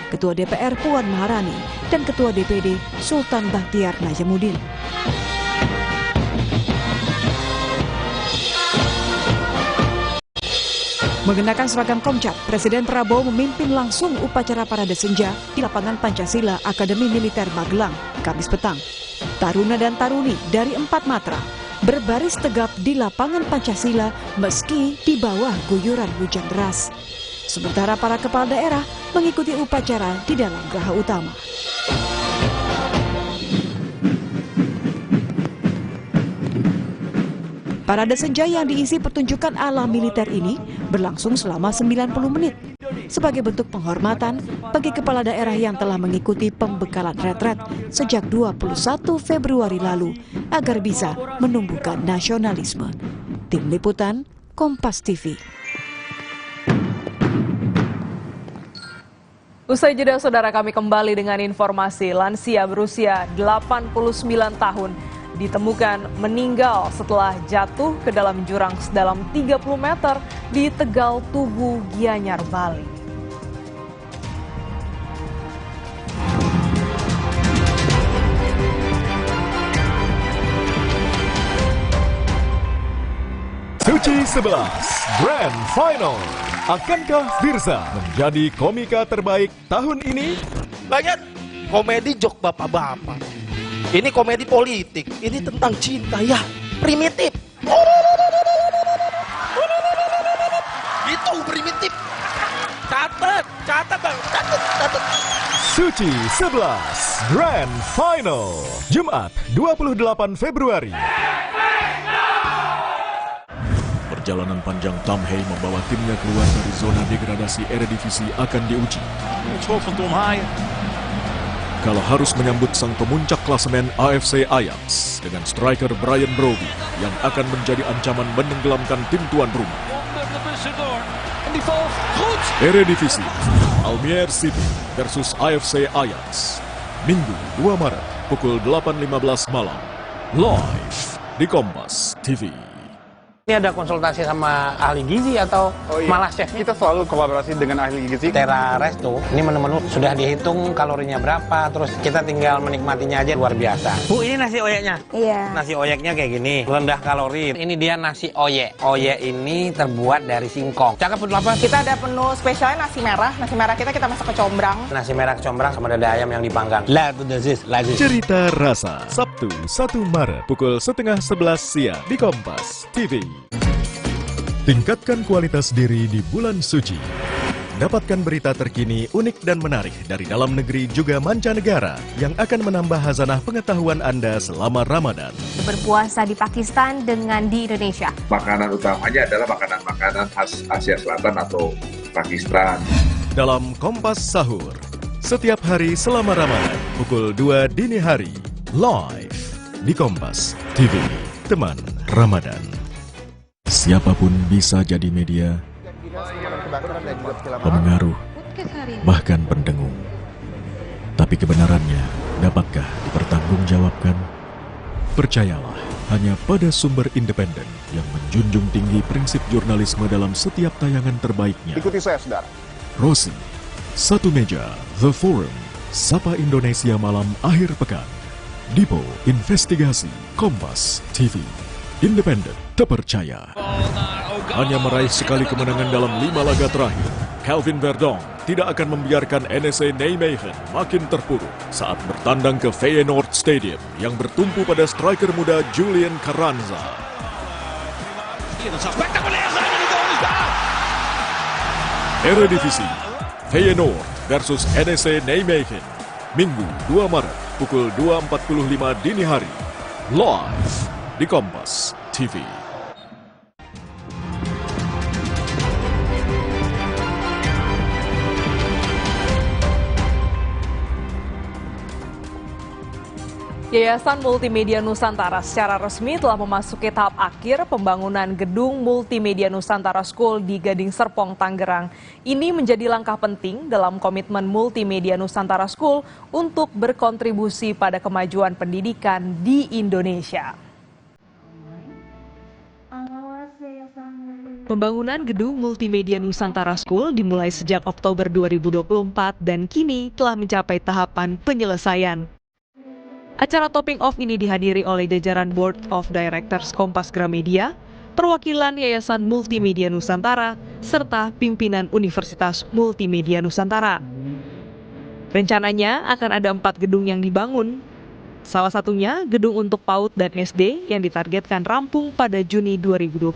Ketua DPR Puan Maharani, dan Ketua DPD Sultan Bahtiar Najamuddin. Mengenakan seragam Komcat, Presiden Prabowo memimpin langsung upacara parade senja di lapangan Pancasila Akademi Militer Magelang, Kamis petang. Taruna dan taruni dari 4 matra berbaris tegap di lapangan Pancasila meski di bawah guyuran hujan deras. Sementara para kepala daerah mengikuti upacara di dalam geraha utama. Parade senja yang diisi pertunjukan ala militer ini berlangsung selama 90 menit sebagai bentuk penghormatan bagi kepala daerah yang telah mengikuti pembekalan retret sejak 21 Februari lalu agar bisa menumbuhkan nasionalisme. Tim Liputan, Kompas TV. Usai jeda, saudara, kami kembali dengan informasi lansia berusia 89 tahun ditemukan meninggal setelah jatuh ke dalam jurang sedalam 30 meter di Tegal Tugu, Gianyar, Bali. Suci 11 Grand Final. Akankah Firza menjadi komika terbaik tahun ini? Banyak komedi jok bapak-bapak. Ini komedi politik, ini tentang cinta ya, primitif. Itu primitif. Catat bang, catat. Suci 11 Grand Final, Jumat 28 Februari. Perjalanan panjang Tam Hei membawa timnya keluar dari zona degradasi Eredivisie akan diuji. Kalau harus menyambut sang pemuncak klasemen AFC Ajax dengan striker Brian Brobby yang akan menjadi ancaman menenggelamkan tim tuan rumah. Eredivisie, Almere City versus AFC Ajax, Minggu 2 Maret pukul 8.15 malam, live di Kompas TV. Ini ada konsultasi sama ahli gizi atau malah chef? Kita selalu kolaborasi dengan ahli gizi. Tera Resto, ini menu-menu sudah dihitung kalorinya berapa, terus kita tinggal menikmatinya aja, luar biasa. Bu, ini nasi oyeknya? Iya. Nasi oyeknya kayak gini, rendah kalori. Ini dia nasi oyek. Oyek ini terbuat dari singkong. Cakep, betul apa? Kita ada menu spesialnya nasi merah. Nasi merah kita masak kecombrang. Nasi merah kecombrang sama dada ayam yang dipanggang. Lazis. Cerita Rasa, Sabtu 1 Maret pukul 10:30 siang di Kompas TV. Tingkatkan kualitas diri di bulan suci. Dapatkan berita terkini, unik dan menarik dari dalam negeri juga mancanegara yang akan menambah hazanah pengetahuan Anda selama Ramadan. Berpuasa di Pakistan dengan di Indonesia. Makanan utamanya adalah makanan-makanan khas Asia Selatan atau Pakistan. Dalam Kompas Sahur, setiap hari selama Ramadan, pukul 2 dini hari, live di Kompas TV, teman Ramadan. Siapapun bisa jadi media, pemengaruh, bahkan pendengung. Tapi kebenarannya dapatkah dipertanggungjawabkan? Percayalah hanya pada sumber independen yang menjunjung tinggi prinsip jurnalisme dalam setiap tayangan terbaiknya. Ikuti saya, saudara. Rosi, Satu Meja, The Forum, Sapa Indonesia Malam Akhir Pekan, Dipo Investigasi, Kompas TV, independen, terpercaya. Hanya meraih sekali kemenangan dalam 5 laga terakhir, Kelvin Verdonk tidak akan membiarkan NEC Nijmegen makin terpuruk saat bertandang ke Feyenoord Stadium yang bertumpu pada striker muda Julian Carranza. Eredivisie, Feyenoord versus NEC Nijmegen, Minggu 2 Maret pukul 2.45 dini hari, live di Kompas TV. Yayasan Multimedia Nusantara secara resmi telah memasuki tahap akhir pembangunan gedung Multimedia Nusantara School di Gading Serpong, Tangerang. Ini menjadi langkah penting dalam komitmen Multimedia Nusantara School untuk berkontribusi pada kemajuan pendidikan di Indonesia. Pembangunan gedung Multimedia Nusantara School dimulai sejak Oktober 2024 dan kini telah mencapai tahapan penyelesaian. Acara topping off ini dihadiri oleh jajaran Board of Directors Kompas Gramedia, perwakilan Yayasan Multimedia Nusantara, serta pimpinan Universitas Multimedia Nusantara. Rencananya akan ada 4 gedung yang dibangun. Salah satunya gedung untuk PAUD dan SD yang ditargetkan rampung pada Juni 2025.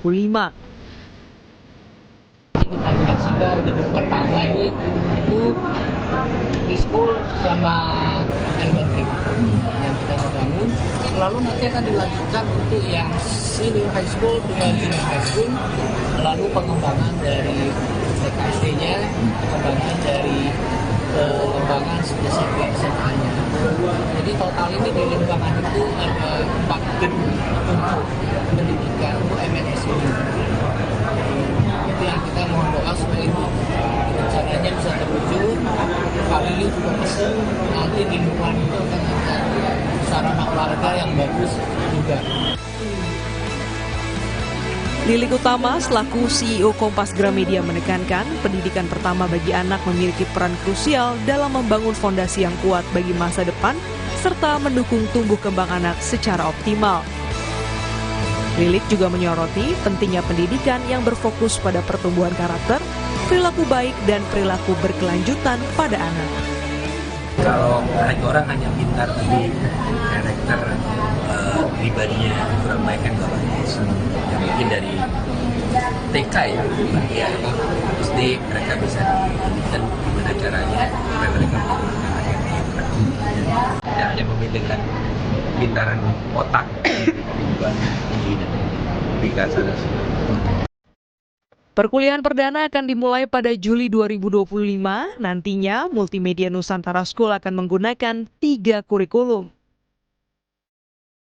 Gedung pertama itu di school sama elementary yang kita bangun, lalu nanti akan dilanjutkan untuk yang senior high school dengan junior high school, lalu pengembangan dari TK-SD-nya, pengembangan dari pengembangan spesifik SMA-nya. Jadi total ini di Limbangan itu ada 4 gedung untuk pendidikan untuk MNS ini. Yang kita mohon doa supaya itu rencananya bisa terwujud. Kali ini juga pesen nanti di lingkungan itu akan ada sarana olahraga yang bagus juga. Lilik Utama selaku CEO Kompas Gramedia menekankan pendidikan pertama bagi anak memiliki peran krusial dalam membangun fondasi yang kuat bagi masa depan serta mendukung tumbuh kembang anak secara optimal. Lilik juga menyoroti pentingnya pendidikan yang berfokus pada pertumbuhan karakter, perilaku baik, dan perilaku berkelanjutan pada anak. Kalau orang hanya pintar tapi karakter pribadinya kurang baik kan gak bagus. Ya, mungkin dari TK ya SD mereka bisa dididikan gimana caranya supaya mereka menjadi anak yang pintar. Tidak hanya memiliki pintaran otak, tapi juga Perkuliahan perdana akan dimulai pada Juli 2025. Nantinya, Multimedia Nusantara School akan menggunakan 3 kurikulum.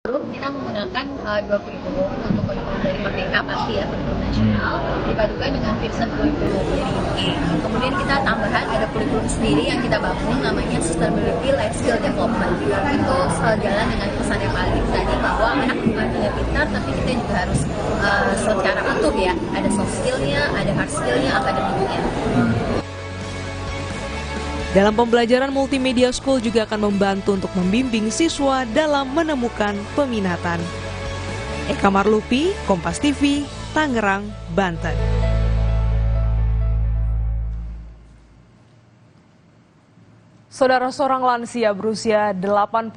Kita menggunakan 2 kurikulum untuk kurikulum dari Merdeka pasti ya, kurikulum nasional, dipadukan dengan Pearson kurikulum. Kemudian kita tambahan ada kurikulum sendiri yang kita bangun namanya Sustainability Life Skill Development. Itu jalan dengan pesan yang paling tadi bahwa anak bukan hanya pintar, tapi kita juga harus secara utuh ya, ada soft skill-nya, ada hard skill-nya, akademiknya. Dalam pembelajaran Multimedia School juga akan membantu untuk membimbing siswa dalam menemukan peminatan. Eka Marlupi, Kompas TV, Tangerang, Banten. Saudara, seorang lansia berusia 89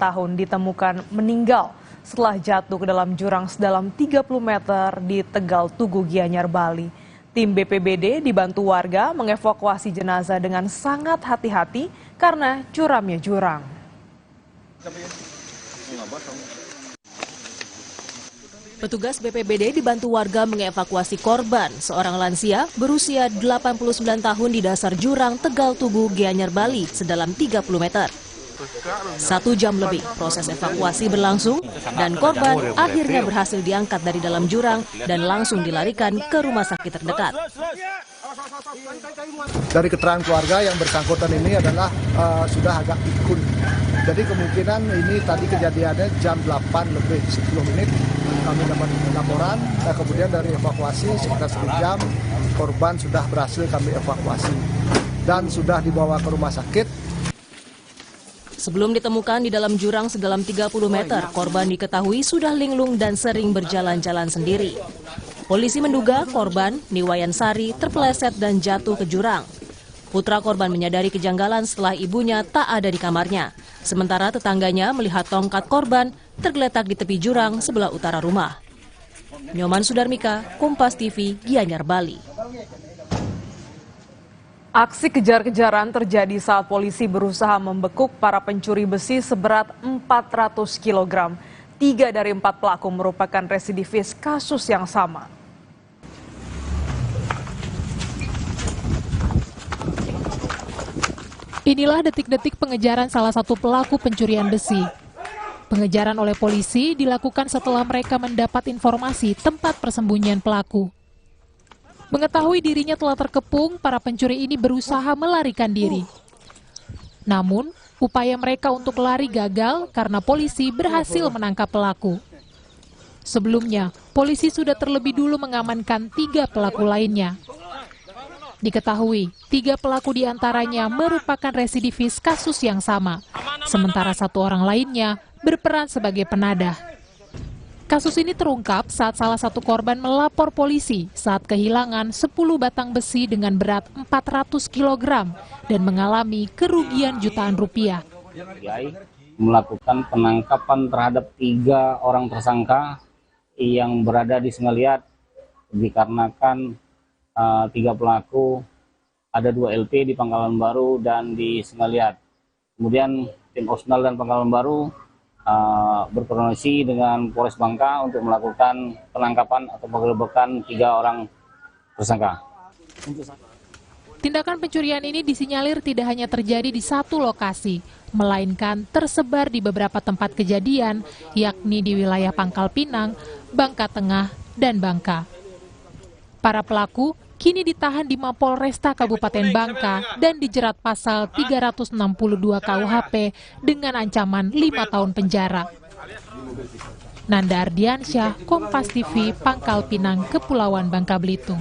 tahun ditemukan meninggal setelah jatuh ke dalam jurang sedalam 30 meter di Tegal Tugu, Gianyar, Bali. Tim BPBD dibantu warga mengevakuasi jenazah dengan sangat hati-hati karena curamnya jurang. Petugas BPBD dibantu warga mengevakuasi korban, seorang lansia berusia 89 tahun di dasar jurang Tegal Tugu, Gianyar, Bali sedalam 30 meter. 1 jam lebih proses evakuasi berlangsung dan korban akhirnya berhasil diangkat dari dalam jurang dan langsung dilarikan ke rumah sakit terdekat. Dari keterangan keluarga yang bersangkutan ini adalah sudah agak pikun. Jadi kemungkinan ini tadi kejadiannya jam 8 lebih 10 menit kami dapat laporan. Nah, kemudian dari evakuasi sekitar 1 jam korban sudah berhasil kami evakuasi dan sudah dibawa ke rumah sakit. Sebelum ditemukan di dalam jurang sedalam 30 meter, korban diketahui sudah linglung dan sering berjalan-jalan sendiri. Polisi menduga korban, Niwayan Sari, terpeleset dan jatuh ke jurang. Putra korban menyadari kejanggalan setelah ibunya tak ada di kamarnya. Sementara tetangganya melihat tongkat korban tergeletak di tepi jurang sebelah utara rumah. Nyoman Sudarmika, Kompas TV, Gianyar, Bali. Aksi kejar-kejaran terjadi saat polisi berusaha membekuk para pencuri besi seberat 400 kg. 3 dari 4 pelaku merupakan residivis kasus yang sama. Inilah detik-detik pengejaran salah satu pelaku pencurian besi. Pengejaran oleh polisi dilakukan setelah mereka mendapat informasi tempat persembunyian pelaku. Mengetahui dirinya telah terkepung, para pencuri ini berusaha melarikan diri. Namun, upaya mereka untuk lari gagal karena polisi berhasil menangkap pelaku. Sebelumnya, polisi sudah terlebih dulu mengamankan 3 pelaku lainnya. Diketahui, 3 pelaku diantaranya merupakan residivis kasus yang sama, sementara 1 orang lainnya berperan sebagai penadah. Kasus ini terungkap saat salah satu korban melapor polisi saat kehilangan 10 batang besi dengan berat 400 kg dan mengalami kerugian jutaan rupiah. Melakukan penangkapan terhadap 3 orang tersangka yang berada di Sungai Liat dikarenakan 3 pelaku ada 2 LP di Pangkalan Baru dan di Sungai Liat. Kemudian tim Osnal dan Pangkalan Baru berkoordinasi dengan Polres Bangka untuk melakukan penangkapan atau penggerebekan 3 orang tersangka. Tindakan pencurian ini disinyalir tidak hanya terjadi di satu lokasi, melainkan tersebar di beberapa tempat kejadian, yakni di wilayah Pangkal Pinang, Bangka Tengah, dan Bangka. Para pelaku kini ditahan di Mapolresta Kabupaten Bangka dan dijerat pasal 362 KUHP dengan ancaman 5 tahun penjara. Nanda Ardiansyah, Kompas TV, Pangkal Pinang, Kepulauan Bangka Belitung.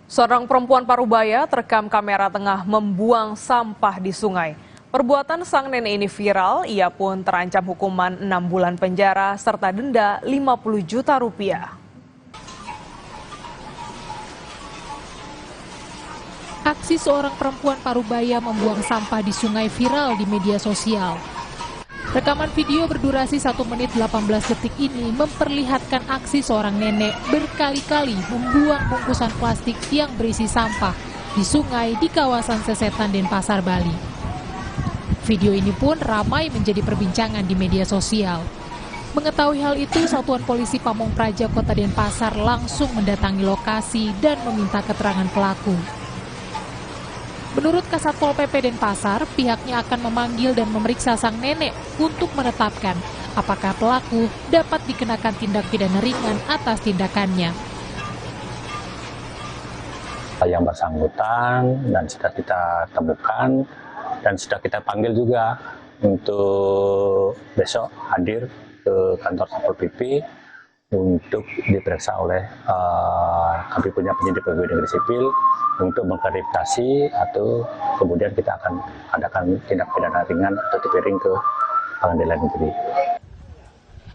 Seorang perempuan Parubaya terekam kamera tengah membuang sampah di sungai. Perbuatan sang nenek ini viral, ia pun terancam hukuman 6 bulan penjara serta denda 50 juta rupiah. Aksi seorang perempuan Parubaya membuang sampah di sungai viral di media sosial. Rekaman video berdurasi 1 menit 18 detik ini memperlihatkan aksi seorang nenek berkali-kali membuang bungkusan plastik yang berisi sampah di sungai di kawasan Sesetan, Denpasar, Bali. Video ini pun ramai menjadi perbincangan di media sosial. Mengetahui hal itu, Satuan Polisi Pamong Praja Kota Denpasar langsung mendatangi lokasi dan meminta keterangan pelaku. Menurut Kasatpol PP Denpasar, pihaknya akan memanggil dan memeriksa sang nenek untuk menetapkan apakah pelaku dapat dikenakan tindak pidana ringan atas tindakannya. Yang bersangkutan dan sudah kita temukan dan sudah kita panggil juga untuk besok hadir ke kantor Satpol PP untuk diperiksa oleh kami punya penyidik pegawai negeri sipil untuk mengklarifikasi atau kemudian kita akan adakan tindak pidana ringan atau dipiring ke pengadilan negeri.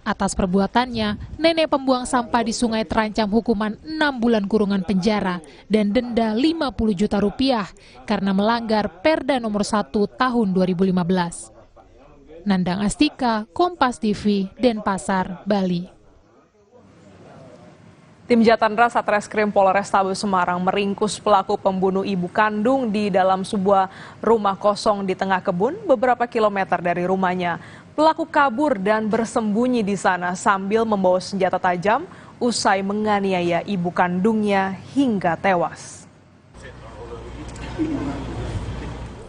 Atas perbuatannya, nenek pembuang sampah di sungai terancam hukuman 6 bulan kurungan penjara dan denda 50 juta rupiah karena melanggar Perda nomor 1 tahun 2015. Nandang Astika, Kompas TV, Denpasar, Bali. Tim Jatandra Satreskrim Polrestabes Semarang meringkus pelaku pembunuh ibu kandung di dalam sebuah rumah kosong di tengah kebun beberapa kilometer dari rumahnya. Pelaku kabur dan bersembunyi di sana sambil membawa senjata tajam usai menganiaya ibu kandungnya hingga tewas.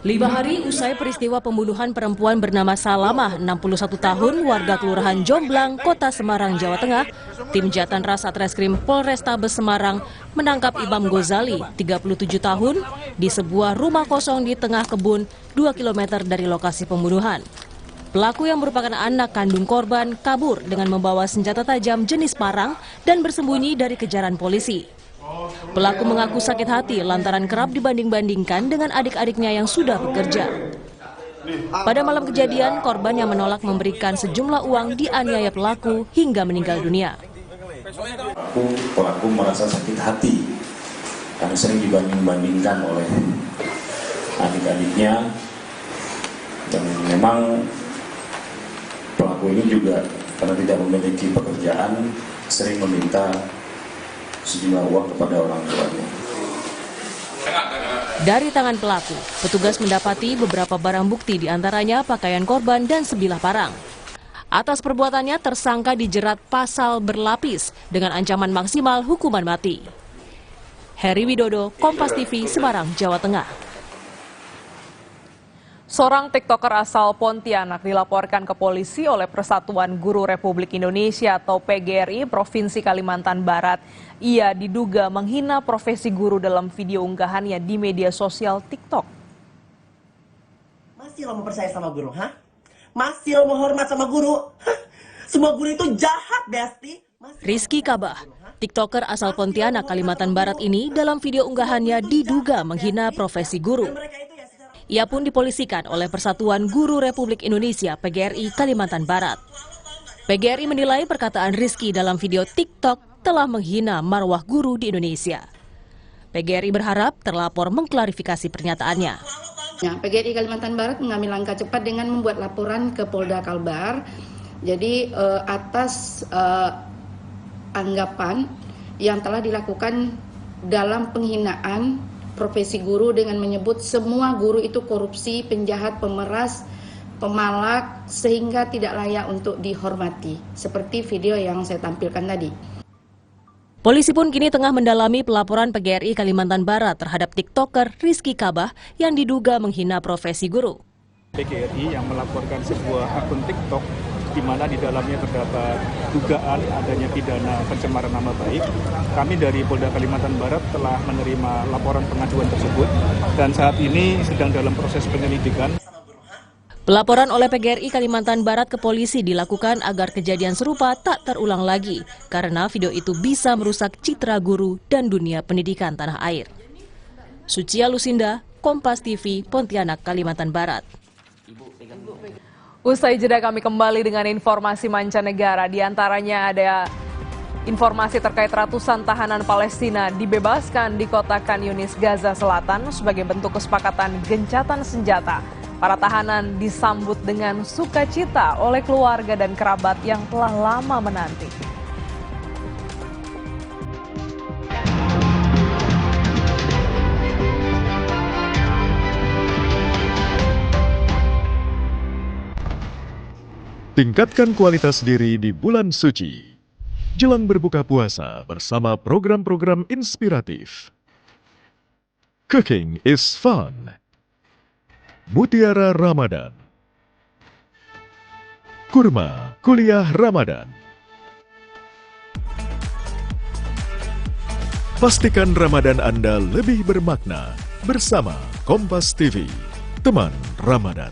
5 hari usai peristiwa pembunuhan perempuan bernama Salamah, 61 tahun, warga Kelurahan Jomblang, Kota Semarang, Jawa Tengah, tim Jatandra Satreskrim Polrestabes Semarang menangkap Imam Gozali, 37 tahun, di sebuah rumah kosong di tengah kebun 2 km dari lokasi pembunuhan. Pelaku yang merupakan anak kandung korban kabur dengan membawa senjata tajam jenis parang dan bersembunyi dari kejaran polisi. Pelaku mengaku sakit hati lantaran kerap dibanding-bandingkan dengan adik-adiknya yang sudah bekerja. Pada malam kejadian, korban yang menolak memberikan sejumlah uang dianiaya pelaku hingga meninggal dunia. Pelaku merasa sakit hati karena sering dibanding-bandingkan oleh adik-adiknya, dan memang pelaku ini juga karena tidak memiliki pekerjaan sering meminta sejumlah uang kepada orang tuanya. Dari tangan pelaku, petugas mendapati beberapa barang bukti, diantaranya pakaian korban dan sebilah parang. Atas perbuatannya, tersangka dijerat pasal berlapis dengan ancaman maksimal hukuman mati. Heri Widodo, Kompas TV, Semarang, Jawa Tengah. Seorang TikToker asal Pontianak dilaporkan ke polisi oleh Persatuan Guru Republik Indonesia atau PGRI Provinsi Kalimantan Barat. Ia diduga menghina profesi guru dalam video unggahannya di media sosial TikTok. Masih lo mau percaya sama guru, ha? masih mau hormat sama guru. Semua guru itu jahat, Besti. Rizky Kabah, TikToker asal Pontianak, Kalimantan Barat ini dalam video unggahannya diduga menghina profesi guru. Ia pun dipolisikan oleh Persatuan Guru Republik Indonesia (PGRI) Kalimantan Barat. PGRI menilai perkataan Rizky dalam video TikTok telah menghina marwah guru di Indonesia. PGRI berharap terlapor mengklarifikasi pernyataannya. PGRI Kalimantan Barat mengambil langkah cepat dengan membuat laporan ke Polda Kalbar. Jadi atas anggapan yang telah dilakukan dalam penghinaan profesi guru dengan menyebut semua guru itu korupsi, penjahat, pemeras, pemalak, sehingga tidak layak untuk dihormati. Seperti video yang saya tampilkan tadi. Polisi pun kini tengah mendalami pelaporan PGRI Kalimantan Barat terhadap TikToker Rizky Kabah yang diduga menghina profesi guru. PGRI yang melaporkan sebuah akun TikTok di mana di dalamnya terdapat dugaan adanya pidana pencemaran nama baik. Kami dari Polda Kalimantan Barat telah menerima laporan pengaduan tersebut dan saat ini sedang dalam proses penyelidikan. Pelaporan oleh PGRI Kalimantan Barat ke polisi dilakukan agar kejadian serupa tak terulang lagi karena video itu bisa merusak citra guru dan dunia pendidikan tanah air. Sucia Lusinda, Kompas TV, Pontianak, Kalimantan Barat. Usai jeda kami kembali dengan informasi mancanegara, di antaranya ada informasi terkait ratusan tahanan Palestina dibebaskan di kota Khan Yunis, Gaza Selatan sebagai bentuk kesepakatan gencatan senjata. Para tahanan disambut dengan sukacita oleh keluarga dan kerabat yang telah lama menanti. Tingkatkan kualitas diri di bulan suci. Jelang berbuka puasa bersama program-program inspiratif. Cooking is fun. Mutiara Ramadan. Kurma Kuliah Ramadan. Pastikan Ramadan Anda lebih bermakna bersama Kompas TV, teman Ramadan.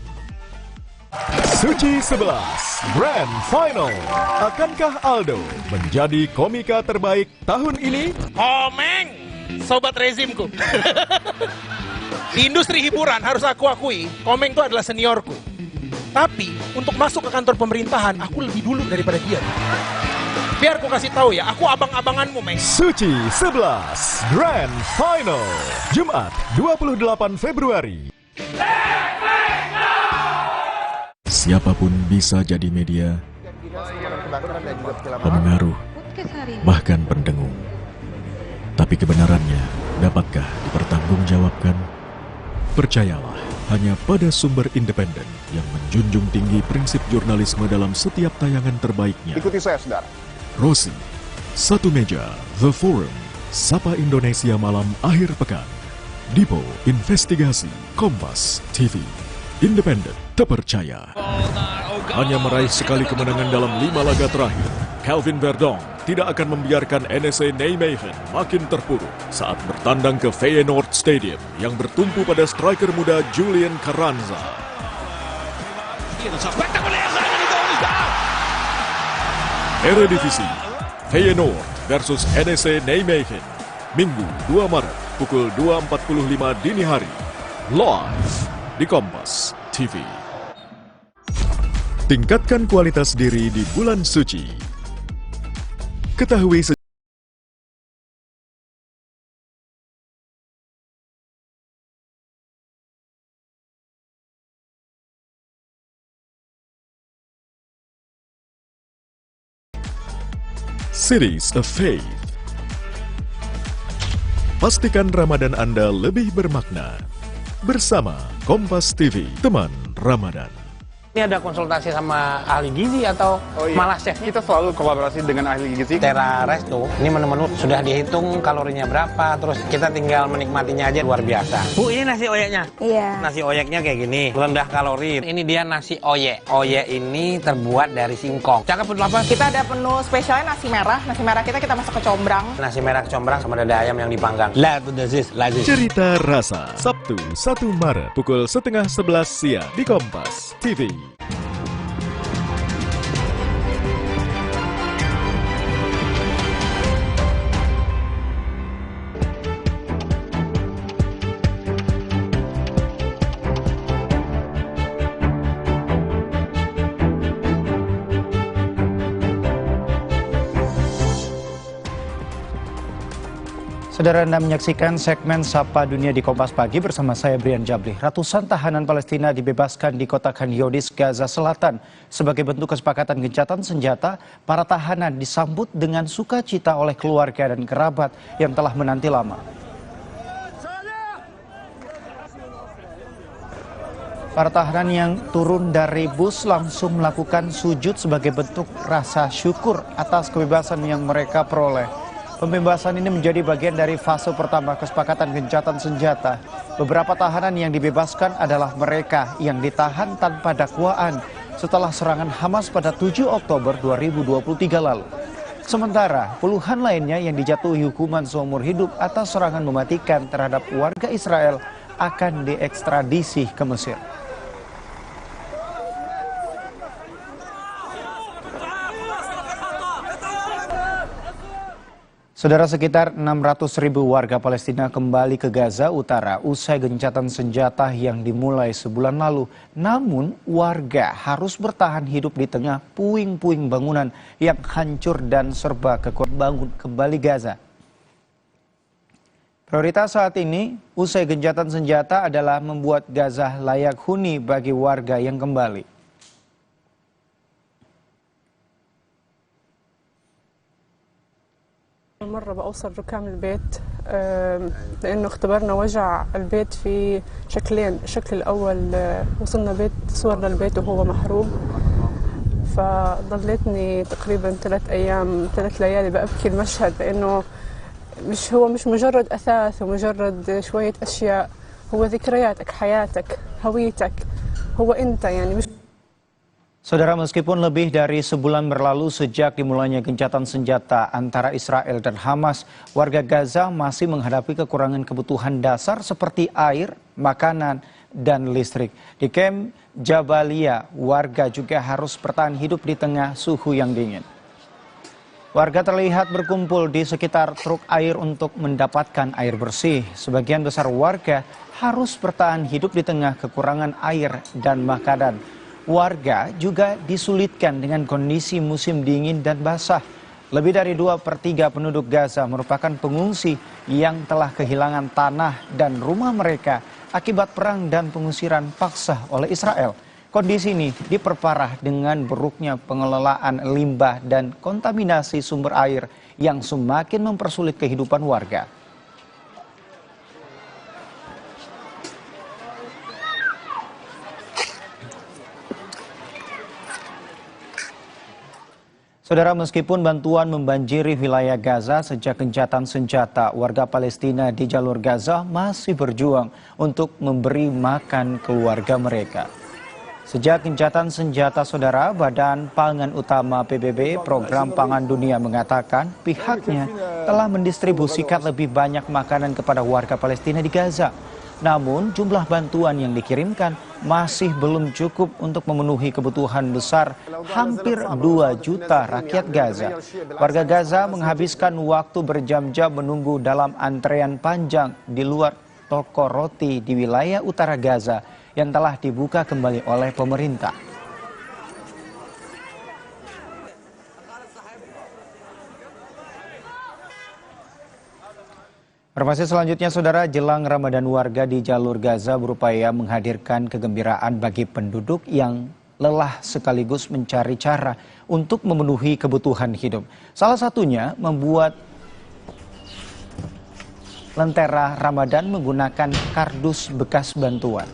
Suci 11 Grand Final. Akankah Aldo menjadi komika terbaik tahun ini? Komeng, sobat rezimku. Di industri hiburan harus aku akui, Komeng itu adalah seniorku. Tapi untuk masuk ke kantor pemerintahan, aku lebih dulu daripada dia. Biar aku kasih tahu ya, aku abang-abanganmu, Meng. Suci 11 Grand Final. Jumat 28 Februari. Siapapun bisa jadi media, pemengaruh, bahkan pendengung. Tapi kebenarannya dapatkah dipertanggungjawabkan? Percayalah hanya pada sumber independen yang menjunjung tinggi prinsip jurnalisme dalam setiap tayangan terbaiknya. Ikuti saya, saudara. Rosi, Satu Meja, The Forum, Sapa Indonesia Malam Akhir Pekan, Dipo Investigasi, Kompas TV. Independen, terpercaya. Hanya meraih sekali kemenangan dalam 5 laga terakhir, Kelvin Verdonk tidak akan membiarkan NEC Nijmegen makin terpuruk saat bertandang ke Feyenoord Stadium yang bertumpu pada striker muda Julian Carranza. Eredivisie, Feyenoord versus NEC Nijmegen, Minggu 2 Maret pukul 2.45 dini hari, live di Kompas TV. Tingkatkan kualitas diri di bulan suci. Ketahui Series of Faith. Pastikan Ramadan Anda lebih bermakna bersama Kompas TV, teman Ramadan. Ini ada konsultasi sama ahli gizi atau malah chef? Kita selalu kolaborasi dengan ahli gizi. Tera Resto, ini menu-menu sudah dihitung kalorinya berapa, terus kita tinggal menikmatinya aja, luar biasa. Bu, ini nasi oyeknya? Iya. Nasi oyeknya kayak gini, rendah kalori. Ini dia nasi oyek. Oyek ini terbuat dari singkong. Cakep betul apa? Kita ada menu spesialnya nasi merah. Nasi merah kita masak kecombrang. Nasi merah kecombrang sama dada ayam yang dipanggang. Lazis. Cerita Rasa, Sabtu 1 Maret pukul 10:30 siang di Kompas TV. Saudara, Anda menyaksikan segmen Sapa Dunia di Kompas Pagi bersama saya Brian Jabli. Ratusan tahanan Palestina dibebaskan di kota Khan Younis, Gaza Selatan. Sebagai bentuk kesepakatan gencatan senjata, para tahanan disambut dengan sukacita oleh keluarga dan kerabat yang telah menanti lama. Para tahanan yang turun dari bus langsung melakukan sujud sebagai bentuk rasa syukur atas kebebasan yang mereka peroleh. Pembebasan ini menjadi bagian dari fase pertama kesepakatan gencatan senjata. Beberapa tahanan yang dibebaskan adalah mereka yang ditahan tanpa dakwaan setelah serangan Hamas pada 7 Oktober 2023 lalu. Sementara puluhan lainnya yang dijatuhi hukuman seumur hidup atas serangan mematikan terhadap warga Israel akan diekstradisi ke Mesir. Saudara, sekitar 600.000 warga Palestina kembali ke Gaza Utara usai gencatan senjata yang dimulai sebulan lalu. Namun, warga harus bertahan hidup di tengah puing-puing bangunan yang hancur dan serba kekuatan bangun kembali Gaza. Prioritas saat ini, usai gencatan senjata adalah membuat Gaza layak huni bagi warga yang kembali. مرة بأوصل ركام البيت لأنه اختبرنا وجع البيت في شكلين. الشكل الأول وصلنا بيت صور للبيت وهو محروق، فضلتني تقريبا 3 ليالي بأبكي المشهد، لأنه مش مجرد أثاث ومجرد شوية أشياء، هو ذكرياتك، حياتك، هويتك، هو أنت يعني مش. Saudara, meskipun lebih dari sebulan berlalu sejak dimulainya gencatan senjata antara Israel dan Hamas, warga Gaza masih menghadapi kekurangan kebutuhan dasar seperti air, makanan, dan listrik. Di kamp Jabalia, warga juga harus bertahan hidup di tengah suhu yang dingin. Warga terlihat berkumpul di sekitar truk air untuk mendapatkan air bersih. Sebagian besar warga harus bertahan hidup di tengah kekurangan air dan makanan. Warga juga disulitkan dengan kondisi musim dingin dan basah. Lebih dari 2/3 penduduk Gaza merupakan pengungsi yang telah kehilangan tanah dan rumah mereka akibat perang dan pengusiran paksa oleh Israel. Kondisi ini diperparah dengan buruknya pengelolaan limbah dan kontaminasi sumber air yang semakin mempersulit kehidupan warga. Saudara, meskipun bantuan membanjiri wilayah Gaza sejak gencatan senjata, warga Palestina di jalur Gaza masih berjuang untuk memberi makan keluarga mereka. Sejak gencatan senjata, saudara, Badan Pangan Utama PBB, Program Pangan Dunia, mengatakan pihaknya telah mendistribusikan lebih banyak makanan kepada warga Palestina di Gaza. Namun jumlah bantuan yang dikirimkan masih belum cukup untuk memenuhi kebutuhan besar hampir 2 juta rakyat Gaza. Warga Gaza menghabiskan waktu berjam-jam menunggu dalam antrean panjang di luar toko roti di wilayah utara Gaza yang telah dibuka kembali oleh pemerintah. Informasi selanjutnya, saudara, jelang Ramadan, warga di jalur Gaza berupaya menghadirkan kegembiraan bagi penduduk yang lelah sekaligus mencari cara untuk memenuhi kebutuhan hidup. Salah satunya membuat lentera Ramadan menggunakan kardus bekas bantuan.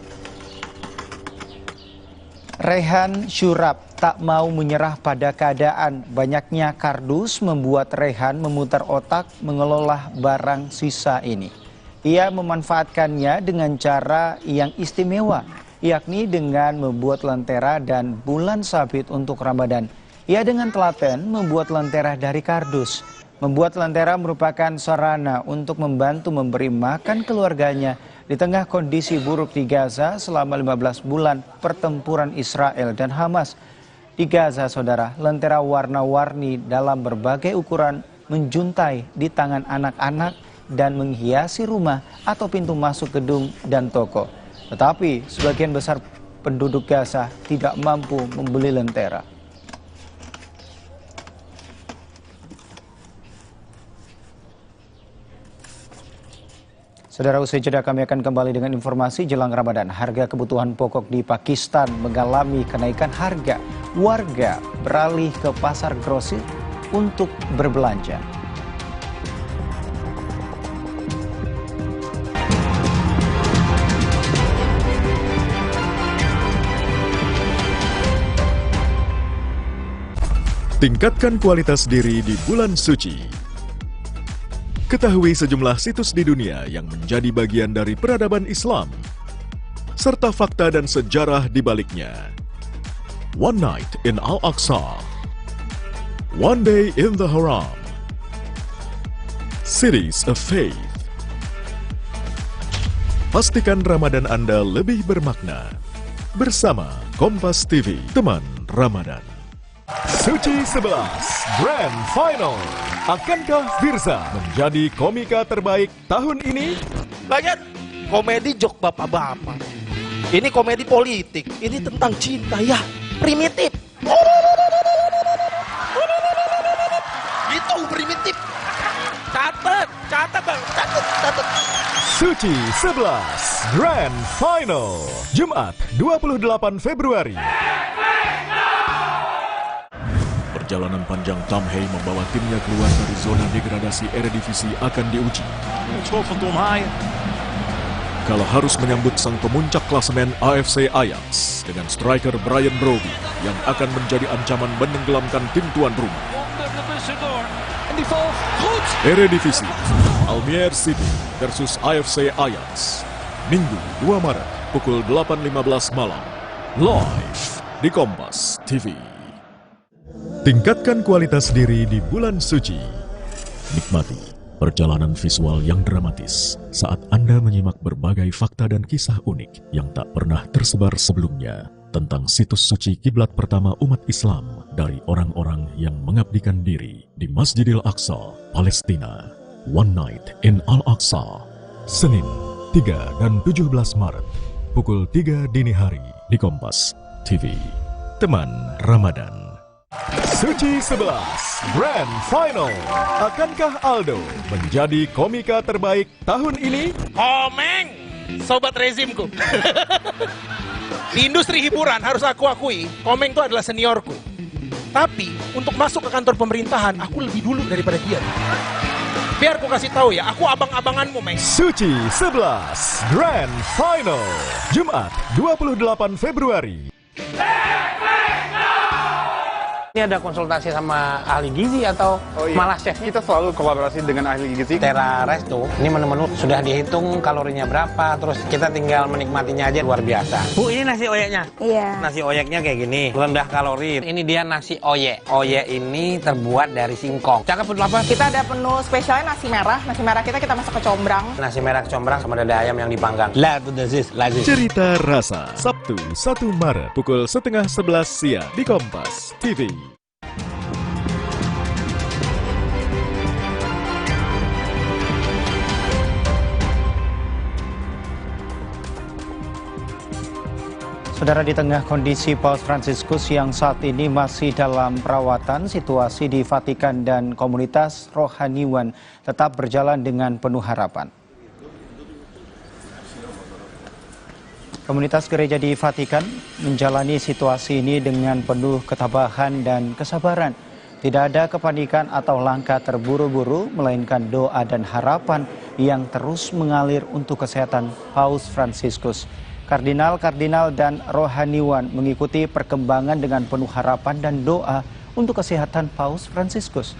Rehan Syurab tak mau menyerah pada keadaan. Banyaknya kardus membuat Rehan memutar otak mengelola barang sisa ini. Ia memanfaatkannya dengan cara yang istimewa, yakni dengan membuat lentera dan bulan sabit untuk Ramadan. Ia dengan telaten membuat lentera dari kardus. Membuat lentera merupakan sarana untuk membantu memberi makan keluarganya di tengah kondisi buruk di Gaza selama 15 bulan pertempuran Israel dan Hamas. Di Gaza, saudara, lentera warna-warni dalam berbagai ukuran menjuntai di tangan anak-anak dan menghiasi rumah atau pintu masuk gedung dan toko. Tetapi sebagian besar penduduk Gaza tidak mampu membeli lentera. Saudara, usai jeda kami akan kembali dengan informasi jelang Ramadan. Harga kebutuhan pokok di Pakistan mengalami kenaikan harga. Warga beralih ke pasar grosir untuk berbelanja. Tingkatkan kualitas diri di bulan suci. Ketahui sejumlah situs di dunia yang menjadi bagian dari peradaban Islam, serta fakta dan sejarah di baliknya. One Night in Al-Aqsa, One Day in the Haram, Cities of Faith. Pastikan Ramadan Anda lebih bermakna. Bersama Kompas TV, teman Ramadan. Suci 11 Grand Final. Akankah Firza menjadi komika terbaik tahun ini? Banyak komedi jok bapak-bapak. Ini komedi politik. Ini tentang cinta ya. Primitif. Itu primitif. Catat bang. Catat. Suci 11 Grand Final. Jumat 28 Februari. Perjalanan panjang Tam Hei membawa timnya keluar dari zona degradasi Eredivisie akan diuji. Kalau harus menyambut sang pemuncak klasemen AFC Ajax dengan striker Brian Brobby yang akan menjadi ancaman menenggelamkan tim tuan rumah. Eredivisie, Almere City versus AFC Ajax. Minggu 2 Maret pukul 8.15 malam. Live di Kompas TV. Tingkatkan kualitas diri di bulan suci. Nikmati perjalanan visual yang dramatis saat Anda menyimak berbagai fakta dan kisah unik yang tak pernah tersebar sebelumnya tentang situs suci kiblat pertama umat Islam dari orang-orang yang mengabdikan diri di Masjidil Aqsa, Palestina. One Night in Al-Aqsa, Senin 3 dan 17 Maret, pukul 3 dini hari di Kompas TV. Teman Ramadan. Suci 11 Grand Final. Akankah Aldo menjadi komika terbaik tahun ini? Komeng, sobat rezimku. Di industri hiburan harus aku akui, Komeng itu adalah seniorku. Tapi untuk masuk ke kantor pemerintahan, aku lebih dulu daripada dia. Biar aku kasih tahu ya, aku abang-abanganmu, Meng. Suci 11 Grand Final. Jumat 28 Februari. Ini ada konsultasi sama ahli gizi atau malah chefnya? Kita selalu kolaborasi dengan ahli gizi. Terra Resto, ini menu-menu sudah dihitung kalorinya berapa, terus kita tinggal menikmatinya aja, luar biasa. Bu, ini nasi oyeknya? Iya. Nasi oyeknya kayak gini, rendah kalori. Ini dia nasi oyek. Oyek ini terbuat dari singkong. Cakep betul apa? Kita ada menu spesialnya nasi merah. Nasi merah kita masak kecombrang. Nasi merah kecombrang sama dada ayam yang dipanggang. Lazis. Cerita Rasa, Sabtu 1 Maret pukul 10:30 siang di Kompas TV. Saudara, di tengah kondisi Paus Fransiskus yang saat ini masih dalam perawatan, situasi di Vatikan dan komunitas rohaniwan tetap berjalan dengan penuh harapan. Komunitas gereja di Vatikan menjalani situasi ini dengan penuh ketabahan dan kesabaran. Tidak ada kepanikan atau langkah terburu-buru, melainkan doa dan harapan yang terus mengalir untuk kesehatan Paus Fransiskus. Kardinal-kardinal dan rohaniwan mengikuti perkembangan dengan penuh harapan dan doa untuk kesehatan Paus Fransiskus.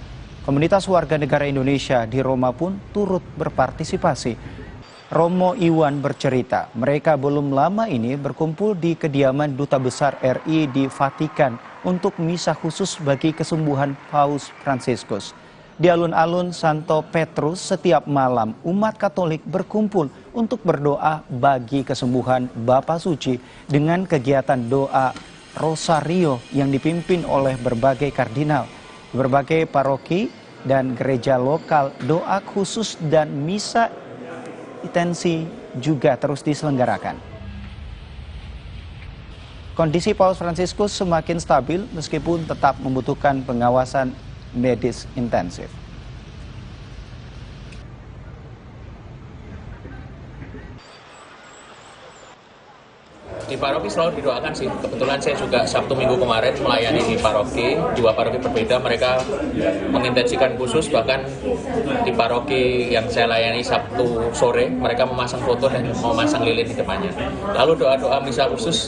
Komunitas warga negara Indonesia di Roma pun turut berpartisipasi. Romo Iwan bercerita, mereka belum lama ini berkumpul di kediaman Duta Besar RI di Vatikan untuk misa khusus bagi kesembuhan Paus Fransiskus. Di alun-alun Santo Petrus setiap malam umat Katolik berkumpul untuk berdoa bagi kesembuhan Bapa Suci dengan kegiatan doa Rosario yang dipimpin oleh berbagai kardinal. Di berbagai paroki dan gereja lokal, doa khusus dan misa intensi juga terus diselenggarakan. Kondisi Paus Fransiskus semakin stabil meskipun tetap membutuhkan pengawasan medis intensif. Di paroki selalu didoakan sih. Kebetulan saya juga Sabtu Minggu kemarin melayani di paroki, 2 paroki berbeda. Mereka mengintensikan khusus, bahkan di paroki yang saya layani Sabtu sore, mereka memasang foto dan memasang lilin di depannya. Lalu doa-doa misa khusus,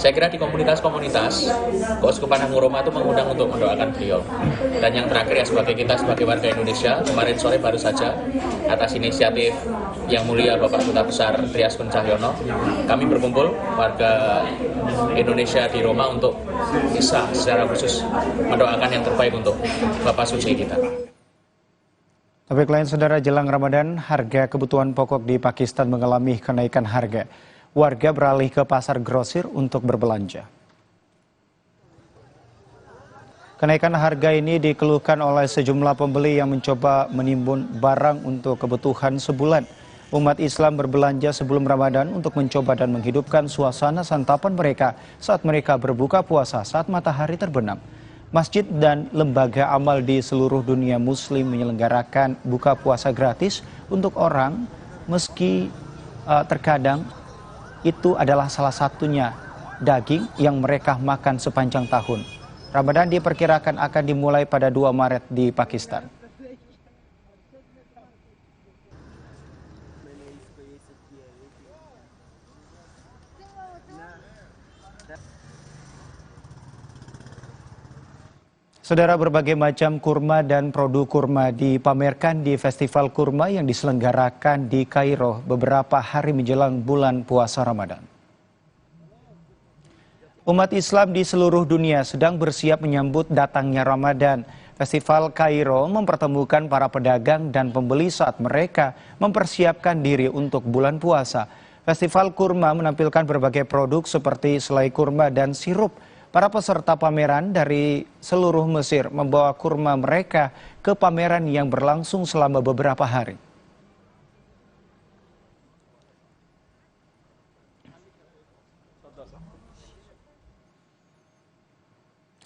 saya kira di komunitas-komunitas, Keuskupan Agung Roma itu mengundang untuk mendoakan beliau. Dan yang terakhir ya sebagai kita sebagai warga Indonesia, kemarin sore baru saja atas inisiatif Yang Mulia Bapak Duta Besar Trias Kun Cahyono, kami berkumpul warga Indonesia di Roma untuk bisa secara khusus mendoakan yang terbaik untuk Bapak Suci kita. Topik lain, saudara, jelang Ramadan, harga kebutuhan pokok di Pakistan mengalami kenaikan harga. Warga beralih ke pasar grosir untuk berbelanja. Kenaikan harga ini dikeluhkan oleh sejumlah pembeli yang mencoba menimbun barang untuk kebutuhan sebulan. Umat Islam berbelanja sebelum Ramadan untuk mencoba dan menghidupkan suasana santapan mereka saat mereka berbuka puasa saat matahari terbenam. Masjid dan lembaga amal di seluruh dunia Muslim menyelenggarakan buka puasa gratis untuk orang, meski terkadang itu adalah salah satunya daging yang mereka makan sepanjang tahun. Ramadan diperkirakan akan dimulai pada 2 Maret di Pakistan. Saudara, berbagai macam kurma dan produk kurma dipamerkan di Festival Kurma yang diselenggarakan di Kairo beberapa hari menjelang bulan puasa Ramadan. Umat Islam di seluruh dunia sedang bersiap menyambut datangnya Ramadan. Festival Kairo mempertemukan para pedagang dan pembeli saat mereka mempersiapkan diri untuk bulan puasa. Festival Kurma menampilkan berbagai produk seperti selai kurma dan sirup. Para peserta pameran dari seluruh Mesir membawa kurma mereka ke pameran yang berlangsung selama beberapa hari.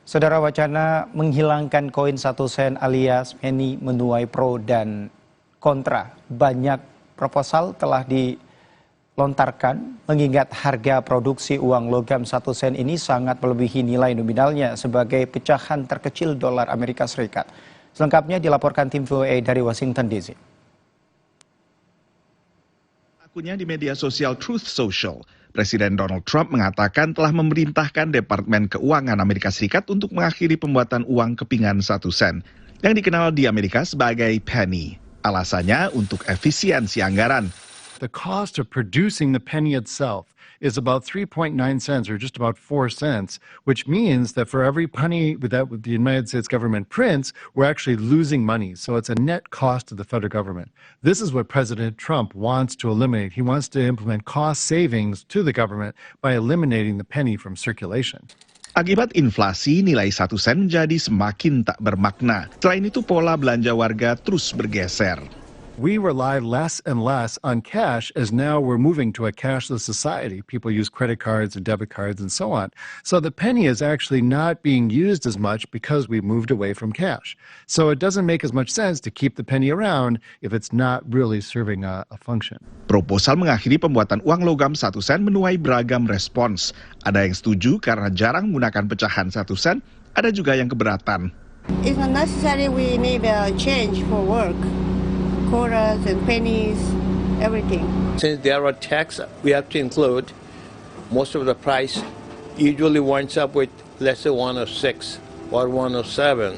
Saudara, wacana menghilangkan koin 1 sen alias penny menuai pro dan kontra. Banyak proposal telah dilontarkan mengingat harga produksi uang logam 1 sen ini sangat melebihi nilai nominalnya sebagai pecahan terkecil dolar Amerika Serikat. Selengkapnya dilaporkan tim VOA dari Washington DC. Akunnya di media sosial Truth Social, Presiden Donald Trump mengatakan telah memerintahkan Departemen Keuangan Amerika Serikat untuk mengakhiri pembuatan uang kepingan 1 sen yang dikenal di Amerika sebagai penny. Alasannya untuk efisiensi anggaran. The cost of producing the penny itself is about 3.9 cents or just about 4 cents, which means that for every penny that the United States government prints, we're actually losing money. So it's a net cost to the federal government. This is what President Trump wants to eliminate. He wants to implement cost savings to the government by eliminating the penny from circulation. Akibat inflasi, nilai 1 sen menjadi semakin tak bermakna. Selain itu, pola belanja warga terus bergeser. We rely less and less on cash as now we're moving to a cashless society. People use credit cards and debit cards and so on. So the penny is actually not being used as much because we moved away from cash. So it doesn't make as much sense to keep the penny around if it's not really serving a function. Proposal mengakhiri pembuatan uang logam 1 sen menuai beragam respons. Ada yang setuju karena jarang menggunakan pecahan 1 sen, ada juga yang keberatan. It's not necessary we need a change for work. Quarters and pennies, everything. Since there are tax we have to include, most of the price usually winds up with let's say 106 or 107,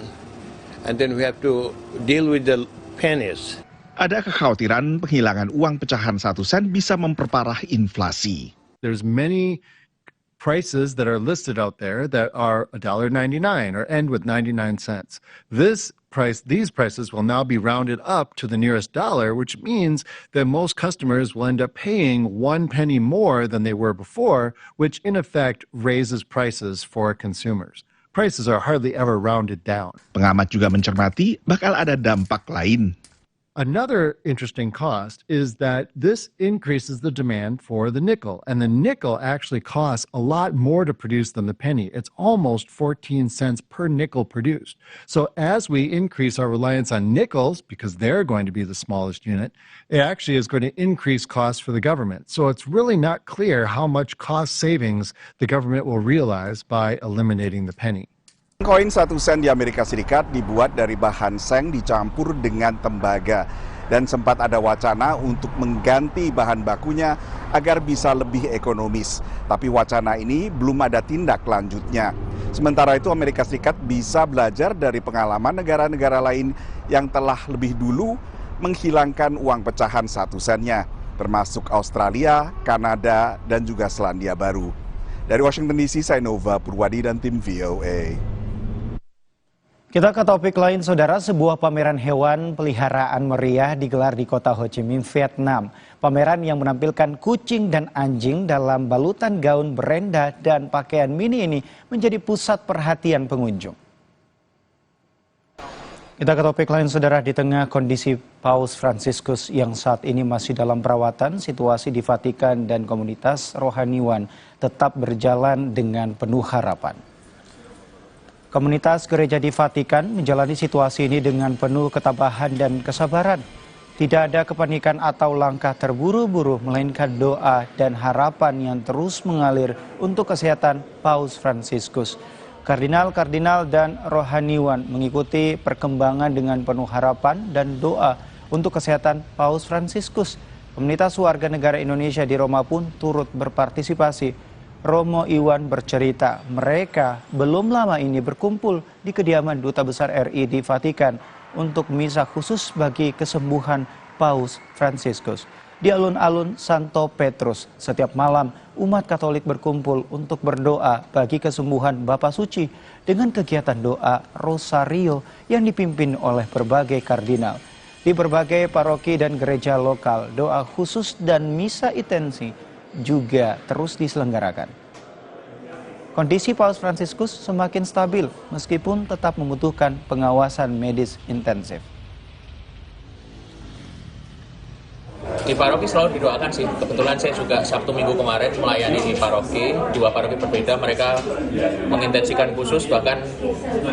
and then we have to deal with the pennies. Ada kekhawatiran penghilangan uang pecahan 1 sen bisa memperparah inflasi. There's many prices that are listed out there that are $1.99 or end with 99 cents. These prices will now be rounded up to the nearest dollar, which means that most customers will end up paying 1 penny more than they were before, which in effect raises prices for consumers. Prices are hardly ever rounded down. Pengamat juga mencermati bakal ada dampak lain. Another interesting cost is that this increases the demand for the nickel, and the nickel actually costs a lot more to produce than the penny. It's almost 14 cents per nickel produced. So as we increase our reliance on nickels, because they're going to be the smallest unit, it actually is going to increase costs for the government. So it's really not clear how much cost savings the government will realize by eliminating the penny. Koin 1 sen di Amerika Serikat dibuat dari bahan seng dicampur dengan tembaga dan sempat ada wacana untuk mengganti bahan bakunya agar bisa lebih ekonomis. Tapi wacana ini belum ada tindak lanjutnya. Sementara itu Amerika Serikat bisa belajar dari pengalaman negara-negara lain yang telah lebih dulu menghilangkan uang pecahan 1 sennya, termasuk Australia, Kanada, dan juga Selandia Baru. Dari Washington DC, saya Nova Purwadi dan tim VOA. Kita ke topik lain, saudara. Sebuah pameran hewan peliharaan meriah digelar di kota Ho Chi Minh, Vietnam. Pameran yang menampilkan kucing dan anjing dalam balutan gaun berenda dan pakaian mini ini menjadi pusat perhatian pengunjung. Kita ke topik lain, saudara. Di tengah kondisi Paus Fransiskus yang saat ini masih dalam perawatan, situasi di Vatikan dan komunitas rohaniwan tetap berjalan dengan penuh harapan. Komunitas gereja di Vatikan menjalani situasi ini dengan penuh ketabahan dan kesabaran. Tidak ada kepanikan atau langkah terburu-buru, melainkan doa dan harapan yang terus mengalir untuk kesehatan Paus Fransiskus. Kardinal-kardinal dan rohaniwan mengikuti perkembangan dengan penuh harapan dan doa untuk kesehatan Paus Fransiskus. Komunitas warga negara Indonesia di Roma pun turut berpartisipasi. Romo Iwan bercerita, mereka belum lama ini berkumpul di kediaman Duta Besar RI di Vatikan untuk misa khusus bagi kesembuhan Paus Fransiskus. Di alun-alun Santo Petrus, setiap malam umat Katolik berkumpul untuk berdoa bagi kesembuhan Bapa Suci dengan kegiatan doa Rosario yang dipimpin oleh berbagai kardinal. Di berbagai paroki dan gereja lokal, doa khusus dan misa intensi juga terus diselenggarakan. Kondisi Paus Fransiskus semakin stabil meskipun tetap membutuhkan pengawasan medis intensif. Di paroki selalu didoakan sih. Kebetulan saya juga Sabtu Minggu kemarin melayani di paroki, 2 paroki berbeda. Mereka mengintensikan khusus, bahkan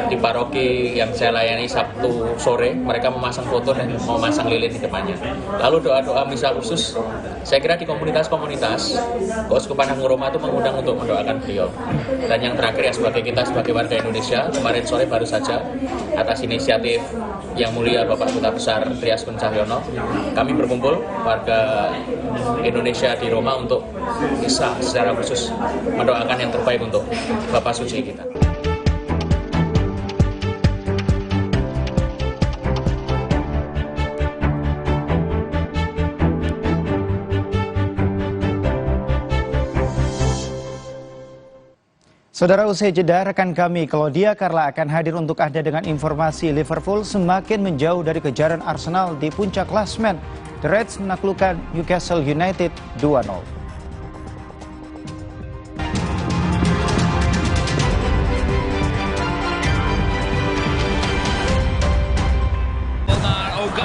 di paroki yang saya layani Sabtu sore, mereka memasang foto dan memasang lilin di depannya. Lalu doa-doa misa khusus, saya kira di komunitas-komunitas, Keuskupan Agung Roma itu mengundang untuk mendoakan beliau. Dan yang terakhir ya sebagai kita, sebagai warga Indonesia, kemarin sore baru saja atas inisiatif Yang Mulia Bapak Duta Besar Triaskun Cahyono, kami berkumpul warga Indonesia di Roma untuk bisa secara khusus mendoakan yang terbaik untuk Bapak Suci kita. Saudara, usai jeda, rekan kami Claudia Carla akan hadir untuk Anda dengan informasi Liverpool semakin menjauh dari kejaran Arsenal di puncak klasemen. The Reds menaklukkan Newcastle United 2-0.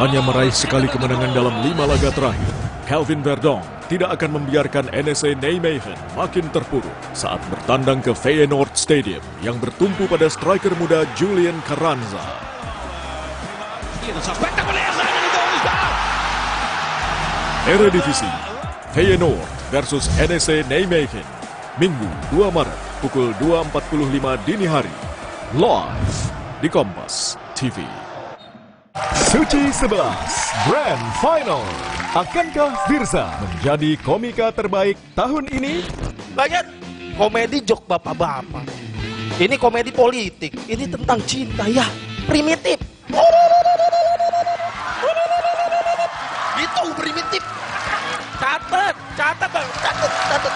Hanya meraih sekali kemenangan dalam 5 laga terakhir, Calvin Verdong tidak akan membiarkan NEC Nijmegen makin terpuruk saat bertandang ke Feyenoord Stadium yang bertumpu pada striker muda Julian Carranza. Eredivisie, Feyenoord versus NEC Nijmegen, Minggu 2 Maret pukul 2.45 dini hari, live di Kompas TV. Suci 11 Grand Final. Akankah Virsa menjadi komika terbaik tahun ini? Lagian komedi jok bapak-bapak. Ini komedi politik. Ini tentang cinta ya. Primitif. Itu primitif. Catat bang. Catat.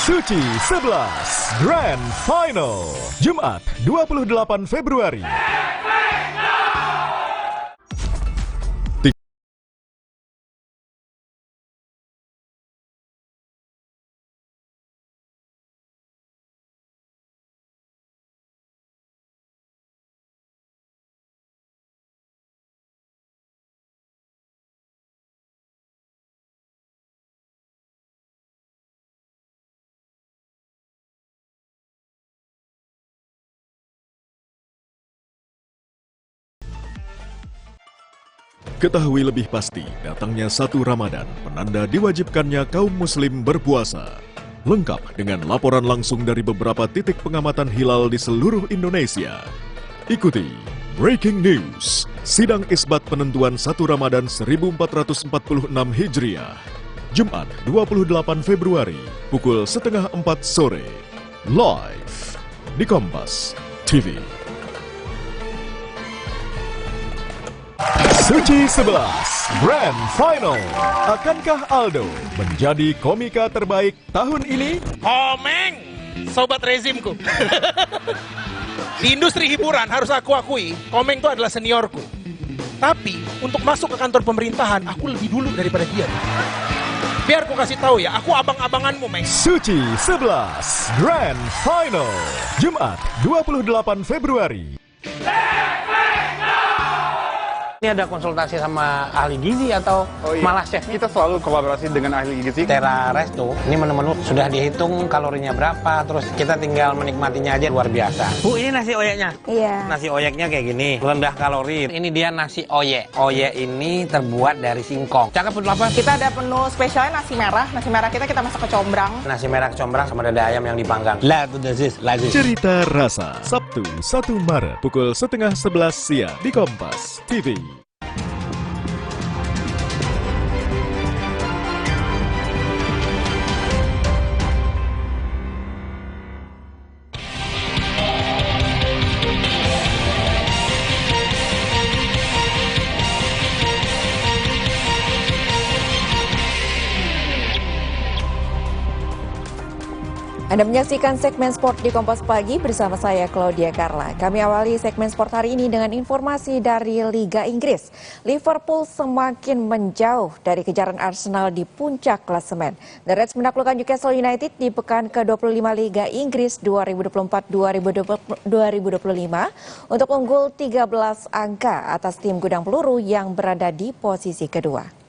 Suci 11 Grand Final. Jumat 28 Februari. Ketahui lebih pasti, datangnya 1 Ramadan penanda diwajibkannya kaum muslim berpuasa. Lengkap dengan laporan langsung dari beberapa titik pengamatan hilal di seluruh Indonesia. Ikuti Breaking News, sidang isbat penentuan 1 Ramadan 1446 Hijriah. Jumat 28 Februari, pukul 3:30 sore. Live di Kompas TV. Suci 11 Grand Final. Akankah Aldo menjadi komika terbaik tahun ini? Komeng, sobat rezimku. Di industri hiburan harus aku akui, Komeng itu adalah seniorku. Tapi untuk masuk ke kantor pemerintahan, aku lebih dulu daripada dia. Biar aku kasih tahu ya, aku abang-abanganmu, Meng. Suci 11 Grand Final. Jumat 28 Februari. Ini ada konsultasi sama ahli gizi atau malah chef? Kita selalu kolaborasi dengan ahli gizi. Terra Resto, ini menu-menu sudah dihitung kalorinya berapa, terus kita tinggal menikmatinya aja, luar biasa. Bu, ini nasi oyeknya? Iya. Nasi oyeknya kayak gini, rendah kalori. Ini dia nasi oyek. Oyek ini terbuat dari singkong. Cakep, betul apa? Kita ada menu spesialnya nasi merah. Nasi merah kita masak kecombrang. Nasi merah kecombrang sama dada ayam yang dipanggang. Lazis. Cerita Rasa, Sabtu 1 Maret pukul 10:30 siang di Kompas TV. Anda menyaksikan segmen sport di Kompas Pagi bersama saya Claudia Carla. Kami awali segmen sport hari ini dengan informasi dari Liga Inggris. Liverpool semakin menjauh dari kejaran Arsenal di puncak klasemen. The Reds menaklukkan Newcastle United di pekan ke-25 Liga Inggris 2024-2025 untuk unggul 13 angka atas tim Gudang Peluru yang berada di posisi kedua.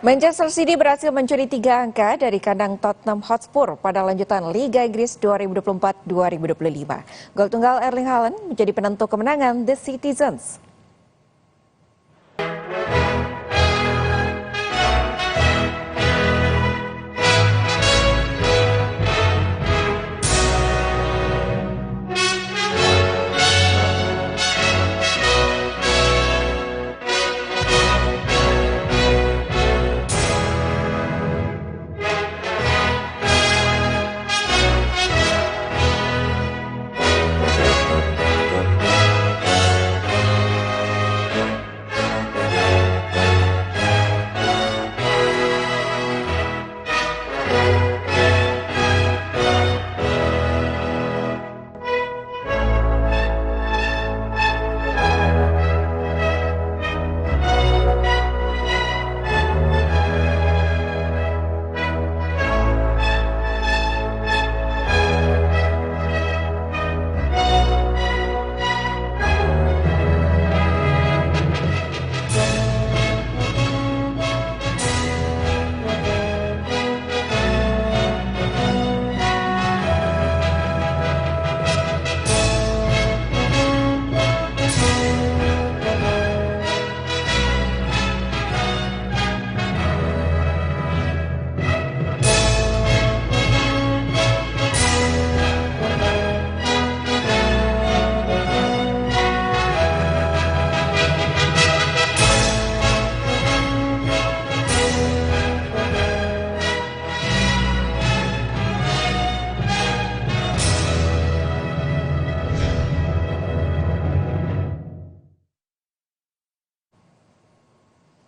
Manchester City berhasil mencuri 3 angka dari kandang Tottenham Hotspur pada lanjutan Liga Inggris 2024-2025. Gol tunggal Erling Haaland menjadi penentu kemenangan The Citizens.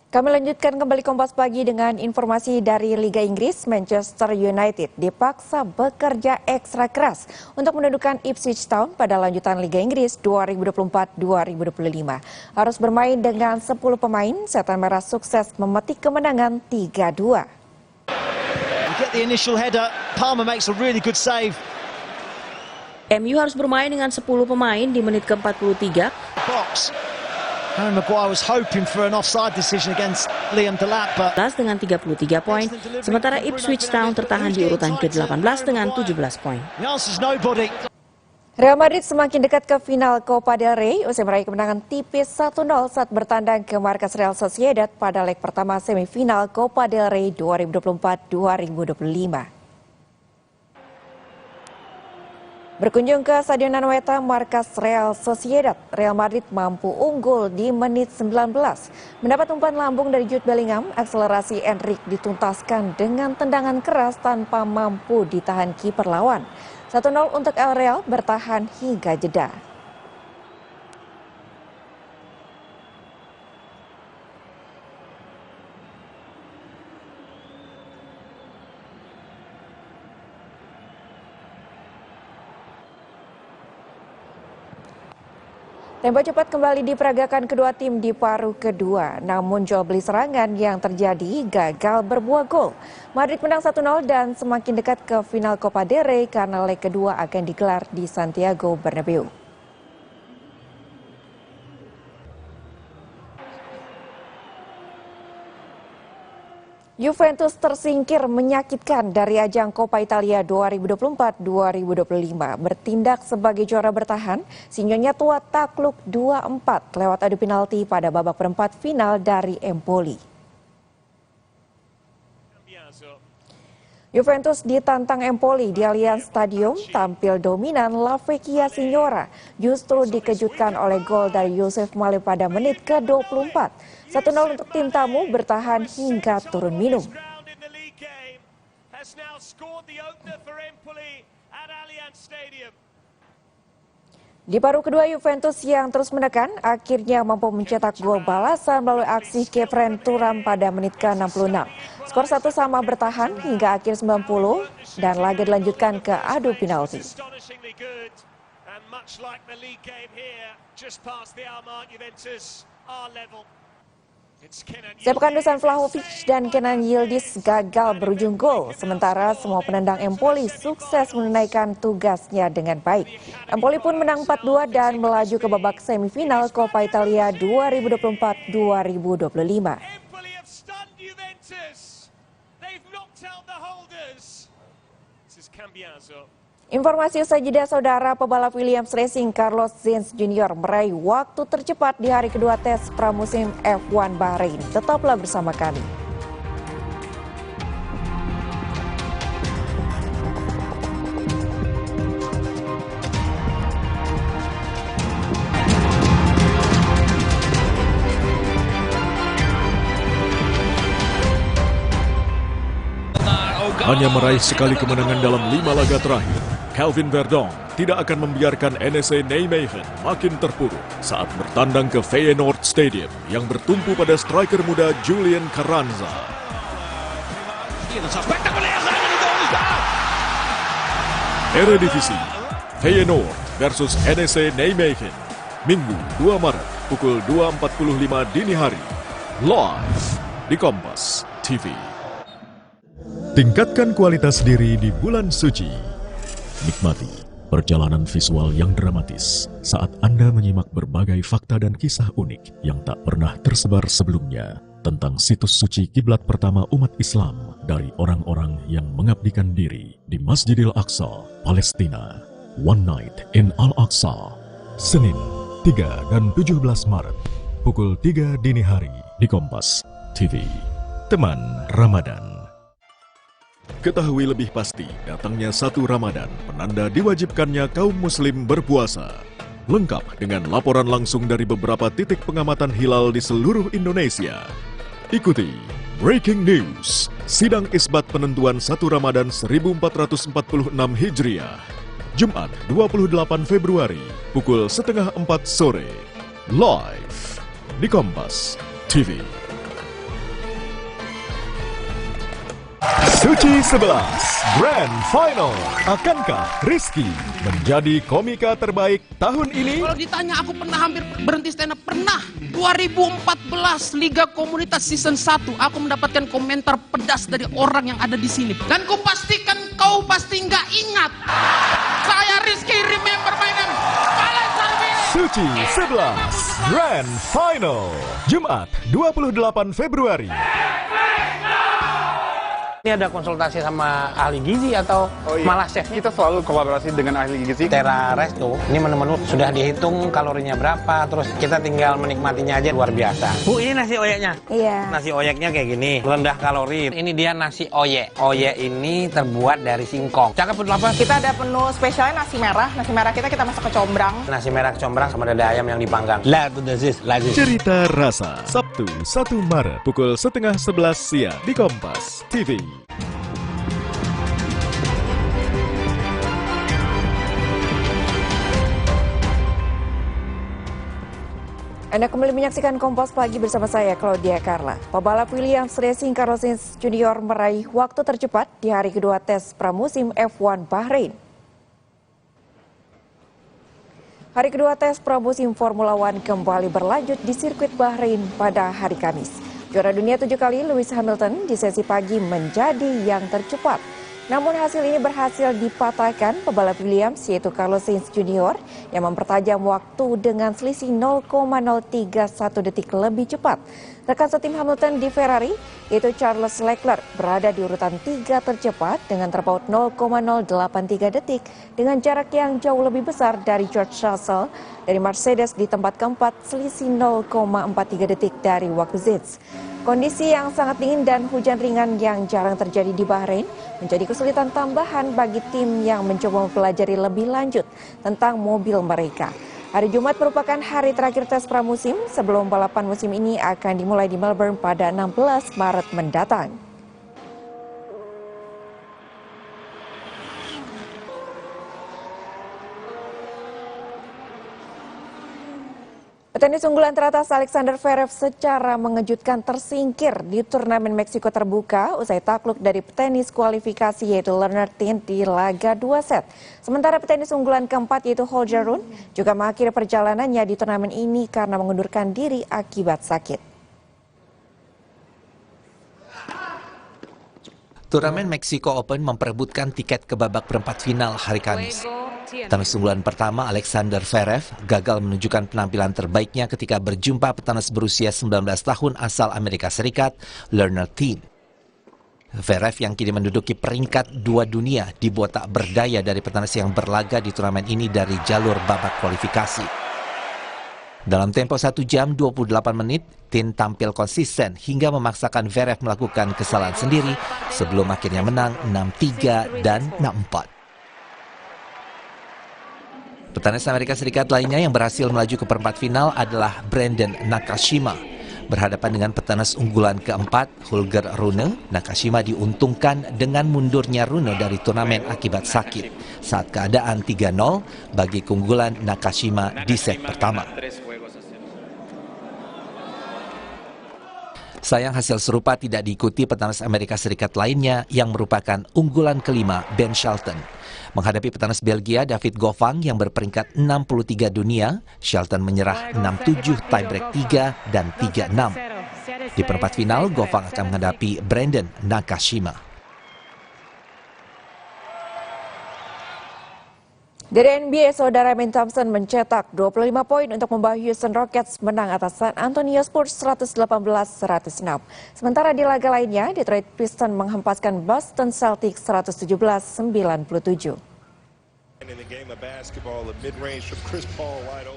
Kami lanjutkan kembali Kompas Pagi dengan informasi dari Liga Inggris. Manchester United dipaksa bekerja ekstra keras untuk mendudukan Ipswich Town pada lanjutan Liga Inggris 2024-2025. Harus bermain dengan 10 pemain, Setan Merah sukses memetik kemenangan 3-2. Get the initial header, Palmer makes a really good save. MU harus bermain dengan 10 pemain di menit ke-43. Box. Harry Maguire was hoping for an offside decision against Liam Delap, but dengan 33 poin, sementara Ipswich Town tertahan di urutan ke-18 dengan 17 poin. The answer's nobody. Real Madrid semakin dekat ke final Copa del Rey usai meraih kemenangan tipis 1-0 saat bertandang ke markas Real Sociedad pada leg pertama semifinal Copa del Rey 2024-2025. Berkunjung ke Stadion Anoeta, markas Real Sociedad, Real Madrid mampu unggul di menit 19. Mendapat umpan lambung dari Jude Bellingham, akselerasi Endrick dituntaskan dengan tendangan keras tanpa mampu ditahan kiper lawan. 1-0 untuk El Real bertahan hingga jeda. Tempo cepat kembali diperagakan kedua tim di paruh kedua, namun jual beli serangan yang terjadi gagal berbuah gol. Madrid menang 1-0 dan semakin dekat ke final Copa del Rey karena leg kedua akan digelar di Santiago Bernabeu. Juventus tersingkir menyakitkan dari ajang Coppa Italia 2024-2025. Bertindak sebagai juara bertahan, Sinyonya tua takluk 2-4 lewat adu penalti pada babak perempat final dari Empoli. Juventus ditantang Empoli di Allianz Stadium tampil dominan. La Vecchia Signora justru dikejutkan oleh gol dari Youssef Male pada menit ke-24. 1-0 untuk tim tamu bertahan hingga turun minum. Di paruh kedua, Juventus yang terus menekan akhirnya mampu mencetak gol balasan melalui aksi Kefren Turam pada menit ke-66. Skor 1-1 bertahan hingga akhir 90 dan laga dilanjutkan ke adu penalti. Sepakan Dusan Vlahovic dan Kenan Yildiz gagal berujung gol, sementara semua penendang Empoli sukses menunaikan tugasnya dengan baik. Empoli pun menang 4-2 dan melaju ke babak semifinal Coppa Italia 2024-2025. Informasi usai jeda, saudara, pebalap Williams Racing Carlos Sainz Jr. meraih waktu tercepat di hari kedua tes pramusim F1 Bahrain. Tetaplah bersama kami. Hanya meraih sekali kemenangan dalam 5 laga terakhir, Kelvin Verdonk tidak akan membiarkan NEC Nijmegen makin terpuruk saat bertandang ke Feyenoord Stadium yang bertumpu pada striker muda Julian Carranza. Eredivisie, Feyenoord versus NEC Nijmegen, Minggu 2 Maret pukul 2.45 dini hari, live di Kompas TV. Tingkatkan kualitas diri di bulan suci. Nikmati perjalanan visual yang dramatis saat Anda menyimak berbagai fakta dan kisah unik yang tak pernah tersebar sebelumnya tentang situs suci kiblat pertama umat Islam dari orang-orang yang mengabdikan diri di Masjidil Aqsa, Palestina. One Night in Al-Aqsa, Senin 3 dan 17 Maret, pukul 3 dini hari di Kompas TV. Teman Ramadan. Ketahui lebih pasti datangnya 1 Ramadan, penanda diwajibkannya kaum muslim berpuasa. Lengkap dengan laporan langsung dari beberapa titik pengamatan hilal di seluruh Indonesia. Ikuti Breaking News, sidang isbat penentuan 1 Ramadan 1446 Hijriah, Jumat 28 Februari, pukul 3:30 sore, live di Kompas TV. Suci 11 Grand Final. Akankah Rizky menjadi komika terbaik tahun ini? Kalau ditanya aku pernah hampir berhenti stand up, pernah. 2014 Liga Komunitas Season 1 aku mendapatkan komentar pedas dari orang yang ada di sini. Dan ku pastikan kau pasti nggak ingat. Saya Rizky, remember my name. Suci 11 Grand Final, Jumat 28 Februari. Ini ada konsultasi sama ahli gizi atau malah chef? Kita selalu kolaborasi dengan ahli gizi. Terra Resto, ini menu-menu sudah dihitung kalorinya berapa, terus kita tinggal menikmatinya aja, luar biasa. Bu, ini nasi oyeknya? Iya. Nasi oyeknya kayak gini, rendah kalori. Ini dia nasi oyek. Oyek ini terbuat dari singkong. Cakep, betul apa? Kita ada menu spesialnya nasi merah. Nasi merah kita masak kecombrang. Nasi merah kecombrang sama dada ayam yang dipanggang. Lazis. Cerita Rasa, Sabtu 1 Maret pukul 10:30 siang di Kompas TV. Anda kembali menyaksikan Kompas Pagi bersama saya, Claudia Carla. Pebalap Williams Racing Carlos Sainz Jr. meraih waktu tercepat di hari kedua tes pramusim F1 Bahrain. Hari kedua tes pramusim Formula One kembali berlanjut di sirkuit Bahrain pada hari Kamis. Juara dunia 7 kali Lewis Hamilton di sesi pagi menjadi yang tercepat. Namun hasil ini berhasil dipatahkan pebalap Williams yaitu Carlos Sainz Jr. yang mempertajam waktu dengan selisih 0,031 detik lebih cepat. Rekan setim Hamilton di Ferrari yaitu Charles Leclerc berada di urutan 3 tercepat dengan terpaut 0,083 detik dengan jarak yang jauh lebih besar dari George Russell dari Mercedes di tempat keempat selisih 0,43 detik dari waktu Sainz. Kondisi yang sangat dingin dan hujan ringan yang jarang terjadi di Bahrain menjadi kesulitan tambahan bagi tim yang mencoba mempelajari lebih lanjut tentang mobil mereka. Hari Jumat merupakan hari terakhir tes pramusim sebelum balapan musim ini akan dimulai di Melbourne pada 16 Maret mendatang. Petenis unggulan teratas Alexander Zverev secara mengejutkan tersingkir di turnamen Meksiko terbuka usai takluk dari petenis kualifikasi yaitu Leonard Thien di laga 2 set. Sementara petenis unggulan keempat yaitu Holger Rune juga mengakhiri perjalanannya di turnamen ini karena mengundurkan diri akibat sakit. Turnamen Meksiko Open memperebutkan tiket ke babak perempat final hari Kamis. Petenis unggulan pertama Alexander Zverev gagal menunjukkan penampilan terbaiknya ketika berjumpa petenis berusia 19 tahun asal Amerika Serikat, Leonard Thien. Zverev yang kini menduduki peringkat 2 dunia dibuat tak berdaya dari petenis yang berlaga di turnamen ini dari jalur babak kualifikasi. Dalam tempo 1 jam 28 menit, Thien tampil konsisten hingga memaksakan Zverev melakukan kesalahan sendiri sebelum akhirnya menang 6-3 dan 6-4. Petenis Amerika Serikat lainnya yang berhasil melaju ke perempat final adalah Brandon Nakashima. Berhadapan dengan petenis unggulan keempat, Holger Rune, Nakashima diuntungkan dengan mundurnya Rune dari turnamen akibat sakit saat keadaan 3-0 bagi keunggulan Nakashima di set pertama. Sayang hasil serupa tidak diikuti petenis Amerika Serikat lainnya yang merupakan unggulan kelima Ben Shelton. Menghadapi petenis Belgia David Goffin yang berperingkat 63 dunia, Shelton menyerah 6-7 tiebreak 3 dan 3-6. Di perempat final, Goffin akan menghadapi Brandon Nakashima. Dari NBA, saudara Amin Thompson mencetak 25 poin untuk membawa Houston Rockets menang atas San Antonio Spurs 118-106. Sementara di laga lainnya, Detroit Pistons menghempaskan Boston Celtics 117-97.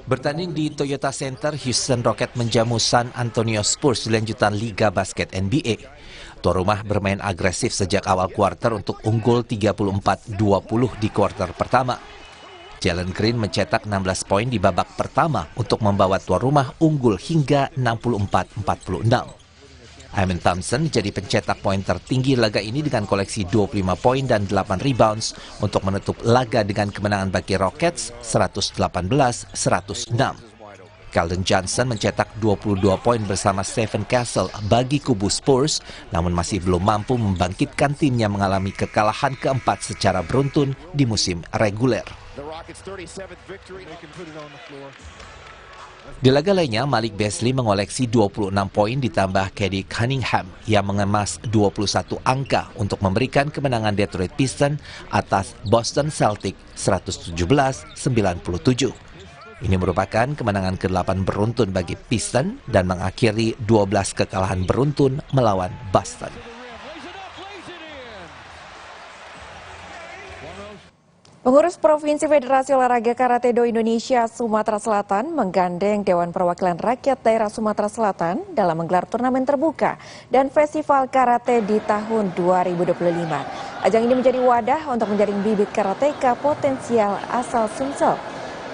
Bertanding di Toyota Center, Houston Rockets menjamu San Antonio Spurs di lanjutan Liga Basket NBA. Tuan rumah bermain agresif sejak awal kuarter untuk unggul 34-20 di kuarter pertama. Jalen Green mencetak 16 poin di babak pertama untuk membawa tuan rumah unggul hingga 64-46. Amin Thompson jadi pencetak poin tertinggi laga ini dengan koleksi 25 poin dan 8 rebounds untuk menutup laga dengan kemenangan bagi Rockets 118-106. Keldon Johnson mencetak 22 poin bersama Stephen Castle bagi kubu Spurs, namun masih belum mampu membangkitkan timnya mengalami kekalahan keempat secara beruntun di musim reguler. Di laga lainnya, Malik Beasley mengoleksi 26 poin ditambah Cade Cunningham yang mengemas 21 angka untuk memberikan kemenangan Detroit Pistons atas Boston Celtics 117-97. Ini merupakan kemenangan ke-8 beruntun bagi Pistons dan mengakhiri 12 kekalahan beruntun melawan Boston. Pengurus Provinsi Federasi Olahraga Karate Do Indonesia Sumatera Selatan menggandeng Dewan Perwakilan Rakyat Daerah Sumatera Selatan dalam menggelar turnamen terbuka dan festival karate di tahun 2025. Ajang ini menjadi wadah untuk menjaring bibit karateka potensial asal Sumsel.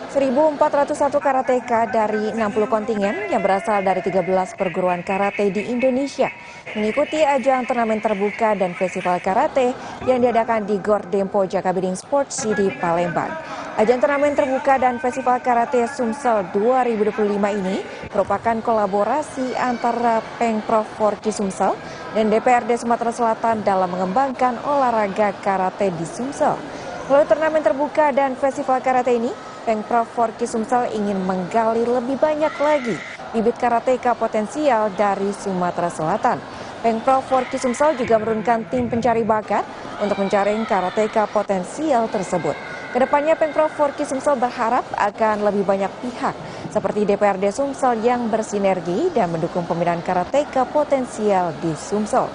1.401 karateka dari 60 kontingen yang berasal dari 13 perguruan karate di Indonesia mengikuti ajang turnamen terbuka dan festival karate yang diadakan di Gor Dempo Jakabaring Sports City, Palembang. Ajang turnamen terbuka dan festival karate Sumsel 2025 ini merupakan kolaborasi antara Pengprov Forki Sumsel dan DPRD Sumatera Selatan dalam mengembangkan olahraga karate di Sumsel. Melalui turnamen terbuka dan festival karate ini, Pengprov Forki Sumsel ingin menggali lebih banyak lagi bibit karateka potensial dari Sumatera Selatan. Pengprov Forki Sumsel juga menurunkan tim pencari bakat untuk menjaring karateka potensial tersebut. Kedepannya Pengprov Forki Sumsel berharap akan lebih banyak pihak seperti DPRD Sumsel yang bersinergi dan mendukung pembinaan karateka potensial di Sumsel.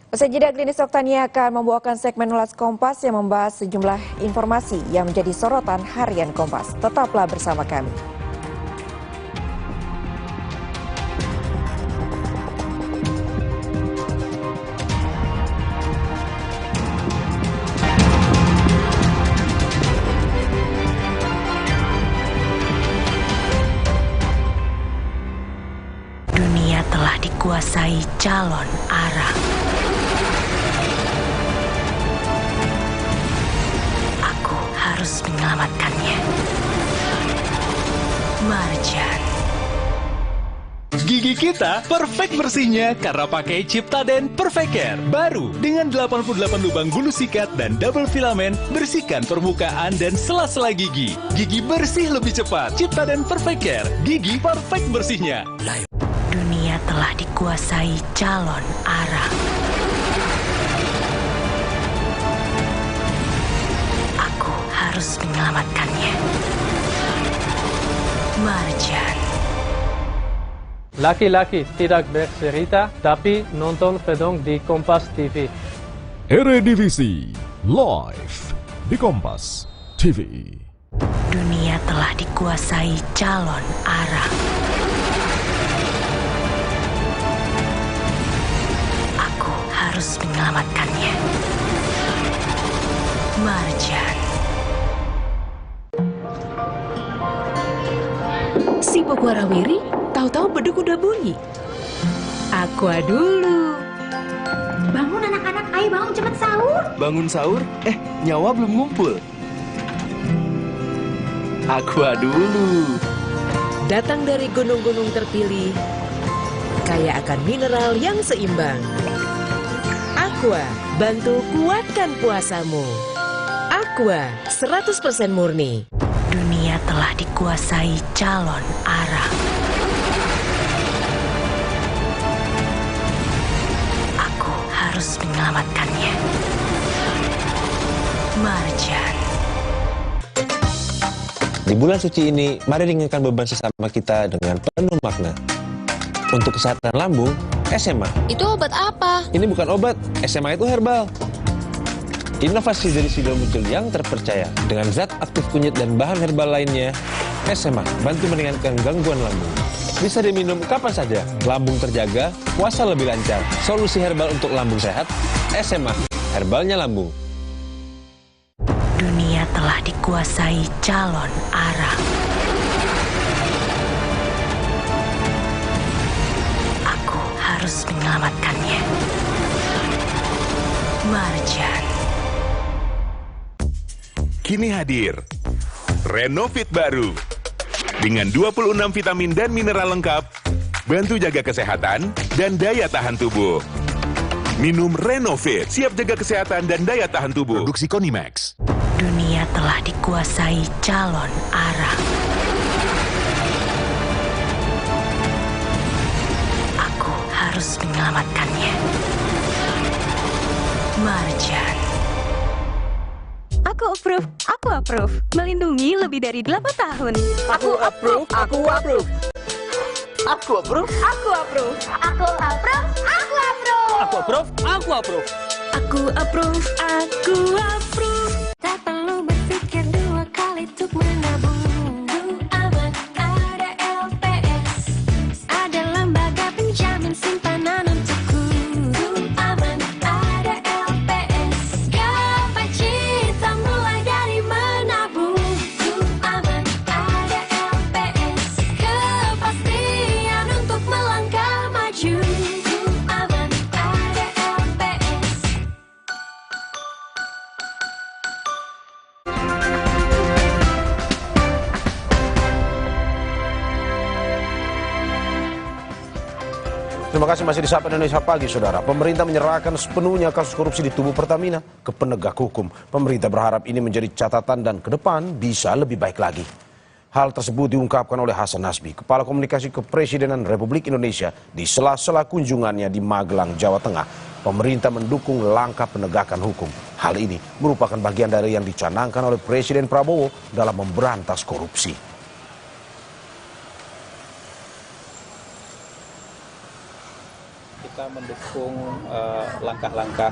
Usai jeda, Klinis Oktania akan membawakan segmen Ulas Kompas yang membahas sejumlah informasi yang menjadi sorotan harian Kompas. Tetaplah bersama kami. Dunia telah dikuasai calon arah. Harus menyelamatkannya. Marjan. Gigi kita perfect bersihnya karena pakai Ciptaden Perfect Care. Baru dengan 88 lubang bulu sikat dan double filamen, bersihkan permukaan dan sela-sela gigi. Gigi bersih lebih cepat. Ciptaden Perfect Care. Gigi perfect bersihnya. Dunia telah dikuasai calon arah. Harus menyelamatkannya. Marjan. Laki-laki tidak bercerita, tapi nonton pedong di Kompas TV. Eredivisie live di Kompas TV. Dunia telah dikuasai calon arah. Aku harus menyelamatkannya. Marjan. Sibuk warawiri, tahu-tahu beduk udah bunyi. Aqua dulu. Bangun anak-anak, ayo bangun cepet sahur. Bangun sahur? Nyawa belum ngumpul. Aqua dulu. Datang dari gunung-gunung terpilih, kaya akan mineral yang seimbang. Aqua, bantu kuatkan puasamu. Aqua, 100% murni. Dunia telah dikuasai calon arah. Aku harus menyelamatkannya. Marjan. Di bulan suci ini, mari ringankan beban sesama kita dengan penuh makna. Untuk kesehatan lambung, SMA. Itu obat apa? Ini bukan obat, SMA itu herbal. Inovasi dari Sidol Muncul yang terpercaya dengan zat aktif kunyit dan bahan herbal lainnya, SMA bantu meringankan gangguan lambung. Bisa diminum kapan saja, lambung terjaga, puasa lebih lancar. Solusi herbal untuk lambung sehat, SMA, herbalnya lambung. Dunia telah dikuasai calon arah. Aku harus menyelamatkannya. Marjan. Kini hadir Renovit baru dengan 26 vitamin dan mineral lengkap, bantu jaga kesehatan dan daya tahan tubuh. Minum Renovit, siap jaga kesehatan dan daya tahan tubuh. Produksi Konimax. Dunia telah dikuasai calon arah. Aku harus menyelamatkannya. Marjan. Aku approve. Melindungi lebih dari 8 tahun. Aku approve. Aku approve. Aku approve. Aku approve. Aku approve. Aku approve. Aku approve. Aku approve. Aku approve. Aku approve. Tak perlu berpikir dua kali untuk menabung. Aman, ada LPS. Ada lembaga penjamin simpanan untukku. Aman, ada LPS. Gapai cita mulai dari menabung. Aman, ada LPS. Kepastian untuk melangkah maju. Aman, ada LPS. Terima kasih masih di Sapa Indonesia Pagi, Saudara. Pemerintah menyerahkan sepenuhnya kasus korupsi di tubuh Pertamina ke penegak hukum. Pemerintah berharap ini menjadi catatan dan ke depan bisa lebih baik lagi. Hal tersebut diungkapkan oleh Hasan Nasbi, Kepala Komunikasi Kepresidenan Republik Indonesia di sela-sela kunjungannya di Magelang, Jawa Tengah. Pemerintah mendukung langkah penegakan hukum. Hal ini merupakan bagian dari yang dicanangkan oleh Presiden Prabowo dalam memberantas korupsi. Kita mendukung langkah-langkah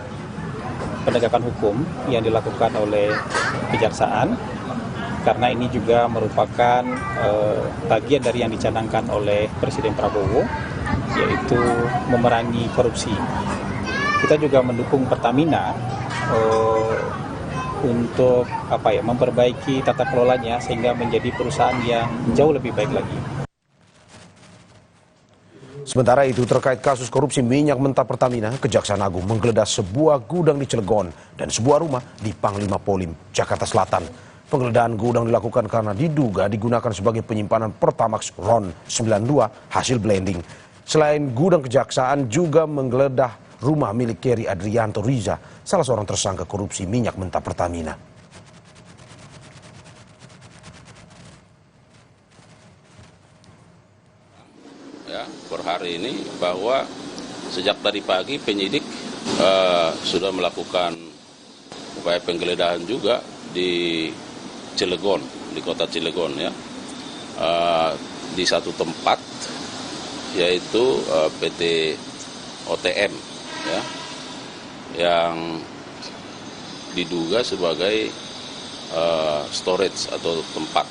penegakan hukum yang dilakukan oleh Kejaksaan, karena ini juga merupakan bagian dari yang dicanangkan oleh Presiden Prabowo, yaitu memerangi korupsi. Kita juga mendukung Pertamina untuk memperbaiki tata kelolanya sehingga menjadi perusahaan yang jauh lebih baik lagi. Sementara itu, terkait kasus korupsi minyak mentah Pertamina, Kejaksaan Agung menggeledah sebuah gudang di Cilegon dan sebuah rumah di Panglima Polim, Jakarta Selatan. Penggeledahan gudang dilakukan karena diduga digunakan sebagai penyimpanan Pertamax RON 92 hasil blending. Selain gudang, Kejaksaan juga menggeledah rumah milik Keri Adrianto Riza, salah seorang tersangka korupsi minyak mentah Pertamina. Per hari ini bahwa sejak tadi pagi penyidik sudah melakukan upaya penggeledahan juga di Cilegon, di kota Cilegon ya, di satu tempat yaitu PT OTM ya, yang diduga sebagai storage atau tempat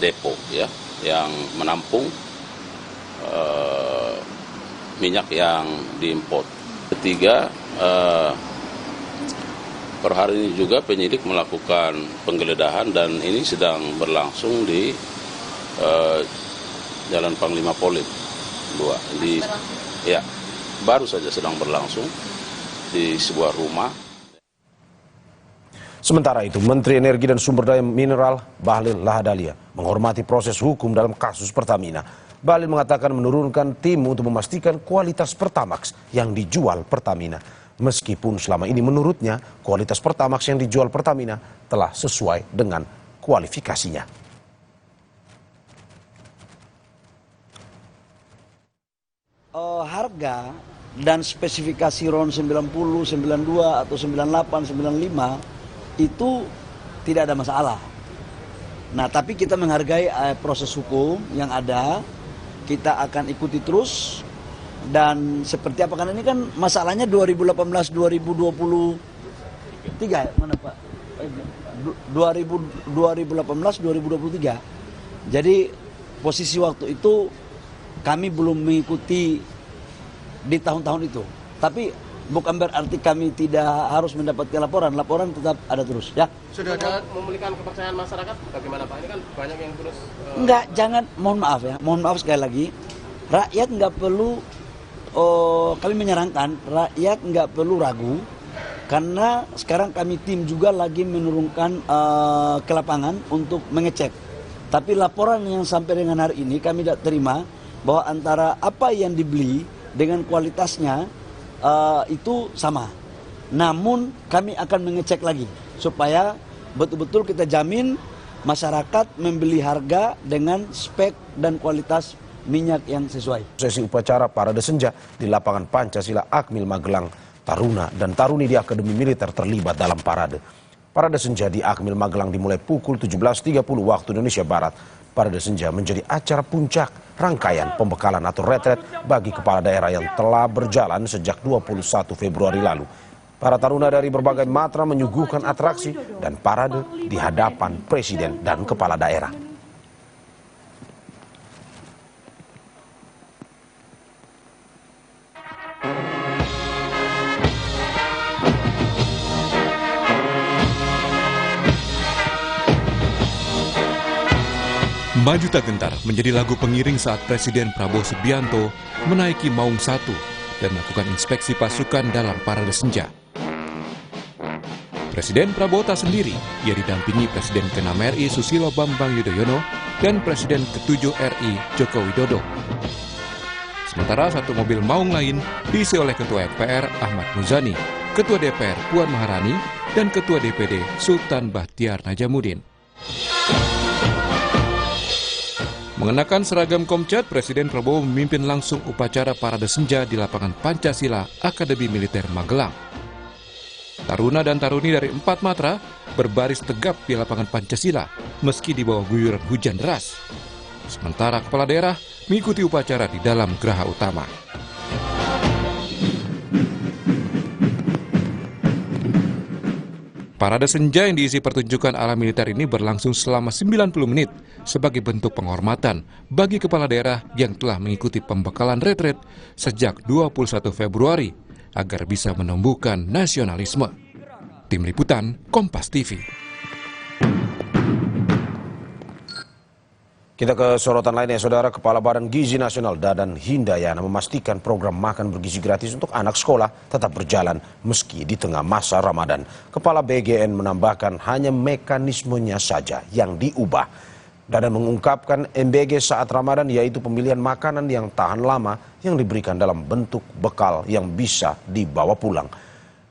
depo ya, yang menampung minyak yang diimpor. Ketiga, per hari ini juga penyidik melakukan penggeledahan dan ini sedang berlangsung di Jalan Panglima Polim 2. Ya, baru saja sedang berlangsung di sebuah rumah. Sementara itu, Menteri Energi dan Sumber Daya Mineral Bahlil Lahadalia menghormati proses hukum dalam kasus Pertamina. Bahlil mengatakan menurunkan tim untuk memastikan kualitas Pertamax yang dijual Pertamina. Meskipun selama ini menurutnya kualitas Pertamax yang dijual Pertamina telah sesuai dengan kualifikasinya. Harga dan spesifikasi RON 90, 92 atau 98, 95 itu tidak ada masalah. Nah, tapi kita menghargai proses hukum yang ada. Kita akan ikuti terus dan seperti apa, karena ini kan masalahnya 2018-2023 ya, mana Pak? 2018-2023. Jadi posisi waktu itu kami belum mengikuti di tahun-tahun itu. Tapi bukan berarti kami tidak harus mendapatkan laporan tetap ada terus ya. Sudah ada memulihkan kepercayaan masyarakat bagaimana Pak? Ini kan banyak yang terus Enggak, jangan, mohon maaf ya, mohon maaf sekali lagi. Rakyat nggak perlu, kami menyarankan rakyat nggak perlu ragu, karena sekarang kami tim juga lagi menurunkan ke lapangan untuk mengecek. Tapi laporan yang sampai dengan hari ini kami tidak terima bahwa antara apa yang dibeli dengan kualitasnya itu sama. Namun kami akan mengecek lagi supaya betul-betul kita jamin masyarakat membeli harga dengan spek dan kualitas minyak yang sesuai. Sesi upacara Parade Senja di lapangan Pancasila Akmil Magelang taruna dan taruni di Akademi Militer terlibat dalam parade. Parade Senja di Akmil Magelang dimulai pukul 17.30 waktu Indonesia Barat. Parade Senja menjadi acara puncak rangkaian pembekalan atau retret bagi kepala daerah yang telah berjalan sejak 21 Februari lalu. Para taruna dari berbagai matra menyuguhkan atraksi dan parade di hadapan Presiden dan kepala daerah. Maju Tak Gentar menjadi lagu pengiring saat Presiden Prabowo Subianto menaiki Maung 1 dan melakukan inspeksi pasukan dalam parade senja. Presiden Prabowo tak sendiri, ia didampingi Presiden ke-6 RI Susilo Bambang Yudhoyono dan Presiden ke-7 RI Joko Widodo. Sementara satu mobil Maung lain diisi oleh Ketua MPR Ahmad Muzani, Ketua DPR Puan Maharani, dan Ketua DPD Sultan Bahtiar Najamuddin. Mengenakan seragam Komcat, Presiden Prabowo memimpin langsung upacara parade senja di lapangan Pancasila Akademi Militer Magelang. Taruna dan taruni dari 4 matra berbaris tegap di lapangan Pancasila meski di bawah guyuran hujan deras. Sementara kepala daerah mengikuti upacara di dalam geraha utama. Parade senja yang diisi pertunjukan ala militer ini berlangsung selama 90 menit sebagai bentuk penghormatan bagi kepala daerah yang telah mengikuti pembekalan retret sejak 21 Februari agar bisa menumbuhkan nasionalisme. Tim Liputan, Kompas TV. Kita ke sorotan lainnya, Saudara. Kepala Badan Gizi Nasional Dadan Hindayana memastikan program makan bergizi gratis untuk anak sekolah tetap berjalan meski di tengah masa Ramadan. Kepala BGN menambahkan hanya mekanismenya saja yang diubah. Dadan mengungkapkan MBG saat Ramadan yaitu pemilihan makanan yang tahan lama yang diberikan dalam bentuk bekal yang bisa dibawa pulang.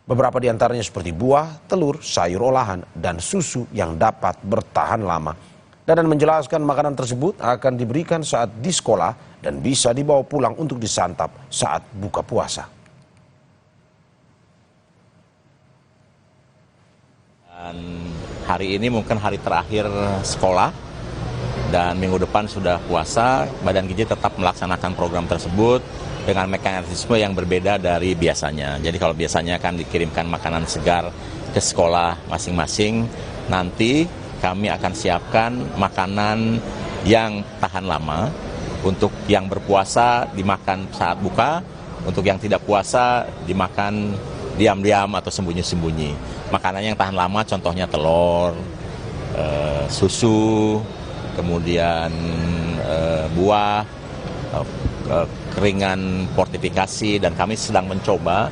Beberapa di antaranya seperti buah, telur, sayur olahan, dan susu yang dapat bertahan lama. Dadan menjelaskan makanan tersebut akan diberikan saat di sekolah dan bisa dibawa pulang untuk disantap saat buka puasa. Dan hari ini mungkin hari terakhir sekolah dan minggu depan sudah puasa. Badan Gizi tetap melaksanakan program tersebut dengan mekanisme yang berbeda dari biasanya. Jadi kalau biasanya kan dikirimkan makanan segar ke sekolah masing-masing, nanti kami akan siapkan makanan yang tahan lama. Untuk yang berpuasa dimakan saat buka, untuk yang tidak puasa dimakan diam-diam atau sembunyi-sembunyi. Makanan yang tahan lama contohnya telur, susu, kemudian buah, keringan fortifikasi, dan kami sedang mencoba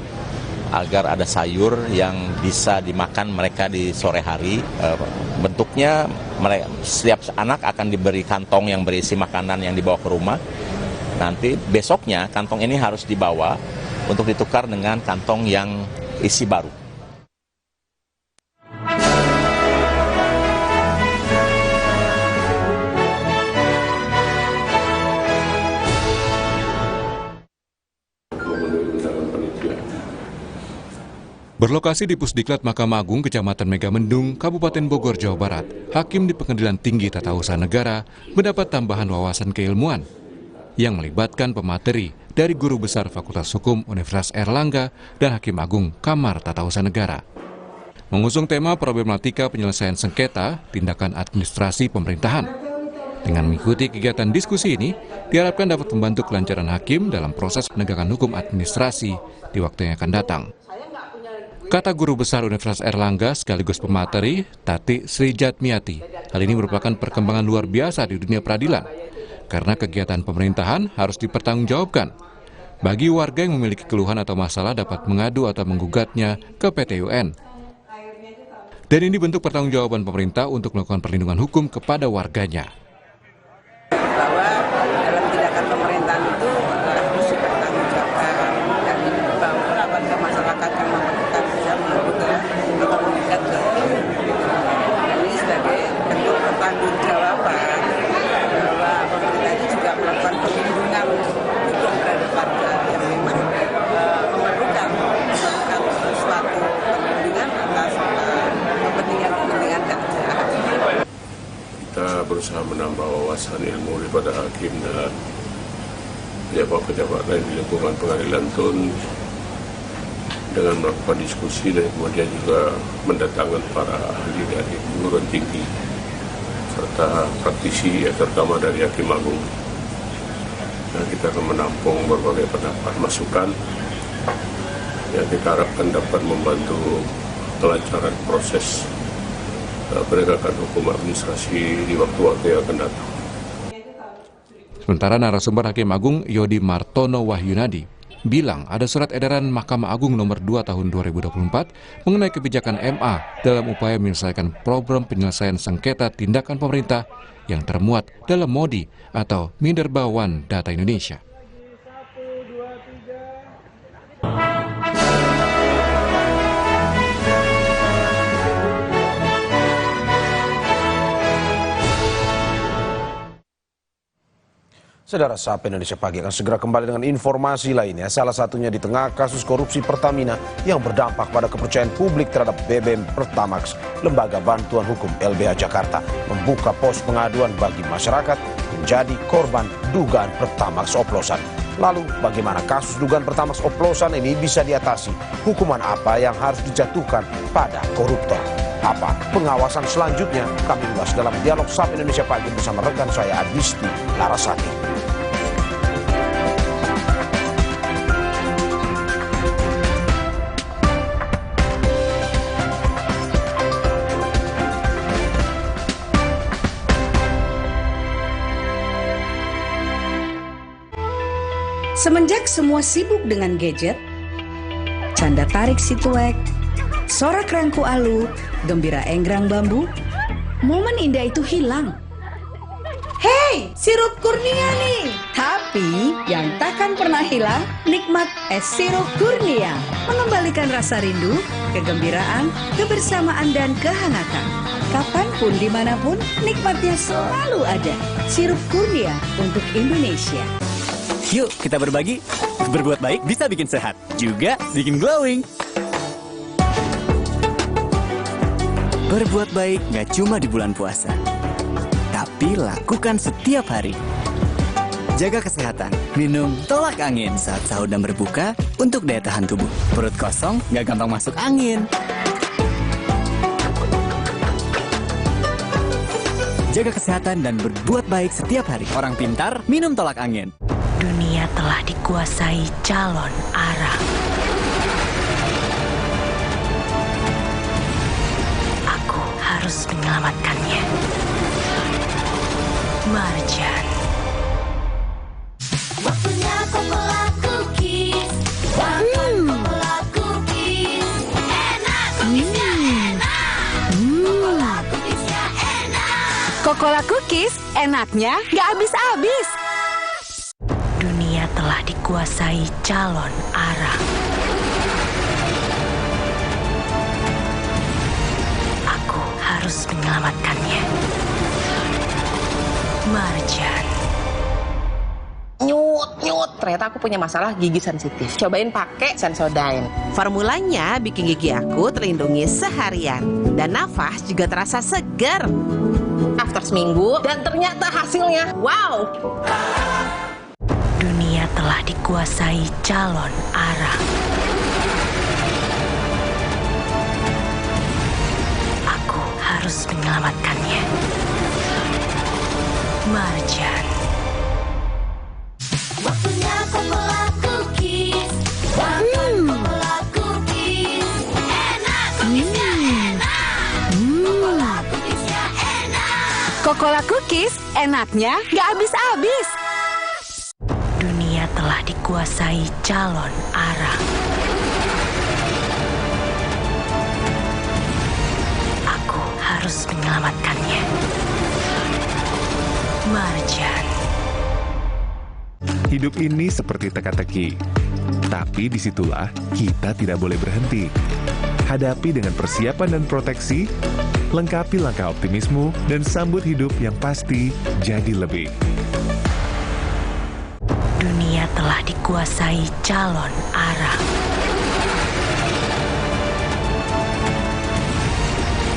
agar ada sayur yang bisa dimakan mereka di sore hari. Bentuknya setiap anak akan diberi kantong yang berisi makanan yang dibawa ke rumah. Nanti besoknya kantong ini harus dibawa untuk ditukar dengan kantong yang isi baru. Berlokasi di Pusdiklat Mahkamah Agung Kecamatan Megamendung, Kabupaten Bogor, Jawa Barat, Hakim di Pengadilan Tinggi Tata Usaha Negara mendapat tambahan wawasan keilmuan yang melibatkan pemateri dari Guru Besar Fakultas Hukum Universitas Airlangga dan Hakim Agung Kamar Tata Usaha Negara. Mengusung tema problematika penyelesaian sengketa tindakan administrasi pemerintahan. Dengan mengikuti kegiatan diskusi ini, diharapkan dapat membantu kelancaran hakim dalam proses penegakan hukum administrasi di waktu yang akan datang. Kata Guru Besar Universitas Airlangga sekaligus pemateri, Tati Srijatmiati, hal ini merupakan perkembangan luar biasa di dunia peradilan, karena kegiatan pemerintahan harus dipertanggungjawabkan. Bagi warga yang memiliki keluhan atau masalah dapat mengadu atau menggugatnya ke PT UN. Dan ini bentuk pertanggungjawaban pemerintah untuk melakukan perlindungan hukum kepada warganya. Bahwa dalam tindakan pemerintahan itu harus dipertanggungjawabkan dan dibawa ke masyarakat yang memerlukan bisa mengadukan atau mengikat ke ini sebagai bentuk pertanggungjawaban bahwa pemerintah itu juga melakukan perlindungan hukum terhadap warga yang memang memerlukan wawasan ilmu daripada hakim dan pejabat-pejabat lain di lingkungan pengadilan tun dengan melakukan diskusi dan kemudian juga mendatangkan para ahli dari perguruan tinggi serta praktisi terutama dari Hakim Agung. Nah, kita akan menampung berbagai pendapat masukan yang kita harapkan dapat membantu kelancaran proses penegakan hukum administrasi di waktu-waktu yang akan datang. Sementara narasumber Hakim Agung Yodi Martono Wahyunadi bilang ada surat edaran Mahkamah Agung nomor 2 tahun 2024 mengenai kebijakan MA dalam upaya menyelesaikan program penyelesaian sengketa tindakan pemerintah yang termuat dalam MODI atau Minerba One Data Indonesia. Saudara, Sapa Indonesia Pagi akan segera kembali dengan informasi lainnya. Salah satunya di tengah kasus korupsi Pertamina yang berdampak pada kepercayaan publik terhadap BBM Pertamax. Lembaga Bantuan Hukum LBH Jakarta membuka pos pengaduan bagi masyarakat menjadi korban dugaan Pertamax oplosan. Lalu bagaimana kasus dugaan Pertamax oplosan ini bisa diatasi? Hukuman apa yang harus dijatuhkan pada koruptor? Apa pengawasan selanjutnya? Kami ulas dalam dialog Sapa Indonesia Pagi bersama rekan saya Adisti Larasati. Semenjak semua sibuk dengan gadget, canda tarik si tuek, sorak rangku alu, gembira enggrang bambu, momen indah itu hilang. Hei, sirup Kurnia nih! Tapi yang takkan pernah hilang, nikmat es sirup Kurnia. Mengembalikan rasa rindu, kegembiraan, kebersamaan, dan kehangatan. Kapanpun, dimanapun, nikmatnya selalu ada. Sirup Kurnia untuk Indonesia. Yuk kita berbagi, berbuat baik bisa bikin sehat, juga bikin glowing. Berbuat baik gak cuma di bulan puasa, tapi lakukan setiap hari. Jaga kesehatan, minum tolak angin saat sahur dan berbuka untuk daya tahan tubuh. Perut kosong gak gampang masuk angin. Jaga kesehatan dan berbuat baik setiap hari. Orang pintar, minum tolak angin. Dunia telah dikuasai calon arang. Aku harus menyelamatkannya. Marjan. Waktunya Coca-Cola Cookies. Coca-Cola Cookies. Enak, cookiesnya enak. Coca-Cola Cookiesnya enak. Coca-Cola Cookies enaknya gak habis-habis. Dunia telah dikuasai calon arang. Aku harus menyelamatkannya. Marjan. Nyut, ternyata aku punya masalah gigi sensitif. Cobain pakai Sensodyne. Formulanya bikin gigi aku terlindungi seharian. Dan nafas juga terasa segar. After seminggu, dan ternyata hasilnya, wow! Dunia telah dikuasai calon arang. Aku harus menyelamatkannya. Marjan. Waktunya Coca-Cola Cookies. Coca-Cola Cookies. Enak, cookiesnya enak. Coca-Cola Cookiesnya enak. Coca-Cola Cookies enaknya gak habis-habis. Dunia telah dikuasai calon arang. Aku harus menyelamatkannya. Marjan. Hidup ini seperti teka-teki, tapi disitulah kita tidak boleh berhenti. Hadapi dengan persiapan dan proteksi, lengkapi langkah optimismu, dan sambut hidup yang pasti jadi lebih. Dunia telah dikuasai calon arang.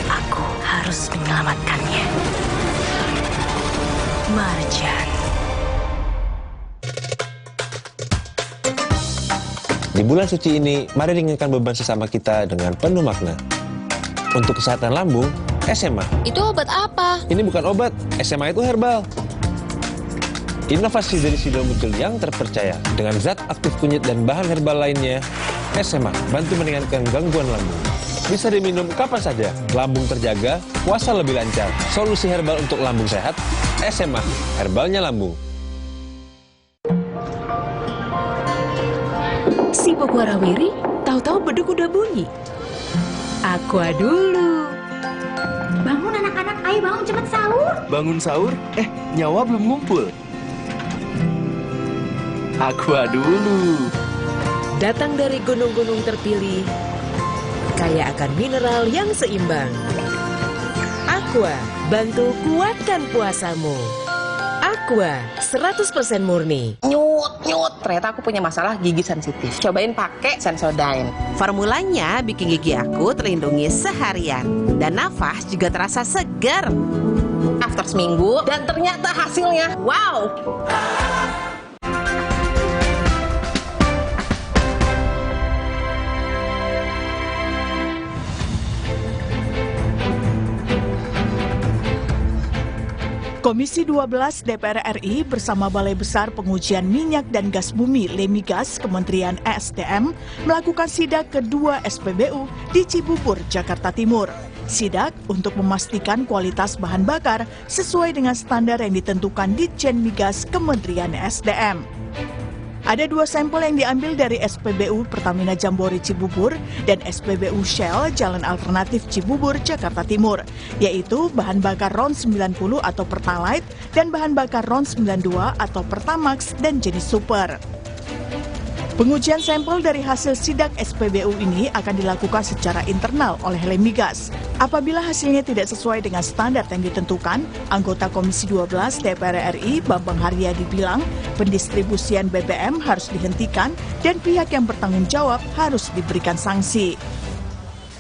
Aku harus menyelamatkannya. Marjan. Di bulan suci ini, mari ringankan beban sesama kita dengan penuh makna. Untuk kesehatan lambung, SMA. Itu obat apa? Ini bukan obat, SMA itu herbal. Inovasi dari Sido Muncul yang terpercaya dengan zat aktif kunyit dan bahan herbal lainnya, SMA bantu meringankan gangguan lambung. Bisa diminum kapan saja, lambung terjaga, puasa lebih lancar. Solusi herbal untuk lambung sehat, SMA, herbalnya lambung. Si Bogo Warawiri tahu-tahu beduk udah bunyi. Aqua dulu. Bangun anak-anak, ayo bangun cepet sahur. Bangun sahur? Nyawa belum ngumpul. Aqua dulu. Datang dari gunung-gunung terpilih, kaya akan mineral yang seimbang. Aqua, bantu kuatkan puasamu. Aqua, 100% murni. Nyut, ternyata aku punya masalah gigi sensitif. Cobain pakai Sensodyne. Formulanya bikin gigi aku terlindungi seharian. Dan nafas juga terasa segar. After seminggu, dan ternyata hasilnya, wow! Komisi 12 DPR RI bersama Balai Besar Pengujian Minyak dan Gas Bumi Lemigas Kementerian ESDM melakukan sidak kedua SPBU di Cibubur, Jakarta Timur. Sidak untuk memastikan kualitas bahan bakar sesuai dengan standar yang ditentukan Ditjen Migas Kementerian ESDM. Ada 2 sampel yang diambil dari SPBU Pertamina Jambore Cibubur dan SPBU Shell Jalan Alternatif Cibubur, Jakarta Timur, yaitu bahan bakar RON 90 atau Pertalite dan bahan bakar RON 92 atau Pertamax dan jenis Super. Pengujian sampel dari hasil sidak SPBU ini akan dilakukan secara internal oleh Lemigas. Apabila hasilnya tidak sesuai dengan standar yang ditentukan, anggota Komisi 12 DPR RI Bambang Haryadi bilang pendistribusian BBM harus dihentikan dan pihak yang bertanggung jawab harus diberikan sanksi.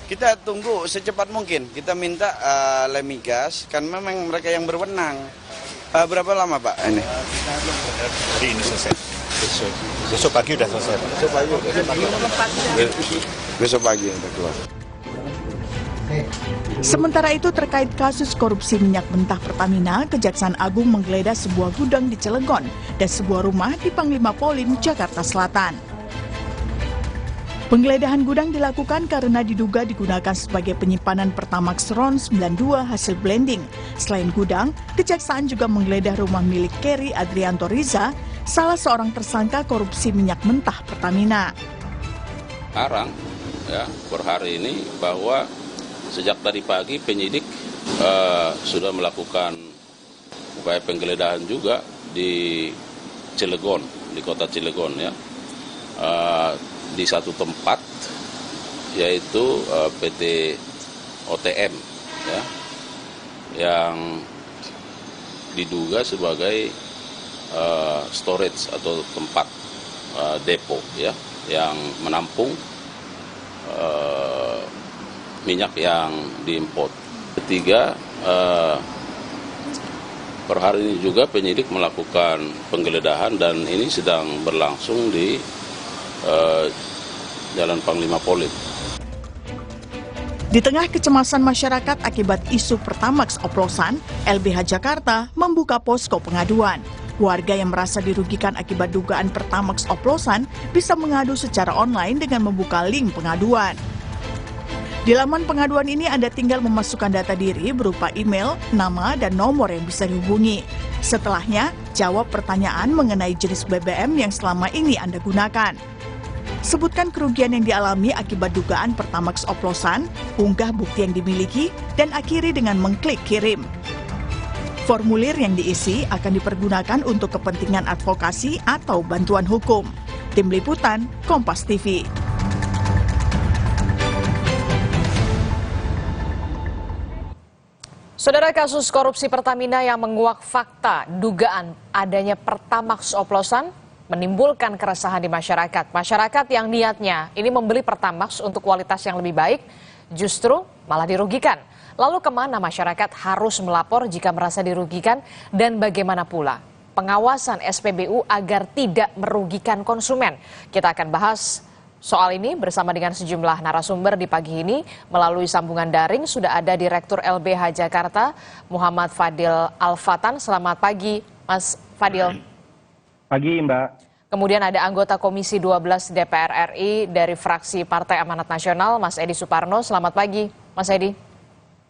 Kita tunggu secepat mungkin, kita minta Lemigas, kan memang mereka yang berwenang. Berapa lama Pak ini? Hari ini selesai. Besok pagi udah selesai. Besok pagi udah keluar. Sementara itu terkait kasus korupsi minyak mentah Pertamina, Kejaksaan Agung menggeledah sebuah gudang di Cilegon dan sebuah rumah di Panglima Polim, Jakarta Selatan. Penggeledahan gudang dilakukan karena diduga digunakan sebagai penyimpanan Pertamax RON 92 hasil blending. Selain gudang, Kejaksaan juga menggeledah rumah milik Kerry Adrianto Riza, salah seorang tersangka korupsi minyak mentah Pertamina. Sekarang, ya, per hari ini bahwa sejak tadi pagi penyidik sudah melakukan upaya penggeledahan juga di Cilegon, di kota Cilegon, ya. Di satu tempat yaitu PT OTM, ya, yang diduga sebagai storage atau tempat depo, ya, yang menampung minyak yang diimpor. Ketiga, per hari ini juga penyidik melakukan penggeledahan dan ini sedang berlangsung di Jalan Panglima Polim. Di tengah kecemasan masyarakat akibat isu Pertamax oplosan, LBH Jakarta membuka posko pengaduan. Warga yang merasa dirugikan akibat dugaan Pertamax oplosan bisa mengadu secara online dengan membuka link pengaduan. Di laman pengaduan ini Anda tinggal memasukkan data diri berupa email, nama, dan nomor yang bisa dihubungi. Setelahnya, jawab pertanyaan mengenai jenis BBM yang selama ini Anda gunakan. Sebutkan kerugian yang dialami akibat dugaan Pertamax oplosan, unggah bukti yang dimiliki, dan akhiri dengan mengklik kirim. Formulir yang diisi akan dipergunakan untuk kepentingan advokasi atau bantuan hukum. Tim Liputan, Kompas TV. Saudara, kasus korupsi Pertamina yang menguak fakta dugaan adanya Pertamax oplosan menimbulkan keresahan di masyarakat. Masyarakat yang niatnya ini membeli Pertamax untuk kualitas yang lebih baik justru malah dirugikan. Lalu kemana masyarakat harus melapor jika merasa dirugikan dan bagaimana pula pengawasan SPBU agar tidak merugikan konsumen? Kita akan bahas soal ini bersama dengan sejumlah narasumber di pagi ini. Melalui sambungan daring sudah ada Direktur LBH Jakarta, Muhammad Fadil Al-Fatan. Selamat pagi, Mas Fadil. Pagi, Mbak. Kemudian ada anggota Komisi 12 DPR RI dari fraksi Partai Amanat Nasional, Mas Edi Suparno. Selamat pagi, Mas Edi.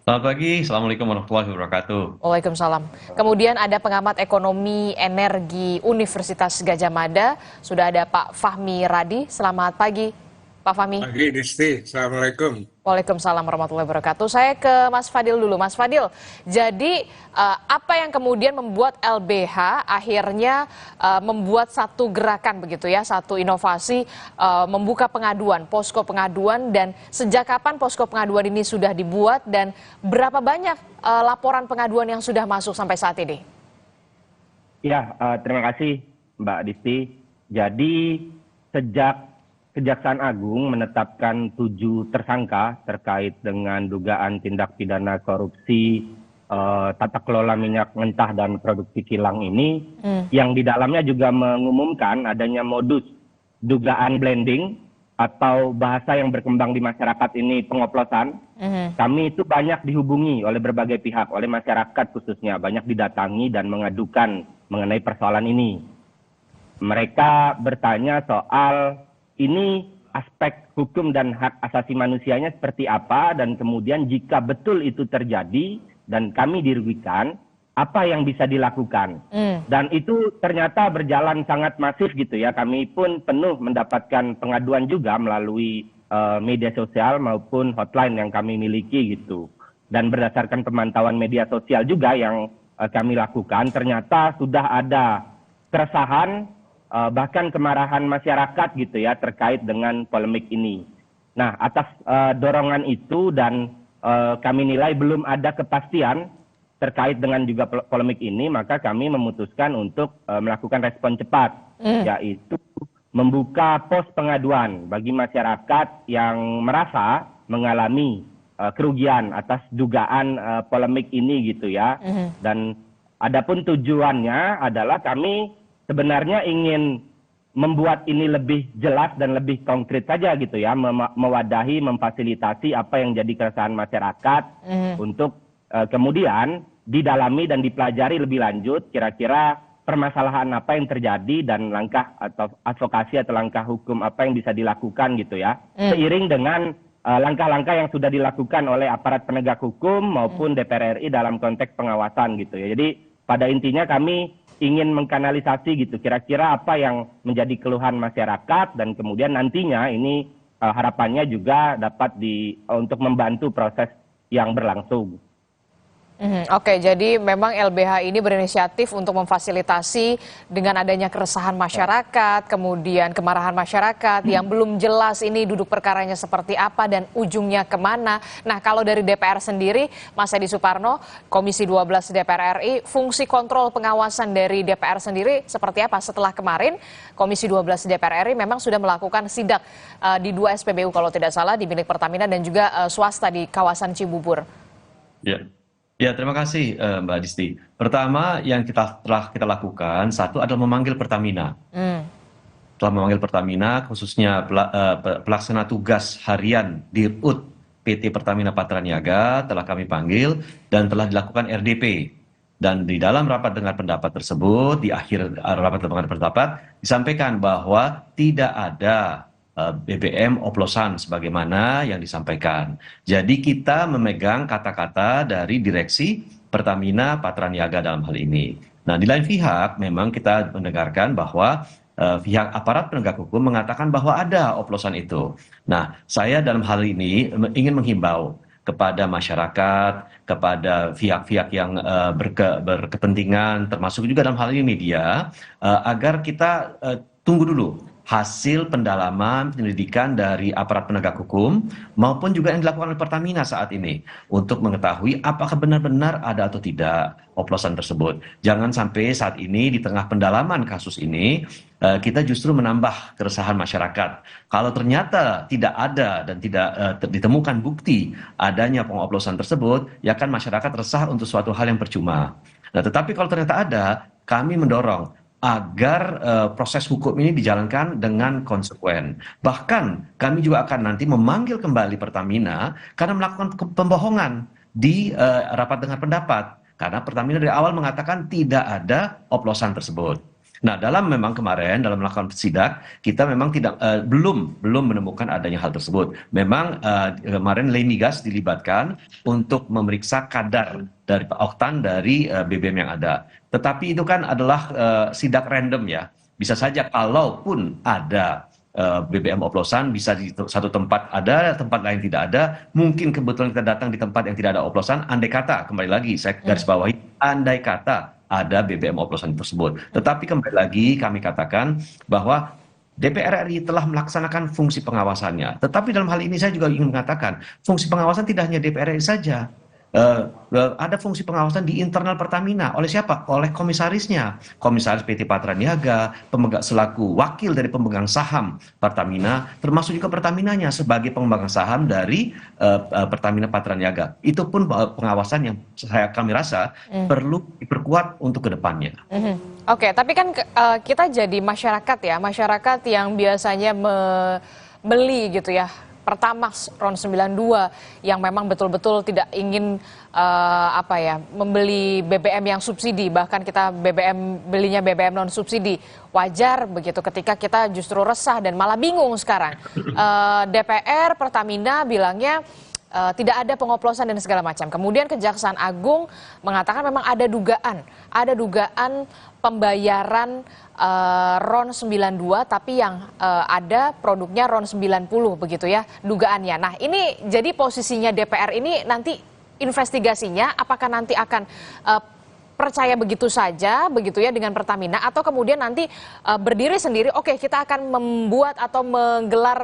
Selamat pagi, Assalamualaikum warahmatullahi wabarakatuh. Waalaikumsalam. Kemudian ada pengamat ekonomi energi Universitas Gadjah Mada, sudah ada Pak Fahmi Radi. Selamat pagi, Pak Fahmi. Pagi, Disti. Assalamualaikum. Waalaikumsalam warahmatullahi wabarakatuh. Saya ke Mas Fadil dulu. Mas Fadil, jadi apa yang kemudian membuat LBH akhirnya membuat satu gerakan begitu ya, satu inovasi membuka pengaduan, posko pengaduan, dan sejak kapan posko pengaduan ini sudah dibuat dan berapa banyak laporan pengaduan yang sudah masuk sampai saat ini? Ya, terima kasih Mbak Disti. Jadi sejak Kejaksaan Agung menetapkan 7 tersangka terkait dengan dugaan tindak pidana korupsi tata kelola minyak mentah dan produksi kilang ini, yang di dalamnya juga mengumumkan adanya modus dugaan blending atau bahasa yang berkembang di masyarakat ini pengoplosan. Kami itu banyak dihubungi oleh berbagai pihak, oleh masyarakat khususnya, banyak didatangi dan mengadukan mengenai persoalan ini. Mereka bertanya soal ini aspek hukum dan hak asasi manusianya seperti apa, dan kemudian jika betul itu terjadi dan kami dirugikan, apa yang bisa dilakukan. Dan itu ternyata berjalan sangat masif gitu ya. Kami pun penuh mendapatkan pengaduan juga melalui media sosial maupun hotline yang kami miliki gitu. Dan berdasarkan pemantauan media sosial juga yang kami lakukan, ternyata sudah ada keresahan, bahkan kemarahan masyarakat gitu ya terkait dengan polemik ini. Nah, atas dorongan itu dan kami nilai belum ada kepastian terkait dengan juga polemik ini, maka kami memutuskan untuk melakukan respon cepat, yaitu membuka pos pengaduan bagi masyarakat yang merasa mengalami kerugian atas dugaan polemik ini gitu ya. Dan adapun tujuannya adalah kami sebenarnya ingin membuat ini lebih jelas dan lebih konkret saja gitu ya, mewadahi, memfasilitasi apa yang jadi keresahan masyarakat untuk kemudian didalami dan dipelajari lebih lanjut kira-kira permasalahan apa yang terjadi dan langkah atau advokasi atau langkah hukum apa yang bisa dilakukan gitu ya, seiring dengan langkah-langkah yang sudah dilakukan oleh aparat penegak hukum maupun DPR RI dalam konteks pengawasan gitu ya. Jadi pada intinya kami ingin mengkanalisasi gitu kira-kira apa yang menjadi keluhan masyarakat, dan kemudian nantinya ini harapannya juga dapat untuk membantu proses yang berlangsung. Oke, jadi memang LBH ini berinisiatif untuk memfasilitasi dengan adanya keresahan masyarakat, kemudian kemarahan masyarakat yang belum jelas ini duduk perkaranya seperti apa dan ujungnya kemana. Nah, kalau dari DPR sendiri, Mas Edi Suparno, Komisi 12 DPR RI, fungsi kontrol pengawasan dari DPR sendiri seperti apa? Setelah kemarin Komisi 12 DPR RI memang sudah melakukan sidak di 2 SPBU kalau tidak salah, di milik Pertamina dan juga swasta di kawasan Cibubur. Ya, terima kasih Mbak Disti. Pertama yang telah kita lakukan, satu adalah memanggil Pertamina. Telah memanggil Pertamina, khususnya pelaksana tugas harian Dirut PT Pertamina Patraniaga telah kami panggil dan telah dilakukan RDP. Dan di dalam rapat dengar pendapat tersebut, di akhir rapat dengar pendapat, disampaikan bahwa tidak ada BBM oplosan sebagaimana yang disampaikan. Jadi kita memegang kata-kata dari direksi Pertamina Patraniaga dalam hal ini. Nah, di lain pihak memang kita mendengarkan bahwa pihak aparat penegak hukum mengatakan bahwa ada oplosan itu. Nah, saya dalam hal ini ingin menghimbau kepada masyarakat, kepada pihak-pihak yang berkepentingan, termasuk juga dalam hal ini media, agar kita tunggu dulu hasil pendalaman penyelidikan dari aparat penegak hukum maupun juga yang dilakukan oleh Pertamina saat ini untuk mengetahui apakah benar-benar ada atau tidak oplosan tersebut. Jangan sampai saat ini di tengah pendalaman kasus ini kita justru menambah keresahan masyarakat. Kalau ternyata tidak ada dan tidak ditemukan bukti adanya pengoplosan tersebut, ya kan masyarakat resah untuk suatu hal yang percuma. Nah, tetapi kalau ternyata ada, kami mendorong agar proses hukum ini dijalankan dengan konsekuen. Bahkan kami juga akan nanti memanggil kembali Pertamina karena melakukan pembohongan di rapat dengar pendapat. Karena Pertamina dari awal mengatakan tidak ada oplosan tersebut. Nah, memang kemarin dalam melakukan sidak kita memang belum menemukan adanya hal tersebut. Memang kemarin Lemigas dilibatkan untuk memeriksa kadar dari oktan dari BBM yang ada. Tetapi itu kan adalah sidak random ya. Bisa saja kalaupun ada BBM oplosan bisa di satu tempat ada, tempat lain tidak ada. Mungkin kebetulan kita datang di tempat yang tidak ada oplosan. Andai kata, kembali lagi saya garis bawahi, andai kata ada BBM oplosan tersebut. Tetapi kembali lagi kami katakan bahwa DPR RI telah melaksanakan fungsi pengawasannya. Tetapi dalam hal ini saya juga ingin mengatakan fungsi pengawasan tidak hanya DPR RI saja. Ada fungsi pengawasan di internal Pertamina. Oleh siapa? Oleh komisarisnya. Komisaris PT Patraniaga, pemegang selaku wakil dari pemegang saham Pertamina, termasuk juga Pertaminanya sebagai pemegang saham dari Pertamina Patraniaga. Itu pun pengawasan yang kami rasa perlu diperkuat untuk kedepannya. Oke, tapi kan kita jadi masyarakat ya, masyarakat yang biasanya membeli gitu ya, Pertamax RON 92 yang memang betul-betul tidak ingin membeli BBM yang subsidi, bahkan kita belinya BBM non subsidi. Wajar begitu ketika kita justru resah dan malah bingung sekarang. DPR Pertamina bilangnya tidak ada pengoplosan dan segala macam. Kemudian Kejaksaan Agung mengatakan memang ada dugaan pembayaran RON 92 tapi yang ada produknya RON 90 begitu ya dugaannya. Nah, ini jadi posisinya DPR ini nanti investigasinya apakah nanti akan percaya begitu saja begitu ya dengan Pertamina atau kemudian nanti berdiri sendiri, oke, kita akan membuat atau menggelar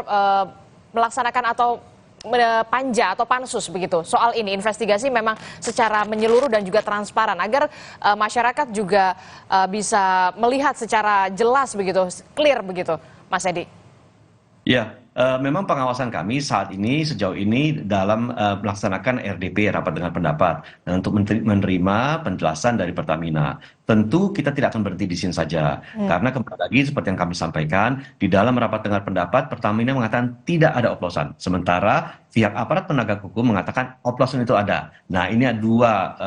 melaksanakan atau panja atau pansus begitu soal ini, investigasi memang secara menyeluruh dan juga transparan agar masyarakat juga bisa melihat secara jelas begitu, clear begitu, Mas Edi. Ya, memang pengawasan kami saat ini sejauh ini dalam melaksanakan RDP rapat dengar pendapat dan untuk menerima penjelasan dari Pertamina. Tentu kita tidak akan berhenti di sini saja karena kembali lagi seperti yang kami sampaikan di dalam rapat dengar pendapat Pertamina mengatakan tidak ada oplosan, sementara pihak aparat penegak hukum mengatakan oplosan itu ada. Nah, ini ada dua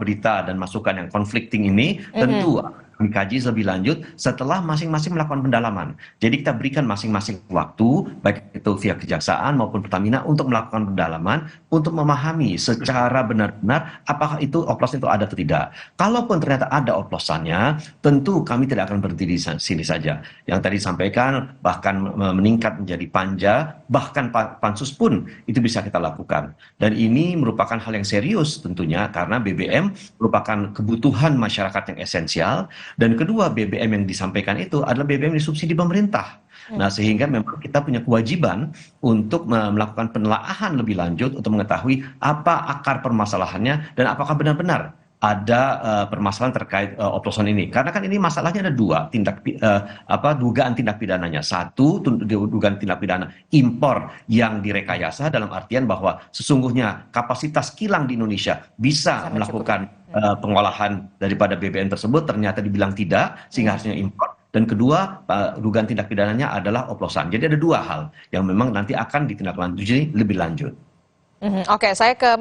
berita dan masukan yang conflicting ini tentu kami kaji lebih lanjut setelah masing-masing melakukan pendalaman. Jadi kita berikan masing-masing waktu, baik itu via Kejaksaan maupun Pertamina untuk melakukan pendalaman, untuk memahami secara benar-benar apakah itu oplosan itu ada atau tidak. Kalaupun ternyata ada oplosannya, tentu kami tidak akan berhenti di sini saja. Yang tadi disampaikan bahkan meningkat menjadi panja, bahkan pansus pun itu bisa kita lakukan. Dan ini merupakan hal yang serius tentunya karena BBM merupakan kebutuhan masyarakat yang esensial. Dan kedua, BBM yang disampaikan itu adalah BBM yang disubsidi pemerintah. Nah, sehingga memang kita punya kewajiban untuk melakukan penelaahan lebih lanjut untuk mengetahui apa akar permasalahannya dan apakah benar-benar ada permasalahan terkait oplosan ini. Karena kan ini masalahnya ada dua, dugaan tindak pidananya. Satu, dugaan tindak pidana impor yang direkayasa dalam artian bahwa sesungguhnya kapasitas kilang di Indonesia bisa melakukan pengolahan daripada BBM tersebut, ternyata dibilang tidak, sehingga harusnya impor. Dan kedua, dugaan tindak pidananya adalah oplosan. Jadi ada dua hal yang memang nanti akan ditindaklanjuti lebih lanjut. Oke, saya ke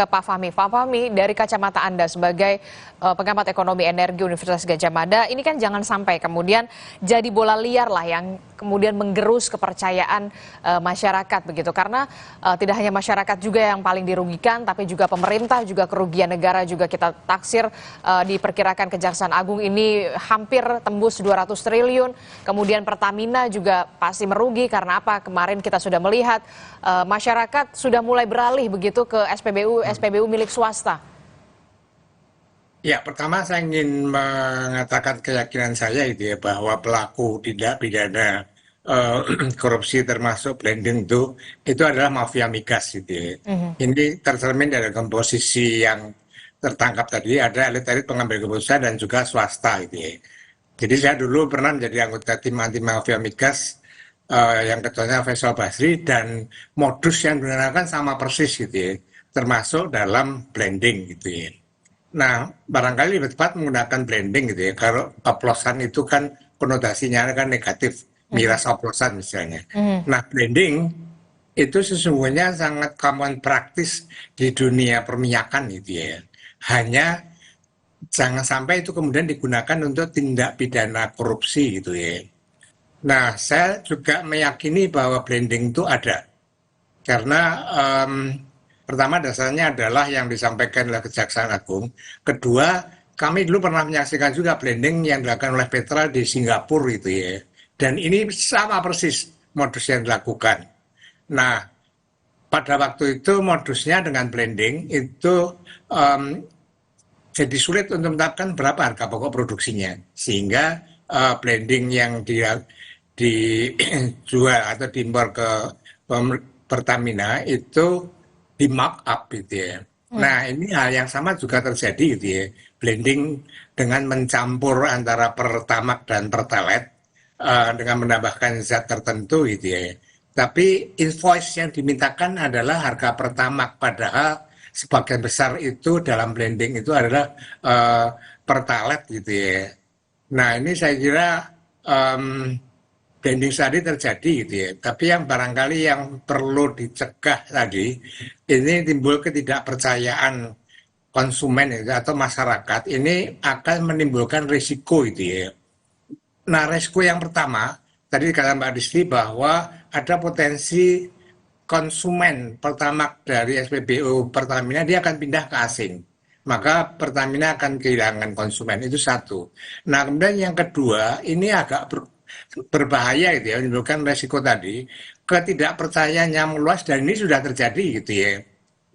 Pak Fahmi. Pak Fahmi, dari kacamata Anda sebagai pengamat ekonomi energi Universitas Gadjah Mada, ini kan jangan sampai kemudian jadi bola liar lah yang kemudian menggerus kepercayaan masyarakat begitu. Karena tidak hanya masyarakat juga yang paling dirugikan, tapi juga pemerintah, juga kerugian negara juga kita taksir diperkirakan Kejaksaan Agung ini hampir tembus 200 triliun. Kemudian Pertamina juga pasti merugi karena apa? Kemarin kita sudah melihat masyarakat sudah mulai beralih begitu ke SPBU milik swasta. Ya, pertama saya ingin mengatakan keyakinan saya itu ya bahwa pelaku tindak pidana korupsi termasuk blending itu adalah mafia migas gitu ya. Ini tercermin dari komposisi yang tertangkap tadi, ada elit-elit pengambil keputusan dan juga swasta gitu ya. Jadi saya dulu pernah menjadi anggota tim anti mafia migas yang ketuanya Faisal Basri, dan modus yang digunakan sama persis gitu ya, termasuk dalam blending gitu ya. Nah, barangkali lebih tepat menggunakan blending gitu ya. Kalau oplosan itu kan konotasinya kan negatif, miras oplosan misalnya. Nah, blending itu sesungguhnya sangat common praktis di dunia perminyakan gitu ya. Hanya jangan sampai itu kemudian digunakan untuk tindak pidana korupsi gitu ya. Nah, saya juga meyakini bahwa blending itu ada. Karena pertama dasarnya adalah yang disampaikan oleh Kejaksaan Agung. Kedua, kami dulu pernah menyaksikan juga blending yang dilakukan oleh Petra di Singapura gitu ya. Dan ini sama persis modus yang dilakukan. Nah, pada waktu itu modusnya dengan blending itu jadi sulit untuk menetapkan berapa harga pokok produksinya. Sehingga blending yang dijual atau diimpor ke Pertamina itu di markup gitu ya. Nah, ini hal yang sama juga terjadi gitu ya. Blending dengan mencampur antara Pertamax dan Pertalite dengan menambahkan zat tertentu gitu ya. Tapi invoice yang dimintakan adalah harga Pertamax, padahal sebagian besar itu dalam blending itu adalah Pertalite gitu ya. Nah, ini saya kira blending tadi terjadi gitu ya. Tapi yang barangkali yang perlu dicegah tadi, ini timbul ketidakpercayaan konsumen atau masyarakat, ini akan menimbulkan risiko gitu ya. Nah, risiko yang pertama, tadi kata Mbak Disti bahwa ada potensi konsumen Pertamax dari SPBU Pertamina dia akan pindah ke asing. Maka Pertamina akan kehilangan konsumen, itu satu. Nah, kemudian yang kedua, ini agak berbahaya gitu ya, menimbulkan resiko tadi, ketidakpercayaan yang meluas, dan ini sudah terjadi gitu ya.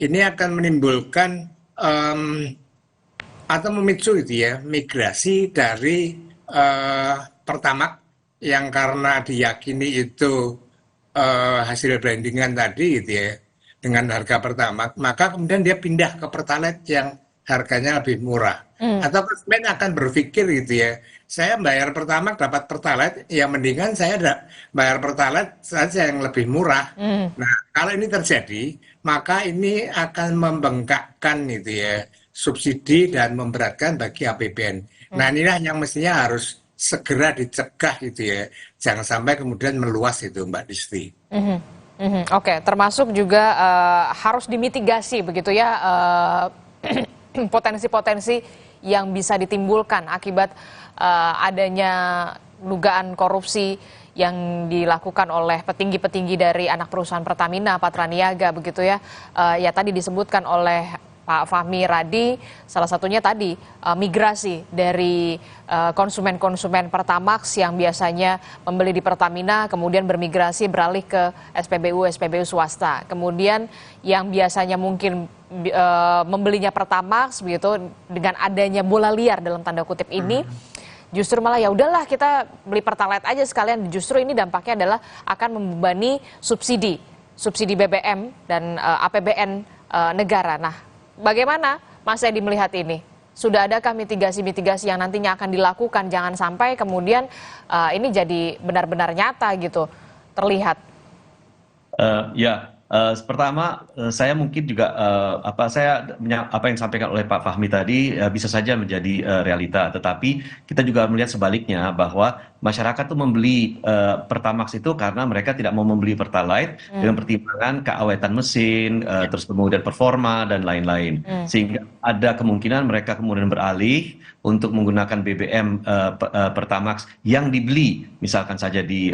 Ini akan menimbulkan atau memicu gitu ya, migrasi dari Pertamax yang karena diyakini itu hasil blendingan tadi gitu ya, dengan harga Pertamax, maka kemudian dia pindah ke Pertalite yang harganya lebih murah. Atau konsumen akan berpikir gitu ya, saya bayar Pertamax dapat Pertalite, ya mendingan saya bayar Pertalite saja yang lebih murah. Nah, kalau ini terjadi, maka ini akan membengkakkan gitu ya subsidi dan memberatkan bagi APBN. Nah, inilah yang mestinya harus segera dicegah gitu ya, jangan sampai kemudian meluas itu, Mbak Disti. Oke, termasuk juga harus dimitigasi begitu ya potensi-potensi yang bisa ditimbulkan akibat adanya dugaan korupsi yang dilakukan oleh petinggi-petinggi dari anak perusahaan Pertamina, Patraniaga begitu ya. Ya tadi disebutkan oleh Pak Fahmi Radi, salah satunya tadi migrasi dari konsumen-konsumen Pertamax yang biasanya membeli di Pertamina kemudian bermigrasi beralih ke SPBU swasta. Kemudian yang biasanya mungkin membelinya Pertamax begitu, dengan adanya bola liar dalam tanda kutip ini justru malah ya udahlah kita beli Pertalite aja sekalian, justru ini dampaknya adalah akan membebani subsidi BBM dan APBN negara. Nah, bagaimana Mas Edi melihat ini? Sudah adakah mitigasi-mitigasi yang nantinya akan dilakukan? Jangan sampai kemudian ini jadi benar-benar nyata gitu, terlihat. Pertama, saya mungkin juga apa yang disampaikan oleh Pak Fahmi tadi bisa saja menjadi realita, tetapi kita juga melihat sebaliknya bahwa masyarakat tuh membeli Pertamax itu karena mereka tidak mau membeli Pertalite dengan pertimbangan keawetan mesin, terus kemudian performa dan lain-lain, sehingga ada kemungkinan mereka kemudian beralih untuk menggunakan BBM Pertamax yang dibeli misalkan saja di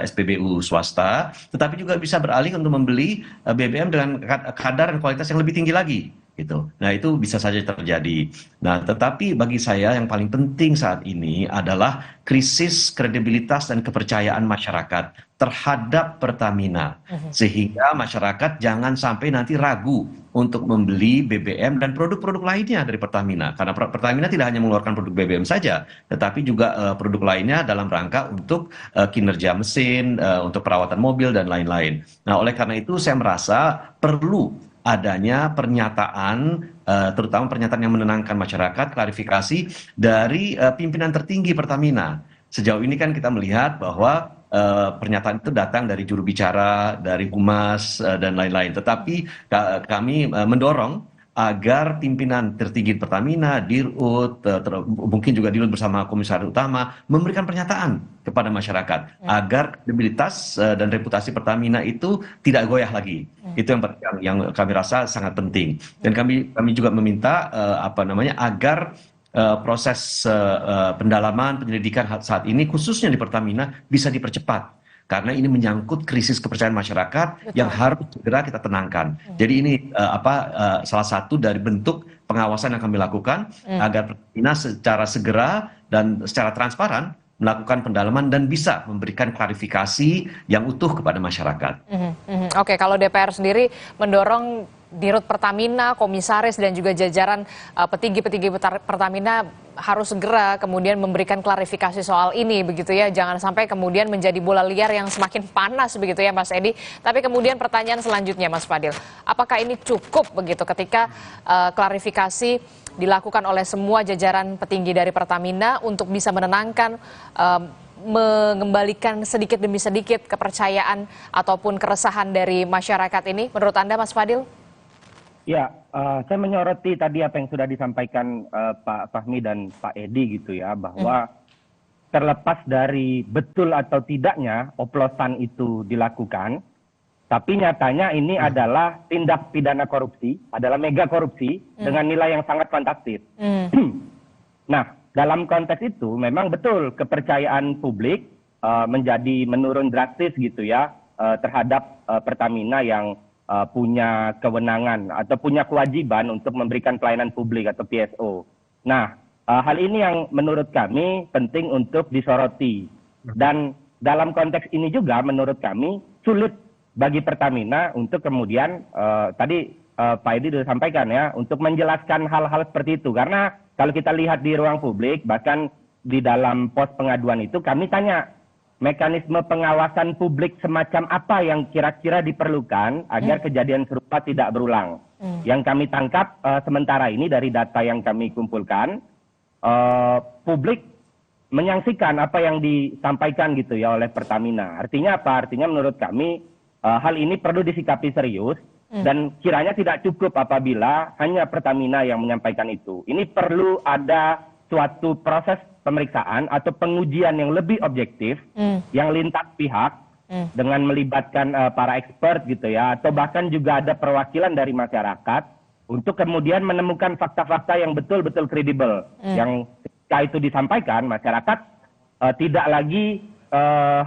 SPBU swasta, tetapi juga bisa beralih untuk membeli BBM dengan kadar dan kualitas yang lebih tinggi lagi gitu. Nah, itu bisa saja terjadi. Nah, tetapi bagi saya yang paling penting saat ini adalah krisis kredibilitas dan kepercayaan masyarakat terhadap Pertamina. Sehingga masyarakat jangan sampai nanti ragu untuk membeli BBM dan produk-produk lainnya dari Pertamina. Karena Pertamina tidak hanya mengeluarkan produk BBM saja, tetapi juga produk lainnya dalam rangka untuk kinerja mesin, untuk perawatan mobil, dan lain-lain. Nah, oleh karena itu saya merasa perlu adanya pernyataan, terutama pernyataan yang menenangkan masyarakat, klarifikasi dari pimpinan tertinggi Pertamina. Sejauh ini kan kita melihat bahwa pernyataan itu datang dari juru bicara, dari humas, dan lain-lain. Tetapi kami mendorong agar pimpinan tertinggi Pertamina, Dirut, mungkin juga Dirut bersama Komisaris Utama, memberikan pernyataan kepada masyarakat agar kredibilitas dan reputasi Pertamina itu tidak goyah lagi. Itu yang kami rasa sangat penting. Dan kami juga meminta agar proses pendalaman penyelidikan saat ini khususnya di Pertamina bisa dipercepat. Karena ini menyangkut krisis kepercayaan masyarakat yang harus segera kita tenangkan. Jadi ini salah satu dari bentuk pengawasan yang kami lakukan agar Pertamina secara segera dan secara transparan melakukan pendalaman dan bisa memberikan klarifikasi yang utuh kepada masyarakat. Oke, kalau DPR sendiri mendorong Dirut Pertamina, komisaris, dan juga jajaran petinggi-petinggi Pertamina harus segera kemudian memberikan klarifikasi soal ini, begitu ya. Jangan sampai kemudian menjadi bola liar yang semakin panas, begitu ya Mas Edi. Tapi kemudian pertanyaan selanjutnya Mas Fadil, apakah ini cukup begitu ketika klarifikasi dilakukan oleh semua jajaran petinggi dari Pertamina untuk bisa menenangkan, mengembalikan sedikit demi sedikit kepercayaan ataupun keresahan dari masyarakat ini? Menurut Anda Mas Fadil? Ya, saya menyoroti tadi apa yang sudah disampaikan Pak Fahmi dan Pak Edi gitu ya, bahwa terlepas dari betul atau tidaknya oplosan itu dilakukan, tapi nyatanya ini adalah tindak pidana korupsi, adalah mega korupsi dengan nilai yang sangat fantastis. Nah, dalam konteks itu memang betul kepercayaan publik menjadi menurun drastis gitu ya terhadap Pertamina yang punya kewenangan atau punya kewajiban untuk memberikan pelayanan publik atau PSO. Nah, hal ini yang menurut kami penting untuk disoroti. Dan dalam konteks ini juga menurut kami sulit bagi Pertamina untuk kemudian tadi Pak Edi sudah sampaikan ya, untuk menjelaskan hal-hal seperti itu. Karena kalau kita lihat di ruang publik, bahkan di dalam pos pengaduan itu kami tanya, mekanisme pengawasan publik semacam apa yang kira-kira diperlukan agar kejadian serupa tidak berulang. Yang kami tangkap sementara ini dari data yang kami kumpulkan, publik menyaksikan apa yang disampaikan gitu ya oleh Pertamina. Artinya apa? Artinya menurut kami hal ini perlu disikapi serius dan kiranya tidak cukup apabila hanya Pertamina yang menyampaikan itu. Ini perlu ada suatu proses pemeriksaan atau pengujian yang lebih objektif, yang lintas pihak, dengan melibatkan para expert gitu ya, atau bahkan juga ada perwakilan dari masyarakat untuk kemudian menemukan fakta-fakta yang betul-betul kredibel, yang ketika itu disampaikan masyarakat tidak lagi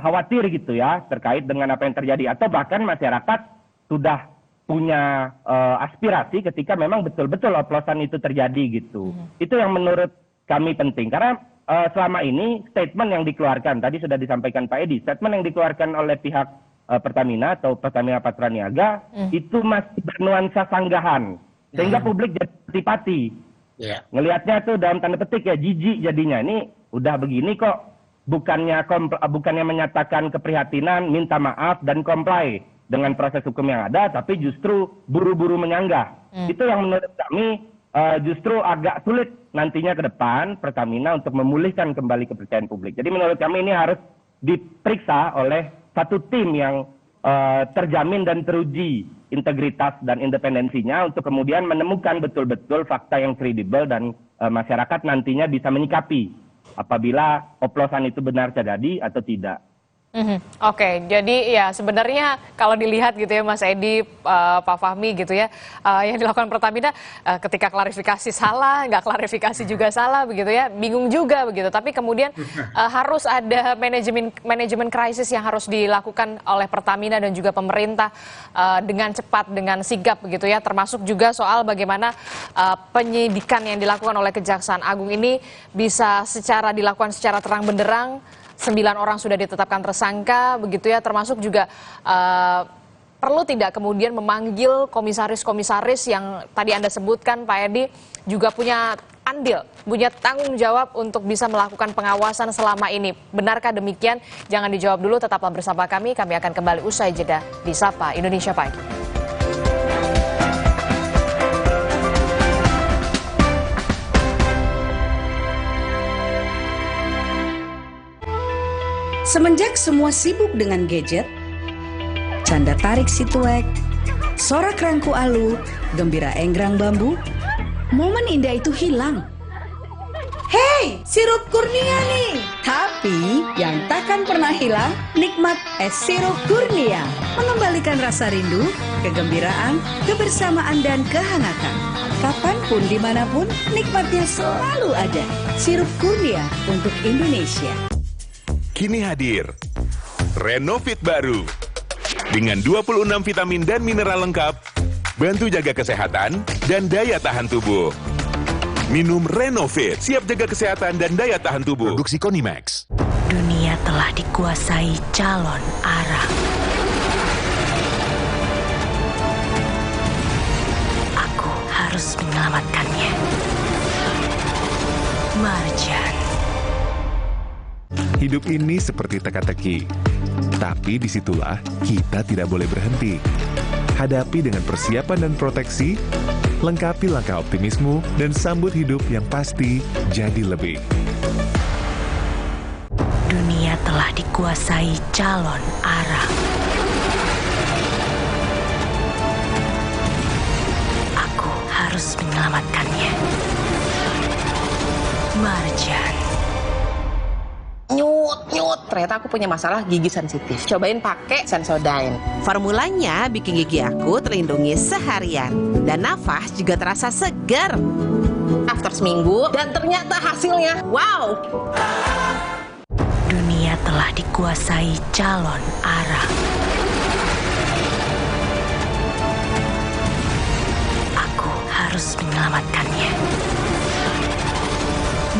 khawatir gitu ya terkait dengan apa yang terjadi, atau bahkan masyarakat sudah punya aspirasi ketika memang betul-betul oplosan itu terjadi gitu. Itu yang menurut kami penting, karena selama ini statement yang dikeluarkan, tadi sudah disampaikan Pak Edi, statement yang dikeluarkan oleh pihak Pertamina atau Pertamina Patraniaga itu masih bernuansa sanggahan, sehingga publik jadi antipati. Ngelihatnya tuh dalam tanda petik ya jijik jadinya, ini udah begini kok, bukannya menyatakan keprihatinan, minta maaf dan comply dengan proses hukum yang ada, tapi justru buru-buru menyanggah. Itu yang menurut kami justru agak sulit nantinya ke depan Pertamina untuk memulihkan kembali kepercayaan publik. Jadi menurut kami ini harus diperiksa oleh satu tim yang terjamin dan teruji integritas dan independensinya untuk kemudian menemukan betul-betul fakta yang kredibel dan masyarakat nantinya bisa menyikapi apabila oplosan itu benar terjadi atau tidak. Oke, jadi ya sebenarnya kalau dilihat gitu ya Mas Edi, Pak Fahmi gitu ya, yang dilakukan Pertamina ketika klarifikasi salah, nggak klarifikasi juga salah begitu ya, bingung juga begitu. Tapi kemudian harus ada manajemen krisis yang harus dilakukan oleh Pertamina dan juga pemerintah dengan cepat, dengan sigap begitu ya. Termasuk juga soal bagaimana penyidikan yang dilakukan oleh Kejaksaan Agung ini bisa dilakukan secara terang benderang. 9 orang sudah ditetapkan tersangka, begitu ya, termasuk juga perlu tidak kemudian memanggil komisaris-komisaris yang tadi Anda sebutkan, Pak Edi, juga punya andil, punya tanggung jawab untuk bisa melakukan pengawasan selama ini. Benarkah demikian? Jangan dijawab dulu, tetaplah bersama kami akan kembali usai jeda di Sapa Indonesia Pagi. Semenjak semua sibuk dengan gadget, canda tarik si tuek, sorak rangku alu, gembira enggrang bambu, momen indah itu hilang. Hei, sirup Kurnia nih! Tapi yang takkan pernah hilang, nikmat es sirup Kurnia. Mengembalikan rasa rindu, kegembiraan, kebersamaan, dan kehangatan. Kapanpun, dimanapun, nikmatnya selalu ada. Sirup Kurnia untuk Indonesia. Kini hadir Renovit baru dengan 26 vitamin dan mineral lengkap, bantu jaga kesehatan dan daya tahan tubuh. Minum Renovit, siap jaga kesehatan dan daya tahan tubuh. Produksi Konimax. Dunia telah dikuasai calon arang. Aku harus menyelamatkannya. Marjan. Hidup ini seperti teka-teki, tapi disitulah kita tidak boleh berhenti. Hadapi dengan persiapan dan proteksi, lengkapi langkah optimismu, dan sambut hidup yang pasti jadi lebih. Dunia telah dikuasai calon arang. Aku harus menyelamatkannya. Marjan. Nyut, ternyata aku punya masalah gigi sensitif. Cobain pakai Sensodyne. Formulanya bikin gigi aku terlindungi seharian. Dan nafas juga terasa segar. After seminggu, dan ternyata hasilnya, wow! Dunia telah dikuasai calon arang. Aku harus menyelamatkannya.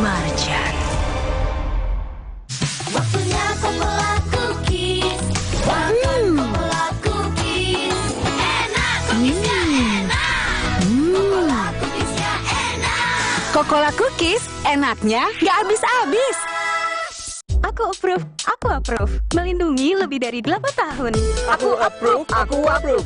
Marjan. Waktunya Cocola Cookies. Makan Cocola Cookies. Enak, cookiesnya enak. Cocola Cookiesnya enak. Cocola Cookies, enaknya nggak habis-habis. Aku approve. Melindungi lebih dari 8 tahun. Aku approve. Aku approve.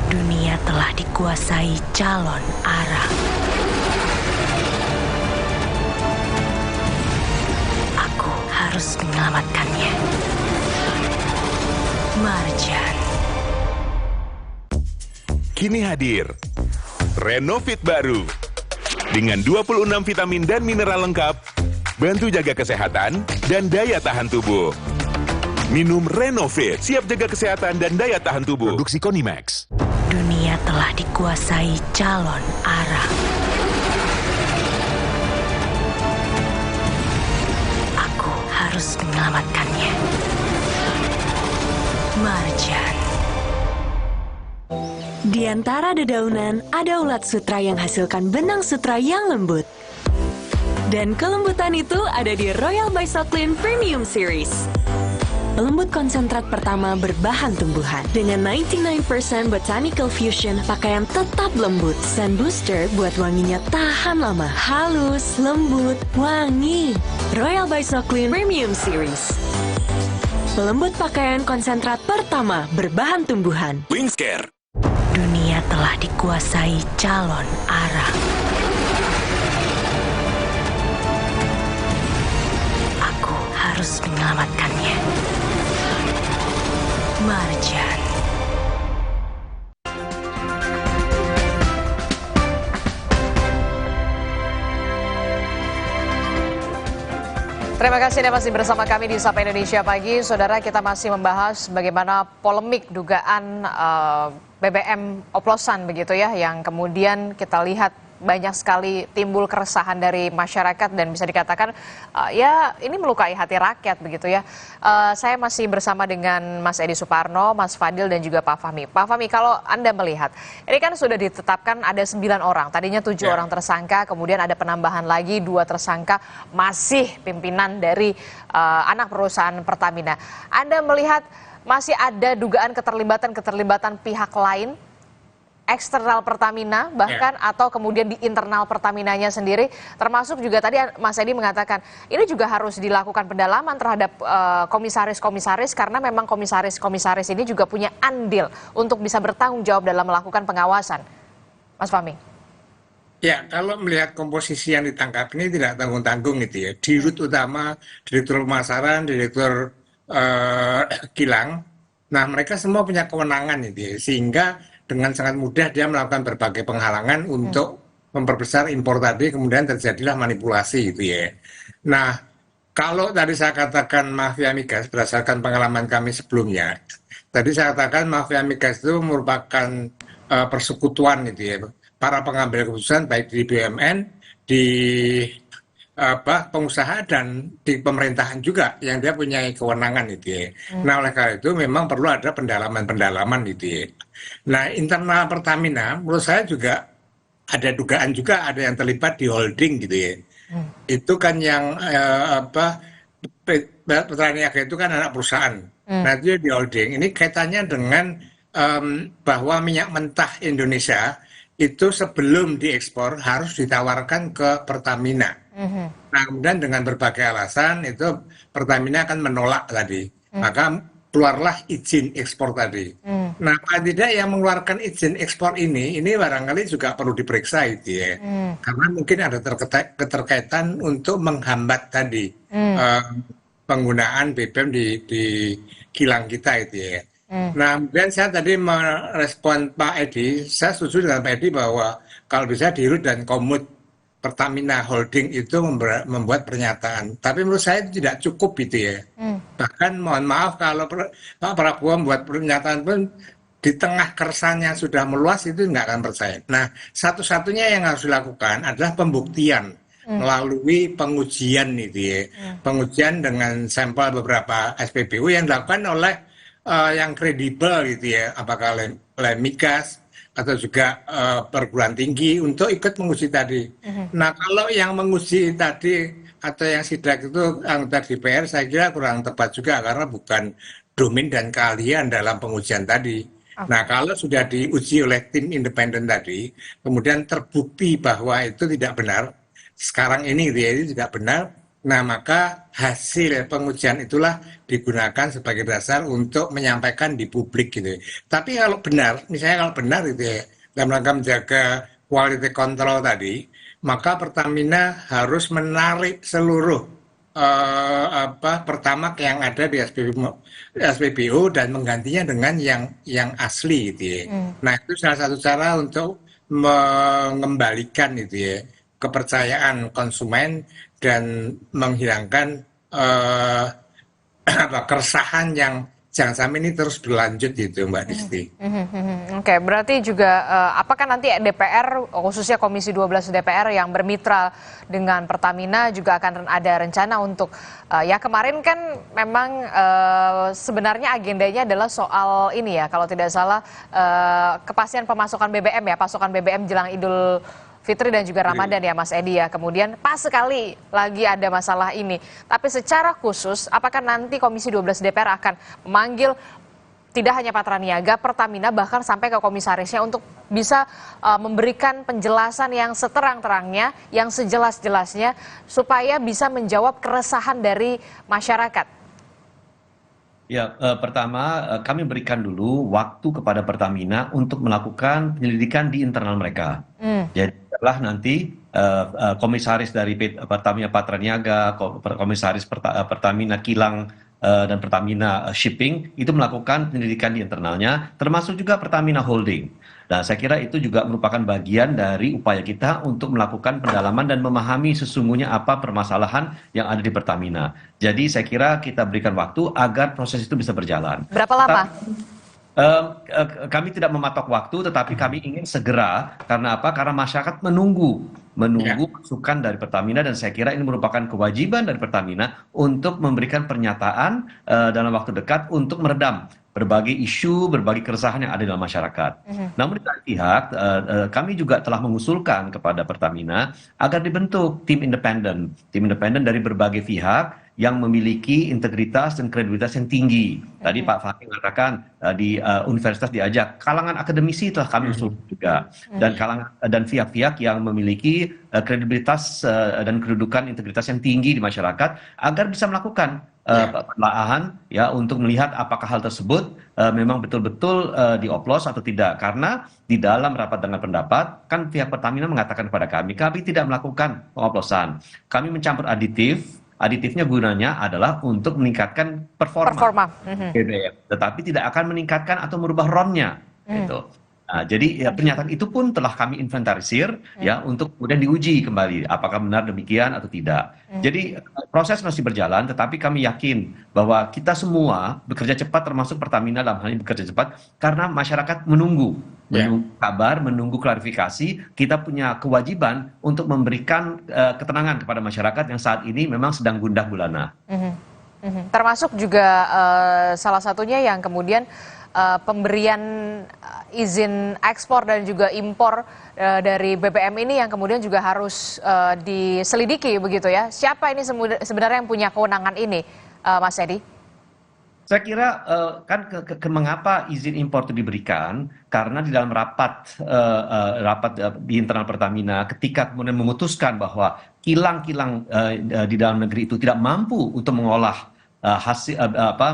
Dunia telah dikuasai calon arang. Aku harus menyelamatkannya. Marjan. Kini hadir Renovit baru dengan 26 vitamin dan mineral lengkap, bantu jaga kesehatan dan daya tahan tubuh. Minum Renovit, siap jaga kesehatan dan daya tahan tubuh. Produksi Konimax. Dunia telah dikuasai calon arang. Aku harus menyelamatkannya. Marjan. Di antara dedaunan, ada ulat sutra yang hasilkan benang sutra yang lembut. Dan kelembutan itu ada di Royal by Soclean Premium Series. Pelembut konsentrat pertama berbahan tumbuhan. Dengan 99% Botanical Fusion, pakaian tetap lembut. Sun Booster buat wanginya tahan lama. Halus, lembut, wangi. Royal by Soclean Premium Series. Pelembut pakaian konsentrat pertama berbahan tumbuhan. Wingscare. Dunia telah dikuasai calon arang. Aku harus menyelamatkannya. Marjan. Terima kasih Anda masih bersama kami di Sapa Indonesia Pagi. Saudara, kita masih membahas bagaimana polemik dugaan BBM oplosan begitu ya, yang kemudian kita lihat banyak sekali timbul keresahan dari masyarakat dan bisa dikatakan ya ini melukai hati rakyat begitu ya. Saya masih bersama dengan Mas Edi Suparno, Mas Fadil dan juga Pak Fahmi. Pak Fahmi, kalau Anda melihat ini kan sudah ditetapkan ada 9 orang, tadinya 7 orang tersangka, kemudian ada penambahan lagi 2 tersangka masih pimpinan dari anak perusahaan Pertamina. Anda melihat masih ada dugaan keterlibatan pihak lain eksternal Pertamina bahkan atau kemudian di internal Pertaminanya sendiri, termasuk juga tadi Mas Edi mengatakan ini juga harus dilakukan pendalaman terhadap komisaris-komisaris karena memang komisaris-komisaris ini juga punya andil untuk bisa bertanggung jawab dalam melakukan pengawasan. Mas Fahmi. Ya, kalau melihat komposisi yang ditangkap ini tidak tanggung-tanggung gitu ya. Dirut utama, Direktur Pemasaran, Direktur Kilang, nah mereka semua punya kewenangan gitu ya, sehingga dengan sangat mudah dia melakukan berbagai penghalangan untuk memperbesar impor tadi, kemudian terjadilah manipulasi gitu ya. Nah, kalau tadi saya katakan mafia migas berdasarkan pengalaman kami sebelumnya, tadi saya katakan mafia migas itu merupakan persekutuan gitu ya, para pengambil keputusan baik di BUMN, di pengusaha dan di pemerintahan juga yang dia punya kewenangan gitu ya. Nah, oleh karena itu memang perlu ada pendalaman gitu ya. Nah, internal Pertamina menurut saya juga ada dugaan juga ada yang terlibat di holding gitu ya. Itu kan yang Pertamina itu kan anak perusahaan. Nah, itu di holding. Ini kaitannya dengan bahwa minyak mentah Indonesia itu sebelum diekspor harus ditawarkan ke Pertamina. Nah, kemudian dengan berbagai alasan itu Pertamina akan menolak tadi. Maka keluarlah izin ekspor tadi. Nah, paling tidak yang mengeluarkan izin ekspor ini barangkali juga perlu diperiksa itu ya. Karena mungkin ada keterkaitan untuk menghambat tadi penggunaan BBM di kilang kita itu ya. Nah, kemudian saya tadi merespon Pak Edi, saya setuju dengan Pak Edi bahwa kalau bisa Dirut dan Komut Pertamina Holding itu membuat pernyataan. Tapi menurut saya itu tidak cukup gitu ya. Bahkan mohon maaf kalau Pak Prabowo membuat pernyataan pun di tengah keresahannya sudah meluas itu nggak akan percaya. Nah, satu-satunya yang harus dilakukan adalah pembuktian melalui pengujian itu ya. Pengujian dengan sampel beberapa SPBU yang dilakukan oleh yang kredibel gitu ya. Apakah Lemigas atau juga perguruan tinggi untuk ikut menguji tadi. Nah, kalau yang menguji tadi atau yang sidak itu anggota DPR, saya kira kurang tepat juga karena bukan domain dan keahlian dalam pengujian tadi. Nah, kalau sudah diuji oleh tim independen tadi, kemudian terbukti bahwa itu tidak benar, sekarang ini dia itu tidak benar, nah maka hasil pengujian itulah digunakan sebagai dasar untuk menyampaikan di publik gitu. Tapi kalau benar, misalnya kalau benar gitu ya, dalam rangka menjaga quality control tadi, maka Pertamina harus menarik seluruh Pertamax yang ada di SPBU dan menggantinya dengan yang asli gitu ya. Nah, itu salah satu cara untuk mengembalikan itu ya kepercayaan konsumen dan menghilangkan keresahan yang jangan sampai ini terus berlanjut gitu Mbak Disti. Oke, berarti juga apakah nanti DPR khususnya Komisi 12 DPR yang bermitra dengan Pertamina juga akan ada rencana untuk ya kemarin kan memang sebenarnya agendanya adalah soal ini ya kalau tidak salah kepastian pemasokan BBM ya, pasokan BBM jelang Idul Fitri dan juga Ramadan ya Mas Edi ya. Kemudian pas sekali lagi ada masalah ini. Tapi secara khusus apakah nanti Komisi 12 DPR akan memanggil tidak hanya Patraniaga, Pertamina bahkan sampai ke komisarisnya untuk bisa memberikan penjelasan yang seterang-terangnya, yang sejelas-jelasnya supaya bisa menjawab keresahan dari masyarakat? Ya, pertama kami berikan dulu waktu kepada Pertamina untuk melakukan penyelidikan di internal mereka. Jadi setelah nanti komisaris dari Pertamina Patraniaga, komisaris Pertamina Kilang dan Pertamina Shipping itu melakukan penyelidikan di internalnya, termasuk juga Pertamina Holding. Nah, saya kira itu juga merupakan bagian dari upaya kita untuk melakukan pendalaman dan memahami sesungguhnya apa permasalahan yang ada di Pertamina. Jadi saya kira kita berikan waktu agar proses itu bisa berjalan. Berapa lama? Kami tidak mematok waktu, tetapi kami ingin segera. Karena apa? Karena masyarakat menunggu masukan dari Pertamina, dan saya kira ini merupakan kewajiban dari Pertamina untuk memberikan pernyataan dalam waktu dekat untuk meredam berbagai isu, berbagai keresahan yang ada dalam masyarakat. Namun di lain pihak, kami juga telah mengusulkan kepada Pertamina agar dibentuk tim independen dari berbagai pihak yang memiliki integritas dan kredibilitas yang tinggi. Tadi Pak Fahmi mengatakan di universitas diajak, kalangan akademisi telah kami usul juga, dan pihak-pihak yang memiliki kredibilitas dan kedudukan integritas yang tinggi di masyarakat agar bisa melakukan penelaahan ya untuk melihat apakah hal tersebut memang betul-betul dioplos atau tidak. Karena di dalam rapat dengar pendapat kan pihak Pertamina mengatakan kepada kami tidak melakukan pengoplosan. Kami mencampur aditifnya gunanya adalah untuk meningkatkan performa. BBM, tetapi tidak akan meningkatkan atau merubah RON-nya gitu. Nah, jadi pernyataan itu pun telah kami inventarisir ya untuk kemudian diuji kembali apakah benar demikian atau tidak. Jadi proses masih berjalan, tetapi kami yakin bahwa kita semua bekerja cepat, termasuk Pertamina dalam hal ini bekerja cepat karena masyarakat menunggu kabar, menunggu klarifikasi. Kita punya kewajiban untuk memberikan ketenangan kepada masyarakat yang saat ini memang sedang gundah gulana. Termasuk juga salah satunya yang kemudian pemberian izin ekspor dan juga impor dari BBM ini yang kemudian juga harus diselidiki begitu ya. Siapa ini sebenarnya yang punya kewenangan ini, Mas Edi? Saya kira mengapa izin impor itu diberikan, karena di dalam rapat di internal Pertamina ketika kemudian memutuskan bahwa kilang-kilang di dalam negeri itu tidak mampu untuk mengolah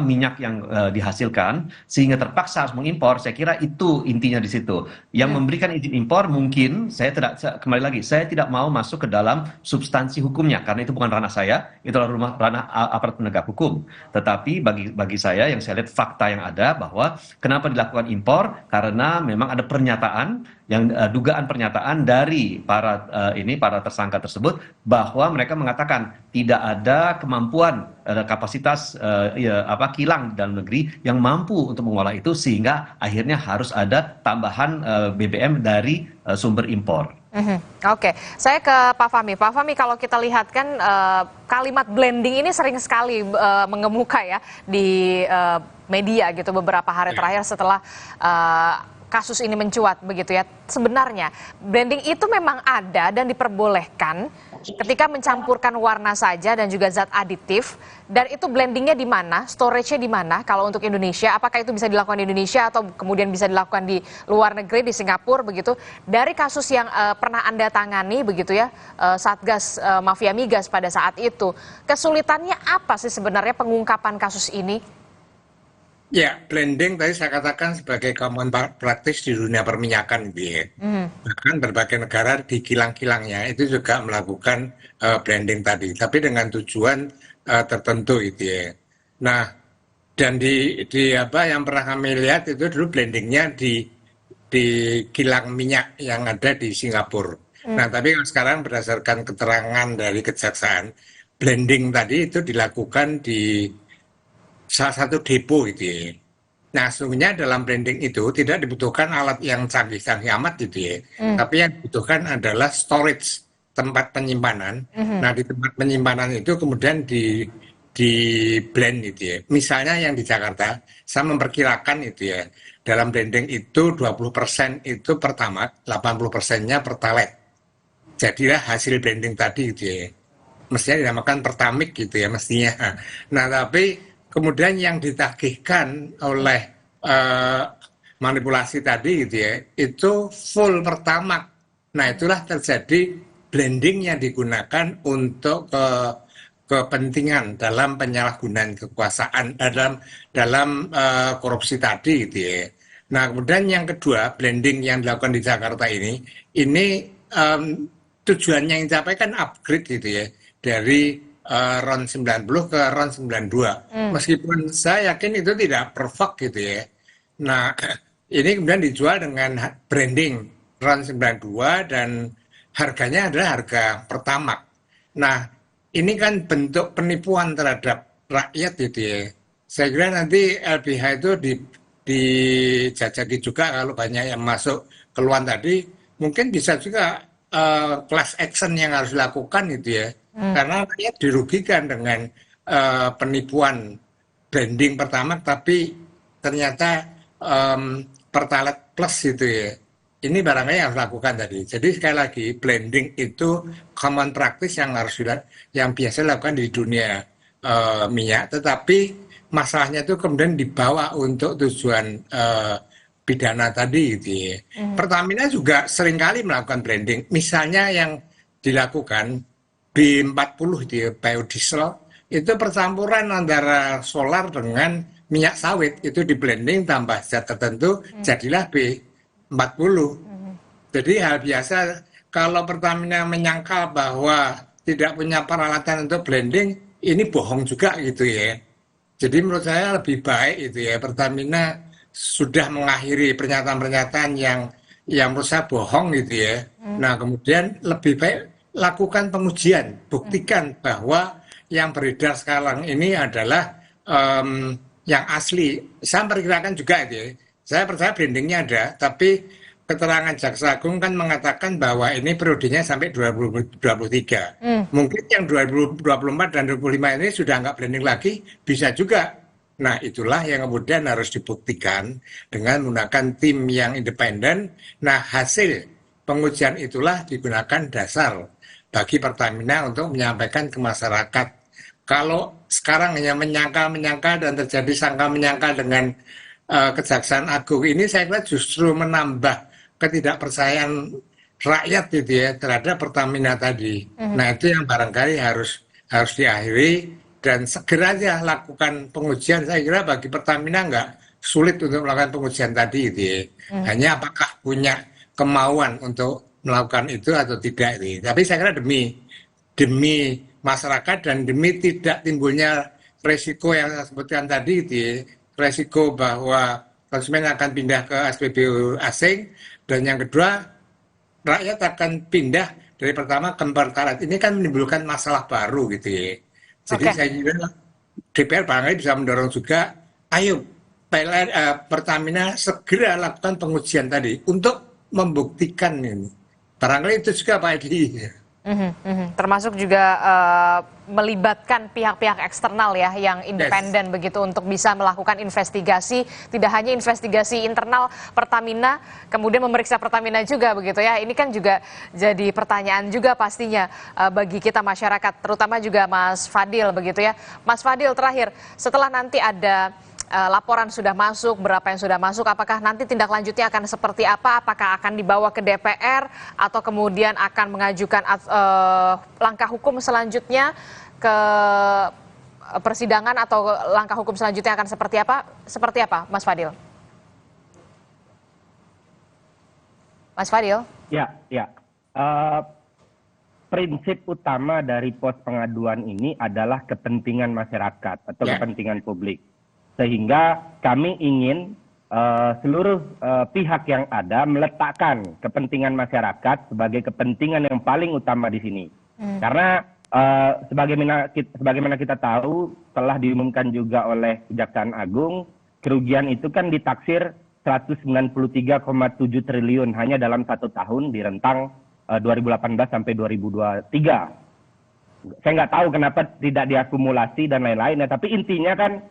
minyak yang dihasilkan sehingga terpaksa harus mengimpor. Saya kira itu intinya di situ. Yang memberikan izin impor mungkin saya tidak mau masuk ke dalam substansi hukumnya karena itu bukan ranah saya, itu adalah ranah aparat penegak hukum. Tetapi bagi saya yang saya lihat fakta yang ada bahwa kenapa dilakukan impor, karena memang ada pernyataan dugaan pernyataan dari para tersangka tersebut bahwa mereka mengatakan tidak ada kemampuan kapasitas kilang di dalam negeri yang mampu untuk mengolah itu sehingga akhirnya harus ada tambahan BBM dari sumber impor. Oke, saya ke Pak Fahmi. Pak Fahmi, kalau kita lihat kan kalimat blending ini sering sekali mengemuka ya di media gitu beberapa hari terakhir setelah kasus ini mencuat begitu ya. Sebenarnya blending itu memang ada dan diperbolehkan ketika mencampurkan warna saja dan juga zat aditif, dan itu blendingnya di mana, storage-nya di mana kalau untuk Indonesia, apakah itu bisa dilakukan di Indonesia atau kemudian bisa dilakukan di luar negeri, di Singapura begitu. Dari kasus yang pernah Anda tangani begitu ya, Satgas Mafia Migas pada saat itu, kesulitannya apa sih sebenarnya pengungkapan kasus ini? Ya, blending tadi saya katakan sebagai common practice di dunia perminyakan gitu ya. Bahkan berbagai negara di kilang-kilangnya itu juga melakukan blending tadi, tapi dengan tujuan tertentu gitu ya. Nah, dan di yang pernah kami lihat itu dulu blendingnya di kilang minyak yang ada di Singapura. Nah, tapi sekarang berdasarkan keterangan dari kejaksaan, blending tadi itu dilakukan di salah satu depo gitu ya. Nah, sesungguhnya dalam blending itu tidak dibutuhkan alat yang canggih-canggih amat gitu ya. Tapi yang dibutuhkan adalah storage, tempat penyimpanan. Nah, di tempat penyimpanan itu kemudian di blend gitu ya. Misalnya yang di Jakarta, saya memperkirakan itu ya, dalam blending itu 20% itu pertamax, 80%-nya pertalite. Jadilah hasil blending tadi gitu ya. Mestinya dinamakan pertamik gitu ya mestinya. Nah, tapi kemudian yang ditagihkan oleh manipulasi tadi gitu ya, itu full pertamax. Nah, itulah terjadi blending yang digunakan untuk kepentingan dalam penyalahgunaan kekuasaan dalam korupsi tadi gitu ya. Nah, kemudian yang kedua, blending yang dilakukan di Jakarta ini tujuannya yang dicapai kan upgrade gitu ya, dari RON 90 ke RON 92. Meskipun saya yakin itu tidak perfect gitu ya. Nah, ini kemudian dijual dengan branding RON 92 dan harganya adalah harga Pertamax. Nah, ini kan bentuk penipuan terhadap rakyat gitu ya. Saya kira nanti LBH itu dijajaki juga kalau banyak yang masuk keluar tadi, mungkin bisa juga class action yang harus dilakukan gitu ya. Karena rakyat dirugikan dengan penipuan branding Pertamax, tapi ternyata Pertalite Plus gitu ya. Ini barangkali yang harus dilakukan tadi. Jadi sekali lagi blending itu common practice yang harus yang biasa dilakukan di dunia minyak. Tetapi masalahnya itu kemudian dibawa untuk tujuan pidana tadi gitu ya. Pertamina juga seringkali melakukan blending. Misalnya yang dilakukan B40 gitu ya, biodiesel, itu percampuran antara solar dengan minyak sawit, itu di blending tambah zat tertentu, jadilah B40. Jadi hal biasa kalau Pertamina menyangkal bahwa tidak punya peralatan untuk blending, ini bohong juga gitu ya. Jadi menurut saya lebih baik itu ya, Pertamina sudah mengakhiri pernyataan-pernyataan yang menurut saya bohong gitu ya. Nah kemudian lebih baik lakukan pengujian, buktikan bahwa yang beredar sekarang ini adalah yang asli. Saya perkirakan juga itu ya. Saya percaya brandingnya ada, tapi keterangan Jaksa Agung kan mengatakan bahwa ini periodenya sampai 2023. Mungkin yang 2024 dan 2025 ini sudah nggak branding lagi, bisa juga. Nah itulah yang kemudian harus dibuktikan dengan menggunakan tim yang independen. Nah hasil pengujian itulah digunakan dasar bagi Pertamina untuk menyampaikan ke masyarakat. Kalau sekarang hanya menyangkal dan terjadi sangkal menyangkal dengan Kejaksaan Agung ini, saya kira justru menambah ketidakpercayaan rakyat gitu ya terhadap Pertamina tadi. Nah itu yang barangkali harus diakhiri dan segera aja lakukan pengujian. Saya kira bagi Pertamina nggak sulit untuk melakukan pengujian tadi gitu ya. Hanya apakah punya kemauan untuk melakukan itu atau tidak itu. Tapi saya kira demi masyarakat dan demi tidak timbulnya resiko yang saya sebutkan tadi gitu ya. Resiko bahwa konsumen akan pindah ke SPBU asing, dan yang kedua rakyat akan pindah dari pertama ke Pertalite. Ini kan menimbulkan masalah baru gitu ya. Jadi saya kira DPR barangkali bisa mendorong juga, ayo Pertamina segera lakukan pengujian tadi untuk membuktikan ini. Barangkali itu juga Pak Edi. Termasuk juga melibatkan pihak-pihak eksternal ya yang independen begitu untuk bisa melakukan investigasi, tidak hanya investigasi internal Pertamina, kemudian memeriksa Pertamina juga begitu ya. Ini kan juga jadi pertanyaan juga pastinya bagi kita masyarakat, terutama juga Mas Fadil begitu ya. Mas Fadil, terakhir, setelah nanti ada laporan sudah masuk, berapa yang sudah masuk, apakah nanti tindak lanjutnya akan seperti apa? Apakah akan dibawa ke DPR atau kemudian akan mengajukan langkah hukum selanjutnya ke persidangan, atau langkah hukum selanjutnya akan seperti apa? Seperti apa, Mas Fadil? Mas Fadil? Ya. Prinsip utama dari pos pengaduan ini adalah kepentingan masyarakat atau kepentingan publik. Sehingga kami ingin seluruh pihak yang ada meletakkan kepentingan masyarakat sebagai kepentingan yang paling utama di sini. Karena sebagaimana kita tahu, telah diumumkan juga oleh Kejaksaan Agung, kerugian itu kan ditaksir 193,7 triliun hanya dalam 1 tahun di rentang 2018 sampai 2023. Saya nggak tahu kenapa tidak diakumulasi dan lain-lain, tapi intinya kan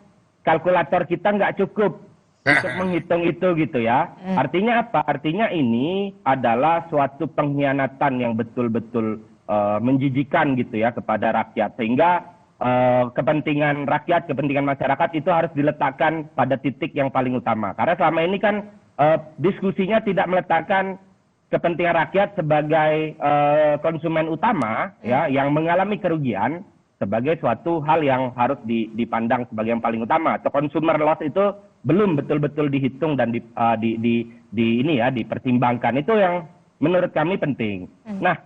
kalkulator kita nggak cukup untuk menghitung itu gitu ya. Artinya apa? Artinya ini adalah suatu pengkhianatan yang betul-betul menjijikan gitu ya kepada rakyat. Sehingga kepentingan rakyat, kepentingan masyarakat itu harus diletakkan pada titik yang paling utama. Karena selama ini kan diskusinya tidak meletakkan kepentingan rakyat sebagai konsumen utama ya yang mengalami kerugian sebagai suatu hal yang harus dipandang sebagai yang paling utama. Atau consumer loss itu belum betul-betul dihitung dan dipertimbangkan. Itu yang menurut kami penting. Nah,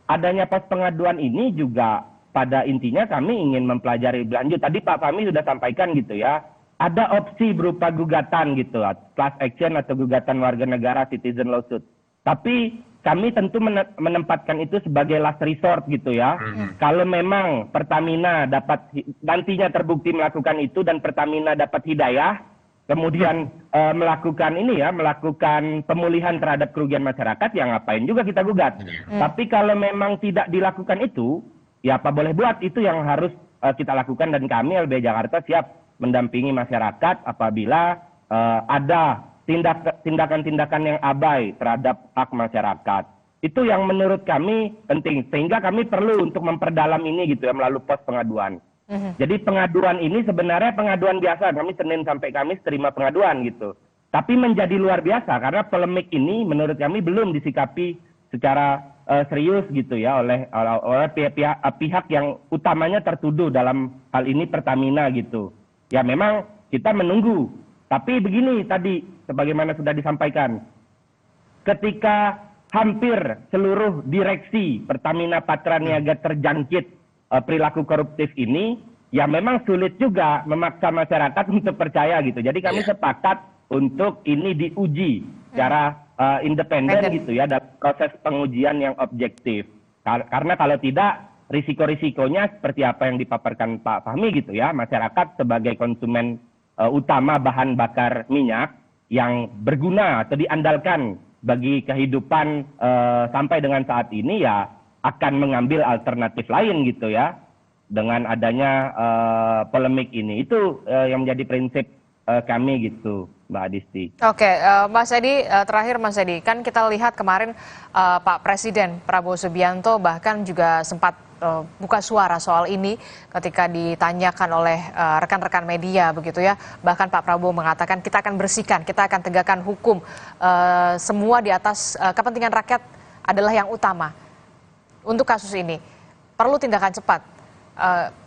adanya pos pengaduan ini juga pada intinya kami ingin mempelajari lebih lanjut. Tadi Pak Fahmi sudah sampaikan gitu ya, ada opsi berupa gugatan gitu, class action atau gugatan warga negara citizen lawsuit. Tapi kami tentu menempatkan itu sebagai last resort gitu ya. Kalau memang Pertamina dapat nantinya terbukti melakukan itu dan Pertamina dapat hidayah, kemudian melakukan pemulihan terhadap kerugian masyarakat, ya ngapain juga kita gugat. Tapi kalau memang tidak dilakukan itu, ya apa boleh buat, itu yang harus kita lakukan, dan kami LBH Jakarta siap mendampingi masyarakat apabila ada tindakan-tindakan yang abai terhadap hak masyarakat. Itu yang menurut kami penting, sehingga kami perlu untuk memperdalam ini gitu ya, melalui pos pengaduan. Jadi pengaduan ini sebenarnya pengaduan biasa, kami Senin sampai Kamis terima pengaduan gitu. Tapi menjadi luar biasa karena polemik ini menurut kami belum disikapi secara serius gitu ya oleh pihak yang utamanya tertuduh dalam hal ini Pertamina gitu. Ya memang kita menunggu. Tapi begini tadi, sebagaimana sudah disampaikan, ketika hampir seluruh direksi Pertamina Patraniaga terjangkit perilaku koruptif ini, ya memang sulit juga memaksa masyarakat untuk percaya gitu. Jadi kami sepakat untuk ini diuji secara independen gitu ya, dalam proses pengujian yang objektif. Karena kalau tidak, risiko-risikonya seperti apa yang dipaparkan Pak Fahmi gitu ya, masyarakat sebagai konsumen utama bahan bakar minyak yang berguna atau diandalkan bagi kehidupan sampai dengan saat ini, ya akan mengambil alternatif lain gitu ya dengan adanya polemik ini. Itu yang menjadi prinsip kami gitu, Mbak Adisti. Oke, Mas Edi, terakhir Mas Edi, kan kita lihat kemarin Pak Presiden Prabowo Subianto bahkan juga sempat buka suara soal ini ketika ditanyakan oleh rekan-rekan media begitu ya. Bahkan Pak Prabowo mengatakan kita akan bersihkan, kita akan tegakkan hukum, semua di atas kepentingan rakyat adalah yang utama. Untuk kasus ini perlu tindakan cepat.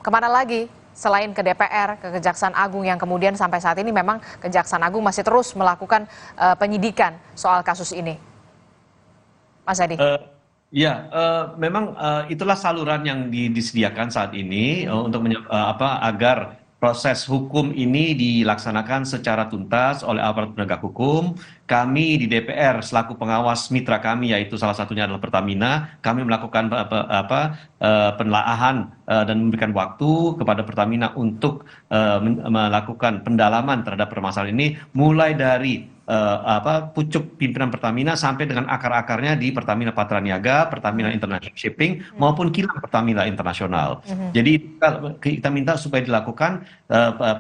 Kemana lagi selain ke DPR, ke Kejaksaan Agung yang kemudian sampai saat ini memang Kejaksaan Agung masih terus melakukan penyidikan soal kasus ini. Mas Edi. Ya, memang itulah saluran yang disediakan saat ini untuk agar proses hukum ini dilaksanakan secara tuntas oleh aparat penegak hukum. Kami di DPR selaku pengawas mitra kami, yaitu salah satunya adalah Pertamina, kami melakukan penelaahan dan memberikan waktu kepada Pertamina untuk melakukan pendalaman terhadap permasalahan ini, mulai dari pucuk pimpinan Pertamina sampai dengan akar-akarnya di Pertamina Patraniaga, Pertamina International Shipping maupun kilang Pertamina Internasional. Jadi kita minta supaya dilakukan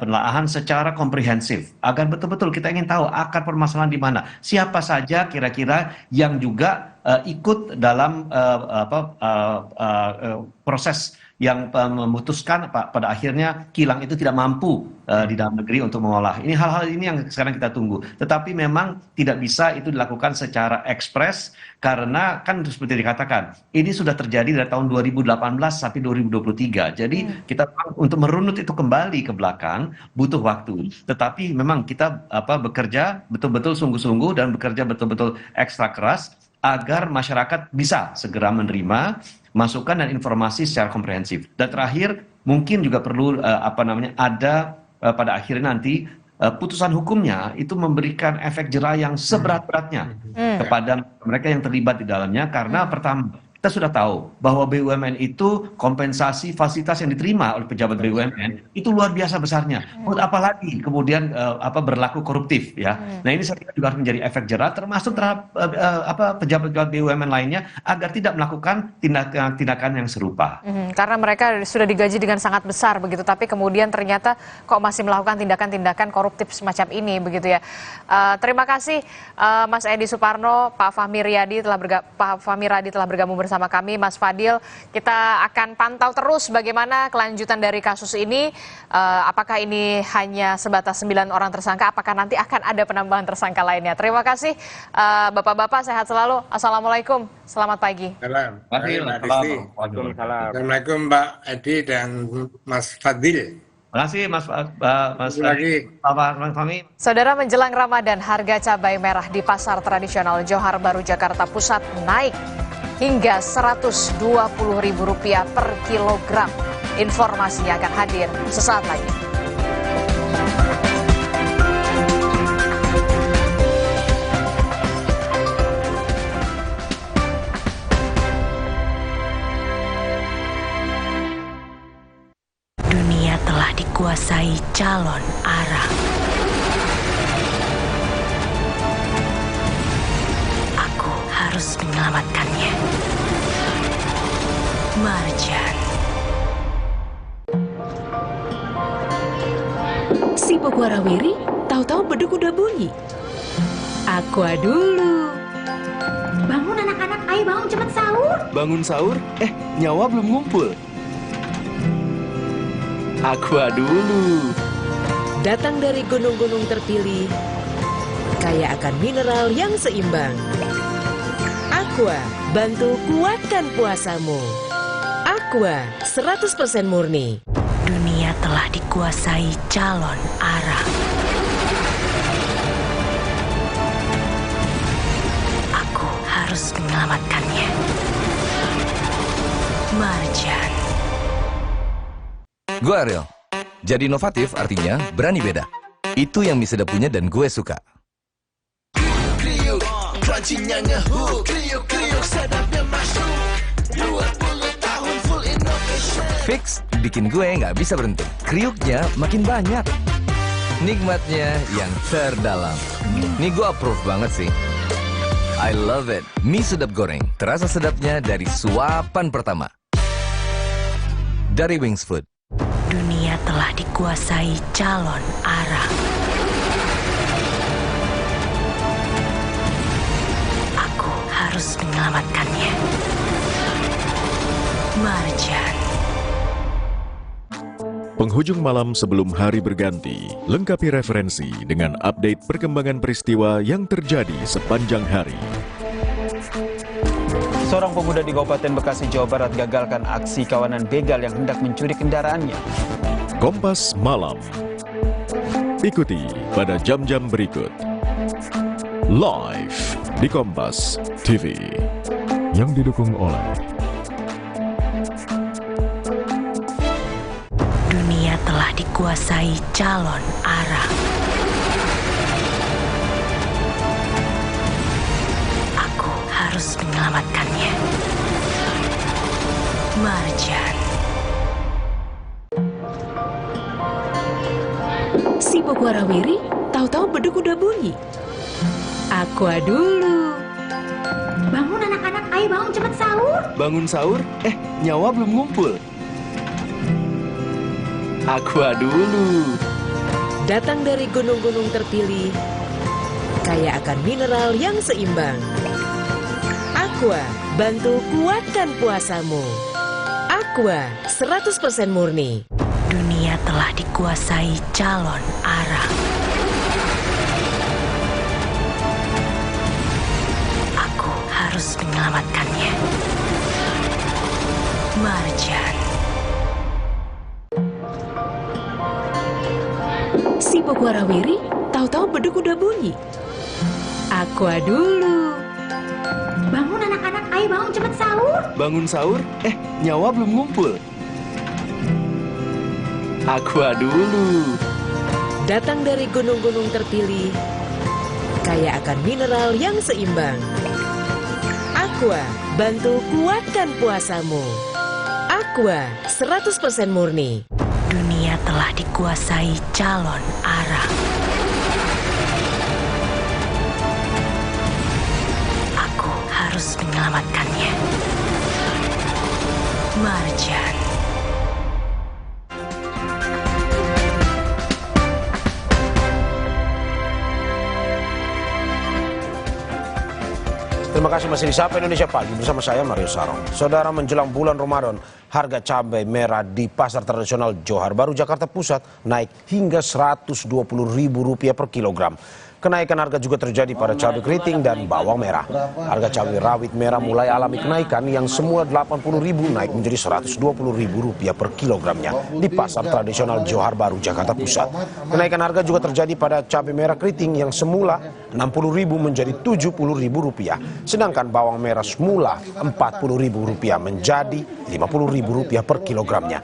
penelaahan secara komprehensif agar betul-betul kita ingin tahu akar permasalahan di mana, siapa saja kira-kira yang juga ikut dalam proses yang memutuskan pada akhirnya kilang itu tidak mampu di dalam negeri untuk mengolah. Ini hal-hal ini yang sekarang kita tunggu. Tetapi memang tidak bisa itu dilakukan secara ekspres karena kan seperti dikatakan, ini sudah terjadi dari tahun 2018 sampai 2023. Jadi kita untuk merunut itu kembali ke belakang butuh waktu. Tetapi memang kita bekerja betul-betul sungguh-sungguh dan bekerja betul-betul ekstra keras agar masyarakat bisa segera menerima masukan dan informasi secara komprehensif. Dan terakhir, mungkin juga perlu ada pada akhirnya nanti putusan hukumnya itu memberikan efek jera yang seberat-beratnya kepada mereka yang terlibat di dalamnya, karena pertama kita sudah tahu bahwa BUMN itu kompensasi fasilitas yang diterima oleh pejabat BUMN itu luar biasa besarnya. Apalagi kemudian berlaku koruptif ya. Nah ini saya kira juga harus menjadi efek jera termasuk terhadap pejabat-pejabat BUMN lainnya agar tidak melakukan tindakan yang serupa. Karena mereka sudah digaji dengan sangat besar begitu, tapi kemudian ternyata kok masih melakukan tindakan-tindakan koruptif semacam ini begitu ya. Terima kasih Mas Edi Suparno, Pak Fahmi Riyadi telah bergabung bersama kami. Mas Fadil, kita akan pantau terus bagaimana kelanjutan dari kasus ini. Apakah ini hanya sebatas 9 orang tersangka, apakah nanti akan ada penambahan tersangka lainnya. Terima kasih Bapak-Bapak, sehat selalu. Assalamualaikum, selamat pagi. Assalamualaikum Mbak Edi dan Mas Fadil. Terima kasih Mas Fahmi. Saudara, menjelang Ramadan, harga cabai merah di pasar tradisional Johar Baru Jakarta Pusat naik hingga Rp120.000 per kilogram. Informasinya akan hadir sesaat lagi. dikuasai calon arah. Aku harus menyelamatkannya. Marjan. Si Bogwarawiri tahu-tahu beduk udah bunyi. Aqua dulu. Bangun anak-anak, ayo bangun cepet sahur. Bangun sahur? Nyawa belum ngumpul. Aqua dulu. Datang dari gunung-gunung terpilih, kaya akan mineral yang seimbang. Aqua, bantu kuatkan puasamu. Aqua, 100% murni. Dunia telah dikuasai calon arah. Aku harus menyelamatkannya. Marjan. Gue Ariel. Jadi inovatif artinya berani beda. Itu yang mie sedap punya dan gue suka. Kriuk, crunchy-nya ngehook. Kriuk, sedapnya masuk. 20 tahun full innovation. Fix, bikin gue nggak bisa berhenti. Kriuknya makin banyak. Nikmatnya yang terdalam. Nih gue approve banget sih. I love it. Mie sedap goreng. Terasa sedapnya dari suapan pertama. Dari Wings Food. Dunia telah dikuasai calon arah. Aku harus menyelamatkannya. Marjan. Penghujung malam sebelum hari berganti, lengkapi referensi dengan update perkembangan peristiwa yang terjadi sepanjang hari. Seorang pemuda di Kabupaten Bekasi, Jawa Barat gagalkan aksi kawanan begal yang hendak mencuri kendaraannya. Kompas Malam. Ikuti pada jam-jam berikut. Live di Kompas TV. Yang didukung oleh Dunia telah dikuasai calon arah. Aku harus menyelamatkannya. Marjan. Si Bogwarawiri tahu-tahu beduk udah bunyi. Aqua dulu. Bangun anak-anak, ayo bangun cepet sahur. Bangun sahur? Nyawa belum ngumpul. Aqua dulu. Datang dari gunung-gunung terpilih, kaya akan mineral yang seimbang. Aqua, bantu kuatkan puasamu. Aqua, 100% murni. Dunia telah dikuasai calon arah. Aku harus menyelamatkannya. Marjan. Si Bogwarawiri tahu-tahu beduk udah bunyi. Aqua dulu. Bangun anak-anak, ayo bangun cepet sahur. Bangun sahur? Nyawa belum ngumpul. Aqua dulu. Datang dari gunung-gunung terpilih, kaya akan mineral yang seimbang. Aqua, bantu kuatkan puasamu. Aqua, 100% murni. Dunia telah dikuasai calon arah. Aku harus menyelamatkannya. Marjan. Terima kasih masih di Sapa Indonesia Pagi bersama saya Mario Sarong. Saudara, menjelang bulan Ramadan, harga cabai merah di pasar tradisional Johar Baru, Jakarta Pusat naik hingga Rp120.000 per kilogram. Kenaikan harga juga terjadi pada cabai keriting dan bawang merah. Harga cabai rawit merah mulai alami kenaikan yang semula Rp80.000 naik menjadi Rp120.000 per kilogramnya di pasar tradisional Johar Baru, Jakarta Pusat. Kenaikan harga juga terjadi pada cabai merah keriting yang semula Rp60.000 menjadi Rp70.000, sedangkan bawang merah semula Rp40.000 menjadi Rp50.000 per kilogramnya.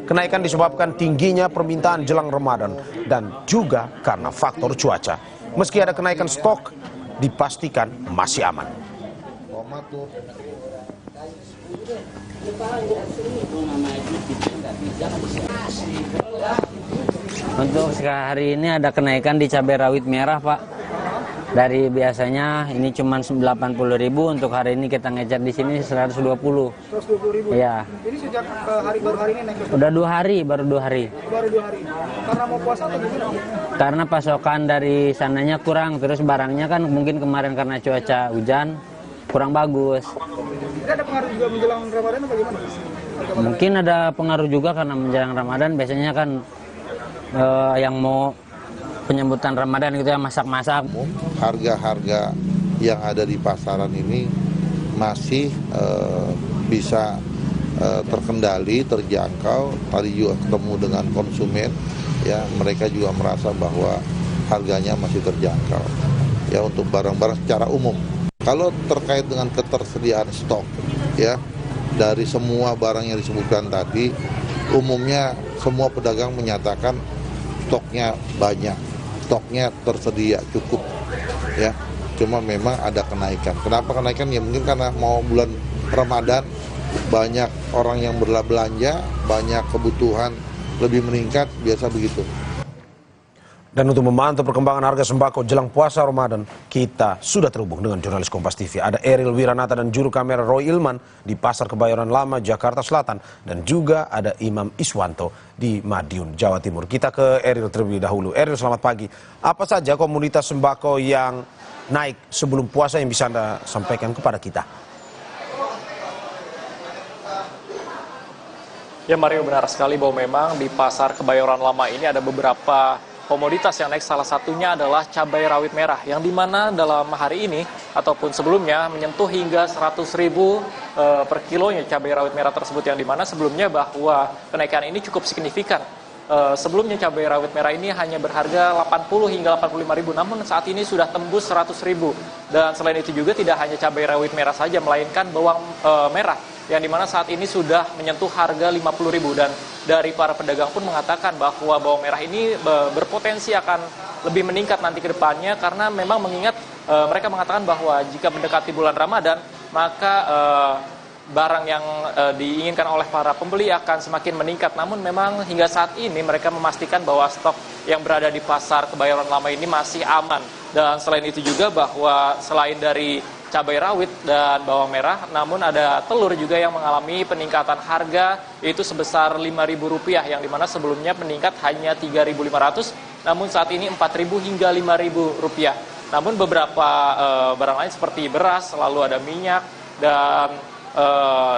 Kenaikan disebabkan tingginya permintaan jelang Ramadan dan juga karena faktor cuaca. Meski ada kenaikan stok, dipastikan masih aman. Untuk hari ini ada kenaikan di cabai rawit merah, Pak. Dari biasanya ini cuma 80.000, untuk hari ini kita ngecer di sini 120. 120.000. Iya. Ini sejak baru hari ini naik. Udah 2 hari, baru 2 hari. Baru 2 hari. Karena mau puasa atau gimana? Karena pasokan dari sananya kurang, terus barangnya kan mungkin kemarin karena cuaca hujan kurang bagus. Ini ada pengaruh juga menjelang Ramadan atau gimana? Mungkin ada pengaruh juga karena menjelang Ramadan biasanya kan yang mau penyambutan Ramadan gitu ya, masak-masak. Harga-harga yang ada di pasaran ini masih bisa terkendali, terjangkau. Tadi juga ketemu dengan konsumen, ya mereka juga merasa bahwa harganya masih terjangkau. Ya untuk barang-barang secara umum. Kalau terkait dengan ketersediaan stok, ya dari semua barang yang disebutkan tadi, umumnya semua pedagang menyatakan stoknya banyak, stoknya tersedia cukup, ya. Cuma memang ada kenaikan. Kenapa kenaikan? Ya mungkin karena mau bulan Ramadan, banyak orang yang berbelanja, banyak kebutuhan lebih meningkat, biasa begitu. Dan untuk memantau perkembangan harga sembako jelang puasa Ramadan, kita sudah terhubung dengan jurnalis Kompas TV. Ada Eril Wiranata dan juru kamera Roy Ilman di Pasar Kebayoran Lama, Jakarta Selatan. Dan juga ada Imam Iswanto di Madiun, Jawa Timur. Kita ke Eril terlebih dahulu. Eril, selamat pagi. Apa saja komoditas sembako yang naik sebelum puasa yang bisa Anda sampaikan kepada kita? Ya Mario, benar sekali bahwa memang di Pasar Kebayoran Lama ini ada beberapa komoditas yang naik, salah satunya adalah cabai rawit merah yang dimana dalam hari ini ataupun sebelumnya menyentuh hingga 100.000 per kilonya cabai rawit merah tersebut, yang dimana sebelumnya bahwa kenaikan ini cukup signifikan. Sebelumnya cabai rawit merah ini hanya berharga 80 hingga 85.000, namun saat ini sudah tembus 100.000. Dan selain itu juga tidak hanya cabai rawit merah saja, melainkan bawang merah yang dimana saat ini sudah menyentuh harga 50.000, dan dari para pedagang pun mengatakan bahwa bawang merah ini berpotensi akan lebih meningkat nanti ke depannya, karena memang mengingat mereka mengatakan bahwa jika mendekati bulan Ramadan maka barang yang diinginkan oleh para pembeli akan semakin meningkat. Namun memang hingga saat ini mereka memastikan bahwa stok yang berada di Pasar Kebayoran Lama ini masih aman. Dan selain itu juga bahwa selain dari cabai rawit dan bawang merah, namun ada telur juga yang mengalami peningkatan harga, yaitu sebesar Rp5.000, yang dimana sebelumnya meningkat hanya Rp3.500, namun saat ini Rp4.000 hingga Rp5.000. Namun beberapa barang lain seperti beras, lalu ada minyak dan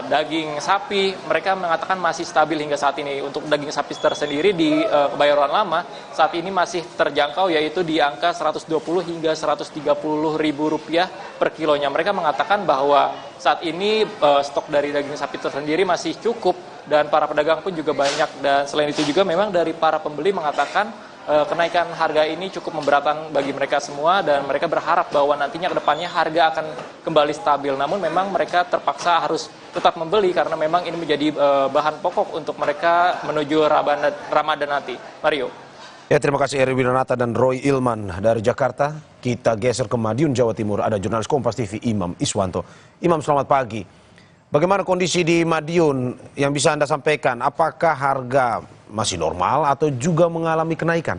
daging sapi, mereka mengatakan masih stabil hingga saat ini. Untuk daging sapi tersendiri di Kebayoran Lama saat ini masih terjangkau, yaitu di angka Rp120 hingga Rp130.000 per kilonya. Mereka mengatakan bahwa saat ini stok dari daging sapi tersendiri masih cukup dan para pedagang pun juga banyak. Dan selain itu juga memang dari para pembeli mengatakan kenaikan harga ini cukup memberatkan bagi mereka semua, dan mereka berharap bahwa nantinya ke depannya harga akan kembali stabil. Namun memang mereka terpaksa harus tetap membeli karena memang ini menjadi bahan pokok untuk mereka menuju Ramadan nanti. Mario. Ya, terima kasih Eril Wiranata dan Roy Ilman dari Jakarta. Kita geser ke Madiun, Jawa Timur. Ada jurnalis Kompas TV Imam Iswanto. Imam, selamat pagi. Bagaimana kondisi di Madiun yang bisa Anda sampaikan? Apakah harga masih normal atau juga mengalami kenaikan?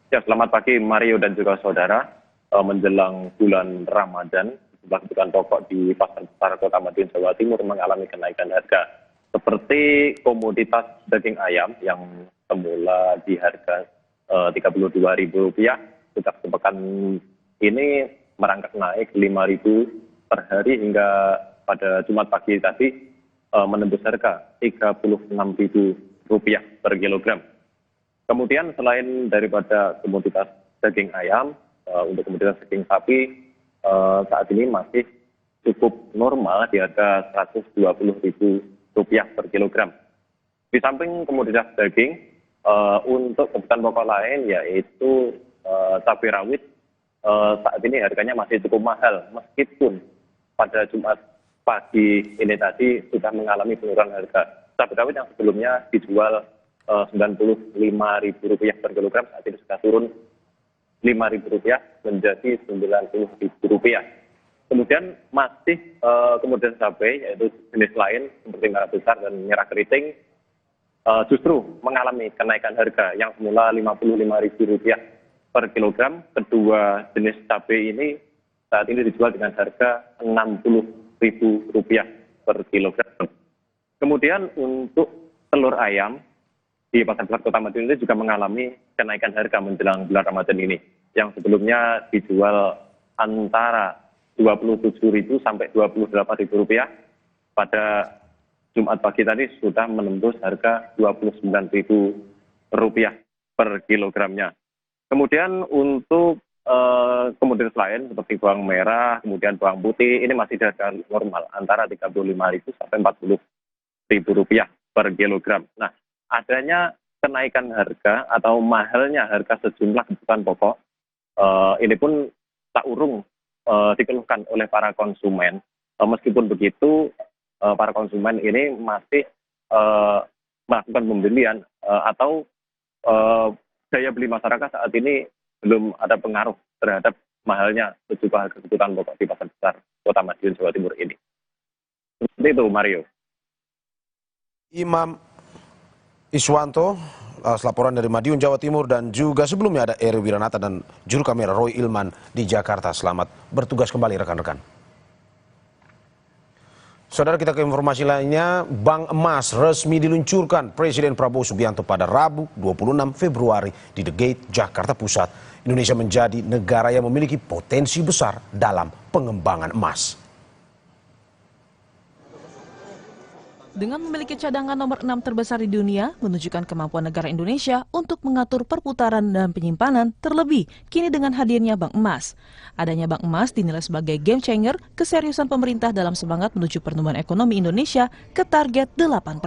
Ya, selamat pagi Mario dan juga saudara. Menjelang bulan Ramadan, sejumlah kebutuhan pokok di pasar Kota Madiun, Jawa Timur mengalami kenaikan harga. Seperti komoditas daging ayam yang semula di harga Rp32.000, sejak sepekan ini merangkak naik Rp5.000 per hari hingga pada Jumat pagi tadi menembus harga Rp36.000 per kilogram. Kemudian selain daripada komoditas daging ayam, untuk komoditas daging sapi saat ini masih cukup normal di harga Rp120.000 per kilogram. Di samping komoditas daging, untuk kebutuhan pokok lain yaitu cabai rawit, saat ini harganya masih cukup mahal, meskipun pada Jumat pagi ini tadi sudah mengalami penurunan harga. Cabai rawit yang sebelumnya dijual Rp95.000 per kilogram, saat ini sudah turun Rp5.000 menjadi Rp90.000. Kemudian masih komoditas cabai yaitu jenis lain seperti merah besar dan merah keriting, justru mengalami kenaikan harga yang semula Rp55.000 per kilogram. Kedua jenis cabai ini saat ini dijual dengan harga Rp60.000 per kilogram. Kemudian untuk telur ayam di Pasar Besar Kota Madiun ini juga mengalami kenaikan harga menjelang bulan Ramadan ini, yang sebelumnya dijual antara Rp27.000 sampai Rp28.000, pada Jumat pagi tadi sudah menembus harga Rp29.000 per kilogramnya. Kemudian untuk komoditas lain seperti bawang merah, kemudian bawang putih, ini masih di harga normal antara Rp35.000 sampai Rp40.000 per kilogram. Nah, adanya kenaikan harga atau mahalnya harga sejumlah kebutuhan pokok, ini pun tak urung dikeluhkan oleh para konsumen. Meskipun begitu, para konsumen ini masih melakukan pembelian atau daya beli masyarakat saat ini belum ada pengaruh terhadap mahalnya sejumlah kebutuhan pokok di Pasar Besar Kota Madiun, Jawa Timur ini. Seperti itu, Mario. Imam Iswanto, laporan dari Madiun, Jawa Timur, dan juga sebelumnya ada Eri Wiranata dan juru kamera Roy Ilman di Jakarta. Selamat bertugas kembali rekan-rekan. Saudara, kita ke informasi lainnya. Bank Emas resmi diluncurkan Presiden Prabowo Subianto pada Rabu 26 Februari di The Gate, Jakarta Pusat. Indonesia menjadi negara yang memiliki potensi besar dalam pengembangan emas. Dengan memiliki cadangan nomor 6 terbesar di dunia, menunjukkan kemampuan negara Indonesia untuk mengatur perputaran dan penyimpanan, terlebih kini dengan hadirnya Bank Emas. Adanya Bank Emas dinilai sebagai game changer keseriusan pemerintah dalam semangat menuju pertumbuhan ekonomi Indonesia ke target 8%.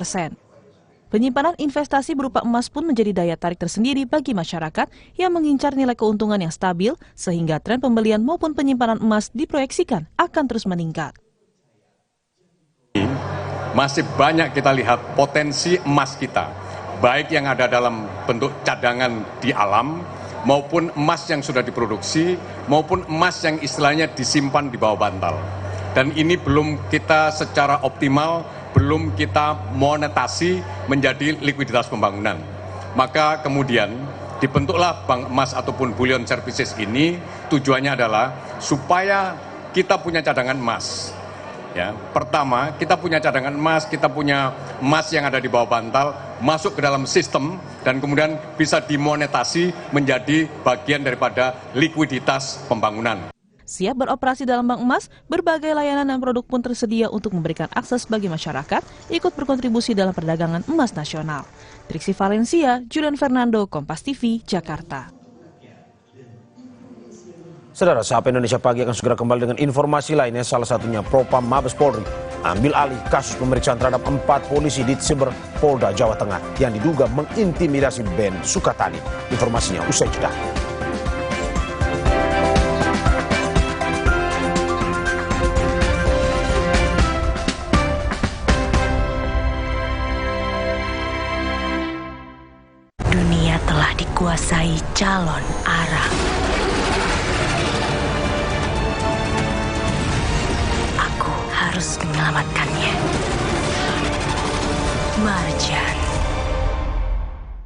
Penyimpanan investasi berupa emas pun menjadi daya tarik tersendiri bagi masyarakat yang mengincar nilai keuntungan yang stabil, sehingga tren pembelian maupun penyimpanan emas diproyeksikan akan terus meningkat. Masih banyak kita lihat potensi emas kita, baik yang ada dalam bentuk cadangan di alam, maupun emas yang sudah diproduksi, maupun emas yang istilahnya disimpan di bawah bantal. Dan ini belum kita secara optimal, belum kita monetasi menjadi likuiditas pembangunan. Maka kemudian dibentuklah Bank Emas ataupun Bullion Services ini, tujuannya adalah supaya kita punya cadangan emas. Ya, pertama, kita punya cadangan emas, kita punya emas yang ada di bawah bantal, masuk ke dalam sistem, dan kemudian bisa dimonetasi menjadi bagian daripada likuiditas pembangunan. Siap beroperasi dalam Bank Emas, berbagai layanan dan produk pun tersedia untuk memberikan akses bagi masyarakat ikut berkontribusi dalam perdagangan emas nasional. Triksi Valencia, Julian Fernando, Kompas TV, Jakarta. Saudara, Sapa Indonesia Pagi akan segera kembali dengan informasi lainnya, salah satunya Propam Mabes Polri ambil alih kasus pemeriksaan terhadap 4 polisi di Siber Polda Jawa Tengah yang diduga mengintimidasi Ben Sukatani. Informasinya usai jeda. Dunia telah dikuasai calon arang. Harus menyelamatkannya. Marjan.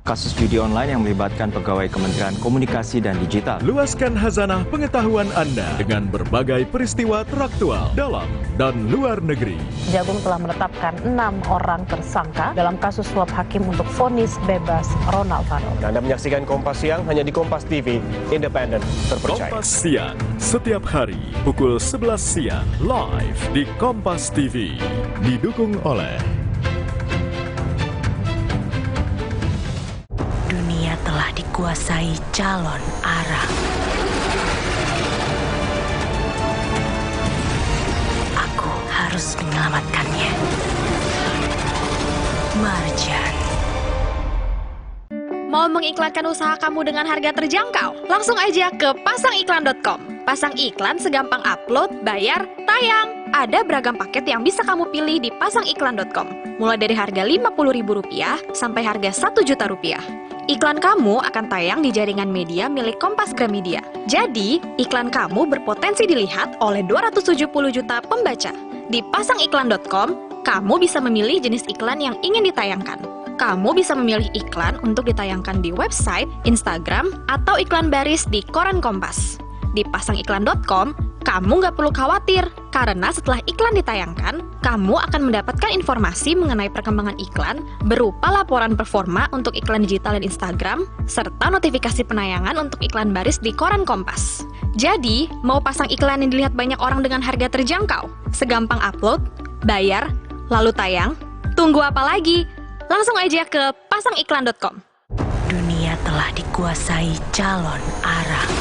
Kasus judi online yang melibatkan pegawai Kementerian Komunikasi dan Digital. Luaskan khazanah pengetahuan Anda dengan berbagai peristiwa teraktual dalam dan luar negeri. Jagung telah menetapkan 6 orang tersangka dalam kasus suap hakim untuk vonis bebas Ronald Fano. Anda menyaksikan Kompas Siang hanya di Kompas TV, independen, terpercaya. Kompas Siang, setiap hari pukul 11 siang, live di Kompas TV. Didukung oleh telah dikuasai calon arang. Aku harus menyelamatkannya. Marjan. Mau mengiklankan usaha kamu dengan harga terjangkau? Langsung aja ke pasangiklan.com. Pasang iklan segampang upload, bayar, tayang. Ada beragam paket yang bisa kamu pilih di pasangiklan.com. Mulai dari harga Rp50.000 sampai harga Rp1.000.000. Iklan kamu akan tayang di jaringan media milik Kompas Gramedia. Jadi, iklan kamu berpotensi dilihat oleh 270 juta pembaca. Di pasangiklan.com, kamu bisa memilih jenis iklan yang ingin ditayangkan. kamu bisa memilih iklan untuk ditayangkan di website, Instagram, atau iklan baris di koran Kompas. Di pasangiklan.com, kamu nggak perlu khawatir, karena setelah iklan ditayangkan, kamu akan mendapatkan informasi mengenai perkembangan iklan berupa laporan performa untuk iklan digital dan Instagram, serta notifikasi penayangan untuk iklan baris di koran Kompas. Jadi, mau pasang iklan yang dilihat banyak orang dengan harga terjangkau? Segampang upload, bayar, lalu tayang? Tunggu apa lagi? Langsung aja ke pasangiklan.com. Dunia telah dikuasai calon arang.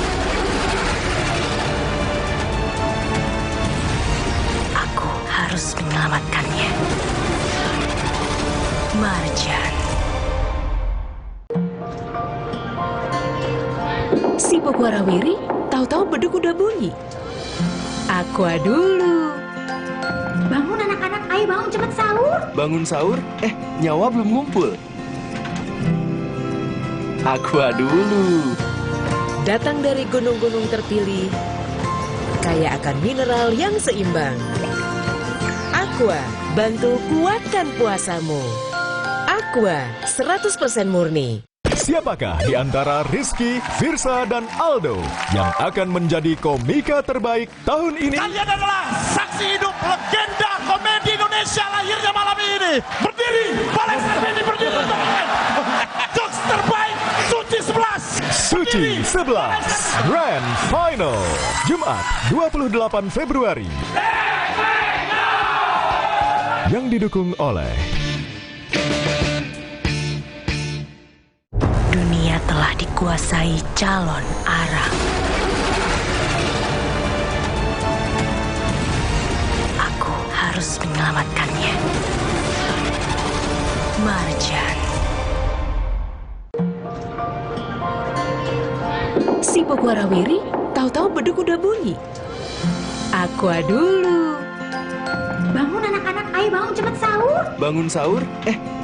Aku harus menyelamatkannya. Marjan. Si Bogwarawiri tahu-tahu beduk udah bunyi. Aqua dulu. Bangun anak-anak, ayo bangun cepet sahur. Bangun sahur? Nyawa belum ngumpul. Aqua dulu. Datang dari gunung-gunung terpilih, kaya akan mineral yang seimbang. Aqua, bantu kuatkan puasamu. Aqua, 100% murni. Siapakah di antara Rizky, Firsa, dan Aldo yang akan menjadi komika terbaik tahun ini? Kalian adalah saksi hidup legenda komedi Indonesia lahirnya malam ini. Berdiri, Balai Sarbini berdiri untuk kalian. Jokes terbaik, Suci 11. Suci 11, Grand Final, Jumat 28 Februari. Yang didukung oleh Dunia telah dikuasai calon arang. Aku harus menyelamatkannya. Marjan. Si Bogwarawiri tahu-tahu beduk udah bunyi. Aqua dulu. Bangun anak-anak, ayo bangun cepet sahur. Bangun sahur?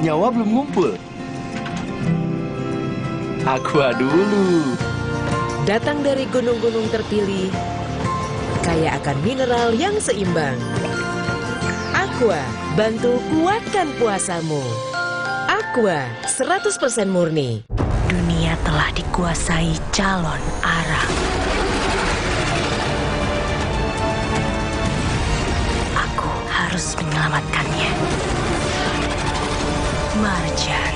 Nyawa belum ngumpul. Aqua dulu. Datang dari gunung-gunung terpilih, kaya akan mineral yang seimbang. Aqua, bantu kuatkan puasamu. Aqua, 100% murni. Dunia telah dikuasai calon arang. Aku harus menyelamatkannya. Marjan.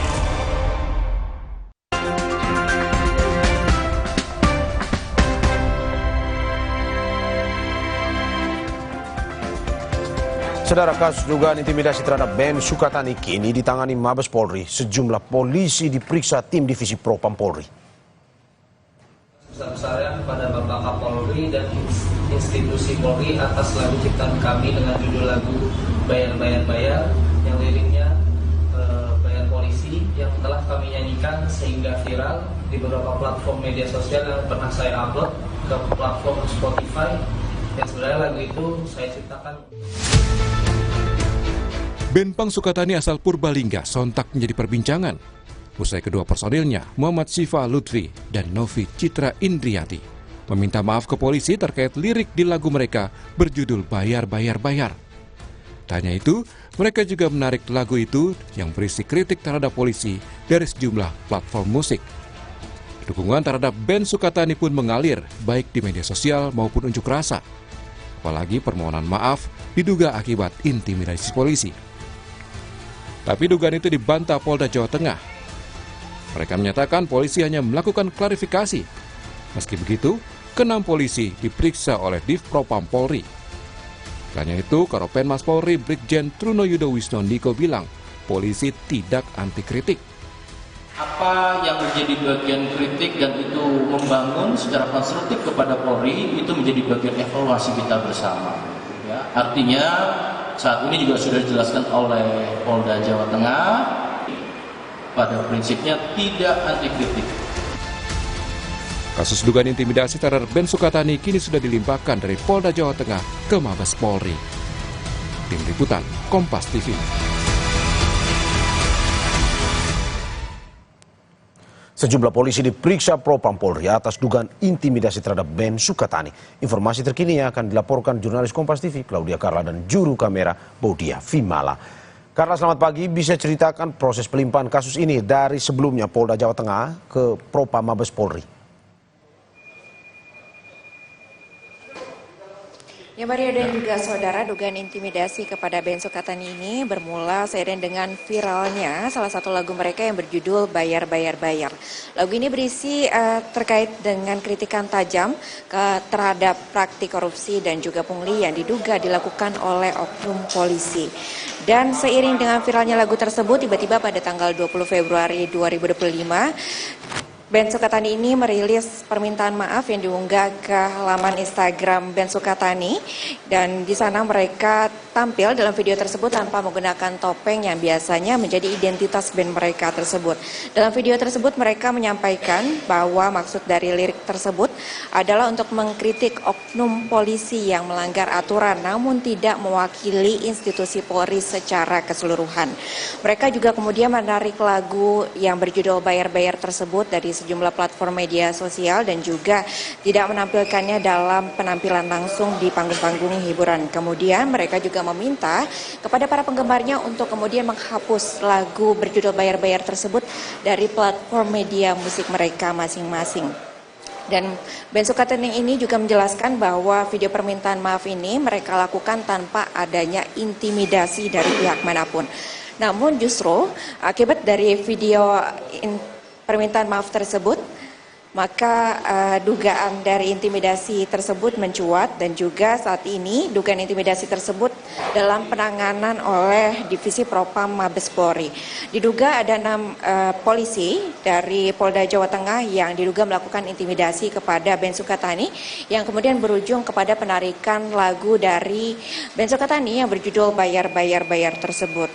Saudara, kasus dugaan intimidasi terhadap Ben Sukatani kini ditangani Mabes Polri. Sejumlah polisi diperiksa tim Divisi Propam Polri. Besar-besaran kepada Bapak Kapolri dan institusi Polri atas lagu ciptaan kami dengan judul lagu Bayar-Bayar-Bayar yang liriknya bayar polisi yang telah kami nyanyikan sehingga viral di beberapa platform media sosial yang pernah saya upload ke platform Spotify. Dan sebenarnya lagu itu saya ciptakan. Benpang Sukatani asal Purbalingga sontak menjadi perbincangan usai kedua personilnya, Muhammad Syifa Lutfi dan Novi Citra Indriati, meminta maaf ke polisi terkait lirik di lagu mereka berjudul Bayar-Bayar-Bayar. Tak hanya itu, mereka juga menarik lagu itu yang berisi kritik terhadap polisi dari sejumlah platform musik. Dukungan terhadap Ben Sukatani pun mengalir baik di media sosial maupun unjuk rasa. Apalagi permohonan maaf diduga akibat intimidasi polisi. Tapi dugaan itu dibantah Polda Jawa Tengah. Mereka menyatakan polisi hanya melakukan klarifikasi. Meski begitu, ke-6 polisi diperiksa oleh Div Propam Polri. Selain itu, Karopenmas Polri Brigjen Trunoyudo Wisnondiko bilang, polisi tidak anti kritik. Apa yang menjadi bagian kritik dan itu membangun secara konstruktif kepada Polri itu menjadi bagian evaluasi kita bersama. Ya, artinya saat ini juga sudah dijelaskan oleh Polda Jawa Tengah, pada prinsipnya tidak anti kritik. Kasus dugaan intimidasi terhadap Ben Sukatani kini sudah dilimpahkan dari Polda Jawa Tengah ke Mabes Polri. Tim Liputan Kompas TV. Sejumlah polisi diperiksa Propam Polri atas dugaan intimidasi terhadap Ben Sukatani. Informasi terkini yang akan dilaporkan jurnalis Kompas TV Claudia Carla dan juru kamera Baudia Vimala. Karena selamat pagi, bisa ceritakan proses pelimpahan kasus ini dari sebelumnya Polda Jawa Tengah ke Propam Mabes Polri. Ya Mario dan juga saudara, dugaan intimidasi kepada Ben Sukatani ini bermula seiring dengan viralnya salah satu lagu mereka yang berjudul Bayar Bayar Bayar. Lagu ini berisi terkait dengan kritikan tajam terhadap praktik korupsi dan juga pungli yang diduga dilakukan oleh oknum polisi. Dan seiring dengan viralnya lagu tersebut, tiba-tiba pada tanggal 20 Februari 2025, Ben Sukatani ini merilis permintaan maaf yang diunggah ke laman Instagram Ben Sukatani, dan di sana mereka tampil dalam video tersebut tanpa menggunakan topeng yang biasanya menjadi identitas band mereka tersebut. Dalam video tersebut mereka menyampaikan bahwa maksud dari lirik tersebut adalah untuk mengkritik oknum polisi yang melanggar aturan namun tidak mewakili institusi Polri secara keseluruhan. Mereka juga kemudian menarik lagu yang berjudul Bayar Bayar tersebut dari sejumlah platform media sosial dan juga tidak menampilkannya dalam penampilan langsung di panggung-panggung hiburan. Kemudian mereka juga meminta kepada para penggemarnya untuk kemudian menghapus lagu berjudul Bayar Bayar tersebut dari platform media musik mereka masing-masing. Dan Ben Sukatani ini juga menjelaskan bahwa video permintaan maaf ini mereka lakukan tanpa adanya intimidasi dari pihak manapun. Namun justru akibat dari video permintaan maaf tersebut, maka dugaan dari intimidasi tersebut mencuat, dan juga saat ini dugaan intimidasi tersebut dalam penanganan oleh Divisi Propam Mabes Polri. Diduga ada 6 polisi dari Polda Jawa Tengah yang diduga melakukan intimidasi kepada Ben Sukatani, yang kemudian berujung kepada penarikan lagu dari Ben Sukatani yang berjudul Bayar Bayar Bayar tersebut.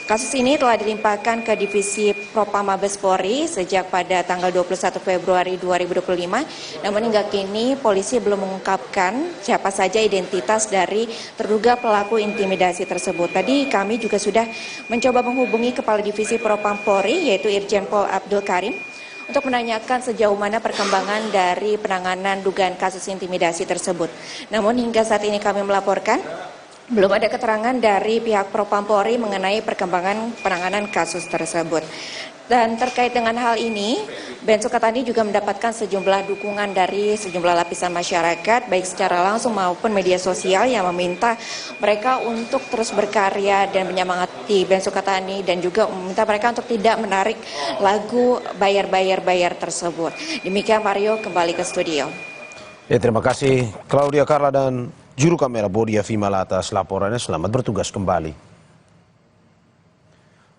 Kasus ini telah dilimpahkan ke Divisi Propam Mabes Polri sejak pada tanggal 21 Februari 2025. Namun hingga kini polisi belum mengungkapkan siapa saja identitas dari terduga pelaku intimidasi tersebut. Tadi kami juga sudah mencoba menghubungi Kepala Divisi Propam Polri yaitu Irjen Pol Abdul Karim untuk menanyakan sejauh mana perkembangan dari penanganan dugaan kasus intimidasi tersebut. Namun hingga saat ini kami melaporkan belum ada keterangan dari pihak Propam Polri mengenai perkembangan penanganan kasus tersebut. Dan terkait dengan hal ini, Ben Sukatani juga mendapatkan sejumlah dukungan dari sejumlah lapisan masyarakat, baik secara langsung maupun media sosial, yang meminta mereka untuk terus berkarya dan menyemangati Ben Sukatani, dan juga meminta mereka untuk tidak menarik lagu Bayar Bayar Bayar tersebut. Demikian Mario, kembali ke studio. Ya, terima kasih Claudia Carla dan juru kamera Bodia Vimala atas laporannya. Selamat bertugas kembali.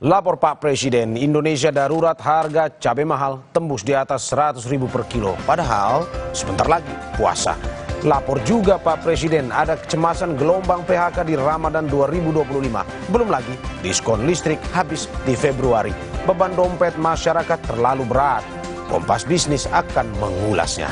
Lapor Pak Presiden, Indonesia darurat harga cabai mahal tembus di atas 100.000 per kilo. Padahal sebentar lagi puasa. Lapor juga Pak Presiden, ada kecemasan gelombang PHK di Ramadan 2025. Belum lagi diskon listrik habis di Februari. Beban dompet masyarakat terlalu berat. Kompas Bisnis akan mengulasnya.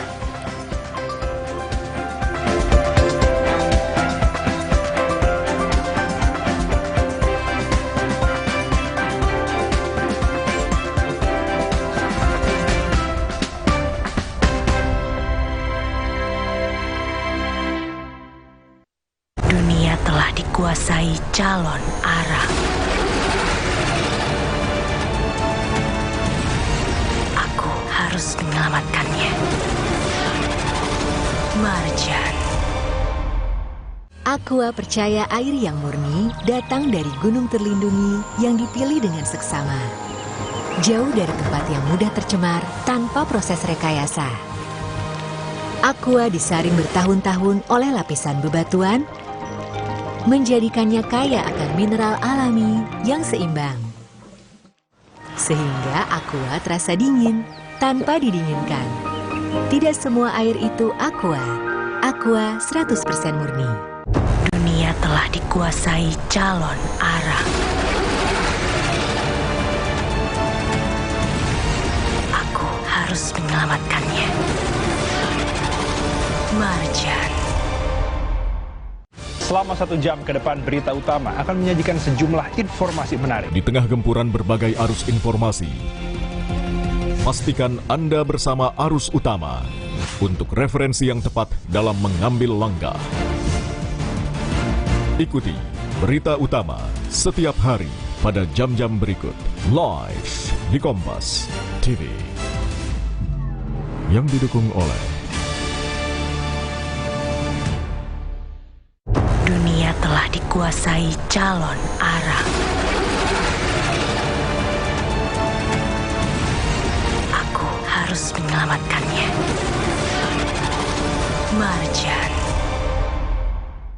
Dikuasai calon arang. Aku harus menyelamatkannya. Marjan. Aqua percaya air yang murni datang dari gunung terlindungi yang dipilih dengan seksama. Jauh dari tempat yang mudah tercemar tanpa proses rekayasa. Aqua disaring bertahun-tahun oleh lapisan bebatuan, menjadikannya kaya akan mineral alami yang seimbang. Sehingga Aqua terasa dingin tanpa didinginkan. Tidak semua air itu Aqua. Aqua 100% murni. Dunia telah dikuasai calon arang. Aku harus menyelamatkannya. Marjan. Selama 1 jam ke depan, Berita Utama akan menyajikan sejumlah informasi menarik. Di tengah gempuran berbagai arus informasi, pastikan Anda bersama arus utama untuk referensi yang tepat dalam mengambil langkah. Ikuti berita utama setiap hari pada jam-jam berikut. Live di Kompas TV. Yang didukung oleh Dunia telah dikuasai calon Arab. Aku harus menyelamatkannya. Marjan.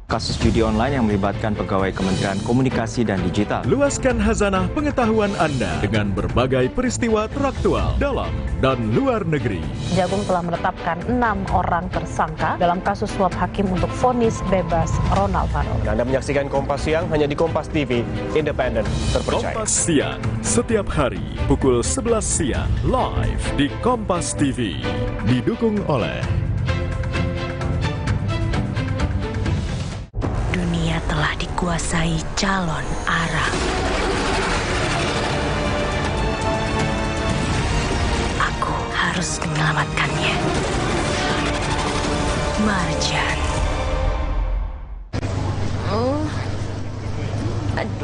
Kasus judi online yang melibatkan pegawai Kementerian Komunikasi dan Digital. Luaskan khazanah pengetahuan Anda dengan berbagai peristiwa teraktual dalam dan luar negeri. Jagung telah menetapkan 6 orang tersangka dalam kasus suap hakim untuk vonis bebas Ronald Farol. Anda menyaksikan Kompas Siang hanya di Kompas TV, independen, terpercaya. Kompas Siang, setiap hari pukul 11 siang, live di Kompas TV. Didukung oleh Dunia telah dikuasai calon Arab. Aku harus menyelamatkannya. Marjan.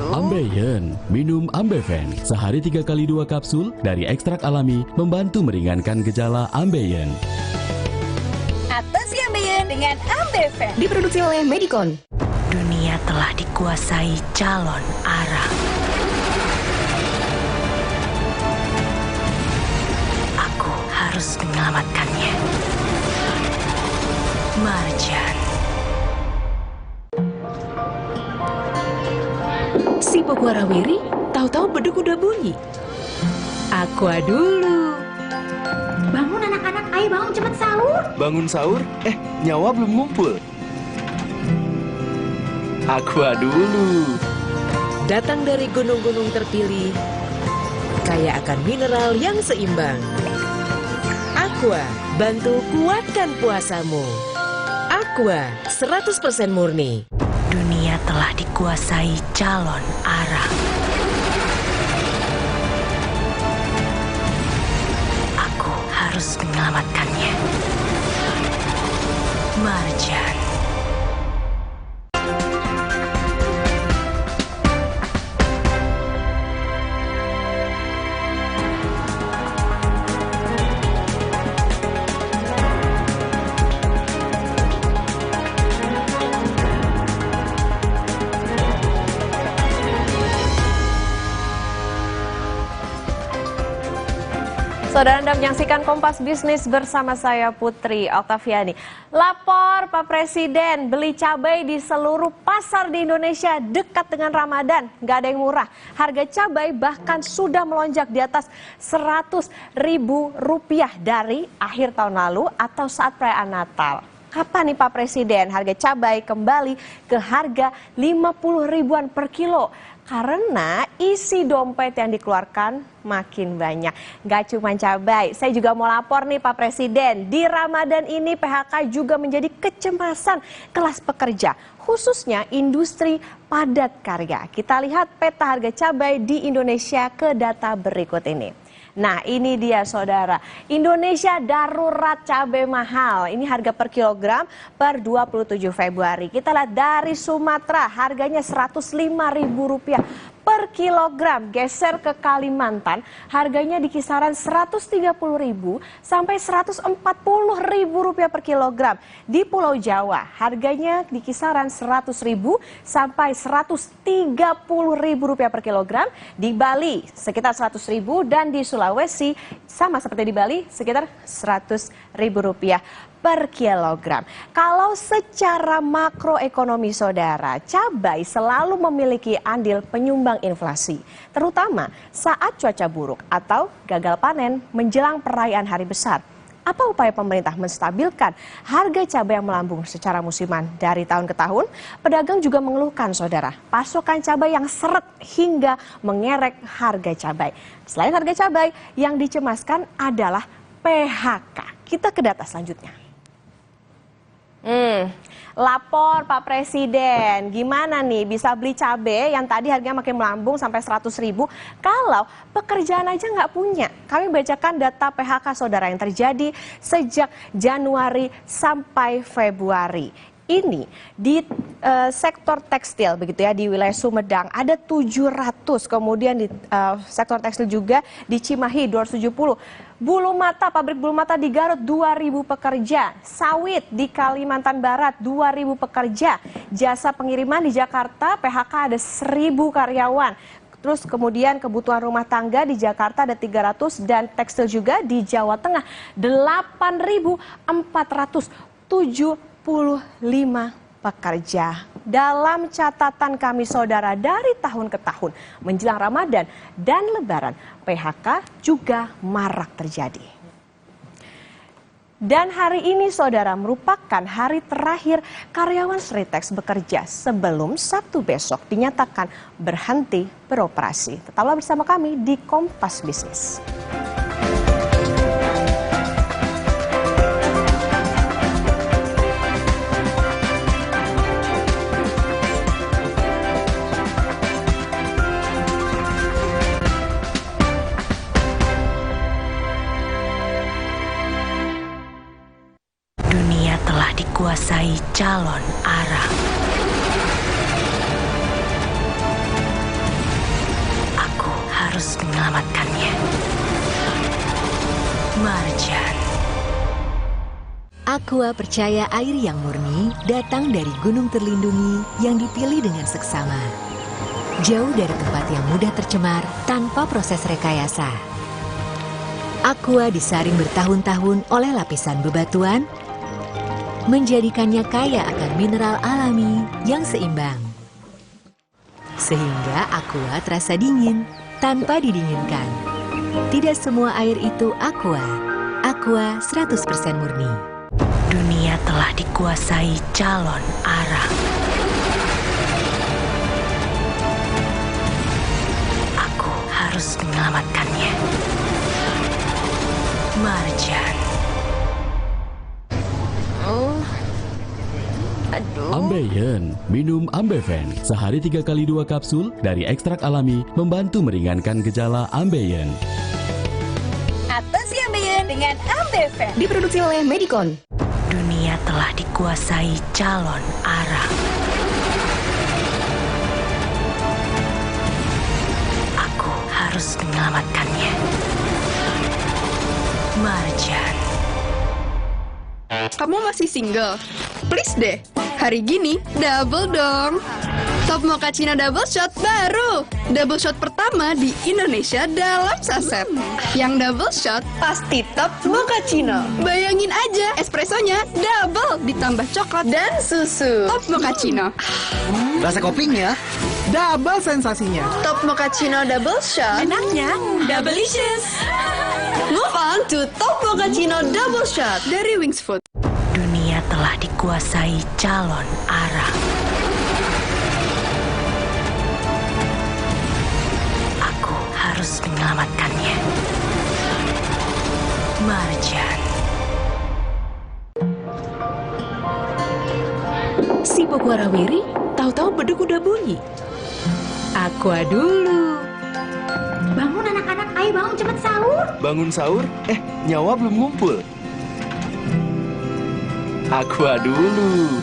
Ambeien, minum Ambeven. Sehari 3 kali 2 kapsul dari ekstrak alami membantu meringankan gejala Ambeien. Atasi Ambeien dengan Ambeven. Diproduksi oleh Medicon. Dunia telah dikuasai calon Arab. Aku harus menyelamatkannya. Marjan. Si Pokwarawiri tahu-tahu beduk udah bunyi. Aqua dulu. Bangun anak-anak, ayo bangun cepet sahur. Bangun sahur? Nyawa belum ngumpul. Aqua dulu. Datang dari gunung-gunung terpilih, kaya akan mineral yang seimbang. Aqua, bantu kuatkan puasamu. Aqua, 100% murni. Dunia telah dikuasai calon Arab. Aku harus menyelamatkannya. Marjan. Saudara, Anda menyaksikan Kompas Bisnis bersama saya Putri Oktaviani. Lapor Pak Presiden, beli cabai di seluruh pasar di Indonesia dekat dengan Ramadan. Nggak ada yang murah. Harga cabai bahkan sudah melonjak di atas Rp100.000 dari akhir tahun lalu atau saat perayaan Natal. Kapan nih Pak Presiden harga cabai kembali ke harga 50 ribuan per kilo? Karena isi dompet yang dikeluarkan makin banyak. Gak cuma cabai, saya juga mau lapor nih Pak Presiden. Di Ramadan ini PHK juga menjadi kecemasan kelas pekerja, khususnya industri padat karya. Kita lihat peta harga cabai di Indonesia ke data berikut ini. Nah ini dia saudara, Indonesia darurat cabai mahal. Ini harga per kilogram per 27 Februari. Kita lihat dari Sumatera harganya Rp105.000 per kilogram. Geser ke Kalimantan harganya di kisaran Rp130.000 sampai Rp140.000 per kilogram. Di Pulau Jawa harganya di kisaran Rp100.000 sampai Rp130.000 per kilogram. Di Bali sekitar Rp100.000 dan di Sulawesi sama seperti di Bali sekitar Rp100.000 per kilogram. Kalau secara makroekonomi saudara, cabai selalu memiliki andil penyumbang inflasi, terutama saat cuaca buruk atau gagal panen menjelang perayaan hari besar. Apa upaya pemerintah menstabilkan harga cabai yang melambung secara musiman dari tahun ke tahun? Pedagang juga mengeluhkan saudara, pasokan cabai yang seret hingga mengerek harga cabai. Selain harga cabai, yang dicemaskan adalah PHK. Kita ke data selanjutnya. Lapor Pak Presiden, gimana nih bisa beli cabai yang tadi harganya makin melambung sampai Rp100.000 kalau pekerjaan aja nggak punya. Kami bacakan data PHK saudara yang terjadi sejak Januari sampai Februari. ini di sektor tekstil begitu ya, di wilayah Sumedang ada 700, kemudian di sektor tekstil juga di Cimahi 270. Bulu mata, pabrik bulu mata di Garut 2.000 pekerja, sawit di Kalimantan Barat 2.000 pekerja, jasa pengiriman di Jakarta PHK ada 1.000 karyawan. Terus kemudian kebutuhan rumah tangga di Jakarta ada 300 dan tekstil juga di Jawa Tengah 8.475 pekerja. Dalam catatan kami saudara, dari tahun ke tahun menjelang Ramadan dan Lebaran, PHK juga marak terjadi. Dan hari ini saudara merupakan hari terakhir karyawan Sritex bekerja sebelum Sabtu besok dinyatakan berhenti beroperasi. Tetaplah bersama kami di Kompas Bisnis. Dikuasai calon Arab. Aku harus menyelamatkannya. Marjan. Aqua percaya air yang murni datang dari gunung terlindungi yang dipilih dengan seksama. Jauh dari tempat yang mudah tercemar tanpa proses rekayasa. Aqua disaring bertahun-tahun oleh lapisan bebatuan, menjadikannya kaya akan mineral alami yang seimbang. Sehingga Aqua terasa dingin tanpa didinginkan. Tidak semua air itu Aqua. Aqua 100% murni. Dunia telah dikuasai calon Arab. Aku harus menyelamatkannya. Marjan. Ambeien, minum Ambeven. Sehari 3 kali 2 kapsul dari ekstrak alami membantu meringankan gejala Ambeien. Atasi Ambeien dengan Ambeven. Diproduksi oleh Medicon. Dunia telah dikuasai calon Arab. Aku harus menyelamatkannya. Marjan. Kamu masih single? Please deh, hari gini double dong. Top Mochaccino Double Shot baru. Double shot pertama di Indonesia dalam saset. Yang double shot pasti Top Mochaccino. Bayangin aja, espressonya double ditambah coklat dan susu. Top Mochaccino. Rasa kopinya double sensasinya. Top Mochaccino Double Shot. Enaknya doubleicious. Move on to Top Mochaccino Double Shot dari Wings Food. Dunia telah dikuasai calon Arab. Aku harus menyelamatkannya. Marjan. Sibuk warawiri, tahu-tahu beduk udah bunyi. Aqua dulu. Bangun anak-anak, ayo bangun cepet sahur. Bangun sahur? Nyawa belum ngumpul. Aqua dulu.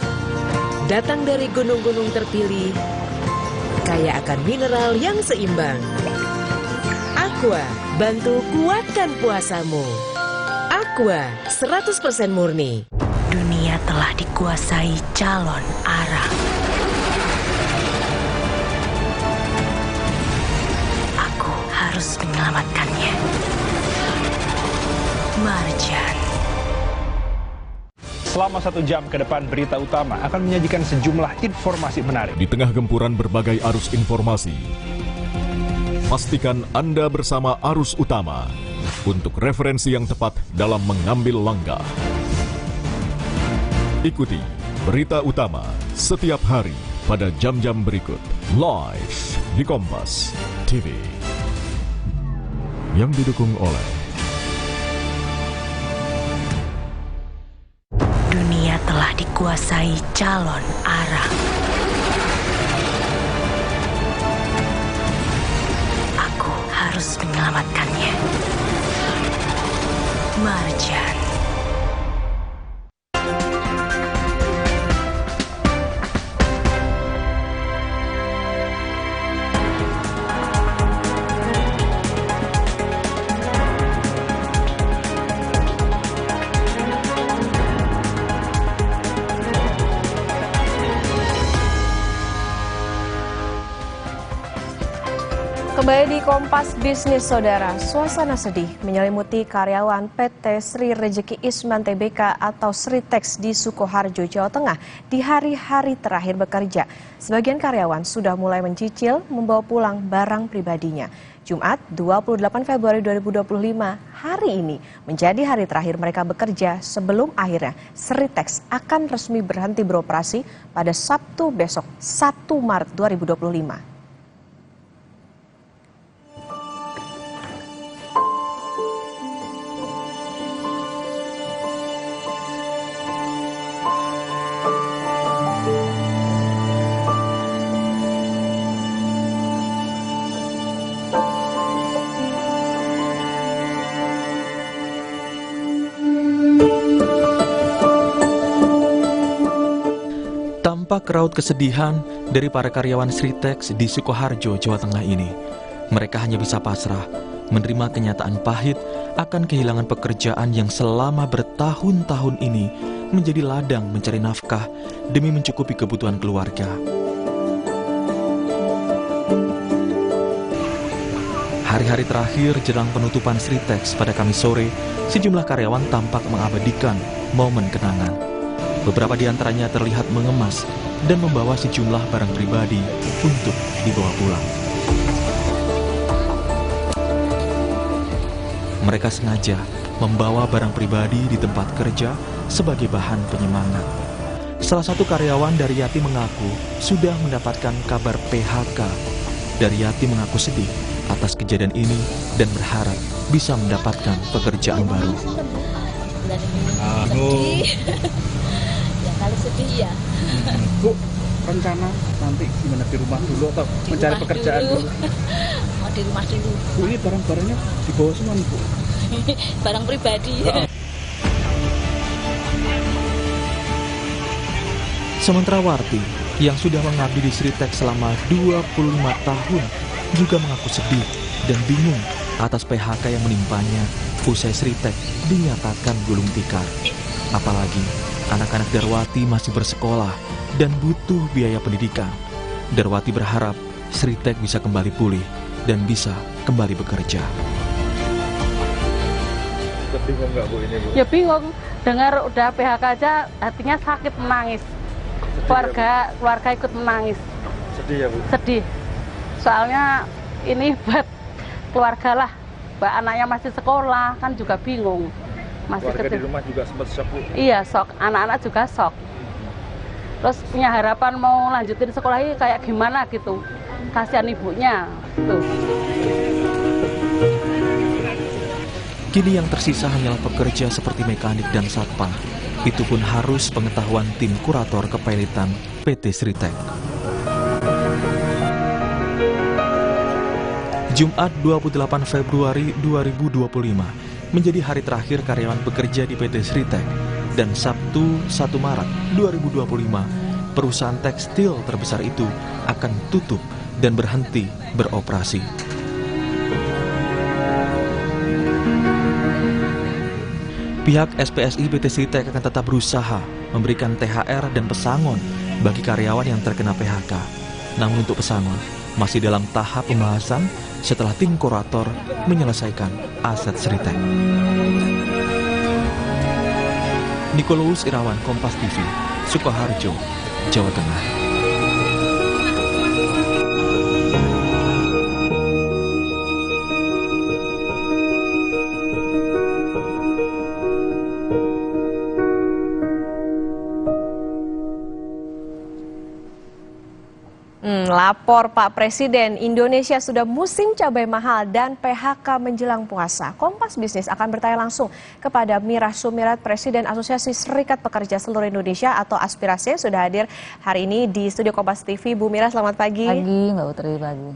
Datang dari gunung-gunung terpilih, kaya akan mineral yang seimbang. Aqua, bantu kuatkan puasamu. Aqua, 100% murni. Dunia telah dikuasai calon Arab. Aku harus menyelamatkannya. Marjan. Selama 1 jam ke depan, Berita Utama akan menyajikan sejumlah informasi menarik. Di tengah gempuran berbagai arus informasi, pastikan Anda bersama arus utama untuk referensi yang tepat dalam mengambil langkah. Ikuti Berita Utama setiap hari pada jam-jam berikut, live di Kompas TV. Yang didukung oleh Dunia telah dikuasai calon Arab. Aku harus menyelamatkannya. Marjan. Kembali di Kompas Bisnis, Saudara. Suasana sedih menyelimuti karyawan PT Sri Rejeki Isman Tbk atau Sritex di Sukoharjo, Jawa Tengah di hari-hari terakhir bekerja. Sebagian karyawan sudah mulai mencicil membawa pulang barang pribadinya. Jumat 28 Februari 2025, hari ini menjadi hari terakhir mereka bekerja sebelum akhirnya Sritex akan resmi berhenti beroperasi pada Sabtu besok 1 Maret 2025. Tampak raut kesedihan dari para karyawan Sritex di Sukoharjo, Jawa Tengah ini. Mereka hanya bisa pasrah, menerima kenyataan pahit akan kehilangan pekerjaan yang selama bertahun-tahun ini menjadi ladang mencari nafkah demi mencukupi kebutuhan keluarga. Hari-hari terakhir jelang penutupan Sritex pada Kamis sore, sejumlah karyawan tampak mengabadikan momen kenangan. Beberapa di antaranya terlihat mengemas dan membawa sejumlah barang pribadi untuk dibawa pulang. Mereka sengaja membawa barang pribadi di tempat kerja sebagai bahan penyemangat. Salah satu karyawan dari Yati mengaku sudah mendapatkan kabar PHK. Dari Yati mengaku sedih atas kejadian ini dan berharap bisa mendapatkan pekerjaan baru. Kalau sedih ya. Bu, rencana nanti gimana di rumah dulu atau mencari pekerjaan dulu? Mau di rumah dulu. Bu, ini barang-barangnya dibawa semua nih, Bu? Barang pribadi. Sementara Warti yang sudah mengabdi di Sritex selama 25 tahun juga mengaku sedih dan bingung atas PHK yang menimpanya usai Sritex dinyatakan gulung tikar. Apalagi anak-anak Darwati masih bersekolah dan butuh biaya pendidikan. Darwati berharap Sritex bisa kembali pulih dan bisa kembali bekerja. Bingung nggak Bu ini Bu? Ya bingung, dengar udah PHK aja hatinya sakit menangis. Keluarga ikut menangis. Sedih ya Bu? Sedih. Soalnya ini buat keluarga lah. Mbak anaknya masih sekolah kan juga bingung. Masih keluarga di rumah juga sempat shock Bu? Iya shock, anak-anak juga shock. Terus punya harapan mau lanjutin sekolah ini kayak gimana gitu. Kasihan ibunya tuh. Kini yang tersisa hanyalah pekerja seperti mekanik dan satpam. Itu pun harus pengetahuan tim kurator kepailitan PT Sritex. Jumat 28 Februari 2025 menjadi hari terakhir karyawan bekerja di PT Sritex, dan Sabtu 1 Maret 2025 perusahaan tekstil terbesar itu akan tutup dan berhenti beroperasi. Pihak SPSI PT Sritex akan tetap berusaha memberikan THR dan pesangon bagi karyawan yang terkena PHK. Namun untuk pesangon masih dalam tahap pembahasan setelah tim kurator menyelesaikan aset Sritex. Nikolaus Irawan, Kompas TV, Sukoharjo, Jawa Tengah. Lapor Pak Presiden, Indonesia sudah musim cabai mahal dan PHK menjelang puasa. Kompas Bisnis akan bertanya langsung kepada Mirah Sumirat, Presiden Asosiasi Serikat Pekerja Seluruh Indonesia atau Aspirasi, yang sudah hadir hari ini di studio Kompas TV. Bu Mirah, selamat pagi. Pagi, Mbak Putri, pagi.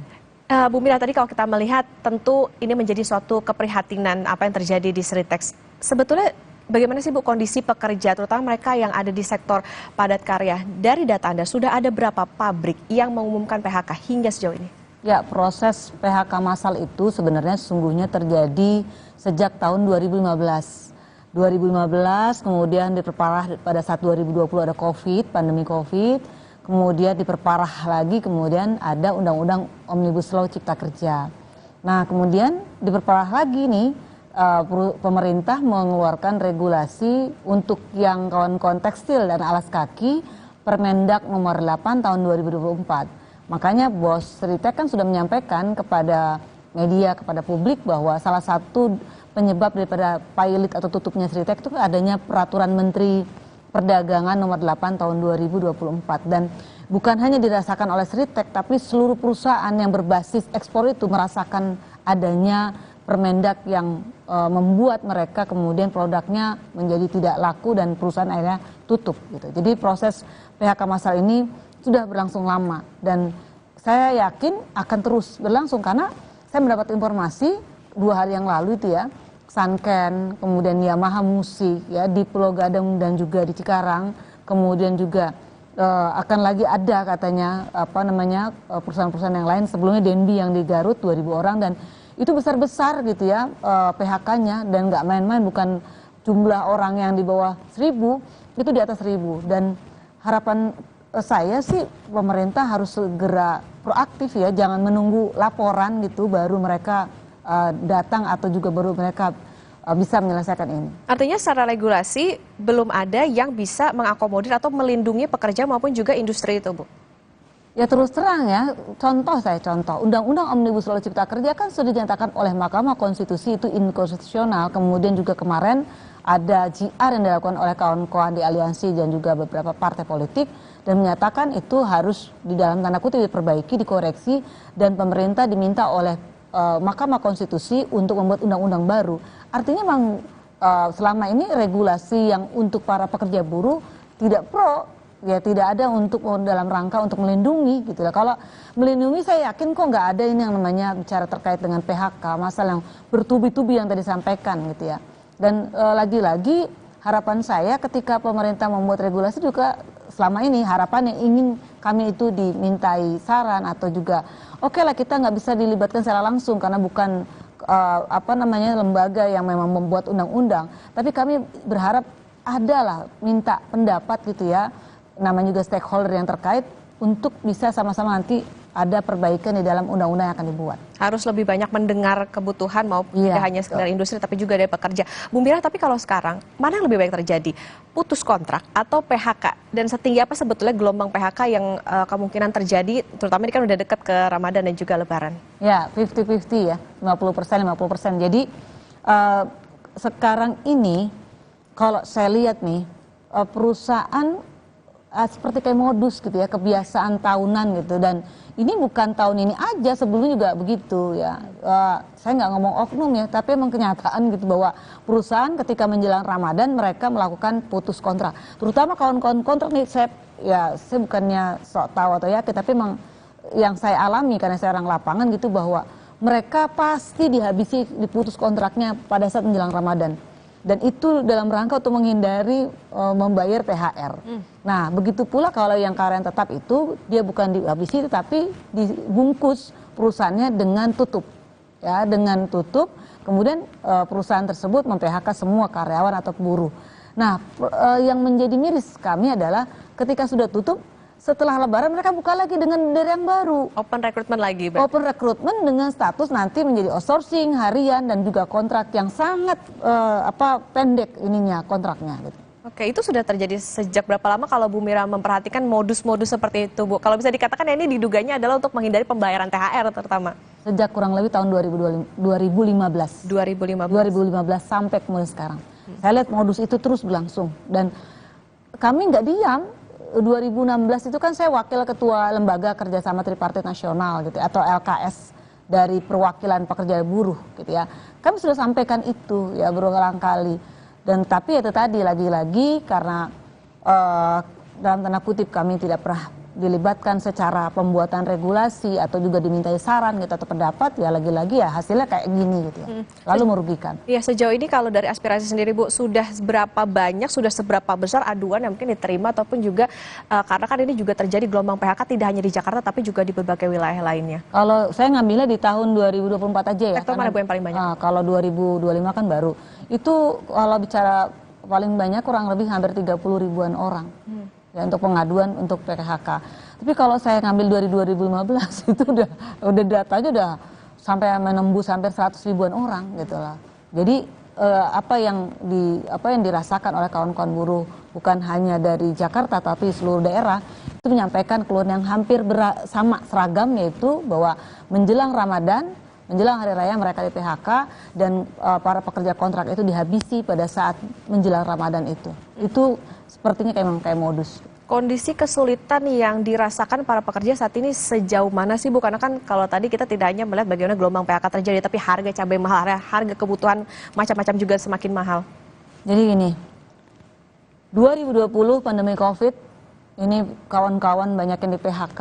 Bu Mirah, tadi kalau kita melihat tentu ini menjadi suatu keprihatinan apa yang terjadi di Sritex. Sebetulnya bagaimana sih Bu kondisi pekerja, terutama mereka yang ada di sektor padat karya? Dari data Anda, sudah ada berapa pabrik yang mengumumkan PHK hingga sejauh ini? Ya, proses PHK massal itu sebenarnya sesungguhnya terjadi sejak tahun 2015. 2015 kemudian diperparah pada saat 2020 ada COVID, pandemi COVID. kemudian diperparah lagi, kemudian ada Undang-Undang Omnibus Law Cipta Kerja. Nah, kemudian diperparah lagi nih, pemerintah mengeluarkan regulasi untuk yang kawan-kawan tekstil dan alas kaki, Permendak nomor 8 tahun 2024. Makanya Bos Ritek kan sudah menyampaikan kepada media, kepada publik bahwa salah satu penyebab daripada pilot atau tutupnya Ritek itu adanya peraturan Menteri Perdagangan nomor 8 tahun 2024. Dan bukan hanya dirasakan oleh Ritek, tapi seluruh perusahaan yang berbasis ekspor itu merasakan adanya Permendak yang membuat mereka kemudian produknya menjadi tidak laku dan perusahaan akhirnya tutup gitu. Jadi proses PHK massal ini sudah berlangsung lama dan saya yakin akan terus berlangsung karena saya mendapat informasi 2 hari yang lalu itu ya, Sanken, kemudian Yamaha Musik ya di Pulau Gadung dan juga di Cikarang, kemudian juga akan lagi ada katanya perusahaan-perusahaan yang lain, sebelumnya Denbi yang di Garut 2.000 orang dan itu besar-besar gitu ya PHK-nya dan nggak main-main, bukan jumlah orang yang di bawah 1.000, itu di atas 1.000 dan harapan saya sih pemerintah harus segera proaktif ya, jangan menunggu laporan gitu baru mereka datang atau juga baru mereka bisa menyelesaikan ini. Artinya secara regulasi belum ada yang bisa mengakomodir atau melindungi pekerja maupun juga industri itu, Bu? Ya terus terang ya, contoh Undang-Undang Omnibus Law Cipta Kerja kan sudah dinyatakan oleh Mahkamah Konstitusi itu inkonstitusional, kemudian juga kemarin ada GR yang dilakukan oleh kawan-kawan di aliansi dan juga beberapa partai politik dan menyatakan itu harus di dalam tanda kutip diperbaiki, dikoreksi dan pemerintah diminta oleh Mahkamah Konstitusi untuk membuat undang-undang baru. Artinya memang selama ini regulasi yang untuk para pekerja buruh tidak pro. Ya tidak ada untuk dalam rangka untuk melindungi gitu lah. Kalau melindungi saya yakin kok nggak ada ini yang namanya bicara terkait dengan PHK, masalah yang bertubi-tubi yang tadi disampaikan gitu ya. Dan lagi-lagi harapan saya ketika pemerintah membuat regulasi juga selama ini harapan yang ingin kami itu dimintai saran atau juga oke lah kita nggak bisa dilibatkan secara langsung karena bukan lembaga yang memang membuat undang-undang, tapi kami berharap adalah minta pendapat gitu ya, namanya juga stakeholder yang terkait untuk bisa sama-sama nanti ada perbaikan di dalam undang-undang yang akan dibuat. Harus lebih banyak mendengar kebutuhan maupun tidak hanya sekedar industri tapi juga dari pekerja. Bu Mira, tapi kalau sekarang mana yang lebih baik terjadi? Putus kontrak atau PHK? Dan setinggi apa sebetulnya gelombang PHK yang kemungkinan terjadi, terutama ini kan udah dekat ke Ramadan dan juga Lebaran? Ya, 50-50 ya, 50%. Jadi sekarang ini kalau saya lihat nih perusahaan seperti kayak modus gitu ya, kebiasaan tahunan gitu, dan ini bukan tahun ini aja, sebelumnya juga begitu ya. Saya nggak ngomong oknum ya, tapi emang kenyataan gitu bahwa perusahaan ketika menjelang Ramadan mereka melakukan putus kontrak, terutama kawan-kawan kontrak nih. Saya bukannya sok tahu atau yakin, tapi emang yang saya alami karena saya orang lapangan gitu, bahwa mereka pasti diputus kontraknya pada saat menjelang Ramadan. Dan itu dalam rangka untuk menghindari membayar THR. Nah, begitu pula kalau yang karyawan tetap itu dia bukan dihabisi tetapi dibungkus perusahaannya dengan tutup. Ya, dengan tutup, kemudian perusahaan tersebut mem-PHK semua karyawan atau buruh. Nah, yang menjadi miris kami adalah ketika sudah tutup, setelah Lebaran mereka buka lagi dengan dari yang baru. Open recruitment lagi, Mbak? Open recruitment dengan status nanti menjadi outsourcing, harian, dan juga kontrak yang sangat pendek ininya kontraknya. Gitu. Oke, itu sudah terjadi sejak berapa lama kalau Bu Mira memperhatikan modus-modus seperti itu, Bu? Kalau bisa dikatakan ya ini diduganya adalah untuk menghindari pembayaran THR terutama. Sejak kurang lebih tahun 2015 sampai kemudian sekarang. Saya lihat modus itu terus berlangsung dan kami nggak diam. 2016 itu kan saya wakil ketua lembaga kerjasama tripartit nasional gitu atau LKS dari perwakilan pekerja buruh gitu ya. Kami sudah sampaikan itu ya berulang kali dan tapi itu tadi lagi-lagi karena dalam tanda kutip kami tidak pernah dilibatkan secara pembuatan regulasi atau juga dimintai saran gitu atau pendapat, ya lagi-lagi ya hasilnya kayak gini gitu ya. Lalu merugikan. Ya, sejauh ini kalau dari aspirasi sendiri Bu, sudah seberapa banyak, sudah seberapa besar aduan yang mungkin diterima ataupun juga karena kan ini juga terjadi gelombang PHK tidak hanya di Jakarta tapi juga di berbagai wilayah lainnya. Kalau saya ngambilnya di tahun 2024 aja ya. Sektor mana Bu yang paling banyak? Kalau 2025 kan baru. Itu kalau bicara paling banyak kurang lebih hampir 30 ribuan orang. ya untuk pengaduan untuk PHK. Tapi kalau saya ngambil dari 2015 itu udah datanya udah sampai menembus hampir 100 ribuan orang gitu lah. Jadi apa yang dirasakan oleh kawan-kawan buruh bukan hanya dari Jakarta tapi seluruh daerah itu menyampaikan keluhan yang hampir sama seragam, yaitu bahwa menjelang Ramadan, menjelang hari raya mereka di PHK dan para pekerja kontrak itu dihabisi pada saat menjelang Ramadan itu. Itu sepertinya kayak modus. Kondisi kesulitan yang dirasakan para pekerja saat ini sejauh mana sih Bu? Karena kan kalau tadi kita tidak hanya melihat bagaimana gelombang PHK terjadi, tapi harga cabai mahal, harga kebutuhan macam-macam juga semakin mahal. Jadi gini, 2020 pandemi COVID, ini kawan-kawan banyak yang di PHK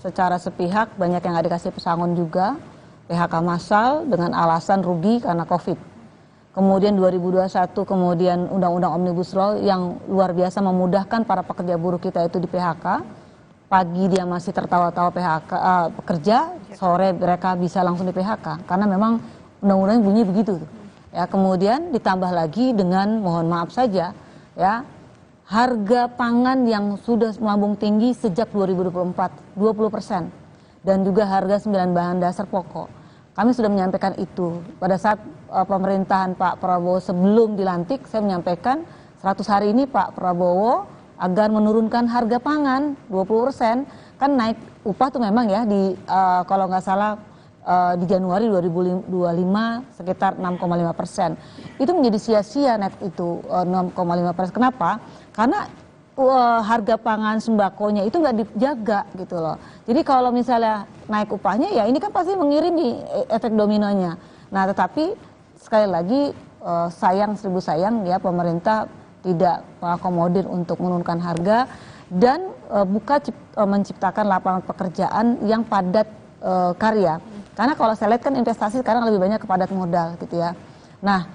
secara sepihak, banyak yang nggak dikasih pesangon juga, PHK massal dengan alasan rugi karena COVID. Kemudian 2021 kemudian Undang-Undang Omnibus Law yang luar biasa memudahkan para pekerja buruh kita itu di PHK. Pagi dia masih tertawa-tawa PHK pekerja, sore mereka bisa langsung di PHK karena memang undang-undangnya bunyi begitu. Ya, kemudian ditambah lagi dengan mohon maaf saja ya, harga pangan yang sudah melambung tinggi sejak 2024 20% dan juga harga 9 bahan dasar pokok. Kami sudah menyampaikan itu pada saat pemerintahan Pak Prabowo sebelum dilantik. Saya menyampaikan 100 hari ini Pak Prabowo agar menurunkan harga pangan 20%. Kan naik upah tuh memang ya di kalau nggak salah di Januari 2025 sekitar 6,5%. Itu menjadi sia-sia net itu 6,5%. Kenapa? Karena harga pangan sembakonya itu nggak dijaga gitu loh. Jadi kalau misalnya naik upahnya ya ini kan pasti mengirimi efek dominonya. Nah tetapi sekali lagi sayang seribu sayang ya pemerintah tidak mengakomodir untuk menurunkan harga dan menciptakan lapangan pekerjaan yang padat karya. Karena kalau saya lihat kan investasi sekarang lebih banyak ke padat modal gitu ya. Nah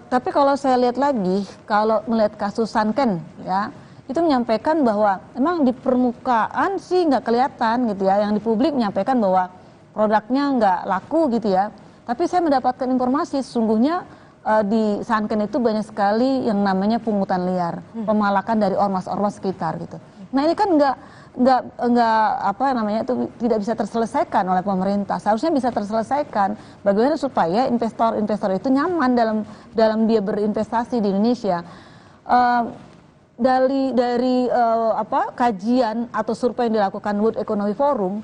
tapi kalau saya lihat lagi, kalau melihat kasus Sanken ya, itu menyampaikan bahwa memang di permukaan sih nggak kelihatan gitu ya, yang di publik menyampaikan bahwa produknya nggak laku gitu ya. Tapi saya mendapatkan informasi sesungguhnya di Sanken itu banyak sekali yang namanya pungutan liar, pemalakan dari ormas-ormas sekitar gitu. Nah ini kan nggak apa namanya itu tidak bisa terselesaikan oleh pemerintah. Seharusnya bisa terselesaikan. Bagaimana supaya investor itu nyaman dalam dia berinvestasi di Indonesia. Dari kajian atau survei yang dilakukan World Economic Forum,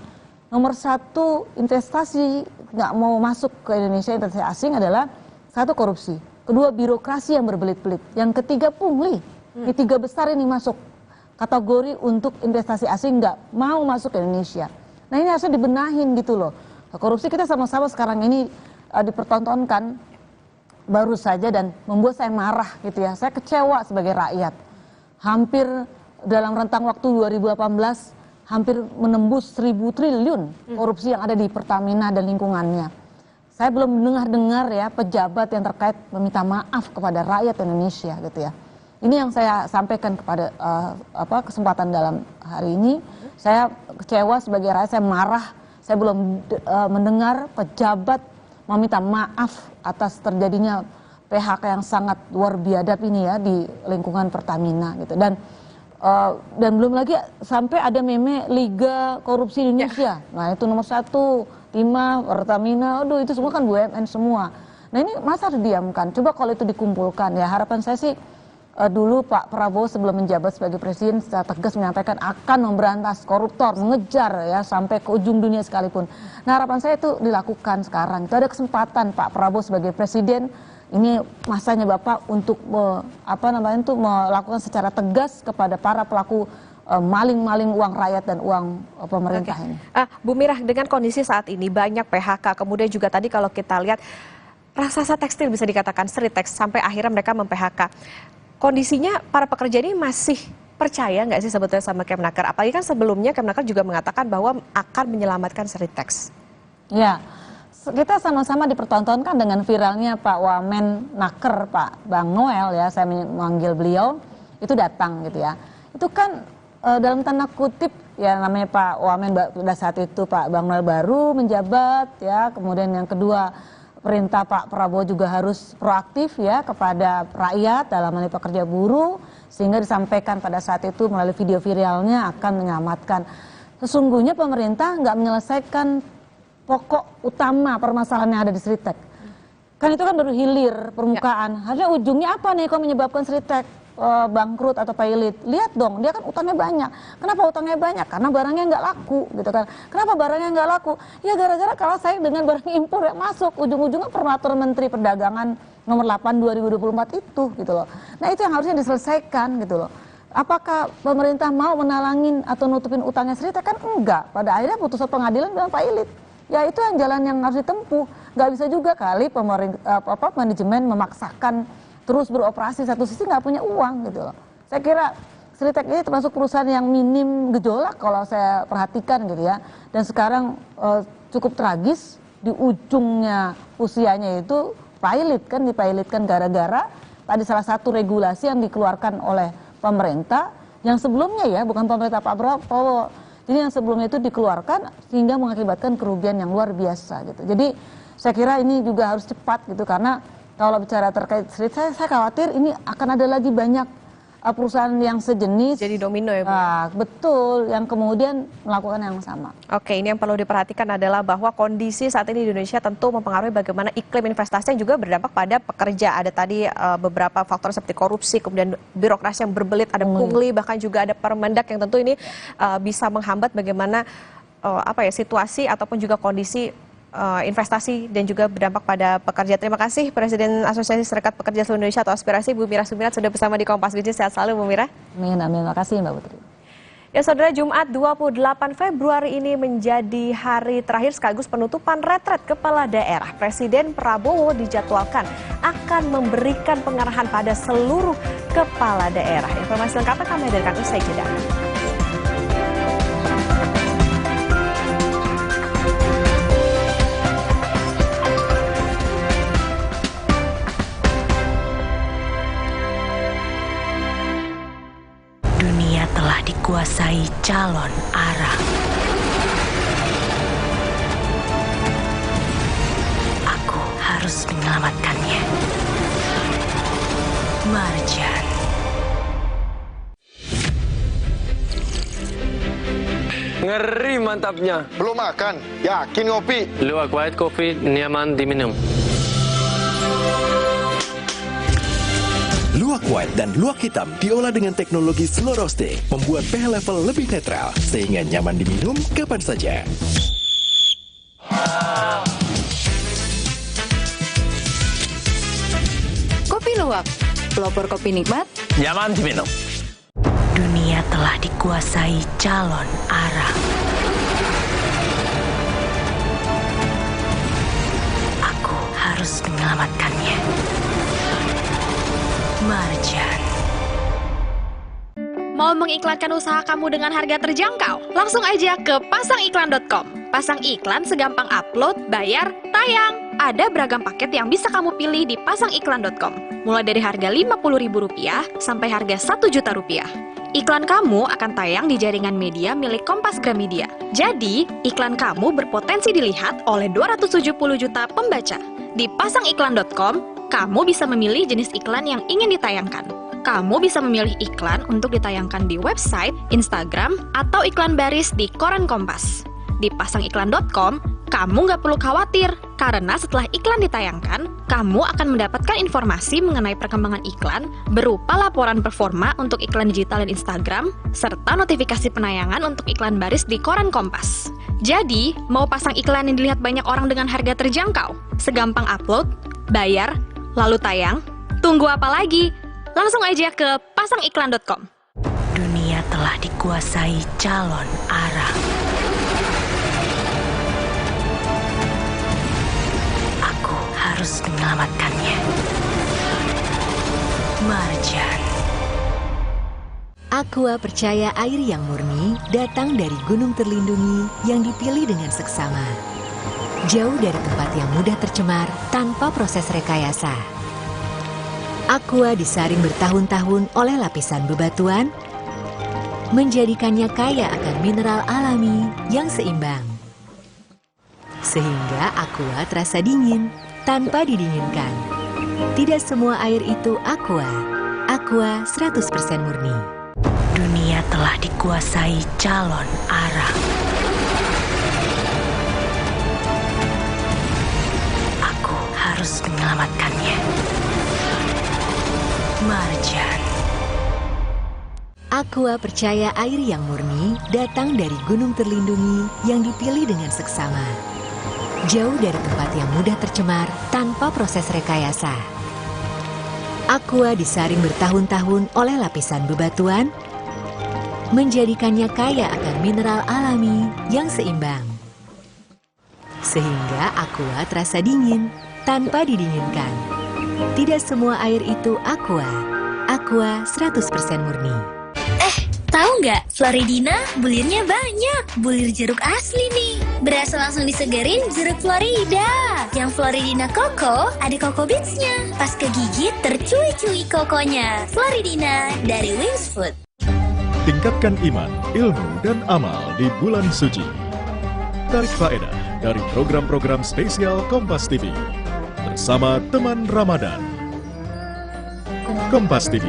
nomor 1 investasi nggak mau masuk ke Indonesia, investasi asing adalah 1 korupsi, kedua birokrasi yang berbelit-belit, yang ketiga pungli. Di 3 besar ini masuk kategori untuk investasi asing nggak mau masuk ke Indonesia. Nah ini harusnya dibenahin gitu loh. Korupsi kita sama-sama sekarang ini dipertontonkan baru saja dan membuat saya marah gitu ya. Saya kecewa sebagai rakyat. Hampir dalam rentang waktu 2018 hampir menembus 1.000 triliun korupsi yang ada di Pertamina dan lingkungannya. Saya belum dengar ya pejabat yang terkait meminta maaf kepada rakyat Indonesia gitu ya. Ini yang saya sampaikan kepada kesempatan dalam hari ini. Saya kecewa sebagai rakyat, saya marah. Saya belum mendengar pejabat meminta maaf atas terjadinya PHK yang sangat luar biadab ini ya di lingkungan Pertamina gitu. Dan belum lagi sampai ada meme Liga Korupsi Indonesia. Nah itu nomor 1, Timah, Pertamina, aduh itu semua kan BUMN semua. Nah ini masa harus didiamkan? Coba kalau itu dikumpulkan ya, harapan saya sih dulu Pak Prabowo sebelum menjabat sebagai presiden secara tegas menyampaikan akan memberantas koruptor, mengejar ya sampai ke ujung dunia sekalipun. Nah harapan saya itu dilakukan sekarang. Itu ada kesempatan Pak Prabowo sebagai presiden, ini masanya Bapak untuk melakukan secara tegas kepada para pelaku maling-maling uang rakyat dan uang pemerintah ini. Bu Mirah, dengan kondisi saat ini banyak PHK, kemudian juga tadi kalau kita lihat raksasa tekstil bisa dikatakan Sritex sampai akhirnya mereka mem-PHK. Kondisinya para pekerja ini masih percaya nggak sih sebetulnya sama Kemnaker? Apalagi kan sebelumnya Kemnaker juga mengatakan bahwa akan menyelamatkan Sritex. Ya, kita sama-sama dipertontonkan dengan viralnya Pak Wamen Naker, Pak Bang Noel ya, saya memanggil beliau, itu datang gitu ya. Itu kan dalam tanda kutip ya namanya Pak Wamen pada saat itu Pak Bang Noel baru menjabat ya, kemudian yang kedua perintah Pak Prabowo juga harus proaktif ya kepada rakyat dalam hal ini pekerja buruh, sehingga disampaikan pada saat itu melalui video viralnya akan menyelamatkan. Sesungguhnya pemerintah nggak menyelesaikan pokok utama permasalahan yang ada di Sritek. Kan itu kan baru hilir permukaan. Harusnya ujungnya apa nih kalau menyebabkan Sritek bangkrut atau pailit? Lihat dong, dia kan utangnya banyak. Kenapa utangnya banyak? Karena barangnya nggak laku, gitu kan. Kenapa barangnya nggak laku? Ya gara-gara kalau saya dengan barang impor yang masuk, ujung-ujungnya peraturan Menteri Perdagangan nomor 8 2024 itu, gitu loh. Nah itu yang harusnya diselesaikan, gitu loh. Apakah pemerintah mau menalangin atau nutupin utangnya Sritek? Kan enggak. Pada akhirnya putusan pengadilan bilang pailit. Ya itu yang jalan yang harus ditempuh. Nggak bisa juga kali manajemen memaksakan terus beroperasi, satu sisi nggak punya uang gitu loh. Saya kira Sritek ini termasuk perusahaan yang minim gejolak kalau saya perhatikan gitu ya. Dan sekarang cukup tragis di ujungnya usianya itu dipailitkan gara-gara tadi salah satu regulasi yang dikeluarkan oleh pemerintah yang sebelumnya ya, bukan pemerintah Pak Prabowo. Jadi yang sebelumnya itu dikeluarkan sehingga mengakibatkan kerugian yang luar biasa gitu. Jadi saya kira ini juga harus cepat gitu, karena kalau bicara terkait Sritek, saya khawatir ini akan ada lagi banyak perusahaan yang sejenis. Jadi domino ya Bu? Betul, yang kemudian melakukan yang sama. Oke, ini yang perlu diperhatikan adalah bahwa kondisi saat ini di Indonesia tentu mempengaruhi bagaimana iklim investasi yang juga berdampak pada pekerja. Ada tadi beberapa faktor seperti korupsi, kemudian birokrasi yang berbelit, ada pungli, bahkan juga ada Permendak yang tentu ini bisa menghambat bagaimana situasi ataupun juga kondisi investasi dan juga berdampak pada pekerja. Terima kasih Presiden Asosiasi Serikat Pekerja Seluruh Indonesia atau Aspirasi, Bu Mira Sumirat, sudah bersama di Kompas Bisnis. Sehat selalu Bu Mira. Amin, amin. Terima kasih Mbak Putri. Ya saudara, Jumat 28 Februari ini menjadi hari terakhir sekaligus penutupan retret kepala daerah. Presiden Prabowo dijadwalkan akan memberikan pengarahan pada seluruh kepala daerah. Informasi lengkapnya kami hadirkan usai jeda. Telah dikuasai calon arang. Aku harus menyelamatkannya. Marjan. Ngeri mantapnya. Belum makan, yakin ngopi. Luwak white coffee nyaman diminum. Luwak white dan luwak hitam diolah dengan teknologi slow roasting, membuat pH level lebih netral sehingga nyaman diminum kapan saja. Kopi luwak, pelopor kopi nikmat, nyaman diminum. Dunia telah dikuasai calon arang. Aku harus menyelamatkannya. Marjan. Mau mengiklankan usaha kamu dengan harga terjangkau? Langsung aja ke pasangiklan.com. Pasang iklan segampang upload, bayar, tayang. Ada beragam paket yang bisa kamu pilih di pasangiklan.com. Mulai dari harga Rp50.000 sampai harga Rp1.000.000. Iklan kamu akan tayang di jaringan media milik Kompas Gramedia. Jadi, iklan kamu berpotensi dilihat oleh 270 juta pembaca. Di pasangiklan.com, kamu bisa memilih jenis iklan yang ingin ditayangkan. Kamu bisa memilih iklan untuk ditayangkan di website, Instagram, atau iklan baris di koran Kompas. Di pasangiklan.com, kamu nggak perlu khawatir, karena setelah iklan ditayangkan, kamu akan mendapatkan informasi mengenai perkembangan iklan berupa laporan performa untuk iklan digital dan Instagram, serta notifikasi penayangan untuk iklan baris di koran Kompas. Jadi, mau pasang iklan yang dilihat banyak orang dengan harga terjangkau? Segampang upload, bayar, lalu tayang? Tunggu apa lagi? Langsung aja ke pasangiklan.com. Dunia telah dikuasai calon arang. Aku harus menyelamatkannya. Marjan. Aqua percaya air yang murni datang dari gunung terlindungi yang dipilih dengan seksama. Jauh dari tempat yang mudah tercemar tanpa proses rekayasa. Aqua disaring bertahun-tahun oleh lapisan bebatuan, menjadikannya kaya akan mineral alami yang seimbang. Sehingga Aqua terasa dingin, tanpa didinginkan. Tidak semua air itu aqua. Aqua 100% murni. Dunia telah dikuasai calon arang. Aku harus menyelamatkannya. Marjan. Aqua percaya air yang murni datang dari gunung terlindungi yang dipilih dengan seksama. Jauh dari tempat yang mudah tercemar tanpa proses rekayasa. Aqua disaring bertahun-tahun oleh lapisan bebatuan, menjadikannya kaya akan mineral alami yang seimbang. Sehingga aqua terasa dingin tanpa didinginkan. Tidak semua air itu aqua. Aqua 100% murni. Tahu nggak, Floridina bulirnya banyak. Bulir jeruk asli nih. Berasa langsung disegerin jeruk Florida. Yang Floridina Coco ada Coco Beats-nya. Pas kegigit tercuy-cuy kokonya. Floridina dari Wings Food. Tingkatkan iman, ilmu, dan amal di bulan suci. Tarik faedah dari program-program spesial Kompas TV. Bersama teman Ramadan. Kompas TV.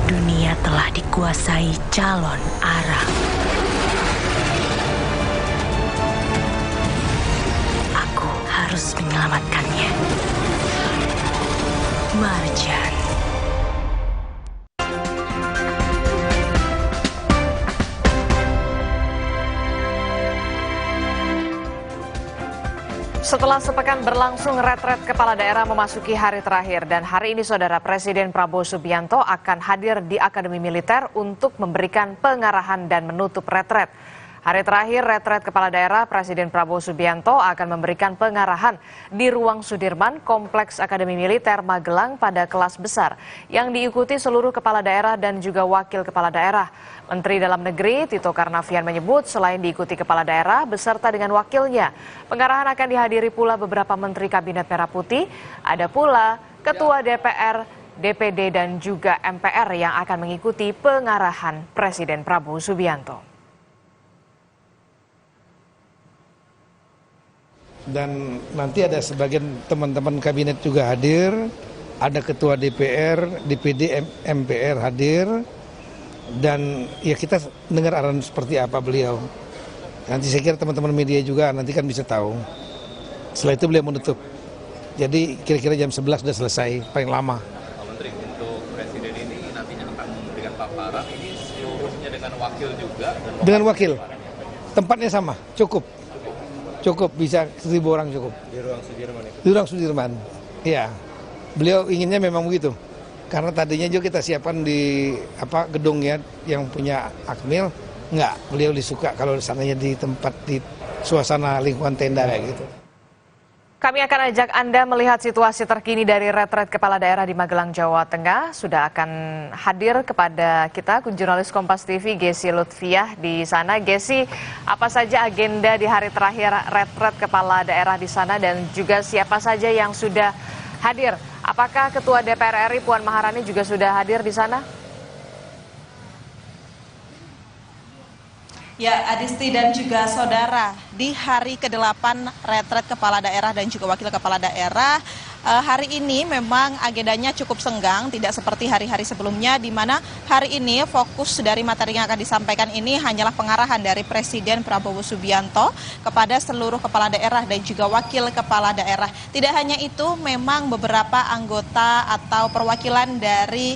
Dunia telah dikuasai calon arang. Aku harus menyelamatkannya. Marjan. Setelah sepekan berlangsung, retret kepala daerah memasuki hari terakhir. Dan hari ini, Saudara, Presiden Prabowo Subianto akan hadir di Akademi Militer untuk memberikan pengarahan dan menutup retret. Hari terakhir retret kepala daerah, Presiden Prabowo Subianto akan memberikan pengarahan di Ruang Sudirman, Kompleks Akademi Militer Magelang pada kelas besar yang diikuti seluruh kepala daerah dan juga wakil kepala daerah. Menteri Dalam Negeri Tito Karnavian menyebut selain diikuti kepala daerah beserta dengan wakilnya, pengarahan akan dihadiri pula beberapa Menteri Kabinet Merah Putih, ada pula Ketua DPR, DPD dan juga MPR yang akan mengikuti pengarahan Presiden Prabowo Subianto. Dan nanti ada sebagian teman-teman kabinet juga hadir, ada ketua DPR, DPD, MPR hadir, dan ya kita dengar arahan seperti apa beliau. Nanti saya kira teman-teman media juga nanti kan bisa tahu. Setelah itu beliau menutup. Jadi kira-kira jam 11 sudah selesai, paling lama. Pak Menteri, untuk Presiden ini nantinya akan memberikan paparan, ini seluruhnya dengan wakil juga? Dengan wakil, tempatnya sama, cukup. Cukup, bisa 1.000 orang cukup. Di Ruang Sudirman itu? Di Ruang Sudirman, iya. Beliau inginnya memang begitu. Karena tadinya juga kita siapkan di gedungnya yang punya Akmil, enggak, beliau disuka kalau sananya di tempat di suasana lingkungan tenda kayak gitu. Kami akan ajak Anda melihat situasi terkini dari retret kepala daerah di Magelang, Jawa Tengah. Sudah akan hadir kepada kita jurnalis Kompas TV Gesi Lutfiah di sana. Gesi, apa saja agenda di hari terakhir retret kepala daerah di sana dan juga siapa saja yang sudah hadir? Apakah Ketua DPR RI Puan Maharani juga sudah hadir di sana? Ya, Adisti dan juga saudara, di hari ke-8 retret kepala daerah dan juga wakil kepala daerah, hari ini memang agendanya cukup senggang, tidak seperti hari-hari sebelumnya, di mana hari ini fokus dari materi yang akan disampaikan ini hanyalah pengarahan dari Presiden Prabowo Subianto kepada seluruh kepala daerah dan juga wakil kepala daerah. Tidak hanya itu, memang beberapa anggota atau perwakilan dari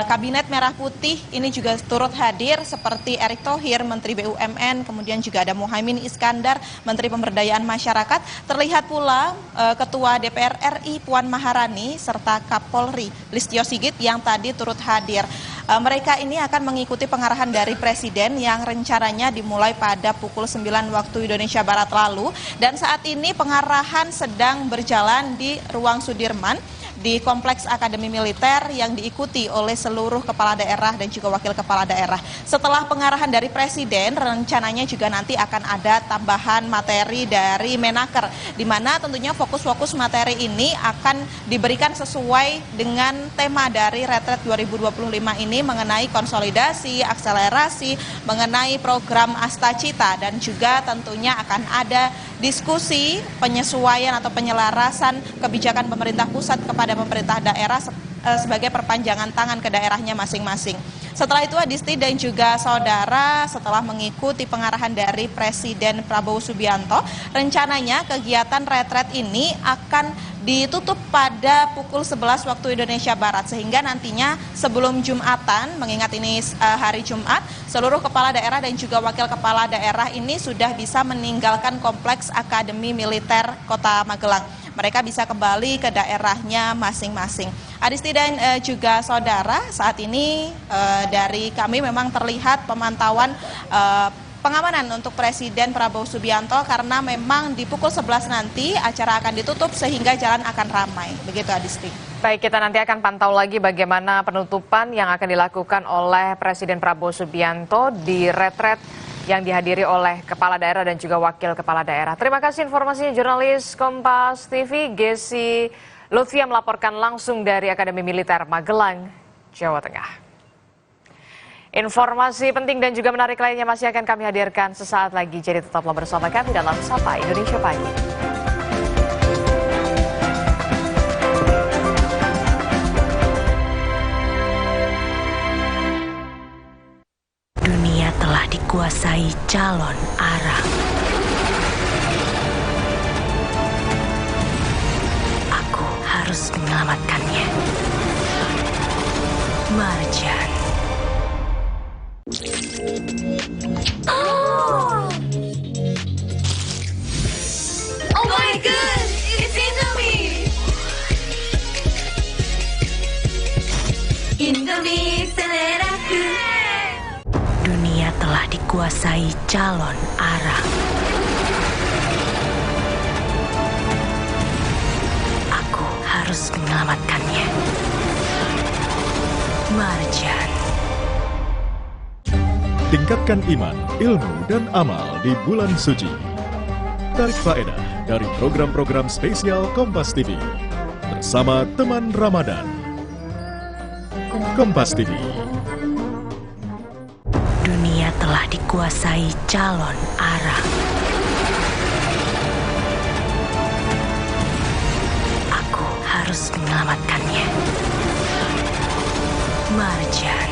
Kabinet Merah Putih ini juga turut hadir, seperti Erick Thohir, Menteri BUMN, kemudian juga ada Muhaimin Iskandar, Menteri Pemberdayaan Masyarakat, terlihat pula Ketua DPR RI Puan Maharani serta Kapolri Listio Sigit yang tadi turut hadir. Mereka ini akan mengikuti pengarahan dari Presiden yang rencananya dimulai pada pukul 9 waktu Indonesia Barat lalu, dan saat ini pengarahan sedang berjalan di Ruang Sudirman di Kompleks Akademi Militer yang diikuti oleh seluruh kepala daerah dan juga wakil kepala daerah. Setelah pengarahan dari Presiden, rencananya juga nanti akan ada tambahan materi dari Menaker, di mana tentunya fokus-fokus materi ini akan diberikan sesuai dengan tema dari Retret 2025 ini mengenai konsolidasi, akselerasi, mengenai program Asta Cita, dan juga tentunya akan ada diskusi penyesuaian atau penyelarasan kebijakan pemerintah pusat kepada pemerintah daerah sebagai perpanjangan tangan ke daerahnya masing-masing. Setelah itu Adisti dan juga saudara, setelah mengikuti pengarahan dari Presiden Prabowo Subianto, rencananya kegiatan retret ini akan ditutup pada pukul 11 waktu Indonesia Barat, sehingga nantinya sebelum Jumatan, mengingat ini hari Jumat, seluruh kepala daerah dan juga wakil kepala daerah ini sudah bisa meninggalkan kompleks Akademi Militer Kota Magelang. Mereka bisa kembali ke daerahnya masing-masing. Adisti dan juga saudara, saat ini dari kami memang terlihat pemantauan pengamanan untuk Presiden Prabowo Subianto karena memang di pukul 11 nanti acara akan ditutup sehingga jalan akan ramai. Begitu Adisti. Baik, kita nanti akan pantau lagi bagaimana penutupan yang akan dilakukan oleh Presiden Prabowo Subianto di retret yang dihadiri oleh kepala daerah dan juga wakil kepala daerah. Terima kasih informasinya jurnalis Kompas TV Gesi Lutfia melaporkan langsung dari Akademi Militer Magelang, Jawa Tengah. Informasi penting dan juga menarik lainnya masih akan kami hadirkan sesaat lagi. Jadi tetaplah bersama kami dalam Sapa Indonesia Pagi. Dunia telah dikuasai calon arah. Aku harus menyelamatkannya. Marjan. Oh my god, it's Indomie. Indomie seleraku. Dunia telah dikuasai calon arah. Aku harus menyelamatkannya. Marjan. Tingkatkan iman, ilmu, dan amal di bulan suci. Tarik faedah dari program-program spesial Kompas TV bersama teman Ramadan. Kompas TV. Dunia telah dikuasai calon arah. Aku harus menyelamatkannya. Marjan.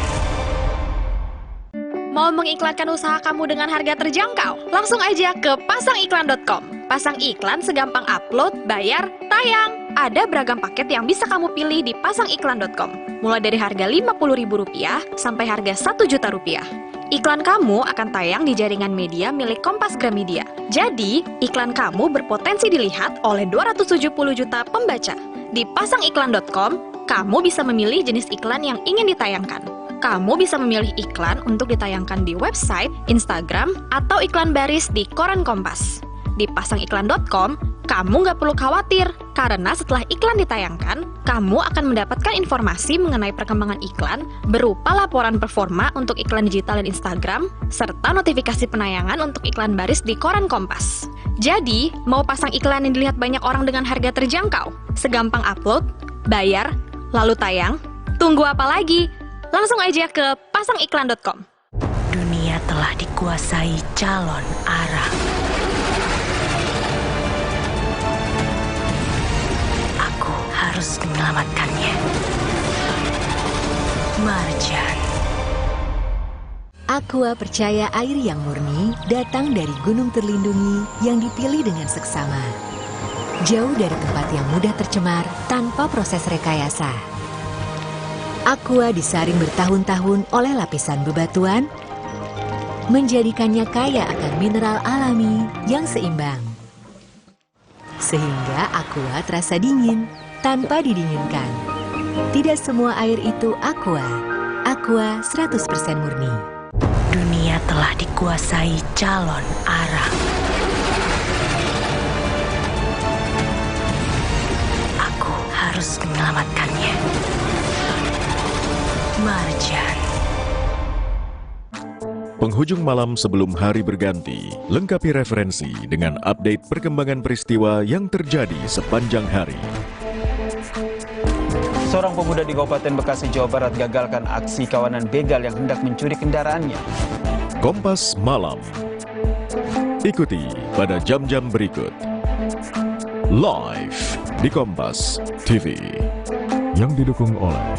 Mau mengiklankan usaha kamu dengan harga terjangkau? Langsung aja ke pasangiklan.com. Pasang iklan segampang upload, bayar, tayang. Ada beragam paket yang bisa kamu pilih di pasangiklan.com. Mulai dari harga Rp50.000 sampai harga Rp1.000.000. Iklan kamu akan tayang di jaringan media milik Kompas Gramedia. Jadi, iklan kamu berpotensi dilihat oleh 270 juta pembaca. Di pasangiklan.com, kamu bisa memilih jenis iklan yang ingin ditayangkan. Kamu bisa memilih iklan untuk ditayangkan di website, Instagram, atau iklan baris di koran Kompas. Di pasangiklan.com, kamu nggak perlu khawatir, karena setelah iklan ditayangkan, kamu akan mendapatkan informasi mengenai perkembangan iklan berupa laporan performa untuk iklan digital dan Instagram, serta notifikasi penayangan untuk iklan baris di koran Kompas. Jadi, mau pasang iklan yang dilihat banyak orang dengan harga terjangkau? Segampang upload, bayar, lalu tayang? Tunggu apa lagi? Langsung aja ke pasangiklan.com. Dunia telah dikuasai calon arah. Aku harus menyelamatkannya. Marjan. Aqua percaya air yang murni datang dari gunung terlindungi yang dipilih dengan seksama. Jauh dari tempat yang mudah tercemar tanpa proses rekayasa. Aqua disaring bertahun-tahun oleh lapisan bebatuan, menjadikannya kaya akan mineral alami yang seimbang. Sehingga Aqua terasa dingin tanpa didinginkan. Tidak semua air itu Aqua. Aqua 100% murni. Dunia telah dikuasai calon arah. Aku harus menyelamatkannya. Marjan. Penghujung malam sebelum hari berganti, lengkapi referensi dengan update perkembangan peristiwa yang terjadi sepanjang hari. Seorang pemuda di Kabupaten Bekasi, Jawa Barat gagalkan aksi kawanan begal yang hendak mencuri kendaraannya. Kompas Malam. Ikuti pada jam-jam berikut. Live di Kompas TV yang didukung oleh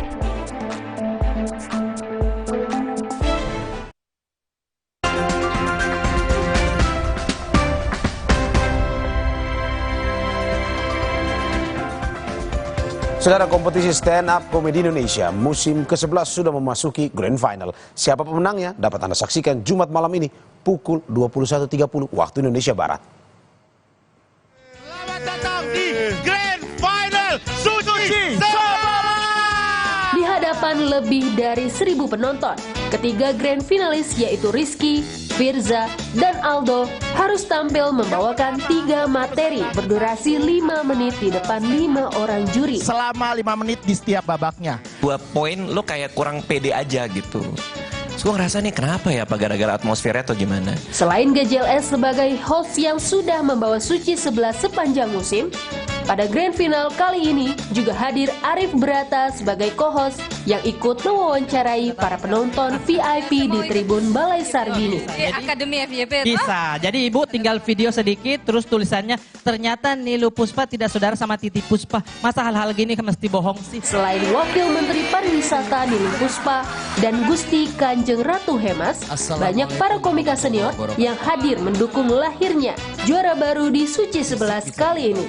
Saudara, kompetisi stand up komedi Indonesia musim ke-11 sudah memasuki grand final. Siapa pemenangnya dapat Anda saksikan Jumat malam ini pukul 21.30 waktu Indonesia Barat. Selamat datang di grand final Suci 11. Di hadapan lebih dari 1.000 penonton, ketiga grand finalis yaitu Rizky, Firza, dan Aldo harus tampil membawakan 3 materi berdurasi 5 menit di depan 5 orang juri. Selama 5 menit di setiap babaknya. 2 poin lo kayak kurang pede aja gitu. Terus gue ngerasa nih kenapa ya, apa gara-gara atmosfernya atau gimana? Selain GJLS sebagai host yang sudah membawa Suci 11 sepanjang musim, pada grand final kali ini juga hadir Arif Brata sebagai co-host yang ikut mewawancarai para penonton VIP di Tribun Balai Sarbini. Akademi FYP bisa. Jadi Ibu tinggal video sedikit terus tulisannya ternyata Nilu Puspa tidak saudara sama Titi Puspa. Masa hal-hal gini kan mesti bohong sih. Selain Wakil Menteri Pariwisata Nilu Puspa dan Gusti Kanjeng Ratu Hemas, banyak para komika senior yang hadir mendukung lahirnya juara baru di Suci 11 kali ini.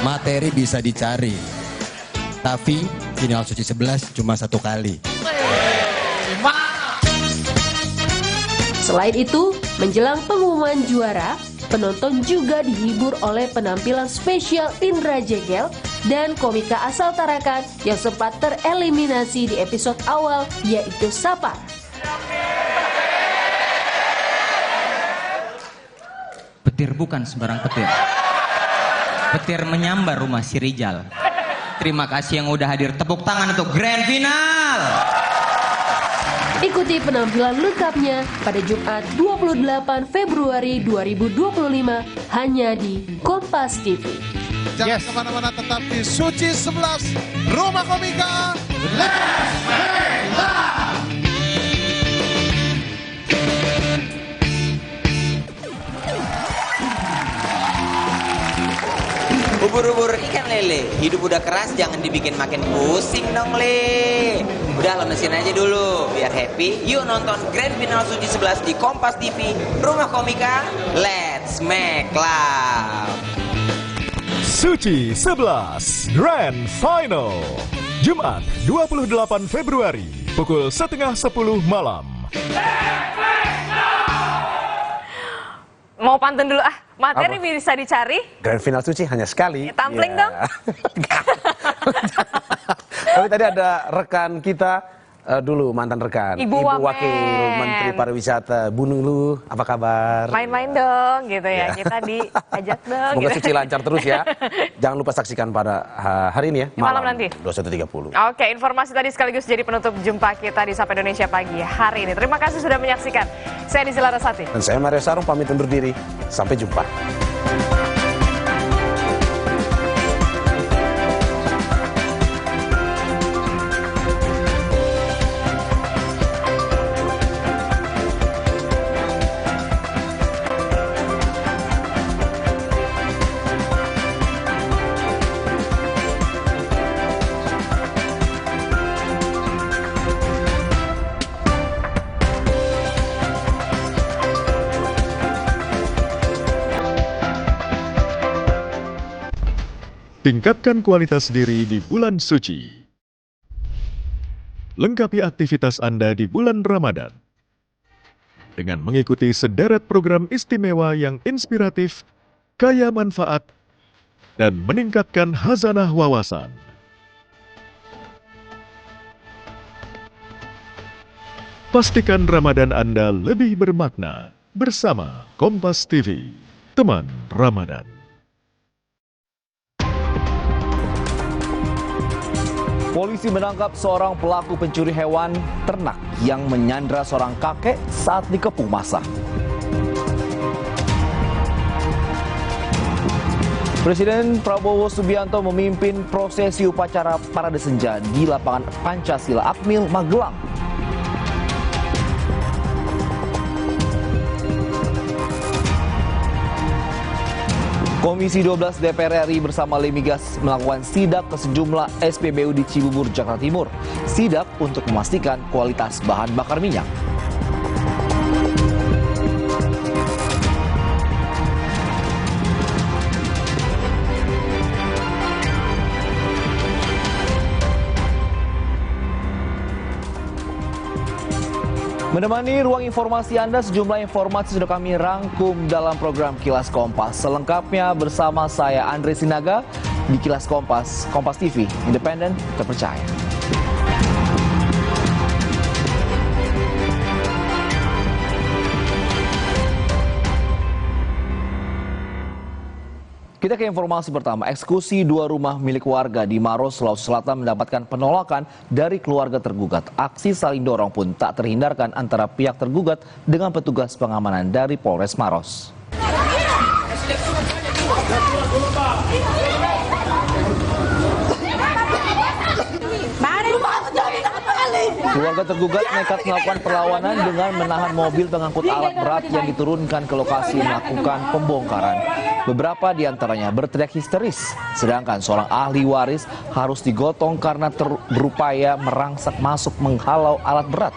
Materi bisa dicari, tapi final Suci 11 cuma 1 kali. Selain itu, menjelang pengumuman juara, penonton juga dihibur oleh penampilan spesial Indra Jegel dan komika asal Tarakan yang sempat tereliminasi di episode awal, yaitu Sapar. Petir bukan sembarang petir. Petir menyambar rumah si Rijal. Terima kasih yang udah hadir. Tepuk tangan untuk grand final. Ikuti penampilan lengkapnya pada Jumat 28 Februari 2025 hanya di Kompas TV. Jangan kemana-mana, tetap di Suci 11 Rumah Komika. Let's make love. Ubur-ubur ikan lele, hidup udah keras jangan dibikin makin pusing dong le. Udah lemesin aja dulu, biar happy. Yuk nonton grand final Suci 11 di Kompas TV, Rumah Komika, let's make love. Suci 11 Grand Final Jumat 28 Februari pukul 9:30 malam. Mau pantun dulu ah, materi bisa dicari. Grand final Suci hanya sekali. Tampling dong. Tapi tadi ada rekan kita dulu, mantan rekan. Ibu Wakil Menteri Pariwisata, Bu Nulu, apa kabar? Main-main dong gitu ya, kita diajak dong. Semoga gitu. Suci lancar terus ya. Jangan lupa saksikan pada hari ini ya, malam nanti 21.30. Oke, informasi tadi sekaligus jadi penutup jumpa kita di Sapa Indonesia Pagi hari ini. Terima kasih sudah menyaksikan. Saya Dizila Rasati. Dan saya Mario Sarung pamit undur diri. Sampai jumpa. Tingkatkan kualitas diri di bulan suci. Lengkapi aktivitas Anda di bulan Ramadan dengan mengikuti sederet program istimewa yang inspiratif, kaya manfaat, dan meningkatkan khazanah wawasan. Pastikan Ramadan Anda lebih bermakna bersama Kompas TV, teman Ramadan. Polisi menangkap seorang pelaku pencuri hewan ternak yang menyandra seorang kakek saat dikepung massa. Presiden Prabowo Subianto memimpin prosesi upacara Parade Senja di lapangan Pancasila Akmil, Magelang. Komisi 12 DPR RI bersama Lemigas melakukan sidak ke sejumlah SPBU di Cibubur, Jakarta Timur. Sidak untuk memastikan kualitas bahan bakar minyak. Menemani ruang informasi Anda, sejumlah informasi sudah kami rangkum dalam program Kilas Kompas. Selengkapnya bersama saya Andre Sinaga di Kilas Kompas, Kompas TV, independen, terpercaya. Kita ke informasi pertama. Eksekusi 2 rumah milik warga di Maros, Sulawesi Selatan mendapatkan penolakan dari keluarga tergugat. Aksi saling dorong pun tak terhindarkan antara pihak tergugat dengan petugas pengamanan dari Polres Maros. Keluarga tergugat nekat melakukan perlawanan dengan menahan mobil pengangkut alat berat yang diturunkan ke lokasi melakukan pembongkaran. Beberapa di antaranya berteriak histeris, sedangkan seorang ahli waris harus digotong karena berupaya merangsak masuk menghalau alat berat.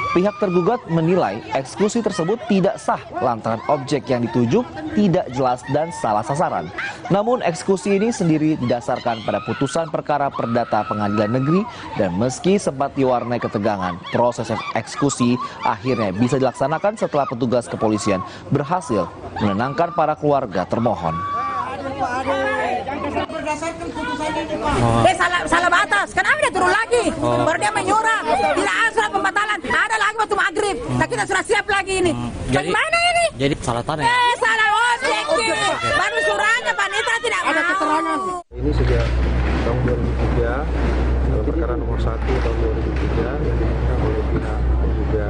Pihak tergugat menilai eksekusi tersebut tidak sah lantaran objek yang dituju tidak jelas dan salah sasaran. Namun eksekusi ini sendiri didasarkan pada putusan perkara perdata Pengadilan Negeri dan meski sempat diwarnai ketegangan, proses eksekusi akhirnya bisa dilaksanakan setelah petugas kepolisian berhasil menenangkan para keluarga termohon. Salah batas, kenapa dia turun lagi? Baru dia menyurang, tidak surat pembatalan, ada lagi waktu maghrib. Nah kita sudah siap lagi ini. Bagaimana ini? Jadi salah tanah. Salah objek. Baru suratnya panitra tidak mau. Ada keterangan. Ini sejak tahun 2003, dalam perkara nomor 1 tahun 2003 yang diminta oleh pihak juga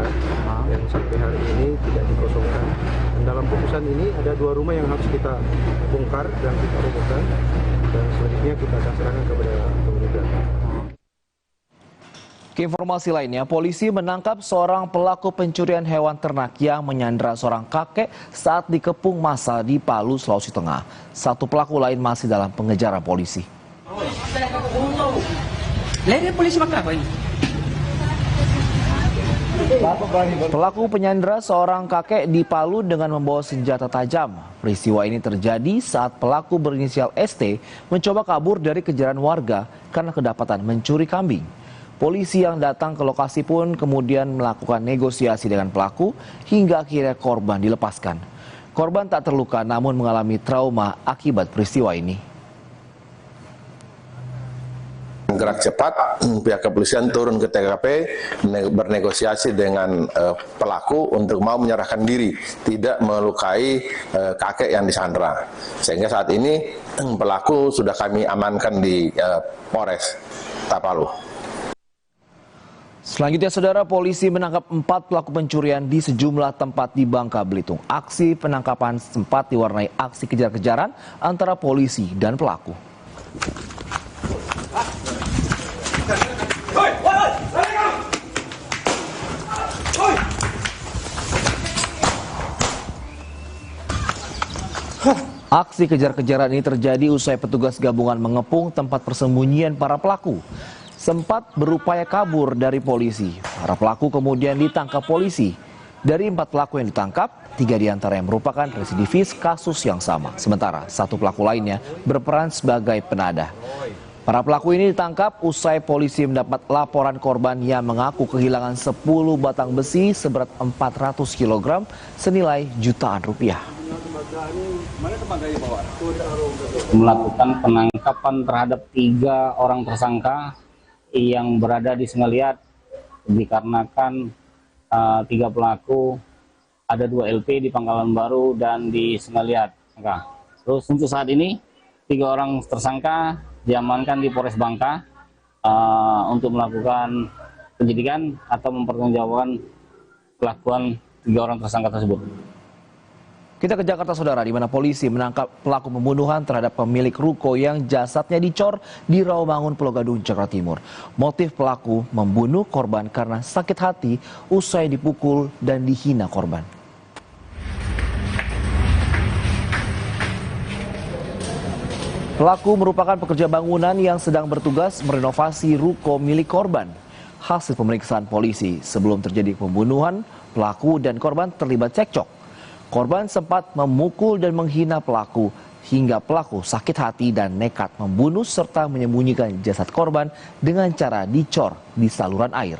yang sampai hari ini tidak dikosongkan. Dan dalam putusan ini ada 2 rumah yang harus kita bongkar dan kita robohkan. Dan selanjutnya kita akan serahkan kepada penggugat. Ke informasi lainnya, polisi menangkap seorang pelaku pencurian hewan ternak yang menyandra seorang kakek saat dikepung massa di Palu, Sulawesi Tengah. 1 pelaku lain masih dalam pengejaran polisi. Polisi apa ini? Pelaku penyandra seorang kakek di Palu dengan membawa senjata tajam. Peristiwa ini terjadi saat pelaku berinisial ST mencoba kabur dari kejaran warga karena kedapatan mencuri kambing. Polisi yang datang ke lokasi pun kemudian melakukan negosiasi dengan pelaku hingga akhirnya korban dilepaskan. Korban tak terluka namun mengalami trauma akibat peristiwa ini. Gerak cepat, pihak kepolisian turun ke TKP, bernegosiasi dengan pelaku untuk mau menyerahkan diri, tidak melukai kakek yang disandra. Sehingga saat ini pelaku sudah kami amankan di Polres Tapalu. Selanjutnya, saudara, polisi menangkap 4 pelaku pencurian di sejumlah tempat di Bangka Belitung. Aksi penangkapan sempat diwarnai aksi kejar-kejaran antara polisi dan pelaku. Aksi kejar-kejaran ini terjadi usai petugas gabungan mengepung tempat persembunyian para pelaku. Sempat berupaya kabur dari polisi. Para pelaku kemudian ditangkap polisi. Dari 4 pelaku yang ditangkap, 3 diantaranya merupakan residivis kasus yang sama. Sementara 1 pelaku lainnya berperan sebagai penadah. Para pelaku ini ditangkap usai polisi mendapat laporan korban yang mengaku kehilangan 10 batang besi seberat 400 kg senilai jutaan rupiah. Melakukan penangkapan terhadap 3 orang tersangka yang berada di Sengeliat dikarenakan 3 pelaku ada 2 LP di Pangkalan Baru dan di Sengeliat. Terus untuk saat ini 3 orang tersangka diamankan di Polres Bangka untuk melakukan penyidikan atau mempertanggungjawabkan kelakuan 3 orang tersangka tersebut. Kita ke Jakarta, saudara, di mana polisi menangkap pelaku pembunuhan terhadap pemilik ruko yang jasadnya dicor di Rawamangun, Pulau Gadung, Jakarta Timur. Motif pelaku membunuh korban karena sakit hati usai dipukul dan dihina korban. Pelaku merupakan pekerja bangunan yang sedang bertugas merenovasi ruko milik korban. Hasil pemeriksaan polisi, sebelum terjadi pembunuhan, pelaku dan korban terlibat cekcok. Korban sempat memukul dan menghina pelaku hingga pelaku sakit hati dan nekat membunuh serta menyembunyikan jasad korban dengan cara dicor di saluran air.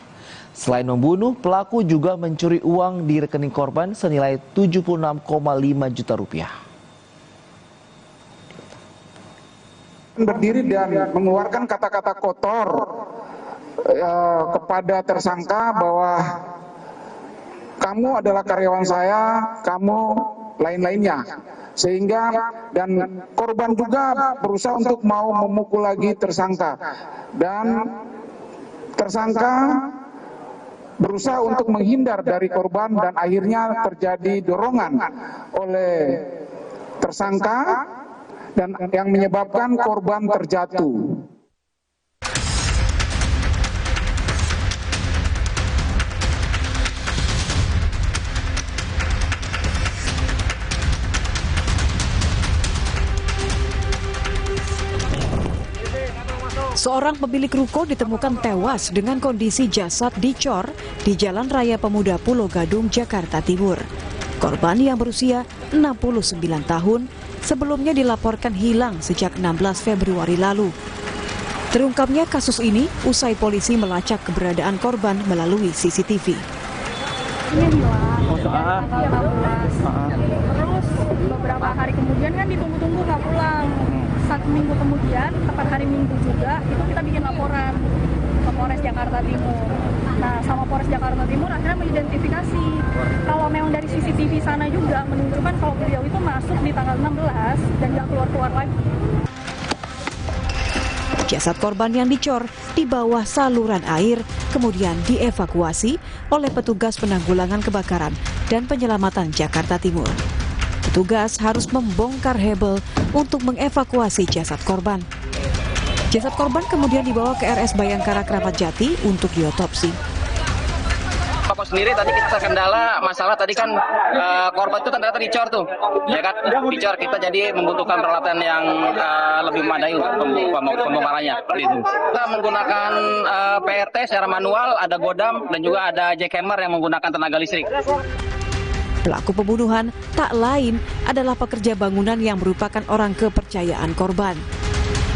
Selain membunuh, pelaku juga mencuri uang di rekening korban senilai 76,5 juta rupiah. Berdiri dan mengeluarkan kata-kata kotor kepada tersangka bahwa kamu adalah karyawan saya, kamu lain-lainnya. Sehingga dan korban juga berusaha untuk mau memukul lagi tersangka. Dan tersangka berusaha untuk menghindar dari korban dan akhirnya terjadi dorongan oleh tersangka dan yang menyebabkan korban terjatuh. Seorang pemilik ruko ditemukan tewas dengan kondisi jasad dicor di Jalan Raya Pemuda Pulau Gadung, Jakarta Timur. Korban yang berusia 69 tahun sebelumnya dilaporkan hilang sejak 16 Februari lalu. Terungkapnya kasus ini usai polisi melacak keberadaan korban melalui CCTV. Ini hilang, terus beberapa hari kemudian kan ditunggu-tunggu nggak pulang. 1 minggu kemudian, tepat hari Minggu juga, itu kita bikin laporan ke Polres Jakarta Timur. Nah, sama Polres Jakarta Timur akhirnya mengidentifikasi kalau memang dari CCTV sana juga menunjukkan kalau beliau itu masuk di tanggal 16 dan nggak keluar-keluar lagi. Jasad korban yang dicor di bawah saluran air kemudian dievakuasi oleh petugas penanggulangan kebakaran dan penyelamatan Jakarta Timur. Petugas harus membongkar hebel untuk mengevakuasi jasad korban. Jasad korban kemudian dibawa ke RS Bayangkara Kramat Jati untuk diotopsi. Pokok sendiri tadi kita terkendala masalah tadi kan korban itu ternyata dicor tuh, ya kan? Dicor, kita jadi membutuhkan peralatan yang lebih memadai untuk pembongkarannya. Kita menggunakan PRT secara manual, ada godam dan juga ada jackhammer yang menggunakan tenaga listrik. Pelaku pembunuhan tak lain adalah pekerja bangunan yang merupakan orang kepercayaan korban.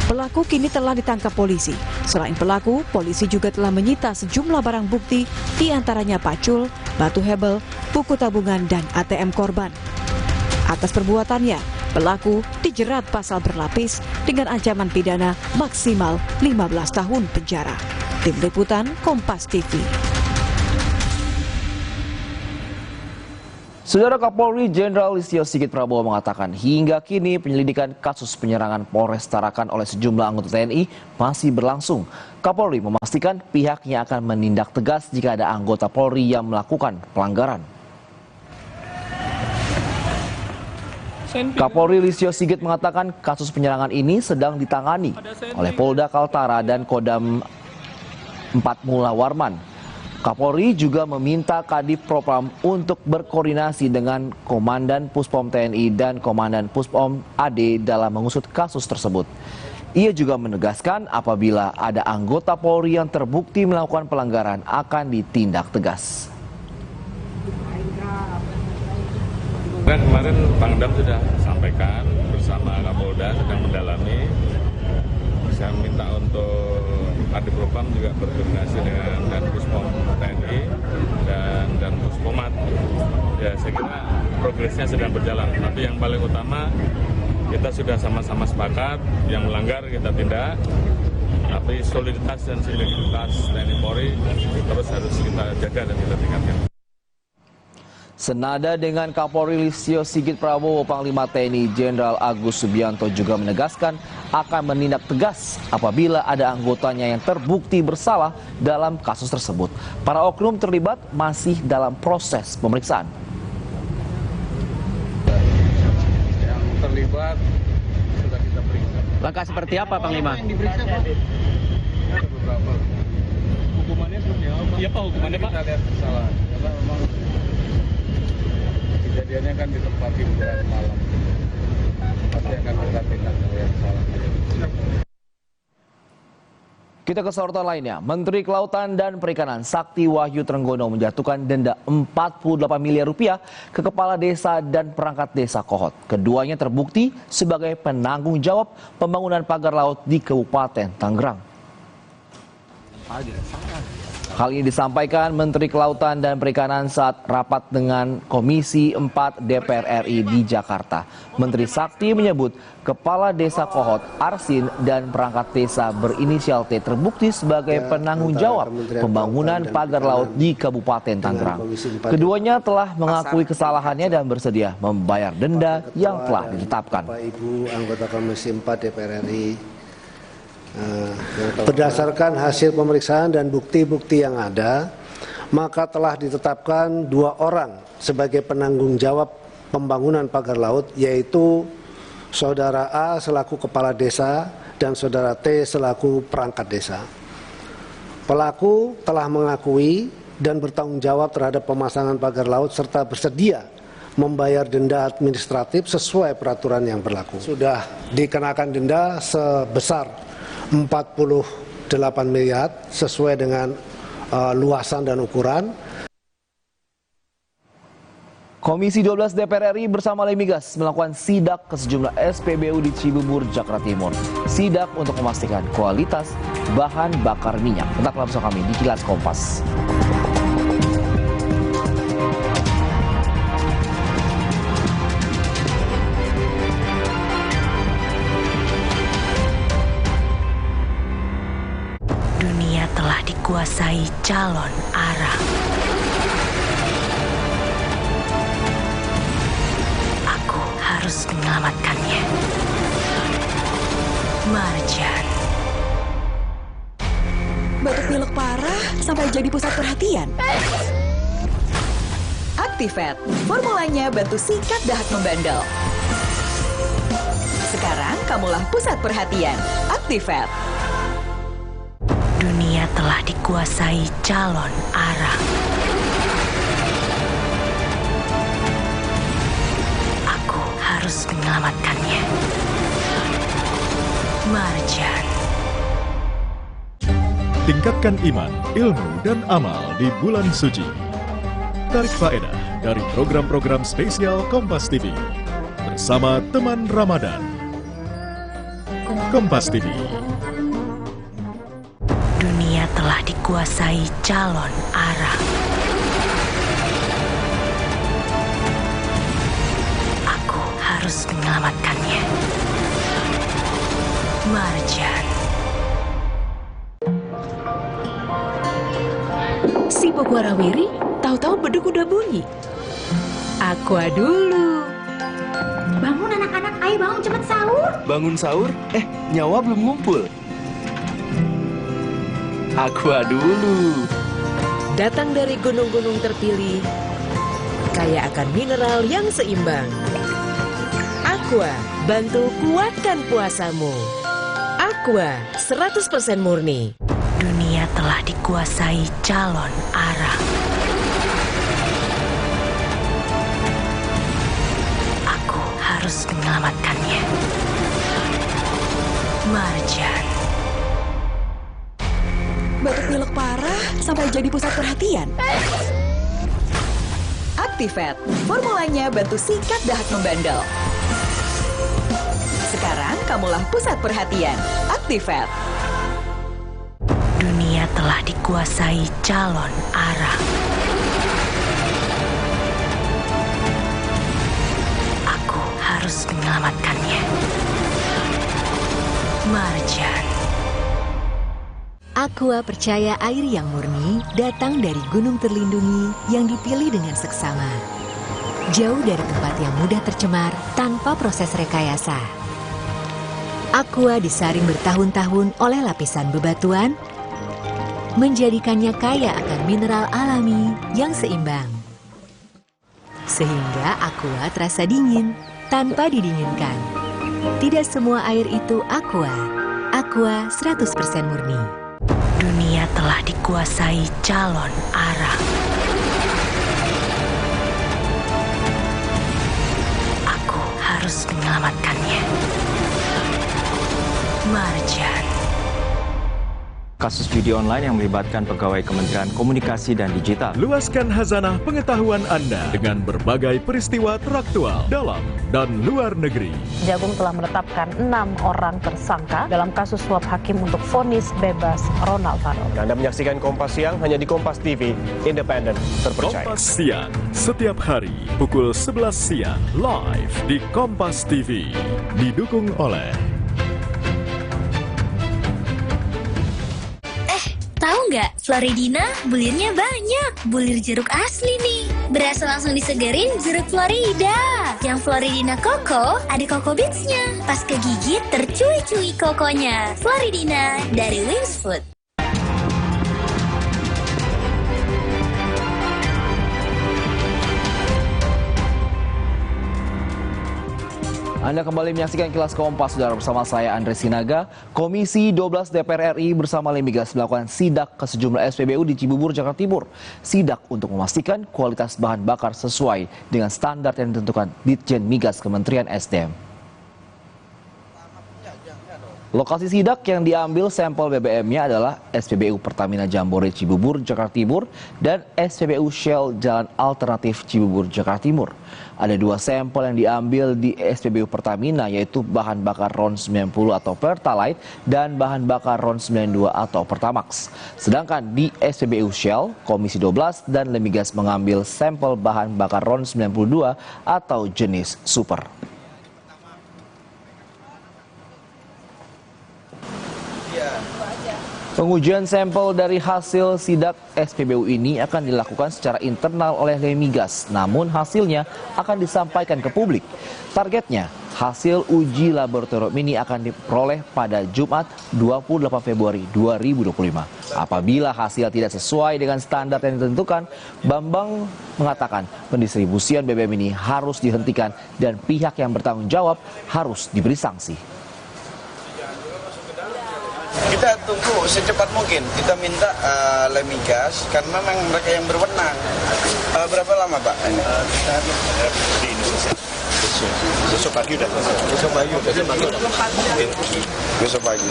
Pelaku kini telah ditangkap polisi. Selain pelaku, polisi juga telah menyita sejumlah barang bukti, diantaranya pacul, batu hebel, buku tabungan, dan ATM korban. Atas perbuatannya, pelaku dijerat pasal berlapis dengan ancaman pidana maksimal 15 tahun penjara. Tim Liputan Kompas TV. Saudara Kapolri Jenderal Listio Sigit Prabowo mengatakan hingga kini penyelidikan kasus penyerangan Polres Tarakan oleh sejumlah anggota TNI masih berlangsung. Kapolri memastikan pihaknya akan menindak tegas jika ada anggota Polri yang melakukan pelanggaran. Kapolri Listio Sigit mengatakan kasus penyerangan ini sedang ditangani oleh Polda Kaltara dan Kodam 4 Mula Warman. Kapolri juga meminta Kadif Propam untuk berkoordinasi dengan Komandan Puspom TNI dan Komandan Puspom AD dalam mengusut kasus tersebut. Ia juga menegaskan apabila ada anggota Polri yang terbukti melakukan pelanggaran akan ditindak tegas. Kemarin Pangdam sudah sampaikan bersama Kapolda sedang mendalami. Saya minta untuk Kadif Propam juga berkoordinasi dengan Dan Puspom TNI dan Puspomat. Ya, saya kira progresnya sedang berjalan. Tapi yang paling utama kita sudah sama-sama sepakat yang melanggar kita tindak. Tapi soliditas dan sinergitas TNI Polri terus harus kita jaga dan kita tingkatkan. Senada dengan Kapolri Listio Sigit Prabowo, Panglima TNI Jenderal Agus Subianto juga menegaskan akan menindak tegas apabila ada anggotanya yang terbukti bersalah dalam kasus tersebut. Para oknum terlibat masih dalam proses pemeriksaan. Yang terlibat sudah kita periksa. Langkah seperti apa, Panglima? Yang diperiksa, Pak? Ada beberapa. Hukumannya seperti apa? Iya, Pak, hukumannya, Pak. Kita lihat kesalahan. Karena memang kejadiannya kan di tempat hiburan malam, pasti akan kita tindak yang salah. Kita ke sorotan lainnya, Menteri Kelautan dan Perikanan Sakti Wahyu Trenggono menjatuhkan denda 48 miliar rupiah ke kepala desa dan perangkat desa Kohot. Keduanya terbukti sebagai penanggung jawab pembangunan pagar laut di Kabupaten Tangerang. Hal ini disampaikan Menteri Kelautan dan Perikanan saat rapat dengan Komisi 4 DPR RI di Jakarta. Menteri Sakti menyebut Kepala Desa Kohot, Arsin, dan perangkat desa berinisial T terbukti sebagai penanggung jawab pembangunan pagar laut di Kabupaten Tangerang. Keduanya telah mengakui kesalahannya dan bersedia membayar denda yang telah ditetapkan. Bapak Ibu anggota Komisi 4 DPR RI, berdasarkan hasil pemeriksaan dan bukti-bukti yang ada, maka telah ditetapkan 2 orang sebagai penanggung jawab pembangunan pagar laut, yaitu Saudara A selaku kepala desa dan Saudara T selaku perangkat desa. Pelaku telah mengakui dan bertanggung jawab terhadap pemasangan pagar laut serta bersedia membayar denda administratif sesuai peraturan yang berlaku. Sudah dikenakan denda sebesar 48 miliar sesuai dengan luasan dan ukuran. Komisi 12 DPR RI bersama Lemigas melakukan sidak ke sejumlah SPBU di Cibubur, Jakarta Timur. Sidak untuk memastikan kualitas bahan bakar minyak. Tetaplah bersama kami di Kilas Kompas. Dunia telah dikuasai calon arah. Aku harus menyelamatkannya. Marjan. Batuk pilek parah sampai jadi pusat perhatian. Actifed, formulanya bantu sikat dahak membandel. Sekarang kamulah pusat perhatian. Actifed. Dunia telah dikuasai calon arah. Aku harus menyelamatkannya. Marjan. Tingkatkan iman, ilmu, dan amal di bulan suci. Tarik faedah dari program-program spesial Kompas TV bersama teman Ramadan. Kompas TV. Dunia telah dikuasai calon arah. Aku harus menyelamatkannya. Marjan. Sibuk warawiri, tahu-tahu beduk udah bunyi. Aqua dulu. Bangun anak-anak, ayo bangun cepet sahur. Bangun sahur? Nyawa belum ngumpul. Aqua dulu. Datang dari gunung-gunung terpilih, kaya akan mineral yang seimbang. Aqua, bantu kuatkan puasamu. Aqua, 100% murni. Dunia telah dikuasai calon arah. Aku harus menyelamatkannya. Marjan. Batuk pilek parah sampai jadi pusat perhatian. Actifed, formulanya bantu sikat dahak membandel. Sekarang kamulah pusat perhatian. Actifed. Dunia telah dikuasai calon arah. Aku harus menyelamatkannya. Marjan. Aqua percaya air yang murni datang dari gunung terlindungi yang dipilih dengan seksama. Jauh dari tempat yang mudah tercemar tanpa proses rekayasa. Aqua disaring bertahun-tahun oleh lapisan bebatuan, menjadikannya kaya akan mineral alami yang seimbang. Sehingga Aqua terasa dingin tanpa didinginkan. Tidak semua air itu Aqua. Aqua 100% murni. Dunia telah dikuasai calon arah. Aku harus menyelamatkannya. Marjan. Kasus judi online yang melibatkan pegawai Kementerian Komunikasi dan Digital. Luaskan khazanah pengetahuan Anda dengan berbagai peristiwa teraktual dalam dan luar negeri. Jagung telah menetapkan 6 orang tersangka dalam kasus suap hakim untuk vonis bebas Ronald Fano. Anda menyaksikan Kompas Siang hanya di Kompas TV, independen, terpercaya. Kompas Siang, setiap hari pukul 11 siang, live di Kompas TV. Didukung oleh Tahu nggak, Floridina bulirnya banyak. Bulir jeruk asli nih. Berasa langsung disegerin jeruk Florida. Yang Floridina Koko, ada Koko Beats-nya. Pas kegigit, tercui-cui kokonya. Floridina dari Wings Food. Anda kembali menyaksikan Kilas Kompas, saudara, bersama saya Andre Sinaga. Komisi 12 DPR RI bersama Lemigas melakukan sidak ke sejumlah SPBU di Cibubur, Jakarta Timur. Sidak untuk memastikan kualitas bahan bakar sesuai dengan standar yang ditentukan Ditjen Migas Kementerian SDM. Lokasi sidak yang diambil sampel BBM-nya adalah SPBU Pertamina Jambore Cibubur, Jakarta Timur dan SPBU Shell Jalan Alternatif Cibubur, Jakarta Timur. Ada 2 sampel yang diambil di SPBU Pertamina, yaitu bahan bakar RON 90 atau Pertalite dan bahan bakar RON 92 atau Pertamax. Sedangkan di SPBU Shell, Komisi 12 dan Lemigas mengambil sampel bahan bakar RON 92 atau jenis Super. Pengujian sampel dari hasil sidak SPBU ini akan dilakukan secara internal oleh Lemigas, namun hasilnya akan disampaikan ke publik. Targetnya, hasil uji laboratorium ini akan diperoleh pada Jumat 28 Februari 2025. Apabila hasil tidak sesuai dengan standar yang ditentukan, Bambang mengatakan pendistribusian BBM ini harus dihentikan dan pihak yang bertanggung jawab harus diberi sanksi. Kita tunggu secepat mungkin, kita minta Lemigas karena memang mereka yang berwenang. Berapa lama Pak ini? Di Indonesia. Besok pagi udah. Besok pagi.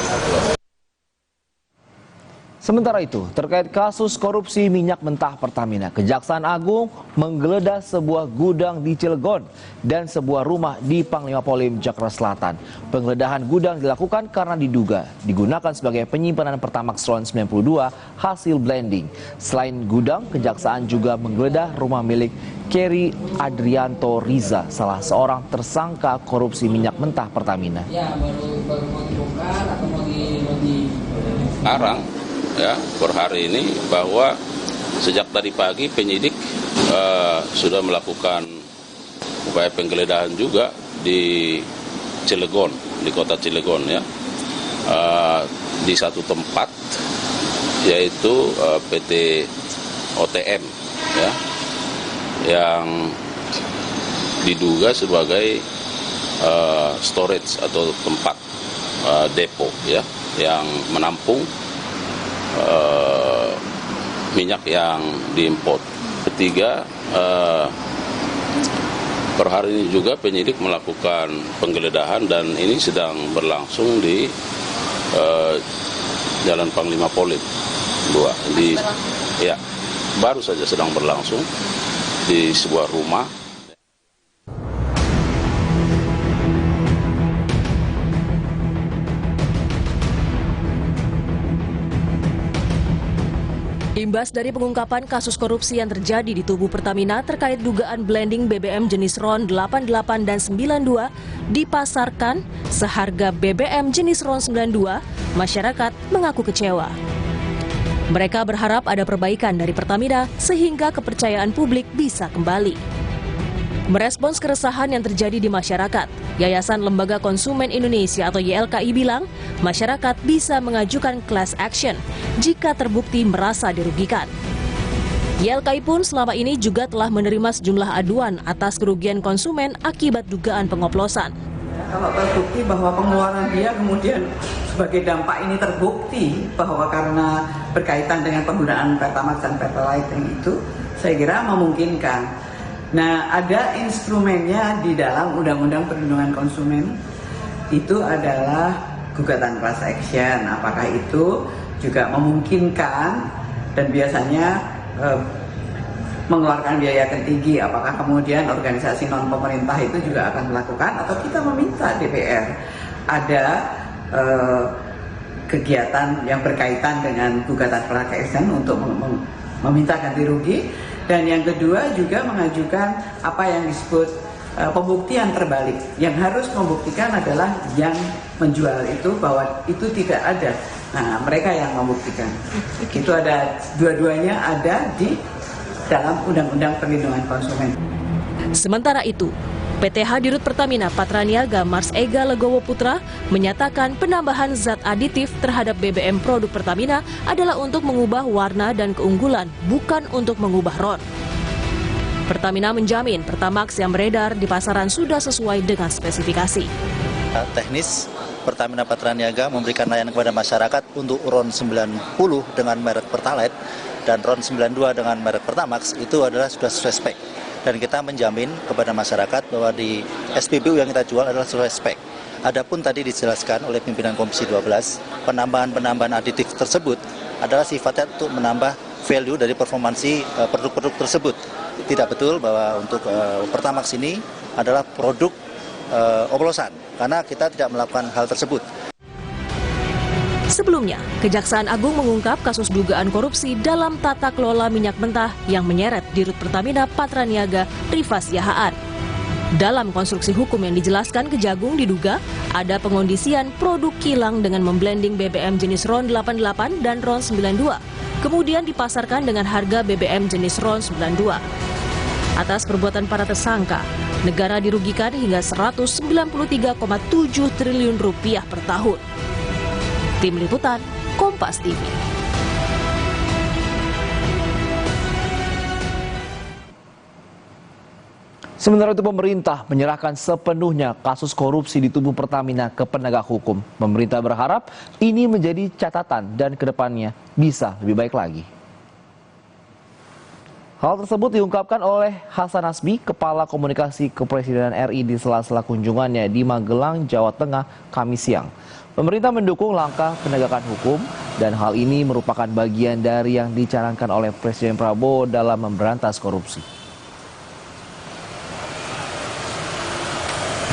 Sementara itu, terkait kasus korupsi minyak mentah Pertamina, Kejaksaan Agung menggeledah sebuah gudang di Cilegon dan sebuah rumah di Panglima Polim, Jakarta Selatan. Penggeledahan gudang dilakukan karena diduga digunakan sebagai penyimpanan Pertamax RON 92 hasil blending. Selain gudang, Kejaksaan juga menggeledah rumah milik Kerry Adrianto Riza, salah seorang tersangka korupsi minyak mentah Pertamina. Ya, baru mau dibongkar atau mau sekarang ya per hari ini bahwa sejak tadi pagi penyidik sudah melakukan upaya penggeledahan juga di Cilegon, di kota Cilegon ya, di satu tempat yaitu PT OTM ya, yang diduga sebagai storage atau tempat depo ya, yang menampung minyak yang diimpor. Ketiga, per hari ini juga penyidik melakukan penggeledahan dan ini sedang berlangsung di Jalan Panglima Polim 2 baru saja sedang berlangsung di sebuah rumah. Imbas dari pengungkapan kasus korupsi yang terjadi di tubuh Pertamina terkait dugaan blending BBM jenis RON 88 dan 92 dipasarkan seharga BBM jenis RON 92, masyarakat mengaku kecewa. Mereka berharap ada perbaikan dari Pertamina sehingga kepercayaan publik bisa kembali. Merespons keresahan yang terjadi di masyarakat, Yayasan Lembaga Konsumen Indonesia atau YLKI bilang, masyarakat bisa mengajukan class action jika terbukti merasa dirugikan. YLKI pun selama ini juga telah menerima sejumlah aduan atas kerugian konsumen akibat dugaan pengoplosan. Kalau terbukti bahwa pengeluaran dia kemudian sebagai dampak ini terbukti bahwa karena berkaitan dengan penggunaan Pertamax dan Pertalite itu, saya kira memungkinkan. Nah, ada instrumennya di dalam Undang-Undang Perlindungan Konsumen, itu adalah gugatan class action. Apakah itu juga memungkinkan dan biasanya mengeluarkan biaya tertinggi? Apakah kemudian organisasi non pemerintah itu juga akan melakukan, atau kita meminta DPR ada kegiatan yang berkaitan dengan gugatan class action untuk meminta ganti rugi? Dan yang kedua juga mengajukan apa yang disebut pembuktian terbalik. Yang harus membuktikan adalah yang menjual itu bahwa itu tidak ada. Nah, mereka yang membuktikan. Itu ada, dua-duanya ada di dalam Undang-Undang Perlindungan Konsumen. Sementara itu, PTH Dirut Pertamina Patraniaga Mars Ega Legowo Putra menyatakan penambahan zat aditif terhadap BBM produk Pertamina adalah untuk mengubah warna dan keunggulan, bukan untuk mengubah RON. Pertamina menjamin Pertamax yang beredar di pasaran sudah sesuai dengan spesifikasi. Teknis, Pertamina Patraniaga memberikan layanan kepada masyarakat untuk RON 90 dengan merek Pertalite dan RON 92 dengan merek Pertamax itu adalah sudah sesuai spek. Dan kita menjamin kepada masyarakat bahwa di SPBU yang kita jual adalah sesuai spek. Adapun tadi dijelaskan oleh pimpinan Komisi 12, penambahan aditif tersebut adalah sifatnya untuk menambah value dari performansi produk-produk tersebut. Tidak betul bahwa untuk Pertamax ini adalah produk oplosan, karena kita tidak melakukan hal tersebut. Sebelumnya, Kejaksaan Agung mengungkap kasus dugaan korupsi dalam tata kelola minyak mentah yang menyeret Dirut Pertamina Patraniaga Rifas Yahaan. Dalam konstruksi hukum yang dijelaskan Kejagung diduga ada pengondisian produk kilang dengan memblending BBM jenis RON 88 dan RON 92, kemudian dipasarkan dengan harga BBM jenis RON 92. Atas perbuatan para tersangka, negara dirugikan hingga 193,7 triliun rupiah per tahun. Tim Liputan, Kompas TV. Sementara itu pemerintah menyerahkan sepenuhnya kasus korupsi di tubuh Pertamina ke penegak hukum. Pemerintah berharap ini menjadi catatan dan kedepannya bisa lebih baik lagi. Hal tersebut diungkapkan oleh Hasan Nasbi, Kepala Komunikasi Kepresidenan RI di sela-sela kunjungannya di Magelang, Jawa Tengah, Kamis siang. Pemerintah mendukung langkah penegakan hukum dan hal ini merupakan bagian dari yang dicanangkan oleh Presiden Prabowo dalam memberantas korupsi.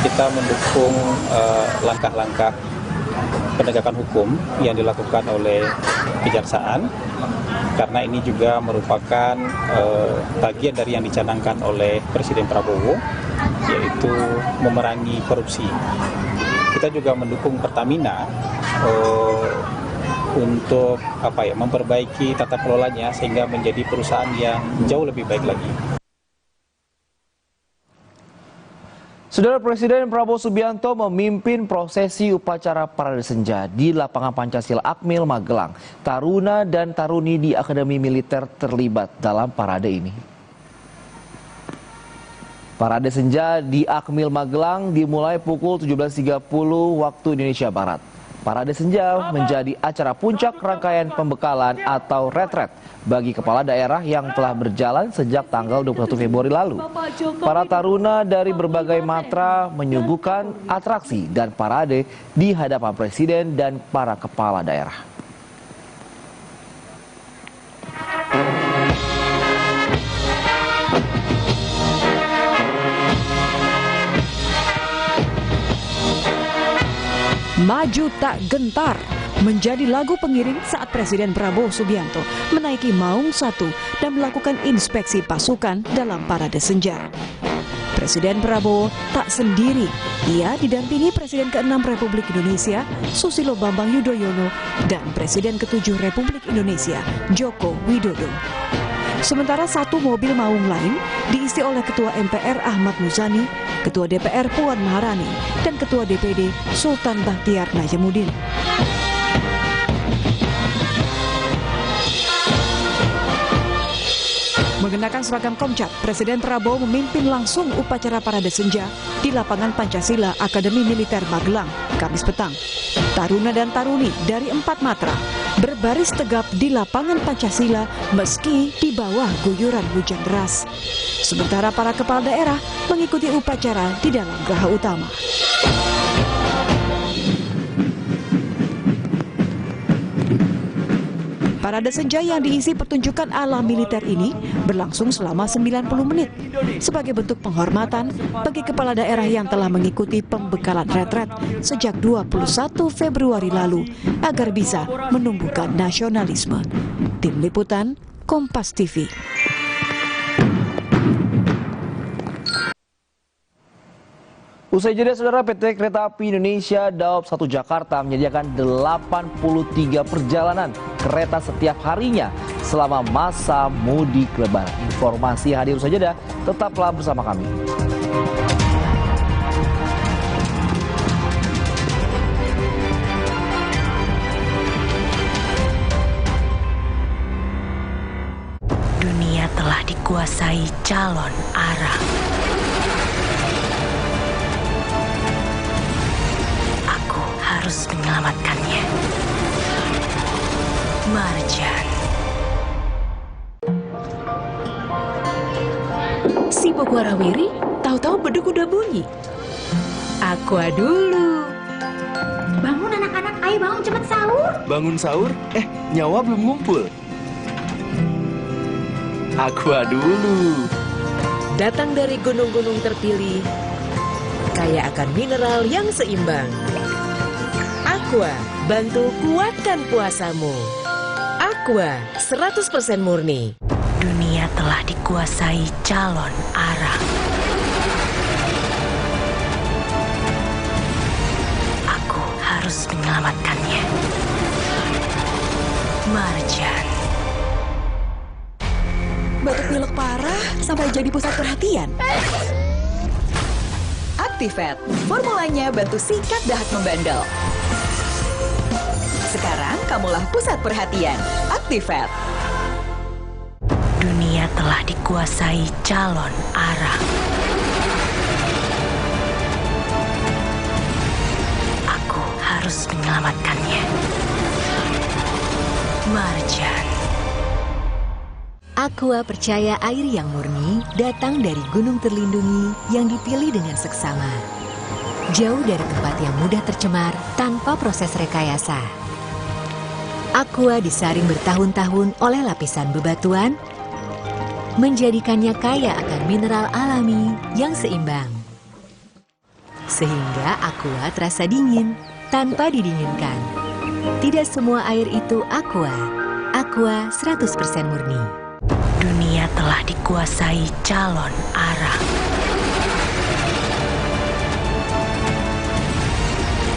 Kita mendukung langkah-langkah penegakan hukum yang dilakukan oleh Kejaksaan, karena ini juga merupakan bagian dari yang dicanangkan oleh Presiden Prabowo, yaitu memerangi korupsi. Kita juga mendukung Pertamina untuk memperbaiki tata kelolanya sehingga menjadi perusahaan yang jauh lebih baik lagi. Saudara, Presiden Prabowo Subianto memimpin prosesi upacara Parade Senja di lapangan Pancasila Akmil Magelang. Taruna dan taruni di Akademi Militer terlibat dalam parade ini. Parade Senja di Akmil Magelang dimulai pukul 17.30 waktu Indonesia Barat. Parade Senja menjadi acara puncak rangkaian pembekalan atau retret bagi kepala daerah yang telah berjalan sejak tanggal 21 Februari lalu. Para taruna dari berbagai matra menyuguhkan atraksi dan parade di hadapan Presiden dan para kepala daerah. Maju Tak Gentar menjadi lagu pengiring saat Presiden Prabowo Subianto menaiki Maung 1 dan melakukan inspeksi pasukan dalam Parade Senja. Presiden Prabowo tak sendiri, ia didampingi Presiden ke-6 Republik Indonesia, Susilo Bambang Yudhoyono, dan Presiden ke-7 Republik Indonesia, Joko Widodo. Sementara satu mobil maung lain diisi oleh Ketua MPR Ahmad Muzani, Ketua DPR Puan Maharani, dan Ketua DPD Sultan Bahtiar Najamuddin. Mengenakan seragam Komcat, Presiden Prabowo memimpin langsung upacara Parade Senja di lapangan Pancasila Akademi Militer Magelang, Kamis petang. Taruna dan taruni dari 4 matra berbaris tegap di lapangan Pancasila meski di bawah guyuran hujan deras. Sementara para kepala daerah mengikuti upacara di dalam geraha utama. Parade senja yang diisi pertunjukan ala militer ini berlangsung selama 90 menit sebagai bentuk penghormatan bagi kepala daerah yang telah mengikuti pembekalan retret sejak 21 Februari lalu agar bisa menumbuhkan nasionalisme. Tim Liputan, Kompas TV. Usai jeda, saudara, PT Kereta Api Indonesia Daob 1 Jakarta menyediakan 83 perjalanan kereta setiap harinya selama masa mudik lebaran. Informasi hadir usai jeda, tetaplah bersama kami. Dunia telah dikuasai calon arah. Harus menyelamatkannya. Marjan. Sibuk warawiri, tahu-tahu beduk udah bunyi. Aqua dulu. Bangun anak-anak, ayo bangun cepet sahur. Bangun sahur? Nyawa belum ngumpul. Aqua dulu. Datang dari gunung-gunung terpilih, kaya akan mineral yang seimbang. Aqua, bantu kuatkan puasamu. Aqua, 100% murni. Dunia telah dikuasai calon arah. Aku harus menyelamatkannya. Marjan. Batuk pilek parah sampai jadi pusat perhatian. Actifed, formulanya bantu sikat dahat membandel. Sekarang kamulah pusat perhatian. Actifed. Dunia telah dikuasai calon arah. Aku harus menyelamatkannya. Marjan. Aqua percaya air yang murni datang dari gunung terlindungi yang dipilih dengan seksama. Jauh dari tempat yang mudah tercemar tanpa proses rekayasa. Aqua disaring bertahun-tahun oleh lapisan bebatuan, menjadikannya kaya akan mineral alami yang seimbang. Sehingga Aqua terasa dingin tanpa didinginkan. Tidak semua air itu Aqua. Aqua 100% murni. Dunia telah dikuasai calon arah.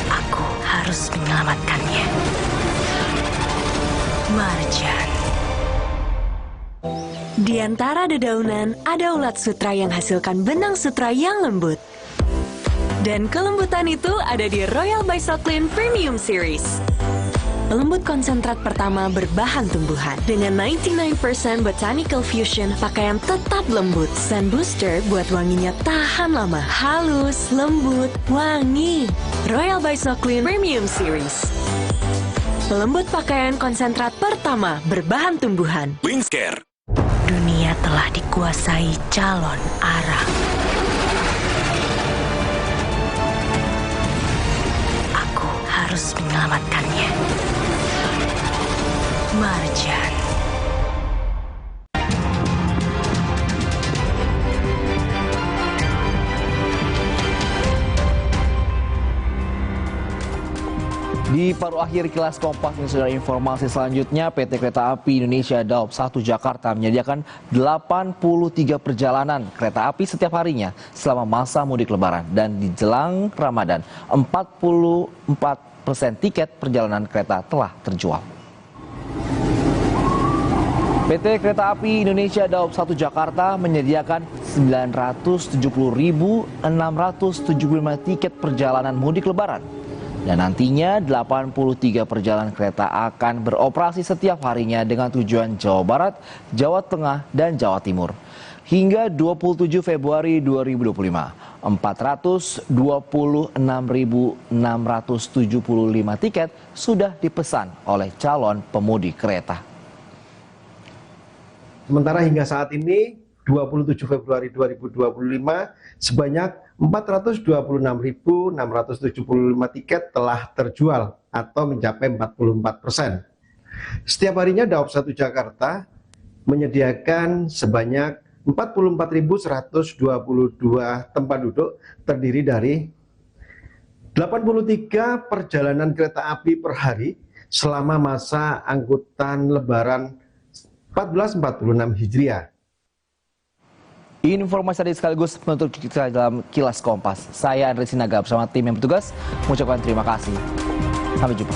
Aku harus menyelamatkannya. Marjan. Di antara dedaunan, ada ulat sutra yang hasilkan benang sutra yang lembut. Dan kelembutan itu ada di Royal Bioclean Premium Series. Pelembut konsentrat pertama berbahan tumbuhan. Dengan 99% Botanical Fusion, pakaian tetap lembut. Sun Booster buat wanginya tahan lama. Halus, lembut, wangi. Royal Bioclean Premium Series. Pelembut pakaian konsentrat pertama berbahan tumbuhan. Wingscare. Dunia telah dikuasai calon arah. Aku harus menyelamatkannya. Marjan. Di paruh akhir kilas Kompas ini, saudara, informasi selanjutnya, PT Kereta Api Indonesia Daob 1 Jakarta menyediakan 83 perjalanan kereta api setiap harinya selama masa mudik lebaran. Dan di jelang Ramadan, 44% tiket perjalanan kereta telah terjual. PT Kereta Api Indonesia Daob 1 Jakarta menyediakan 970.675 tiket perjalanan mudik lebaran. Dan nantinya 83 perjalanan kereta akan beroperasi setiap harinya dengan tujuan Jawa Barat, Jawa Tengah, dan Jawa Timur. Hingga 27 Februari 2025, 426.675 tiket sudah dipesan oleh calon pemudik kereta. Sementara hingga saat ini, 27 Februari 2025, sebanyak 426.675 tiket telah terjual atau mencapai 44%. Setiap harinya Daob 1 Jakarta menyediakan sebanyak 44.122 tempat duduk terdiri dari 83 perjalanan kereta api per hari selama masa angkutan Lebaran 1446 Hijriah. Informasi tadi sekaligus menutup kita dalam Kilas Kompas. Saya Andre Sinaga bersama tim yang bertugas mengucapkan terima kasih. Sampai jumpa.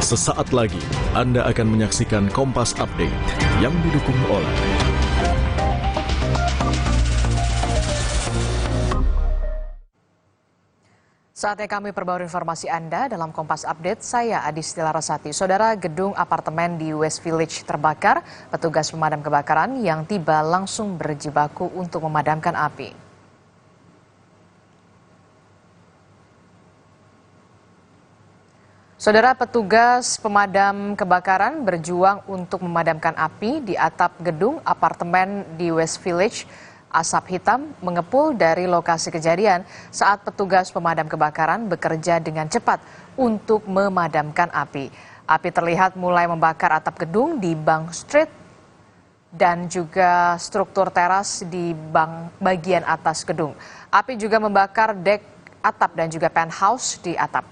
Sesaat lagi Anda akan menyaksikan Kompas Update yang didukung oleh Saatnya kami perbarui informasi Anda dalam Kompas Update. Saya Adistia Larasati. Saudara, gedung apartemen di West Village terbakar. Petugas pemadam kebakaran yang tiba langsung berjibaku untuk memadamkan api. Saudara, petugas pemadam kebakaran berjuang untuk memadamkan api di atap gedung apartemen di West Village. Asap hitam mengepul dari lokasi kejadian saat petugas pemadam kebakaran bekerja dengan cepat untuk memadamkan api. Api terlihat mulai membakar atap gedung di Bank Street dan juga struktur teras di bagian atas gedung. Api juga membakar dek atap dan juga penthouse di atap.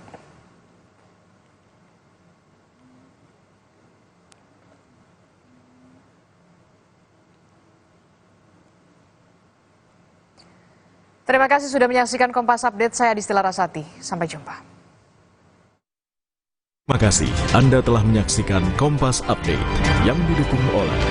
Terima kasih sudah menyaksikan Kompas Update. Saya Adistia Larasati. Sampai jumpa. Terima kasih Anda telah menyaksikan Kompas Update yang didukung oleh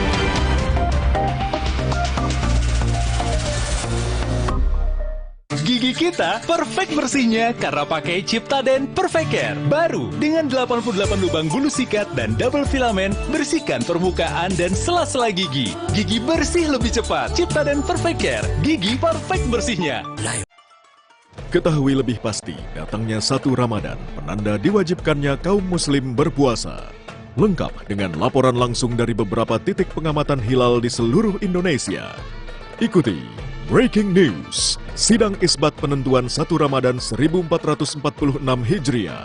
Gigi kita perfect bersihnya karena pakai Ciptaden Perfect Care. Baru dengan 88 lubang bulu sikat dan double filament, bersihkan permukaan dan sela-sela gigi. Gigi bersih lebih cepat. Ciptaden Perfect Care. Gigi perfect bersihnya. Ketahui lebih pasti datangnya 1 Ramadan, penanda diwajibkannya kaum muslim berpuasa. Lengkap dengan laporan langsung dari beberapa titik pengamatan hilal di seluruh Indonesia. Ikuti Breaking News, sidang isbat penentuan 1 Ramadan 1446 Hijriah,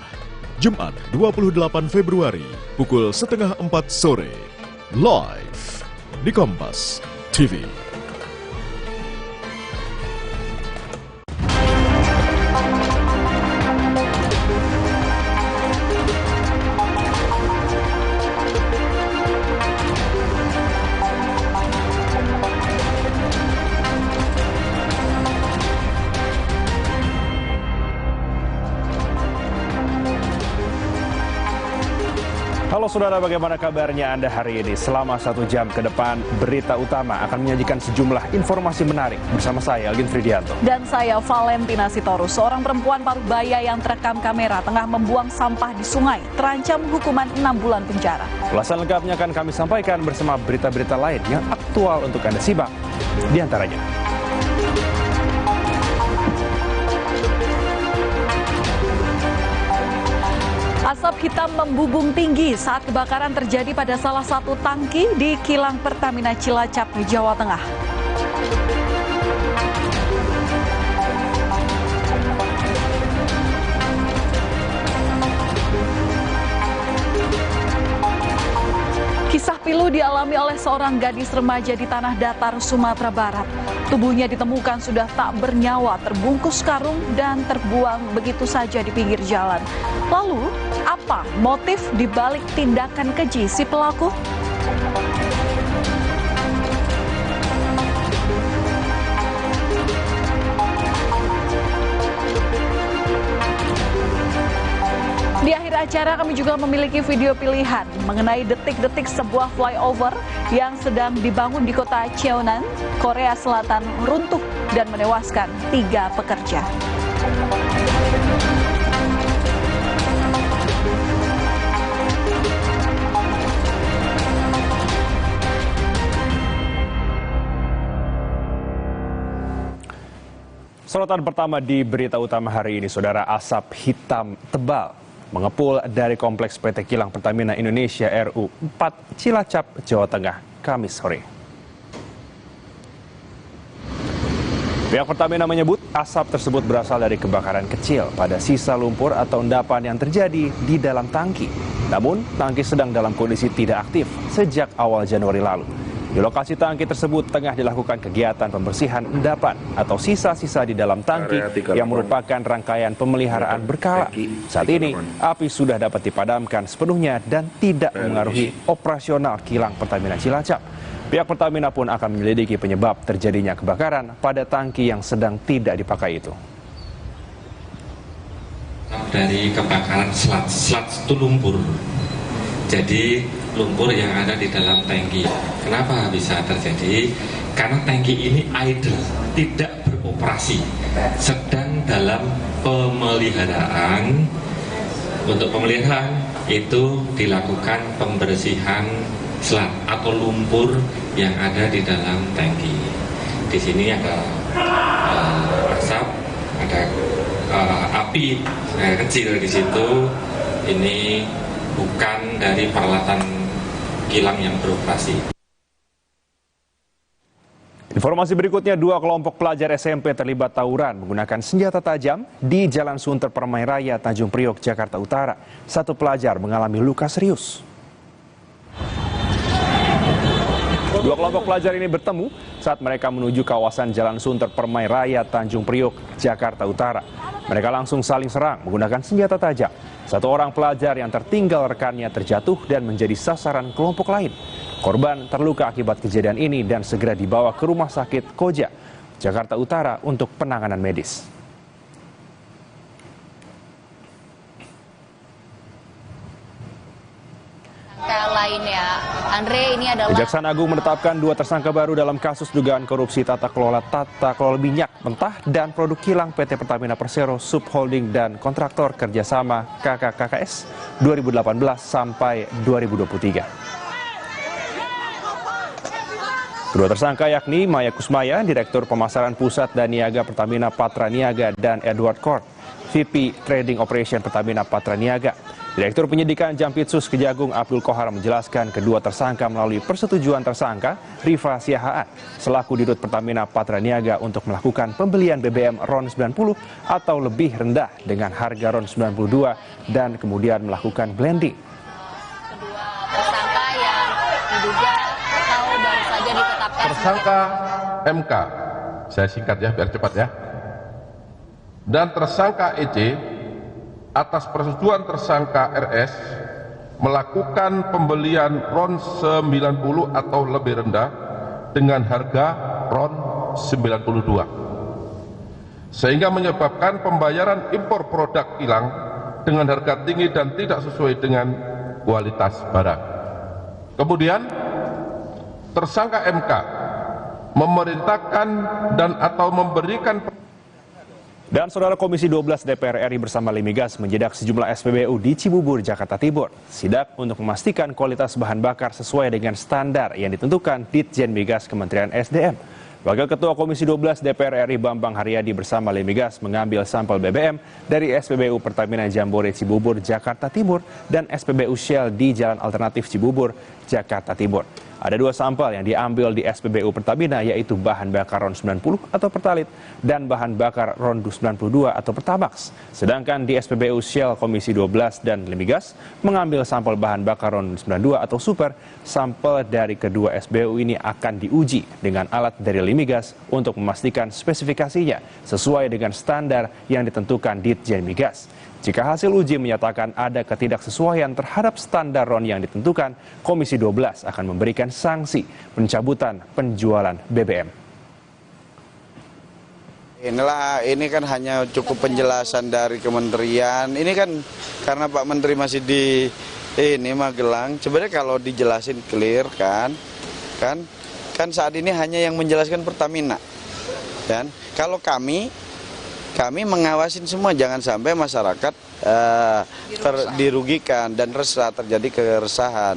Jumat 28 Februari, pukul 3:30 sore, live di Kompas TV. Halo saudara, bagaimana kabarnya Anda hari ini? Selama 1 jam ke depan, Berita Utama akan menyajikan sejumlah informasi menarik bersama saya, Algin Fridianto. Dan saya, Valentina Sitorus. Seorang perempuan Parubaya yang terekam kamera tengah membuang sampah di sungai terancam hukuman 6 bulan penjara. Ulasan lengkapnya akan kami sampaikan bersama berita-berita lain yang aktual untuk Anda simak. Di antaranya, asap hitam membubung tinggi saat kebakaran terjadi pada salah satu tangki di kilang Pertamina Cilacap, Jawa Tengah. seorang gadis remaja di Tanah Datar, Sumatera Barat. Tubuhnya ditemukan sudah tak bernyawa, terbungkus karung dan terbuang begitu saja di pinggir jalan. Lalu, apa motif dibalik tindakan keji si pelaku? Di akhir acara kami juga memiliki video pilihan mengenai detik-detik sebuah flyover yang sedang dibangun di kota Cheonan, Korea Selatan runtuh dan menewaskan 3 pekerja. Sorotan pertama di berita utama hari ini, saudara, asap hitam tebal mengepul dari kompleks PT Kilang Pertamina Indonesia RU 4 Cilacap, Jawa Tengah, Kamis sore. Pihak Pertamina menyebut asap tersebut berasal dari kebakaran kecil pada sisa lumpur atau endapan yang terjadi di dalam tangki. Namun, tangki sedang dalam kondisi tidak aktif sejak awal Januari lalu. Di lokasi tangki tersebut tengah dilakukan kegiatan pembersihan endapan atau sisa-sisa di dalam tangki yang merupakan rangkaian pemeliharaan berkala. Saat ini, api sudah dapat dipadamkan sepenuhnya dan tidak mengaruhi operasional Kilang Pertamina Cilacap. Pihak Pertamina pun akan menyelidiki penyebab terjadinya kebakaran pada tangki yang sedang tidak dipakai itu. Dari kebakaran slat itu lumpur. Jadi lumpur yang ada di dalam tangki. Kenapa bisa terjadi? Karena tangki ini idle, tidak beroperasi, sedang dalam pemeliharaan. Untuk pemeliharaan itu dilakukan pembersihan slat atau lumpur yang ada di dalam tangki. Di sini ada asap, ada api kecil di situ. Ini bukan dari peralatan kilang yang beroperasi. Informasi berikutnya, 2 kelompok pelajar SMP terlibat tawuran menggunakan senjata tajam di Jalan Sunter Permai Raya, Tanjung Priok, Jakarta Utara. 1 pelajar mengalami luka serius. 2 kelompok pelajar ini bertemu saat mereka menuju kawasan Jalan Sunter Permai Raya, Tanjung Priok, Jakarta Utara. Mereka langsung saling serang menggunakan senjata tajam. 1 orang pelajar yang tertinggal rekannya terjatuh dan menjadi sasaran kelompok lain. Korban terluka akibat kejadian ini dan segera dibawa ke Rumah Sakit Koja, Jakarta Utara untuk penanganan medis. Lainnya, Andre, ini adalah Kejaksaan Agung menetapkan 2 tersangka baru dalam kasus dugaan korupsi tata kelola minyak mentah dan produk kilang PT Pertamina Persero Subholding dan kontraktor kerjasama KKKS 2018 sampai 2023. Kedua tersangka yakni Maya Kusmaya, Direktur Pemasaran Pusat dan Niaga Pertamina Patra Niaga, dan Edward Kort, VP Trading Operation Pertamina Patra Niaga. Direktur Penyidikan Jampitsus Kejagung Abdul Kohar menjelaskan kedua tersangka melalui persetujuan tersangka Rifa Siahaan selaku Dirut Pertamina Patra Niaga untuk melakukan pembelian BBM RON 90 atau lebih rendah dengan harga RON 92 dan kemudian melakukan blending. kedua tersangka yang diduga atau baru saja ditetapkan tersangka MK, saya singkat ya biar cepat ya, dan tersangka EC atas persetujuan tersangka RS melakukan pembelian RON 90 atau lebih rendah dengan harga RON 92, sehingga menyebabkan pembayaran impor produk kilang dengan harga tinggi dan tidak sesuai dengan kualitas barang. Kemudian tersangka MK memerintahkan dan atau memberikan. Dan Saudara, Komisi 12 DPR RI bersama Limigas menjedak sejumlah SPBU di Cibubur, Jakarta Timur. Sidak untuk memastikan kualitas bahan bakar sesuai dengan standar yang ditentukan Ditjen Migas Kementerian SDM. Wakil Ketua Komisi 12 DPR RI Bambang Haryadi bersama Limigas mengambil sampel BBM dari SPBU Pertamina Jambore Cibubur, Jakarta Timur dan SPBU Shell di Jalan Alternatif Cibubur, Jakarta Timur. Ada 2 sampel yang diambil di SPBU Pertamina, yaitu bahan bakar RON 90 atau Pertalite dan bahan bakar RON 92 atau Pertamax. Sedangkan di SPBU Shell Komisi 12 dan Limigas mengambil sampel bahan bakar RON 92 atau Super. Sampel dari kedua SPBU ini akan diuji dengan alat dari Limigas untuk memastikan spesifikasinya sesuai dengan standar yang ditentukan Ditjen Migas. Jika hasil uji menyatakan ada ketidaksesuaian terhadap standar RON yang ditentukan, Komisi 12 akan memberikan sanksi pencabutan penjualan BBM. Ini kan hanya cukup penjelasan dari kementerian. Ini kan karena Pak Menteri masih di Magelang. Sebenarnya kalau dijelasin clear kan saat ini hanya yang menjelaskan Pertamina. Dan kalau kami mengawasin semua, jangan sampai masyarakat dirugikan dan resah, terjadi keresahan.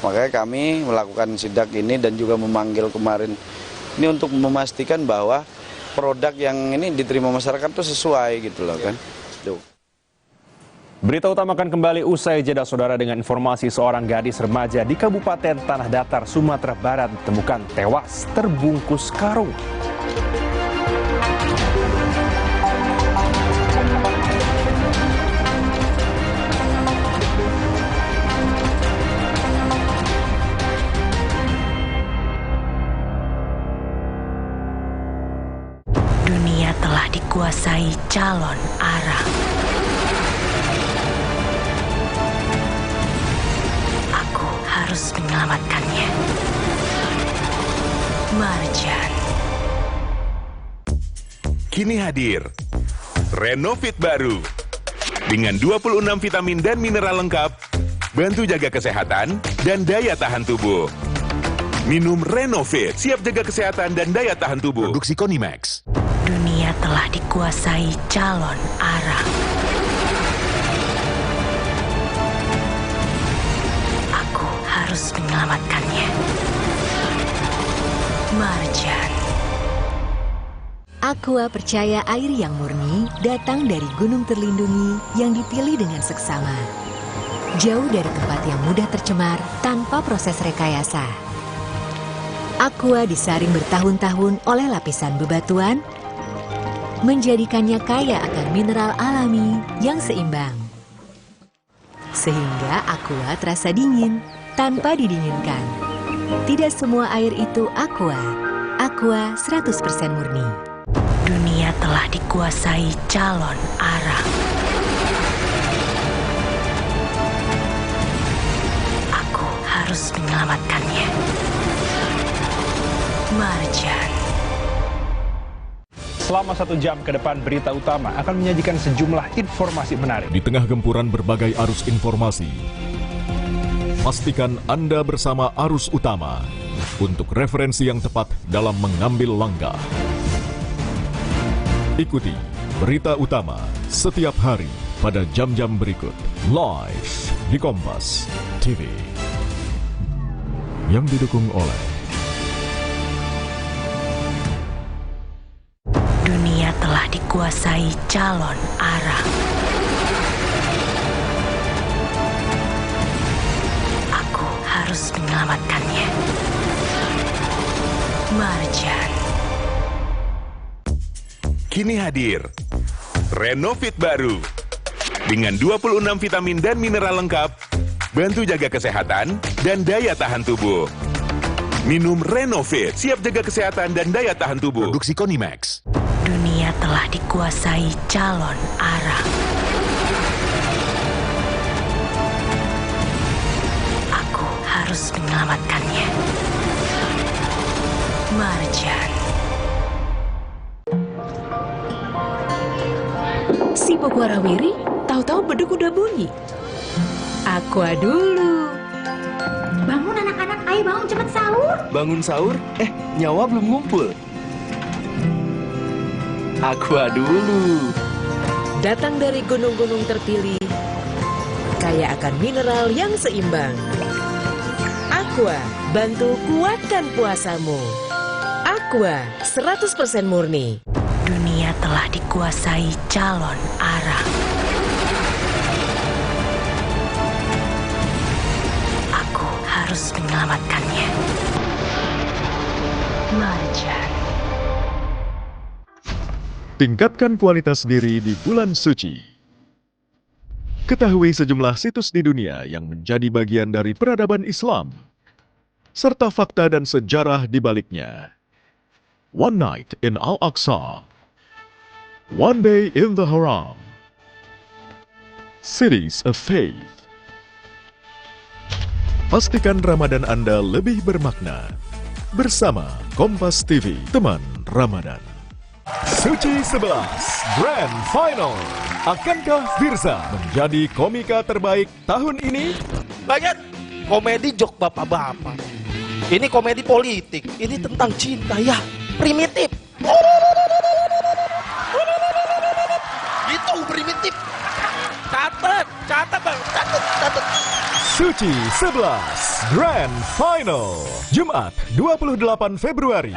Makanya kami melakukan sidak ini dan juga memanggil kemarin ini untuk memastikan bahwa produk yang ini diterima masyarakat itu sesuai gitu loh kan. Berita utama akan kembali usai jeda, saudara, dengan informasi seorang gadis remaja di Kabupaten Tanah Datar, Sumatera Barat ditemukan tewas terbungkus karung. Dunia telah dikuasai calon arang. Aku harus menyelamatkannya. Marjan. Kini hadir Renovit baru dengan 26 vitamin dan mineral lengkap, bantu jaga kesehatan dan daya tahan tubuh. Minum Renovit, siap jaga kesehatan dan daya tahan tubuh. Produksi Konimax. Dunia telah dikuasai calon arang. Aku harus menyelamatkannya. Marjan. Aqua percaya air yang murni datang dari gunung terlindungi yang dipilih dengan seksama. Jauh dari tempat yang mudah tercemar tanpa proses rekayasa. Aqua disaring bertahun-tahun oleh lapisan bebatuan, menjadikannya kaya akan mineral alami yang seimbang. Sehingga Aqua terasa dingin tanpa didinginkan. Tidak semua air itu Aqua. Aqua 100% murni. Dunia telah dikuasai calon arang. Aku harus menyelamatkannya. Marjan. Selama 1 jam ke depan, Berita Utama akan menyajikan sejumlah informasi menarik. Di tengah gempuran berbagai arus informasi, pastikan Anda bersama arus utama untuk referensi yang tepat dalam mengambil langkah. Ikuti Berita Utama setiap hari pada jam-jam berikut, live di Kompas TV. Yang didukung oleh Dunia telah dikuasai calon arang. Aku harus menyelamatkannya. Marjan. Kini hadir Renovit baru dengan 26 vitamin dan mineral lengkap, bantu jaga kesehatan dan daya tahan tubuh. Minum Renovit, siap jaga kesehatan dan daya tahan tubuh. Produksi Konimax. Dunia telah dikuasai calon arang. Aku harus menyelamatkannya. Marjan. Si Pokwarawiri tahu-tahu beduk udah bunyi. Aqua dulu. Bangun anak-anak, ayo bangun cepet sahur. Bangun sahur? Nyawa belum ngumpul. Aqua dulu. Datang dari gunung-gunung terpilih, kaya akan mineral yang seimbang. Aqua, bantu kuatkan puasamu. Aqua, 100% murni. Dunia telah dikuasai calon arang. Aku harus harus menyelamatkannya. Marjan. Tingkatkan kualitas diri di bulan suci. Ketahui sejumlah situs di dunia yang menjadi bagian dari peradaban Islam, serta fakta dan sejarah di baliknya. One Night in Al-Aqsa, One Day in the Haram, Cities of Faith. Pastikan Ramadan Anda lebih bermakna bersama Kompas TV, teman Ramadan. Suci 11 Grand Final. Akankah Firza menjadi komika terbaik tahun ini? Banyak komedi jok bapak-bapak. Ini komedi politik. Ini tentang cinta ya. Primitif. Gitu primitif. Catat bang. Catat. Suci 11 Grand Final. Jumat 28 Februari.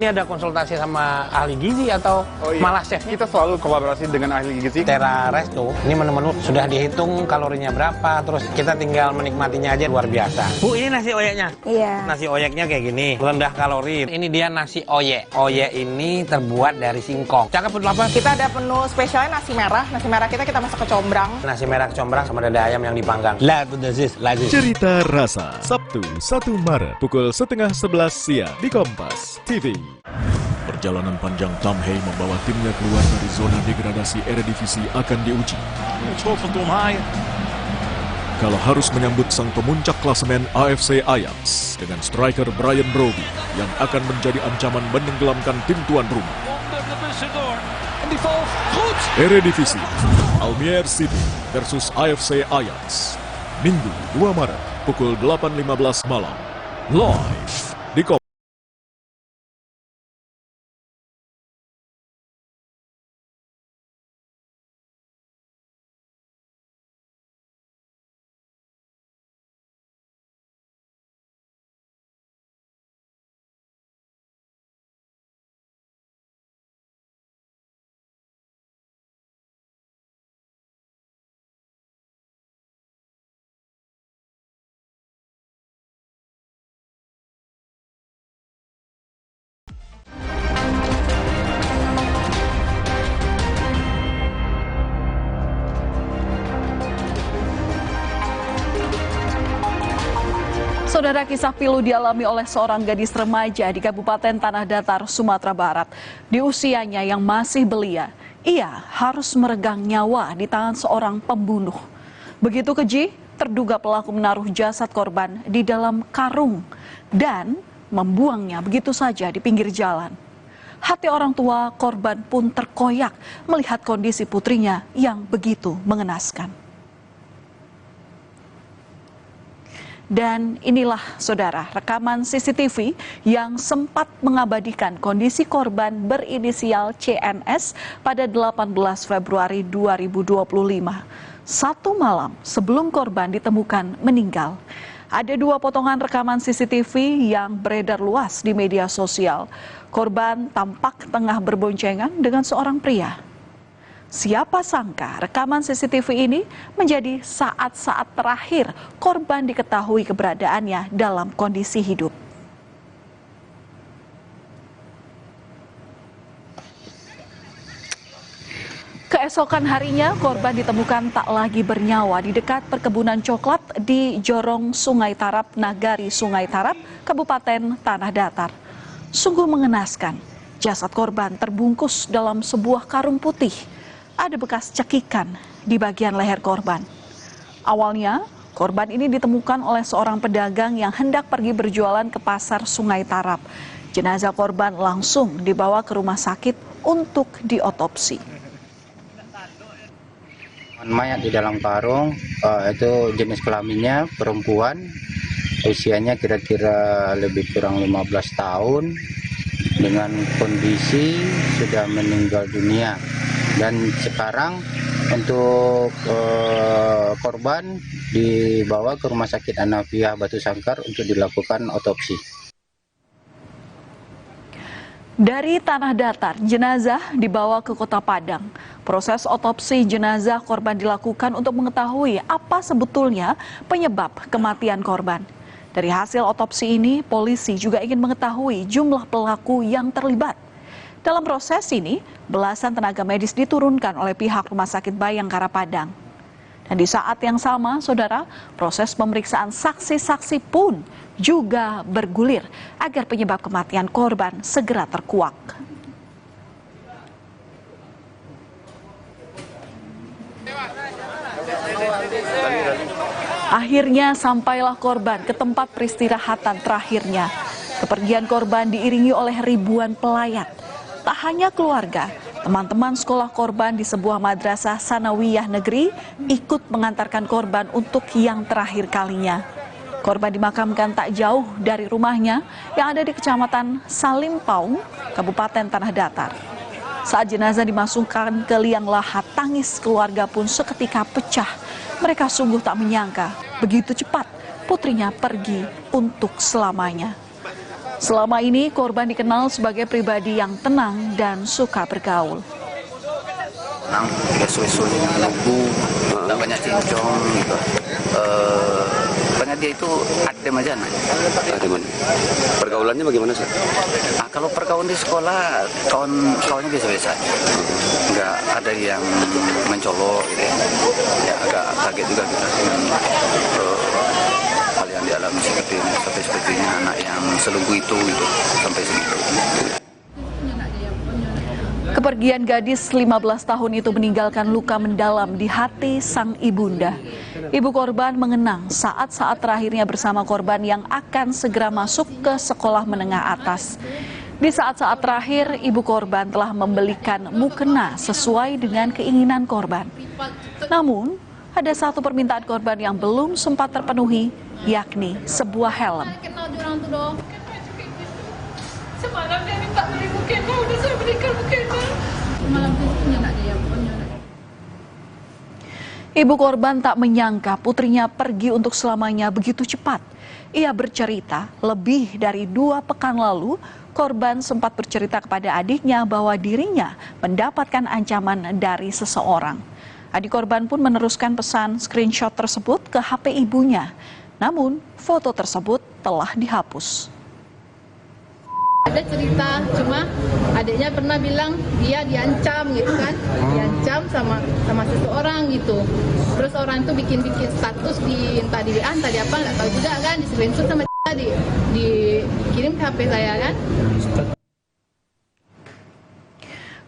Ini ada konsultasi sama ahli gizi atau malah chefnya? Kita selalu kolaborasi dengan ahli gizi. Terra Resto, ini menu-menu sudah dihitung kalorinya berapa, terus kita tinggal menikmatinya aja, luar biasa. Bu, ini nasi oyeknya? Iya. Nasi oyeknya kayak gini, rendah kalori. Ini dia nasi oyek. Oyek ini terbuat dari singkong. Cakep betul apa? Kita ada menu spesialnya nasi merah. Nasi merah kita masak kecombrang. Nasi merah kecombrang sama dada ayam yang dipanggang. Lazis. Cerita Rasa, Sabtu 1 Maret, pukul 10:30 siang di Kompas TV. Perjalanan panjang Tam Hei membawa timnya keluar dari zona degradasi Eredivisie akan diuji. Kalau harus menyambut sang pemuncak klasemen AFC Ajax dengan striker Brian Brobby yang akan menjadi ancaman menenggelamkan tim tuan rumah. Eredivisie, Almere City versus AFC Ajax. Minggu 2 Maret pukul 8.15 malam. Live di Kompas. Saudara, kisah pilu dialami oleh seorang gadis remaja di Kabupaten Tanah Datar, Sumatera Barat. Di usianya yang masih belia, ia harus meregang nyawa di tangan seorang pembunuh. Begitu keji, terduga pelaku menaruh jasad korban di dalam karung dan membuangnya begitu saja di pinggir jalan. Hati orang tua korban pun terkoyak melihat kondisi putrinya yang begitu mengenaskan. Dan inilah, saudara, rekaman CCTV yang sempat mengabadikan kondisi korban berinisial CNS pada 18 Februari 2025. Satu malam sebelum korban ditemukan meninggal. Ada dua potongan rekaman CCTV yang beredar luas di media sosial. Korban tampak tengah berboncengan dengan seorang pria. Siapa sangka rekaman CCTV ini menjadi saat-saat terakhir korban diketahui keberadaannya dalam kondisi hidup. Keesokan harinya korban ditemukan tak lagi bernyawa di dekat perkebunan coklat di Jorong Sungai Tarap, Nagari Sungai Tarap, Kabupaten Tanah Datar. Sungguh mengenaskan, jasad korban terbungkus dalam sebuah karung putih. Ada bekas cekikan di bagian leher korban. Awalnya, korban ini ditemukan oleh seorang pedagang yang hendak pergi berjualan ke pasar Sungai Tarap. Jenazah korban langsung dibawa ke rumah sakit untuk diotopsi. Mayat di dalam karung, itu jenis kelaminnya perempuan, usianya kira-kira lebih kurang 15 tahun, dengan kondisi sudah meninggal dunia. Dan sekarang untuk korban dibawa ke Rumah Sakit Hanafiah Batu Sangkar untuk dilakukan otopsi. Dari Tanah Datar, jenazah dibawa ke Kota Padang. Proses otopsi jenazah korban dilakukan untuk mengetahui apa sebetulnya penyebab kematian korban. Dari hasil otopsi ini, polisi juga ingin mengetahui jumlah pelaku yang terlibat. Dalam proses ini, belasan tenaga medis diturunkan oleh pihak Rumah Sakit Bayangkara Padang. Dan di saat yang sama, saudara, proses pemeriksaan saksi-saksi pun juga bergulir agar penyebab kematian korban segera terkuak. Akhirnya sampailah korban ke tempat peristirahatan terakhirnya. Kepergian korban diiringi oleh ribuan pelayat. Tak hanya keluarga, teman-teman sekolah korban di sebuah madrasah sanawiyah negeri ikut mengantarkan korban untuk yang terakhir kalinya. Korban dimakamkan tak jauh dari rumahnya yang ada di Kecamatan Salimpaung, Kabupaten Tanah Datar. Saat jenazah dimasukkan ke liang lahat, tangis keluarga pun seketika pecah. Mereka sungguh tak menyangka begitu cepat putrinya pergi untuk selamanya. Selama ini korban dikenal sebagai pribadi yang tenang dan suka bergaul. Tenang, biasa-biasa nunggu, tak banyak cincong gitu. Pokoknya dia itu adem aja nah. Ademan. Pergaulannya bagaimana sih? Kalau pergaulan di sekolah, kawan-kawannya biasa-biasa. Enggak ada yang mencolok gitu ya. Ya agak kaget juga kita dengan hal yang dialami seperti ini, sampai sepertinya anak yang selungguh itu gitu, sampai segitu. Kepergian gadis 15 tahun itu meninggalkan luka mendalam di hati sang ibunda. Ibu korban mengenang saat-saat terakhirnya bersama korban yang akan segera masuk ke sekolah menengah atas. Di saat-saat terakhir, ibu korban telah membelikan mukena sesuai dengan keinginan korban. Namun, ada satu permintaan korban yang belum sempat terpenuhi, yakni sebuah helm. Semalam dia minta beli mukena, udah saya belikan mukena. Malam itu nak dia punya. Ibu korban tak menyangka putrinya pergi untuk selamanya begitu cepat. Ia bercerita, lebih dari 2 pekan lalu, korban sempat bercerita kepada adiknya bahwa dirinya mendapatkan ancaman dari seseorang. Adik korban pun meneruskan pesan screenshot tersebut ke HP ibunya. Namun, foto tersebut telah dihapus. Ada cerita, cuma adiknya pernah bilang dia diancam gitu kan, diancam sama seseorang gitu. Terus orang itu bikin status di entah di WA, entah di apa, nggak tahu juga kan, di screenshot sama dikirim ke HP saya kan.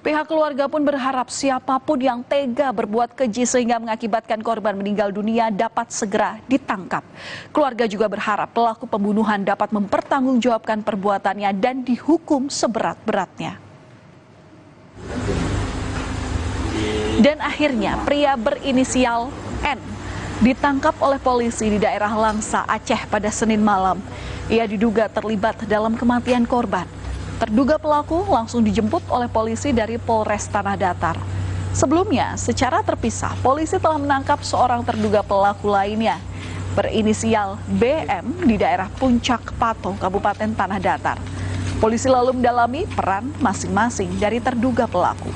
Pihak keluarga pun berharap siapapun yang tega berbuat keji sehingga mengakibatkan korban meninggal dunia dapat segera ditangkap. Keluarga juga berharap pelaku pembunuhan dapat mempertanggungjawabkan perbuatannya dan dihukum seberat-beratnya. Dan akhirnya pria berinisial N ditangkap oleh polisi di daerah Langsa, Aceh pada Senin malam. Ia diduga terlibat dalam kematian korban. Terduga pelaku langsung dijemput oleh polisi dari Polres Tanah Datar. Sebelumnya, secara terpisah, polisi telah menangkap seorang terduga pelaku lainnya, berinisial BM di daerah Puncak Pato, Kabupaten Tanah Datar. Polisi lalu mendalami peran masing-masing dari terduga pelaku.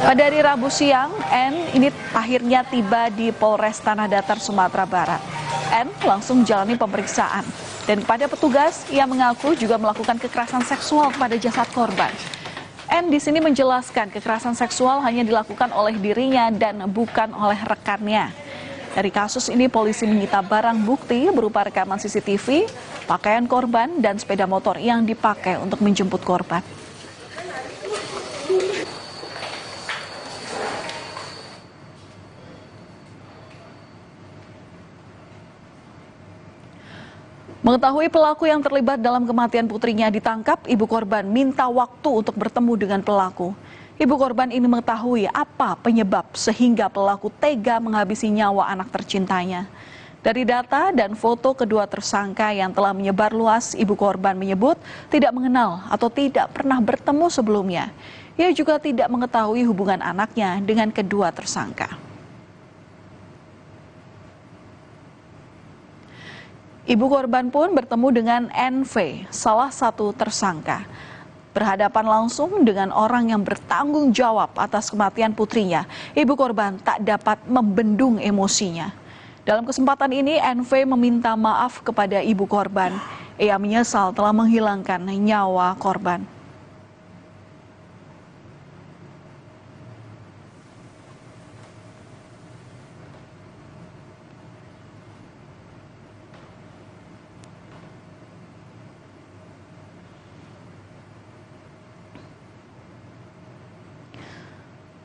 Pada hari Rabu siang, N ini akhirnya tiba di Polres Tanah Datar, Sumatera Barat. N langsung menjalani pemeriksaan dan kepada petugas ia mengaku juga melakukan kekerasan seksual kepada jasad korban. N di sini menjelaskan kekerasan seksual hanya dilakukan oleh dirinya dan bukan oleh rekannya. Dari kasus ini polisi menyita barang bukti berupa rekaman CCTV, pakaian korban dan sepeda motor yang dipakai untuk menjemput korban. Mengetahui pelaku yang terlibat dalam kematian putrinya ditangkap, ibu korban minta waktu untuk bertemu dengan pelaku. Ibu korban ini mengetahui apa penyebab sehingga pelaku tega menghabisi nyawa anak tercintanya. Dari data dan foto kedua tersangka yang telah menyebar luas, ibu korban menyebut tidak mengenal atau tidak pernah bertemu sebelumnya. Ia juga tidak mengetahui hubungan anaknya dengan kedua tersangka. Ibu korban pun bertemu dengan NV, salah satu tersangka. Berhadapan langsung dengan orang yang bertanggung jawab atas kematian putrinya, ibu korban tak dapat membendung emosinya. Dalam kesempatan ini, NV meminta maaf kepada ibu korban. Ia menyesal telah menghilangkan nyawa korban.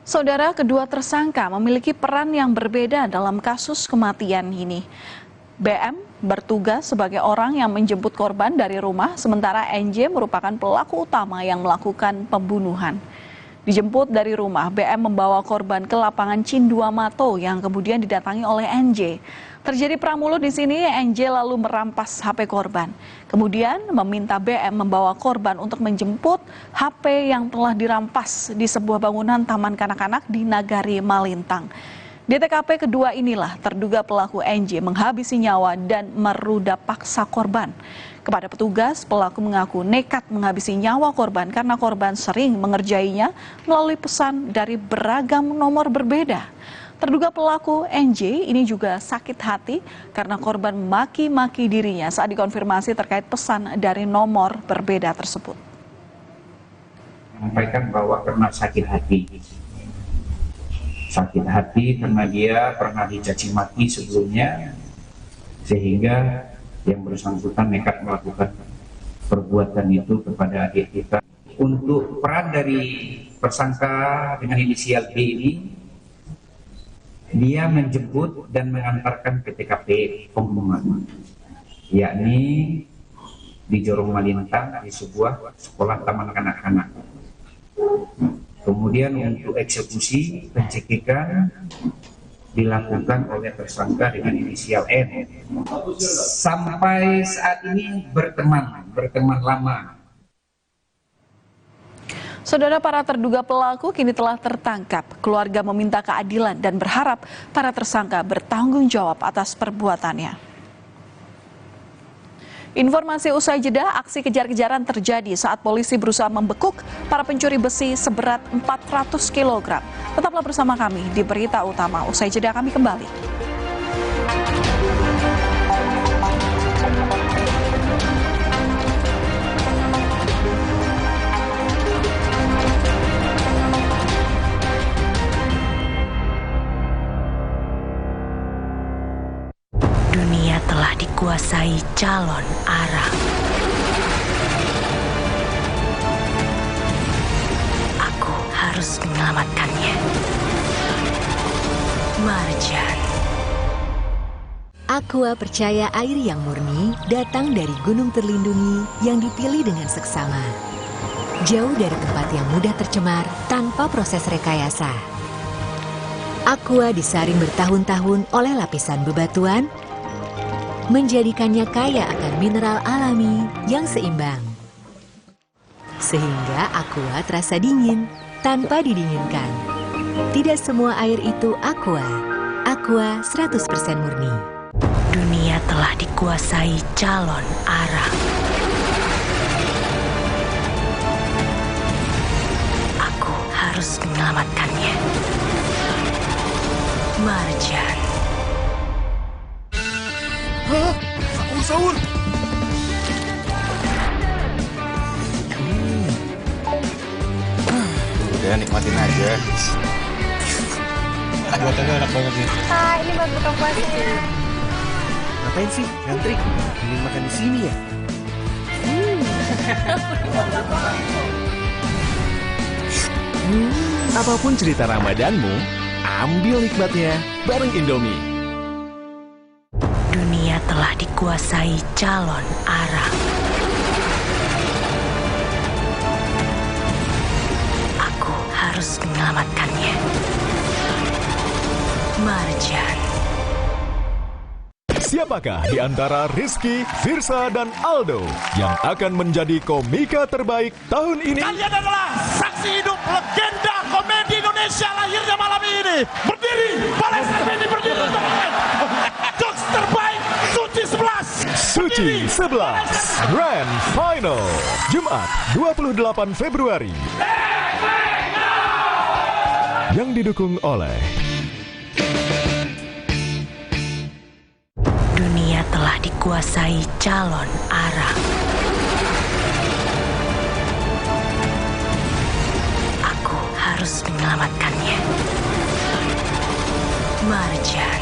Saudara, kedua tersangka memiliki peran yang berbeda dalam kasus kematian ini. BM bertugas sebagai orang yang menjemput korban dari rumah, sementara NJ merupakan pelaku utama yang melakukan pembunuhan. Dijemput dari rumah, BM membawa korban ke lapangan Cinduamato yang kemudian didatangi oleh NJ. Terjadi pramulut di sini, NJ lalu merampas HP korban. Kemudian meminta BM membawa korban untuk menjemput HP yang telah dirampas di sebuah bangunan taman kanak-kanak di Nagari Malintang. Di TKP kedua inilah terduga pelaku NJ menghabisi nyawa dan meruda paksa korban. Kepada petugas, pelaku mengaku nekat menghabisi nyawa korban karena korban sering mengerjainya melalui pesan dari beragam nomor berbeda. Terduga pelaku NJ ini juga sakit hati karena korban maki-maki dirinya saat dikonfirmasi terkait pesan dari nomor berbeda tersebut. Menyampaikan bahwa karena sakit hati karena dia pernah dicaci maki sebelumnya, sehingga yang bersangkutan nekat melakukan perbuatan itu kepada adik kita. Untuk peran dari tersangka dengan inisial B ini, dia menjemput dan mengantarkan ke TKP pembunuhan, yakni di Jorong Malintang di sebuah sekolah taman kanak-kanak. Kemudian untuk eksekusi pencekikan dilakukan oleh tersangka dengan inisial N. Sampai saat ini berteman lama. Saudara, para terduga pelaku kini telah tertangkap. Keluarga meminta keadilan dan berharap para tersangka bertanggung jawab atas perbuatannya. Informasi usai jeda, aksi kejar-kejaran terjadi saat polisi berusaha membekuk para pencuri besi seberat 400 kg. Tetaplah bersama kami di Berita Utama. Usai jeda kami kembali. Dunia telah dikuasai calon arang. Aku harus menyelamatkannya. Marjan. Aqua percaya air yang murni datang dari gunung terlindungi yang dipilih dengan seksama. Jauh dari tempat yang mudah tercemar tanpa proses rekayasa. Aqua disaring bertahun-tahun oleh lapisan bebatuan, menjadikannya kaya akan mineral alami yang seimbang. Sehingga Aqua terasa dingin tanpa didinginkan. Tidak semua air itu Aqua. Aqua 100% murni. Dunia telah dikuasai calon arang. Aku harus menyelamatkannya. Marjan. Hah? Saul! Udah, nikmatin aja. Buatannya enak banget nih. Ini buat buka puasanya. Ngapain sih ngantri? Ingin makan di sini ya? Apapun cerita Ramadanmu, ambil nikmatnya bareng Indomie. Dunia telah dikuasai calon arang. Aku harus menyelamatkannya. Marjan. Siapakah di antara Rizky, Firsa, dan Aldo yang akan menjadi komika terbaik tahun ini? Kalian adalah saksi hidup legenda komedi Indonesia lahirnya malam ini. Berdiri, Balai Sermeni berdiri untuk jokes terbaik Suci 11. Suci 11 Grand Final Jumat 28 Februari yang didukung oleh Dunia telah dikuasai calon arang. Aku harus menyelamatkannya. Marjan.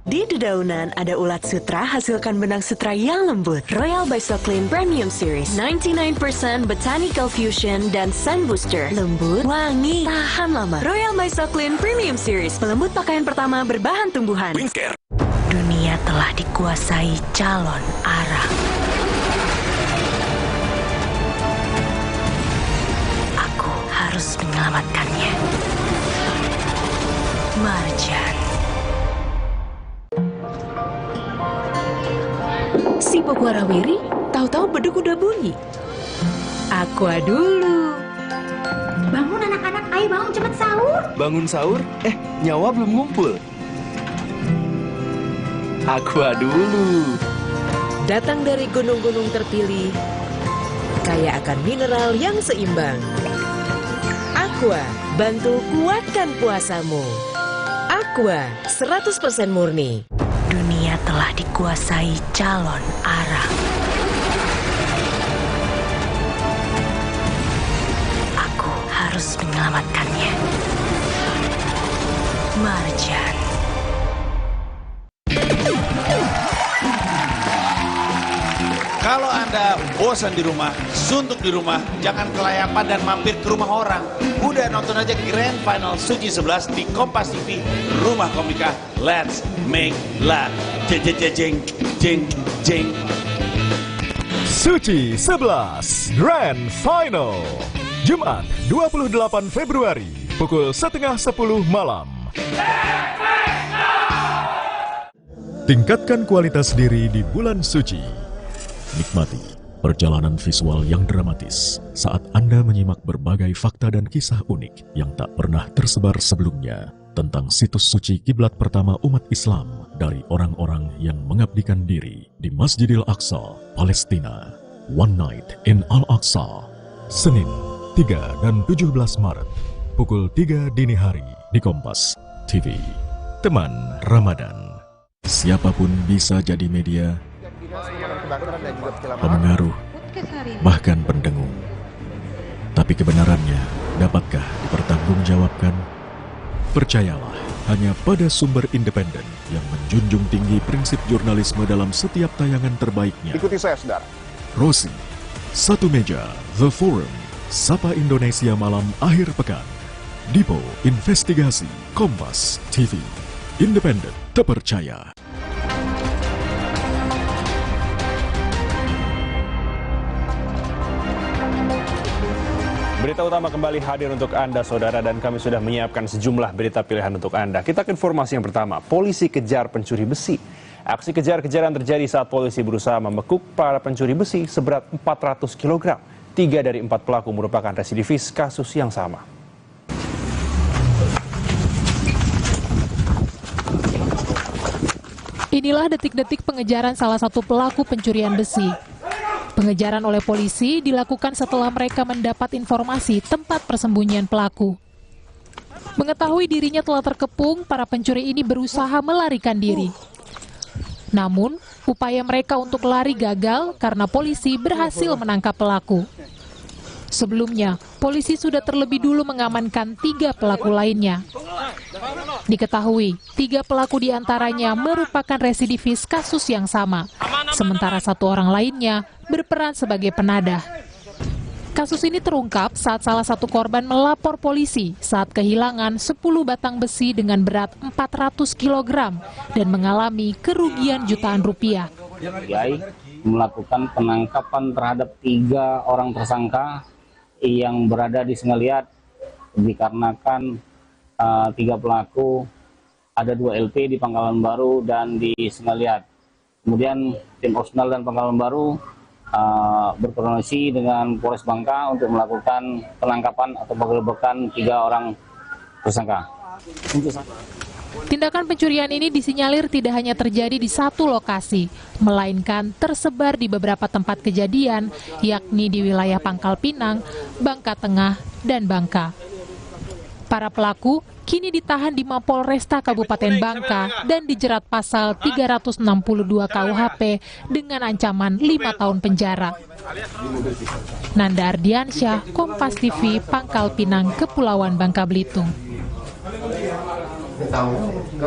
Di dedaunan ada ulat sutra, hasilkan benang sutra yang lembut. Royal Bioclean Premium Series 99% Botanical Fusion dan Sun Booster. Lembut, wangi, tahan lama. Royal Bioclean Premium Series, pelembut pakaian pertama berbahan tumbuhan. Dunia telah dikuasai calon arang. Aku harus menyelamatkannya. Marjan. Si Bogwarawiri tahu-tahu beduk udah bunyi. Aqua dulu. Bangun anak-anak, ayo bangun cepet sahur. Bangun sahur? Nyawa belum ngumpul. Aqua dulu. Datang dari gunung-gunung terpilih, kaya akan mineral yang seimbang. Aqua, bantu kuatkan puasamu. Aqua, 100% murni. Dunia telah dikuasai calon arang. Aku harus menyelamatkannya. Marjan. Kalau Anda bosan di rumah, suntuk di rumah, jangan kelayapan dan mampir ke rumah orang. Udah nonton aja Grand Final Suci 11 di Kompas TV, Rumah Komika. Let's make laugh. Jeng jeng jeng jeng jeng. Suci 11 Grand Final Jumat 28 Februari pukul 9:30 malam. Tingkatkan kualitas diri di bulan suci. Nikmati perjalanan visual yang dramatis saat Anda menyimak berbagai fakta dan kisah unik yang tak pernah tersebar sebelumnya tentang situs suci kiblat pertama umat Islam dari orang-orang yang mengabdikan diri di Masjidil Aqsa, Palestina. One Night in Al-Aqsa, Senin 3 dan 17 Maret, pukul 3 dini hari di Kompas TV. Teman Ramadan. Siapapun bisa jadi media, pemengaruh, bahkan pendengung. Tapi kebenarannya dapatkah dipertanggungjawabkan? Percayalah hanya pada sumber independen yang menjunjung tinggi prinsip jurnalisme dalam setiap tayangan terbaiknya. Ikuti saya, saudara. Rosi, Satu Meja, The Forum, Sapa Indonesia Malam Akhir Pekan, Dipo Investigasi, Kompas TV, independen, terpercaya. Berita utama kembali hadir untuk Anda, saudara, dan kami sudah menyiapkan sejumlah berita pilihan untuk Anda. Kita ke informasi yang pertama, polisi kejar pencuri besi. Aksi kejar-kejaran terjadi saat polisi berusaha membekuk para pencuri besi seberat 400 kg. 3 dari 4 pelaku merupakan residivis kasus yang sama. Inilah detik-detik pengejaran salah satu pelaku pencurian besi. Pengejaran oleh polisi dilakukan setelah mereka mendapat informasi tempat persembunyian pelaku. Mengetahui dirinya telah terkepung, para pencuri ini berusaha melarikan diri. Namun, upaya mereka untuk lari gagal karena polisi berhasil menangkap pelaku. Sebelumnya, polisi sudah terlebih dulu mengamankan 3 pelaku lainnya. Diketahui, 3 pelaku diantaranya merupakan residivis kasus yang sama, sementara 1 orang lainnya berperan sebagai penadah. Kasus ini terungkap saat salah satu korban melapor polisi saat kehilangan 10 batang besi dengan berat 400 kg dan mengalami kerugian jutaan rupiah. Melakukan penangkapan terhadap 3 orang tersangka yang berada di Sengeliat dikarenakan 3 pelaku ada 2 LP di Pangkalan Baru dan di Sengeliat. Kemudian tim Opsional dan Pangkalan Baru berkoordinasi dengan Polres Bangka untuk melakukan penangkapan atau penggerebekan 3 orang tersangka. Tindakan pencurian ini disinyalir tidak hanya terjadi di satu lokasi, melainkan tersebar di beberapa tempat kejadian, yakni di wilayah Pangkal Pinang, Bangka Tengah, dan Bangka. Para pelaku kini ditahan di Mapolresta Kabupaten Bangka dan dijerat pasal 362 KUHP dengan ancaman 5 tahun penjara. Nanda Ardiansyah, Kompas TV, Pangkal Pinang, Kepulauan Bangka Belitung.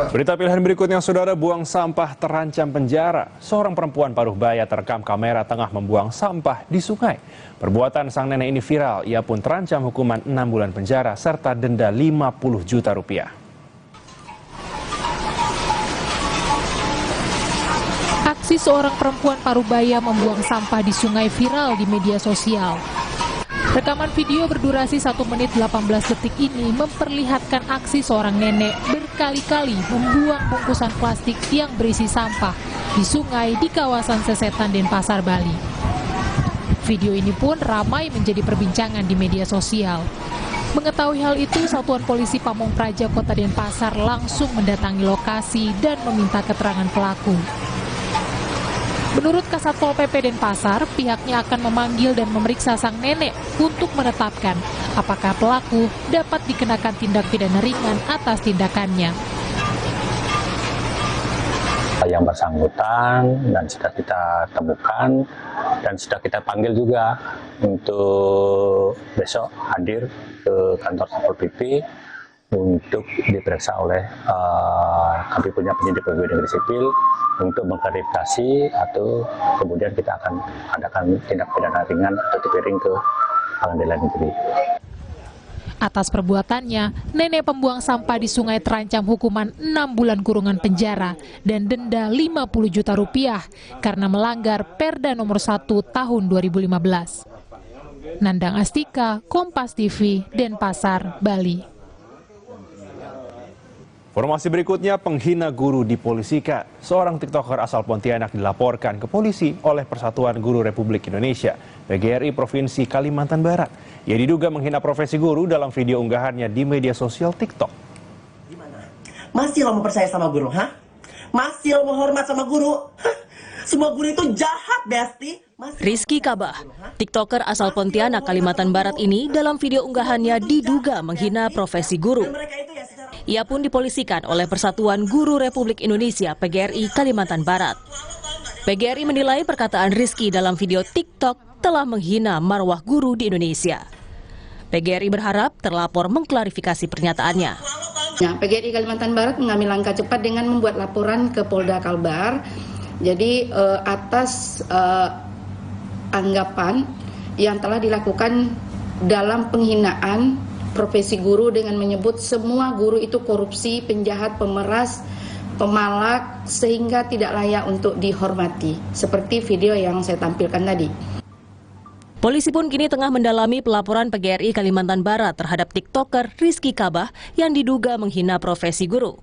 Berita pilihan berikutnya, saudara, buang sampah terancam penjara. Seorang perempuan paruh baya terekam kamera tengah membuang sampah di sungai. Perbuatan sang nenek ini viral, ia pun terancam hukuman 6 bulan penjara serta denda 50 juta rupiah. Aksi seorang perempuan paruh baya membuang sampah di sungai viral di media sosial. Rekaman video berdurasi 1 menit 18 detik ini memperlihatkan aksi seorang nenek berkali-kali membuang bungkusan plastik yang berisi sampah di sungai di kawasan Sesetan, Denpasar, Bali. Video ini pun ramai menjadi perbincangan di media sosial. Mengetahui hal itu, Satuan Polisi Pamong Praja Kota Denpasar langsung mendatangi lokasi dan meminta keterangan pelaku. Menurut Kasat Pol PP Denpasar, pihaknya akan memanggil dan memeriksa sang nenek untuk menetapkan apakah pelaku dapat dikenakan tindak pidana ringan atas tindakannya. Yang bersangkutan dan sudah kita temukan dan sudah kita panggil juga untuk besok hadir ke kantor Satpol PP untuk diperiksa oleh kami punya penyidik PBB Negeri Sipil untuk mengklarifikasi, atau kemudian kita akan adakan tindak pidana ringan atau dipiring ke pengadilan negeri. Atas perbuatannya, nenek pembuang sampah di sungai terancam hukuman 6 bulan kurungan penjara dan denda 50 juta rupiah karena melanggar Perda nomor 1 tahun 2015. Nandang Astika, Kompas TV, Denpasar, Bali. Informasi berikutnya, penghina guru dipolisikan. Seorang TikToker asal Pontianak dilaporkan ke polisi oleh Persatuan Guru Republik Indonesia, PGRI Provinsi Kalimantan Barat. Ia diduga menghina profesi guru dalam video unggahannya di media sosial TikTok. Masih lo mau percaya sama guru, ha? Masih lo mau hormat sama guru? Hah? Semua guru itu jahat, Besti. Rizky Kabah, TikToker asal Pontianak, Kalimantan Barat ini dalam video unggahannya diduga menghina profesi guru. Ia pun dipolisikan oleh Persatuan Guru Republik Indonesia PGRI Kalimantan Barat. PGRI menilai perkataan Rizky dalam video TikTok telah menghina marwah guru di Indonesia. PGRI berharap terlapor mengklarifikasi pernyataannya. PGRI Kalimantan Barat mengambil langkah cepat dengan membuat laporan ke Polda Kalbar. Jadi atas anggapan yang telah dilakukan dalam penghinaan profesi guru dengan menyebut semua guru itu korupsi, penjahat, pemeras, pemalak, sehingga tidak layak untuk dihormati. Seperti video yang saya tampilkan tadi. Polisi pun kini tengah mendalami pelaporan PGRI Kalimantan Barat terhadap TikToker Rizky Kabah yang diduga menghina profesi guru.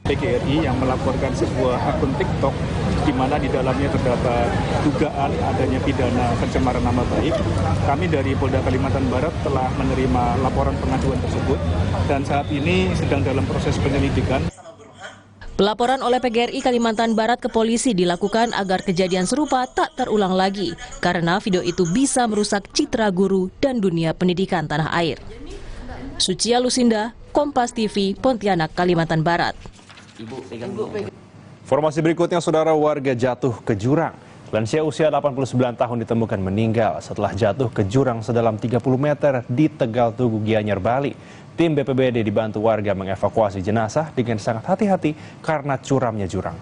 PGRI yang melaporkan sebuah akun TikTok di mana di dalamnya terdapat dugaan adanya pidana pencemaran nama baik. Kami dari Polda Kalimantan Barat telah menerima laporan pengaduan tersebut dan saat ini sedang dalam proses penyelidikan. Pelaporan oleh PGRI Kalimantan Barat ke polisi dilakukan agar kejadian serupa tak terulang lagi karena video itu bisa merusak citra guru dan dunia pendidikan tanah air. Sucia Lusinda, Kompas TV, Pontianak, Kalimantan Barat. Informasi berikutnya, saudara, warga jatuh ke jurang. Lansia usia 89 tahun ditemukan meninggal setelah jatuh ke jurang sedalam 30 meter di Tegal Tugu, Gianyar, Bali. Tim BPBD dibantu warga mengevakuasi jenazah dengan sangat hati-hati karena curamnya jurang.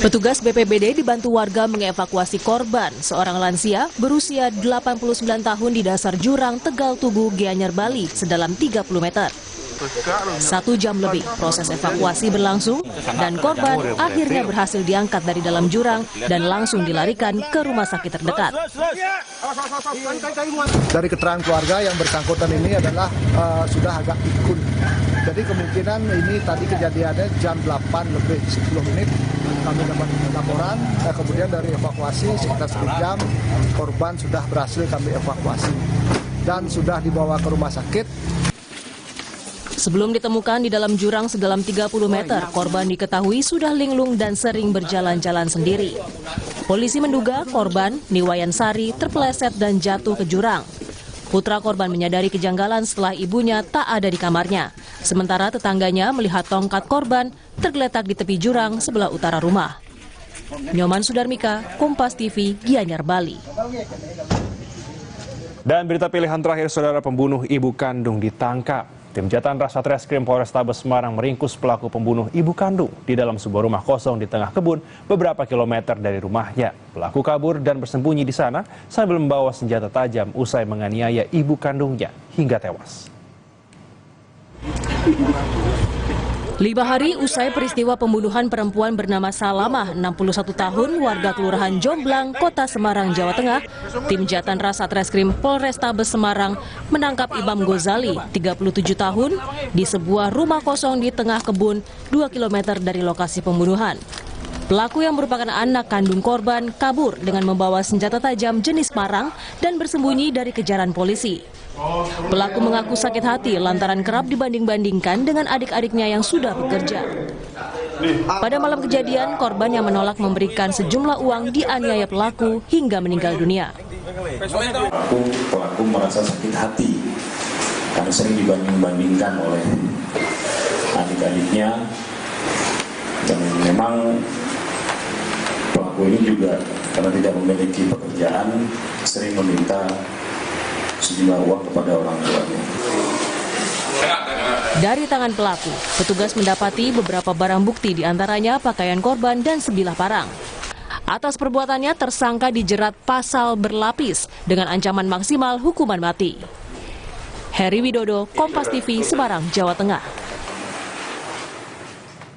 Petugas BPBD dibantu warga mengevakuasi korban, seorang lansia berusia 89 tahun di dasar jurang Tegal Tugu, Gianyar, Bali sedalam 30 meter. 1 jam lebih proses evakuasi berlangsung dan korban akhirnya berhasil diangkat dari dalam jurang dan langsung dilarikan ke rumah sakit terdekat. Dari keterangan keluarga yang bersangkutan ini adalah sudah agak pikun. Jadi kemungkinan ini tadi kejadiannya jam 8 lebih 10 menit. Kami dapat laporan, kemudian dari evakuasi sekitar 1 jam, korban sudah berhasil kami evakuasi dan sudah dibawa ke rumah sakit. Sebelum ditemukan di dalam jurang sedalam 30 meter, korban diketahui sudah linglung dan sering berjalan-jalan sendiri. Polisi menduga korban, Niwayan Sari, terpeleset dan jatuh ke jurang. Putra korban menyadari kejanggalan setelah ibunya tak ada di kamarnya. Sementara tetangganya melihat tongkat korban tergeletak di tepi jurang sebelah utara rumah. Nyoman Sudarmika, Kompas TV, Gianyar, Bali. Dan berita pilihan terakhir, saudara, pembunuh ibu kandung ditangkap. Tim Jatan Ras Satreskrim Polrestabes Semarang meringkus pelaku pembunuh ibu kandung di dalam sebuah rumah kosong di tengah kebun beberapa kilometer dari rumahnya. Pelaku kabur dan bersembunyi di sana sambil membawa senjata tajam usai menganiaya ibu kandungnya hingga tewas. 5 hari usai peristiwa pembunuhan perempuan bernama Salamah, 61 tahun, warga Kelurahan Jomblang, Kota Semarang, Jawa Tengah, tim Jatan Ras Satreskrim Polrestabes Semarang menangkap Imam Gozali, 37 tahun, di sebuah rumah kosong di tengah kebun 2 km dari lokasi pembunuhan. Pelaku yang merupakan anak kandung korban kabur dengan membawa senjata tajam jenis parang dan bersembunyi dari kejaran polisi. Pelaku mengaku sakit hati lantaran kerap dibanding-bandingkan dengan adik-adiknya yang sudah bekerja. Pada malam kejadian, korban yang menolak memberikan sejumlah uang dianiaya pelaku hingga meninggal dunia. Pelaku merasa sakit hati karena sering dibanding-bandingkan oleh adik-adiknya, dan memang pelaku ini juga karena tidak memiliki pekerjaan sering meminta sejumlah uang kepada orang tuanya. Dari tangan pelaku, petugas mendapati beberapa barang bukti, diantaranya pakaian korban dan sebilah parang. Atas perbuatannya, tersangka dijerat pasal berlapis dengan ancaman maksimal hukuman mati. Heri Widodo, Kompas TV, Semarang, Jawa Tengah.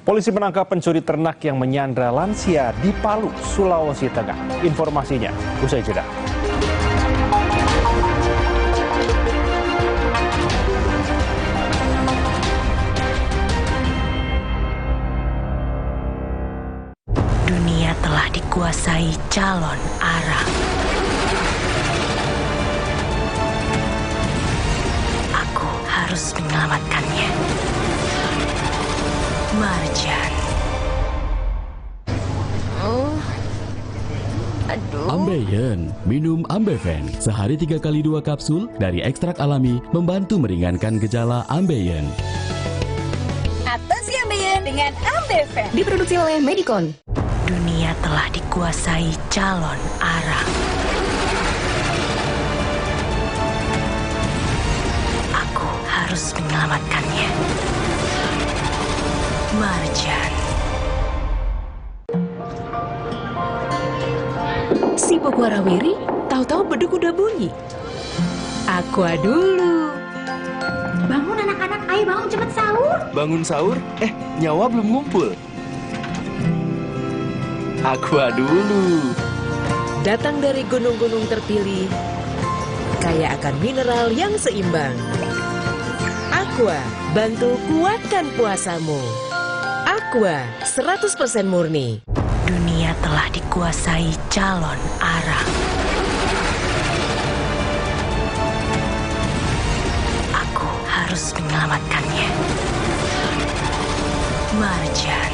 Polisi menangkap pencuri ternak yang menyandra lansia di Palu, Sulawesi Tengah. Informasinya usai jeda. Dunia telah dikuasai calon arang. Aku harus menyelamatkannya. Marjan. Ambeien, minum Ambeven. Sehari 3 kali 2 kapsul dari ekstrak alami membantu meringankan gejala Ambeien. Atasi Ambeien dengan Ambeven. Diproduksi oleh Medicon. Dunia telah dikuasai calon arang. Aku harus menyelamatkannya. Marjan. Si Bogwarawiri tahu-tahu beduk udah bunyi. Aqua dulu. Bangun anak-anak, ayo bangun cepet sahur. Bangun sahur? Nyawa belum ngumpul. Aqua dulu. Datang dari gunung-gunung terpilih, kaya akan mineral yang seimbang. Aqua, bantu kuatkan puasamu. Aqua, 100% murni. Dunia telah dikuasai calon arang. Aku harus menyelamatkannya. Marjan.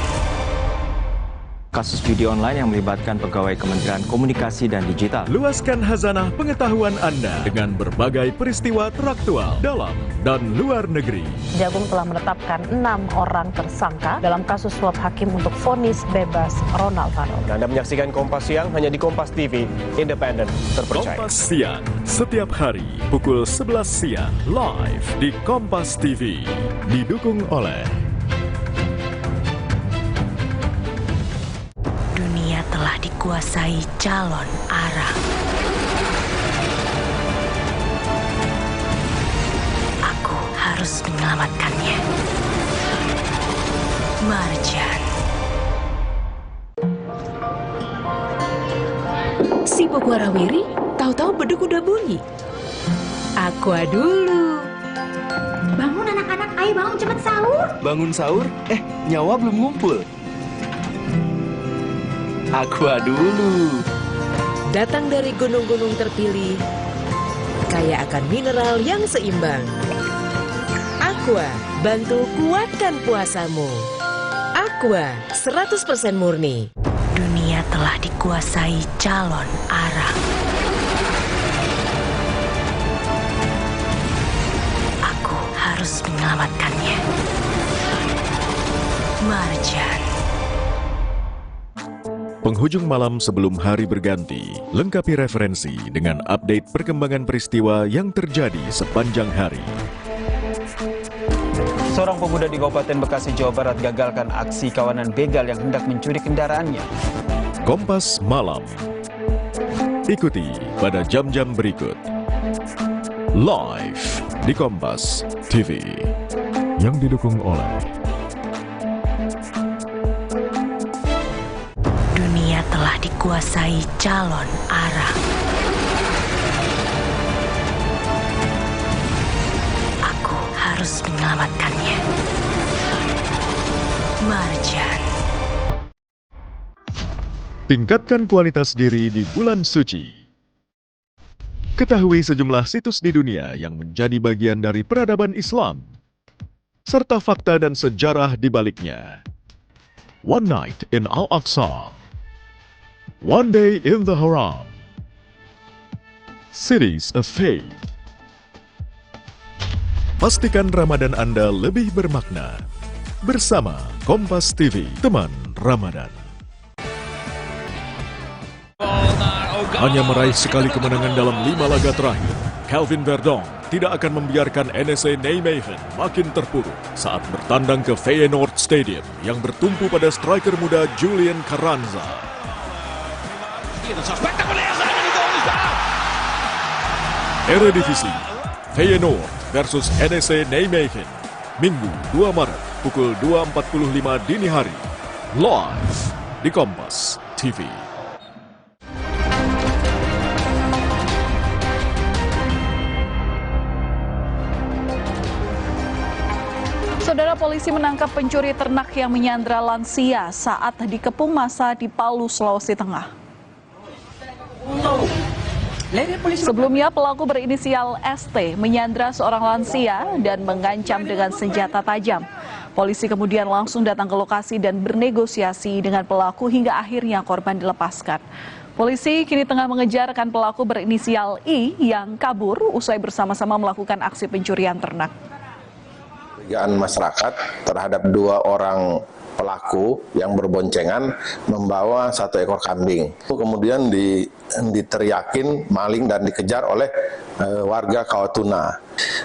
Kasus judi online yang melibatkan pegawai Kementerian Komunikasi dan Digital. Luaskan khazanah pengetahuan Anda dengan berbagai peristiwa teraktual dalam dan luar negeri. Jagung telah menetapkan 6 orang tersangka dalam kasus suap hakim untuk vonis bebas Ronald Harun. Anda menyaksikan Kompas Siang hanya di Kompas TV, independen, terpercaya. Kompas Siang, setiap hari pukul 11 siang, live di Kompas TV. Didukung oleh Telah dikuasai calon arang. Aku harus menyelamatkannya. Marjan. Si Bogwarawiri tahu-tahu beduk udah bunyi. Aqua dulu. Bangun anak-anak, ayo bangun cepet sahur. Bangun sahur? Nyawa belum ngumpul. Aqua dulu. Datang dari gunung-gunung terpilih, kaya akan mineral yang seimbang. Aqua, bantu kuatkan puasamu. Aqua, 100% murni. Dunia telah dikuasai calon arang. Aku harus menyelamatkannya. Marjan. Penghujung malam sebelum hari berganti, lengkapi referensi dengan update perkembangan peristiwa yang terjadi sepanjang hari. Seorang pemuda di Kabupaten Bekasi, Jawa Barat gagalkan aksi kawanan begal yang hendak mencuri kendaraannya. Kompas Malam. Ikuti pada jam-jam berikut. Live di Kompas TV. Yang didukung oleh Dunia telah dikuasai calon arang. Aku harus menyelamatkannya. Marjan. Tingkatkan kualitas diri di bulan suci. Ketahui sejumlah situs di dunia yang menjadi bagian dari peradaban Islam, serta fakta dan sejarah di baliknya. One Night in Al-Aqsa, One Day in the Haram, Cities of Faith. Pastikan Ramadan Anda lebih bermakna. Bersama Kompas TV, teman Ramadan. Hanya meraih sekali kemenangan dalam 5 laga terakhir, Kelvin Verdonk tidak akan membiarkan NEC Nijmegen makin terpuruk saat bertandang ke Feyenoord Stadium yang bertumpu pada striker muda Julian Carranza. Eredivisie, Feyenoord versus NEC Nijmegen, Minggu 2 Maret pukul 2.45 dini hari, live di Kompas TV. Saudara, polisi menangkap pencuri ternak yang menyandra lansia saat dikepung massa di Palu, Sulawesi Tengah. Sebelumnya, pelaku berinisial ST menyandra seorang lansia dan mengancam dengan senjata tajam. Polisi kemudian langsung datang ke lokasi dan bernegosiasi dengan pelaku hingga akhirnya korban dilepaskan. Polisi kini tengah mengejarkan pelaku berinisial I yang kabur usai bersama-sama melakukan aksi pencurian ternak. Kecurigaan masyarakat terhadap 2 orang pelaku yang berboncengan membawa 1 ekor kambing. Kemudian diteriakin maling dan dikejar oleh warga Kawatuna.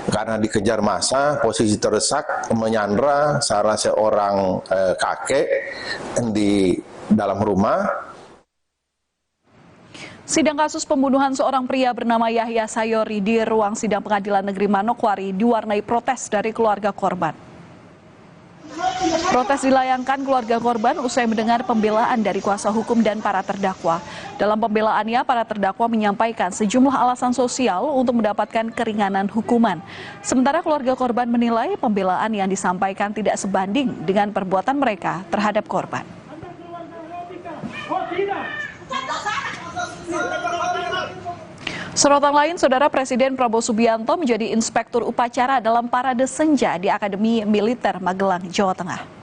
Karena dikejar massa, posisi terdesak menyandra salah seorang kakek di dalam rumah. Sidang kasus pembunuhan seorang pria bernama Yahya Sayori di ruang sidang Pengadilan Negeri Manokwari diwarnai protes dari keluarga korban. Protes dilayangkan keluarga korban usai mendengar pembelaan dari kuasa hukum dan para terdakwa. Dalam pembelaannya, para terdakwa menyampaikan sejumlah alasan sosial untuk mendapatkan keringanan hukuman. Sementara keluarga korban menilai pembelaan yang disampaikan tidak sebanding dengan perbuatan mereka terhadap korban. Sorotan lain, Saudara, Presiden Prabowo Subianto menjadi inspektur upacara dalam parade senja di Akademi Militer Magelang, Jawa Tengah.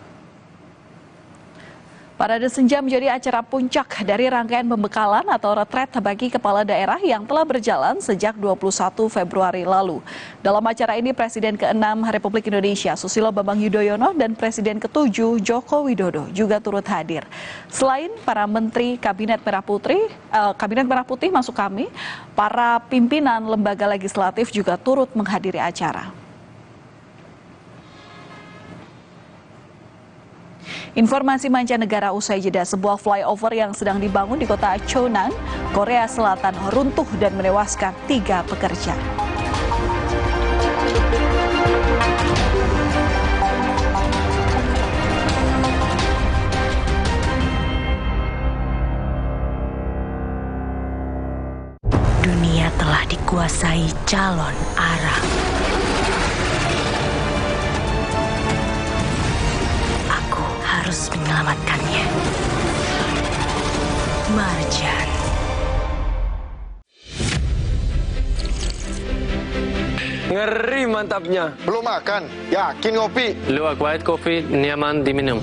Parade senja menjadi acara puncak dari rangkaian pembekalan atau retret bagi kepala daerah yang telah berjalan sejak 21 Februari lalu. Dalam acara ini, Presiden ke-6 Republik Indonesia Susilo Bambang Yudhoyono dan Presiden ke-7 Joko Widodo juga turut hadir. Selain para menteri Kabinet Merah Putih maksud kami, para pimpinan lembaga legislatif juga turut menghadiri acara. Informasi mancanegara usai jeda, sebuah flyover yang sedang dibangun di kota Cheonan, Korea Selatan runtuh dan menewaskan 3 pekerja. Dunia telah dikuasai calon arang. Harus menyelamatkannya. Marjan. Ngeri mantapnya. Belum makan? Yakin ngopi? Luwak white coffee nyaman diminum.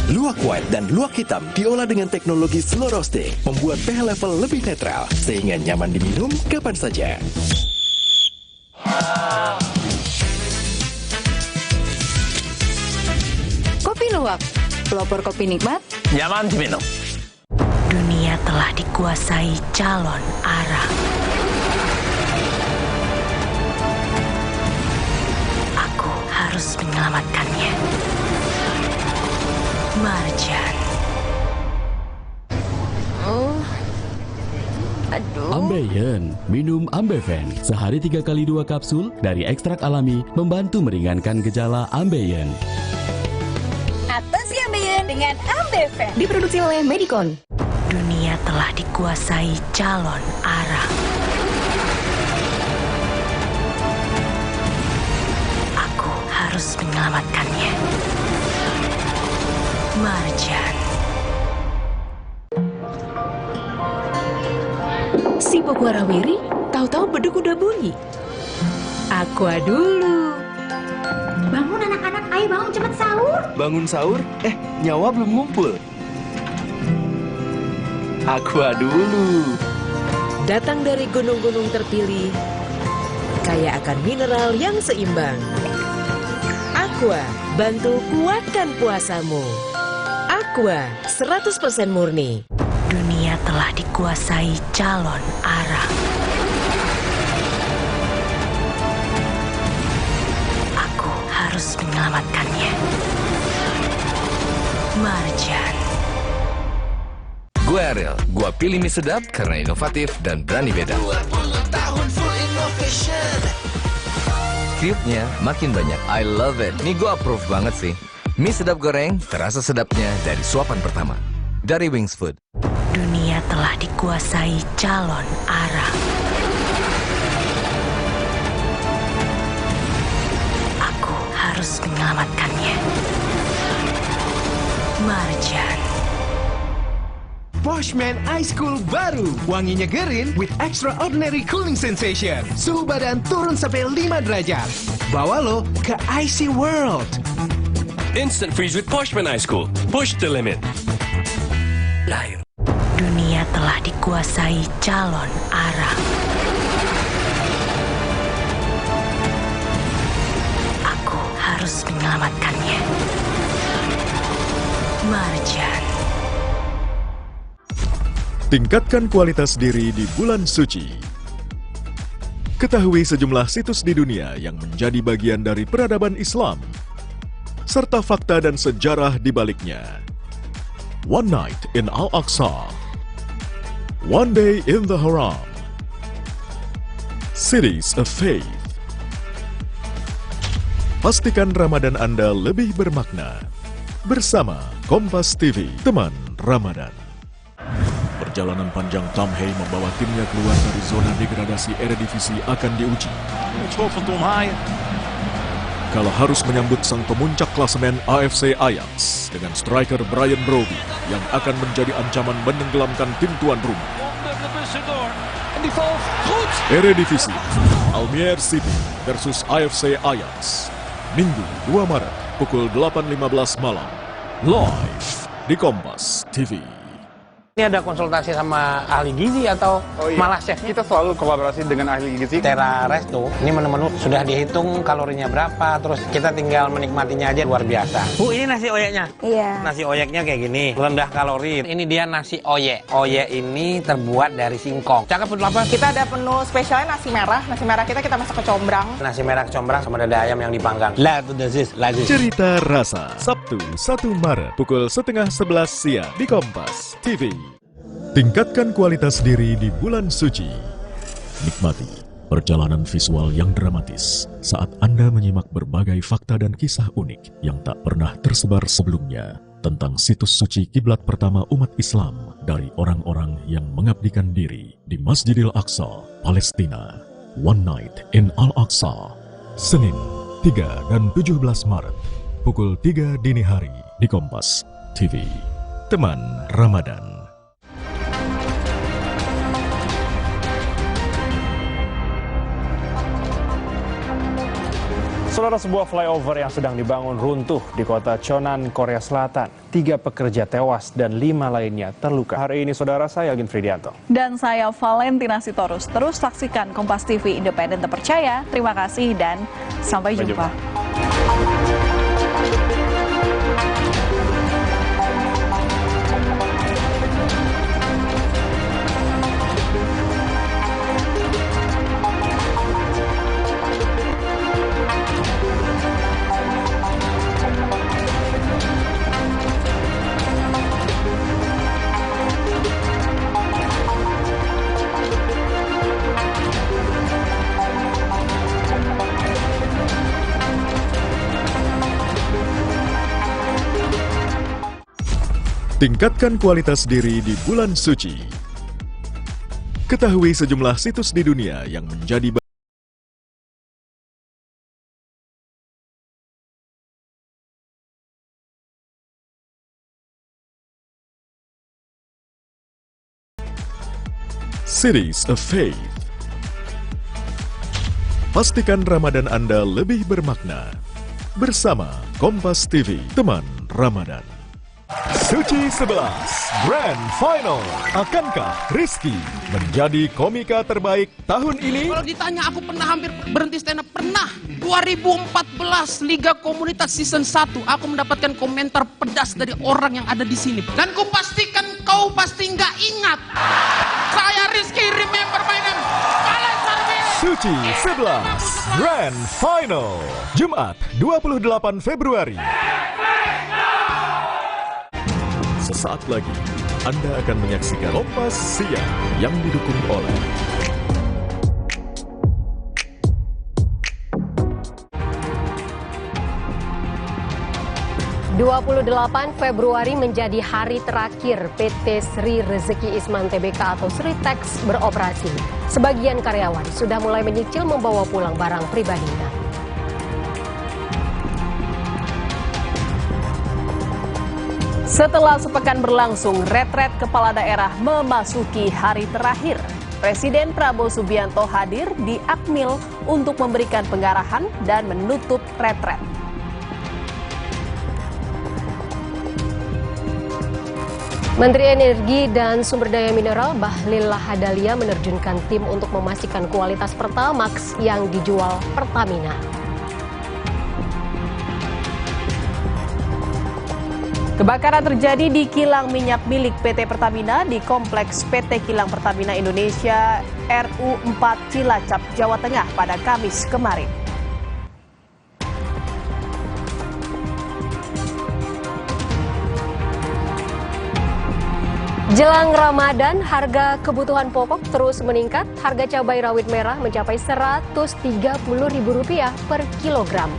Luwak white dan luwak hitam diolah dengan teknologi slow roasting, membuat pH level lebih netral sehingga nyaman diminum kapan saja. Kopi luwak, pelopor kopi nikmat, nyaman diminum. Dunia telah dikuasai calon arang. Aku harus menyelamatkannya. Marjan. Ambeien, minum Ambeven. Sehari 3 kali 2 kapsul dari ekstrak alami membantu meringankan gejala Ambeien. Atasi Ambeien dengan Ambeven. Diproduksi oleh Medicon. Dunia telah dikuasai calon arang. Aku harus menyelamatkannya. Marjan. Sibuk warawiri, tahu-tahu beduk udah bunyi. Aqua dulu. Bangun anak-anak, ayo bangun cepet sahur. Bangun sahur? Nyawa belum ngumpul. Aqua dulu. Datang dari gunung-gunung terpilih, kaya akan mineral yang seimbang. Aqua, bantu kuatkan puasamu. Aqua, 100% murni. Dunia telah dikuasai calon arang. Aku harus menyelamatkannya. Marjan. Gue Ariel, gue pilih mie sedap karena inovatif dan berani beda. 20 tahun full innovation. Cube-nya makin banyak, I love it. Nih gue approve banget sih. Mie sedap goreng, terasa sedapnya dari suapan pertama. Dari Wings Food. Dunia telah dikuasai calon arang. Aku harus menyelamatkannya. Marjan. Boschman Ice Cool baru. Wanginya gerin with extraordinary cooling sensation. Suhu badan turun sampai 5 derajat. Bawa lo ke icy world. Instant freeze with Boschman Ice Cool. Push the limit. Lahir. Dunia telah dikuasai calon arang. Aku harus menyelamatkannya. Marjan. Tingkatkan kualitas diri di bulan suci. Ketahui sejumlah situs di dunia yang menjadi bagian dari peradaban Islam, serta fakta dan sejarah di baliknya. One Night in Al-Aqsa, One Day in the Haram, Cities of Faith. Pastikan Ramadan Anda lebih bermakna. Bersama Kompas TV, teman Ramadan. Perjalanan panjang Tam Hei membawa timnya keluar dari zona degradasi Eredivisie akan diuji. Kalau harus menyambut sang pemuncak klasemen AFC Ajax dengan striker Brian Brobby yang akan menjadi ancaman menenggelamkan tim tuan rumah. Eredivisie, Almere City versus AFC Ajax. Minggu 2 Maret pukul 8.15 malam. Live di Kompas TV. Ini ada konsultasi sama ahli gizi atau malah chef? Kita selalu kolaborasi dengan ahli gizi. Terra Resto, ini menu-menu sudah dihitung kalorinya berapa, terus kita tinggal menikmatinya aja, luar biasa. Bu, ini nasi oyeknya? Iya. Nasi oyeknya kayak gini, rendah kalori. Ini dia nasi oyek. Oyek ini terbuat dari singkong. Cakep, betul apa? Kita ada menu spesialnya nasi merah. Nasi merah kita masak kecombrang. Nasi merah kecombrang sama dada ayam yang dipanggang. Lazis. Cerita Rasa, Sabtu 1 Maret pukul 10:30 siang di Kompas TV. Tingkatkan kualitas diri di bulan suci. Nikmati perjalanan visual yang dramatis saat Anda menyimak berbagai fakta dan kisah unik yang tak pernah tersebar sebelumnya tentang situs suci kiblat pertama umat Islam dari orang-orang yang mengabdikan diri di Masjidil Aqsa, Palestina. One Night in Al-Aqsa, Senin 3 dan 17 Maret pukul 3 dini hari di Kompas TV. Teman Ramadan. Saudara, sebuah flyover yang sedang dibangun runtuh di kota Cheonan, Korea Selatan. 3 pekerja tewas dan 5 lainnya terluka. Hari ini saudara, saya Algin Fridianto. Dan saya Valentina Sitorus. Terus saksikan Kompas TV Independen Terpercaya. Terima kasih dan sampai jumpa. Tingkatkan kualitas diri di bulan suci. Ketahui sejumlah situs di dunia yang menjadi Cities of Faith. Pastikan Ramadan Anda lebih bermakna. Bersama Kompas TV, teman Ramadan. Suci 11 Grand Final. Akankah Rizky menjadi komika terbaik tahun ini? Kalau ditanya aku pernah hampir berhenti stand up, pernah. 2014 Liga Komunitas Season 1 aku mendapatkan komentar pedas dari orang yang ada di sini. Dan ku pastikan kau pasti nggak ingat. Saya Rizky, remember my name. Suci 11 Grand Final. Jumat 28 Februari. Sesaat lagi, Anda akan menyaksikan Kompas Siang yang didukung oleh 28 Februari menjadi hari terakhir PT Sri Rezeki Isman Tbk atau Sritex beroperasi. Sebagian karyawan sudah mulai menyicil membawa pulang barang pribadinya. Setelah sepekan berlangsung, retret kepala daerah memasuki hari terakhir. Presiden Prabowo Subianto hadir di Akmil untuk memberikan pengarahan dan menutup retret. Menteri Energi dan Sumber Daya Mineral Bahlil Lahadalia menerjunkan tim untuk memastikan kualitas Pertamax yang dijual Pertamina. Kebakaran terjadi di kilang minyak milik PT Pertamina di Kompleks PT Kilang Pertamina Indonesia RU4 Cilacap, Jawa Tengah pada Kamis kemarin. Jelang Ramadan, harga kebutuhan pokok terus meningkat. Harga cabai rawit merah mencapai Rp130.000 per kilogram.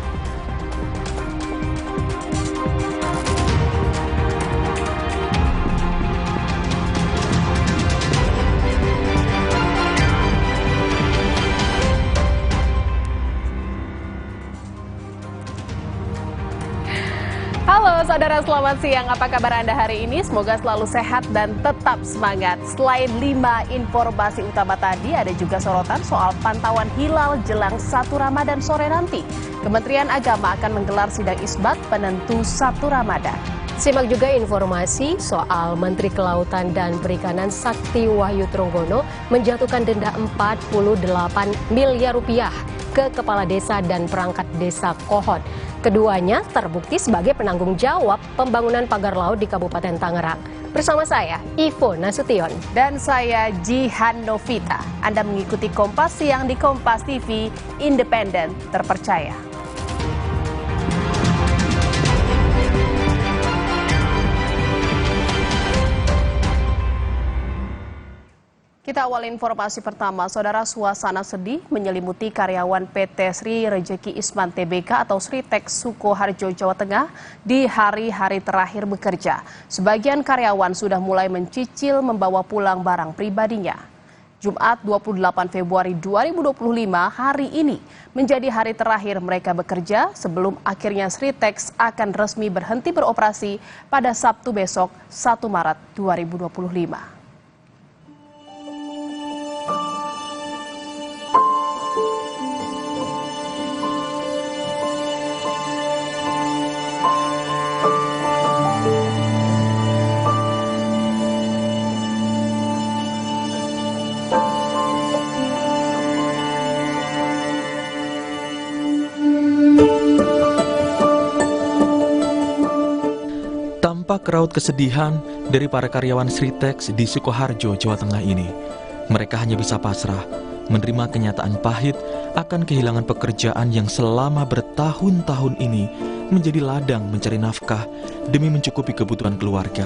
Halo saudara, selamat siang. Apa kabar Anda hari ini? Semoga selalu sehat dan tetap semangat. Selain 5 informasi utama tadi, ada juga sorotan soal pantauan hilal jelang 1 Ramadan sore nanti. Kementerian Agama akan menggelar sidang isbat penentu 1 Ramadan. Simak juga informasi soal Menteri Kelautan dan Perikanan Sakti Wahyu Tronggono menjatuhkan denda Rp48 miliar ke kepala desa dan perangkat desa Kohot. Keduanya terbukti sebagai penanggung jawab pembangunan pagar laut di Kabupaten Tangerang. Bersama saya, Ivo Nasution. Dan saya, Jihan Novita. Anda mengikuti Kompas Siang di Kompas TV, Independen Terpercaya. Kita awal informasi pertama, saudara, suasana sedih menyelimuti karyawan PT Sri Rezeki Isman Tbk atau Sritex Sukoharjo, Jawa Tengah di hari-hari terakhir bekerja. Sebagian karyawan sudah mulai mencicil membawa pulang barang pribadinya. Jumat 28 Februari 2025 hari ini menjadi hari terakhir mereka bekerja sebelum akhirnya Sritex akan resmi berhenti beroperasi pada Sabtu besok 1 Maret 2025. Tampak raut kesedihan dari para karyawan Sritex di Sukoharjo, Jawa Tengah ini. Mereka hanya bisa pasrah, menerima kenyataan pahit akan kehilangan pekerjaan yang selama bertahun-tahun ini menjadi ladang mencari nafkah demi mencukupi kebutuhan keluarga.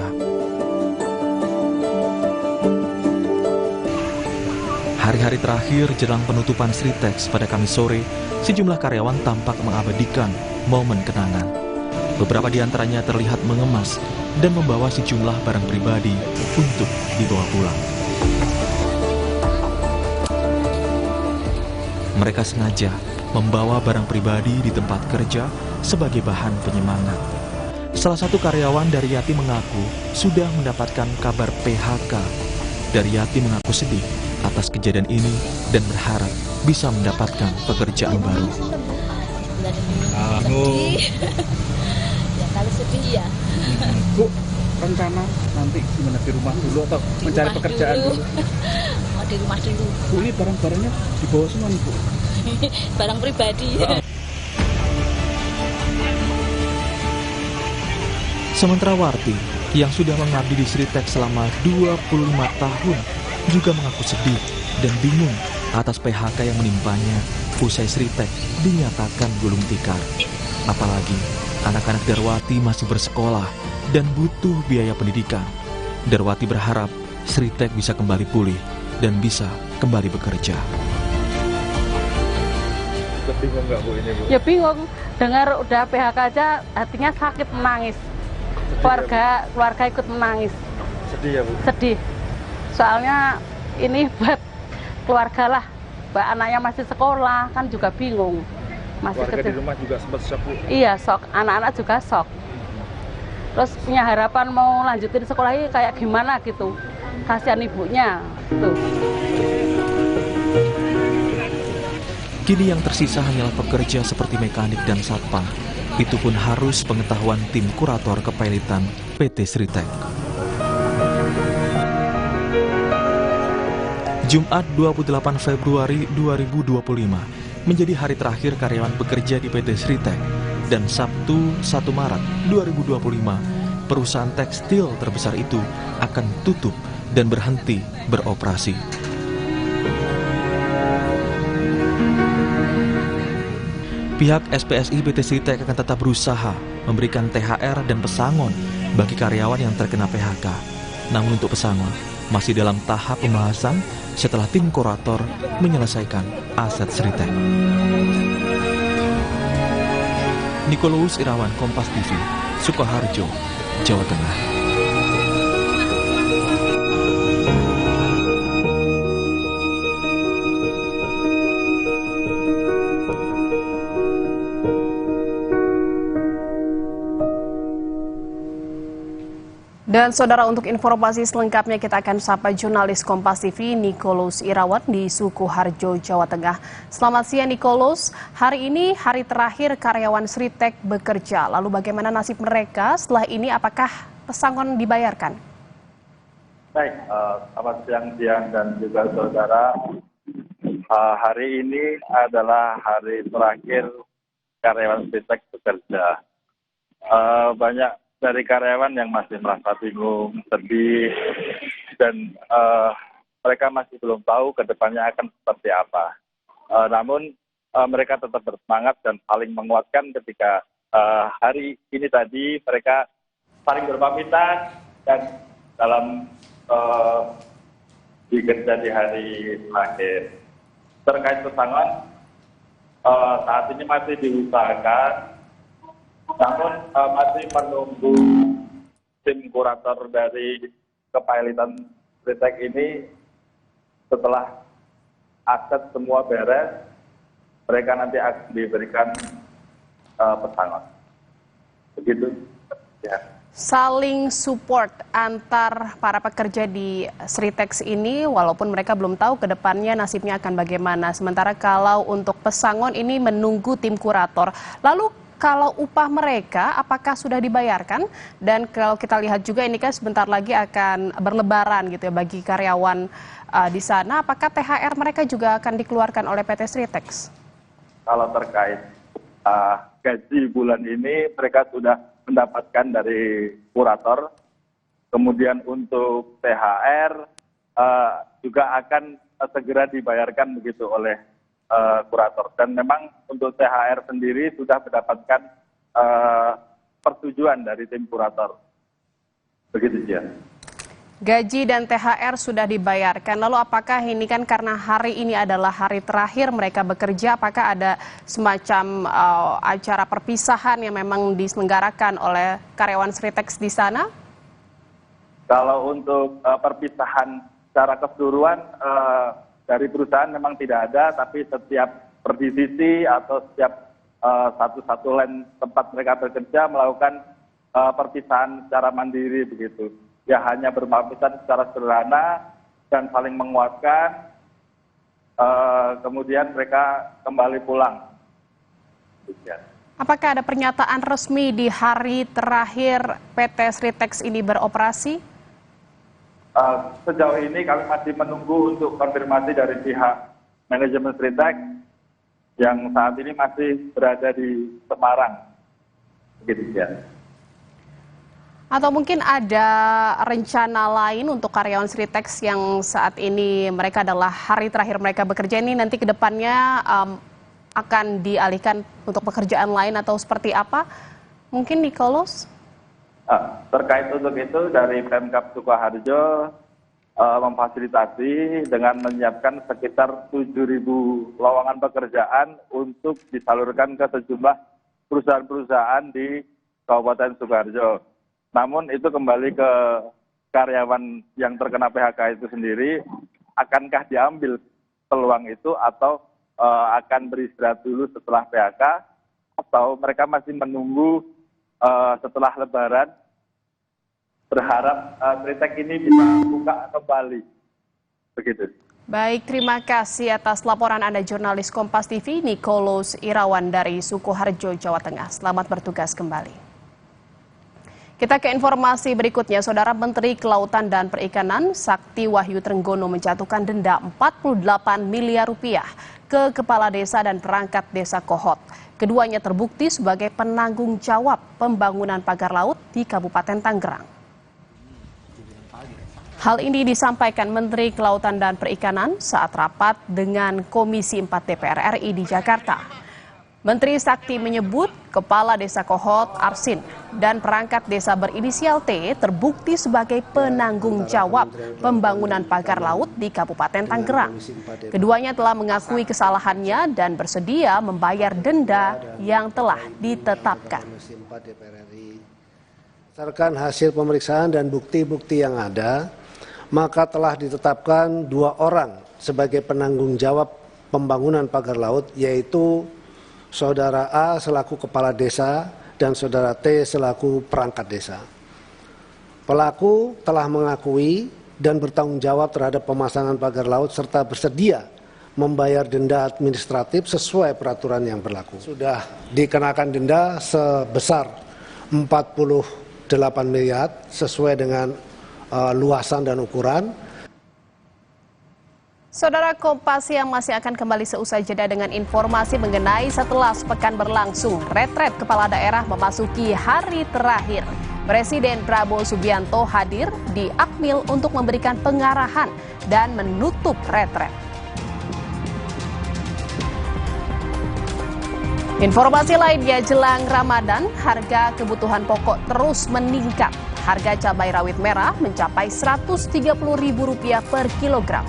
Hari-hari terakhir jelang penutupan Sritex pada Kamis sore, sejumlah karyawan tampak mengabadikan momen kenangan. Beberapa di antaranya terlihat mengemas dan membawa sejumlah barang pribadi untuk dibawa pulang. Mereka sengaja membawa barang pribadi di tempat kerja sebagai bahan penyemangat. Salah satu karyawan dari Yati mengaku sudah mendapatkan kabar PHK. Dari Yati mengaku sedih atas kejadian ini dan berharap bisa mendapatkan pekerjaan baru. Kalau sedih ya. Bu, rencana nanti gimana, di rumah dulu atau mencari pekerjaan dulu? Mau di rumah dulu. Bu, ini barang-barangnya dibawa semua nih, Bu? Barang pribadi. Sementara Warti yang sudah mengabdi di Sritex selama 25 tahun juga mengaku sedih dan bingung atas PHK yang menimpanya usai Sritex dinyatakan gulung tikar. Apalagi anak-anak Darwati masih bersekolah dan butuh biaya pendidikan. Darwati berharap Sritex bisa kembali pulih dan bisa kembali bekerja. Bingung nggak, Bu, ini, Bu? Ya bingung, dengar udah PHK aja hatinya sakit, menangis. Keluarga ikut menangis. Sedih ya, Bu? Sedih. Soalnya ini buat keluarga lah, buat anaknya masih sekolah kan juga bingung. Masih keluarga di rumah juga sempat shock, Bu? Iya, shock. Anak-anak juga shock. Terus punya harapan mau lanjutin sekolah ini kayak gimana gitu. Kasihan ibunya. Tuh. Kini yang tersisa hanyalah pekerja seperti mekanik dan satpam. Itu pun harus pengetahuan tim kurator kepailitan PT Sritex. Jumat 28 Februari 2025 menjadi hari terakhir karyawan bekerja di PT Sritex, dan Sabtu 1 Maret 2025 perusahaan tekstil terbesar itu akan tutup dan berhenti beroperasi. Pihak SPSI PT Sritex akan tetap berusaha memberikan THR dan pesangon bagi karyawan yang terkena PHK. Namun untuk pesangon masih dalam tahap pembahasan setelah tim kurator menyelesaikan aset Sritex. Nikolaus Irawan, Kompas TV, Sukoharjo, Jawa Tengah. Dan saudara, untuk informasi selengkapnya kita akan sapa jurnalis Kompas TV Nikolaus Irawan di Sukoharjo, Jawa Tengah. Selamat siang Nikolaus, hari ini hari terakhir karyawan Sritex bekerja. Lalu bagaimana nasib mereka setelah ini, apakah pesangon dibayarkan? Baik, selamat siang dan juga saudara. Hari ini adalah hari terakhir karyawan Sritex bekerja. Banyak dari karyawan yang masih merasa bingung, sedih, dan mereka masih belum tahu ke depannya akan seperti apa. Namun mereka tetap bersemangat dan saling menguatkan ketika hari ini tadi mereka saling berpamitan dan dalam bekerja di hari terakhir. Terkait pesangon, saat ini masih diusahakan, namun masih menunggu tim kurator dari kepailitan Sritex ini. Setelah aset semua beres, mereka nanti akan diberikan pesangon. Begitu ya. Saling support antar para pekerja di Sritex ini, walaupun mereka belum tahu ke depannya nasibnya akan bagaimana. Sementara kalau untuk pesangon ini menunggu tim kurator. Lalu kalau upah mereka apakah sudah dibayarkan? Dan kalau kita lihat juga ini kan sebentar lagi akan berlebaran gitu ya bagi karyawan di sana. Apakah THR mereka juga akan dikeluarkan oleh PT Sritex? Kalau terkait gaji bulan ini mereka sudah mendapatkan dari kurator. Kemudian untuk THR juga akan segera dibayarkan begitu oleh kurator. Dan memang untuk THR sendiri sudah mendapatkan persetujuan dari tim kurator. Begitu dia. Gaji dan THR sudah dibayarkan. Lalu apakah ini kan karena hari ini adalah hari terakhir mereka bekerja, apakah ada semacam acara perpisahan yang memang diselenggarakan oleh karyawan Sritex di sana? Kalau untuk perpisahan secara keseluruhan dari perusahaan memang tidak ada, tapi setiap per divisi atau setiap satu-satu lain tempat mereka bekerja melakukan perpisahan secara mandiri begitu. Ya hanya berpamitan secara sederhana dan saling menguatkan, kemudian mereka kembali pulang. Apakah ada pernyataan resmi di hari terakhir PT Sritex ini beroperasi? Sejauh ini kami masih menunggu untuk konfirmasi dari pihak manajemen Sritex yang saat ini masih berada di Semarang. Begitu ya. Atau mungkin ada rencana lain untuk karyawan Sritex yang saat ini mereka adalah hari terakhir mereka bekerja ini nanti ke depannya akan dialihkan untuk pekerjaan lain atau seperti apa? Mungkin Nicholas? Terkait untuk itu dari Pemkab Sukoharjo memfasilitasi dengan menyiapkan sekitar 7.000 lowongan pekerjaan untuk disalurkan ke sejumlah perusahaan-perusahaan di Kabupaten Sukoharjo. Namun itu kembali ke karyawan yang terkena PHK itu sendiri, akankah diambil peluang itu atau akan beristirahat dulu setelah PHK, atau mereka masih menunggu setelah Lebaran, berharap Sritex ini bisa buka kembali. Begitu. Baik, terima kasih atas laporan Anda jurnalis Kompas TV, Nicholas Irawan dari Sukoharjo, Jawa Tengah. Selamat bertugas kembali. Kita ke informasi berikutnya, Saudara Menteri Kelautan dan Perikanan Sakti Wahyu Trenggono menjatuhkan denda 48 miliar rupiah ke Kepala Desa dan perangkat Desa Kohot. Keduanya terbukti sebagai penanggung jawab pembangunan pagar laut di Kabupaten Tangerang. Hal ini disampaikan Menteri Kelautan dan Perikanan saat rapat dengan Komisi 4 DPR RI di Jakarta. Menteri Sakti menyebut Kepala Desa Kohot Arsin dan perangkat desa berinisial T terbukti sebagai penanggung jawab pembangunan pagar laut di Kabupaten Tangerang. Keduanya telah mengakui kesalahannya dan bersedia membayar denda yang telah ditetapkan. Berdasarkan hasil pemeriksaan dan bukti-bukti yang ada, maka telah ditetapkan 2 orang sebagai penanggung jawab pembangunan pagar laut, yaitu Saudara A selaku Kepala Desa dan Saudara T selaku perangkat desa. Pelaku telah mengakui dan bertanggung jawab terhadap pemasangan pagar laut serta bersedia membayar denda administratif sesuai peraturan yang berlaku. Sudah dikenakan denda sebesar 48 miliar sesuai dengan luasan dan ukuran. Saudara, Kompas yang masih akan kembali seusai jeda dengan informasi mengenai setelah sepekan berlangsung retret kepala daerah memasuki hari terakhir. Presiden Prabowo Subianto hadir di Akmil untuk memberikan pengarahan dan menutup retret. Informasi lainnya, jelang Ramadan, harga kebutuhan pokok terus meningkat. Harga cabai rawit merah mencapai Rp130.000 per kilogram.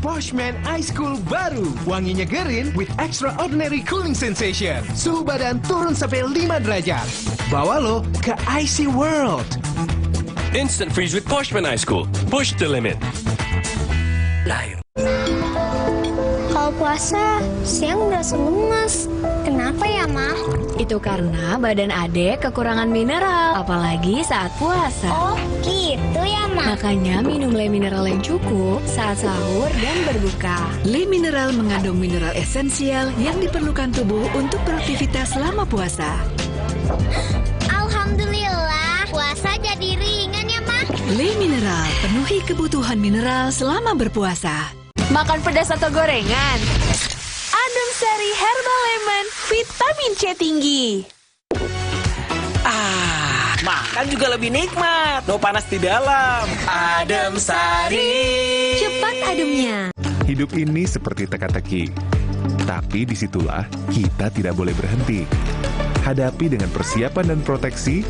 Poshman Ice Cool baru, wanginya gerin with extraordinary cooling sensation. Suhu badan turun sampai 5 derajat. Bawa lo ke Icy World. Instant freeze with Poshman Ice Cool. Push the limit. Kalau puasa, siang udah lemes. Kenapa ya, Ma? Itu karena badan Adek kekurangan mineral, apalagi saat puasa. Oh, gitu ya, Ma? Makanya minum Le Mineral yang cukup saat sahur dan berbuka. Le Mineral mengandung mineral esensial yang diperlukan tubuh untuk beraktivitas selama puasa. Alhamdulillah. Le Mineral, penuhi kebutuhan mineral selama berpuasa. Makan pedas atau gorengan? Adem Sari Herbal Lemon, vitamin C tinggi. Makan juga lebih nikmat, no panas di dalam. Adem Sari. Cepat ademnya. Hidup ini seperti teka-teki, tapi disitulah kita tidak boleh berhenti. Hadapi dengan persiapan dan proteksi,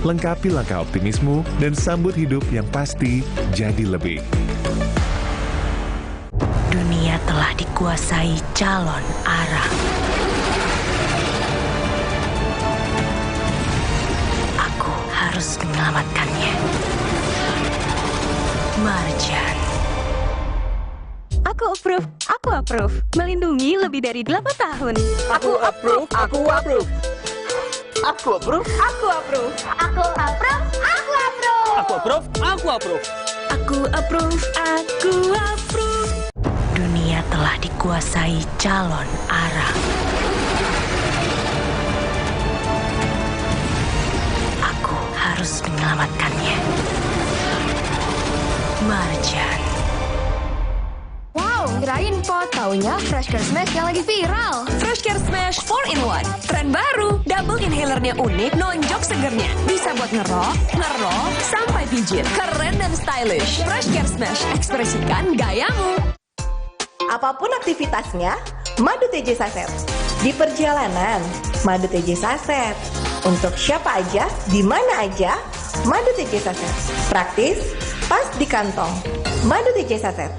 lengkapi langkah optimismu, dan sambut hidup yang pasti jadi lebih. Dunia telah dikuasai calon arang. Aku harus menyelamatkannya. Marjan. Aku approve. Melindungi lebih dari 8 tahun. Aku approve. Aku approve. Dunia telah dikuasai calon arang. Aku harus menyelamatkannya. Marjan. Wow, kirain pot. Taunya Fresh Care Smash yang lagi viral. Fresh Care Smash 4-in-1. Tren baru. Double inhalernya unik, nonjok segernya. Bisa buat ngerok, sampai pijit. Keren dan stylish. Fresh Care Smash, ekspresikan gayamu. Apapun aktivitasnya, madu TJ Saset. Di perjalanan, madu TJ Saset. Untuk siapa aja, di mana aja, madu TJ Saset. Praktis, pas di kantong. Madu TJ Saset.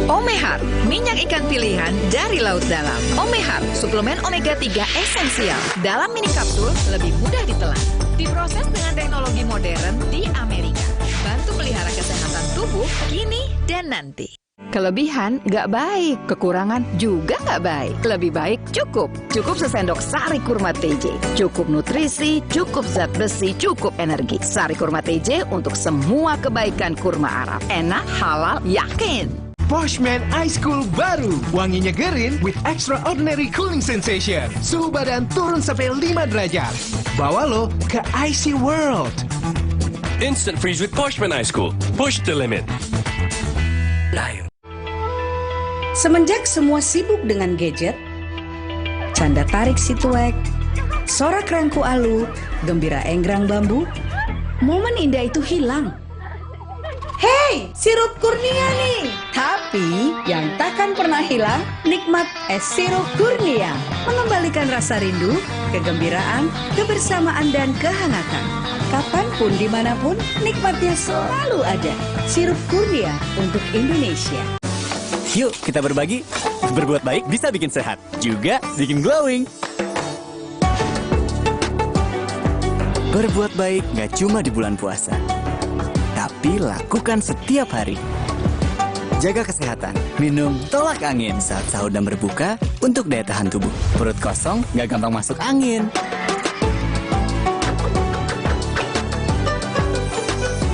Omehar, minyak ikan pilihan dari laut dalam. Omehar, suplemen omega 3 esensial. Dalam mini kapsul, lebih mudah ditelan. Diproses dengan teknologi modern di Amerika. Bantu pelihara kesehatan tubuh kini dan nanti. Kelebihan nggak baik, kekurangan juga nggak baik. Lebih baik cukup. Cukup sesendok sari kurma TJ. Cukup nutrisi, cukup zat besi, cukup energi. Sari kurma TJ untuk semua kebaikan kurma Arab. Enak, halal, yakin. Poshman Ice Cool baru, wanginya gerin with extraordinary cooling sensation. Suhu badan turun sampai 5 derajat. Bawa lo ke Icy World. Instant freeze with Poshman Ice Cool. Push the limit. Lion. Semenjak semua sibuk dengan gadget, canda tarik si tuek, sorak rangku alu, gembira enggrang bambu, momen indah itu hilang. Hei, sirup Kurnia nih. Tapi yang takkan pernah hilang, nikmat es sirup Kurnia. Mengembalikan rasa rindu, kegembiraan, kebersamaan, dan kehangatan. Kapanpun, dimanapun, nikmatnya selalu ada. Sirup Kurnia untuk Indonesia. Yuk, kita berbagi. Berbuat baik bisa bikin sehat, juga bikin glowing. Berbuat baik nggak cuma di bulan puasa, tapi lakukan setiap hari. Jaga kesehatan, minum tolak angin saat sahur dan berbuka untuk daya tahan tubuh. Perut kosong nggak gampang masuk angin.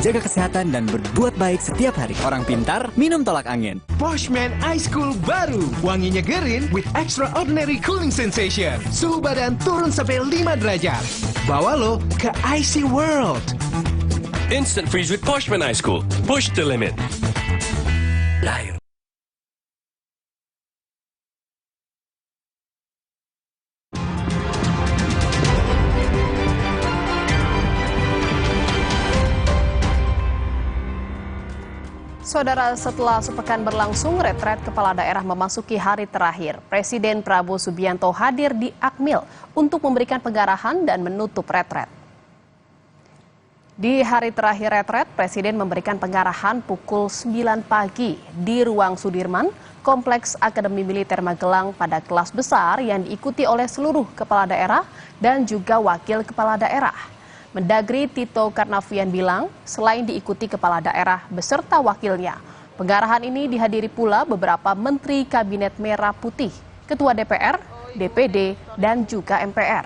Jaga kesehatan dan berbuat baik setiap hari. Orang pintar, minum tolak angin. Poshman Ice Cool baru, wanginya gerin with extraordinary cooling sensation. Suhu badan turun sampai 5 derajat. Bawa lo ke Icy World. Instant freeze with Poshman Ice Cool. Push the limit. Lion. Saudara, setelah sepekan berlangsung, retret kepala daerah memasuki hari terakhir. Presiden Prabowo Subianto hadir di Akmil untuk memberikan pengarahan dan menutup retret. Di hari terakhir retret, Presiden memberikan pengarahan pukul 9 pagi di Ruang Sudirman, Kompleks Akademi Militer Magelang pada kelas besar yang diikuti oleh seluruh kepala daerah dan juga wakil kepala daerah. Mendagri Tito Karnavian bilang, selain diikuti kepala daerah beserta wakilnya, pengarahan ini dihadiri pula beberapa menteri Kabinet Merah Putih, Ketua DPR, DPD, dan juga MPR.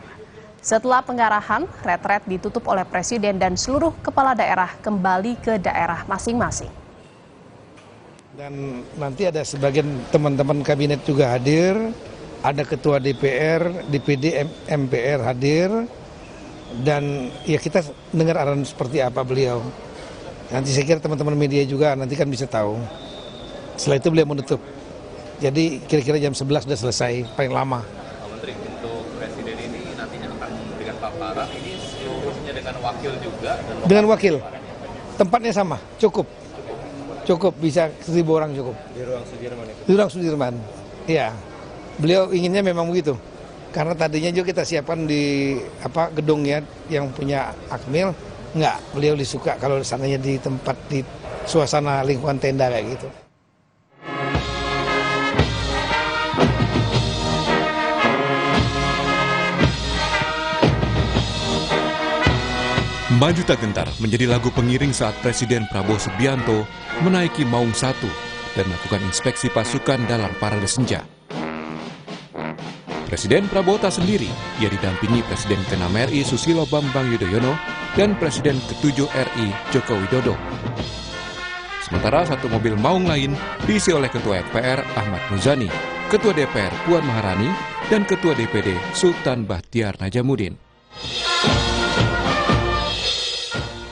Setelah pengarahan, retret ditutup oleh Presiden dan seluruh kepala daerah kembali ke daerah masing-masing. Dan nanti ada sebagian teman-teman kabinet juga hadir, ada Ketua DPR, DPD, MPR hadir, dan ya kita dengar arahan seperti apa beliau. Nanti saya kira teman-teman media juga nanti kan bisa tahu. Setelah itu beliau menutup. Jadi kira-kira jam 11 sudah selesai, paling lama. Pak Menteri, untuk Presiden ini nantinya akan dengan paparan, ini seluruhnya dengan wakil juga? Dengan wakil. Tempatnya sama, cukup. Cukup, bisa 1.000 orang cukup. Di ruang Sudirman itu? Di ruang Sudirman, iya. Beliau inginnya memang begitu. Karena tadinya juga kita siapkan di gedung ya yang punya Akmil, enggak, beliau disuka kalau sananya di tempat di suasana lingkungan tenda kayak gitu. Maju Tak Gentar menjadi lagu pengiring saat Presiden Prabowo Subianto menaiki Maung 1 dan melakukan inspeksi pasukan dalam parade senja. Presiden Prabowo tak sendiri, ia didampingi Presiden ke-6 RI Susilo Bambang Yudhoyono dan Presiden ke-7 RI Joko Widodo. Sementara satu mobil Maung lain diisi oleh Ketua MPR Ahmad Muzani, Ketua DPR Puan Maharani, dan Ketua DPD Sultan Bahtiar Najamuddin.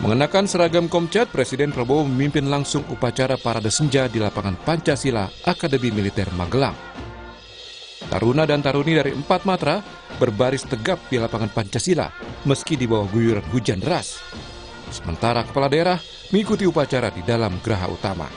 Mengenakan seragam Komcat, Presiden Prabowo memimpin langsung upacara parade senja di lapangan Pancasila Akademi Militer Magelang. Taruna dan taruni dari 4 matra berbaris tegap di lapangan Pancasila meski di bawah guyuran hujan deras. Sementara kepala daerah mengikuti upacara di dalam geraha utama.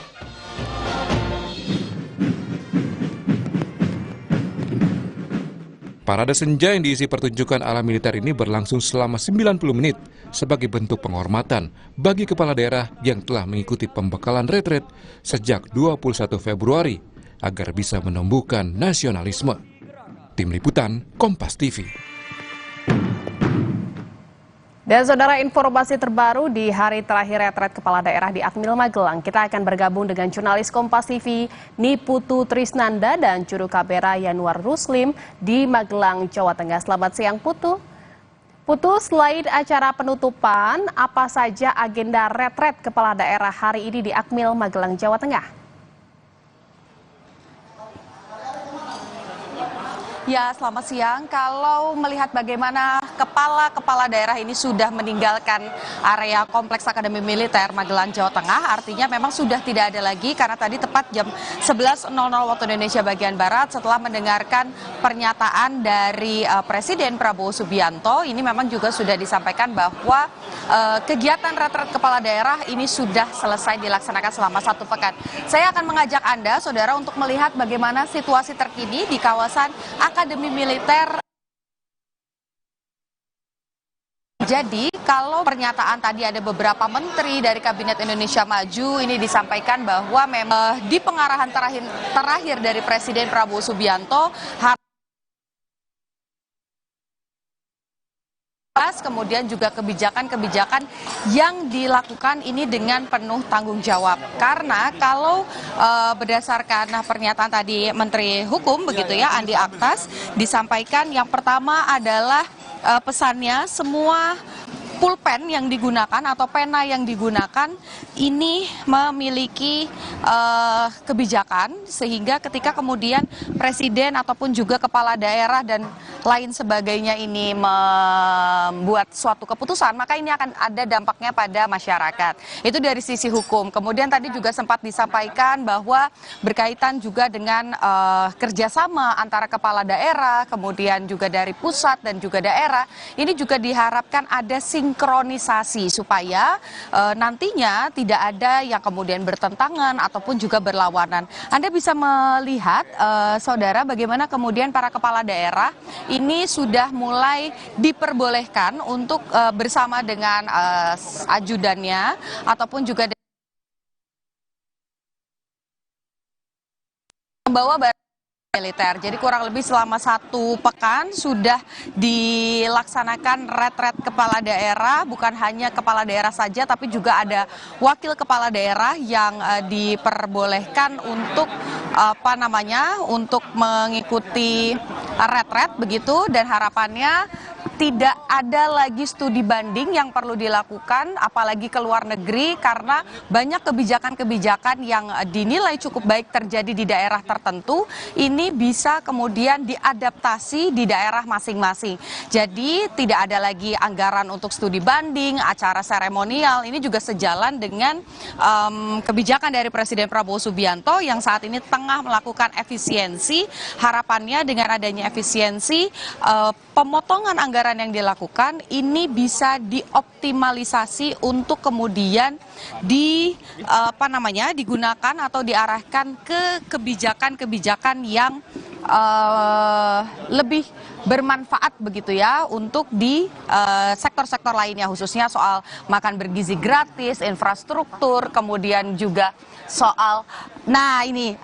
Parade senja yang diisi pertunjukan ala militer ini berlangsung selama 90 menit sebagai bentuk penghormatan bagi kepala daerah yang telah mengikuti pembekalan retret sejak 21 Februari agar bisa menumbuhkan nasionalisme. Tim Liputan, Kompas TV. Dan saudara, informasi terbaru di hari terakhir retret kepala daerah di Akmil Magelang. Kita akan bergabung dengan jurnalis Kompas TV Niputu Trisnanda dan juru kamera Yanuar Ruslim di Magelang, Jawa Tengah. Selamat siang Putu. Putu, selain acara penutupan, apa saja agenda retret kepala daerah hari ini di Akmil Magelang, Jawa Tengah? Ya, selamat siang. Kalau melihat bagaimana kepala-kepala daerah ini sudah meninggalkan area Kompleks Akademi Militer Magelang, Jawa Tengah, artinya memang sudah tidak ada lagi karena tadi tepat jam 11.00 waktu Indonesia bagian Barat setelah mendengarkan pernyataan dari Presiden Prabowo Subianto, ini memang juga sudah disampaikan bahwa kegiatan retret kepala daerah ini sudah selesai dilaksanakan selama 1 pekan. Saya akan mengajak Anda, saudara, untuk melihat bagaimana situasi terkini di kawasan Akademi Militer. Jadi kalau pernyataan tadi ada beberapa menteri dari Kabinet Indonesia Maju ini disampaikan bahwa memang di pengarahan terakhir dari Presiden Prabowo Subianto kemudian juga kebijakan-kebijakan yang dilakukan ini dengan penuh tanggung jawab. Karena kalau berdasarkan pernyataan tadi Menteri Hukum begitu ya, Andi Aktas, disampaikan yang pertama adalah pesannya semua pulpen yang digunakan atau pena yang digunakan ini memiliki kebijakan sehingga ketika kemudian presiden ataupun juga kepala daerah dan lain sebagainya ini membuat suatu keputusan, maka ini akan ada dampaknya pada masyarakat. Itu dari sisi hukum. Kemudian tadi juga sempat disampaikan bahwa berkaitan juga dengan kerjasama antara kepala daerah, kemudian juga dari pusat dan juga daerah, ini juga diharapkan ada sinkronisasi supaya nantinya tidak ada yang kemudian bertentangan ataupun juga berlawanan. Anda bisa melihat, saudara, bagaimana kemudian para kepala daerah ini sudah mulai diperbolehkan untuk bersama dengan ajudannya ataupun juga membawa barang militer. Jadi kurang lebih selama 1 pekan sudah dilaksanakan retret kepala daerah, bukan hanya kepala daerah saja tapi juga ada wakil kepala daerah yang diperbolehkan untuk untuk mengikuti retret begitu, dan harapannya tidak ada lagi studi banding yang perlu dilakukan, apalagi ke luar negeri, karena banyak kebijakan-kebijakan yang dinilai cukup baik terjadi di daerah tertentu, ini bisa kemudian diadaptasi di daerah masing-masing. Jadi tidak ada lagi anggaran untuk studi banding, acara seremonial, ini juga sejalan dengan kebijakan dari Presiden Prabowo Subianto yang saat ini tengah melakukan efisiensi. Harapannya dengan adanya efisiensi, pemotongan anggaran yang dilakukan ini bisa dioptimalisasi untuk kemudian digunakan atau diarahkan ke kebijakan-kebijakan yang lebih bermanfaat begitu ya untuk di sektor-sektor lainnya, khususnya soal makan bergizi gratis, infrastruktur, kemudian juga soal, nah ini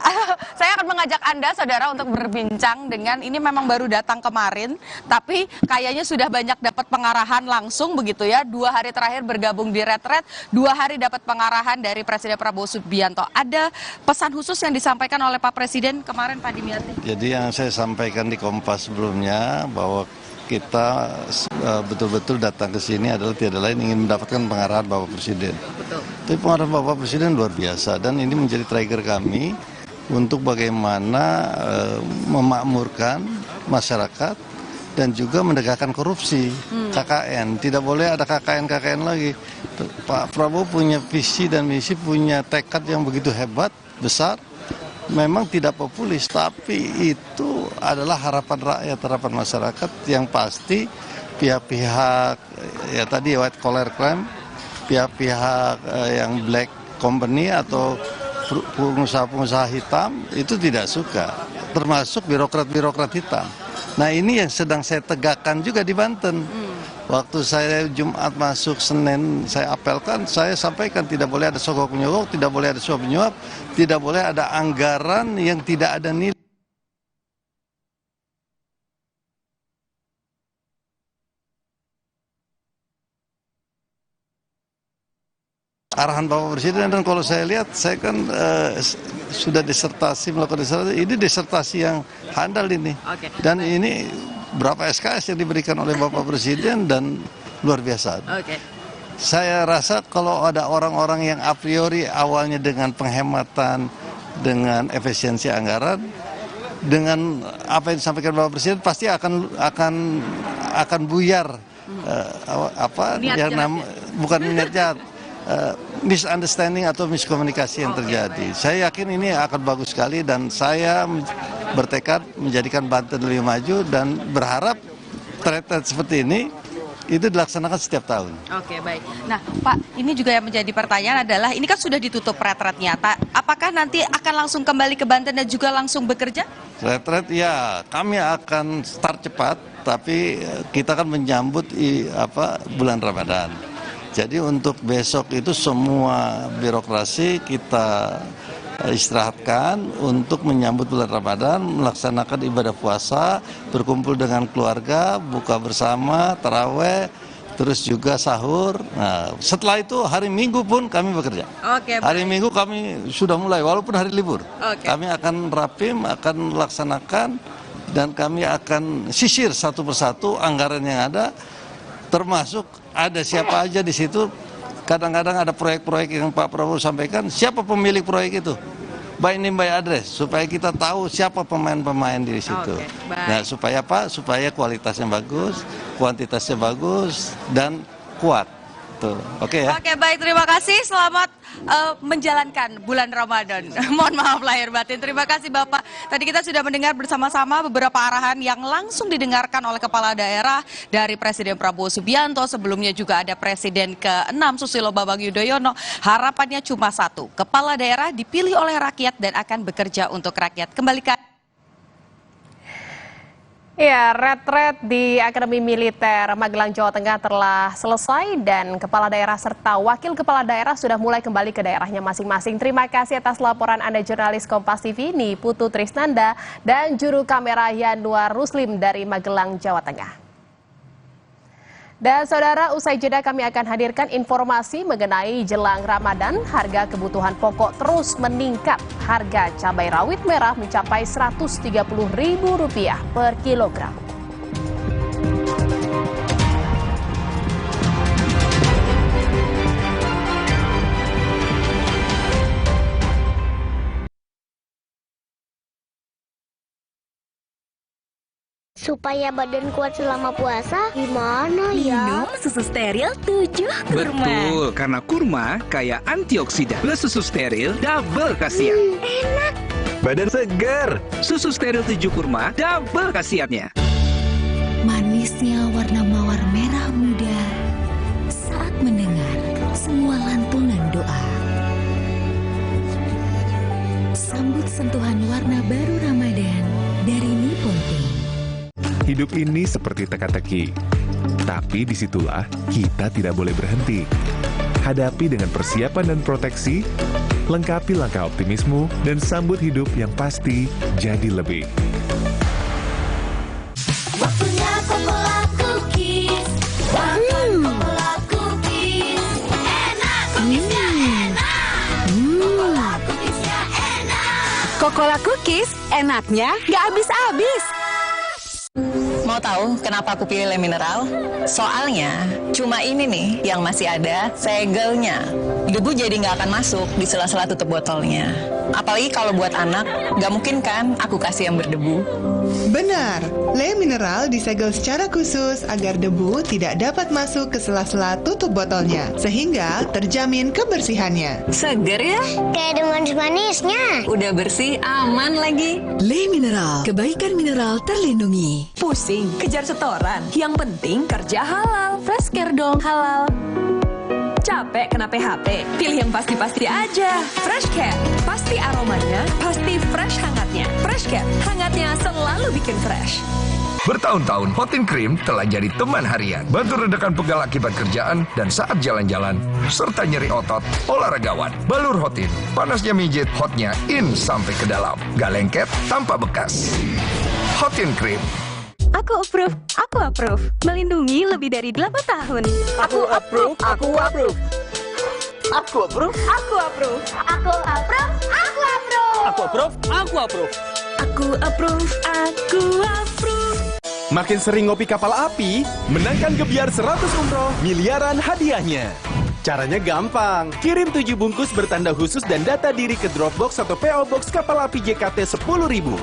saya akan mengajak Anda saudara untuk berbincang dengan, ini memang baru datang kemarin tapi kayaknya sudah banyak dapat pengarahan langsung begitu ya, 2 hari terakhir bergabung di Retret, 2 hari dapat pengarahan dari Presiden Prabowo Subianto. Ada pesan khusus yang disampaikan oleh Pak Presiden kemarin, Pak Dimyati? Jadi yang saya sampaikan di Kompas sebelumnya bahwa kita betul-betul datang ke sini adalah tiada lain ingin mendapatkan pengarahan Bapak Presiden. Betul. Tapi pengarahan Bapak Presiden luar biasa dan ini menjadi trigger kami untuk bagaimana memakmurkan masyarakat dan juga menegakkan korupsi. KKN, tidak boleh ada KKN lagi. Pak Prabowo punya visi dan misi, punya tekad yang begitu hebat, besar. Memang tidak populis, tapi itu adalah harapan rakyat, harapan masyarakat yang pasti pihak-pihak ya tadi white collar crime, pihak-pihak yang black company atau pengusaha-pengusaha hitam itu tidak suka, termasuk birokrat-birokrat hitam. Nah ini yang sedang saya tegakkan juga di Banten. Waktu saya Jumat masuk, Senin saya apelkan, saya sampaikan tidak boleh ada sogok menyogok, tidak boleh ada suap menyuap, tidak boleh ada anggaran yang tidak ada nilai. Arahan Bapak Presiden, dan kalau saya lihat, saya kan sudah disertasi, melakukan disertasi, ini disertasi yang handal ini. Dan ini berapa SKS yang diberikan oleh Bapak Presiden dan luar biasa. Saya rasa kalau ada orang-orang yang a priori awalnya dengan penghematan, dengan efisiensi anggaran, dengan apa yang disampaikan Bapak Presiden pasti akan buyar bukan niat jahat. Misunderstanding atau miskomunikasi yang terjadi. Saya yakin ini akan bagus sekali dan saya bertekad menjadikan Banten lebih maju dan berharap retret seperti ini itu dilaksanakan setiap tahun. Oke, baik. Nah, Pak, ini juga yang menjadi pertanyaan adalah, ini kan sudah ditutup retretnya, apakah nanti akan langsung kembali ke Banten dan juga langsung bekerja? Retret ya, kami akan start cepat, tapi kita akan menyambut bulan Ramadan. Jadi untuk besok itu semua birokrasi kita istirahatkan untuk menyambut bulan Ramadan, melaksanakan ibadah puasa, berkumpul dengan keluarga, buka bersama, taraweh, terus juga sahur. Nah, setelah itu hari Minggu pun kami bekerja. Hari Minggu kami sudah mulai, walaupun hari libur. Kami akan rapim, akan laksanakan, dan kami akan sisir satu persatu anggaran yang ada, termasuk ada siapa aja di situ. Kadang-kadang ada proyek-proyek yang Pak Prabowo sampaikan, siapa pemilik proyek itu, by name by address, supaya kita tahu siapa pemain-pemain di situ. Nah, supaya apa? Supaya kualitasnya bagus, kuantitasnya bagus, dan kuat. Oke ya. Oke, baik, terima kasih. Selamat menjalankan bulan Ramadan. Mohon maaf lahir batin. Terima kasih Bapak. Tadi kita sudah mendengar bersama-sama beberapa arahan yang langsung didengarkan oleh Kepala Daerah dari Presiden Prabowo Subianto. Sebelumnya juga ada Presiden ke-6 Susilo Bambang Yudhoyono. Harapannya cuma satu, Kepala Daerah dipilih oleh rakyat dan akan bekerja untuk rakyat. Kembalikan. Ya, retret di Akademi Militer Magelang, Jawa Tengah telah selesai dan Kepala Daerah serta Wakil Kepala Daerah sudah mulai kembali ke daerahnya masing-masing. Terima kasih atas laporan Anda jurnalis Kompas TV, Putu Trisnanda, dan juru kamera Yanuar Ruslim dari Magelang, Jawa Tengah. Dan saudara, usai jeda kami akan hadirkan informasi mengenai jelang Ramadan. Harga kebutuhan pokok terus meningkat. Harga cabai rawit merah mencapai Rp130.000 per kilogram. Supaya badan kuat selama puasa, gimana ya? Minum susu steril 7 kurma. Betul, karena kurma kaya antioksidan. Plus susu steril, double khasiat. Enak. Badan segar. Susu steril 7 kurma, double khasiatnya. Manisnya warna mawar merah muda saat mendengar semua lantunan doa. Sambut sentuhan warna baru Ramadan dari Nippon Paint. Hidup ini seperti teka-teki, tapi disitulah kita tidak boleh berhenti. Hadapi dengan persiapan dan proteksi, lengkapi langkah optimismu, dan sambut hidup yang pasti jadi lebih. Waktunya Cocola Cookies. Cocola Cookies. Enak, cookiesnya enak. Cocola Cookiesnya enak. Cocola Cookies, enaknya nggak habis-habis. Mau tahu kenapa aku pilih Le Mineral? Soalnya cuma ini nih yang masih ada segelnya. Debu jadi nggak akan masuk di sela-sela tutup botolnya. Apalagi kalau buat anak, nggak mungkin kan aku kasih yang berdebu. Benar, Le Mineral disegel secara khusus agar debu tidak dapat masuk ke sela-sela tutup botolnya, sehingga terjamin kebersihannya. Seger ya? Kayak dengan manisnya. Udah bersih, aman lagi. Le Mineral, kebaikan mineral terlindungi. Pusing, kejar setoran. Yang penting kerja halal. Fresh Care dong, halal. Capek kena PHP? Pilih yang pasti-pasti aja. Fresh Care, pasti aromanya, pasti fresh hangatnya. Fresh Care, hangatnya selalu bikin fresh. Bertahun-tahun, Hotin Cream telah jadi teman harian. Bantu redakan pegal akibat kerjaan dan saat jalan-jalan, serta nyeri otot, olahragawan. Balur Hotin, panasnya mijit, hotnya in sampai ke dalam. Gak lengket, tanpa bekas. Hotin Cream. Aku approve. Melindungi lebih dari 8 tahun. Aku approve. Aku approve. Aku approve. Aku approve. Aku approve. Aku approve. Aku approve. Aku approve. Aku approve. Aku approve. Makin sering ngopi kapal api, menangkan gebiar 100 umroh, miliaran hadiahnya. Caranya gampang, kirim 7 bungkus bertanda khusus dan data diri ke Dropbox atau PO Box kapal api JKT 10.000.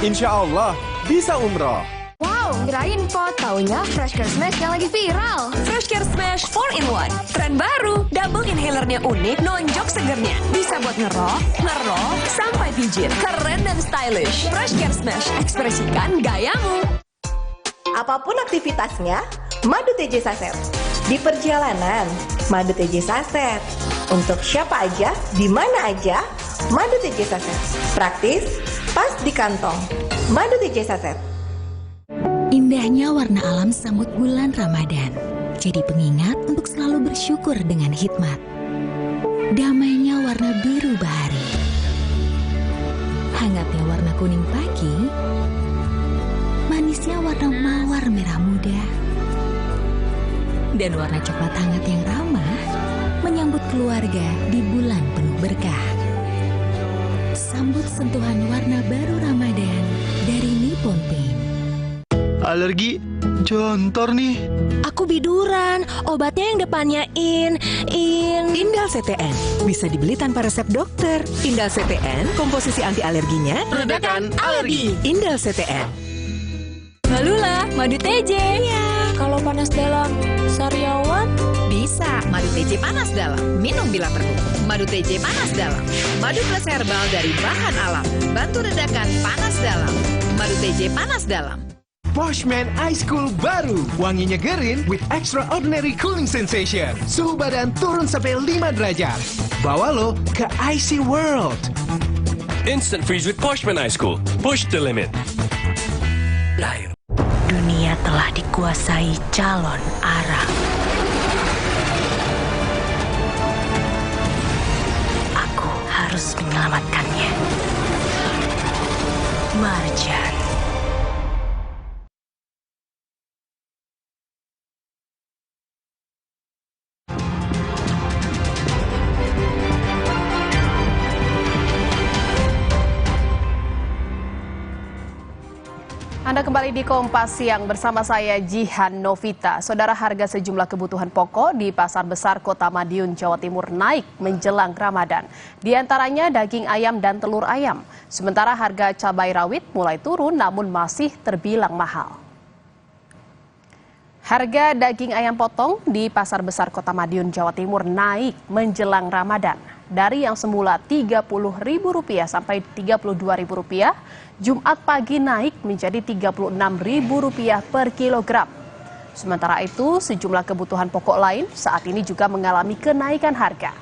Insya Allah, bisa umroh. Wow, kirain pot. Taunya Fresh Care Smash yang lagi viral. Fresh Care Smash 4-in-1. Tren baru. Double inhalernya unik, nonjok segernya. Bisa buat ngerok, sampai pijit. Keren dan stylish. Fresh Care Smash, ekspresikan gayamu. Apapun aktivitasnya, madu TJ Saset. Di perjalanan, madu TJ Saset. Untuk siapa aja, di mana aja, madu TJ Saset. Praktis, pas di kantong. Madu TJ Saset. Indahnya warna alam sambut bulan Ramadan. Jadi pengingat untuk selalu bersyukur dengan hikmat. Damainya warna biru bahari. Hangatnya warna kuning pagi. Manisnya warna mawar merah muda. Dan warna coklat hangat yang ramah menyambut keluarga di bulan penuh berkah. Sambut sentuhan warna baru Ramadan dari Nippon Paint. Alergi jontor nih. Aku biduran. Obatnya yang depannya Indal CTN. Bisa dibeli tanpa resep dokter. Indal CTN, komposisi anti alerginya redakan alergi. Indal CTN. Malula, madu TJ. Iya. Kalau panas dalam, sariawan? Bisa, madu TJ panas dalam. Minum bila perlu. Madu TJ panas dalam. Madu plus herbal dari bahan alam. Bantu redakan panas dalam. Madu TJ panas dalam. Poshman Ice Cool baru. Wanginya gerin with extraordinary cooling sensation. Suhu badan turun sampai 5 derajat. Bawa lo ke Icy World. Instant freeze with Poshman Ice Cool. Push the limit. Dunia telah dikuasai calon Arab. Aku harus menyelamatkannya. Marjan. Anda kembali di Kompas Siang bersama saya Jihan Novita. Saudara, harga sejumlah kebutuhan pokok di Pasar Besar Kota Madiun, Jawa Timur naik menjelang Ramadan. Di antaranya daging ayam dan telur ayam. Sementara harga cabai rawit mulai turun namun masih terbilang mahal. Harga daging ayam potong di Pasar Besar Kota Madiun, Jawa Timur naik menjelang Ramadan. Dari yang semula Rp30.000 sampai Rp32.000, Jumat pagi naik menjadi Rp36.000 per kilogram. Sementara itu, sejumlah kebutuhan pokok lain saat ini juga mengalami kenaikan harga.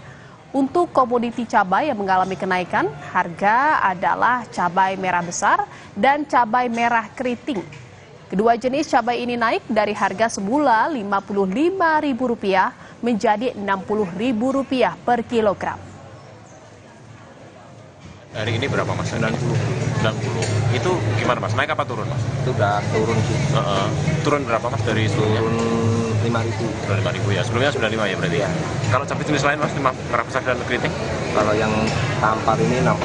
Untuk komoditi cabai yang mengalami kenaikan, harga adalah cabai merah besar dan cabai merah keriting. Kedua jenis cabai ini naik dari harga semula Rp55.000 menjadi Rp60.000 per kilogram. Hari ini berapa Mas? 90. Itu gimana Mas? Naik apa turun Mas? Itu udah turun sih. Turun berapa Mas dari sebelumnya? Turun 5.000. Turun 5.000 ya. Sebelumnya 95 ya berarti ya. Kalau cabai jenis lain Mas, merah besar dan keriting? Kalau yang tampar ini 60.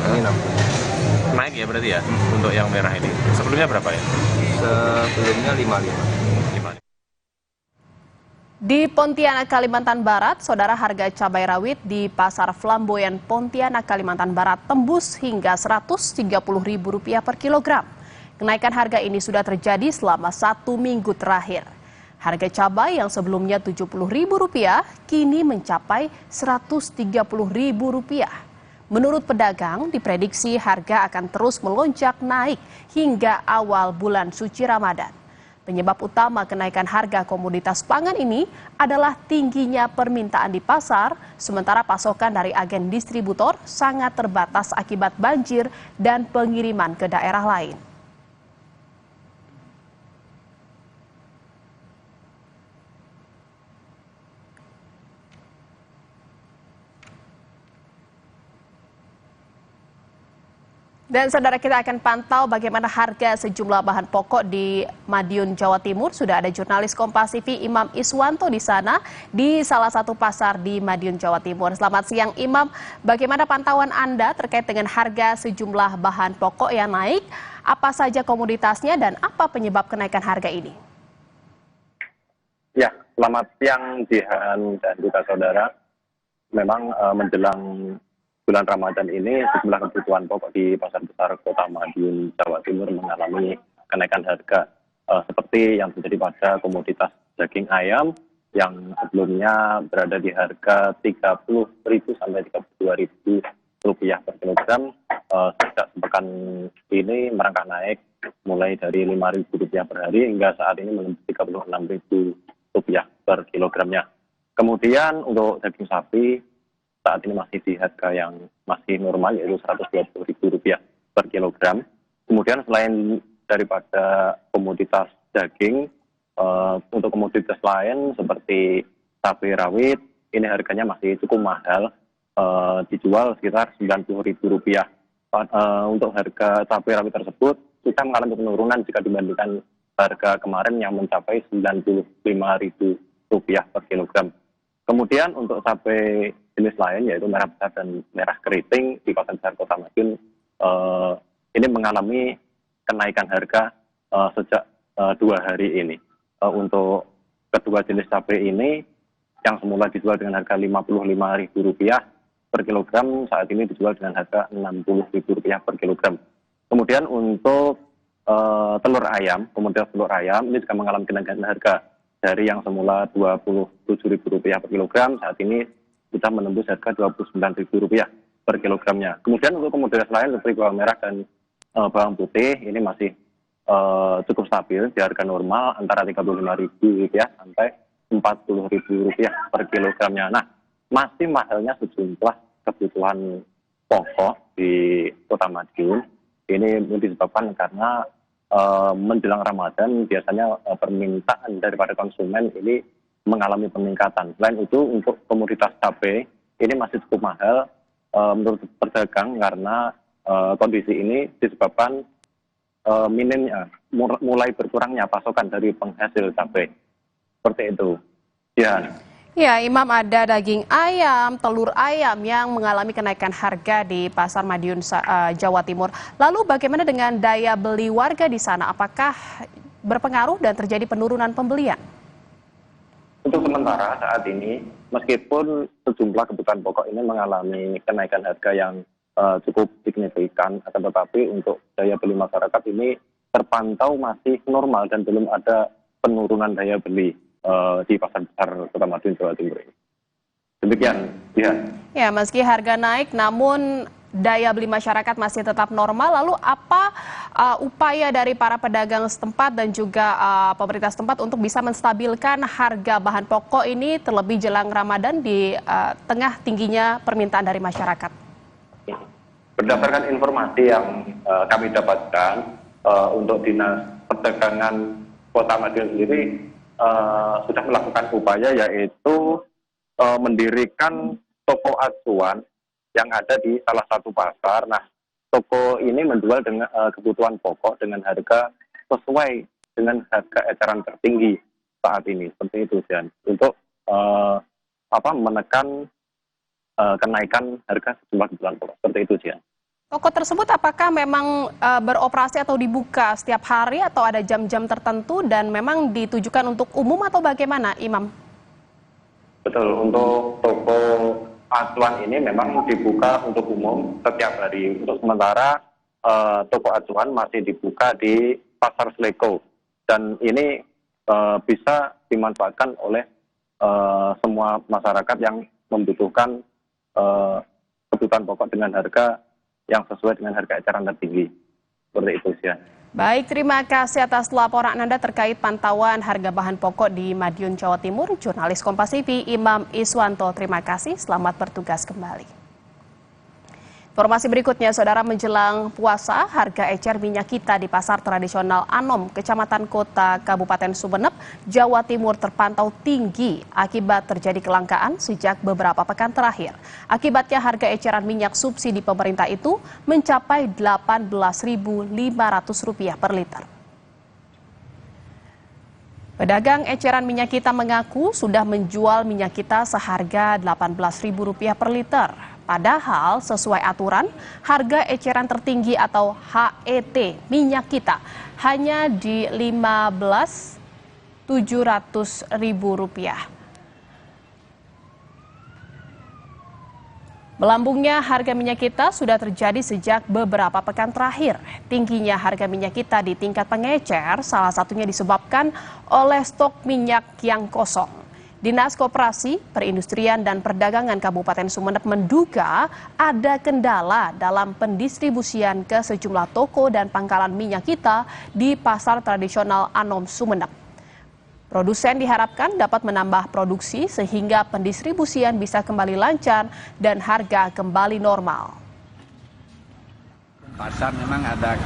Ini 60. Naik ya berarti ya untuk yang merah ini. Sebelumnya berapa ya? Sebelumnya 55. Di Pontianak, Kalimantan Barat, saudara, harga cabai rawit di Pasar Flamboyan Pontianak, Kalimantan Barat tembus hingga Rp130.000 per kilogram. Kenaikan harga ini sudah terjadi selama 1 minggu terakhir. Harga cabai yang sebelumnya Rp70.000 kini mencapai Rp130.000. Menurut pedagang, diprediksi harga akan terus melonjak naik hingga awal bulan suci Ramadan. Penyebab utama kenaikan harga komoditas pangan ini adalah tingginya permintaan di pasar, sementara pasokan dari agen distributor sangat terbatas akibat banjir dan pengiriman ke daerah lain. Dan saudara, kita akan pantau bagaimana harga sejumlah bahan pokok di Madiun, Jawa Timur. Sudah ada jurnalis Kompas TV Imam Iswanto di sana, di salah satu pasar di Madiun, Jawa Timur. Selamat siang Imam, bagaimana pantauan Anda terkait dengan harga sejumlah bahan pokok yang naik? Apa saja komoditasnya dan apa penyebab kenaikan harga ini? Ya, selamat siang Jihan dan juga saudara. Memang menjelang bulan Ramadan ini sejumlah kebutuhan pokok di Pasar Besar Kota Madiun, Jawa Timur mengalami kenaikan harga seperti yang terjadi pada komoditas daging ayam yang sebelumnya berada di harga Rp30.000 sampai Rp32.000 per kilogram. Sejak sepekan ini merangkak naik mulai dari Rp5.000 per hari hingga saat ini menembus Rp36.000 per kilogramnya. Kemudian untuk daging sapi saat ini masih di harga yang masih normal, yaitu Rp120.000 per kilogram. Kemudian selain daripada komoditas daging, untuk komoditas lain seperti cabai rawit, ini harganya masih cukup mahal, dijual sekitar Rp90.000. Untuk harga cabai rawit tersebut kita mengalami penurunan jika dibandingkan harga kemarin yang mencapai Rp95.000 per kilogram. Kemudian untuk cabai jenis lain yaitu merah besar dan merah keriting di Pasar Besar Kota Madiun ini mengalami kenaikan harga sejak 2 hari ini. Untuk kedua jenis cabai ini yang semula dijual dengan harga Rp55.000 per kilogram, saat ini dijual dengan harga Rp60.000 per kilogram. Kemudian untuk telur ayam, komoditas telur ayam ini juga mengalami kenaikan harga dari yang semula Rp27.000 per kilogram, saat ini sudah menembus harga Rp29.000 per kilogramnya. Kemudian untuk komoditas lain seperti bawang merah dan bawang putih ini masih cukup stabil di harga normal antara Rp35.000 sampai Rp40.000 per kilogramnya. Nah, masih mahalnya sejumlah kebutuhan pokok di Kota Madiun. Ini disebabkan karena menjelang Ramadan biasanya permintaan daripada konsumen ini mengalami peningkatan. Selain itu untuk komoditas cabai ini masih cukup mahal menurut pedagang karena kondisi ini disebabkan minimnya mulai berkurangnya pasokan dari penghasil cabai. Seperti itu. Ya. Ya, Imam, ada daging ayam, telur ayam yang mengalami kenaikan harga di Pasar Madiun, Jawa Timur. Lalu bagaimana dengan daya beli warga di sana? Apakah berpengaruh dan terjadi penurunan pembelian? Untuk sementara saat ini, meskipun sejumlah kebutuhan pokok ini mengalami kenaikan harga yang cukup signifikan, akan tetapi untuk daya beli masyarakat ini terpantau masih normal dan belum ada penurunan daya beli di pasar besar Kota Madiun, Jawa Timur ini. Demikian, ya. Ya, meski harga naik, namun daya beli masyarakat masih tetap normal. Lalu apa upaya dari para pedagang setempat dan juga pemerintah setempat untuk bisa menstabilkan harga bahan pokok ini terlebih jelang Ramadan di tengah tingginya permintaan dari masyarakat? Berdasarkan informasi yang kami dapatkan untuk Dinas Perdagangan Kota Madiun sendiri sudah melakukan upaya, yaitu mendirikan toko acuan yang ada di salah satu pasar. Nah, toko ini menjual dengan kebutuhan pokok dengan harga sesuai dengan harga eceran tertinggi saat ini, seperti itu, Jan. Untuk menekan kenaikan harga sejumlah kebutuhan pokok, seperti itu, Jan. Toko tersebut apakah memang beroperasi atau dibuka setiap hari atau ada jam-jam tertentu dan memang ditujukan untuk umum atau bagaimana, Imam? Betul, untuk toko acuan ini memang dibuka untuk umum setiap hari. Untuk sementara toko acuan masih dibuka di Pasar Sleko dan ini bisa dimanfaatkan oleh semua masyarakat yang membutuhkan kebutuhan pokok dengan harga yang sesuai dengan harga eceran tertinggi. Seperti itu, ya. Baik, terima kasih atas laporan Anda terkait pantauan harga bahan pokok di Madiun, Jawa Timur. Jurnalis Kompas TV Imam Iswanto, terima kasih. Selamat bertugas kembali. Informasi berikutnya, saudara, menjelang puasa, harga ecer minyak kita di pasar tradisional Anom, Kecamatan Kota, Kabupaten Sumeneb, Jawa Timur terpantau tinggi akibat terjadi kelangkaan sejak beberapa pekan terakhir. Akibatnya harga eceran minyak subsidi pemerintah itu mencapai Rp18.500 per liter. Pedagang eceran minyak kita mengaku sudah menjual minyak kita seharga Rp18.000 per liter. Padahal sesuai aturan, harga eceran tertinggi atau HET minyak kita hanya di Rp15.700.000. Melambungnya harga minyak kita sudah terjadi sejak beberapa pekan terakhir. Tingginya harga minyak kita di tingkat pengecer salah satunya disebabkan oleh stok minyak yang kosong. Dinas Koperasi, Perindustrian dan Perdagangan Kabupaten Sumeneb menduga ada kendala dalam pendistribusian ke sejumlah toko dan pangkalan minyak kita di pasar tradisional Anom Sumeneb. Produsen diharapkan dapat menambah produksi sehingga pendistribusian bisa kembali lancar dan harga kembali normal. Pasar memang ada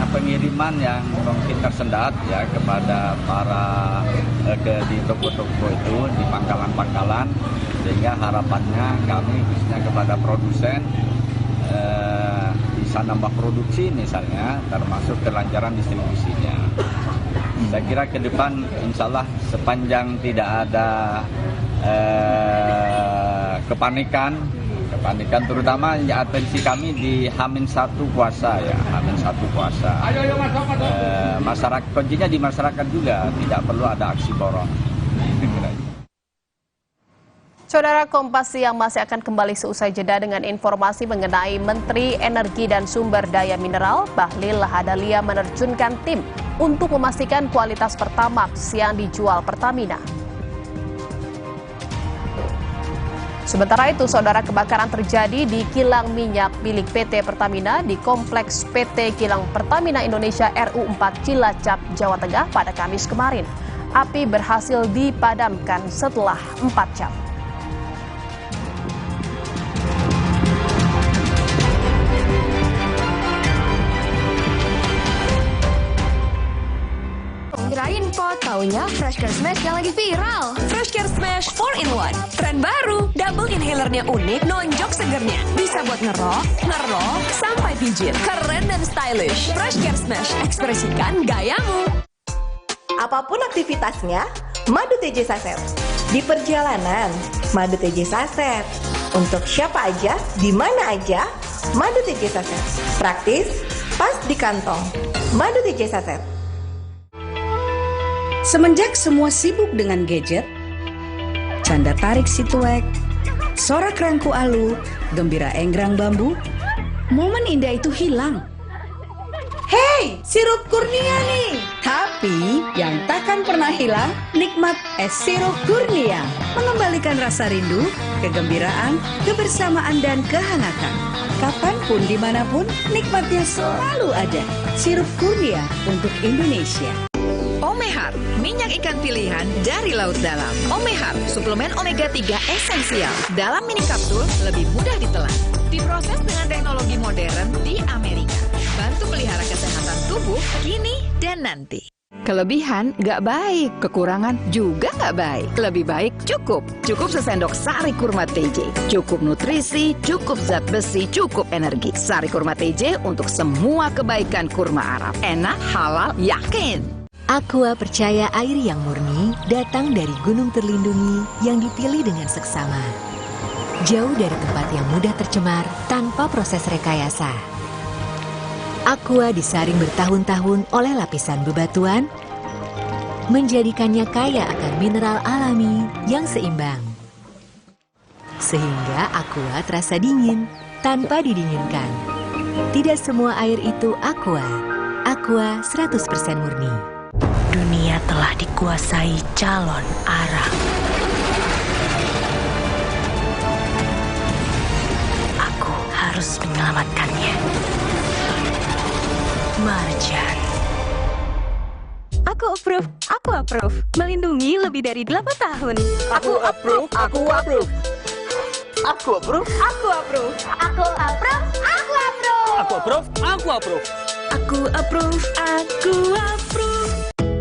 pengiriman yang mungkin tersendat ya kepada para di toko-toko itu, di pangkalan-pangkalan, sehingga harapannya kami khususnya kepada produsen bisa nambah produksi misalnya, termasuk kelancaran distribusinya. Saya kira ke depan insya Allah sepanjang tidak ada kepanikan terutama ya, atensi kami di H-1 puasa ya, H-1 puasa. Masyarakat, kuncinya di masyarakat juga, tidak perlu ada aksi borong. Saudara, Kompas Siang masih akan kembali seusai jeda dengan informasi mengenai Menteri Energi dan Sumber Daya Mineral Bahlil Lahadalia menerjunkan tim untuk memastikan kualitas Pertamax yang dijual Pertamina. Sementara itu, saudara, kebakaran terjadi di kilang minyak milik PT Pertamina di Kompleks PT Kilang Pertamina Indonesia RU4 Cilacap, Jawa Tengah pada Kamis kemarin. Api berhasil dipadamkan setelah 4 jam. Kirain po, taunya Freshcare Smash yang lagi viral. Freshcare Smash 4-in-1. Tren baru, double inhalernya unik, nonjok segernya. Bisa buat ngerok, sampai pijit. Keren dan stylish. Freshcare Smash, ekspresikan gayamu. Apapun aktivitasnya, Madu TJ Saset. Di perjalanan, Madu TJ Saset. Untuk siapa aja, di mana aja, Madu TJ Saset. Praktis, pas di kantong. Madu TJ Saset. Semenjak semua sibuk dengan gadget, canda tarik si tuek, sorak rangku alu, gembira enggrang bambu, momen indah itu hilang. Hei, sirup Kurnia nih! Tapi yang takkan pernah hilang, nikmat es sirup Kurnia. Mengembalikan rasa rindu, kegembiraan, kebersamaan, dan kehangatan. Kapanpun, dimanapun, nikmatnya selalu ada. Sirup Kurnia untuk Indonesia. Omehar, minyak ikan pilihan dari laut dalam. Omehar, suplemen omega 3 esensial. Dalam mini kapsul, lebih mudah ditelan. Diproses dengan teknologi modern di Amerika. Bantu pelihara kesehatan tubuh kini dan nanti. Kelebihan nggak baik, kekurangan juga nggak baik. Lebih baik cukup. Cukup sesendok sari kurma TJ. Cukup nutrisi, cukup zat besi, cukup energi. Sari kurma TJ untuk semua kebaikan kurma Arab. Enak, halal, yakin. Aqua percaya air yang murni datang dari gunung terlindungi yang dipilih dengan seksama. Jauh dari tempat yang mudah tercemar tanpa proses rekayasa. Aqua disaring bertahun-tahun oleh lapisan bebatuan, menjadikannya kaya akan mineral alami yang seimbang. Sehingga Aqua terasa dingin tanpa didinginkan. Tidak semua air itu Aqua. Aqua 100% murni. Dunia telah dikuasai calon Arab. Aku harus menyelamatkannya. Marjan. Aku approve. Melindungi lebih dari 8 tahun. Aku approve. Aku approve.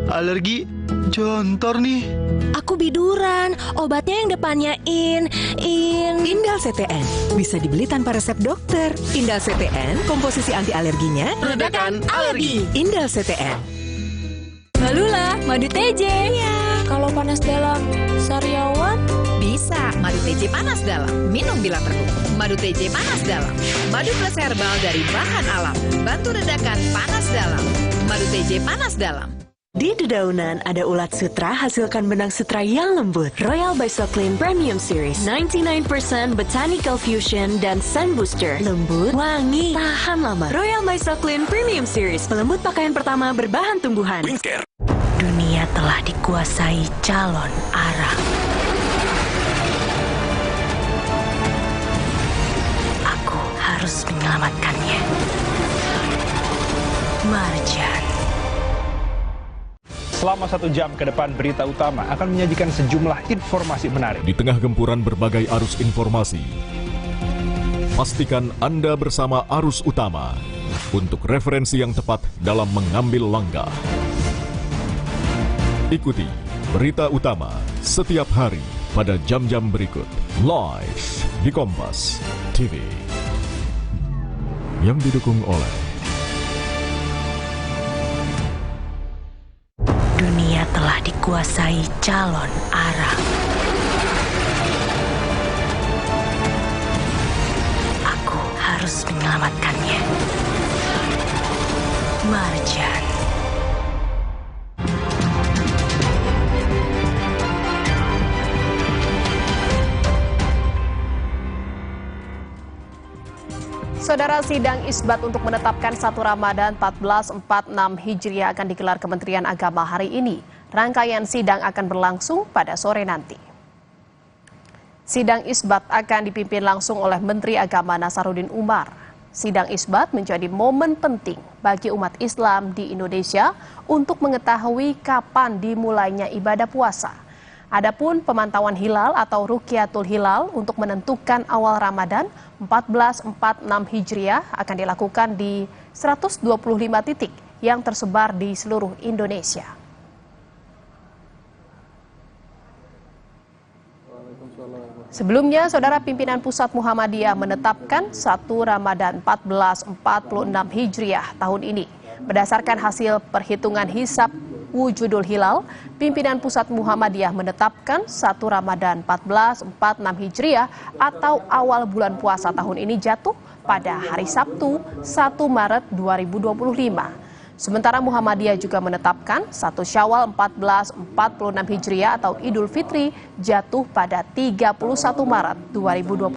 Alergi jontor nih. Aku biduran, obatnya yang depannya Indal CTN. Bisa dibeli tanpa resep dokter. Indal CTN, komposisi anti alerginya Redakan alergi. Indal CTN. Malula, madu TJ. Iya. Kalau panas dalam, sariawan Bisa, madu TJ panas dalam. Minum bila perlu. Madu TJ panas dalam. Madu plus herbal dari bahan alam. Bantu redakan panas dalam. Madu TJ panas dalam. Di dedaunan ada ulat sutra, hasilkan benang sutra yang lembut. Royal Bisoclean Premium Series 99% Botanical Fusion dan Sun Booster. Lembut, wangi, tahan lama. Royal Bisoclean Premium Series, pelembut pakaian pertama berbahan tumbuhan. Wincare. Dunia telah dikuasai calon Arab. Aku harus menyelamatkannya. Marjan. Selama 1 jam ke depan, Berita Utama akan menyajikan sejumlah informasi menarik. Di tengah gempuran berbagai arus informasi, pastikan Anda bersama arus utama untuk referensi yang tepat dalam mengambil langkah. Ikuti Berita Utama setiap hari pada jam-jam berikut, live di Kompas TV. Yang didukung oleh Dunia telah dikuasai calon Arab. Aku harus menyelamatkannya. Marjan. Saudara, sidang isbat untuk menetapkan 1 Ramadan 1446 Hijriah akan digelar Kementerian Agama hari ini. Rangkaian sidang akan berlangsung pada sore nanti. Sidang isbat akan dipimpin langsung oleh Menteri Agama Nasaruddin Umar. Sidang isbat menjadi momen penting bagi umat Islam di Indonesia untuk mengetahui kapan dimulainya ibadah puasa. Adapun pemantauan hilal atau Rukyatul Hilal untuk menentukan awal Ramadan 1446 Hijriah akan dilakukan di 125 titik yang tersebar di seluruh Indonesia. Sebelumnya, Saudara, pimpinan Pusat Muhammadiyah menetapkan 1 Ramadan 1446 Hijriah tahun ini berdasarkan hasil perhitungan hisab wujudul hilal, pimpinan pusat Muhammadiyah menetapkan 1 Ramadan 1446 Hijriah atau awal bulan puasa tahun ini jatuh pada hari Sabtu 1 Maret 2025. Sementara Muhammadiyah juga menetapkan 1 Syawal 1446 Hijriah atau Idul Fitri jatuh pada 31 Maret 2025.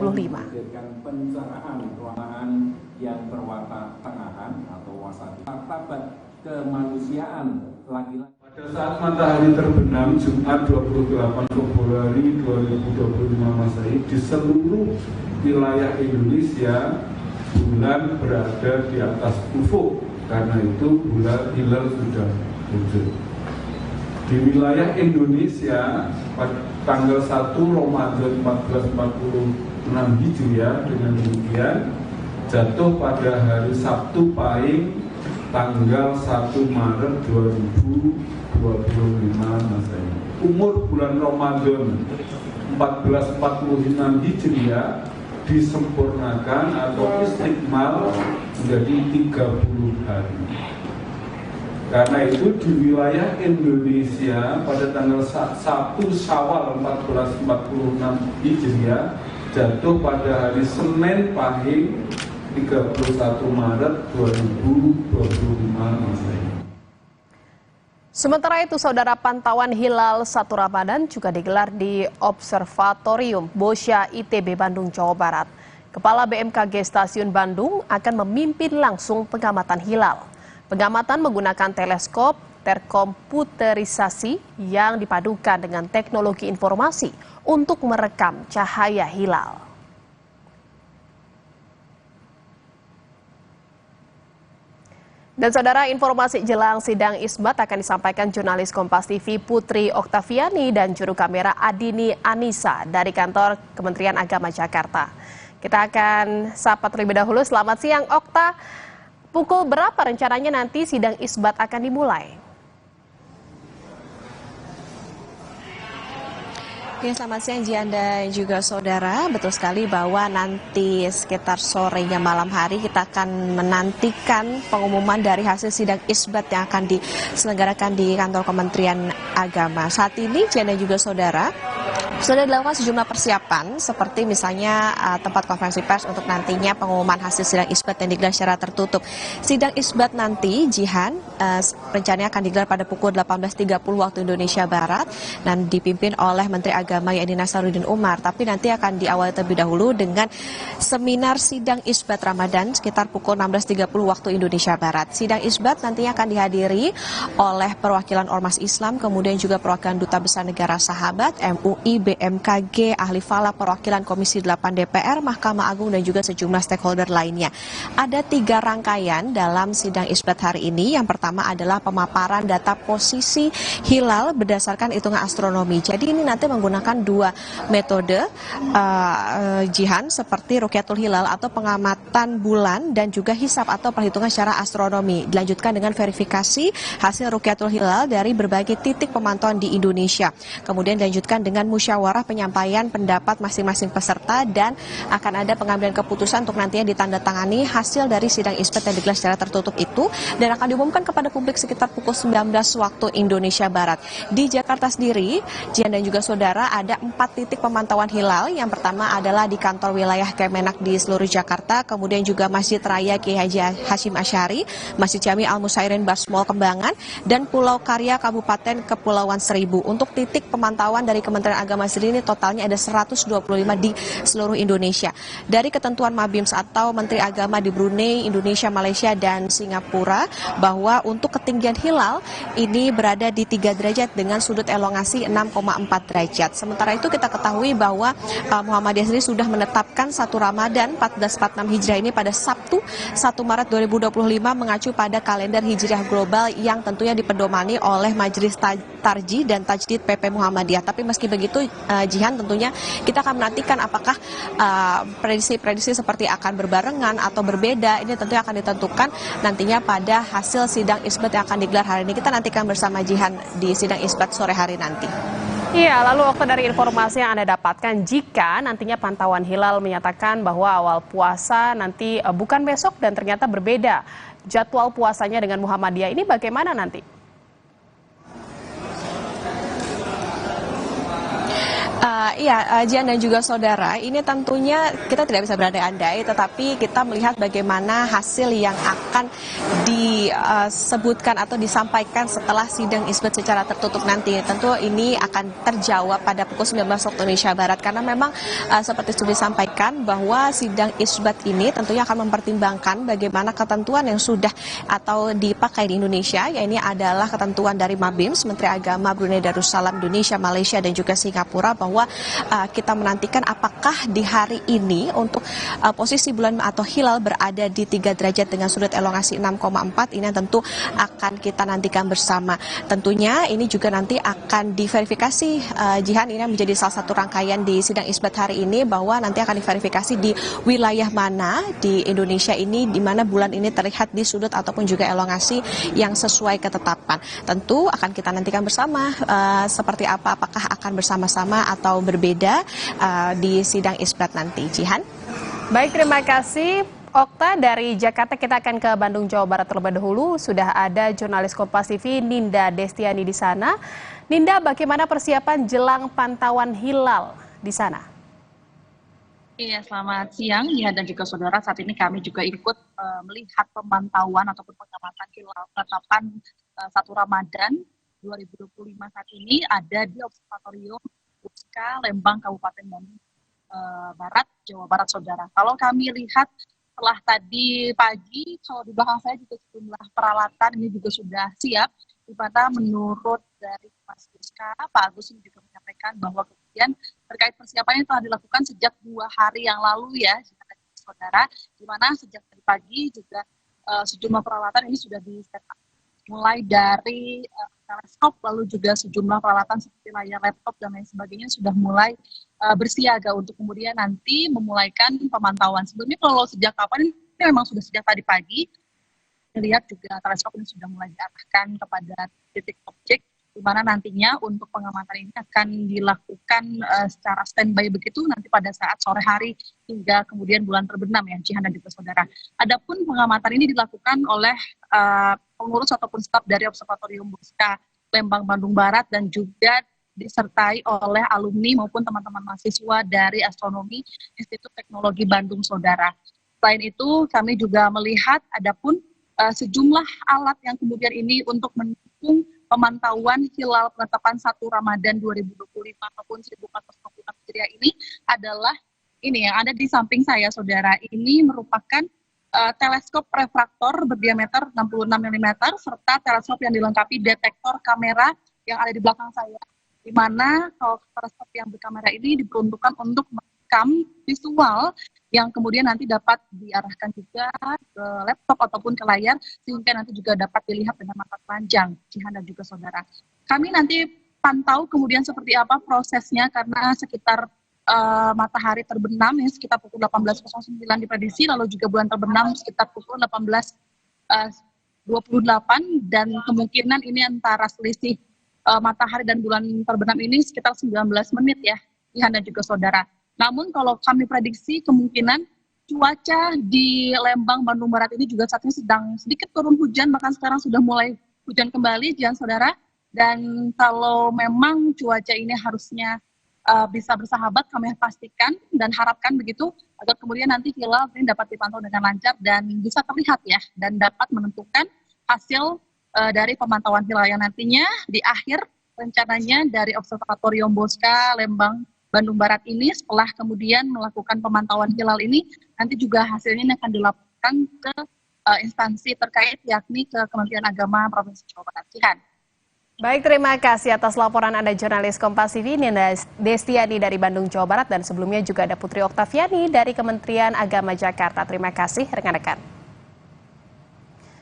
Pencerahan ruangan yang berwarna tengahan atau wasati. Martabat kemanusiaan laki-laki. Pada saat matahari terbenam Jumat 28 Februari 2025 Masehi di seluruh wilayah Indonesia bulan berada di atas ufuk. Karena itu bulan hilal sudah muncul. Di wilayah Indonesia pada tanggal 1 Ramadan 1446 Hijriah dengan demikian jatuh pada hari Sabtu Pahing tanggal 1 Maret 2025 Masehi. Umur bulan Ramadan 1446 Hijriah disempurnakan atau istikmal menjadi 30 hari. Karena itu di wilayah Indonesia pada tanggal 1 Syawal 1446 Hijriah jatuh pada hari Senin Pahing 31 Maret 2025 Masehi. Sementara itu, saudara, pantauan hilal 1 Ramadan juga digelar di Observatorium Bosya ITB Bandung, Jawa Barat. Kepala BMKG Stasiun Bandung akan memimpin langsung pengamatan hilal. Pengamatan menggunakan teleskop terkomputerisasi yang dipadukan dengan teknologi informasi untuk merekam cahaya hilal. Dan saudara, informasi jelang sidang isbat akan disampaikan jurnalis Kompas TV Putri Oktaviani dan juru kamera Adini Anissa dari kantor Kementerian Agama Jakarta. Kita akan sapa terlebih dahulu. Selamat siang Okta, pukul berapa rencananya nanti sidang isbat akan dimulai? Oke, selamat siang Jian dan juga saudara. Betul sekali bahwa nanti sekitar sorenya malam hari kita akan menantikan pengumuman dari hasil sidang isbat yang akan diselenggarakan di kantor Kementerian Agama. Saat ini Jian dan juga saudara, sudah dilakukan sejumlah persiapan seperti misalnya tempat konferensi pers untuk nantinya pengumuman hasil sidang isbat yang digelar secara tertutup. Sidang isbat nanti Jihan rencananya akan digelar pada pukul 18.30 waktu Indonesia Barat dan dipimpin oleh Menteri Agama Yadi Nasaruddin Umar. Tapi nanti akan diawali terlebih dahulu dengan seminar sidang isbat Ramadan sekitar pukul 16.30 waktu Indonesia Barat. Sidang isbat nantinya akan dihadiri oleh perwakilan Ormas Islam, kemudian juga perwakilan Duta Besar Negara Sahabat, MUI, BMKG, ahli falak, perwakilan Komisi 8 DPR, Mahkamah Agung, dan juga sejumlah stakeholder lainnya. Ada 3 rangkaian dalam sidang isbat hari ini. Yang pertama adalah pemaparan data posisi hilal berdasarkan hitungan astronomi. Jadi ini nanti menggunakan 2 metode Jihan, seperti Rukyatul Hilal atau pengamatan bulan dan juga hisab atau perhitungan secara astronomi. Dilanjutkan dengan verifikasi hasil Rukyatul Hilal dari berbagai titik pemantauan di Indonesia. Kemudian dilanjutkan dengan musyawarah penyampaian pendapat masing-masing peserta dan akan ada pengambilan keputusan untuk nantinya ditandatangani hasil dari sidang isbat yang digelar secara tertutup itu dan akan diumumkan kepada publik sekitar pukul 19 waktu Indonesia Barat. Di Jakarta sendiri, Jian dan juga saudara, ada 4 titik pemantauan hilal. Yang pertama adalah di kantor wilayah Kemenak di seluruh Jakarta, kemudian juga Masjid Raya Kiai Haji Hashim Asy'ari, Masjid Jami Al-Musairin Basmol Kembangan, dan Pulau Karya Kabupaten Kepulauan Seribu. Untuk titik pemantauan dari Kementerian Agama sendiri ini totalnya ada 125 di seluruh Indonesia. Dari ketentuan Mabims atau Menteri Agama di Brunei, Indonesia, Malaysia, dan Singapura, bahwa untuk ketinggian hilal ini berada di 3 derajat dengan sudut elongasi 6,4 derajat. Sementara itu kita ketahui bahwa Muhammadiyah sendiri sudah menetapkan 1 Ramadan 1446 Hijriah ini pada Sabtu 1 Maret 2025 mengacu pada kalender Hijriah global yang tentunya dipedomani oleh Majelis Tarjih dan Tajdid PP Muhammadiyah. Tapi meski begitu Jihan, tentunya kita akan menantikan apakah prediksi-prediksi seperti akan berbarengan atau berbeda. Ini tentunya akan ditentukan nantinya pada hasil sidang isbat yang akan digelar hari ini. Kita nantikan bersama Jihan di sidang isbat sore hari nanti. Iya, lalu waktu dari informasi yang Anda dapatkan, jika nantinya pantauan hilal menyatakan bahwa awal puasa nanti bukan besok dan ternyata berbeda jadwal puasanya dengan Muhammadiyah, ini bagaimana nanti? Jian dan juga saudara, ini tentunya kita tidak bisa berandai-andai, tetapi kita melihat bagaimana hasil yang akan disebutkan atau disampaikan setelah sidang isbat secara tertutup nanti. Tentu ini akan terjawab pada pukul 19 waktu Indonesia Barat, karena memang seperti sudah disampaikan bahwa sidang isbat ini tentunya akan mempertimbangkan bagaimana ketentuan yang sudah atau dipakai di Indonesia, yaitu adalah ketentuan dari Mabims, Menteri Agama Brunei Darussalam, Indonesia, Malaysia, dan juga Singapura, bahwa kita menantikan apakah di hari ini untuk posisi bulan atau hilal berada di 3 derajat dengan sudut elongasi 6,4, ini tentu akan kita nantikan bersama. Tentunya ini juga nanti akan diverifikasi, Jihan, ini menjadi salah satu rangkaian di sidang isbat hari ini, bahwa nanti akan diverifikasi di wilayah mana di Indonesia ini di mana bulan ini terlihat di sudut ataupun juga elongasi yang sesuai ketetapan. Tentu akan kita nantikan bersama seperti apa, apakah akan bersama-sama atau berbeda di sidang isbat nanti. Jihan. Baik, terima kasih Okta. Dari Jakarta kita akan ke Bandung, Jawa Barat terlebih dahulu. Sudah ada jurnalis Kompas TV Ninda Destiani di sana. Ninda, bagaimana persiapan jelang pantauan hilal di sana? Iya, selamat siang ya, dan juga saudara. Saat ini kami juga ikut melihat pemantauan ataupun pengamatan hilal penetapan 1 Ramadan 2025 saat ini ada di Observatorium Buska, Lembang, Kabupaten Bandung Barat, Jawa Barat, saudara. Kalau kami lihat setelah tadi pagi, kalau di belakang saya juga sejumlah peralatan ini juga sudah siap, di mana menurut dari Mas Buska, Pak Agus ini juga menyampaikan bahwa kemudian terkait persiapannya telah dilakukan sejak 2 hari yang lalu ya, saudara, di mana sejak tadi pagi juga sejumlah peralatan ini sudah di-set up, mulai dari teleskop, lalu juga sejumlah peralatan seperti layar laptop dan lain sebagainya sudah mulai bersiaga untuk kemudian nanti memulaikan pemantauan. Sebelumnya kalau sejak kapan, ini memang sudah sejak tadi pagi, lihat juga teleskop ini sudah mulai diarahkan kepada titik objek, di mana nantinya untuk pengamatan ini akan dilakukan secara standby begitu nanti pada saat sore hari hingga kemudian bulan terbenam ya, Jihan dan juga saudara. Adapun pengamatan ini dilakukan oleh pengurus ataupun staf dari Observatorium Buska Lembang, Bandung Barat, dan juga disertai oleh alumni maupun teman-teman mahasiswa dari Astronomi Institut Teknologi Bandung, saudara. Selain itu, kami juga melihat adapun sejumlah alat yang kemudian ini untuk mendukung pemantauan hilal penetapan 1 Ramadan 2025 ataupun 1440 Hijriah ini adalah ini yang ada di samping saya, saudara. Ini merupakan teleskop refraktor berdiameter 66 mm serta teleskop yang dilengkapi detektor kamera yang ada di belakang saya, di mana kalau teleskop yang berkamera ini diperuntukkan untuk merekam visual yang kemudian nanti dapat diarahkan juga ke laptop ataupun ke layar, sehingga nanti juga dapat dilihat dengan mata telanjang, Jihan dan juga saudara. Kami nanti pantau kemudian seperti apa prosesnya, karena sekitar matahari terbenam ya sekitar pukul 18.09 diprediksi, lalu juga bulan terbenam sekitar pukul 18.28, dan kemungkinan ini antara selisih matahari dan bulan terbenam ini sekitar 19 menit ya, Jihan dan juga saudara. Namun kalau kami prediksi kemungkinan cuaca di Lembang, Bandung Barat ini juga saat ini sedang sedikit turun hujan, bahkan sekarang sudah mulai hujan kembali, Jihan saudara. Dan kalau memang cuaca ini harusnya bisa bersahabat, kami pastikan dan harapkan begitu, agar kemudian nanti hilal ini dapat dipantau dengan lancar dan bisa terlihat ya, dan dapat menentukan hasil dari pemantauan hilal yang nantinya di akhir rencananya dari Observatorium Buska Lembang, Bandung Barat ini, setelah kemudian melakukan pemantauan hilal ini, nanti juga hasilnya akan dilaporkan ke instansi terkait, yakni ke Kementerian Agama Provinsi Jawa Barat. Jihan. Baik, terima kasih atas laporan Anda jurnalis Kompas TV Ninda Destiani dari Bandung, Jawa Barat, dan sebelumnya juga ada Putri Oktaviani dari Kementerian Agama Jakarta. Terima kasih rekan-rekan.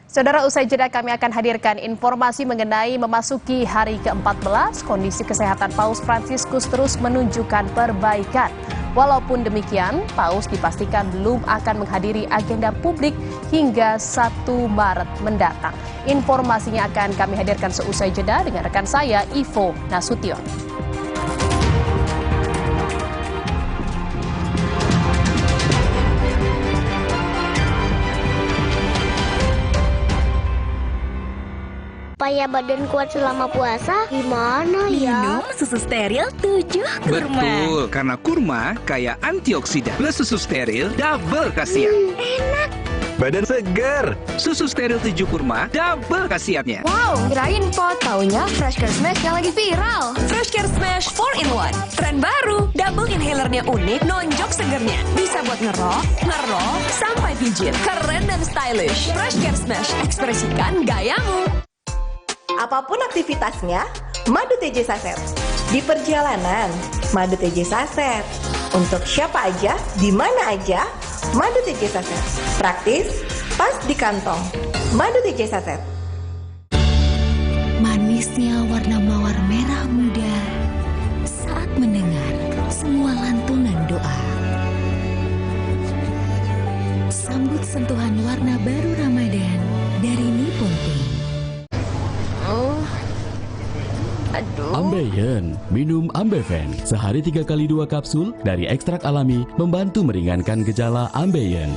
Saudara, usai jeda kami akan hadirkan informasi mengenai memasuki hari ke-14, kondisi kesehatan Paus Fransiskus terus menunjukkan perbaikan. Walaupun demikian, Paus dipastikan belum akan menghadiri agenda publik hingga 1 Maret mendatang. Informasinya akan kami hadirkan seusai jeda dengan rekan saya, Ivo Nasution. supaya badan kuat selama puasa? Gimana ya? Minum susu steril 7 kurma. Betul, karena kurma kaya antioksidan. Plus susu steril, double khasiat. Enak. Badan segar. Susu steril 7 kurma, double khasiatnya. Wow, kirain po, taunya Freshcare Smash yang lagi viral. Freshcare Smash 4-in-1. Tren baru, double inhalernya unik, nonjok segernya. Bisa buat ngerok, sampai pijit. Keren dan stylish. Freshcare Smash, ekspresikan gayamu. Apapun aktivitasnya, madu TJ Saset. Di perjalanan, madu TJ Saset. Untuk siapa aja, di mana aja, madu TJ Saset. Praktis, pas di kantong. Madu TJ Saset. Manisnya warna mawar merah muda saat mendengar semua lantunan doa. Sambut sentuhan warna baru Ramadan dari Nippon Paint. Ambeien, minum Ambeven. Sehari 3 kali 2 kapsul dari ekstrak alami membantu meringankan gejala Ambeien.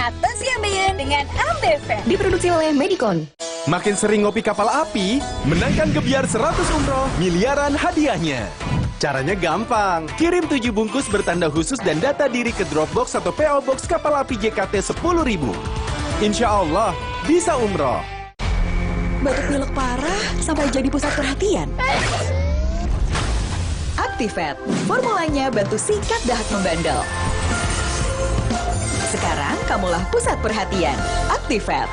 Atasi Ambeien dengan Ambeven. Diproduksi oleh Medicon. Makin sering ngopi kapal api, menangkan gebiar 100 umroh, miliaran hadiahnya. Caranya gampang, kirim 7 bungkus bertanda khusus dan data diri ke Dropbox atau PO Box kapal api JKT 10.000. Insya Allah, bisa umroh. Batuk pilek parah sampai jadi pusat perhatian. Actifed, formulanya bantu sikat dahat membandel. Sekarang kamulah pusat perhatian. Actifed.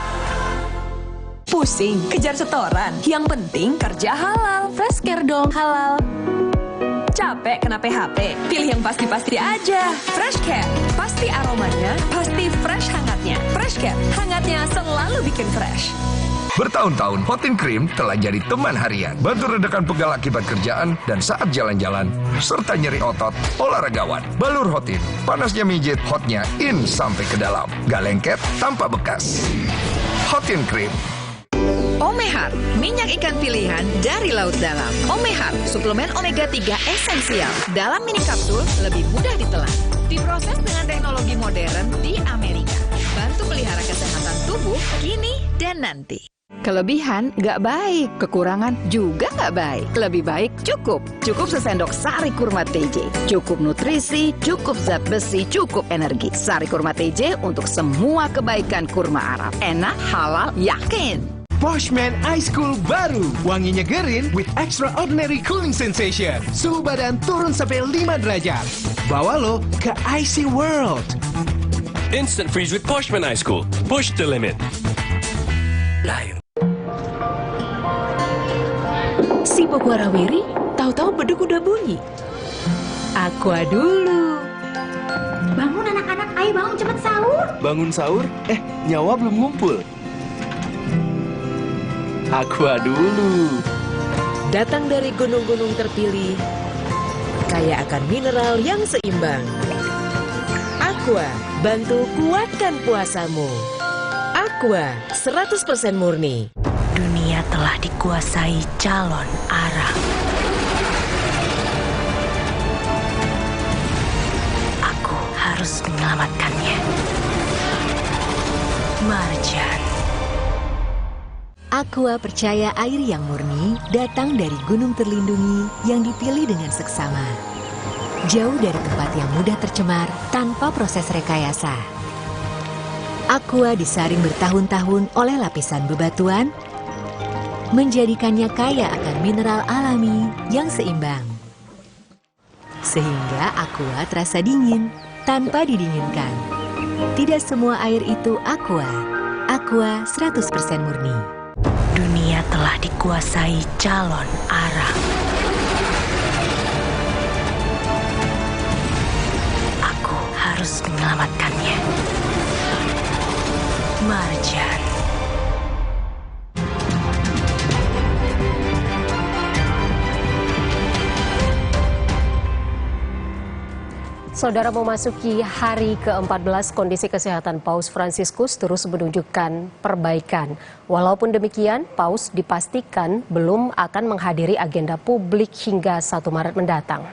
Pusing, kejar setoran. Yang penting kerja halal. Freshcare dong halal. Capek kena PHP, pilih yang pasti-pasti aja. Freshcare, pasti aromanya, pasti fresh hangatnya. Freshcare, hangatnya selalu bikin fresh. Bertahun-tahun, Hotin Cream telah jadi teman harian. Bantu redakan pegal akibat kerjaan dan saat jalan-jalan, serta nyeri otot olahragawan. Balur Hotin, panasnya mijit, hotnya in sampai ke dalam. Gak lengket, tanpa bekas. Hotin Cream. Omehar, minyak ikan pilihan dari laut dalam. Omehar, suplemen omega 3 esensial. Dalam mini kapsul, lebih mudah ditelan. Diproses dengan teknologi modern di Amerika. Bantu pelihara kesehatan tubuh kini dan nanti. Kelebihan nggak baik, kekurangan juga nggak baik. Lebih baik cukup. Cukup sesendok sari kurma TJ. Cukup nutrisi, cukup zat besi, cukup energi. Sari kurma TJ untuk semua kebaikan kurma Arab. Enak, halal, yakin. Boschman Ice Cool baru. Wanginya gerin with extraordinary cooling sensation. Suhu badan turun sampai 5 derajat. Bawa lo ke Icy World. Instant freeze with Boschman Ice Cool. Push the limit. Lain. Sibuk warawiri, tahu-tahu beduk udah bunyi. Aqua dulu. Bangun anak-anak, ayo bangun cepet sahur. Bangun sahur? Nyawa belum ngumpul. Aqua dulu. Datang dari gunung-gunung terpilih, kaya akan mineral yang seimbang. Aqua, bantu kuatkan puasamu. Aqua, 100% murni. Dunia telah dikuasai calon Arab. Aku harus menyelamatkannya. Marjan. Aqua percaya air yang murni datang dari gunung terlindungi yang dipilih dengan seksama. Jauh dari tempat yang mudah tercemar tanpa proses rekayasa. Aqua disaring bertahun-tahun oleh lapisan bebatuan, menjadikannya kaya akan mineral alami yang seimbang. Sehingga Aqua terasa dingin tanpa didinginkan. Tidak semua air itu Aqua. Aqua 100% murni. Dunia telah dikuasai calon Arab. Aku harus menyelamatkannya. Marjan. Saudara, memasuki hari ke-14, kondisi kesehatan Paus Fransiskus terus menunjukkan perbaikan. Walaupun demikian, Paus dipastikan belum akan menghadiri agenda publik hingga 1 Maret mendatang.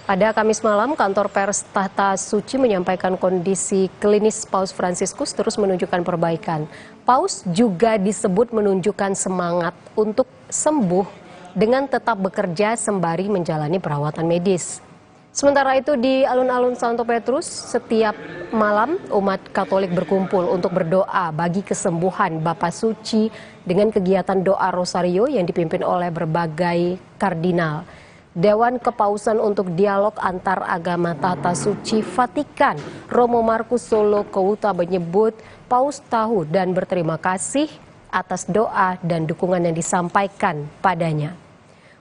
Pada Kamis malam, kantor pers Tahta Suci menyampaikan kondisi klinis Paus Fransiskus terus menunjukkan perbaikan. Paus juga disebut menunjukkan semangat untuk sembuh dengan tetap bekerja sembari menjalani perawatan medis. Sementara itu di alun-alun Santo Petrus, setiap malam umat Katolik berkumpul untuk berdoa bagi kesembuhan Bapa Suci dengan kegiatan doa Rosario yang dipimpin oleh berbagai kardinal. Dewan Kepausan untuk Dialog Antar Agama Tahta Suci Vatikan, Romo Markus Solo Keuta menyebut Paus tahu dan berterima kasih atas doa dan dukungan yang disampaikan padanya.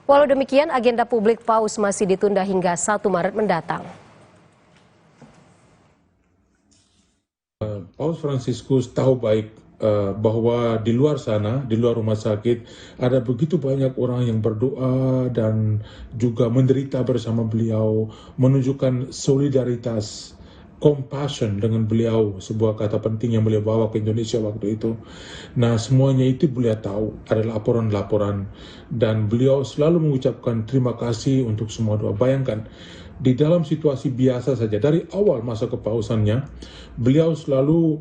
Walau demikian, agenda publik Paus masih ditunda hingga 1 Maret mendatang. Paus Fransiskus tahu baik bahwa di luar sana, di luar rumah sakit, ada begitu banyak orang yang berdoa dan juga menderita bersama beliau, menunjukkan solidaritas, compassion dengan beliau, sebuah kata penting yang beliau bawa ke Indonesia waktu itu. Nah, semuanya itu beliau tahu, ada laporan-laporan, dan beliau selalu mengucapkan terima kasih untuk semua doa. Bayangkan, di dalam situasi biasa saja, dari awal masa kepausannya, beliau selalu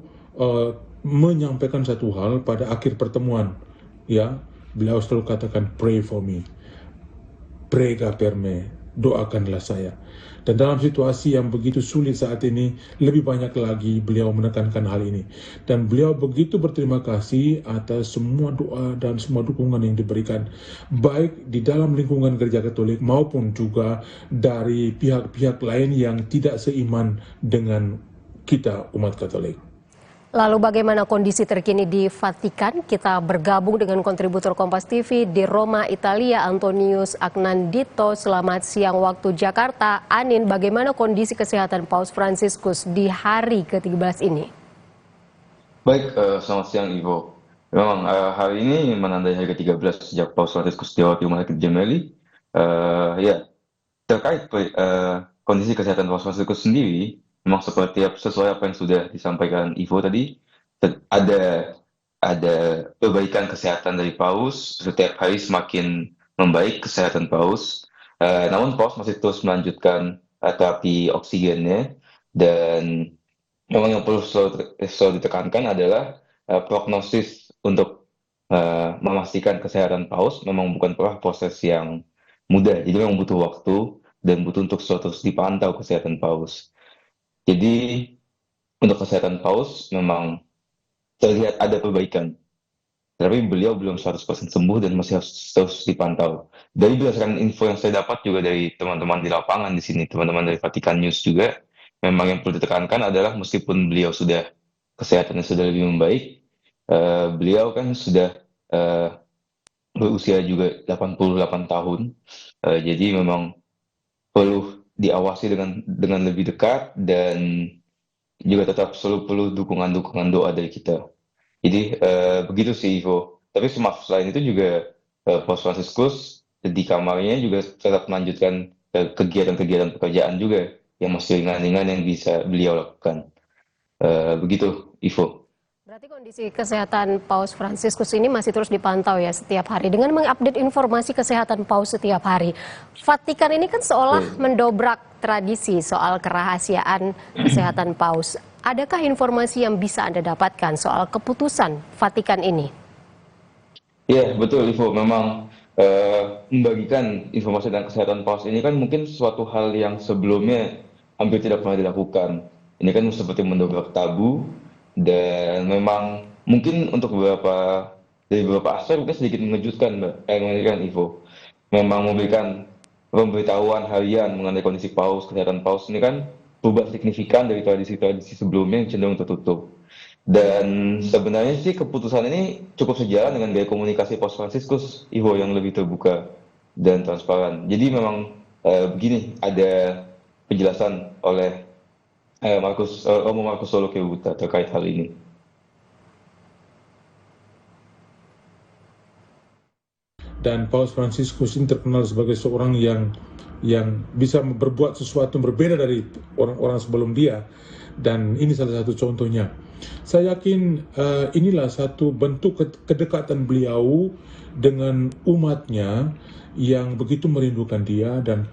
menyampaikan satu hal pada akhir pertemuan, ya, beliau selalu katakan pray for me, prega per me, doakanlah saya. Dan dalam situasi yang begitu sulit saat ini, lebih banyak lagi beliau menekankan hal ini. Dan beliau begitu berterima kasih atas semua doa dan semua dukungan yang diberikan, baik di dalam lingkungan Gereja Katolik maupun juga dari pihak-pihak lain yang tidak seiman dengan kita umat Katolik. Lalu bagaimana kondisi terkini di Vatikan? Kita bergabung dengan kontributor Kompas TV di Roma, Italia, Antonius Agnandito. Selamat siang waktu Jakarta. Anin, bagaimana kondisi kesehatan Paus Fransiskus di hari ke-13 ini? Baik, selamat siang Ivo. Memang hari ini menandai hari ke-13 sejak Paus Fransiskus dirawat di Rumah Sakit Gemelli. Ya, terkait kondisi kesehatan Paus Fransiskus sendiri, memang sesuai apa yang sudah disampaikan Ivo tadi, ada perbaikan kesehatan dari Paus, setiap hari semakin membaik kesehatan Paus. Namun Paus masih terus melanjutkan terapi oksigennya, dan memang yang perlu selalu ditekankan adalah prognosis untuk memastikan kesehatan Paus memang bukan proses yang mudah, jadi memang butuh waktu dan butuh untuk terus dipantau kesehatan Paus. Jadi untuk kesehatan Paus memang terlihat ada perbaikan, tapi beliau belum 100% sembuh dan masih harus terus dipantau. Dari berdasarkan info yang saya dapat juga dari teman-teman di lapangan di sini, teman-teman dari Vatikan News juga, memang yang perlu ditekankan adalah meskipun beliau sudah kesehatannya sudah lebih membaik, beliau kan sudah berusia juga 88 tahun, jadi memang perlu diawasi dengan lebih dekat, dan juga tetap selalu perlu dukungan doa dari kita. Jadi begitu sih Ivo. Tapi selain itu juga Paus Fransiskus di kamarnya juga tetap melanjutkan kegiatan-kegiatan pekerjaan juga yang masih ringan-ringan yang bisa beliau lakukan. Begitu Ivo. Berarti kondisi kesehatan Paus Fransiskus ini masih terus dipantau ya setiap hari. Dengan mengupdate informasi kesehatan Paus setiap hari, Vatikan ini kan seolah mendobrak tradisi soal kerahasiaan kesehatan Paus. Adakah informasi yang bisa Anda dapatkan soal keputusan Vatikan ini? Ya, betul Ivo. Memang membagikan informasi tentang kesehatan Paus ini kan mungkin suatu hal yang sebelumnya hampir tidak pernah dilakukan. Ini kan seperti mendobrak tabu. Dan memang mungkin untuk beberapa aspek mungkin sedikit mengejutkan Ivo. Memang memberikan pemberitahuan harian mengenai kondisi Paus, kesehatan Paus ini kan berubah signifikan dari tradisi-tradisi sebelumnya yang cenderung tertutup. Dan sebenarnya sih keputusan ini cukup sejalan dengan gaya komunikasi Paus Fransiskus Ivo yang lebih terbuka dan transparan. Jadi memang begini, ada penjelasan oleh Romo Markus Solo Keuta terkait hal ini. Dan Paus Fransiskus ini terkenal sebagai seorang yang bisa berbuat sesuatu yang berbeda dari orang-orang sebelum dia. Dan ini salah satu contohnya. Saya yakin inilah satu bentuk kedekatan beliau dengan umatnya yang begitu merindukan dia dan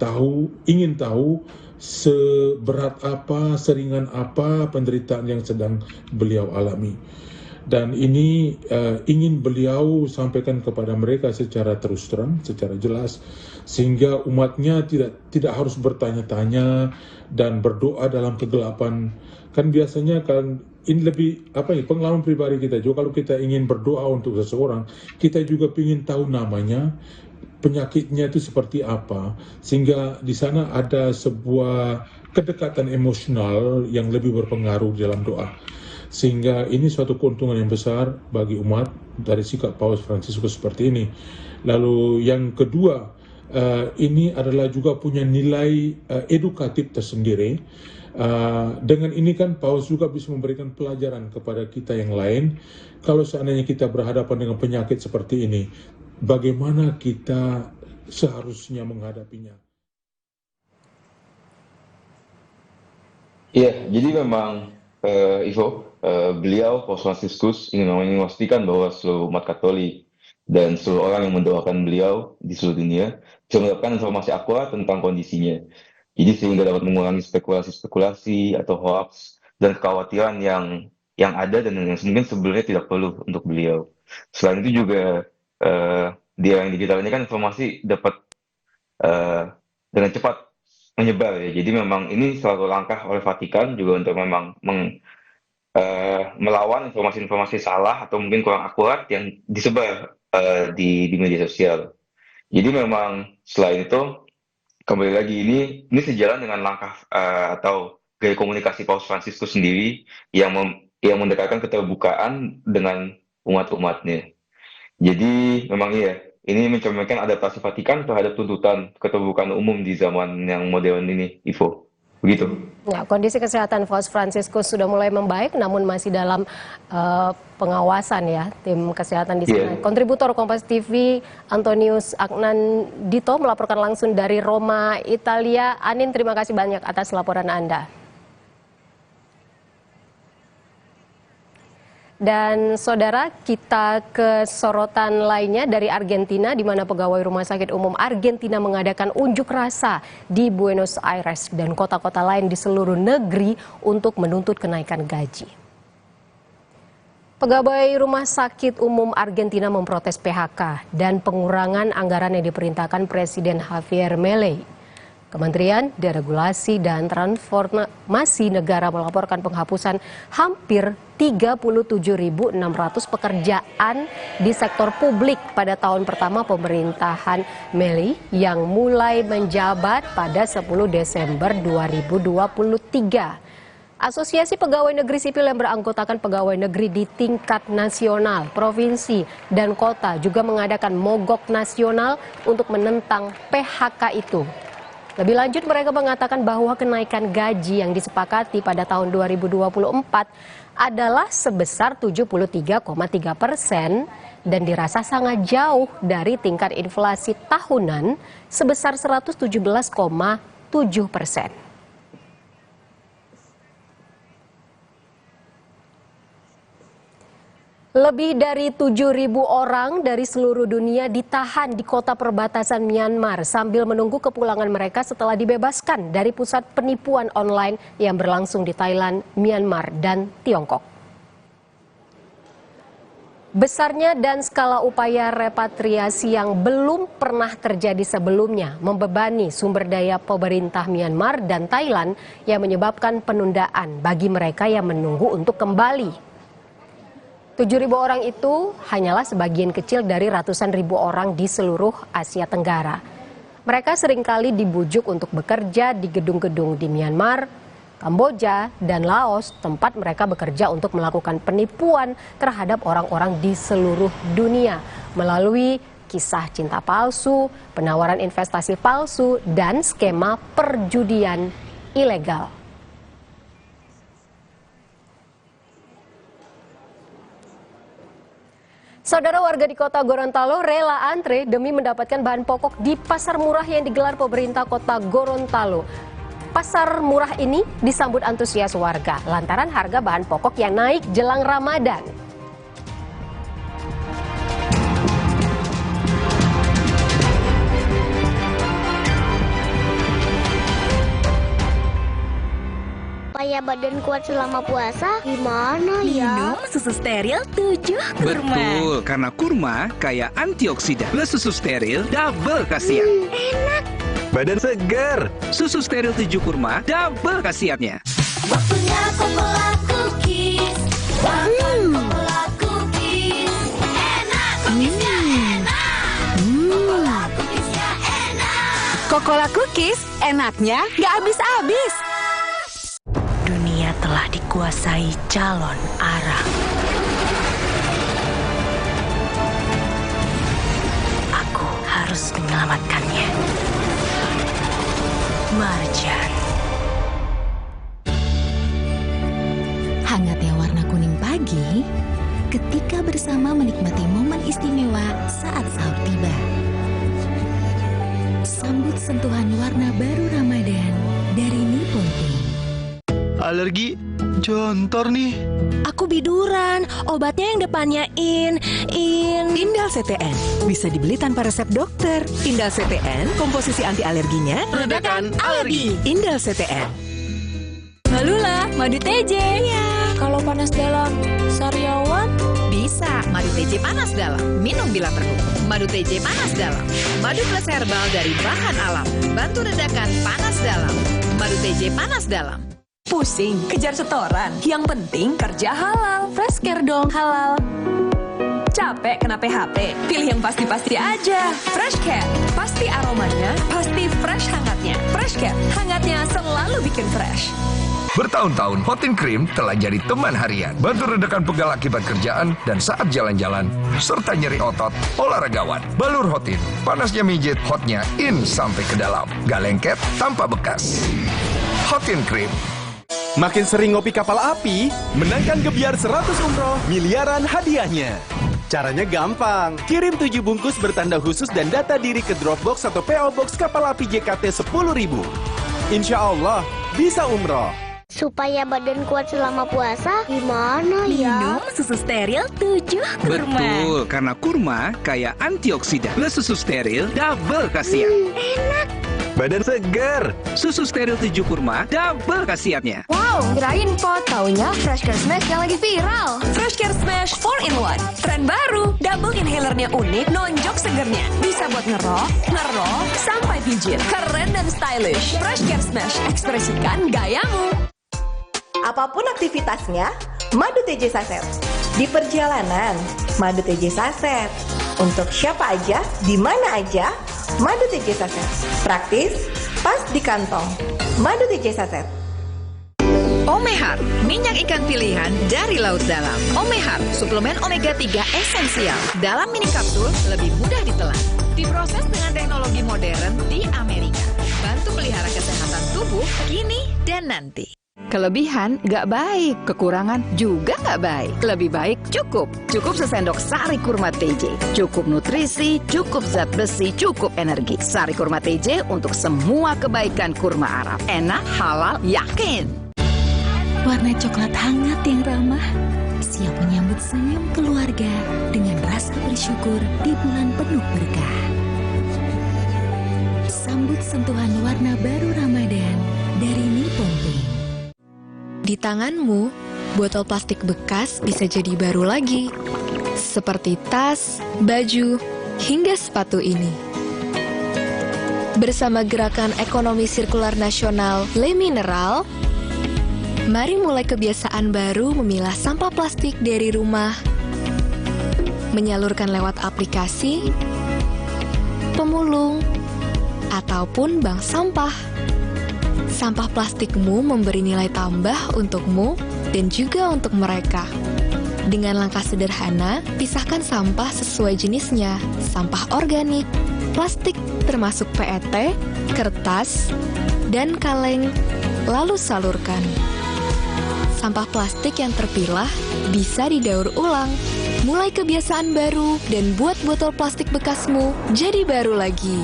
ingin tahu seberat apa, seringan apa penderitaan yang sedang beliau alami. Dan ini ingin beliau sampaikan kepada mereka secara terus terang, secara jelas, sehingga umatnya tidak harus bertanya-tanya dan berdoa dalam kegelapan. Kan biasanya kan ini lebih pengalaman pribadi kita juga, kalau kita ingin berdoa untuk seseorang, kita juga ingin tahu namanya, penyakitnya itu seperti apa, sehingga di sana ada sebuah kedekatan emosional yang lebih berpengaruh dalam doa. Sehingga ini suatu keuntungan yang besar bagi umat dari sikap Paus Fransiskus seperti ini. Lalu yang kedua, ini adalah juga punya nilai edukatif tersendiri. Dengan ini kan Paus juga bisa memberikan pelajaran kepada kita yang lain. Kalau seandainya kita berhadapan dengan penyakit seperti ini, bagaimana kita seharusnya menghadapinya? Iya, jadi memang Ivo, beliau Paus Fransiskus ingin memastikan bahwa seluruh umat Katolik dan seluruh orang yang mendoakan beliau di seluruh dunia bisa mendapatkan informasi akurat tentang kondisinya. Jadi sehingga dapat mengurangi spekulasi-spekulasi atau hoax dan kekhawatiran yang ada dan yang mungkin sebenarnya tidak perlu untuk beliau. Selain itu juga di era yang digital ini kan informasi dapat dengan cepat menyebar ya. Jadi memang ini suatu langkah oleh Vatikan juga untuk memang melawan informasi-informasi salah atau mungkin kurang akurat yang disebar di media sosial. Jadi memang selain itu kembali lagi ini sejalan dengan langkah atau gaya komunikasi Paus Fransiskus sendiri yang mendekatkan keterbukaan dengan umat-umatnya. Jadi memang iya, ini mencerminkan adaptasi Vatikan terhadap tuntutan keterbukaan umum di zaman yang modern ini, Ivo. Begitu. Ya, kondisi kesehatan Paus Fransiskus sudah mulai membaik, namun masih dalam pengawasan ya tim kesehatan di sana. Yeah. Kontributor Kompas TV Antonius Agnandito melaporkan langsung dari Roma, Italia. Anin, terima kasih banyak atas laporan Anda. Dan saudara, kita ke sorotan lainnya dari Argentina, di mana pegawai Rumah Sakit Umum Argentina mengadakan unjuk rasa di Buenos Aires dan kota-kota lain di seluruh negeri untuk menuntut kenaikan gaji. Pegawai Rumah Sakit Umum Argentina memprotes PHK dan pengurangan anggaran yang diperintahkan Presiden Javier Milei. Kementerian Deregulasi dan Transformasi Negara melaporkan penghapusan hampir 37.600 pekerjaan di sektor publik pada tahun pertama pemerintahan Milei yang mulai menjabat pada 10 Desember 2023. Asosiasi Pegawai Negeri Sipil yang beranggotakan pegawai negeri di tingkat nasional, provinsi, dan kota juga mengadakan mogok nasional untuk menentang PHK itu. Lebih lanjut, mereka mengatakan bahwa kenaikan gaji yang disepakati pada tahun 2024 adalah sebesar 73,3% dan dirasa sangat jauh dari tingkat inflasi tahunan sebesar 117,7%. Lebih dari 7.000 orang dari seluruh dunia ditahan di kota perbatasan Myanmar sambil menunggu kepulangan mereka setelah dibebaskan dari pusat penipuan online yang berlangsung di Thailand, Myanmar, dan Tiongkok. Besarnya dan skala upaya repatriasi yang belum pernah terjadi sebelumnya membebani sumber daya pemerintah Myanmar dan Thailand yang menyebabkan penundaan bagi mereka yang menunggu untuk kembali. 7.000 orang itu hanyalah sebagian kecil dari ratusan ribu orang di seluruh Asia Tenggara. Mereka seringkali dibujuk untuk bekerja di gedung-gedung di Myanmar, Kamboja, dan Laos, tempat mereka bekerja untuk melakukan penipuan terhadap orang-orang di seluruh dunia melalui kisah cinta palsu, penawaran investasi palsu, dan skema perjudian ilegal. Saudara, warga di kota Gorontalo rela antre demi mendapatkan bahan pokok di pasar murah yang digelar pemerintah kota Gorontalo. Pasar murah ini disambut antusias warga lantaran harga bahan pokok yang naik jelang Ramadan. Supaya badan kuat selama puasa, gimana ya? Minum susu steril 7 kurma. Betul, karena kurma kaya antioksidan. Plus susu steril, double khasiat. Enak. Badan segar. Susu steril 7 kurma, double khasiatnya. Waktunya Cocola Cookies. Makan Cocola Cookies. Enak, cookiesnya enak. Cocola Cookiesnya enak. Cocola Cookies enaknya nggak habis-habis. Dunia telah dikuasai calon arang. Aku harus menyelamatkannya. Marjan. Hangatnya warna kuning pagi ketika bersama menikmati momen istimewa saat sahur tiba. Sambut sentuhan warna baru Ramadan dari Nippon Paint. Alergi jontor nih. Aku biduran, obatnya yang depannya Indal CTN. Bisa dibeli tanpa resep dokter. Indal CTN, komposisi anti alerginya Redakan alergi. Indal CTN. Malula, madu TJ. Iya. Kalau panas dalam, sariawan Bisa, madu TJ panas dalam. Minum bila perlu. Madu TJ panas dalam. Madu plus herbal dari bahan alam. Bantu redakan panas dalam. Madu TJ panas dalam. Pusing, kejar setoran. Yang penting kerja halal. Fresh Care dong halal. Capek kena PHP? Pilih yang pasti-pasti aja. Fresh Care, pasti aromanya, pasti fresh hangatnya. Fresh Care, hangatnya selalu bikin fresh. Bertahun-tahun, Hotin Cream telah jadi teman harian. Bantu redakan pegal akibat kerjaan dan saat jalan-jalan, serta nyeri otot olahragawan. Balur Hotin, panasnya mijit, hotnya in sampai ke dalam. Gak lengket, tanpa bekas. Hotin Cream. Makin sering ngopi kapal api, menangkan gebiar 100 umroh, miliaran hadiahnya. Caranya gampang, kirim 7 bungkus bertanda khusus dan data diri ke Dropbox atau PO Box kapal api JKT 10.000. Insya Allah, bisa umroh. Supaya badan kuat selama puasa, gimana ya? Minum susu steril 7 kurma. Betul, karena kurma kaya antioksidan. Plus susu steril, double khasiat. Enak. Badan segar. Susu steril 7 kurma, double khasiatnya. Wow, kirain pot. Taunya Fresh Care Smash yang lagi viral. Fresh Care Smash 4-in-1. Tren baru, double inhalernya unik, nonjok segernya. Bisa buat ngerok, sampai pijit. Keren dan stylish. Fresh Care Smash, ekspresikan gayamu. Apapun aktivitasnya, madu TJ Saset. Di perjalanan, madu TJ Saset. Untuk siapa aja, di mana aja, madu TJ Saset. Praktis, pas di kantong. Madu TJ Saset. Omehar, minyak ikan pilihan dari laut dalam. Omehar, suplemen omega 3 esensial. Dalam mini kapsul, lebih mudah ditelan. Diproses dengan teknologi modern di Amerika. Bantu pelihara kesehatan tubuh kini dan nanti. Kelebihan nggak baik, kekurangan juga nggak baik. Lebih baik cukup. Cukup sesendok sari kurma TJ. Cukup nutrisi, cukup zat besi, cukup energi. Sari kurma TJ untuk semua kebaikan kurma Arab. Enak, halal, yakin. Warna coklat hangat yang ramah, siap menyambut senyum keluarga dengan rasa bersyukur di bulan penuh berkah. Sambut sentuhan warna baru Ramadan dari Nippon Paint. Di tanganmu, botol plastik bekas bisa jadi baru lagi. Seperti tas, baju, hingga sepatu ini. Bersama Gerakan Ekonomi Sirkular Nasional Le Mineral, mari mulai kebiasaan baru memilah sampah plastik dari rumah, menyalurkan lewat aplikasi, pemulung, ataupun bank sampah. Sampah plastikmu memberi nilai tambah untukmu dan juga untuk mereka. Dengan langkah sederhana, pisahkan sampah sesuai jenisnya, sampah organik, plastik termasuk PET, kertas, dan kaleng, lalu salurkan. Sampah plastik yang terpilah bisa didaur ulang. Mulai kebiasaan baru dan buat botol plastik bekasmu jadi baru lagi.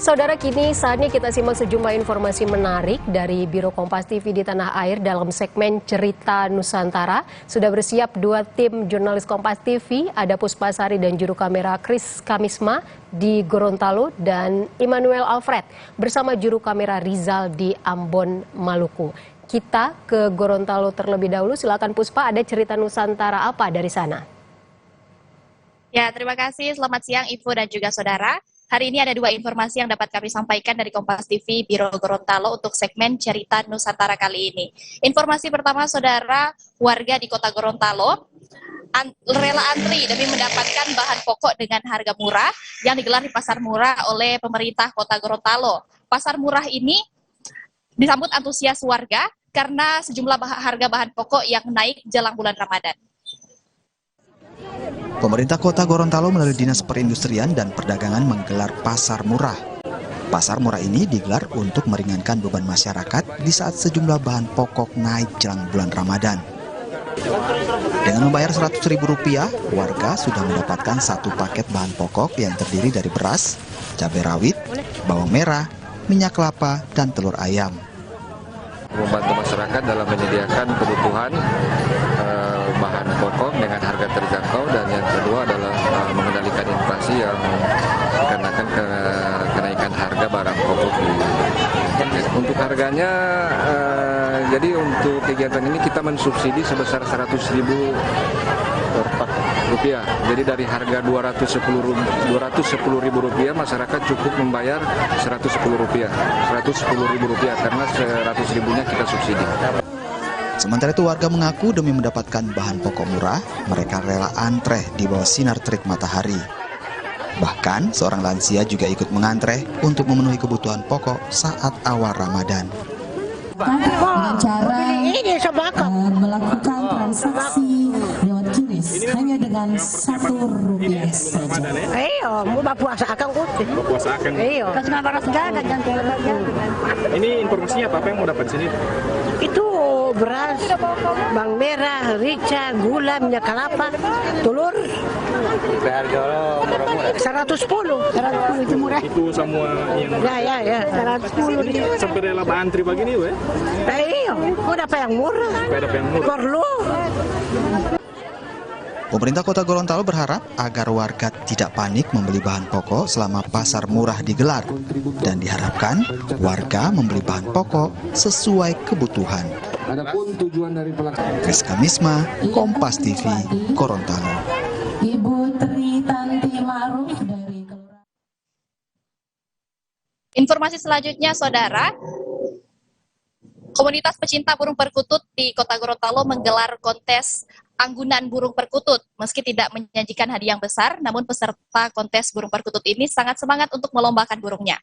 Saudara, kini saatnya kita simak sejumlah informasi menarik dari Biro Kompas TV di tanah air dalam segmen Cerita Nusantara. Sudah bersiap dua tim jurnalis Kompas TV, ada Puspasari dan juru kamera Kris Kamisma di Gorontalo dan Immanuel Alfred bersama juru kamera Rizal di Ambon, Maluku. Kita ke Gorontalo terlebih dahulu. Silakan Puspa, ada cerita Nusantara apa dari sana? Ya, terima kasih. Selamat siang Ivo dan juga saudara. Hari ini ada dua informasi yang dapat kami sampaikan dari Kompas TV Biro Gorontalo untuk segmen Cerita Nusantara kali ini. Informasi pertama, saudara, warga di Kota Gorontalo rela antri demi mendapatkan bahan pokok dengan harga murah yang digelar di Pasar Murah oleh pemerintah Kota Gorontalo. Pasar murah ini disambut antusias warga karena sejumlah harga bahan pokok yang naik jelang bulan Ramadan. Pemerintah Kota Gorontalo melalui Dinas Perindustrian dan Perdagangan menggelar Pasar Murah. Pasar murah ini digelar untuk meringankan beban masyarakat di saat sejumlah bahan pokok naik jelang bulan Ramadan. Dengan membayar Rp100.000, warga sudah mendapatkan satu paket bahan pokok yang terdiri dari beras, cabai rawit, bawang merah, minyak kelapa, dan telur ayam. Membantu masyarakat dalam menyediakan kebutuhan bahan pokok dengan harga terjangkau, dan yang kedua adalah mengendalikan inflasi yang dikarenakan kenaikan harga barang pokok. Untuk harganya, jadi untuk kegiatan ini kita mensubsidi sebesar Rp100.000 per pak rupiah. Jadi dari harga Rp210.000 masyarakat cukup membayar Rp110.000 karena Rp100.000-nya kita subsidi. Sementara itu warga mengaku demi mendapatkan bahan pokok murah, mereka rela antre di bawah sinar terik matahari. Bahkan seorang lansia juga ikut mengantre untuk memenuhi kebutuhan pokok saat awal Ramadan. Dengan cara melakukan transaksi lewat QRIS hanya dengan Rp1 saja. Iya, mau puasa akan kuti. Puasa akan. Iya. Kasih baras jaga jangan. Ini informasinya apa yang mau dapat sini? Itu beras, bawang merah, rica, gula, minyak kelapa, telur. Harga murah-murah. 110 itu murah. Itu semua yang. Ya, 110. Sampai rela antri begini, weh? Iya, udah apa yang murah? Perlu. Pemerintah Kota Gorontalo berharap agar warga tidak panik membeli bahan pokok selama pasar murah digelar, dan diharapkan warga membeli bahan pokok sesuai kebutuhan. Adapun tujuan dari pelaksanaan Kris Kamisma, Kompas TV, Gorontalo. Ibu Tri Tanti Ma'ruf dari Informasi selanjutnya, saudara. Komunitas pecinta burung perkutut di Kota Gorontalo menggelar kontes anggunan burung perkutut. Meski tidak menyajikan hadiah yang besar, namun peserta kontes burung perkutut ini sangat semangat untuk melombakan burungnya.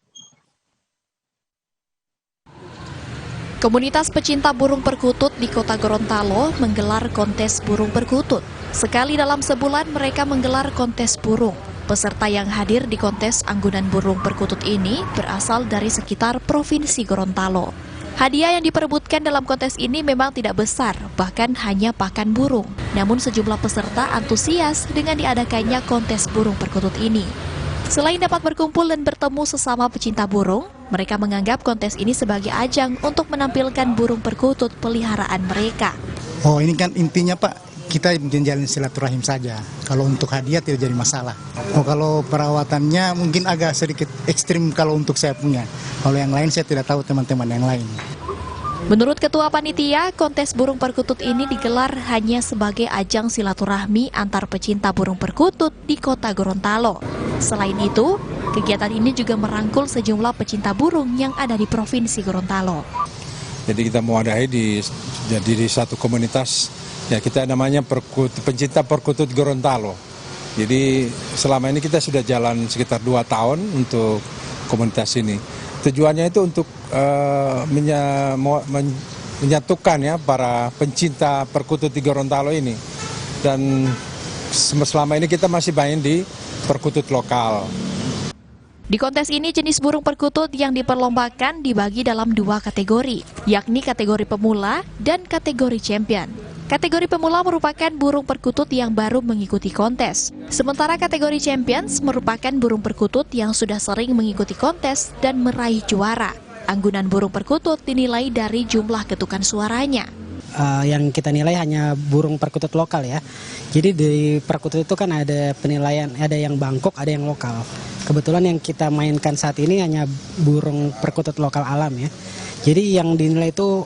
Komunitas pecinta burung perkutut di Kota Gorontalo menggelar kontes burung perkutut. Sekali dalam sebulan mereka menggelar kontes burung. Peserta yang hadir di kontes anggunan burung perkutut ini berasal dari sekitar Provinsi Gorontalo. Hadiah yang diperebutkan dalam kontes ini memang tidak besar, bahkan hanya pakan burung. Namun sejumlah peserta antusias dengan diadakannya kontes burung perkutut ini. Selain dapat berkumpul dan bertemu sesama pecinta burung, mereka menganggap kontes ini sebagai ajang untuk menampilkan burung perkutut peliharaan mereka. Oh, ini kan intinya Pak, kita menjalin silaturahim saja. Kalau untuk hadiah tidak jadi masalah. Oh, kalau perawatannya mungkin agak sedikit ekstrim kalau untuk saya punya. Kalau yang lain saya tidak tahu teman-teman yang lain. Menurut Ketua Panitia, kontes burung perkutut ini digelar hanya sebagai ajang silaturahmi antar pecinta burung perkutut di Kota Gorontalo. Selain itu, kegiatan ini juga merangkul sejumlah pecinta burung yang ada di Provinsi Gorontalo. Jadi kita mewadahi di satu komunitas, ya kita namanya pencinta perkutut Gorontalo. Jadi selama ini kita sudah jalan sekitar 2 tahun untuk komunitas ini. Tujuannya itu untuk menyatukan ya para pencinta perkutut di Gorontalo ini. Dan selama ini kita masih main di perkutut lokal. Di kontes ini jenis burung perkutut yang diperlombakan dibagi dalam 2 kategori, yakni kategori pemula dan kategori champion. Kategori pemula merupakan burung perkutut yang baru mengikuti kontes. Sementara kategori champions merupakan burung perkutut yang sudah sering mengikuti kontes dan meraih juara. Anggunan burung perkutut dinilai dari jumlah ketukan suaranya. Yang kita nilai hanya burung perkutut lokal ya. Jadi di perkutut itu kan ada penilaian, ada yang Bangkok, ada yang lokal. Kebetulan yang kita mainkan saat ini hanya burung perkutut lokal alam ya. Jadi yang dinilai itu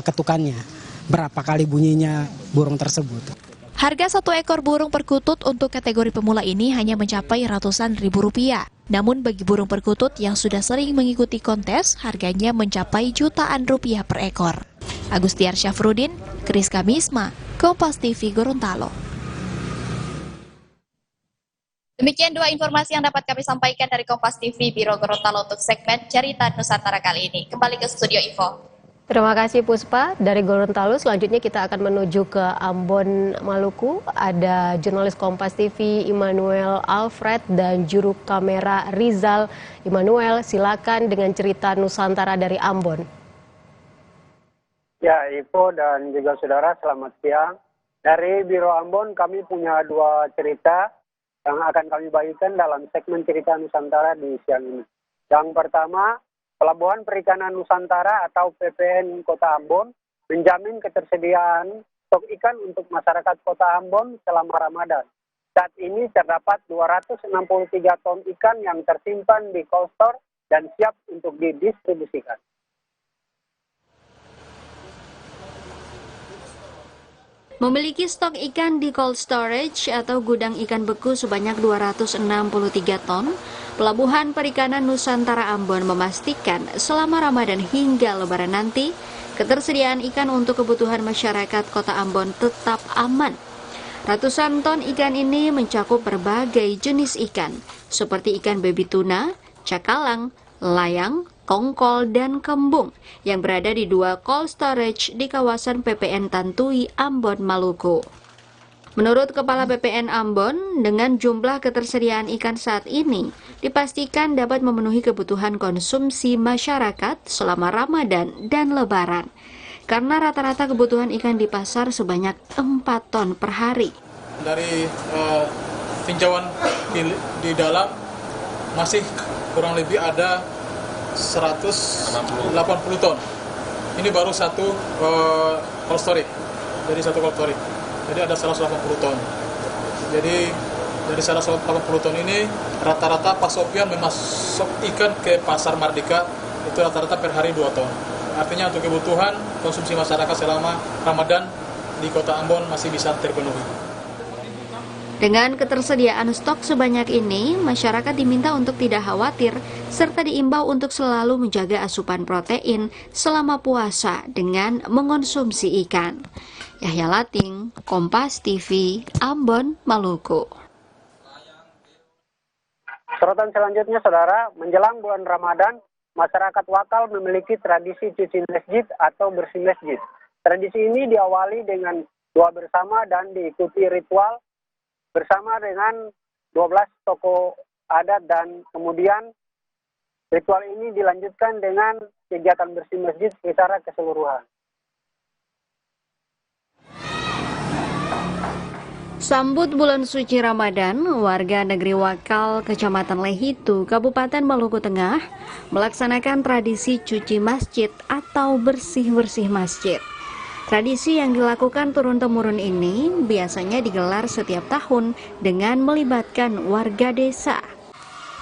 ketukannya. Berapa kali bunyinya burung tersebut. Harga satu ekor burung perkutut untuk kategori pemula ini hanya mencapai ratusan ribu rupiah. Namun bagi burung perkutut yang sudah sering mengikuti kontes, harganya mencapai jutaan rupiah per ekor. Agustiar Syafruddin, Kris Kamisma, Kompas TV Gorontalo. Demikian dua informasi yang dapat kami sampaikan dari Kompas TV Biro Gorontalo untuk segmen Cerita Nusantara kali ini. Kembali ke studio Ivo. Terima kasih Puspa. Dari Gorontalo selanjutnya kita akan menuju ke Ambon, Maluku. Ada jurnalis Kompas TV Immanuel Alfred dan juru kamera Rizal. Immanuel, silakan dengan cerita Nusantara dari Ambon. Ya, Ivo dan juga saudara, selamat siang. Dari Biro Ambon kami punya dua cerita yang akan kami bagikan dalam segmen Cerita Nusantara di siang ini. Yang pertama, Pelabuhan Perikanan Nusantara atau PPN Kota Ambon menjamin ketersediaan stok ikan untuk masyarakat Kota Ambon selama Ramadan. Saat ini terdapat 263 ton ikan yang tersimpan di cold store dan siap untuk didistribusikan. Memiliki stok ikan di cold storage atau gudang ikan beku sebanyak 263 ton, Pelabuhan Perikanan Nusantara Ambon memastikan selama Ramadan hingga Lebaran nanti, ketersediaan ikan untuk kebutuhan masyarakat Kota Ambon tetap aman. Ratusan ton ikan ini mencakup berbagai jenis ikan, seperti ikan baby tuna, cakalang, layang, tongkol, dan kembung yang berada di dua cold storage di kawasan PPN Tantui, Ambon, Maluku. Menurut Kepala PPN Ambon, dengan jumlah ketersediaan ikan saat ini, dipastikan dapat memenuhi kebutuhan konsumsi masyarakat selama Ramadan dan Lebaran. Karena rata-rata kebutuhan ikan di pasar sebanyak 4 ton per hari. Dari tinjauan di dalam masih kurang lebih ada 180 ton. Ini baru satu cold storage. Jadi satu cold storage. Jadi ada 180 ton. Jadi dari 180 ton ini rata-rata Pak Sofian memasok ikan ke pasar Mardika itu rata-rata per hari 2 ton. Artinya untuk kebutuhan konsumsi masyarakat selama Ramadan di Kota Ambon masih bisa terpenuhi. Dengan ketersediaan stok sebanyak ini, masyarakat diminta untuk tidak khawatir serta diimbau untuk selalu menjaga asupan protein selama puasa dengan mengonsumsi ikan. Yahya Lating, Kompas TV, Ambon, Maluku. Sorotan selanjutnya, saudara, menjelang bulan Ramadan, masyarakat Wakal memiliki tradisi cuci masjid atau bersih masjid. Tradisi ini diawali dengan doa bersama dan diikuti ritual bersama dengan 12 tokoh adat, dan kemudian ritual ini dilanjutkan dengan kegiatan bersih masjid secara keseluruhan. Sambut bulan suci Ramadan, warga negeri Wakal, Kecamatan Lehitu, Kabupaten Maluku Tengah, melaksanakan tradisi cuci masjid atau bersih-bersih masjid. Tradisi yang dilakukan turun-temurun ini biasanya digelar setiap tahun dengan melibatkan warga desa.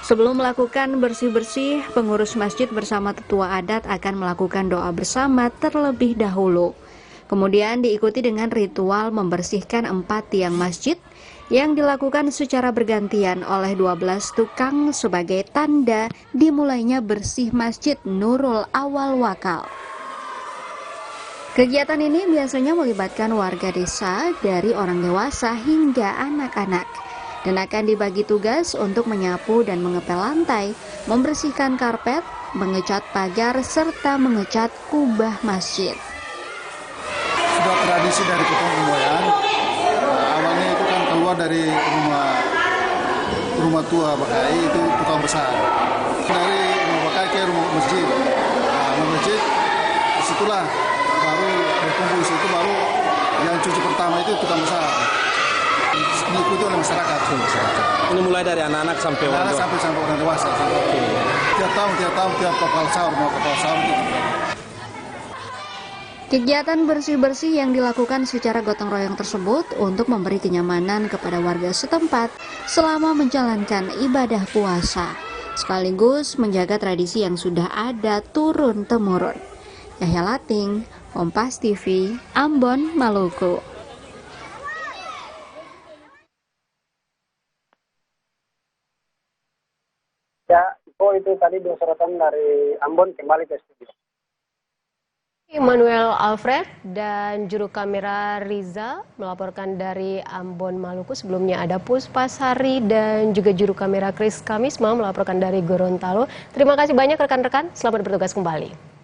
Sebelum melakukan bersih-bersih, pengurus masjid bersama tetua adat akan melakukan doa bersama terlebih dahulu. Kemudian diikuti dengan ritual membersihkan 4 tiang masjid yang dilakukan secara bergantian oleh 12 tukang sebagai tanda dimulainya bersih Masjid Nurul Awal Wakal. Kegiatan ini biasanya melibatkan warga desa dari orang dewasa hingga anak-anak dan akan dibagi tugas untuk menyapu dan mengepel lantai, membersihkan karpet, mengecat pagar, serta mengecat kubah masjid. Sudah tradisi dari ketemu moyang, awalnya itu kan keluar dari rumah tua Bakai, itu tukang besar. Dari rumah Bakai ke rumah masjid. Nah, masjid disitulah baru berkumpul, situ baru yang cucu pertama itu tukang usaha. Diikuti oleh masyarakat. Ini mulai dari anak-anak sampai orang tua? Sampai orang dewasa. Tiap tahun, tiap kapal sahur, mau kapal sahur itu. Kegiatan bersih-bersih yang dilakukan secara gotong royong tersebut untuk memberi kenyamanan kepada warga setempat selama menjalankan ibadah puasa, sekaligus menjaga tradisi yang sudah ada turun-temurun. Yahya Lating, Kompas TV, Ambon, Maluku. Ya, itu tadi dua sorotan dari Ambon, kembali ke studio. Immanuel Alfred dan juru kamera Riza melaporkan dari Ambon, Maluku. Sebelumnya ada Puspasari dan juga juru kamera Kris Kamisma melaporkan dari Gorontalo. Terima kasih banyak rekan-rekan, selamat bertugas kembali.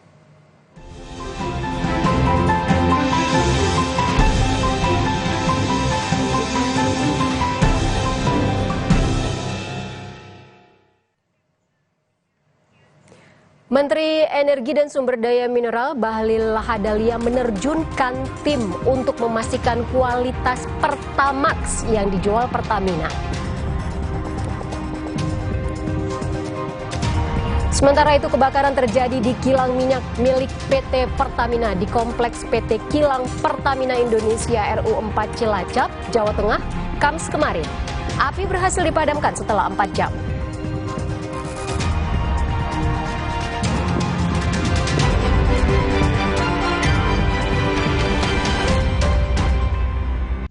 Menteri Energi dan Sumber Daya Mineral Bahlil Lahadalia menerjunkan tim untuk memastikan kualitas Pertamax yang dijual Pertamina. Sementara itu kebakaran terjadi di kilang minyak milik PT Pertamina di Kompleks PT Kilang Pertamina Indonesia RU 4 Cilacap, Jawa Tengah, Kamis kemarin. Api berhasil dipadamkan setelah 4 jam.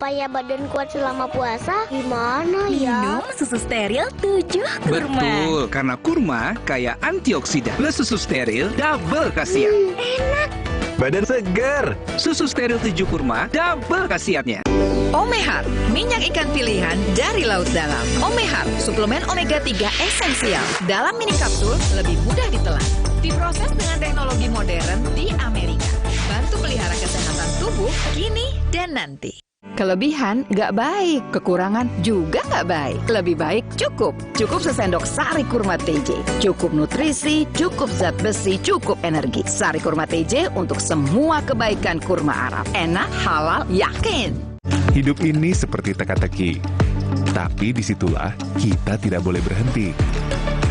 Supaya badan kuat selama puasa, gimana ya? Minum susu steril 7 kurma. Betul, karena kurma kaya antioksidan. Plus susu steril double khasiat. Enak. Badan segar. Susu steril 7 kurma double khasiatnya. Omehar, minyak ikan pilihan dari laut dalam. Omehar, suplemen omega 3 esensial. Dalam mini kapsul, lebih mudah ditelan. Diproses dengan teknologi modern di Amerika. Bantu pelihara kesehatan tubuh kini dan nanti. Kelebihan nggak baik, kekurangan juga nggak baik. Lebih baik cukup. Cukup sesendok sari kurma TJ. Cukup nutrisi, cukup zat besi, cukup energi. Sari kurma TJ untuk semua kebaikan kurma Arab. Enak, halal, yakin. Hidup ini seperti teka-teki. Tapi disitulah kita tidak boleh berhenti.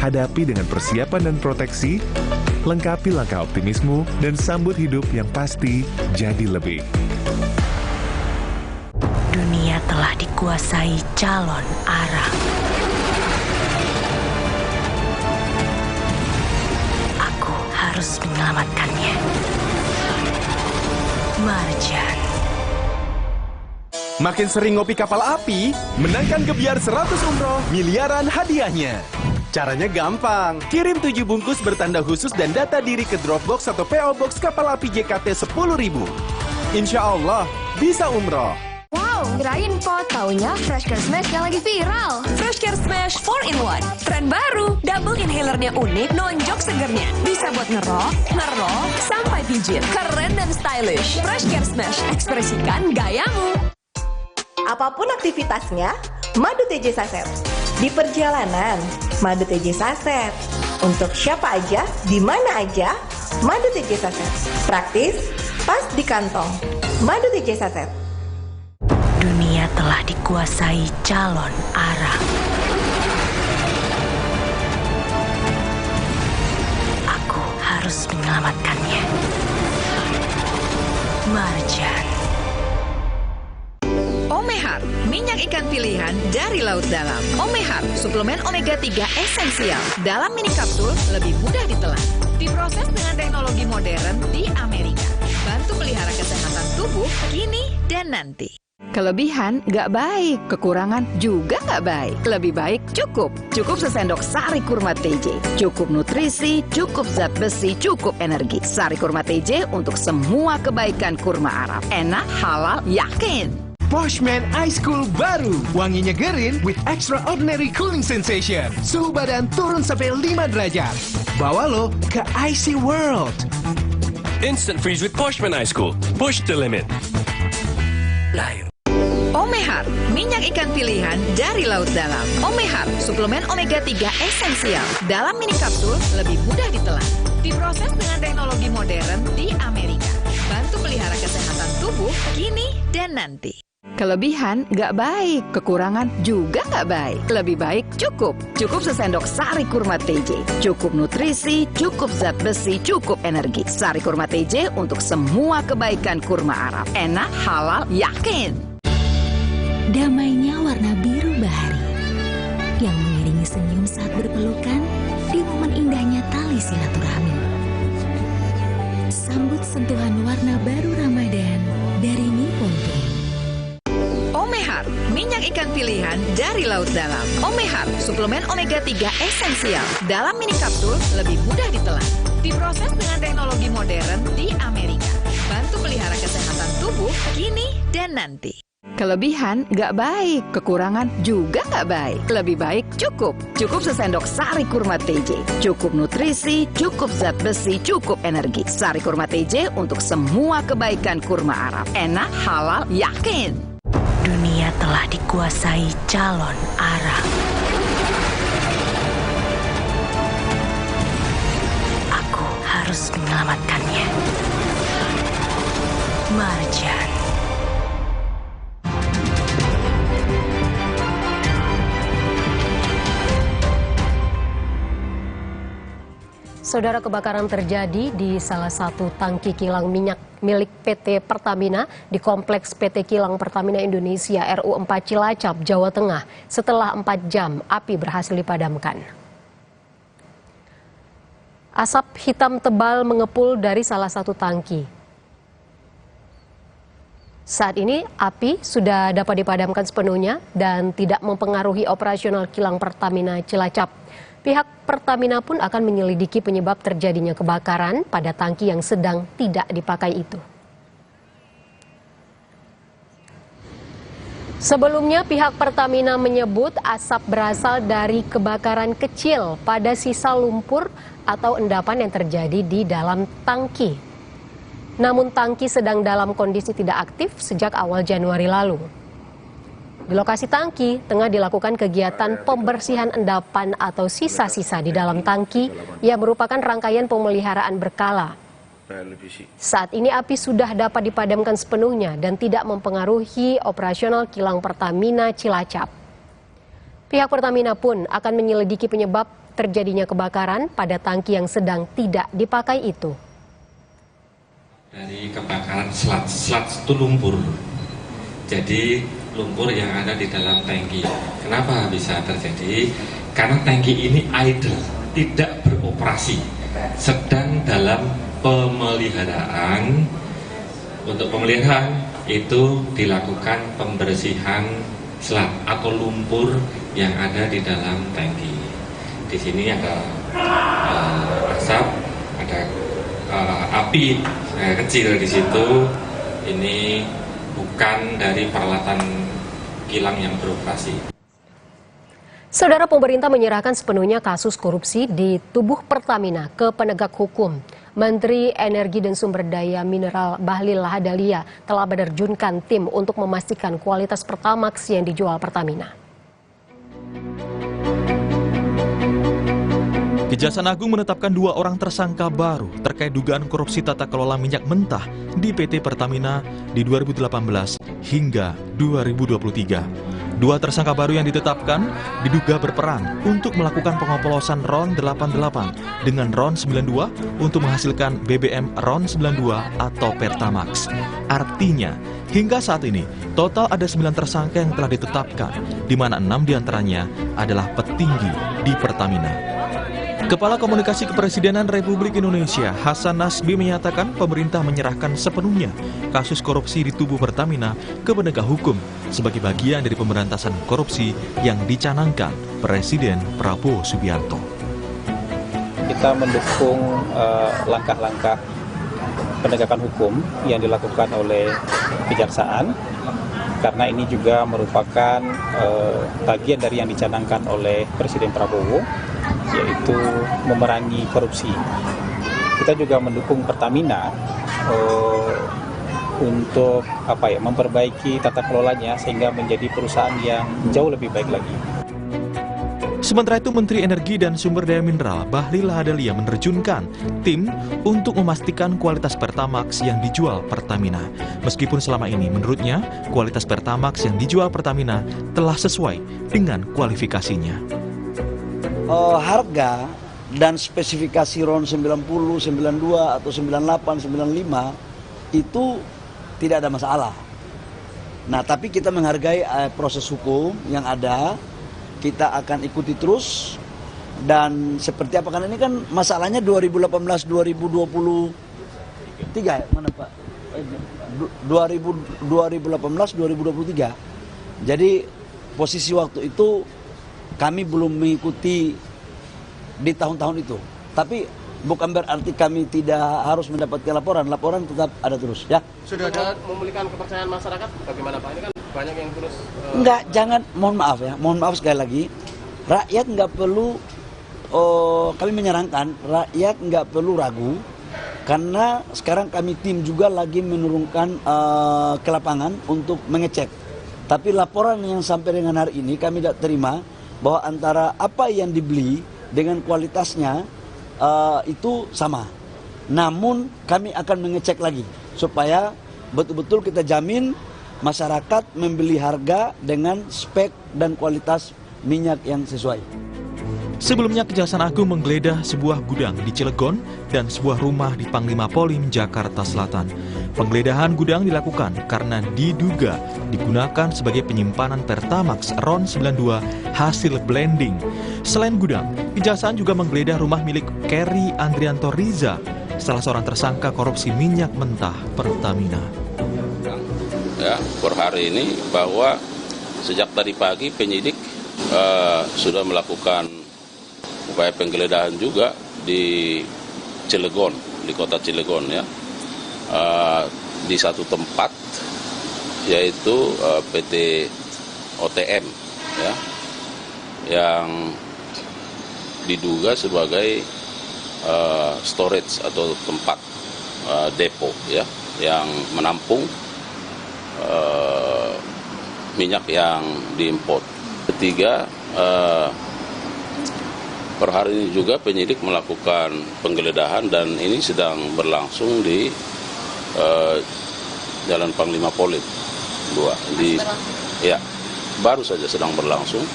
Hadapi dengan persiapan dan proteksi, lengkapi langkah optimismu, dan sambut hidup yang pasti jadi lebih. Dunia telah dikuasai calon Arab. Aku harus menyelamatkannya. Marjan. Makin sering ngopi kapal api, menangkan Gebyar 100 umroh, miliaran hadiahnya. Caranya gampang, kirim 7 bungkus bertanda khusus dan data diri ke Dropbox atau PO Box kapal api JKT 10.000. Insya Allah, bisa umroh. Wow, kirain po, taunya Fresh Care Smash yang lagi viral. Fresh Care Smash 4-in-1. Tren baru, double inhalernya unik, nonjok segernya. Bisa buat ngerok, sampai pijit. Keren dan stylish. Fresh Care Smash, ekspresikan gayamu. Apapun aktivitasnya, madu TJ Saset. Di perjalanan, madu TJ Saset. Untuk siapa aja, di mana aja, madu TJ Saset. Praktis, pas di kantong. Madu TJ Saset. Dunia telah dikuasai calon Arab. Aku harus menyelamatkannya. Marjan. Omehar, minyak ikan pilihan dari laut dalam. Omehar, suplemen omega 3 esensial. Dalam mini kapsul, lebih mudah ditelan. Diproses dengan teknologi modern di Amerika. Bantu pelihara kesehatan tubuh kini dan nanti. Kelebihan nggak baik, kekurangan juga nggak baik. Lebih baik cukup. Cukup sesendok sari kurma TJ. Cukup nutrisi, cukup zat besi, cukup energi. Sari kurma TJ untuk semua kebaikan kurma Arab. Enak, halal, yakin. Poshman Ice Cool baru. Wanginya gerin with extraordinary cooling sensation. Suhu badan turun sampai 5 derajat. Bawa lo ke Icy World. Instant freeze with Poshman Ice Cool. Push the limit. Lahir. Omehar, minyak ikan pilihan dari laut dalam. Omehar, suplemen omega 3 esensial. Dalam mini kapsul, lebih mudah ditelan. Diproses dengan teknologi modern di Amerika. Bantu pelihara kesehatan tubuh tubuh kini dan nanti. Kelebihan nggak baik, kekurangan juga nggak baik. Lebih baik cukup. Cukup sesendok sari kurma TJ. Cukup nutrisi, cukup zat besi, cukup energi. Sari kurma TJ untuk semua kebaikan kurma Arab. Enak, halal, yakin. Damainya warna biru bahari yang mengiringi senyum saat berpelukan di momen indahnya tali silaturahmi. Sambut sentuhan warna baru Ramadan dari Nippon Paint. Omehar, minyak ikan pilihan dari laut dalam. Omehar, suplemen omega 3 esensial. Dalam mini kapsul, lebih mudah ditelan. Diproses dengan teknologi modern di Amerika. Bantu pelihara kesehatan tubuh kini dan nanti. Kelebihan nggak baik, kekurangan juga nggak baik. Lebih baik cukup. Cukup sesendok sari kurma TJ. Cukup nutrisi, cukup zat besi, cukup energi. Sari kurma TJ untuk semua kebaikan kurma Arab. Enak, halal, yakin. Dunia telah dikuasai calon Arab. Aku harus menyelamatkannya. Marjan. Saudara, kebakaran terjadi di salah satu tangki kilang minyak milik PT Pertamina di Kompleks PT Kilang Pertamina Indonesia RU 4 Cilacap, Jawa Tengah. Setelah 4 jam, api berhasil dipadamkan. Asap hitam tebal mengepul dari salah satu tangki. Saat ini api sudah dapat dipadamkan sepenuhnya dan tidak mempengaruhi operasional Kilang Pertamina Cilacap. Pihak Pertamina pun akan menyelidiki penyebab terjadinya kebakaran pada tangki yang sedang tidak dipakai itu. Sebelumnya pihak Pertamina menyebut asap berasal dari kebakaran kecil pada sisa lumpur atau endapan yang terjadi di dalam tangki. Namun tangki sedang dalam kondisi tidak aktif sejak awal Januari lalu. Di lokasi tangki tengah dilakukan kegiatan pembersihan endapan atau sisa-sisa di dalam tangki yang merupakan rangkaian pemeliharaan berkala. Saat ini api sudah dapat dipadamkan sepenuhnya dan tidak mempengaruhi operasional Kilang Pertamina Cilacap. Pihak Pertamina pun akan menyelidiki penyebab terjadinya kebakaran pada tangki yang sedang tidak dipakai itu. Dari kebakaran selat itu lumpur. Jadi lumpur yang ada di dalam tangki. Kenapa bisa terjadi? Karena tangki ini idle, tidak beroperasi, sedang dalam pemeliharaan. Untuk pemeliharaan itu dilakukan pembersihan selat atau lumpur yang ada di dalam tangki. Di sini ada asap, ada api kecil di situ. Ini bukan dari peralatan kilang yang beroperasi. Saudara, pemerintah menyerahkan sepenuhnya kasus korupsi di tubuh Pertamina ke penegak hukum. Menteri Energi dan Sumber Daya Mineral Bahlil Lahadalia telah menerjunkan tim untuk memastikan kualitas Pertamax yang dijual Pertamina. Kejaksaan Agung menetapkan 2 orang tersangka baru terkait dugaan korupsi tata kelola minyak mentah di PT Pertamina di 2018 hingga 2023. 2 tersangka baru yang ditetapkan diduga berperan untuk melakukan pengoplosan RON 88 dengan RON 92 untuk menghasilkan BBM RON 92 atau Pertamax. Artinya, hingga saat ini total ada 9 tersangka yang telah ditetapkan, di mana 6 diantaranya adalah petinggi di Pertamina. Kepala Komunikasi Kepresidenan Republik Indonesia Hasan Nasbi menyatakan pemerintah menyerahkan sepenuhnya kasus korupsi di tubuh Pertamina ke penegak hukum sebagai bagian dari pemberantasan korupsi yang dicanangkan Presiden Prabowo Subianto. Kita mendukung langkah-langkah penegakan hukum yang dilakukan oleh Kejaksaan, karena ini juga merupakan bagian dari yang dicanangkan oleh Presiden Prabowo, yaitu memerangi korupsi. Kita juga mendukung Pertamina untuk memperbaiki tata kelolanya sehingga menjadi perusahaan yang jauh lebih baik lagi. Sementara itu, Menteri Energi dan Sumber Daya Mineral Bahlil Lahadalia menerjunkan tim untuk memastikan kualitas Pertamax yang dijual Pertamina. Meskipun selama ini menurutnya kualitas Pertamax yang dijual Pertamina telah sesuai dengan kualifikasinya. Harga dan spesifikasi RON 90, 92 atau 98, 95 itu tidak ada masalah. Nah, tapi kita menghargai proses hukum yang ada. Kita akan ikuti terus, dan seperti apa, karena ini kan masalahnya 2018-2023 ya, mana Pak? 2018-2023. Jadi posisi waktu itu kami belum mengikuti di tahun-tahun itu. Tapi bukan berarti kami tidak harus mendapatkan laporan tetap ada terus ya. Sudah ada memulihkan kepercayaan masyarakat bagaimana Pak? Ini kan banyak yang terus Enggak, jangan, mohon maaf ya, mohon maaf sekali lagi, rakyat nggak perlu, kami menyarankan rakyat nggak perlu ragu, karena sekarang kami tim juga lagi menurunkan ke lapangan untuk mengecek. Tapi laporan yang sampai dengan hari ini kami tidak terima bahwa antara apa yang dibeli dengan kualitasnya itu sama. Namun kami akan mengecek lagi supaya betul-betul kita jamin masyarakat membeli harga dengan spek dan kualitas minyak yang sesuai. Sebelumnya, Kejaksaan Agung menggeledah sebuah gudang di Cilegon dan sebuah rumah di Panglima Polim, Jakarta Selatan. Penggeledahan gudang dilakukan karena diduga digunakan sebagai penyimpanan Pertamax RON 92 hasil blending. Selain gudang, Kejaksaan juga menggeledah rumah milik Kerry Andrianto Riza, salah seorang tersangka korupsi minyak mentah Pertamina. Ya, per hari ini bahwa sejak tadi pagi penyidik sudah melakukan upaya penggeledahan juga di Cilegon, di kota Cilegon ya, di satu tempat yaitu PT OTM ya, yang diduga sebagai storage atau tempat depo ya, yang menampung minyak yang diimpor. Ketiga, per hari ini juga penyidik melakukan penggeledahan dan ini sedang berlangsung di Jalan Panglima Polim 2 ya, baru saja sedang berlangsung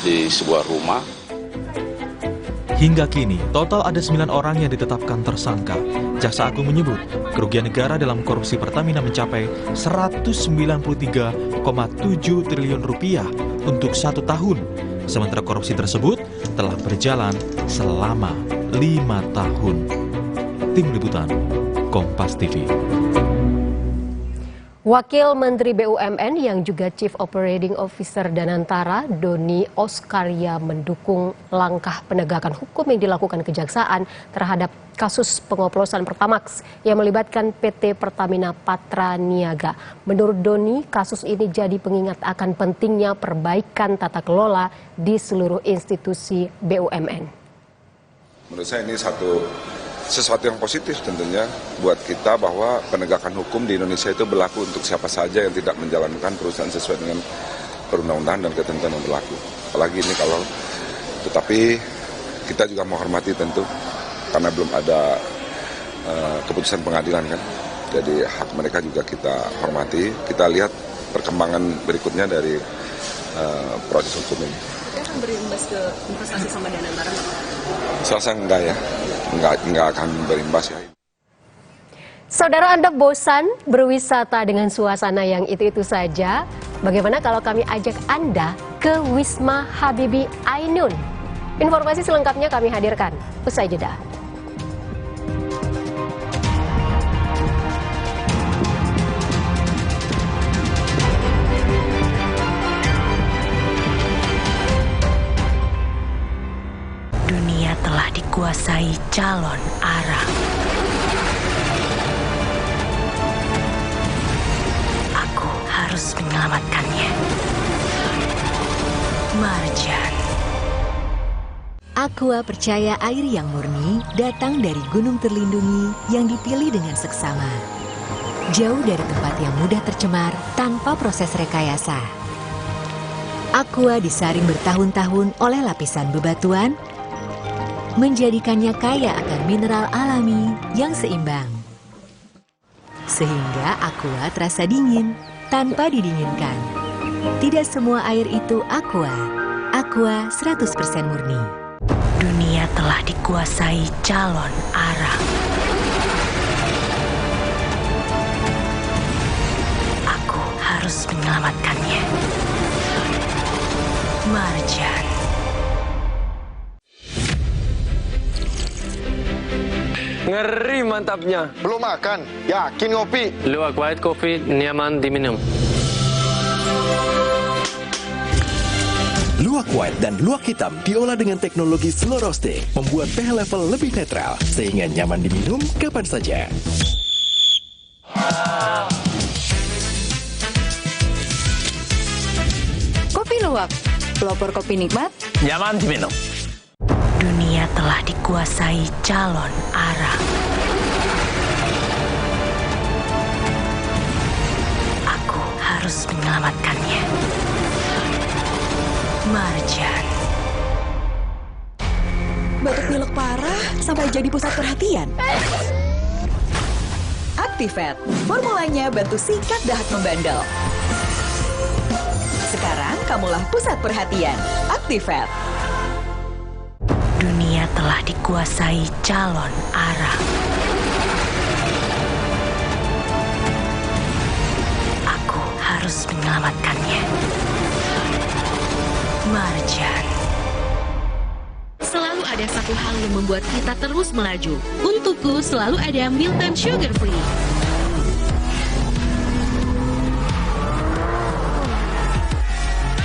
di sebuah rumah. Hingga kini, total ada 9 orang yang ditetapkan tersangka. Jaksa Agung menyebut, kerugian negara dalam korupsi Pertamina mencapai 193,7 triliun rupiah untuk 1 tahun. Sementara korupsi tersebut telah berjalan selama 5 tahun. Tim Liputan, Kompas TV. Wakil Menteri BUMN yang juga Chief Operating Officer Danantara, Doni Oskarya, mendukung langkah penegakan hukum yang dilakukan Kejaksaan terhadap kasus pengoplosan Pertamax yang melibatkan PT Pertamina Patra Niaga. Menurut Doni, kasus ini jadi pengingat akan pentingnya perbaikan tata kelola di seluruh institusi BUMN. Menurut saya ini sesuatu yang positif tentunya buat kita, bahwa penegakan hukum di Indonesia itu berlaku untuk siapa saja yang tidak menjalankan perusahaan sesuai dengan perundang-undahan dan ketentuan yang berlaku. Apalagi ini kalau, tetapi kita juga menghormati tentu, karena belum ada keputusan pengadilan kan. Jadi hak mereka juga kita hormati. Kita lihat perkembangan berikutnya dari proses hukum ini. Kita akan berimbas ke investasi sama Danantara nggak? Saya rasa enggak ya, enggak akan berimbas ya. Saudara, Anda bosan berwisata dengan suasana yang itu-itu saja? Bagaimana kalau kami ajak Anda ke Wisma Habibie Ainun? Informasi selengkapnya kami hadirkan usai jeda. Dunia telah dikuasai calon Arab. Aku harus menyelamatkannya. Marjan. Aqua percaya air yang murni datang dari gunung terlindungi yang dipilih dengan seksama. Jauh dari tempat yang mudah tercemar tanpa proses rekayasa. Aqua disaring bertahun-tahun oleh lapisan bebatuan, menjadikannya kaya akan mineral alami yang seimbang. Sehingga Aqua terasa dingin tanpa didinginkan. Tidak semua air itu Aqua. Aqua 100% murni. Dunia telah dikuasai calon arang. Aku harus menyelamatkannya. Marjan. Ngeri mantapnya. Belum makan, yakin ngopi. Luwak white coffee nyaman diminum. Luwak white dan luwak hitam diolah dengan teknologi slow roasting, membuat pH level lebih netral, sehingga nyaman diminum kapan saja. Kopi luwak, pelopor kopi nikmat, Nyaman diminum. Dunia telah dikuasai calon arang. Aku harus menyelamatkannya. Marjan. Batuk pilek parah sampai jadi pusat perhatian. Actifed, formulanya bantu sikat dahat membandel. Sekarang kamulah pusat perhatian. Actifed. Dunia telah dikuasai calon arang. Aku harus menyelamatkannya. Marjan. selalu ada satu hal yang membuat kita terus melaju. Untukku selalu ada Milton Sugar Free.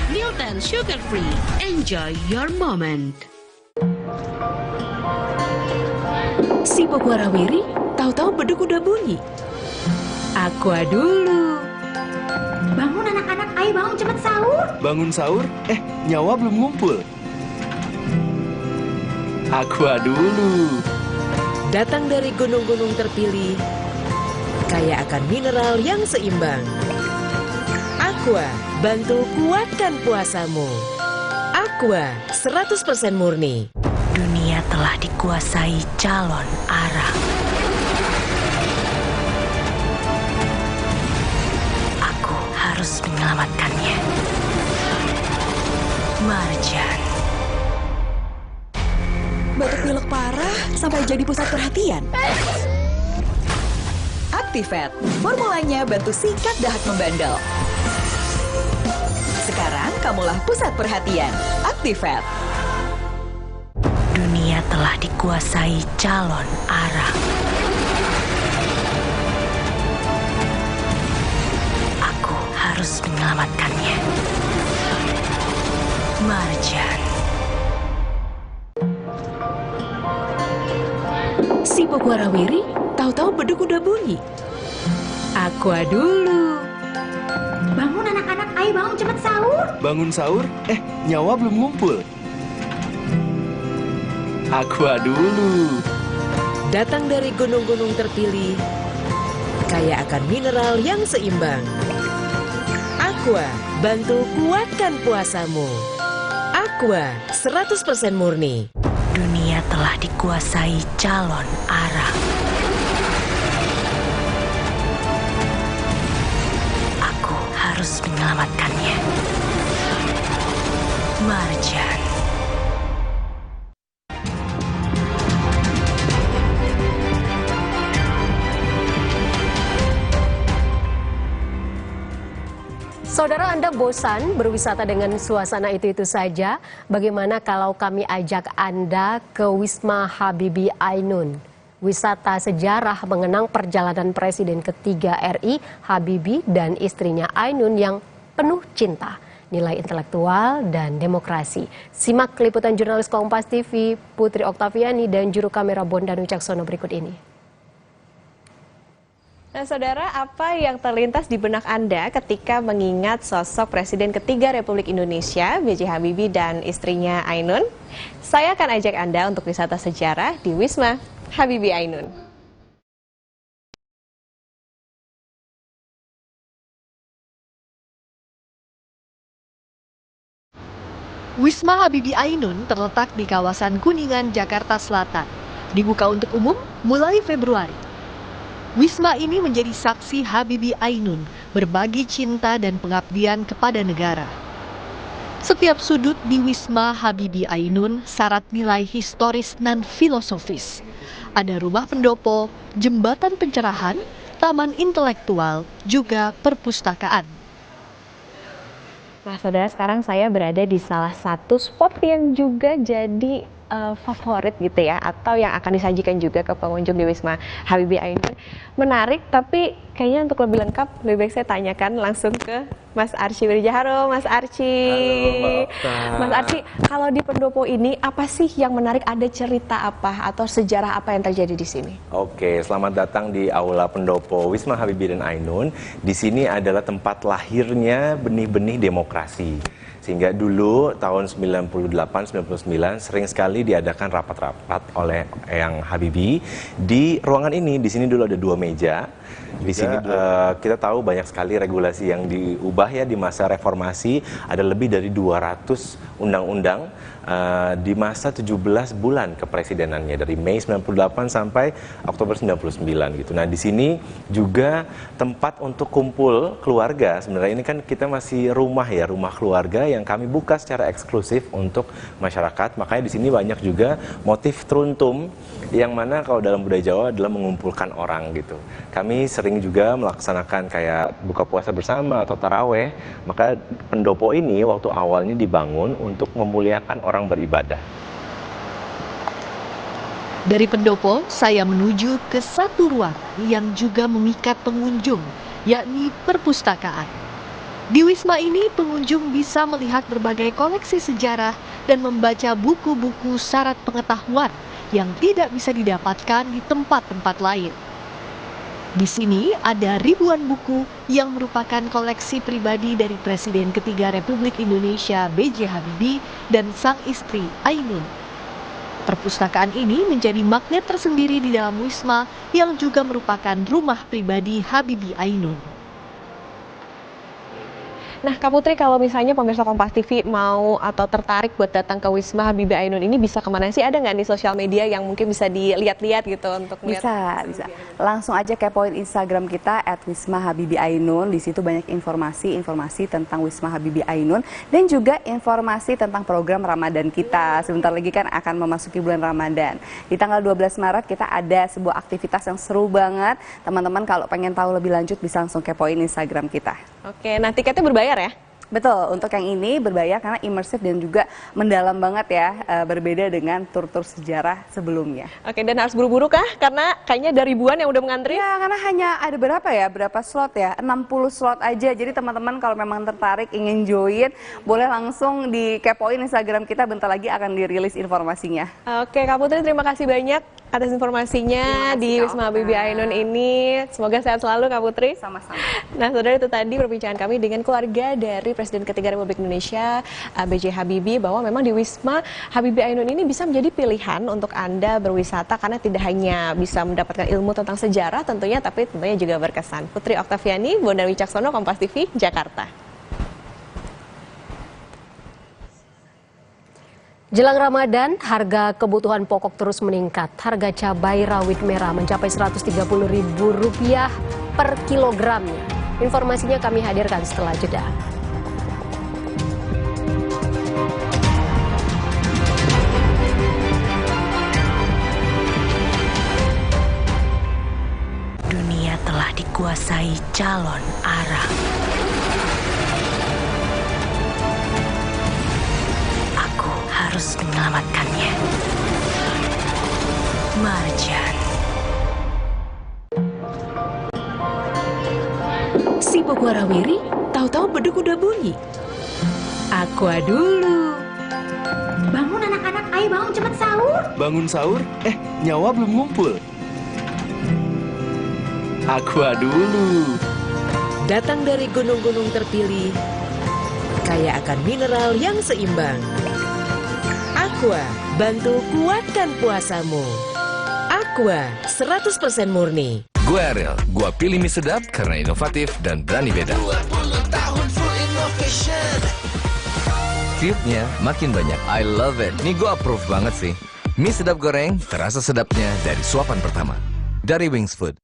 Milton Sugar Free. Enjoy your moment. Sibuk warawiri, tahu-tahu beduk udah bunyi. Aqua dulu. Bangun anak-anak, ayo bangun cepet sahur. Bangun sahur? Nyawa belum ngumpul. Aqua dulu. Datang dari gunung-gunung terpilih, kaya akan mineral yang seimbang. Aqua, bantu kuatkan puasamu. Aqua, 100% murni. Dunia telah dikuasai calon arang. Aku harus menyelamatkannya. Marjan. Batuk pilek parah sampai jadi pusat perhatian. Actifed, formulanya bantu sikat dahat membandel. Sekarang kamulah pusat perhatian. Actifed. Dunia telah dikuasai calon arang. Aku harus menyelamatkannya. Marjan. Sibuk warawiri, tahu-tahu beduk udah bunyi. Aqua dulu. Bangun anak-anak, ayo bangun cepet sahur. Bangun sahur? Nyawa belum ngumpul. Aqua dulu. Datang dari gunung-gunung terpilih, kaya akan mineral yang seimbang. Aqua, bantu kuatkan puasamu. Aqua, 100% murni. Dunia telah dikuasai calon arang. Aku harus menyelamatkannya. Marjan. Saudara, Anda bosan berwisata dengan suasana itu-itu saja? Bagaimana kalau kami ajak Anda ke Wisma Habibie Ainun? Wisata sejarah mengenang perjalanan Presiden ketiga RI, Habibie, dan istrinya Ainun yang penuh cinta, nilai intelektual, dan demokrasi. Simak liputan jurnalis Kompas TV, Putri Oktaviani, dan juru kamera Bondan Wicaksono berikut ini. Nah, saudara, apa yang terlintas di benak Anda ketika mengingat sosok Presiden ketiga Republik Indonesia, B.J. Habibie dan istrinya Ainun? Saya akan ajak Anda untuk wisata sejarah di Wisma Habibie Ainun. Wisma Habibie Ainun terletak di kawasan Kuningan, Jakarta Selatan. Dibuka untuk umum mulai Februari. Wisma ini menjadi saksi Habibie Ainun berbagi cinta dan pengabdian kepada negara. Setiap sudut di Wisma Habibie Ainun syarat nilai historis dan filosofis. Ada rumah pendopo, jembatan pencerahan, taman intelektual, juga perpustakaan. Nah, saudara, sekarang saya berada di salah satu spot yang juga jadi favorit gitu ya, atau yang akan disajikan juga ke pengunjung di Wisma Habibie Ainun. Menarik, tapi kayaknya untuk lebih lengkap, lebih baik saya tanyakan langsung ke Mas Archie Wirijaharo. Mas Archie. Halo, Mas Archie, kalau di pendopo ini apa sih yang menarik? Ada cerita apa atau sejarah apa yang terjadi di sini? Oke, selamat datang di Aula Pendopo Wisma Habibie dan Ainun. Di sini adalah tempat lahirnya benih-benih demokrasi. Sehingga dulu tahun 98-99 sering sekali diadakan rapat-rapat oleh Eyang Habibie di ruangan ini. Di sini dulu ada 2 meja. Di sini kita tahu banyak sekali regulasi yang diubah ya di masa reformasi. Ada lebih dari 200 undang-undang di masa 17 bulan kepresidenannya dari Mei 98 sampai Oktober 99 gitu. Nah, di sini juga tempat untuk kumpul keluarga. Sebenarnya ini kan kita masih rumah ya, rumah keluarga yang kami buka secara eksklusif untuk masyarakat. Makanya di sini banyak juga motif teruntum yang mana kalau dalam budaya Jawa adalah mengumpulkan orang gitu. Kami sering juga melaksanakan kayak buka puasa bersama atau taraweh. Maka pendopo ini waktu awalnya dibangun untuk memuliakan orang beribadah. Dari pendopo, saya menuju ke satu ruang yang juga memikat pengunjung, yakni perpustakaan. Di Wisma ini, pengunjung bisa melihat berbagai koleksi sejarah dan membaca buku-buku syarat pengetahuan yang tidak bisa didapatkan di tempat-tempat lain. Di sini ada ribuan buku yang merupakan koleksi pribadi dari Presiden ketiga Republik Indonesia B.J. Habibie dan sang istri Ainun. Perpustakaan ini menjadi magnet tersendiri di dalam Wisma yang juga merupakan rumah pribadi Habibie Ainun. Nah, Kak Putri, kalau misalnya pemirsa Kompas TV mau atau tertarik buat datang ke Wisma Habibie Ainun ini bisa kemana sih? Ada nggak di sosial media yang mungkin bisa dilihat-lihat gitu untuk melihat? Bisa. Langsung aja kepoin Instagram kita @wisma_habibie_ainun. Di situ banyak informasi tentang Wisma Habibie Ainun dan juga informasi tentang program Ramadan kita. Sebentar lagi kan akan memasuki bulan Ramadan. Di tanggal 12 Maret kita ada sebuah aktivitas yang seru banget. Teman-teman kalau pengen tahu lebih lanjut bisa langsung kepoin Instagram kita. Oke, nah tiketnya berbayar ya? Betul, untuk yang ini berbayar karena imersif dan juga mendalam banget ya, berbeda dengan tur-tur sejarah sebelumnya. Oke, dan harus buru-buru kah? Karena kayaknya ada ribuan yang udah mengantri. Ya, karena hanya ada berapa slot ya? 60 slot aja. Jadi teman-teman kalau memang tertarik ingin join, boleh langsung dikepoin Instagram kita, bentar lagi akan dirilis informasinya. Oke, Kak Putri, terima kasih banyak atas informasinya di Wisma Habibie Ainun ini. Semoga sehat selalu, Kak Putri. Sama-sama. Nah, saudara, itu tadi perbincangan kami dengan keluarga dari Presiden ketiga Republik Indonesia B.J. Habibie, bahwa memang di Wisma Habibie Ainun ini bisa menjadi pilihan untuk Anda berwisata karena tidak hanya bisa mendapatkan ilmu tentang sejarah tentunya, tapi tentunya juga berkesan. Putri Oktaviani, Bondan Wicaksono, Kompas TV, Jakarta. Jelang Ramadan, harga kebutuhan pokok terus meningkat. Harga cabai rawit merah mencapai Rp130.000 per kilogramnya. Informasinya kami hadirkan setelah jeda. Dunia telah dikuasai calon Arab. Aku harus menyelamatkannya. Marjan. Sibuk warawiri, tahu-tahu beduk udah bunyi. Aqua dulu. Bangun anak-anak, ayo bangun cepet sahur. Bangun sahur? Nyawa belum ngumpul. Aqua dulu. Datang dari gunung-gunung terpilih, kaya akan mineral yang seimbang. Aqua, bantu kuatkan puasamu. Aqua, 100% murni. Gue Ariel, gue pilih mie sedap karena inovatif dan berani beda. 20 tahun full innovation. Feednya makin banyak. I love it. Nih gue approve banget sih. Mie sedap goreng, terasa sedapnya dari suapan pertama. Dari Wings Food.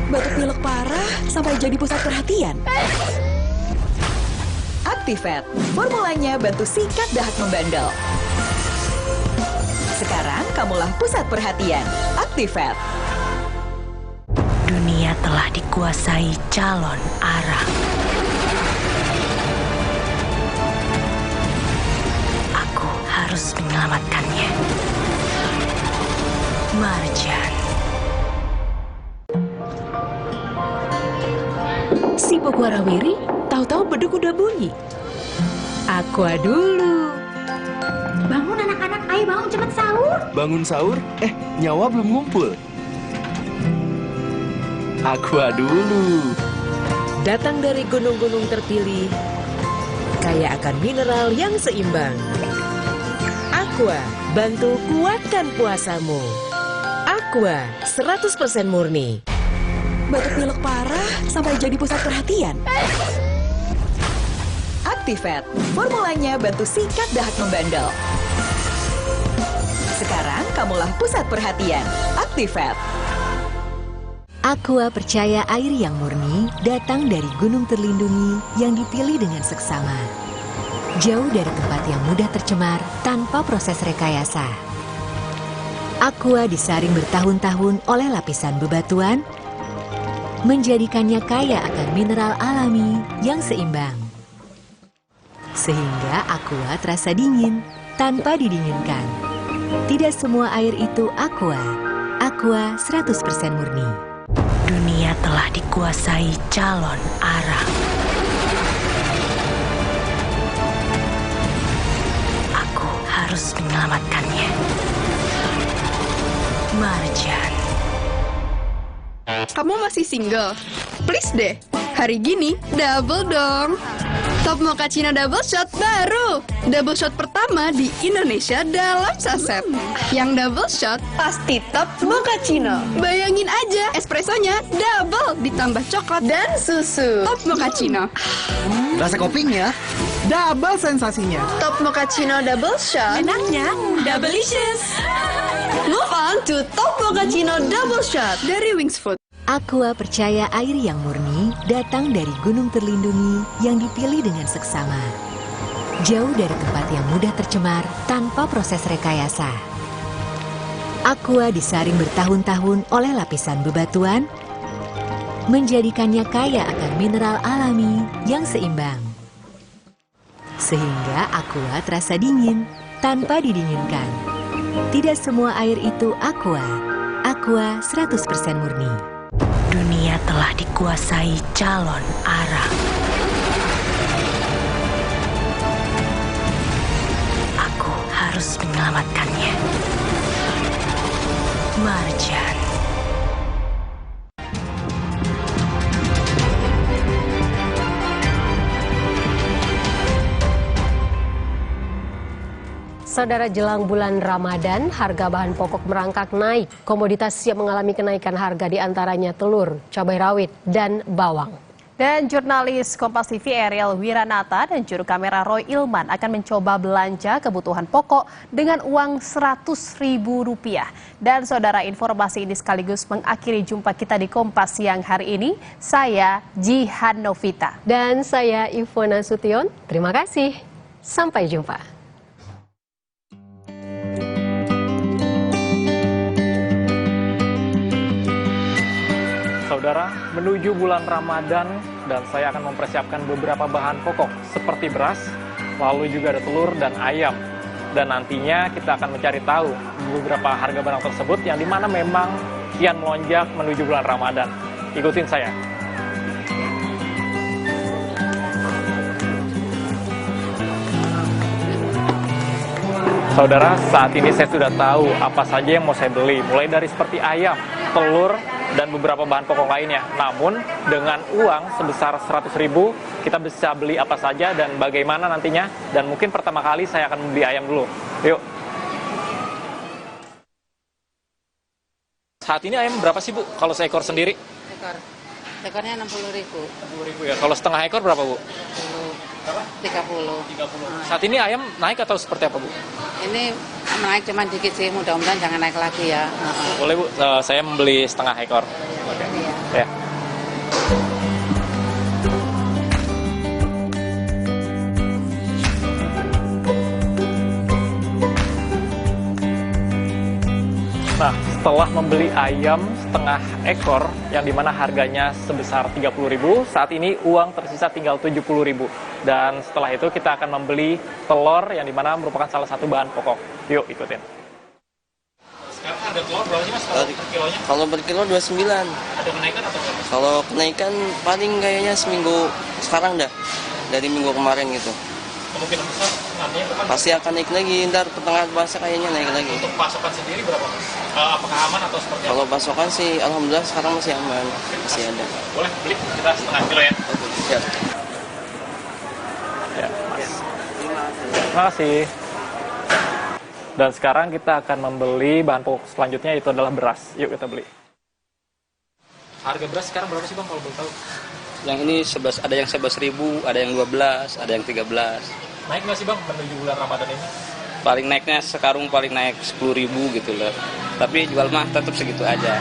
Batuk pilek parah sampai jadi pusat perhatian. Actifed, formulanya bantu sikat dahak membandel. Sekarang kamulah pusat perhatian. Actifed. Dunia telah dikuasai calon arah. Aku harus menyelamatkannya. Marjan. Sibuk warawiri, tahu-tahu beduk udah bunyi. Aqua dulu. Bangun anak-anak, ayo bangun cepet sahur. Bangun sahur? Nyawa belum ngumpul. Aqua dulu. Datang dari gunung-gunung terpilih, kaya akan mineral yang seimbang. Aqua, bantu kuatkan puasamu. Aqua, 100% murni. Batuk pilek parah sampai jadi pusat perhatian. Actifed, formulanya bantu sikat dahak membandel. Sekarang kamulah pusat perhatian. Actifed. Aqua percaya air yang murni datang dari gunung terlindungi yang dipilih dengan seksama. Jauh dari tempat yang mudah tercemar tanpa proses rekayasa. Aqua disaring bertahun-tahun oleh lapisan bebatuan, menjadikannya kaya akan mineral alami yang seimbang. Sehingga Aqua terasa dingin tanpa didinginkan. Tidak semua air itu Aqua. Aqua 100% murni. Dunia telah dikuasai calon arah. Aku harus menyelamatkannya. Marjan. Kamu masih single? Please deh, hari gini double dong. Top Mochaccino Double Shot baru. Double shot pertama di Indonesia dalam saset. Yang double shot pasti Top Mochaccino. Bayangin aja, espressonya double ditambah coklat dan susu. Top Mochaccino. Rasa kopinya double sensasinya. Top Mochaccino Double Shot. Enaknya doubleicious. Move on to Top Mochaccino Double Shot dari Wings Food. Aqua percaya air yang murni datang dari gunung terlindungi yang dipilih dengan seksama. Jauh dari tempat yang mudah tercemar tanpa proses rekayasa. Aqua disaring bertahun-tahun oleh lapisan bebatuan, menjadikannya kaya akan mineral alami yang seimbang. Sehingga Aqua terasa dingin tanpa didinginkan. Tidak semua air itu Aqua. Aqua 100% murni. Dunia telah dikuasai calon arah. Aku harus menyelamatkannya. Marjan. Saudara, jelang bulan Ramadan, harga bahan pokok merangkak naik. Komoditas yang mengalami kenaikan harga diantaranya telur, cabai rawit, dan bawang. Dan jurnalis Kompas TV Ariel Wiranata dan juru kamera Roy Ilman akan mencoba belanja kebutuhan pokok dengan uang Rp100.000. Dan saudara, informasi ini sekaligus mengakhiri jumpa kita di Kompas siang hari ini. Saya Jihan Novita. Dan saya Ivona Sution. Terima kasih. Sampai jumpa. Saudara, menuju bulan Ramadan dan saya akan mempersiapkan beberapa bahan pokok seperti beras, lalu juga ada telur dan ayam. Dan nantinya kita akan mencari tahu beberapa harga barang tersebut yang dimana memang kian melonjak menuju bulan Ramadan. Ikutin saya. Saudara, saat ini saya sudah tahu apa saja yang mau saya beli, mulai dari seperti ayam, telur, dan beberapa bahan pokok lainnya. Namun dengan uang sebesar Rp100.000 kita bisa beli apa saja dan bagaimana nantinya. Dan mungkin pertama kali saya akan beli ayam dulu. Yuk. Saat ini ayam berapa sih Bu kalau seekor sendiri? Ekornya Rp60.000. Rp60.000 ya. Kalau setengah ekor berapa Bu? 30. 30. Saat ini ayam naik atau seperti apa, Bu? Ini naik cuma dikit sih, mudah-mudahan jangan naik lagi ya. Boleh, Bu, saya membeli setengah ekor. Oke. Ya. Nah, setelah membeli ayam setengah ekor yang dimana harganya sebesar 30.000, saat ini uang tersisa tinggal 70.000. Dan setelah itu kita akan membeli telur yang dimana merupakan salah satu bahan pokok. Yuk ikutin. Sekarang harga telur berapa sih, Mas? Kalau per kilonya? Kalau per kilo 29. Ada kenaikan atau enggak, Mas? Kalau kenaikan paling kayaknya seminggu sekarang dah. Dari minggu kemarin gitu. Kemungkinan besar nantinya kapan? Pasti akan naik lagi, ntar pertengahan puasa kayaknya naik lagi. Untuk pasokan sendiri berapa, Mas? Apakah aman atau seperti apa? Kalau pasokan sih alhamdulillah sekarang masih aman, masih ada. Boleh beli kita setengah kilo ya? Ya. Ya, Mas. Terima kasih. Dan sekarang kita akan membeli bahan pokok selanjutnya, itu adalah beras. Yuk kita beli. Harga beras sekarang berapa sih, Bang, kalau boleh tahu? Yang ini 11, ada yang 11.000, ada yang 12, ada yang 13. Naik nggak sih, Bang, menuju bulan Ramadan ini? Paling naiknya sekarang paling naik 10.000 gitu loh. Tapi jual mah tetap segitu aja.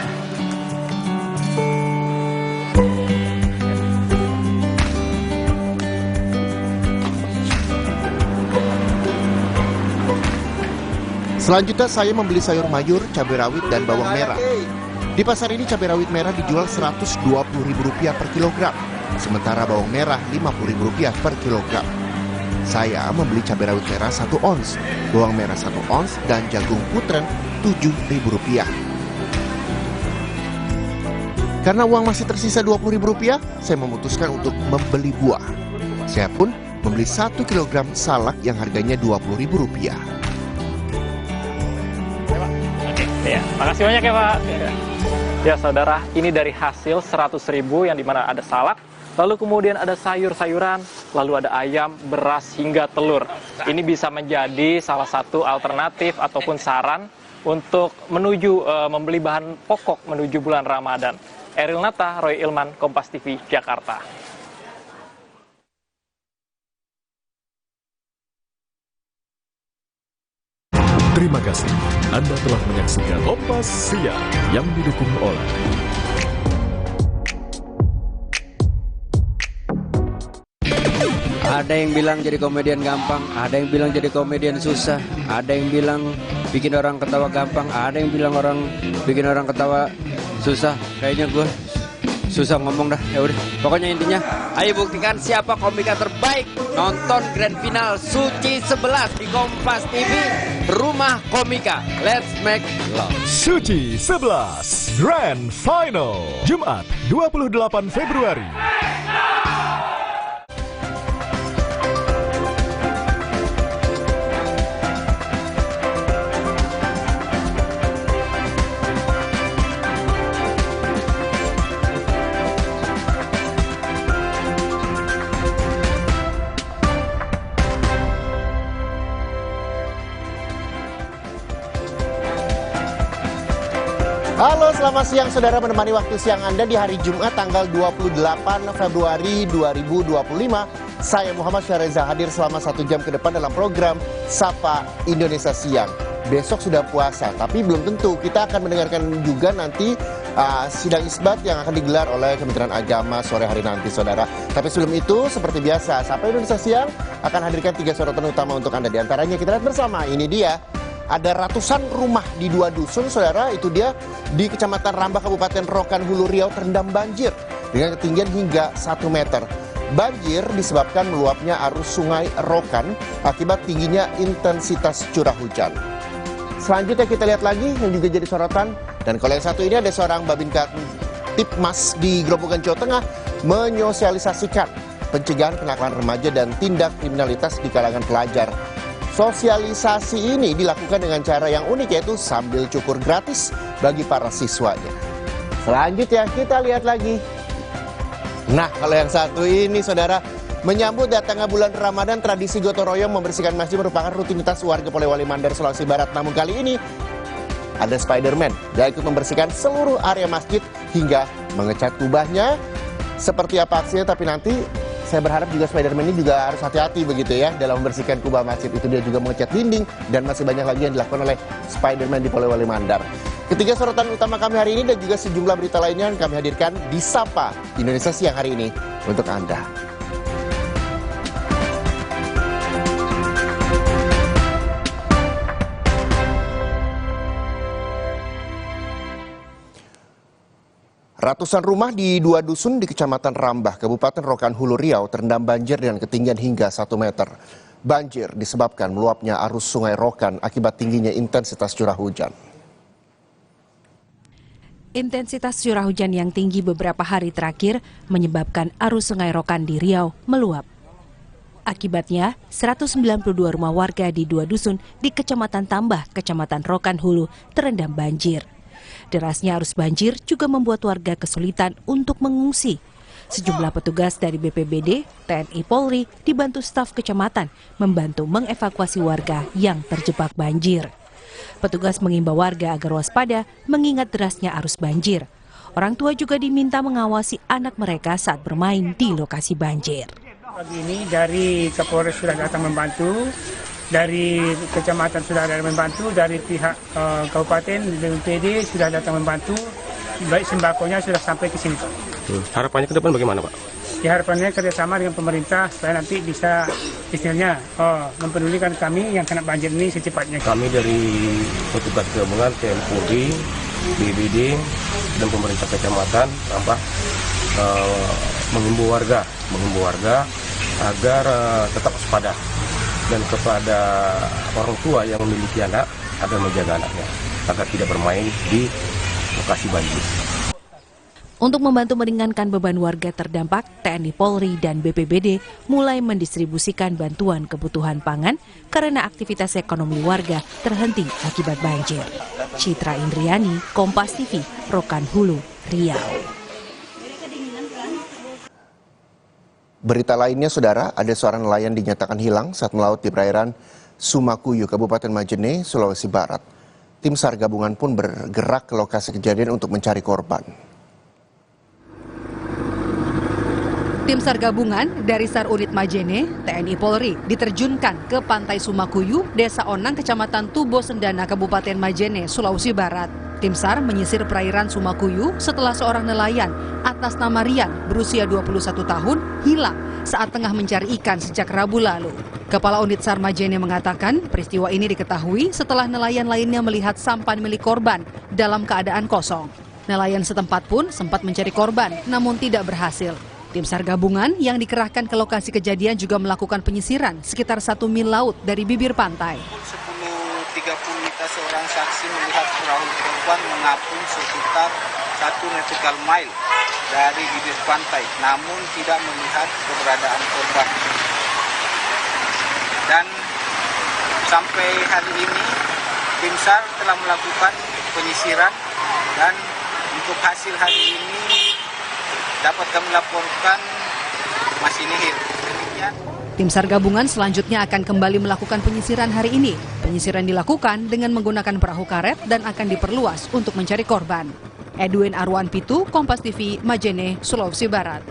Selanjutnya saya membeli sayur mayur, cabai rawit, dan bawang merah. Di pasar ini cabai rawit merah dijual Rp120.000 per kilogram, sementara bawang merah Rp50.000 per kilogram. Saya membeli cabai rawit merah 1 ons, bawang merah 1 ons, dan jagung putren Rp7.000. Karena uang masih tersisa Rp20.000, saya memutuskan untuk membeli buah. Saya pun membeli 1 kilogram salak yang harganya Rp20.000. Ya, makasih banyak ya, Pak. Ya, saudara, ini dari hasil 100.000 yang dimana ada salak, lalu kemudian ada sayur-sayuran, lalu ada ayam, beras, hingga telur. Ini bisa menjadi salah satu alternatif ataupun saran untuk menuju membeli bahan pokok menuju bulan Ramadan. Eril Nata, Roy Ilman, Kompas TV, Jakarta. Terima kasih Anda telah menyaksikan Kompas Siang yang didukung oleh ada yang bilang jadi komedian gampang, ada yang bilang jadi komedian susah, ada yang bilang bikin orang ketawa gampang, ada yang bilang bikin orang ketawa susah. Kayaknya gue susah ngomong dah. Ya udah, pokoknya intinya ayo buktikan siapa komika terbaik. Nonton grand final Suci 11 di Kompas TV, Rumah Komika. Let's make love. Suci 11 Grand Final, Jumat 28 Februari. Halo, selamat siang saudara, menemani waktu siang Anda di hari Jumat tanggal 28 Februari 2025. Saya Muhammad Syareza hadir selama 1 jam ke depan dalam program Sapa Indonesia Siang. Besok sudah puasa, tapi belum tentu. Kita akan mendengarkan juga nanti sidang isbat yang akan digelar oleh Kementerian Agama sore hari nanti, saudara. Tapi sebelum itu, seperti biasa, Sapa Indonesia Siang akan hadirkan 3 sorotan utama untuk Anda. Di antaranya kita lihat bersama, ini dia. Ada ratusan rumah di 2 dusun, saudara, itu dia di Kecamatan Rambah, Kabupaten Rokan Hulu Riau terendam banjir dengan ketinggian hingga 1 meter. Banjir disebabkan meluapnya arus sungai Rokan akibat tingginya intensitas curah hujan. Selanjutnya kita lihat lagi yang juga jadi sorotan, dan kalau yang satu ini ada seorang Babinka Tipmas di Grobogan, Jawa Tengah menyosialisasikan pencegahan kenakalan remaja dan tindak kriminalitas di kalangan pelajar. Sosialisasi ini dilakukan dengan cara yang unik, yaitu sambil cukur gratis bagi para siswanya. Selanjutnya kita lihat lagi. Nah, kalau yang satu ini, saudara, menyambut datangnya bulan Ramadan, tradisi gotong royong membersihkan masjid merupakan rutinitas warga Polewali Mandar, Sulawesi Barat. Namun kali ini ada Spider-Man. Dia ikut membersihkan seluruh area masjid hingga mengecat kubahnya. Seperti apa aksinya, tapi nanti saya berharap juga Spider-Man ini juga harus hati-hati begitu ya dalam membersihkan kubah masjid. Itu dia juga mengecat dinding dan masih banyak lagi yang dilakukan oleh Spider-Man di Polewali Mandar. Ketiga sorotan utama kami hari ini dan juga sejumlah berita lainnya yang kami hadirkan di Sapa Indonesia Siang hari ini untuk Anda. Ratusan rumah di 2 dusun di Kecamatan Rambah, Kabupaten Rokan Hulu Riau terendam banjir dengan ketinggian hingga 1 meter. Banjir disebabkan meluapnya arus Sungai Rokan akibat tingginya intensitas curah hujan. Intensitas curah hujan yang tinggi beberapa hari terakhir menyebabkan arus Sungai Rokan di Riau meluap. Akibatnya, 192 rumah warga di 2 dusun di Kecamatan Tambah, Kecamatan Rokan Hulu terendam banjir. Derasnya arus banjir juga membuat warga kesulitan untuk mengungsi. Sejumlah petugas dari BPBD, TNI Polri dibantu staf kecamatan membantu mengevakuasi warga yang terjebak banjir. Petugas mengimbau warga agar waspada mengingat derasnya arus banjir. Orang tua juga diminta mengawasi anak mereka saat bermain di lokasi banjir. Pagi ini dari Kapolres sudah datang membantu. Dari kecamatan sudah ada membantu, dari pihak kabupaten BPD sudah datang membantu, baik sembakonya sudah sampai ke sini, Pak. Harapannya ke depan bagaimana, Pak? Ya, harapannya kerjasama dengan pemerintah supaya nanti bisa istilahnya mempedulikan kami yang kena banjir ini secepatnya. Kami dari petugas gabungan TNI Polri, BPD dan pemerintah kecamatan Rambah mengimbau warga agar tetap waspada. Dan kepada orang tua yang memiliki anak agar menjaga anaknya agar tidak bermain di lokasi banjir. Untuk membantu meringankan beban warga terdampak, TNI Polri dan BPBD mulai mendistribusikan bantuan kebutuhan pangan karena aktivitas ekonomi warga terhenti akibat banjir. Citra Indriani, Kompas TV, Rokan Hulu, Riau. Berita lainnya, saudara, ada seorang nelayan dinyatakan hilang saat melaut di perairan Sumakuyu, Kabupaten Majene, Sulawesi Barat. Tim SAR gabungan pun bergerak ke lokasi kejadian untuk mencari korban. Tim SAR gabungan dari SAR Unit Majene, TNI Polri diterjunkan ke Pantai Sumakuyu, Desa Onang, Kecamatan Tubo Sendana, Kabupaten Majene, Sulawesi Barat. Tim SAR menyisir perairan Sumakuyu setelah seorang nelayan atas nama Rian berusia 21 tahun hilang saat tengah mencari ikan sejak Rabu lalu. Kepala Unit SAR Majene mengatakan peristiwa ini diketahui setelah nelayan lainnya melihat sampan milik korban dalam keadaan kosong. Nelayan setempat pun sempat mencari korban namun tidak berhasil. Tim SAR gabungan yang dikerahkan ke lokasi kejadian juga melakukan penyisiran sekitar 1 mil laut dari bibir pantai. 10.30 seorang saksi melihat perahu korban mengapung sekitar 1 nautical mile dari bibir pantai, namun tidak melihat keberadaan korban. Dan sampai hari ini, tim SAR telah melakukan penyisiran dan untuk hasil hari ini dapat kami laporkan masih nihil. Demikian. Tim SAR gabungan selanjutnya akan kembali melakukan penyisiran hari ini. Penyisiran dilakukan dengan menggunakan perahu karet dan akan diperluas untuk mencari korban. Edwin Arwan Pitu, Kompas TV, Majene, Sulawesi Barat.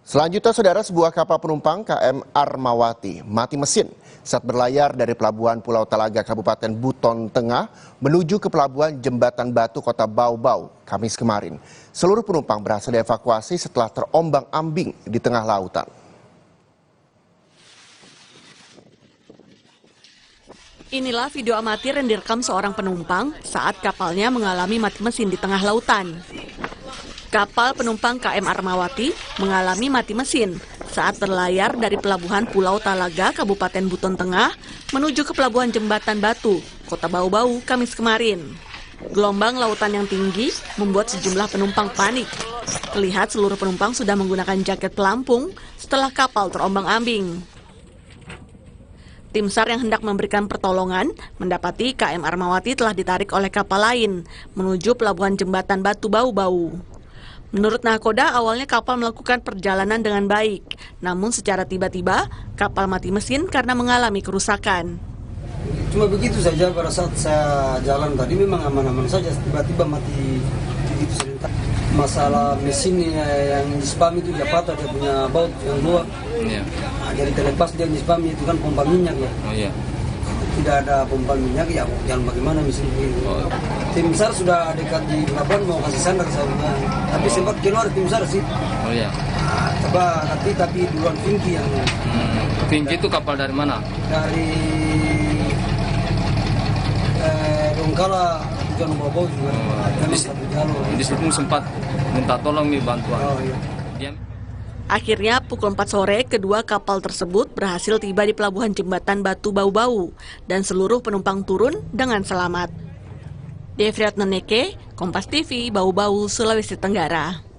Selanjutnya, saudara, sebuah kapal penumpang KM Armawati mati mesin saat berlayar dari Pelabuhan Pulau Talaga, Kabupaten Buton Tengah, menuju ke Pelabuhan Jembatan Batu, Kota Bau-Bau, Kamis kemarin. Seluruh penumpang berhasil dievakuasi setelah terombang-ambing di tengah lautan. Inilah video amatir yang direkam seorang penumpang saat kapalnya mengalami mati mesin di tengah lautan. Kapal penumpang KM Armawati mengalami mati mesin saat berlayar dari Pelabuhan Pulau Talaga, Kabupaten Buton Tengah, menuju ke Pelabuhan Jembatan Batu, Kota Bau-Bau, Kamis kemarin. Gelombang lautan yang tinggi membuat sejumlah penumpang panik. Terlihat seluruh penumpang sudah menggunakan jaket pelampung setelah kapal terombang-ambing. Tim SAR yang hendak memberikan pertolongan mendapati KM Armawati telah ditarik oleh kapal lain menuju Pelabuhan Jembatan Batu Bau-Bau. Menurut nakoda, awalnya kapal melakukan perjalanan dengan baik, namun secara tiba-tiba kapal mati mesin karena mengalami kerusakan. Cuma begitu saja, pada saat saya jalan tadi memang aman-aman saja, tiba-tiba mati begitu sebentar. masalah mesin yang di spam itu dia patah, dia punya baut yang dua. Iya. Nah, jadi terlepas dia di spam itu kan pompa minyak ya. Oh iya. Tidak ada pompa minyak ya, yang bagaimana mesin itu. Oh. Tim SAR sudah dekat di lapangan mau kasih sandar saya, tapi sempat keluar tim SAR sih. Oh iya. Nah, tapi duluan Vinci yang. Vinci itu kapal dari mana? Dari Donggala. Juga. Di situ sempat minta tolong nih bantuan. Oh, iya. Akhirnya pukul 4 sore, kedua kapal tersebut berhasil tiba di pelabuhan Jembatan Batu Bau-Bau dan seluruh penumpang turun dengan selamat. Devriat Neneke, Kompas TV, Bau-Bau, Sulawesi Tenggara.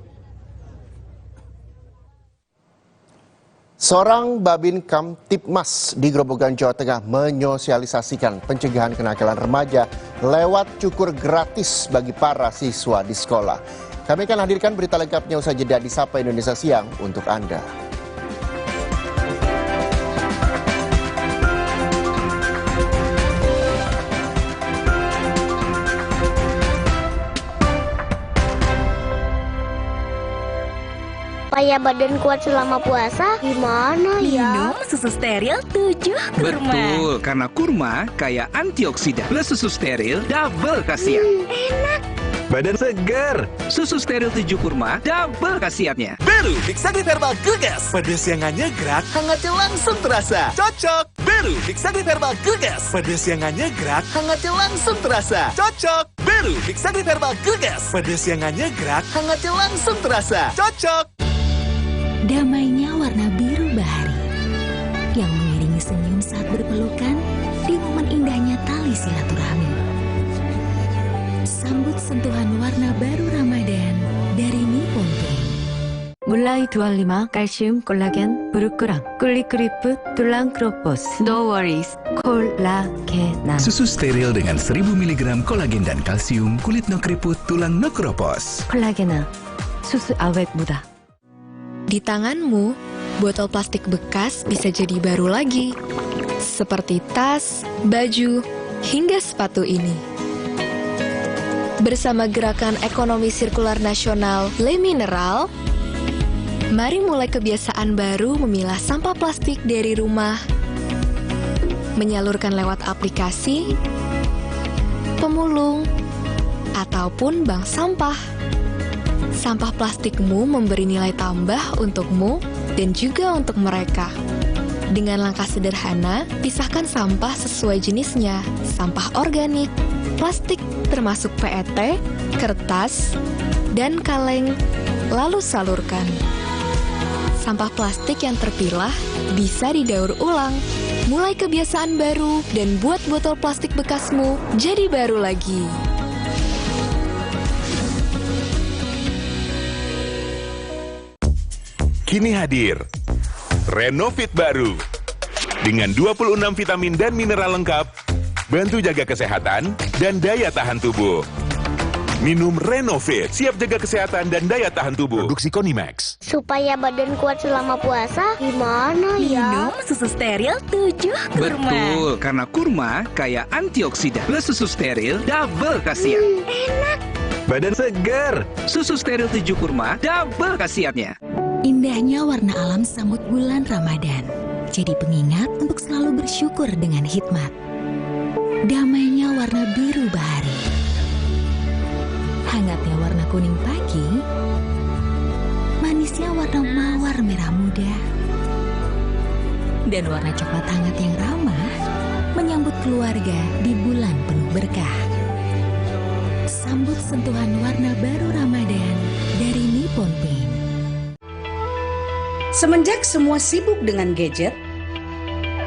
Seorang Babin Kamtibmas di Grobogan, Jawa Tengah menyosialisasikan pencegahan kenakalan remaja lewat cukur gratis bagi para siswa di sekolah. Kami akan hadirkan berita lengkapnya usai jeda di Sapa Indonesia Siang untuk Anda. Supaya badan kuat selama puasa, gimana ya? Minum susu steril 7 kurma. Betul, karena kurma kaya antioksidan. Plus susu steril double khasiat. Enak. Badan segar. Susu steril 7 kurma double khasiatnya. Baru Bixagri Herbal Gegas. Pedes yang nyegrak, hangatnya langsung terasa. Cocok. Baru Bixagri Herbal Gegas. Pedes yang nyegrak, hangatnya langsung terasa. Cocok. Baru Bixagri Herbal Gegas. Pedes yang nyegrak, hangatnya langsung terasa. Cocok. Damainya warna biru bahari yang mengiringi senyum saat berpelukan di momen indahnya tali silaturahmi. Sambut sentuhan warna baru Ramadan dari Nippon Paint. Mulai 25 kalsium kolagen berukuran kulit-keriput tulang kropos. No worries, kolagena. Susu steril dengan 1000 mg kolagen dan kalsium kulit no keriput tulang no kropos. Kolagena, susu awet muda. Di tanganmu, botol plastik bekas bisa jadi baru lagi. Seperti tas, baju, hingga sepatu ini. Bersama Gerakan Ekonomi Sirkular Nasional Le Mineral, mari mulai kebiasaan baru memilah sampah plastik dari rumah, menyalurkan lewat aplikasi, pemulung, ataupun bank sampah. Sampah plastikmu memberi nilai tambah untukmu dan juga untuk mereka. Dengan langkah sederhana, pisahkan sampah sesuai jenisnya, sampah organik, plastik termasuk PET, kertas, dan kaleng, lalu salurkan. Sampah plastik yang terpilah bisa didaur ulang. Mulai kebiasaan baru dan buat botol plastik bekasmu jadi baru lagi. Kini hadir Renovit baru dengan 26 vitamin dan mineral lengkap, bantu jaga kesehatan dan daya tahan tubuh. Minum Renovit, siap jaga kesehatan dan daya tahan tubuh. Produksi Konimax. Supaya badan kuat selama puasa, gimana ya? Minum susu steril 7 kurma. Betul, karena kurma kaya antioksidan. Plus susu steril double khasiat. Enak. Badan segar. Susu steril 7 kurma double khasiatnya. Indahnya warna alam sambut bulan Ramadan, jadi pengingat untuk selalu bersyukur dengan hikmat. Damainya warna biru bahari, hangatnya warna kuning pagi, manisnya warna mawar merah muda, dan warna coklat hangat yang ramah menyambut keluarga di bulan penuh berkah. Sambut sentuhan warna baru Ramadan dari Nippon Paint. Semenjak semua sibuk dengan gadget,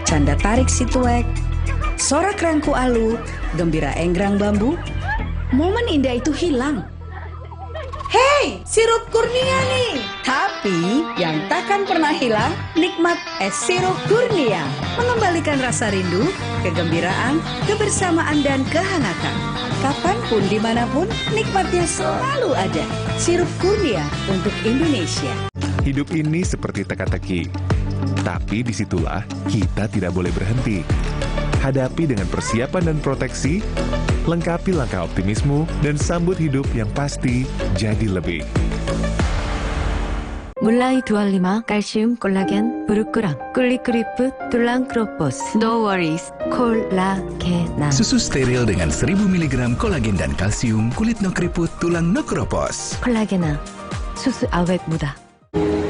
canda tarik si tuek, sorak rangku alu, gembira enggrang bambu, momen indah itu hilang. Hei, sirup kurnia nih! Tapi yang takkan pernah hilang, nikmat es sirup kurnia. Mengembalikan rasa rindu, kegembiraan, kebersamaan, dan kehangatan. Kapanpun, dimanapun, nikmatnya selalu ada. Sirup kurnia untuk Indonesia. Hidup ini seperti teka-teki, tapi disitulah kita tidak boleh berhenti. Hadapi dengan persiapan dan proteksi, lengkapi langkah optimismu, dan sambut hidup yang pasti jadi lebih. 물라이 두알리마 칼슘 콜라겐 브루크랑 꿀리크리프 툴랑크로포스 No worries 콜라게나 Susu steril dengan 1000 mg kolagen dan kalsium, kulit no keriput, tulang no keropos. 콜라게나 susu awet muda.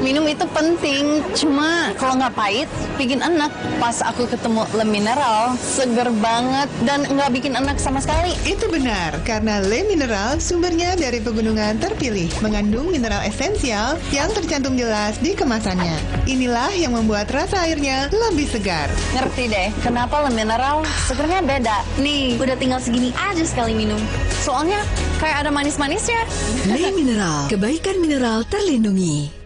Minum itu penting, cuma kalau nggak pahit, bikin enak. Pas aku ketemu Le Mineral, seger banget dan nggak bikin enak sama sekali. Itu benar, karena Le Mineral sumbernya dari pegunungan terpilih, mengandung mineral esensial yang tercantum jelas di kemasannya. Inilah yang membuat rasa airnya lebih segar. Ngerti deh, kenapa Le Mineral segernya beda. Nih, udah tinggal segini aja sekali minum. Soalnya kayak ada manis-manisnya. Le Mineral, kebaikan mineral terlindungi.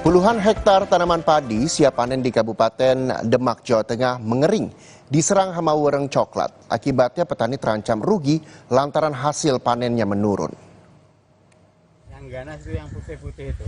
Puluhan hektar tanaman padi siap panen di Kabupaten Demak, Jawa Tengah mengering diserang hama wereng coklat. Akibatnya petani terancam rugi lantaran hasil panennya menurun. Yang ganas itu yang putih-putih itu.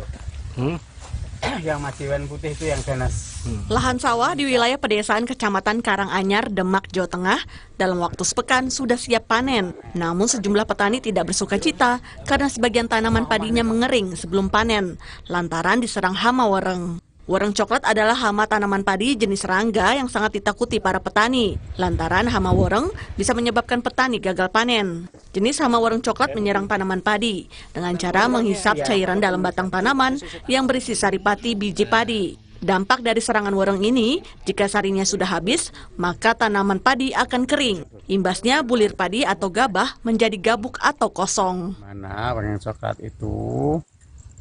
Yang maciwan putih itu yang ganas. Lahan sawah di wilayah pedesaan Kecamatan Karanganyar, Demak, Jawa Tengah dalam waktu sepekan sudah siap panen. Namun sejumlah petani tidak bersuka cita karena sebagian tanaman padinya mengering sebelum panen lantaran diserang hama wereng. Wereng coklat adalah hama tanaman padi jenis serangga yang sangat ditakuti para petani. Lantaran hama wereng bisa menyebabkan petani gagal panen. Jenis hama wereng coklat menyerang tanaman padi dengan cara menghisap cairan dalam batang tanaman yang berisi saripati biji padi. Dampak dari serangan wereng ini, jika sarinya sudah habis, maka tanaman padi akan kering. Imbasnya bulir padi atau gabah menjadi gabuk atau kosong. Mana wereng coklat itu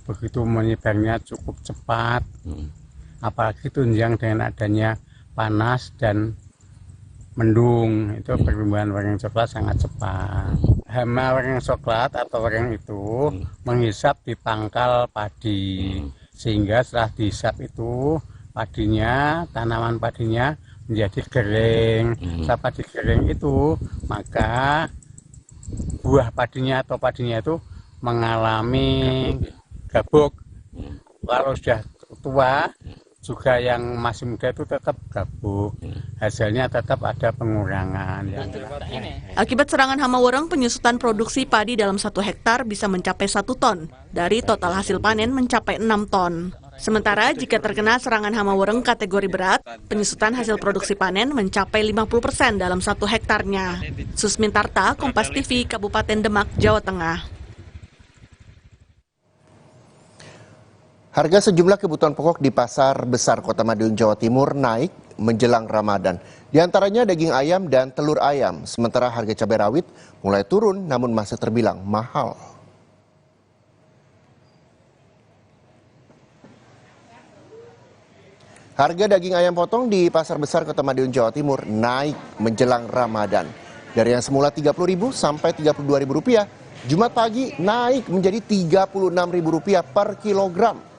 begitu menyebarnya cukup cepat, apalagi tunjang dengan adanya panas dan mendung, itu pertumbuhan wereng coklat sangat cepat. Hama wereng coklat atau wereng itu menghisap di pangkal padi, sehingga setelah dihisap itu padinya, tanaman padinya menjadi kering. Setelah padi kering itu, maka buah padinya atau padinya itu mengalami gabuk. Kalau sudah tua juga yang masih muda itu tetap gabuk. Hasilnya tetap ada pengurangan. Akibat serangan hama wereng, penyusutan produksi padi dalam 1 hektar bisa mencapai 1 ton. Dari total hasil panen mencapai 6 ton. Sementara jika terkena serangan hama wereng kategori berat, penyusutan hasil produksi panen mencapai 50% dalam 1 hektarnya. Susmintarta, Kompas TV, Kabupaten Demak, Jawa Tengah. Harga sejumlah kebutuhan pokok di Pasar Besar Kota Madiun, Jawa Timur naik menjelang Ramadan. Di antaranya daging ayam dan telur ayam. Sementara harga cabai rawit mulai turun namun masih terbilang mahal. Harga daging ayam potong di Pasar Besar Kota Madiun, Jawa Timur naik menjelang Ramadan. Dari yang semula Rp30.000 sampai Rp32.000, Jumat pagi naik menjadi Rp36.000 per kilogram.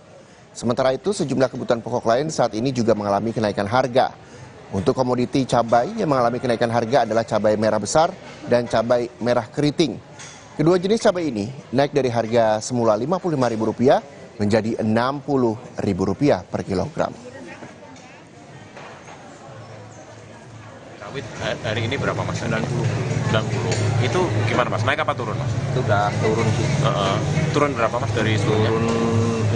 Sementara itu, sejumlah kebutuhan pokok lain saat ini juga mengalami kenaikan harga. Untuk komoditi cabai yang mengalami kenaikan harga adalah cabai merah besar dan cabai merah keriting. Kedua jenis cabai ini naik dari harga semula Rp55.000 menjadi Rp60.000 per kilogram. Rawit hari ini berapa Mas? 90. Itu gimana Mas? Naik apa turun Mas? Itu udah turun sih. Turun berapa Mas dari sebelumnya? Turun 5.000.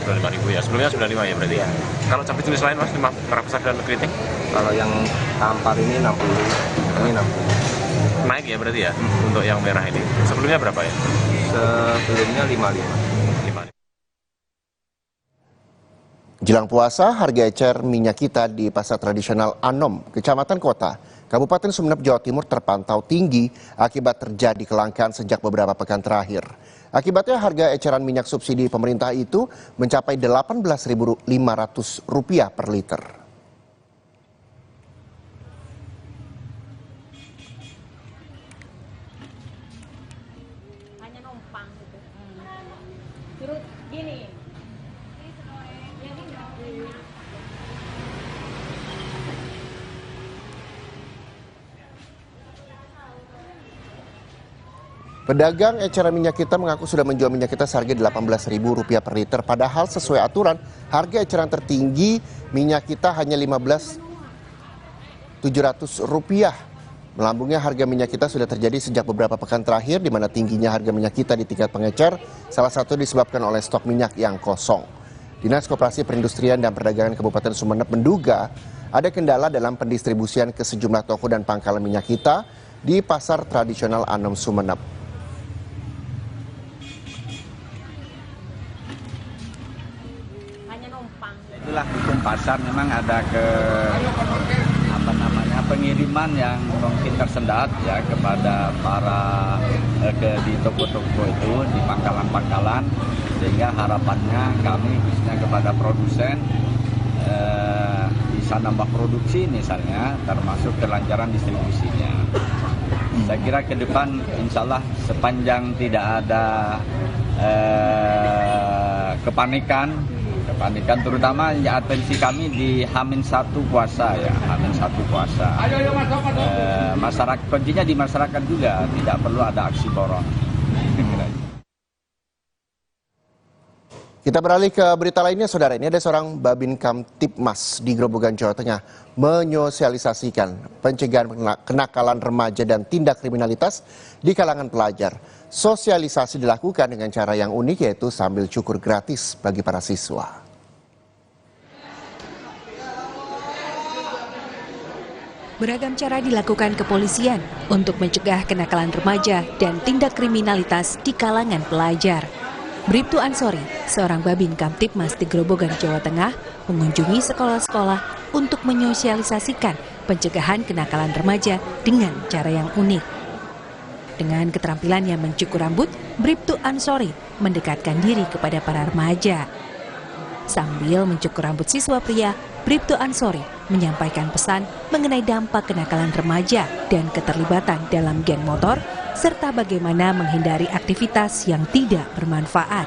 Turun 5.000 ya. Sebelumnya 95 ya berarti ya. Kalau cabai jenis lain Mas, merah besar dan keriting? Kalau yang tampar ini 60. Ini 60. Naik ya berarti ya untuk yang merah ini. Sebelumnya berapa ya? Sebelumnya 55. Jelang puasa, harga ecer minyak kita di pasar tradisional Anom, Kecamatan Kota, Kabupaten Sumeneb, Jawa Timur terpantau tinggi akibat terjadi kelangkaan sejak beberapa pekan terakhir. Akibatnya harga eceran minyak subsidi pemerintah itu mencapai Rp18.500 per liter. Hanya numpang gitu. Terus gini. Pedagang eceran minyak kita mengaku sudah menjual minyak kita seharga Rp18.000 per liter. Padahal sesuai aturan, harga eceran tertinggi minyak kita hanya Rp15.700. Melambungnya harga minyak kita sudah terjadi sejak beberapa pekan terakhir, di mana tingginya harga minyak kita di tingkat pengecer, salah satu disebabkan oleh stok minyak yang kosong. Dinas Koperasi Perindustrian dan Perdagangan Kabupaten Sumeneb menduga ada kendala dalam pendistribusian ke sejumlah toko dan pangkalan minyak kita di Pasar Tradisional Anom Sumeneb. Itulah hukum pasar, memang ada pengiriman yang mungkin tersendat ya kepada para di toko-toko itu, di pangkalan-pangkalan, sehingga harapannya kami khususnya kepada produsen bisa nambah produksi misalnya, termasuk kelancaran distribusinya. Saya kira ke depan insya Allah sepanjang tidak ada kepanikan terutama ya, atensi kami di H-1 puasa ya, H-1 puasa. Masyarakat, kuncinya di masyarakat juga, tidak perlu ada aksi borong. Kita beralih ke berita lainnya, saudara. Ini ada seorang Babin Kamtibmas di Grobogan, Jawa Tengah menyosialisasikan pencegahan kenakalan remaja dan tindak kriminalitas di kalangan pelajar. Sosialisasi dilakukan dengan cara yang unik, yaitu sambil cukur gratis bagi para siswa. Beragam cara dilakukan kepolisian untuk mencegah kenakalan remaja dan tindak kriminalitas di kalangan pelajar. Bribtu Ansori, seorang Babin Kamtibmas di Grobogan, Jawa Tengah, mengunjungi sekolah-sekolah untuk menyosialisasikan pencegahan kenakalan remaja dengan cara yang unik. Dengan keterampilannya mencukur rambut, Bribtu Ansori mendekatkan diri kepada para remaja. Sambil mencukur rambut siswa pria, Bribtu Ansori menyampaikan pesan mengenai dampak kenakalan remaja dan keterlibatan dalam geng motor, serta bagaimana menghindari aktivitas yang tidak bermanfaat.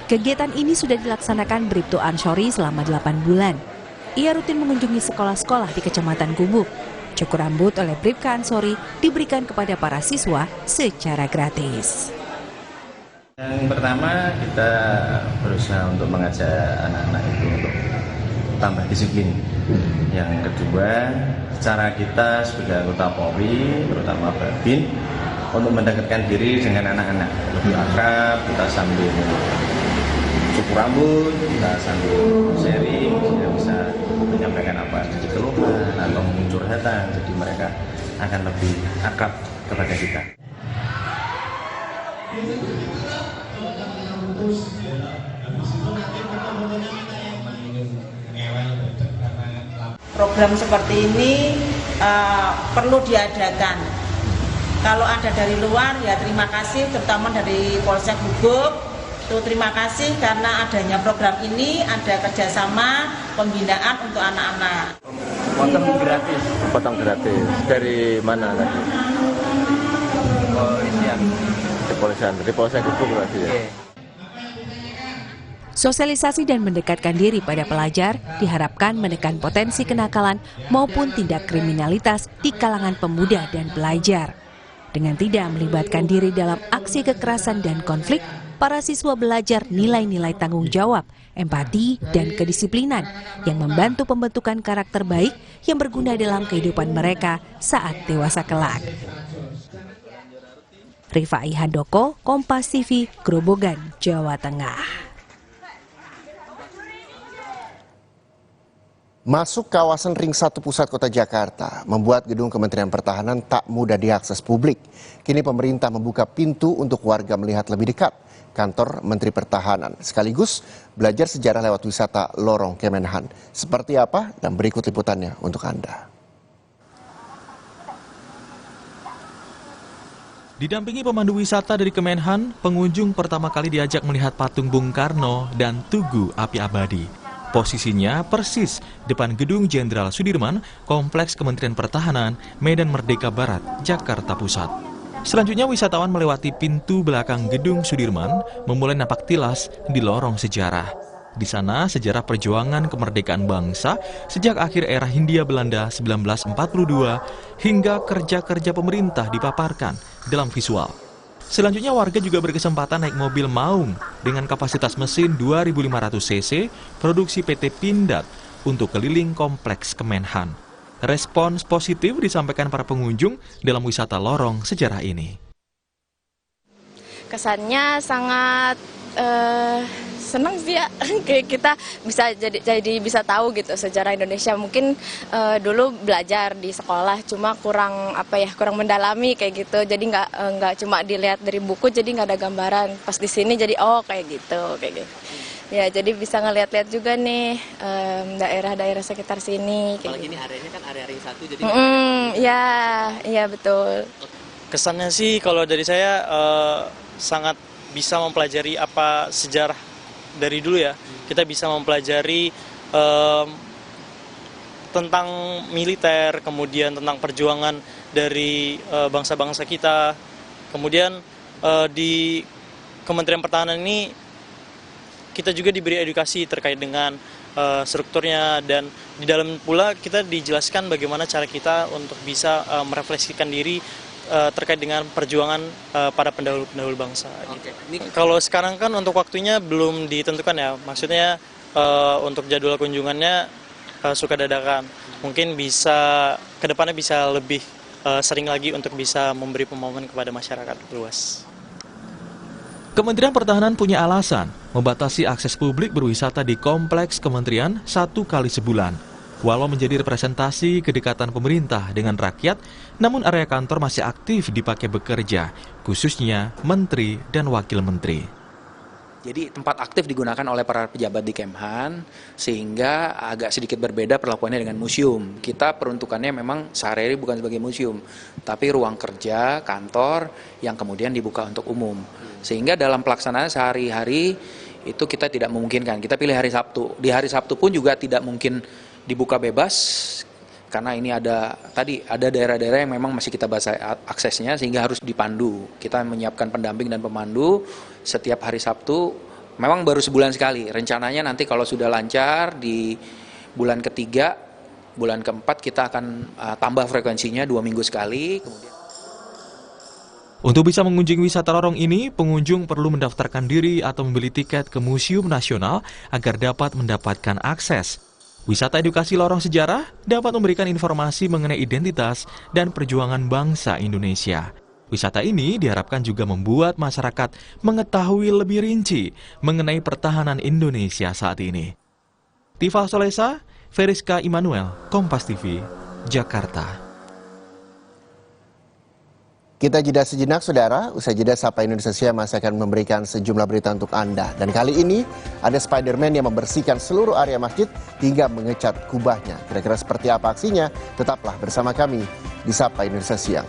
Kegiatan ini sudah dilaksanakan Bribtu Ansori selama 8 bulan. Ia rutin mengunjungi sekolah-sekolah di Kecamatan Gubuk. Cukur rambut oleh Bribtu Ansori diberikan kepada para siswa secara gratis. Yang pertama, kita berusaha untuk mengajak anak-anak itu untuk tambah disiplin. Yang kedua, cara kita sebagai anggota Polri, terutama Babin, untuk mendekatkan diri dengan anak-anak lebih akrab. Kita sambil cukur rambut, kita sambil sharing, kita bisa menyampaikan apa jadi keluhan atau curhatan, jadi mereka akan lebih akrab kepada kita. Program seperti ini perlu diadakan. Kalau ada dari luar, ya terima kasih, terutama dari Polsek Gubuk. Terima kasih karena adanya program ini, ada kerjasama pembinaan untuk anak-anak. Potong gratis. Potong gratis. Dari mana tadi? Kepolisian. Dari Polsek Gubuk berarti ya. Sosialisasi dan mendekatkan diri pada pelajar diharapkan menekan potensi kenakalan maupun tindak kriminalitas di kalangan pemuda dan pelajar. Dengan tidak melibatkan diri dalam aksi kekerasan dan konflik, para siswa belajar nilai-nilai tanggung jawab, empati, dan kedisiplinan yang membantu pembentukan karakter baik yang berguna dalam kehidupan mereka saat dewasa kelak. Rifai Handoko, Kompas TV, Grobogan, Jawa Tengah. Masuk kawasan Ring 1 Pusat Kota Jakarta membuat gedung Kementerian Pertahanan tak mudah diakses publik. Kini pemerintah membuka pintu untuk warga melihat lebih dekat kantor Menteri Pertahanan, sekaligus belajar sejarah lewat wisata Lorong Kemenhan. Seperti apa? Dan berikut liputannya untuk Anda. Didampingi pemandu wisata dari Kemenhan, pengunjung pertama kali diajak melihat patung Bung Karno dan Tugu Api Abadi. Posisinya persis depan Gedung Jenderal Sudirman, Kompleks Kementerian Pertahanan, Medan Merdeka Barat, Jakarta Pusat. Selanjutnya wisatawan melewati pintu belakang Gedung Sudirman, memulai napak tilas di lorong sejarah. Di sana sejarah perjuangan kemerdekaan bangsa sejak akhir era Hindia Belanda 1942 hingga kerja-kerja pemerintah dipaparkan dalam visual. Selanjutnya warga juga berkesempatan naik mobil Maung dengan kapasitas mesin 2.500 cc produksi PT Pindad untuk keliling kompleks Kemenhan. Respons positif disampaikan para pengunjung dalam wisata lorong sejarah ini. Kesannya sangat senang sih ya, kayak kita bisa jadi bisa tahu gitu sejarah Indonesia. Mungkin dulu belajar di sekolah cuma kurang mendalami kayak gitu, jadi nggak cuma dilihat dari buku, jadi nggak ada gambaran. Pas di sini jadi kayak gitu. Ya, jadi bisa ngeliat-lihat juga nih daerah-daerah sekitar sini. Apalagi ini areanya kan area ring 1, jadi iya betul. Kesannya sih kalau dari saya sangat bisa mempelajari apa sejarah dari dulu ya. Kita bisa mempelajari tentang militer, kemudian tentang perjuangan dari bangsa-bangsa kita. Kemudian di Kementerian Pertahanan ini kita juga diberi edukasi terkait dengan strukturnya, dan di dalam pula kita dijelaskan bagaimana cara kita untuk bisa merefleksikan diri terkait dengan perjuangan para pendahulu bangsa. Gitu. Kalau sekarang kan untuk waktunya belum ditentukan ya, maksudnya untuk jadwal kunjungannya suka dadakan. Mungkin bisa kedepannya bisa lebih sering lagi untuk bisa memberi pemahaman kepada masyarakat luas. Kementerian Pertahanan punya alasan membatasi akses publik berwisata di kompleks kementerian 1 kali sebulan. Walau menjadi representasi kedekatan pemerintah dengan rakyat, namun area kantor masih aktif dipakai bekerja, khususnya menteri dan wakil menteri. Jadi tempat aktif digunakan oleh para pejabat di Kemhan, sehingga agak sedikit berbeda perlakuannya dengan museum. Kita peruntukannya memang sehari-hari bukan sebagai museum, tapi ruang kerja, kantor yang kemudian dibuka untuk umum. Sehingga dalam pelaksanaan sehari-hari itu kita tidak memungkinkan. Kita pilih hari Sabtu. Di hari Sabtu pun juga tidak mungkin dibuka bebas, karena ini ada daerah-daerah yang memang masih kita batasi aksesnya, sehingga harus dipandu. Kita menyiapkan pendamping dan pemandu setiap hari Sabtu, memang baru sebulan sekali. Rencananya nanti kalau sudah lancar di bulan ketiga, bulan keempat kita akan tambah frekuensinya 2 minggu sekali. Untuk bisa mengunjungi wisata lorong ini, pengunjung perlu mendaftarkan diri atau membeli tiket ke Museum Nasional agar dapat mendapatkan akses. Wisata edukasi lorong sejarah dapat memberikan informasi mengenai identitas dan perjuangan bangsa Indonesia. Wisata ini diharapkan juga membuat masyarakat mengetahui lebih rinci mengenai pertahanan Indonesia saat ini. Tifa Solesa, Feriska Immanuel, Kompas TV, Jakarta. Kita jeda sejenak, saudara. Usai jeda, Sapa Indonesia Siang masih akan memberikan sejumlah berita untuk Anda. Dan kali ini ada Spider-Man yang membersihkan seluruh area masjid hingga mengecat kubahnya. Kira-kira seperti apa aksinya? Tetaplah bersama kami di Sapa Indonesia Siang.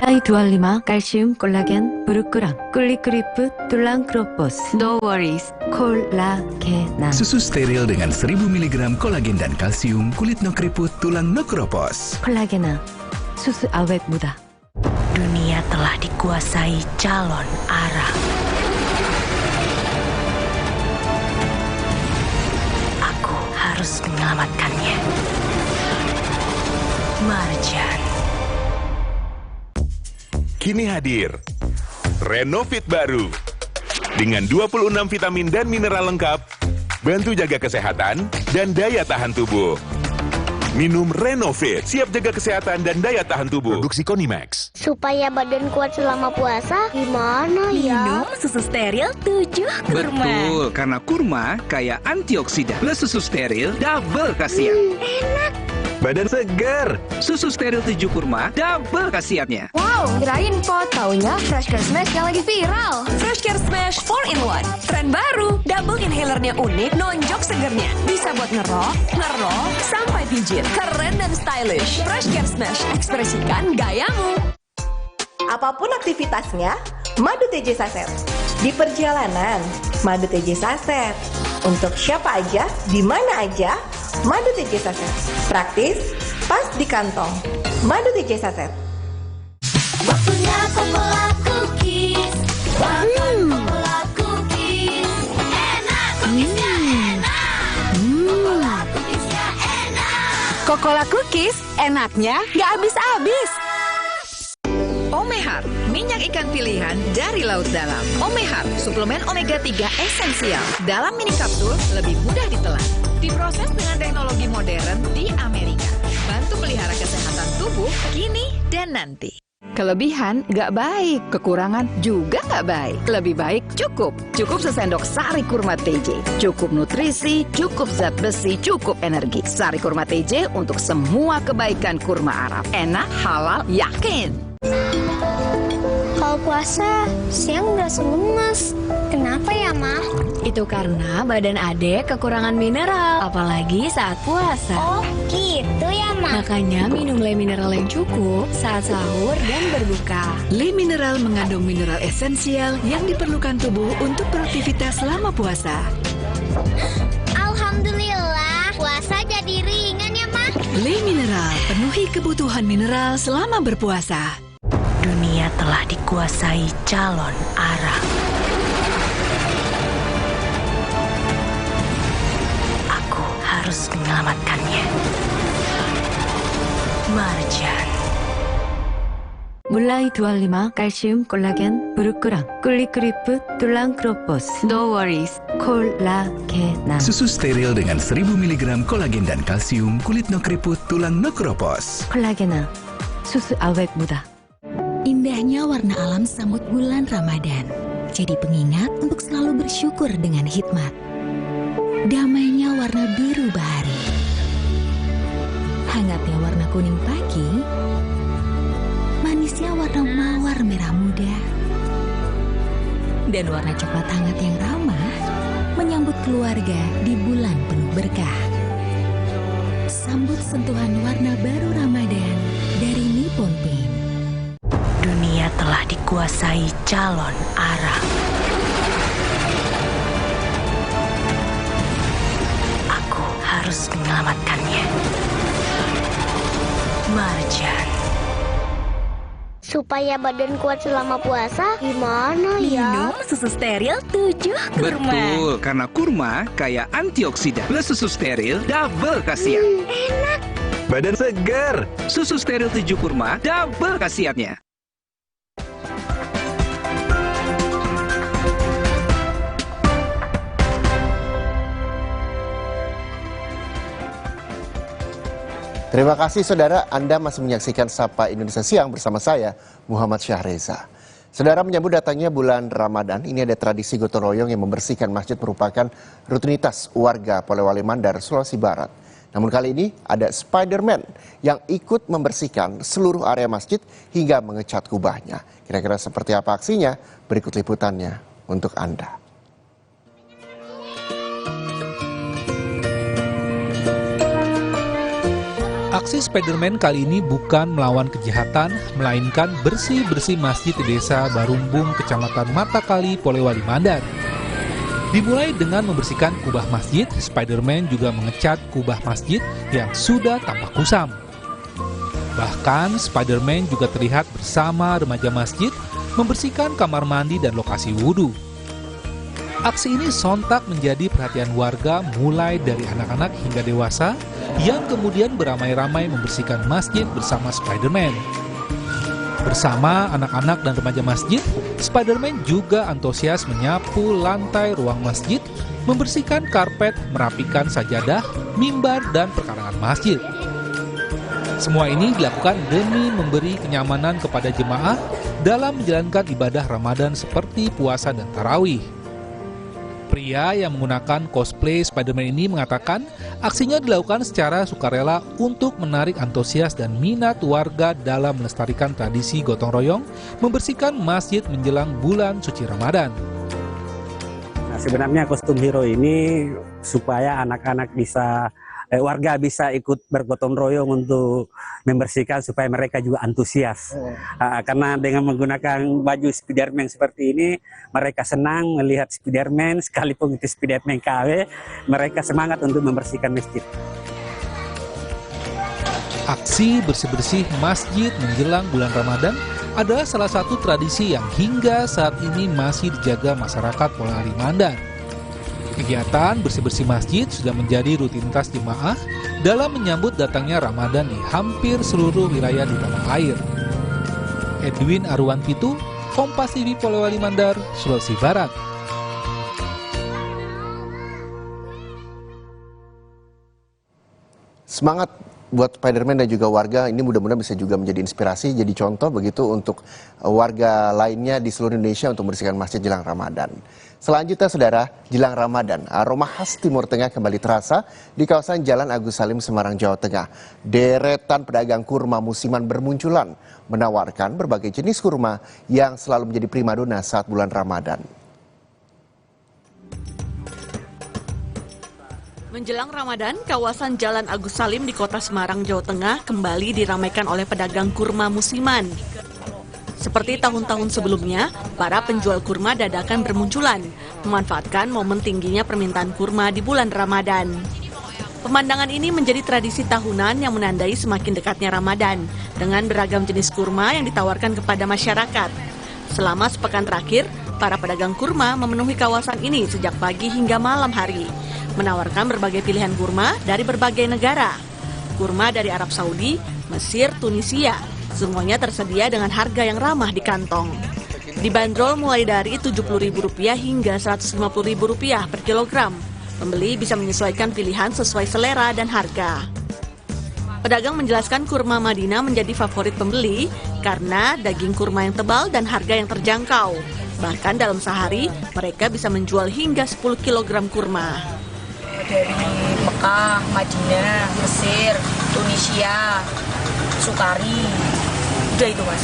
I25 칼슘 콜라겐 브루크랑 꿀리크리프 툴랑크로포스 No worries 콜라겐 Susu steril dengan 1000 mg kolagen dan kalsium kulit no keriput tulang no keropos. 콜라겐아 susu awet muda. Dunia telah dikuasai calon Arab. Aku harus menyelamatkannya. Marjan. Kini hadir Renovit baru dengan 26 vitamin dan mineral lengkap, bantu jaga kesehatan dan daya tahan tubuh. Minum Renovit, siap jaga kesehatan dan daya tahan tubuh. Produksi Konimax. Supaya badan kuat selama puasa, gimana ya? Minum susu steril 7 kurma. Betul, karena kurma kaya antioksidan. Plus susu steril double khasiat. Enak. Badan segar. Susu steril 7 kurma double khasiatnya. Wow, kirain po, taunya Fresh Care Smash yang lagi viral. Fresh Care Smash 4-in-1. Tren baru, double inhalernya unik, nonjok segernya. Bisa buat ngerok, sampai pijit. Keren dan stylish. Fresh Care Smash, ekspresikan gayamu. Apapun aktivitasnya, madu TJ Saset. Di perjalanan, madu TJ Saset. Untuk siapa aja, di mana aja, madu TJ Saset. Praktis, pas di kantong. Madu TJ Saset. Waktunya Coca-Cola Cookies. Coca-Cola Cookies enaknya nggak habis-habis. Omehar, minyak ikan pilihan dari laut dalam. Omehar, suplemen omega 3 esensial. Dalam mini kapsul, lebih mudah ditelan. Diproses dengan teknologi modern di Amerika. Bantu pelihara kesehatan tubuh kini dan nanti. Kelebihan nggak baik, kekurangan juga nggak baik. Lebih baik cukup. Cukup sesendok sari kurma TJ. Cukup nutrisi, cukup zat besi, cukup energi. Sari kurma TJ untuk semua kebaikan kurma Arab. Enak, halal, yakin. Kalau puasa, siang berasa lemas. Kenapa ya, Ma? Itu karena badan adek kekurangan mineral, apalagi saat puasa. Oh, gitu ya, Ma? Makanya minum Le Mineral yang cukup saat sahur dan berbuka. Le Mineral mengandung mineral esensial yang diperlukan tubuh untuk beraktivitas selama puasa. Alhamdulillah, puasa jadi ringan ya, Ma? Le Mineral, penuhi kebutuhan mineral selama berpuasa. Dunia telah dikuasai calon Arab. Aku harus menyelamatkannya. Marjan. Mulai 25 kalsium, kolagen, berkurang. Kulit keriput, tulang kropos. No worries, kolagen. Susu steril dengan 1000 mg kolagen dan kalsium, kulit no keriput, tulang no kropos. Kolagen, susu awet muda. Indahnya warna alam sambut bulan Ramadan. Jadi pengingat untuk selalu bersyukur dengan hikmat. Damainya warna biru bahari. Hangatnya warna kuning pagi. Manisnya warna mawar merah muda. Dan warna coklat hangat yang ramah menyambut keluarga di bulan penuh berkah. Sambut sentuhan warna baru Ramadan dari Nippon Paint. Dunia telah dikuasai calon Arab. Aku harus menyelamatkannya. Marjan. Supaya badan kuat selama puasa, gimana ya? Minum susu steril 7 kurma. Betul, karena kurma kaya antioksidan. Plus susu steril, double khasiat. Enak. Badan segar. Susu steril 7 kurma, double khasiatnya. Terima kasih saudara, Anda masih menyaksikan Sapa Indonesia Siang bersama saya, Muhammad Syahreza. Saudara, menyambut datangnya bulan Ramadan, ini ada tradisi gotong royong yang membersihkan masjid merupakan rutinitas warga Polewali Mandar, Sulawesi Barat. Namun kali ini ada Spider-Man yang ikut membersihkan seluruh area masjid hingga mengecat kubahnya. Kira-kira seperti apa aksinya? Berikut liputannya untuk Anda. Aksi Spider-Man kali ini bukan melawan kejahatan, melainkan bersih-bersih masjid di desa Barumbung, Kecamatan Matakali, Polewali Mandar. Dimulai dengan membersihkan kubah masjid, Spider-Man juga mengecat kubah masjid yang sudah tampak kusam. Bahkan Spider-Man juga terlihat bersama remaja masjid membersihkan kamar mandi dan lokasi wudhu. Aksi ini sontak menjadi perhatian warga mulai dari anak-anak hingga dewasa yang kemudian beramai-ramai membersihkan masjid bersama Spider-Man. Bersama anak-anak dan remaja masjid, Spider-Man juga antusias menyapu lantai ruang masjid, membersihkan karpet, merapikan sajadah, mimbar, dan perkarangan masjid. Semua ini dilakukan demi memberi kenyamanan kepada jemaah dalam menjalankan ibadah Ramadan seperti puasa dan tarawih. Pria yang menggunakan cosplay Spider-Man ini mengatakan aksinya dilakukan secara sukarela untuk menarik antusias dan minat warga dalam melestarikan tradisi gotong royong membersihkan masjid menjelang bulan suci Ramadan. Nah, sebenarnya kostum hero ini supaya anak-anak bisa warga bisa ikut bergotong royong untuk membersihkan supaya mereka juga antusias. Karena dengan menggunakan baju Spider-Man seperti ini, mereka senang melihat Spider-Man, sekalipun itu Spider-Man KW, mereka semangat untuk membersihkan masjid. Aksi bersih-bersih masjid menjelang bulan Ramadan adalah salah satu tradisi yang hingga saat ini masih dijaga masyarakat Polewali Mandar. Kegiatan bersih-bersih masjid sudah menjadi rutinitas jemaah dalam menyambut datangnya Ramadan di hampir seluruh wilayah di tanah air. Edwin Arwan Pitu, Kompas TV Polewali Mandar, Sulawesi Barat. Semangat buat Spider-Man dan juga warga ini mudah-mudahan bisa juga menjadi inspirasi, jadi contoh begitu untuk warga lainnya di seluruh Indonesia untuk membersihkan masjid jelang Ramadan. Selanjutnya saudara, jelang Ramadan, aroma khas Timur Tengah kembali terasa di kawasan Jalan Agus Salim, Semarang, Jawa Tengah. Deretan pedagang kurma musiman bermunculan, menawarkan berbagai jenis kurma yang selalu menjadi primadona saat bulan Ramadan. Menjelang Ramadan, kawasan Jalan Agus Salim di Kota Semarang, Jawa Tengah kembali diramaikan oleh pedagang kurma musiman. Seperti tahun-tahun sebelumnya, para penjual kurma dadakan bermunculan, memanfaatkan momen tingginya permintaan kurma di bulan Ramadan. Pemandangan ini menjadi tradisi tahunan yang menandai semakin dekatnya Ramadan, dengan beragam jenis kurma yang ditawarkan kepada masyarakat. Selama sepekan terakhir, para pedagang kurma memenuhi kawasan ini sejak pagi hingga malam hari, menawarkan berbagai pilihan kurma dari berbagai negara. Kurma dari Arab Saudi, Mesir, Tunisia, semuanya tersedia dengan harga yang ramah di kantong. Dibanderol mulai dari Rp70.000 hingga Rp150.000 per kilogram. Pembeli bisa menyesuaikan pilihan sesuai selera dan harga. Pedagang menjelaskan kurma Madinah menjadi favorit pembeli karena daging kurma yang tebal dan harga yang terjangkau. Bahkan dalam sehari, mereka bisa menjual hingga 10 kg kurma. Dari Mekah, Madinah, Mesir, Tunisia, Sukari, udah itu mas.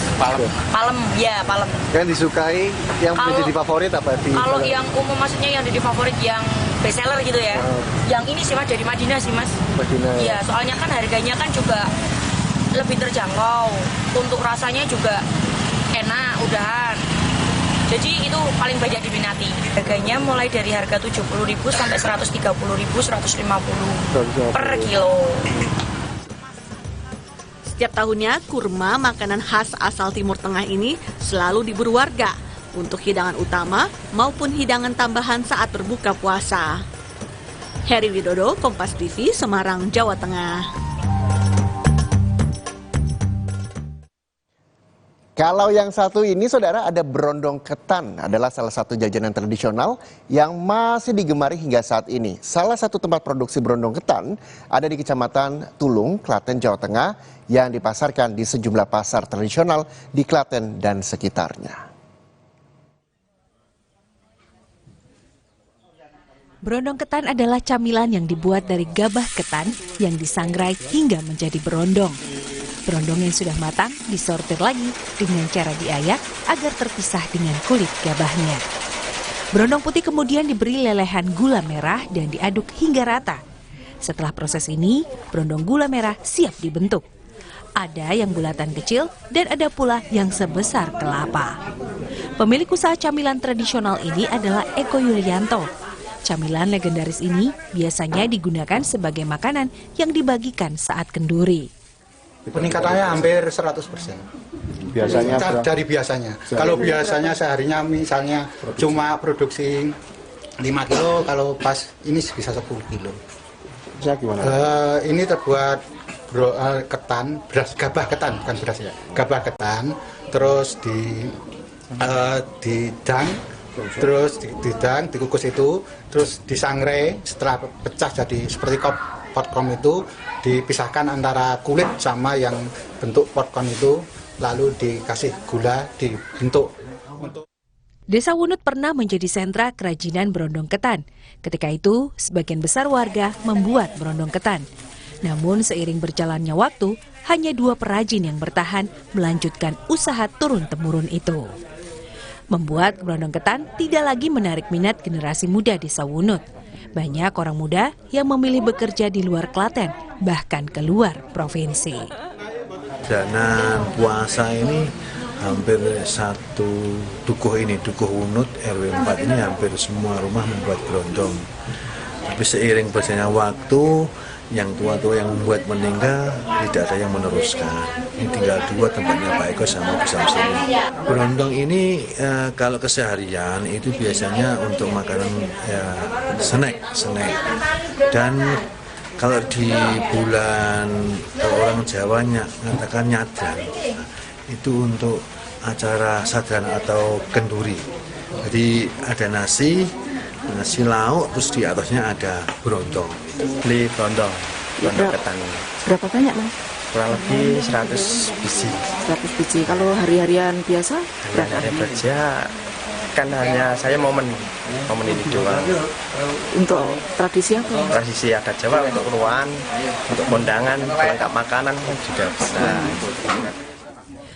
Palem, ya palem. Yang disukai, yang menjadi favorit apa? Kalau yang umum maksudnya yang jadi favorit yang best seller gitu ya. Yang ini sih mas dari Madinah sih mas. Madinah. Iya, soalnya kan harganya kan juga lebih terjangkau. Untuk rasanya juga enak, udahan. Jadi itu paling banyak diminati. Harganya mulai dari harga Rp70.000 sampai Rp130.000, Rp150 per kilo. Setiap tahunnya, kurma makanan khas asal Timur Tengah ini selalu diburu warga untuk hidangan utama maupun hidangan tambahan saat berbuka puasa. Heri Widodo, Kompas TV, Semarang, Jawa Tengah. Kalau yang satu ini saudara, ada berondong ketan, adalah salah satu jajanan tradisional yang masih digemari hingga saat ini. Salah satu tempat produksi berondong ketan ada di Kecamatan Tulung, Klaten, Jawa Tengah, yang dipasarkan di sejumlah pasar tradisional di Klaten dan sekitarnya. Berondong ketan adalah camilan yang dibuat dari gabah ketan yang disangrai hingga menjadi berondong. Berondong yang sudah matang disortir lagi dengan cara diayak agar terpisah dengan kulit gabahnya. Berondong putih kemudian diberi lelehan gula merah dan diaduk hingga rata. Setelah proses ini, berondong gula merah siap dibentuk. Ada yang bulatan kecil dan ada pula yang sebesar kelapa. Pemilik usaha camilan tradisional ini adalah Eko Yulianto. Camilan legendaris ini biasanya digunakan sebagai makanan yang dibagikan saat kenduri. Peningkatannya hampir 100%. Biasanya dari biasanya. Kalau biasanya seharinya misalnya cuma produksi 5 kilo, kalau pas ini bisa 10 kilo. Bisa gimana? Ini terbuat ketan, beras gabah ketan, bukan beras ya. Gabah ketan, terus didang, terus didang, dikukus itu, terus disangrai, setelah pecah jadi seperti popcorn itu, dipisahkan antara kulit sama yang bentuk popcorn itu, lalu dikasih gula, dibentuk. Desa Wunut pernah menjadi sentra kerajinan berondong ketan. Ketika itu, sebagian besar warga membuat berondong ketan. Namun seiring berjalannya waktu, hanya 2 perajin yang bertahan melanjutkan usaha turun-temurun itu. Membuat berondong ketan tidak lagi menarik minat generasi muda Desa Wunut. Banyak orang muda yang memilih bekerja di luar Klaten, bahkan keluar provinsi. Dana puasa ini hampir satu dukuh ini, Dukuh Wunut RW 4 ini hampir semua rumah membuat berondong. Tapi seiring berjalannya waktu, yang tua-tua yang membuat meninggal tidak ada yang meneruskan. Ini tinggal 2 tempatnya Pak Eko sama Bu Samsini. Berontong ini kalau keseharian itu biasanya untuk makanan snack. Dan kalau di bulan orang Jawanya mengatakan nyadran, itu untuk acara sadran atau kenduri. Jadi ada nasi lauk, terus di atasnya ada berontong. Beli berontong ketan. Berapa banyak, Mas? Kurang lebih 100 biji. 100 biji. Kalau hari-harian biasa? Hari kerja kan hanya saya momen ini doang. Untuk tradisi apa? Tradisi adat Jawa, untuk keruan, untuk kondangan, pelengkap makanan juga bisa.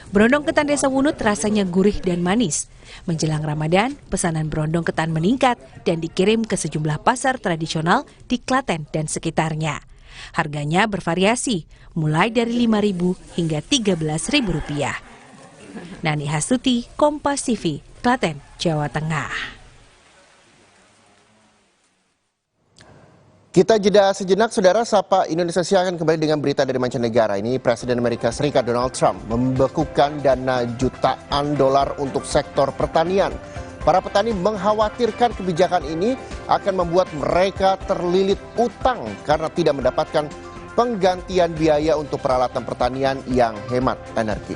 Berondong ketan Desa Wunut rasanya gurih dan manis. Menjelang Ramadan, pesanan berondong ketan meningkat dan dikirim ke sejumlah pasar tradisional di Klaten dan sekitarnya. Harganya bervariasi, mulai dari Rp5.000 hingga Rp13.000. Nani Hastuti, Kompas TV, Klaten, Jawa Tengah. Kita jeda sejenak, saudara. Sapa Indonesia Siang akan kembali dengan berita dari mancanegara. Ini Presiden Amerika Serikat Donald Trump membekukan dana jutaan dolar untuk sektor pertanian. Para petani mengkhawatirkan kebijakan ini akan membuat mereka terlilit utang karena tidak mendapatkan penggantian biaya untuk peralatan pertanian yang hemat energi.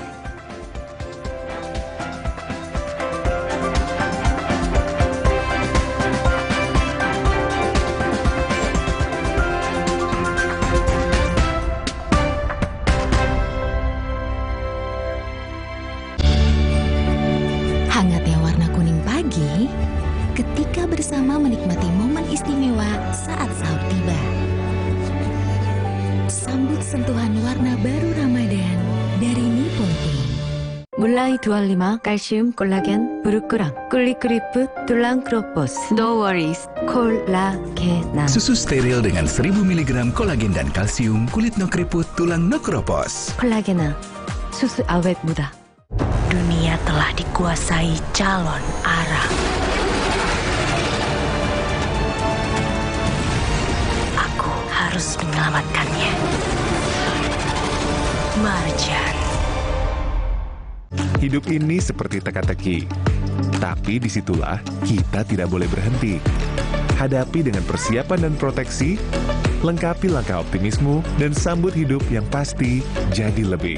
Hangatnya warna kuning pagi ketika bersama menikmati momen istimewa saat sahur tiba. Sambut sentuhan warna baru Ramadan dari Nippon Paint. Mulai 25 kalsium 콜라겐 브루크랑 꿀리크리프 툴랑 크로포스 No worries 콜라겐. Susu steril dengan 1000 mg kolagen dan kalsium, kulit no keriput, tulang no keropos. 콜라겐은 수수 awet muda. Dunia telah dikuasai calon arang. Aku harus menyelamatkannya. Marjan. Hidup ini seperti teka-teki, tapi disitulah kita tidak boleh berhenti. Hadapi dengan persiapan dan proteksi, lengkapi langkah optimismu, dan sambut hidup yang pasti jadi lebih.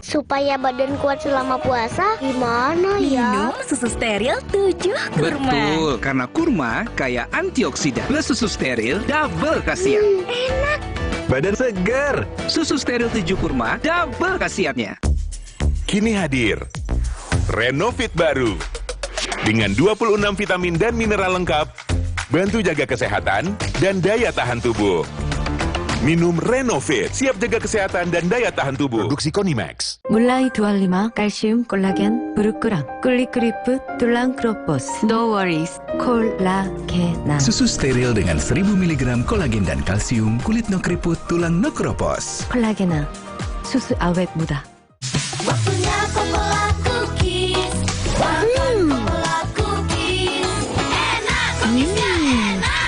Supaya badan kuat selama puasa, gimana ya? Minum susu steril 7 kurma. Betul, karena kurma kaya antioksidan. Plus susu steril, double khasiat. Enak. Badan segar. Susu steril 7 kurma, double khasiatnya. Kini hadir Renovit baru dengan 26 vitamin dan mineral lengkap, bantu jaga kesehatan dan daya tahan tubuh. Minum Renovit, siap jaga kesehatan dan daya tahan tubuh. Produksi Konimax. Mulai 25 kalsium 콜라겐 브루크랑 꿀리크리프 툴랑 크로포스 No worries 콜라겐. Susu steril dengan 1000 mg kolagen dan kalsium, kulit no keriput, tulang no keropos. 콜라겐은 수수 awet muda. Waktunya Coca-Cola Cookies. Makan Coca-Cola Cookies. Enak, cookiesnya enak.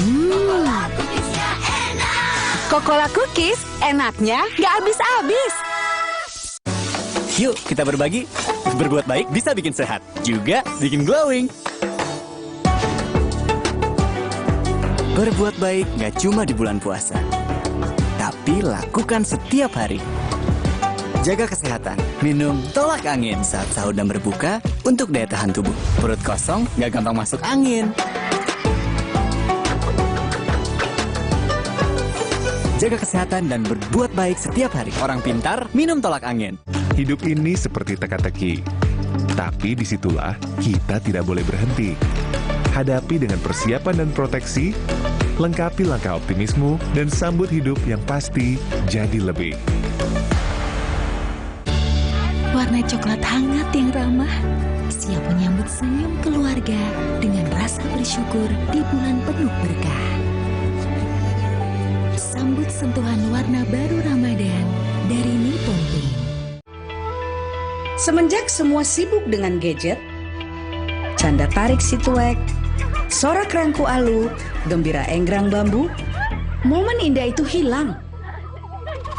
Coca-Cola Cookiesnya enak. Coca-Cola Cookies enaknya nggak habis-habis. Yuk kita berbagi. Berbuat baik bisa bikin sehat, juga bikin glowing. Berbuat baik nggak cuma di bulan puasa, tapi lakukan setiap hari. Jaga kesehatan, minum tolak angin saat sahur dan berbuka untuk daya tahan tubuh. Perut kosong nggak gampang masuk angin. Jaga kesehatan dan berbuat baik setiap hari. Orang pintar, minum tolak angin. Hidup ini seperti teka-teki, tapi disitulah kita tidak boleh berhenti. Hadapi dengan persiapan dan proteksi, lengkapi langkah optimismu, dan sambut hidup yang pasti jadi lebih. Warna coklat hangat yang ramah, siap menyambut senyum keluarga dengan rasa bersyukur di bulan penuh berkah. Sambut sentuhan warna baru Ramadan dari Nippon Paint. Semenjak semua sibuk dengan gadget, canda tarik si tuek, sorak rangku alu, gembira enggrang bambu, momen indah itu hilang.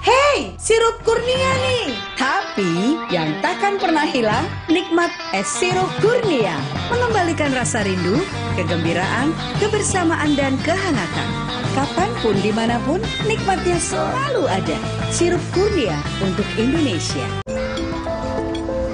Hei, sirup Kurnia nih. Tapi yang takkan pernah hilang, nikmat es sirup Kurnia. Mengembalikan rasa rindu, kegembiraan, kebersamaan, dan kehangatan. Kapanpun, dimanapun, nikmatnya selalu ada. Sirup Kurnia untuk Indonesia.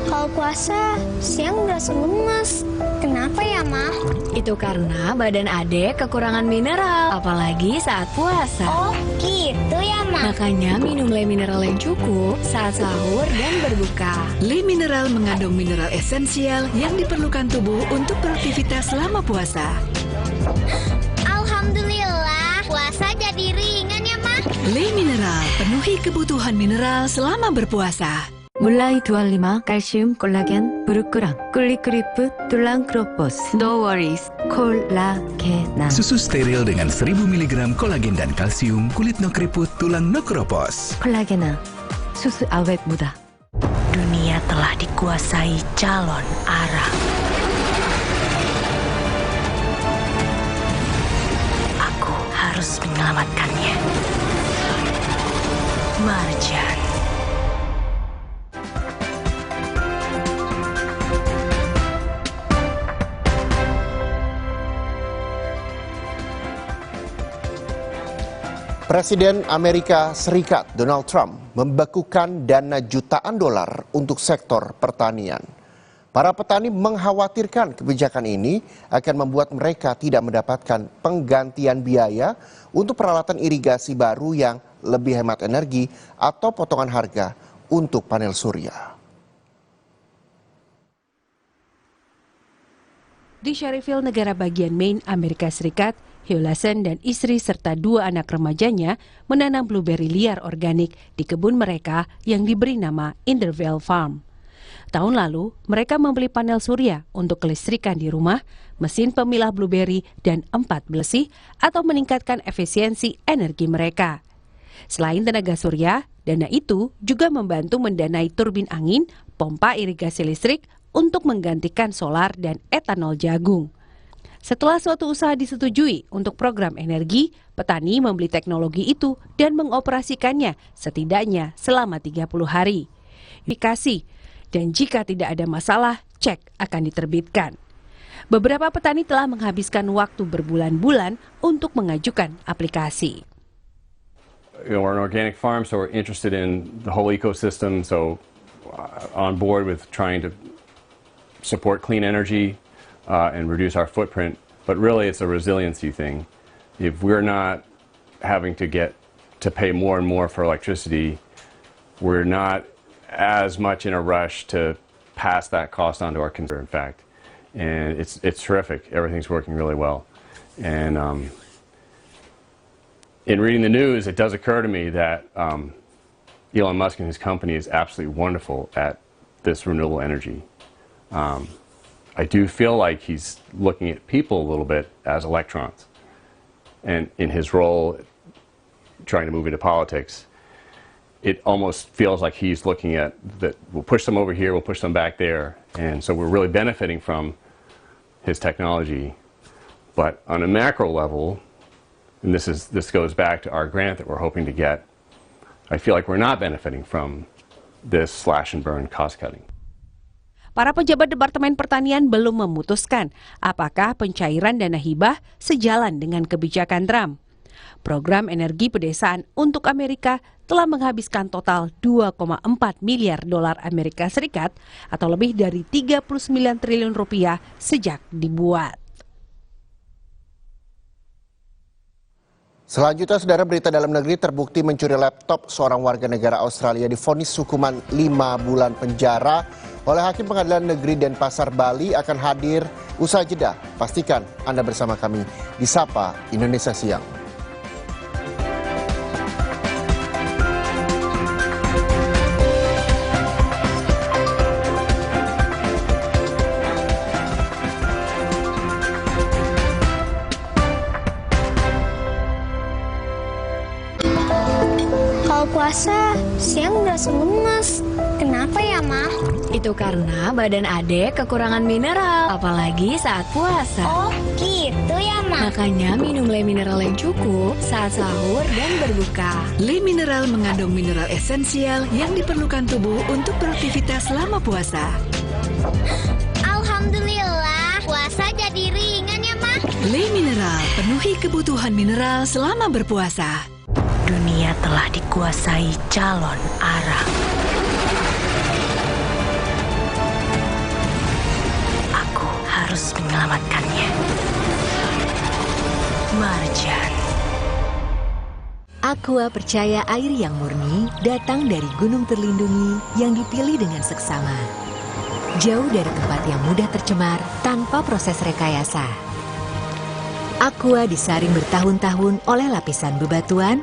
Kalau puasa, siang berasa lemas. Kenapa ya, Ma? Itu karena badan Adek kekurangan mineral, apalagi saat puasa. Oh, gitu ya, Ma? Makanya minum Le Mineral yang cukup saat sahur dan berbuka. Le Mineral mengandung mineral esensial yang diperlukan tubuh untuk beraktivitas selama puasa. Alhamdulillah, puasa jadi ringan ya, Ma? Le Mineral, penuhi kebutuhan mineral selama berpuasa. 물라이 두알리마, 칼슘, 콜라겐, 브루크랑, 꿀리크리프, 툴랑 크로포스. No worries, 콜라겐. Susu steril dengan 1000 mg kolagen dan kalsium, kulit no keriput, tulang no keropos. 콜라겐아, susu awet muda. Dunia telah dikuasai calon arah. Aku harus menyelamatkannya. Marjan. Presiden Amerika Serikat Donald Trump membekukan dana jutaan dolar untuk sektor pertanian. Para petani mengkhawatirkan kebijakan ini akan membuat mereka tidak mendapatkan penggantian biaya untuk peralatan irigasi baru yang lebih hemat energi atau potongan harga untuk panel surya. Di Sherryville, negara bagian Maine, Amerika Serikat, Hugh Lassen dan istri serta 2 anak remajanya menanam blueberry liar organik di kebun mereka yang diberi nama Indervale Farm. Tahun lalu, mereka membeli panel surya untuk kelistrikan di rumah, mesin pemilah blueberry, dan 4 bersih atau meningkatkan efisiensi energi mereka. Selain tenaga surya, dana itu juga membantu mendanai turbin angin, pompa irigasi listrik untuk menggantikan solar dan etanol jagung. Setelah suatu usaha disetujui untuk program energi, petani membeli teknologi itu dan mengoperasikannya setidaknya selama 30 hari. Dikasih, dan jika tidak ada masalah, cek akan diterbitkan. Beberapa petani telah menghabiskan waktu berbulan-bulan untuk mengajukan aplikasi. We're an organic farm, so we're interested in the whole ecosystem, so on board with trying to support clean energy and reduce our footprint, but really it's a resiliency thing. If we're not having to pay more and more for electricity, we're not as much in a rush to pass that cost on to our consumer, in fact. And it's terrific. Everything's working really well. And in reading the news, it does occur to me that Elon Musk and his company is absolutely wonderful at this renewable energy. I do feel like he's looking at people a little bit as electrons. And in his role, trying to move into politics, it almost feels like he's looking at that we'll push them over here, we'll push them back there. And so we're really benefiting from his technology. But on a macro level, and this goes back to our grant that we're hoping to get, I feel like we're not benefiting from this slash and burn cost cutting. Para pejabat Departemen Pertanian belum memutuskan apakah pencairan dana hibah sejalan dengan kebijakan Trump. Program energi pedesaan untuk Amerika telah menghabiskan total 2,4 miliar dolar Amerika Serikat atau lebih dari 39 triliun rupiah sejak dibuat. Selanjutnya, saudara, berita dalam negeri, terbukti mencuri laptop seorang warga negara Australia divonis hukuman 5 bulan penjara oleh Hakim Pengadilan Negeri Denpasar, Bali akan hadir usai jeda. Pastikan Anda bersama kami di Sapa Indonesia Siang. Kalau puasa, siang berasa lemas. Kenapa ya, Ma? Itu Itu karena badan adek kekurangan mineral, apalagi saat puasa. Oh, gitu ya, Ma? Makanya minum Le Mineral yang cukup saat sahur dan berbuka. Le Mineral mengandung mineral esensial yang diperlukan tubuh untuk beraktivitas selama puasa. Alhamdulillah, puasa jadi ringan ya, Ma? Le Mineral, penuhi kebutuhan mineral selama berpuasa. Dunia telah dikuasai calon arang. Aku harus menyelamatkannya. Marjan. Aqua percaya air yang murni datang dari gunung terlindungi yang dipilih dengan seksama. Jauh dari tempat yang mudah tercemar tanpa proses rekayasa. Aqua disaring bertahun-tahun oleh lapisan bebatuan,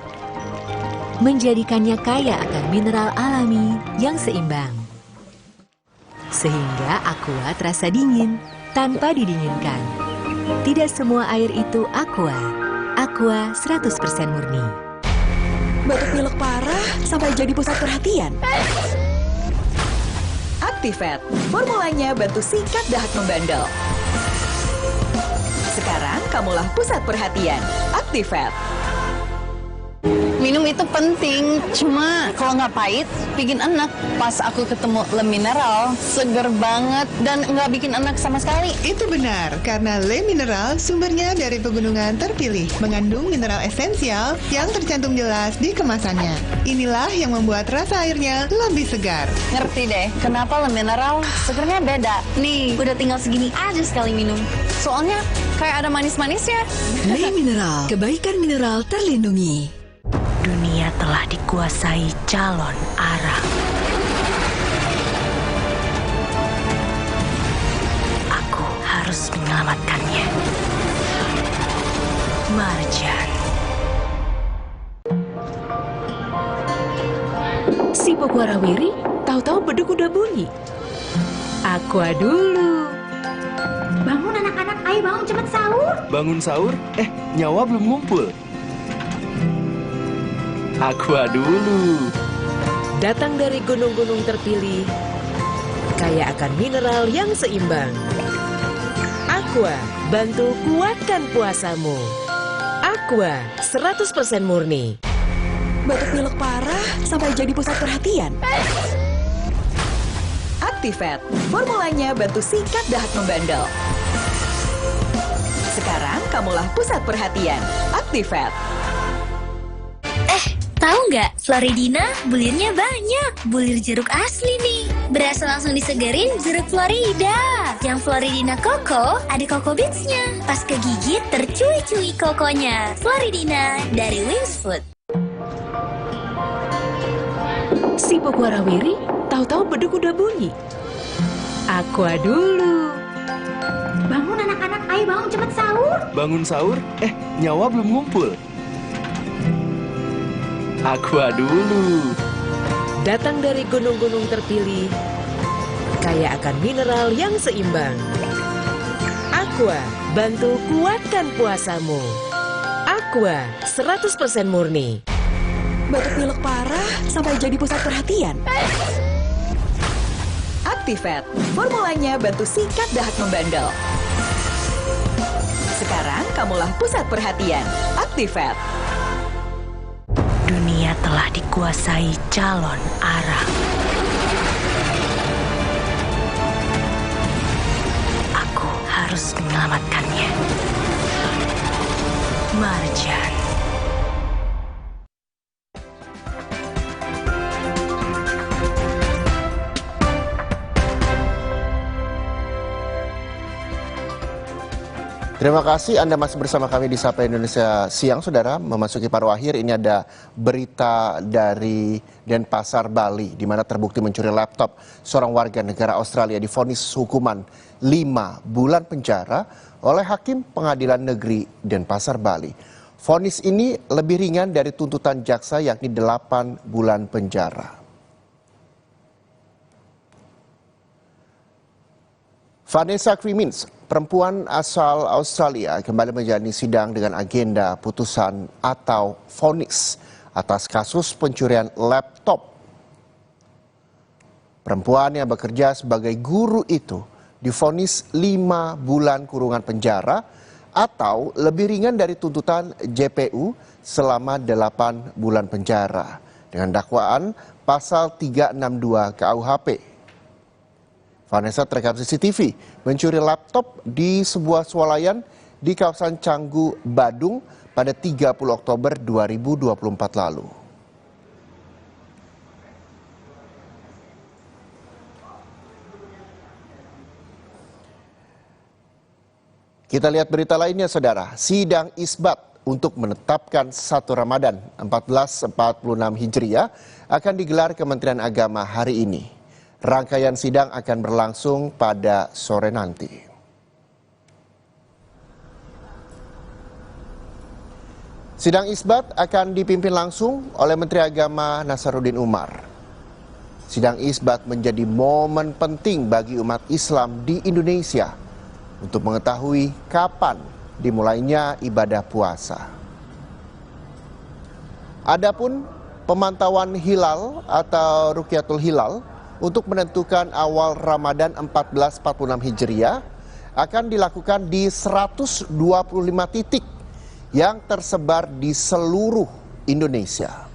menjadikannya kaya akan mineral alami yang seimbang. Sehingga aqua terasa dingin tanpa didinginkan. Tidak semua air itu aqua. Aqua 100% murni. Batuk pilek parah sampai jadi pusat perhatian. Actifed, formulanya bantu sikat dahat membandel. Sekarang kamulah pusat perhatian. Actifed. Minum itu penting, cuma kalau nggak pahit, bikin enak. Pas aku ketemu Le Mineral, seger banget dan nggak bikin enak sama sekali. Itu benar, karena Le Mineral sumbernya dari pegunungan terpilih, mengandung mineral esensial yang tercantum jelas di kemasannya. Inilah yang membuat rasa airnya lebih segar. Ngerti deh, kenapa Le Mineral segernya beda. Nih, udah tinggal segini aja sekali minum. Soalnya kayak ada manis-manisnya. Le Mineral, kebaikan mineral terlindungi. Dunia telah dikuasai calon arang. Aku harus menyelamatkannya. Marjan. Si Pokwarawiri tahu-tahu beduk udah bunyi. Aqua dulu. Bangun anak-anak, ayo bangun cepet sahur. Bangun sahur? Nyawa belum ngumpul. Aqua dulu. Datang dari gunung-gunung terpilih, kaya akan mineral yang seimbang. Aqua, bantu kuatkan puasamu. Aqua, 100% murni. Batuk pilek parah sampai jadi pusat perhatian. Actifed, formulanya bantu sikat dahat membandel. Sekarang kamulah pusat perhatian. Actifed. Tahu nggak, Floridina bulirnya banyak. Bulir jeruk asli nih. Berasa langsung disegerin jeruk Florida. Yang Floridina Coco, ada Coco Beats-nya. Pas kegigit, tercui-cui kokonya. Floridina dari Wings Food. Si Pokwarawiri tahu-tahu beduk udah bunyi. Aqua dulu. Bangun anak-anak, ayo bangun cepet sahur. Bangun sahur? Nyawa belum ngumpul. Aqua dulu. Datang dari gunung-gunung terpilih, kaya akan mineral yang seimbang. Aqua, bantu kuatkan puasamu. Aqua, 100% murni. Batuk pilek parah sampai jadi pusat perhatian. Actifed, formulanya bantu sikat dahat membandel. Sekarang kamulah pusat perhatian. Actifed. Dunia telah dikuasai calon arang. Aku harus menyelamatkannya. Marjan. Terima kasih Anda masih bersama kami di Sapa Indonesia Siang, Saudara. Memasuki paruh akhir, ini ada berita dari Denpasar, Bali, di mana terbukti mencuri laptop seorang warga negara Australia divonis hukuman 5 bulan penjara oleh Hakim Pengadilan Negeri Denpasar, Bali. Vonis ini lebih ringan dari tuntutan jaksa, yakni 8 bulan penjara. Vanessa Crimmins, perempuan asal Australia, kembali menjalani sidang dengan agenda putusan atau vonis atas kasus pencurian laptop. Perempuan yang bekerja sebagai guru itu divonis 5 bulan kurungan penjara atau lebih ringan dari tuntutan JPU selama 8 bulan penjara dengan dakwaan pasal 362 KUHP. Vanessa terekam CCTV mencuri laptop di sebuah swalayan di kawasan Canggu, Badung pada 30 Oktober 2024 lalu. Kita lihat berita lainnya, saudara. Sidang isbat untuk menetapkan 1 Ramadan 1446 Hijriah akan digelar Kementerian Agama hari ini. Rangkaian sidang akan berlangsung pada sore nanti. Sidang isbat akan dipimpin langsung oleh Menteri Agama Nasaruddin Umar. Sidang isbat menjadi momen penting bagi umat Islam di Indonesia untuk mengetahui kapan dimulainya ibadah puasa. Adapun pemantauan hilal atau Rukyatul Hilal untuk menentukan awal Ramadan 1446 Hijriah akan dilakukan di 125 titik yang tersebar di seluruh Indonesia.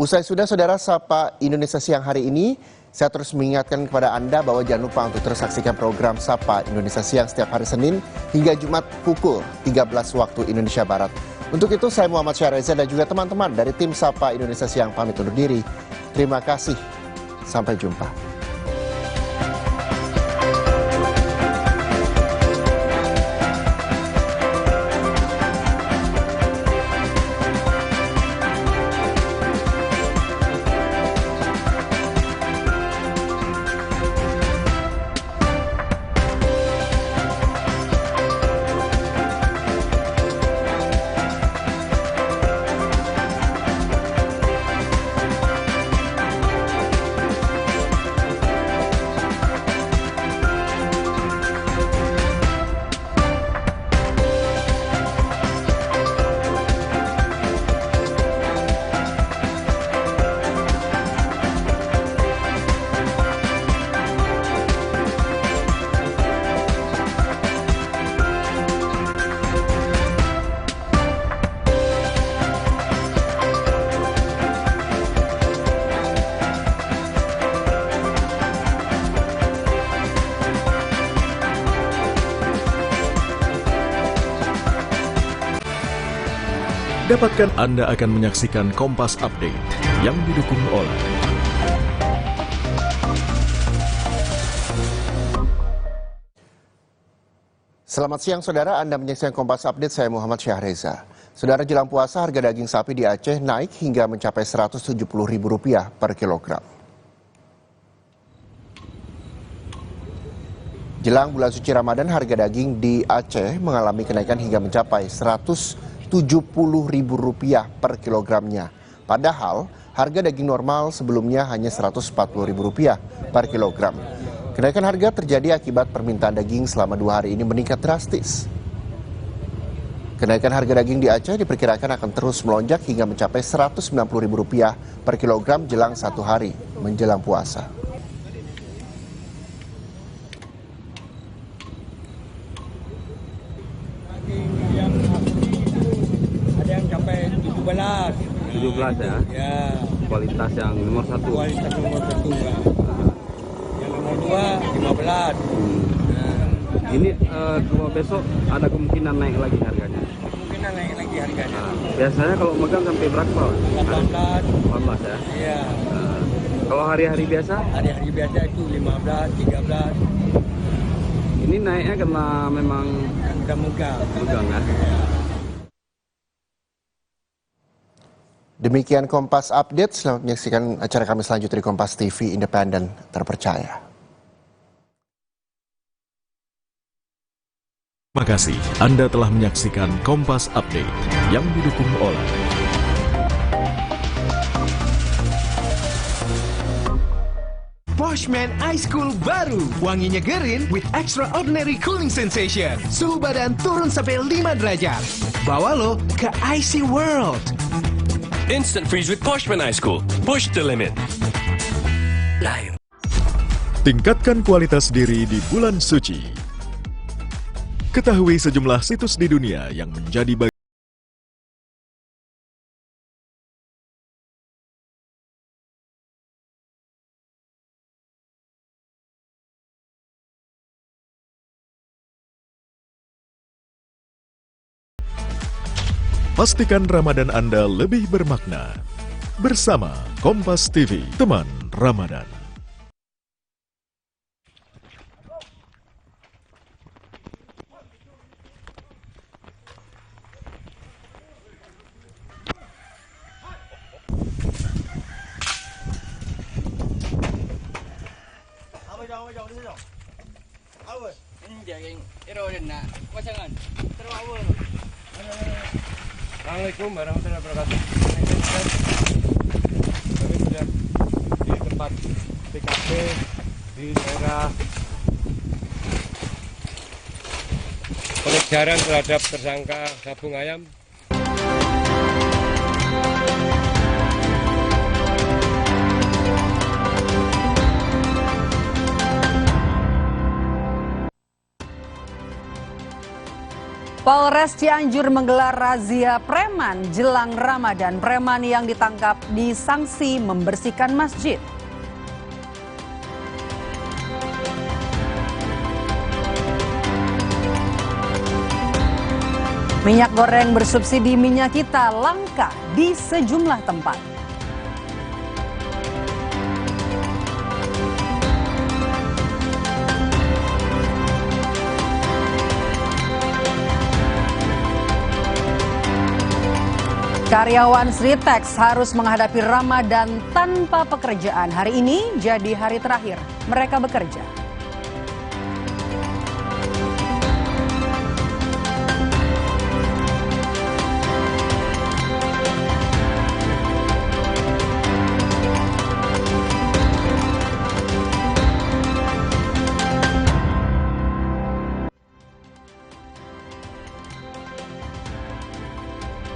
Usai sudah, saudara, Sapa Indonesia Siang hari ini, saya terus mengingatkan kepada Anda bahwa jangan lupa untuk terus saksikan program Sapa Indonesia Siang setiap hari Senin hingga Jumat pukul 13 waktu Indonesia Barat. Untuk itu, saya Muhammad Syahreza dan juga teman-teman dari tim Sapa Indonesia Siang pamit undur diri. Terima kasih. Sampai jumpa. Dapatkan Anda akan menyaksikan Kompas Update yang didukung oleh Selamat siang, saudara. Anda menyaksikan Kompas Update, saya Muhammad Syahreza. Saudara, jelang puasa harga daging sapi di Aceh naik hingga mencapai Rp170.000 per kilogram. Jelang bulan suci Ramadan, harga daging di Aceh mengalami kenaikan hingga mencapai Rp170.000 per kilogramnya. Padahal harga daging normal sebelumnya hanya Rp140.000 per kilogram. Kenaikan harga terjadi akibat permintaan daging selama 2 hari ini meningkat drastis. Kenaikan harga daging di Aceh diperkirakan akan terus melonjak hingga mencapai Rp190.000 per kilogram jelang 1 hari menjelang puasa. Ada yang sampai 17 ya? Ya. Kualitas yang nomor 1? Kualitas nomor 1 ya. Yang nomor 2, 15. Ini dua besok ada kemungkinan naik lagi harganya? Kemungkinan naik lagi harganya. Biasanya kalau megang sampai berapa? 18 ya? Iya. Kalau hari-hari biasa? Hari-hari biasa itu 15, 13. Ini naiknya karena memang megang ya? Demikian Kompas Update. Selamat menyaksikan acara kami selanjutnya di Kompas TV Independen Terpercaya. Terima kasih Anda telah menyaksikan Kompas Update yang didukung oleh Poshman Ice Cool baru. Wangi nyegerin with extraordinary cooling sensation. Suhu badan turun sampai 5 derajat. Bawa lo ke Icy World. Instant freeze with Poshman Ice Cool. Push the limit. Lain. Tingkatkan kualitas diri di bulan suci. Ketahui sejumlah situs di dunia yang menjadi bagian pastikan Ramadan Anda lebih bermakna. Bersama Kompas TV, teman Ramadan. Assalamualaikum warahmatullahi wabarakatuh. Kami sudah di tempat TKP di daerah pengejaran terhadap tersangka sabung ayam. Polres Cianjur menggelar razia preman jelang Ramadan. Preman yang ditangkap disanksi membersihkan masjid. Minyak goreng bersubsidi minyak kita langka di sejumlah tempat. Karyawan Sritex harus menghadapi Ramadan tanpa pekerjaan. Hari ini jadi hari terakhir mereka bekerja.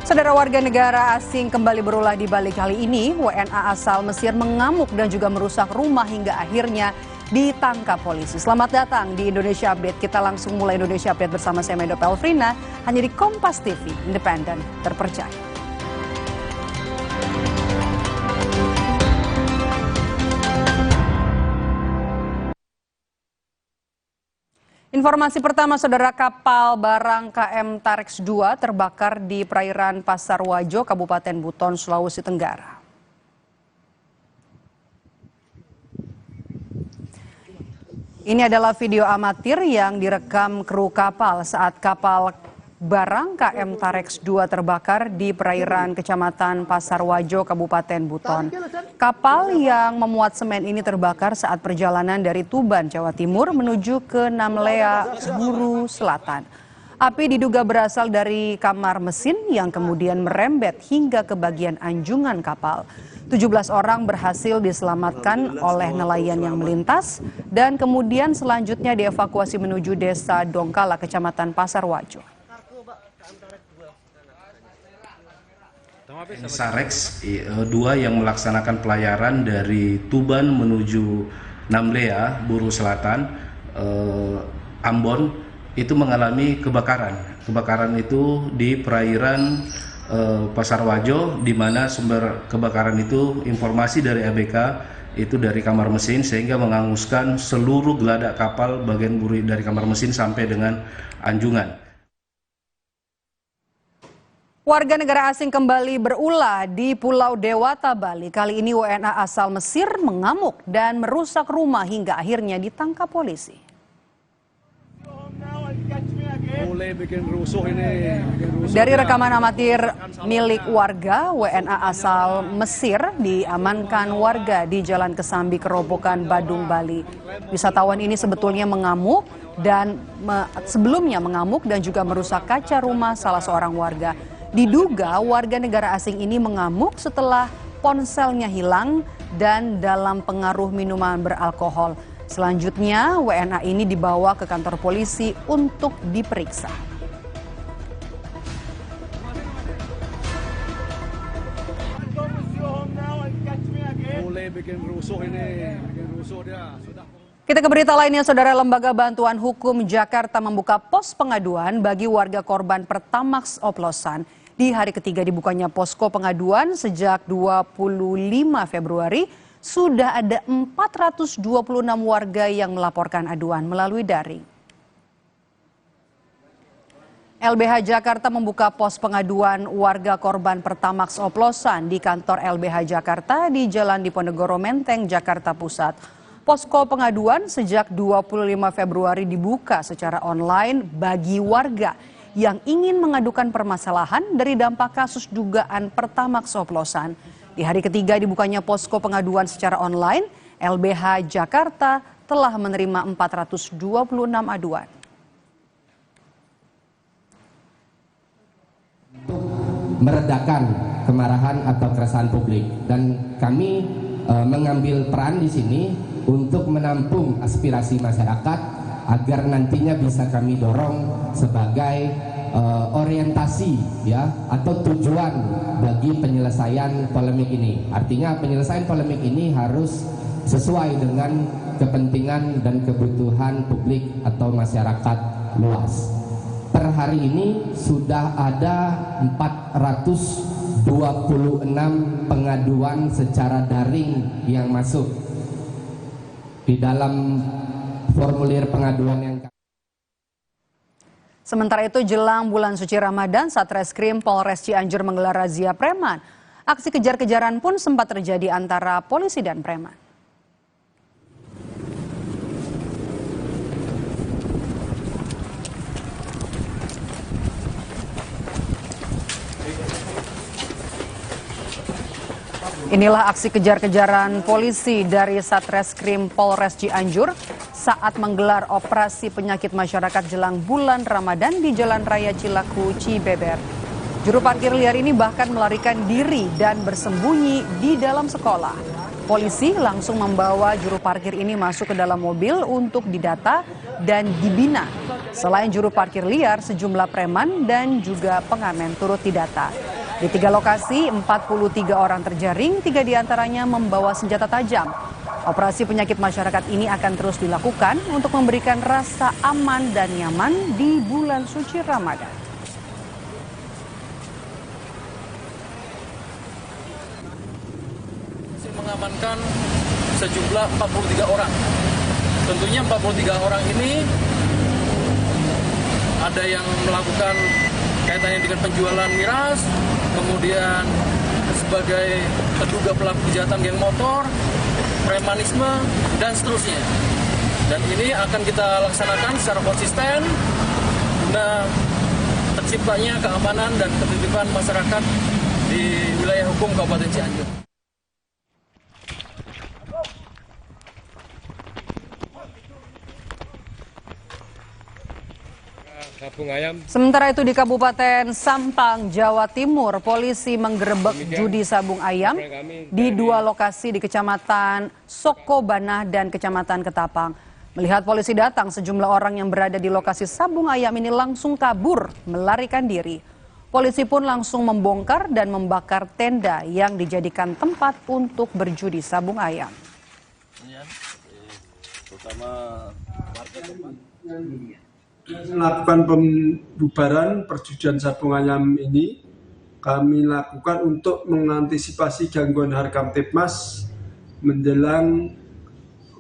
Saudara, warga negara asing kembali berulah di Bali. Kali ini WNA asal Mesir mengamuk dan juga merusak rumah hingga akhirnya ditangkap polisi. Selamat datang di Indonesia Update. Kita langsung mulai Indonesia Update bersama saya Medo Pelfrina, hanya di Kompas TV, independen, terpercaya. Informasi pertama, saudara, kapal barang KM Tarex 2 terbakar di perairan Pasar Wajo, Kabupaten Buton, Sulawesi Tenggara. Ini adalah video amatir yang direkam kru kapal saat kapal barang KM Tarex 2 terbakar di perairan Kecamatan Pasar Wajo, Kabupaten Buton. Kapal yang memuat semen ini terbakar saat perjalanan dari Tuban, Jawa Timur menuju ke Namlea, Buru Selatan. Api diduga berasal dari kamar mesin yang kemudian merembet hingga ke bagian anjungan kapal. 17 orang berhasil diselamatkan oleh nelayan yang melintas dan kemudian selanjutnya dievakuasi menuju Desa Dongkala, Kecamatan Pasar Wajo. Tarex 2 yang melaksanakan pelayaran dari Tuban menuju Namlea, Buru Selatan, Ambon, itu mengalami kebakaran. Kebakaran itu di perairan Pasar Wajo, di mana sumber kebakaran itu informasi dari ABK itu dari kamar mesin, sehingga menghanguskan seluruh geladak kapal bagian buri dari kamar mesin sampai dengan anjungan. Warga negara asing kembali berulah di Pulau Dewata, Bali. Kali ini WNA asal Mesir mengamuk dan merusak rumah hingga akhirnya ditangkap polisi. Mulai bikin rusuh ini. Dari rekaman amatir milik warga, WNA asal Mesir diamankan warga di Jalan Kesambi, Kerobokan, Badung, Bali. Wisatawan ini sebetulnya mengamuk dan sebelumnya mengamuk dan juga merusak kaca rumah salah seorang warga. Diduga warga negara asing ini mengamuk setelah ponselnya hilang dan dalam pengaruh minuman beralkohol. Selanjutnya, WNA ini dibawa ke kantor polisi untuk diperiksa. Mulai bikin rusuh ini, bikin rusuh dia. Sudah. Kita ke berita lainnya, Saudara. Lembaga Bantuan Hukum Jakarta membuka pos pengaduan bagi warga korban Pertamax oplosan. Di hari ketiga dibukanya posko pengaduan sejak 25 Februari, sudah ada 426 warga yang melaporkan aduan melalui daring. LBH Jakarta membuka pos pengaduan warga korban Pertamax oplosan di kantor LBH Jakarta di Jalan Diponegoro Menteng, Jakarta Pusat. Posko pengaduan sejak 25 Februari dibuka secara online bagi warga yang ingin mengadukan permasalahan dari dampak kasus dugaan Pertamax oplosan. Di hari ketiga dibukanya posko pengaduan secara online, LBH Jakarta telah menerima 426 aduan. Meredakan kemarahan atau keresahan publik, dan kami mengambil peran di sini untuk menampung aspirasi masyarakat agar nantinya bisa kami dorong sebagai orientasi ya atau tujuan bagi penyelesaian polemik ini. Artinya penyelesaian polemik ini harus sesuai dengan kepentingan dan kebutuhan publik atau masyarakat luas. Per hari ini sudah ada 426 pengaduan secara daring yang masuk di dalam formulir pengaduan yang. Sementara itu, jelang bulan suci Ramadan, Satreskrim Polres Cianjur menggelar razia preman. Aksi kejar-kejaran pun sempat terjadi antara polisi dan preman. Inilah aksi kejar-kejaran polisi dari Satreskrim Polres Cianjur saat menggelar operasi penyakit masyarakat jelang bulan Ramadan di Jalan Raya Cilaku, Cibeber. Juru parkir liar ini bahkan melarikan diri dan bersembunyi di dalam sekolah. Polisi langsung membawa juru parkir ini masuk ke dalam mobil untuk didata dan dibina. Selain juru parkir liar, sejumlah preman dan juga pengamen turut didata. Di 3 lokasi, 43 orang terjaring, 3 diantaranya membawa senjata tajam. Operasi penyakit masyarakat ini akan terus dilakukan untuk memberikan rasa aman dan nyaman di bulan suci Ramadan. Mengamankan sejumlah 43 orang. Tentunya 43 orang ini ada yang melakukan kaitannya dengan penjualan miras, kemudian sebagai terduga pelaku kejahatan geng motor, premanisme, dan seterusnya. Dan ini akan kita laksanakan secara konsisten guna terciptanya keamanan dan ketertiban masyarakat di wilayah hukum Kabupaten Cianjur. Sementara itu di Kabupaten Sampang, Jawa Timur, polisi menggerebek judi sabung ayam di 2 lokasi di Kecamatan Sokobanah dan Kecamatan Ketapang. Melihat polisi datang, sejumlah orang yang berada di lokasi sabung ayam ini langsung kabur, melarikan diri. Polisi pun langsung membongkar dan membakar tenda yang dijadikan tempat untuk berjudi sabung ayam. Melakukan pembubaran perjudian sabung ayam ini kami lakukan untuk mengantisipasi gangguan Harkamtibmas menjelang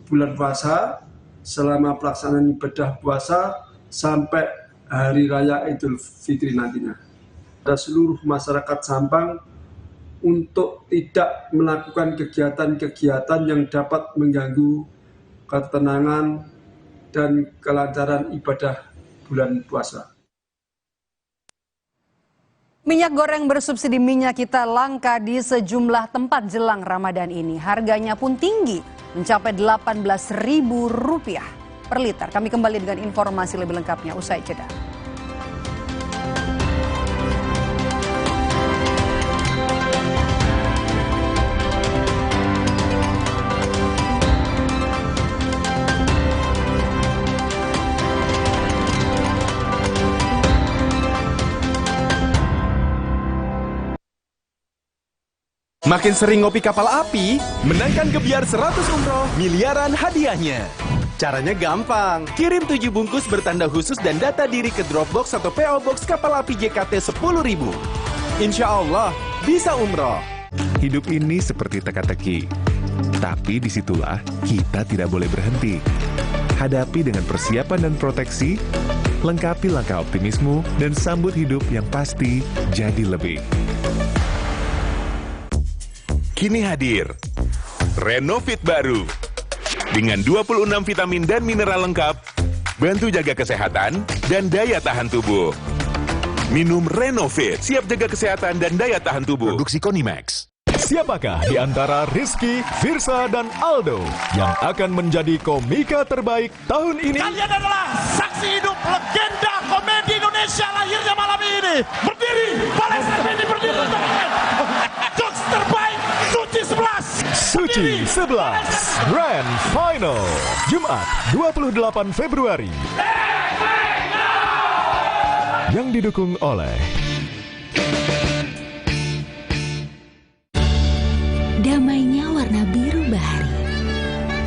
bulan puasa, selama pelaksanaan ibadah puasa sampai hari raya Idul Fitri nantinya. Pada seluruh masyarakat Sampang untuk tidak melakukan kegiatan-kegiatan yang dapat mengganggu ketenangan dan kelancaran ibadah bulan puasa. Minyak goreng bersubsidi minyak kita langka di sejumlah tempat jelang Ramadan ini. Harganya pun tinggi, mencapai Rp18.000 per liter. Kami kembali dengan informasi lebih lengkapnya usai jeda. Makin sering ngopi kapal api, menangkan gebiar 100 umroh, miliaran hadiahnya. Caranya gampang, kirim 7 bungkus bertanda khusus dan data diri ke Dropbox atau PO Box kapal api JKT 10.000. Insya Allah, bisa umroh. Hidup ini seperti teka-teki, tapi disitulah kita tidak boleh berhenti. Hadapi dengan persiapan dan proteksi, lengkapi langkah optimismu, dan sambut hidup yang pasti jadi lebih. Kini hadir Renovit baru dengan 26 vitamin dan mineral lengkap, bantu jaga kesehatan dan daya tahan tubuh. Minum Renovit, siap jaga kesehatan dan daya tahan tubuh. Produksi Konimax. Siapakah di antara Rizky, Firsa, dan Aldo yang akan menjadi komika terbaik tahun ini? Kalian adalah saksi hidup legenda komedi Indonesia lahirnya malam ini. Berdiri, Balai Sermedi berdiri. Jokes terbaik, Suci 11. Suci 11 Grand Final, Jumat 28 Februari. Yang didukung oleh damainya warna biru bahari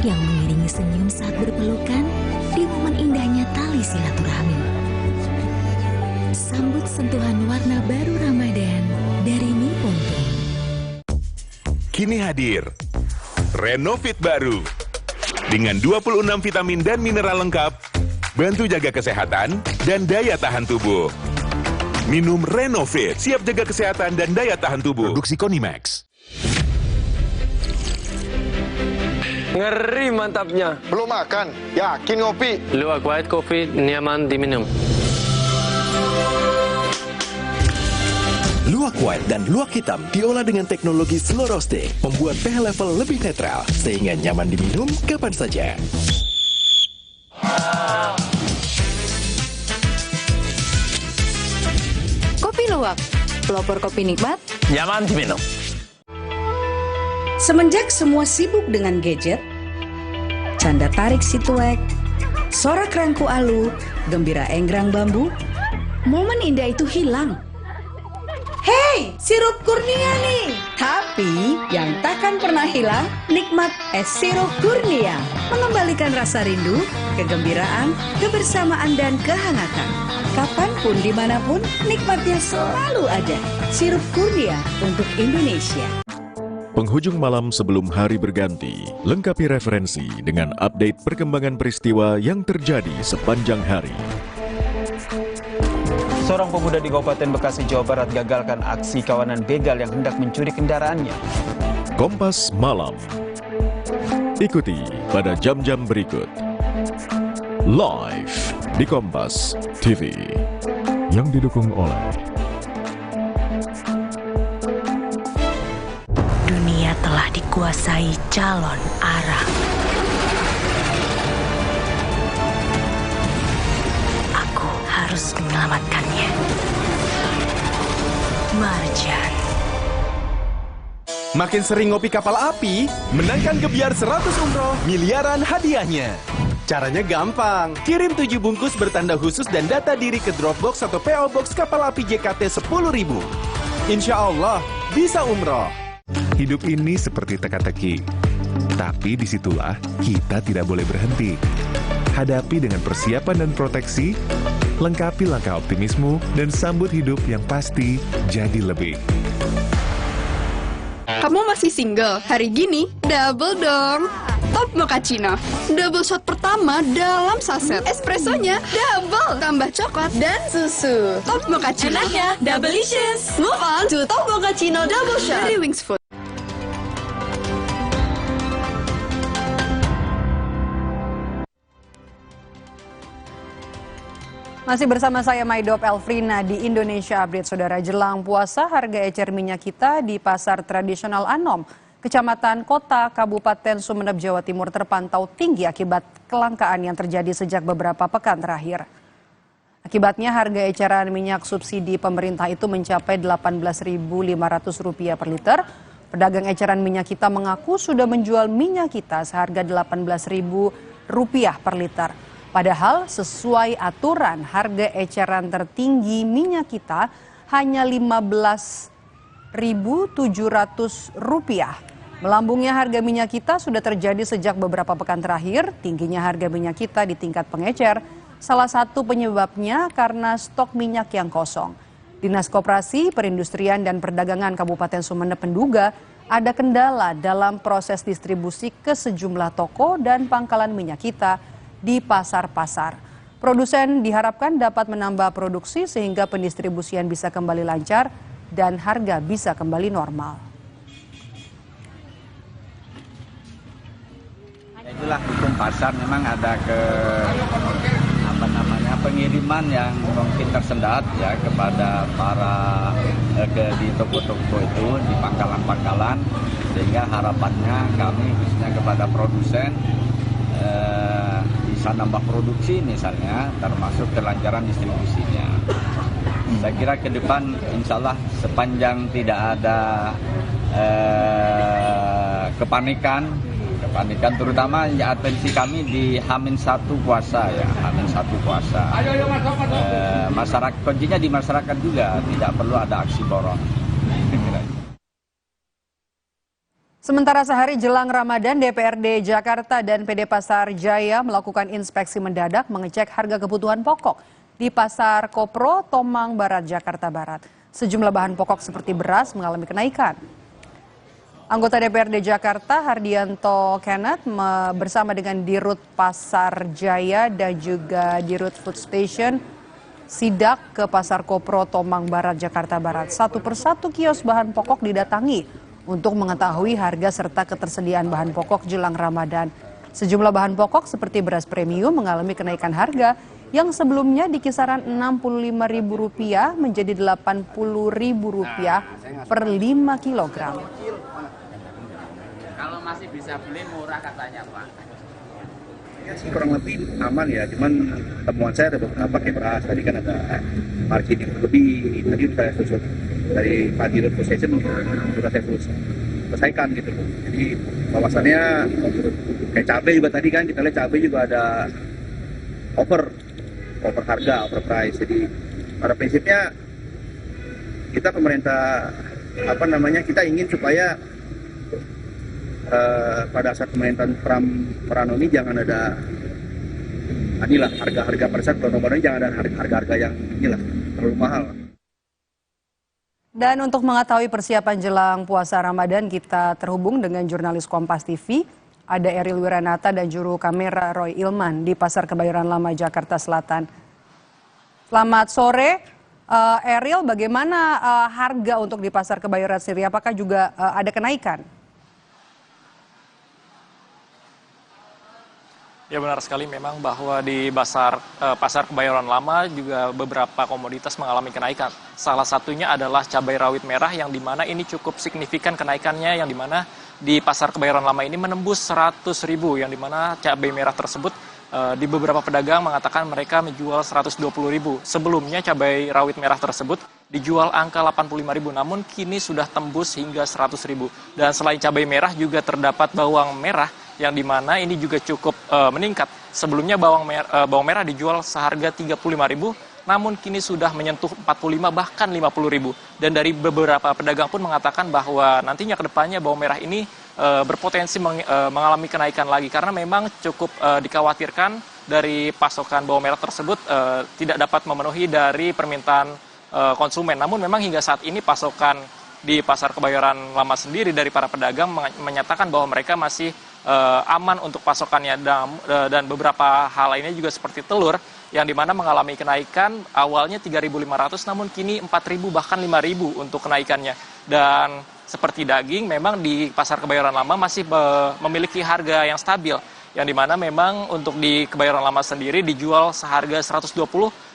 yang mengiringi senyum saat berpelukan di momen indahnya tali silaturahmi. Sambut sentuhan warna baru Ramadan dari Nippon Paint. Kini hadir Renovit baru dengan 26 vitamin dan mineral lengkap, bantu jaga kesehatan dan daya tahan tubuh. Minum Renovit, siap jaga kesehatan dan daya tahan tubuh. Produksi Konimax. Ngeri mantapnya. Belum makan, yakin ngopi. Luwak white coffee nyaman diminum. Luwak white dan luwak hitam diolah dengan teknologi slow roasting, membuat pH level lebih netral sehingga nyaman diminum kapan saja. Kopi luwak, pelopor kopi nikmat, Nyaman diminum. Semenjak semua sibuk dengan gadget, canda tarik si tuek, sorak rangku alu, gembira enggrang bambu, momen indah itu hilang. Hei, sirup Kurnia nih! Tapi yang takkan pernah hilang, nikmat es sirup Kurnia. Mengembalikan rasa rindu, kegembiraan, kebersamaan, dan kehangatan. Kapanpun, dimanapun, nikmatnya selalu ada. Sirup Kurnia untuk Indonesia. Penghujung malam sebelum hari berganti, lengkapi referensi dengan update perkembangan peristiwa yang terjadi sepanjang hari. Seorang pemuda di Kabupaten Bekasi, Jawa Barat gagalkan aksi kawanan begal yang hendak mencuri kendaraannya. Kompas Malam. Ikuti pada jam-jam berikut. Live di Kompas TV. Yang didukung oleh Dunia telah dikuasai calon Arab. Aku harus menyelamatkannya. Marjan. Makin sering ngopi kapal api, menangkan gebiar 100 umroh, miliaran hadiahnya. Caranya gampang, kirim 7 bungkus bertanda khusus dan data diri ke Dropbox atau PO Box kapal api JKT 10.000. Insya Allah, bisa umroh. Hidup ini seperti teka-teki, tapi disitulah kita tidak boleh berhenti. Hadapi dengan persiapan dan proteksi, lengkapi langkah optimismu, dan sambut hidup yang pasti jadi lebih. Kamu masih single? Hari gini, double dong. Top Mochaccino. Double shot pertama dalam saset. Espressonya double. Tambah coklat dan susu. Top Mochaccino. Enaknya, double-licious. Move on to Top Mochaccino Double Shot dari Wings Food. Masih bersama saya Maidop Elfrina di Indonesia Update. Saudara, jelang puasa harga ecer minyak kita di pasar tradisional Anom, Kecamatan Kota, Kabupaten Sumeneb, Jawa Timur terpantau tinggi akibat kelangkaan yang terjadi sejak beberapa pekan terakhir. Akibatnya harga eceran minyak subsidi pemerintah itu mencapai Rp18.500 per liter. Pedagang eceran minyak kita mengaku sudah menjual minyak kita seharga Rp18.000 per liter. Padahal sesuai aturan harga eceran tertinggi minyak kita hanya Rp1.700. Melambungnya harga minyak kita sudah terjadi sejak beberapa pekan terakhir. Tingginya harga minyak kita di tingkat pengecer, salah satu penyebabnya karena stok minyak yang kosong. Dinas Koperasi, Perindustrian dan Perdagangan Kabupaten Sumeneb menduga ada kendala dalam proses distribusi ke sejumlah toko dan pangkalan minyak kita di pasar-pasar. Produsen diharapkan dapat menambah produksi sehingga pendistribusian bisa kembali lancar dan harga bisa kembali normal. Itulah hukum pasar, memang ada pengiriman yang mungkin tersendat ya kepada para di toko-toko itu, di pangkalan-pangkalan, sehingga harapannya kami khususnya kepada produsen bisa nambah produksi misalnya, termasuk kelancaran distribusinya. Saya kira ke depan insya Allah sepanjang tidak ada kepanikan terutama ya, atensi kami di H-1 puasa ya, H-1 puasa. Masyarakat, kuncinya di masyarakat juga, tidak perlu ada aksi borong. Sementara sehari jelang Ramadan, DPRD Jakarta dan PD Pasar Jaya melakukan inspeksi mendadak mengecek harga kebutuhan pokok di Pasar Kopro, Tomang Barat, Jakarta Barat. Sejumlah bahan pokok seperti beras mengalami kenaikan. Anggota DPRD Jakarta Hardianto Kenneth bersama dengan Dirut Pasar Jaya dan juga Dirut Food Station sidak ke Pasar Kopro, Tomang Barat, Jakarta Barat. Satu persatu kios bahan pokok didatangi untuk mengetahui harga serta ketersediaan bahan pokok jelang Ramadan. Sejumlah bahan pokok seperti beras premium mengalami kenaikan harga yang sebelumnya di kisaran Rp65.000 menjadi Rp80.000 per 5 kilogram. Kalau masih bisa beli murah katanya Pak. Ya sih kurang lebih aman ya, cuman temuan saya ada beberapa kayak beras, tadi kan ada margin yang lebih, tadi saya susun dari Pak Dirut Possession sudah saya selesaikan gitu. Jadi bahwasannya kayak cabai juga tadi kan kita lihat cabai juga ada over harga, over price. Jadi pada prinsipnya kita pemerintah kita ingin supaya pada saat pemerintahan Prano ini jangan ada harga-harga pada saat Prano ini jangan ada harga-harga yang terlalu mahal. Dan untuk mengetahui persiapan jelang puasa Ramadan, kita terhubung dengan jurnalis Kompas TV, ada Eril Wiranata dan juru kamera Roy Ilman di Pasar Kebayoran Lama, Jakarta Selatan. Selamat sore, Eril. Bagaimana harga untuk di Pasar Kebayoran sendiri? Apakah juga ada kenaikan? Ya benar sekali memang bahwa di Pasar Kebayoran Lama juga beberapa komoditas mengalami kenaikan. Salah satunya adalah cabai rawit merah yang dimana ini cukup signifikan kenaikannya, yang dimana di Pasar Kebayoran Lama ini menembus 100.000, yang dimana cabai merah tersebut di beberapa pedagang mengatakan mereka menjual 120.000. Sebelumnya cabai rawit merah tersebut dijual angka 85.000, namun kini sudah tembus hingga 100.000. Dan selain cabai merah juga terdapat bawang merah yang dimana ini juga cukup meningkat. Sebelumnya bawang merah dijual seharga 35.000, namun kini sudah menyentuh 45 bahkan 50.000. Dan dari beberapa pedagang pun mengatakan bahwa nantinya ke depannya bawang merah ini berpotensi mengalami kenaikan lagi karena memang cukup dikhawatirkan dari pasokan bawang merah tersebut tidak dapat memenuhi dari permintaan konsumen. Namun memang hingga saat ini pasokan di Pasar Kebayoran Lama sendiri dari para pedagang menyatakan bahwa mereka masih aman untuk pasokannya, dan beberapa hal lainnya juga seperti telur yang dimana mengalami kenaikan awalnya 3.500 namun kini 4.000 bahkan 5.000 untuk kenaikannya. Dan seperti daging memang di Pasar Kebayoran Lama masih memiliki harga yang stabil, yang dimana memang untuk di Kebayoran Lama sendiri dijual seharga 120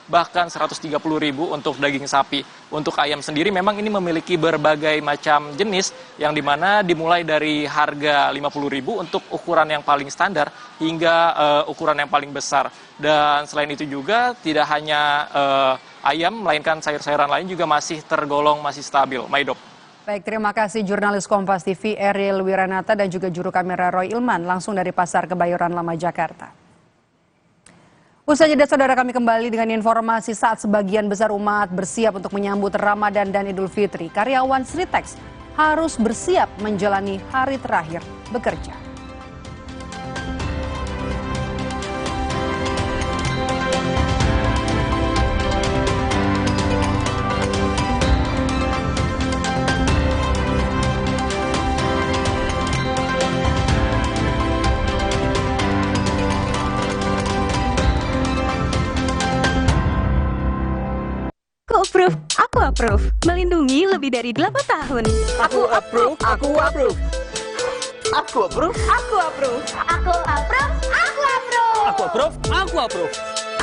bahkan 130.000 untuk daging sapi. Untuk ayam sendiri memang ini memiliki berbagai macam jenis, yang dimana dimulai dari harga 50.000 untuk ukuran yang paling standar hingga ukuran yang paling besar. Dan selain itu juga tidak hanya ayam, melainkan sayur-sayuran lain juga masih tergolong masih stabil. Maidop. Baik, terima kasih jurnalis Kompas TV Eril Wiranata dan juga juru kamera Roy Ilman langsung dari Pasar Kebayoran Lama, Jakarta. Usai jeda, saudara, kami kembali dengan informasi saat sebagian besar umat bersiap untuk menyambut Ramadan dan Idul Fitri. Karyawan Sritex harus bersiap menjalani hari terakhir bekerja. Aku approve. Melindungi lebih dari 8 tahun. Aku approve. Aku approve. Aku approve. Aku approve. Aku approve. Aku approve. Aku approve. Aku approve.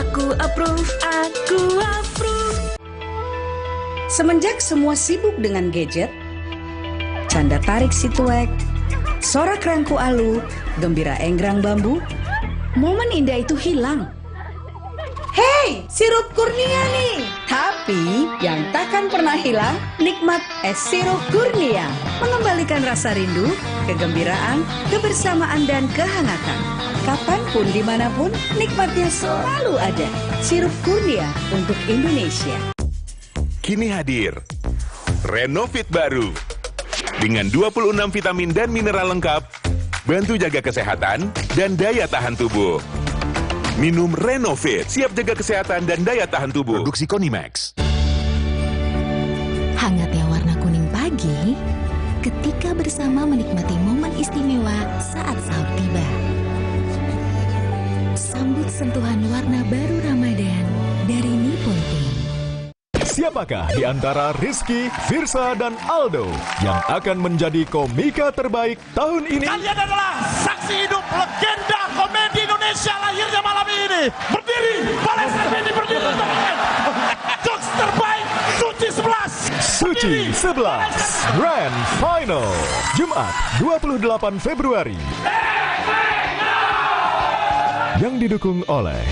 Aku approve. Aku approve. Semenjak semua sibuk dengan gadget, canda tarik si tuek, sorak rangku alu, gembira enggrang bambu, momen indah itu hilang. Hei, sirup Kurnia nih. Tapi yang takkan pernah hilang, nikmat es sirup Kurnia. Mengembalikan rasa rindu, kegembiraan, kebersamaan, dan kehangatan. Kapanpun, dimanapun, nikmatnya selalu ada. Sirup Kurnia untuk Indonesia. Kini hadir Renovit baru dengan 26 vitamin dan mineral lengkap, bantu jaga kesehatan dan daya tahan tubuh. Minum Renovit, siap jaga kesehatan dan daya tahan tubuh. Produksi Konimax. Hangatnya warna kuning pagi ketika bersama menikmati momen istimewa saat sahur tiba. Sambut sentuhan warna baru Ramadan dari Nippon Paint. Siapakah di antara Rizky, Firsa, dan Aldo yang akan menjadi komika terbaik tahun ini? Kalian adalah saksi hidup legenda komedi Indonesia lahirnya malam ini. Berdiri, Pales Effendi berdiri tangan. Jokes terbaik, Suci 11. Suci 11 Grand Final Jumat 28 Februari. Yang didukung oleh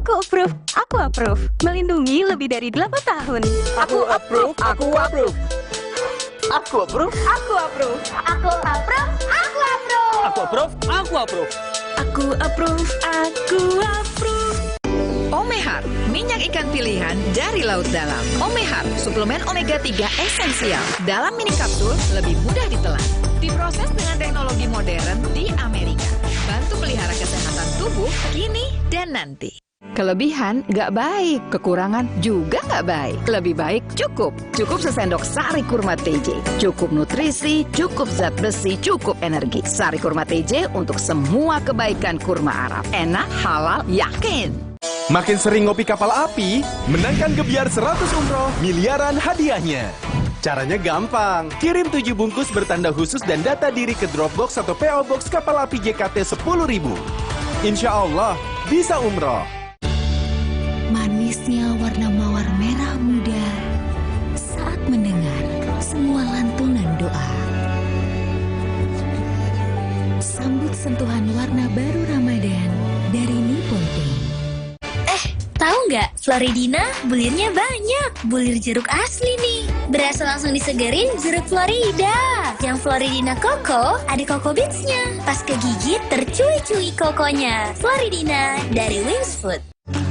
Aku approve. Aku approve. Melindungi lebih dari 8 tahun. Aku approve. Aku approve. Aku approve. Aku approve. Aku approve. Aku approve. Aku approve. Aku approve. Aku approve. Aku approve. Omehar, minyak ikan pilihan dari laut dalam. Omehar, suplemen omega 3 esensial. Dalam mini kapsul, lebih mudah ditelan. Diproses dengan teknologi modern di Amerika. Bantu pelihara kesehatan tubuh kini dan nanti. Kelebihan nggak baik, kekurangan juga nggak baik. Lebih baik cukup. Cukup sesendok sari kurma TJ. Cukup nutrisi, cukup zat besi, cukup energi. Sari kurma TJ untuk semua kebaikan kurma Arab. Enak, halal, yakin. Makin sering ngopi kapal api, menangkan gebiar 100 umroh, miliaran hadiahnya. Caranya gampang, kirim 7 bungkus bertanda khusus dan data diri ke Dropbox atau PO Box kapal api JKT 10.000. Insya Allah, bisa umroh. Manisnya warna mawar merah muda saat mendengar semua lantunan doa. Sambut sentuhan warna baru Ramadan dari Nippon Paint. Tahu nggak, Floridina bulirnya banyak. Bulir jeruk asli nih. Berasa langsung disegerin jeruk Florida. Yang Floridina Coco, ada Coco Beats-nya. Pas kegigit, tercui-cui kokonya. Floridina dari Wings Food.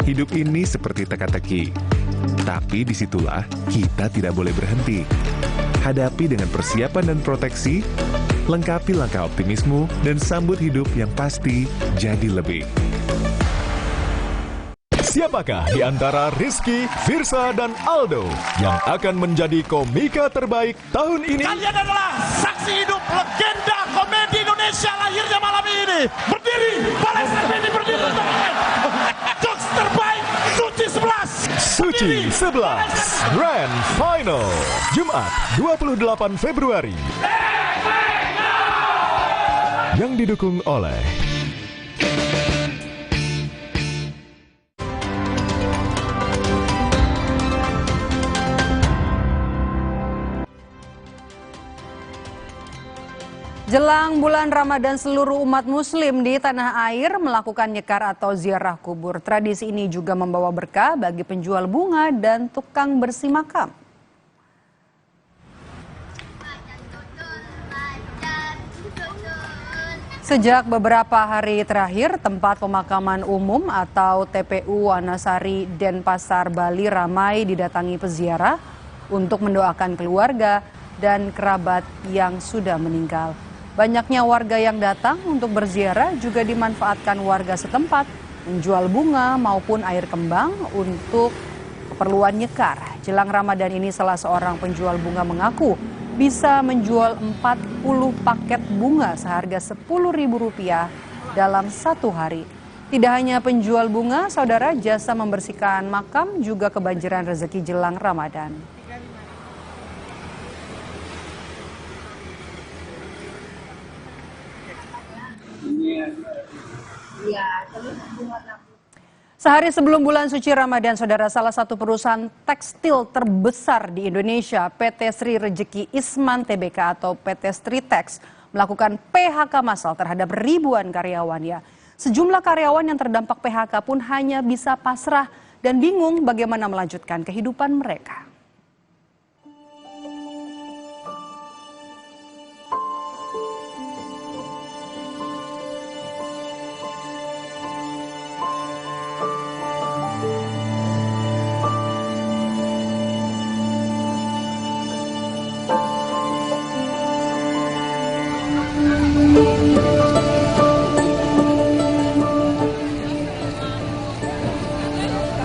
Hidup ini seperti teka-teki. Tapi disitulah kita tidak boleh berhenti. Hadapi dengan persiapan dan proteksi, lengkapi langkah optimismu, dan sambut hidup yang pasti jadi lebih. Siapakah di antara Rizky, Firsa, dan Aldo yang akan menjadi komika terbaik tahun ini? Kalian adalah saksi hidup legenda komedi Indonesia lahirnya malam ini. Berdiri, Pales Effendi berdiri tangan. Jokes terbaik, Suci 11. Suci 11 Grand Final Jumat 28 Februari. Yang didukung oleh Jelang bulan Ramadan, seluruh umat muslim di tanah air melakukan nyekar atau ziarah kubur. Tradisi ini juga membawa berkah bagi penjual bunga dan tukang bersih makam. Sejak beberapa hari terakhir, tempat pemakaman umum atau TPU Wanasari Denpasar, Bali ramai didatangi peziarah untuk mendoakan keluarga dan kerabat yang sudah meninggal. Banyaknya warga yang datang untuk berziarah juga dimanfaatkan warga setempat menjual bunga maupun air kembang untuk keperluan nyekar. Jelang Ramadan ini salah seorang penjual bunga mengaku bisa menjual 40 paket bunga seharga Rp10.000 dalam satu hari. Tidak hanya penjual bunga, saudara, jasa membersihkan makam juga kebanjiran rezeki jelang Ramadan. Sehari sebelum bulan suci Ramadan, saudara, salah satu perusahaan tekstil terbesar di Indonesia, PT Sri Rejeki Isman Tbk atau PT Stritex, melakukan PHK massal terhadap ribuan karyawannya. Sejumlah karyawan yang terdampak PHK pun hanya bisa pasrah dan bingung bagaimana melanjutkan kehidupan mereka.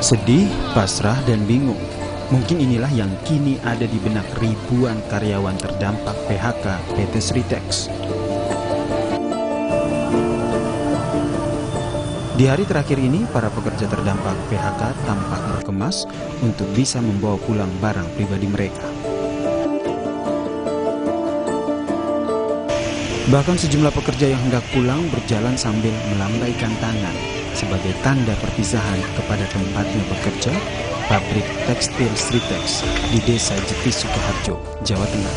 Sedih, pasrah, dan bingung. Mungkin inilah yang kini ada di benak ribuan karyawan terdampak PHK PT Stritex. Di hari terakhir ini, para pekerja terdampak PHK tampak berkemas untuk bisa membawa pulang barang pribadi mereka. Bahkan sejumlah pekerja yang hendak pulang berjalan sambil melambaikan tangan sebagai tanda perpisahan kepada tempatnya bekerja, pabrik tekstil Stritex di Desa Jeti, Sukoharjo, Jawa Tengah.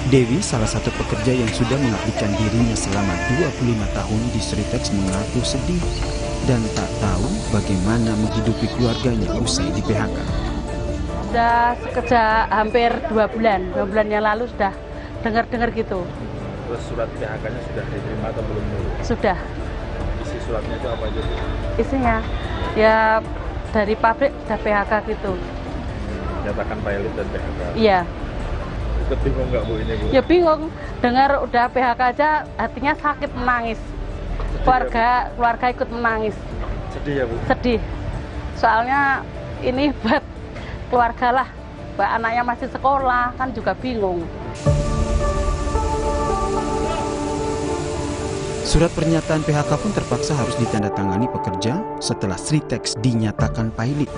Dewi, salah satu pekerja yang sudah mengabdikan dirinya selama 25 tahun di Stritex, mengaku sedih dan tak tahu bagaimana menghidupi keluarganya usai di PHK. Sudah kerja hampir 2 bulan yang lalu sudah dengar-dengar gitu. Terus surat PHK-nya sudah diterima atau belum? Sudah. Isi suratnya itu apa aja? Isinya ya dari pabrik sudah PHK gitu. Nyatakan pilot dan PHK? Iya. Ikut bingung nggak Bu ini Bu? Ya bingung, dengar udah PHK aja hatinya sakit, menangis. Keluarga ikut menangis. Sedih ya Bu? Sedih. Soalnya ini buat keluarga lah, buat anaknya masih sekolah kan juga bingung. Surat pernyataan PHK pun terpaksa harus ditandatangani pekerja setelah Stritex dinyatakan pilot.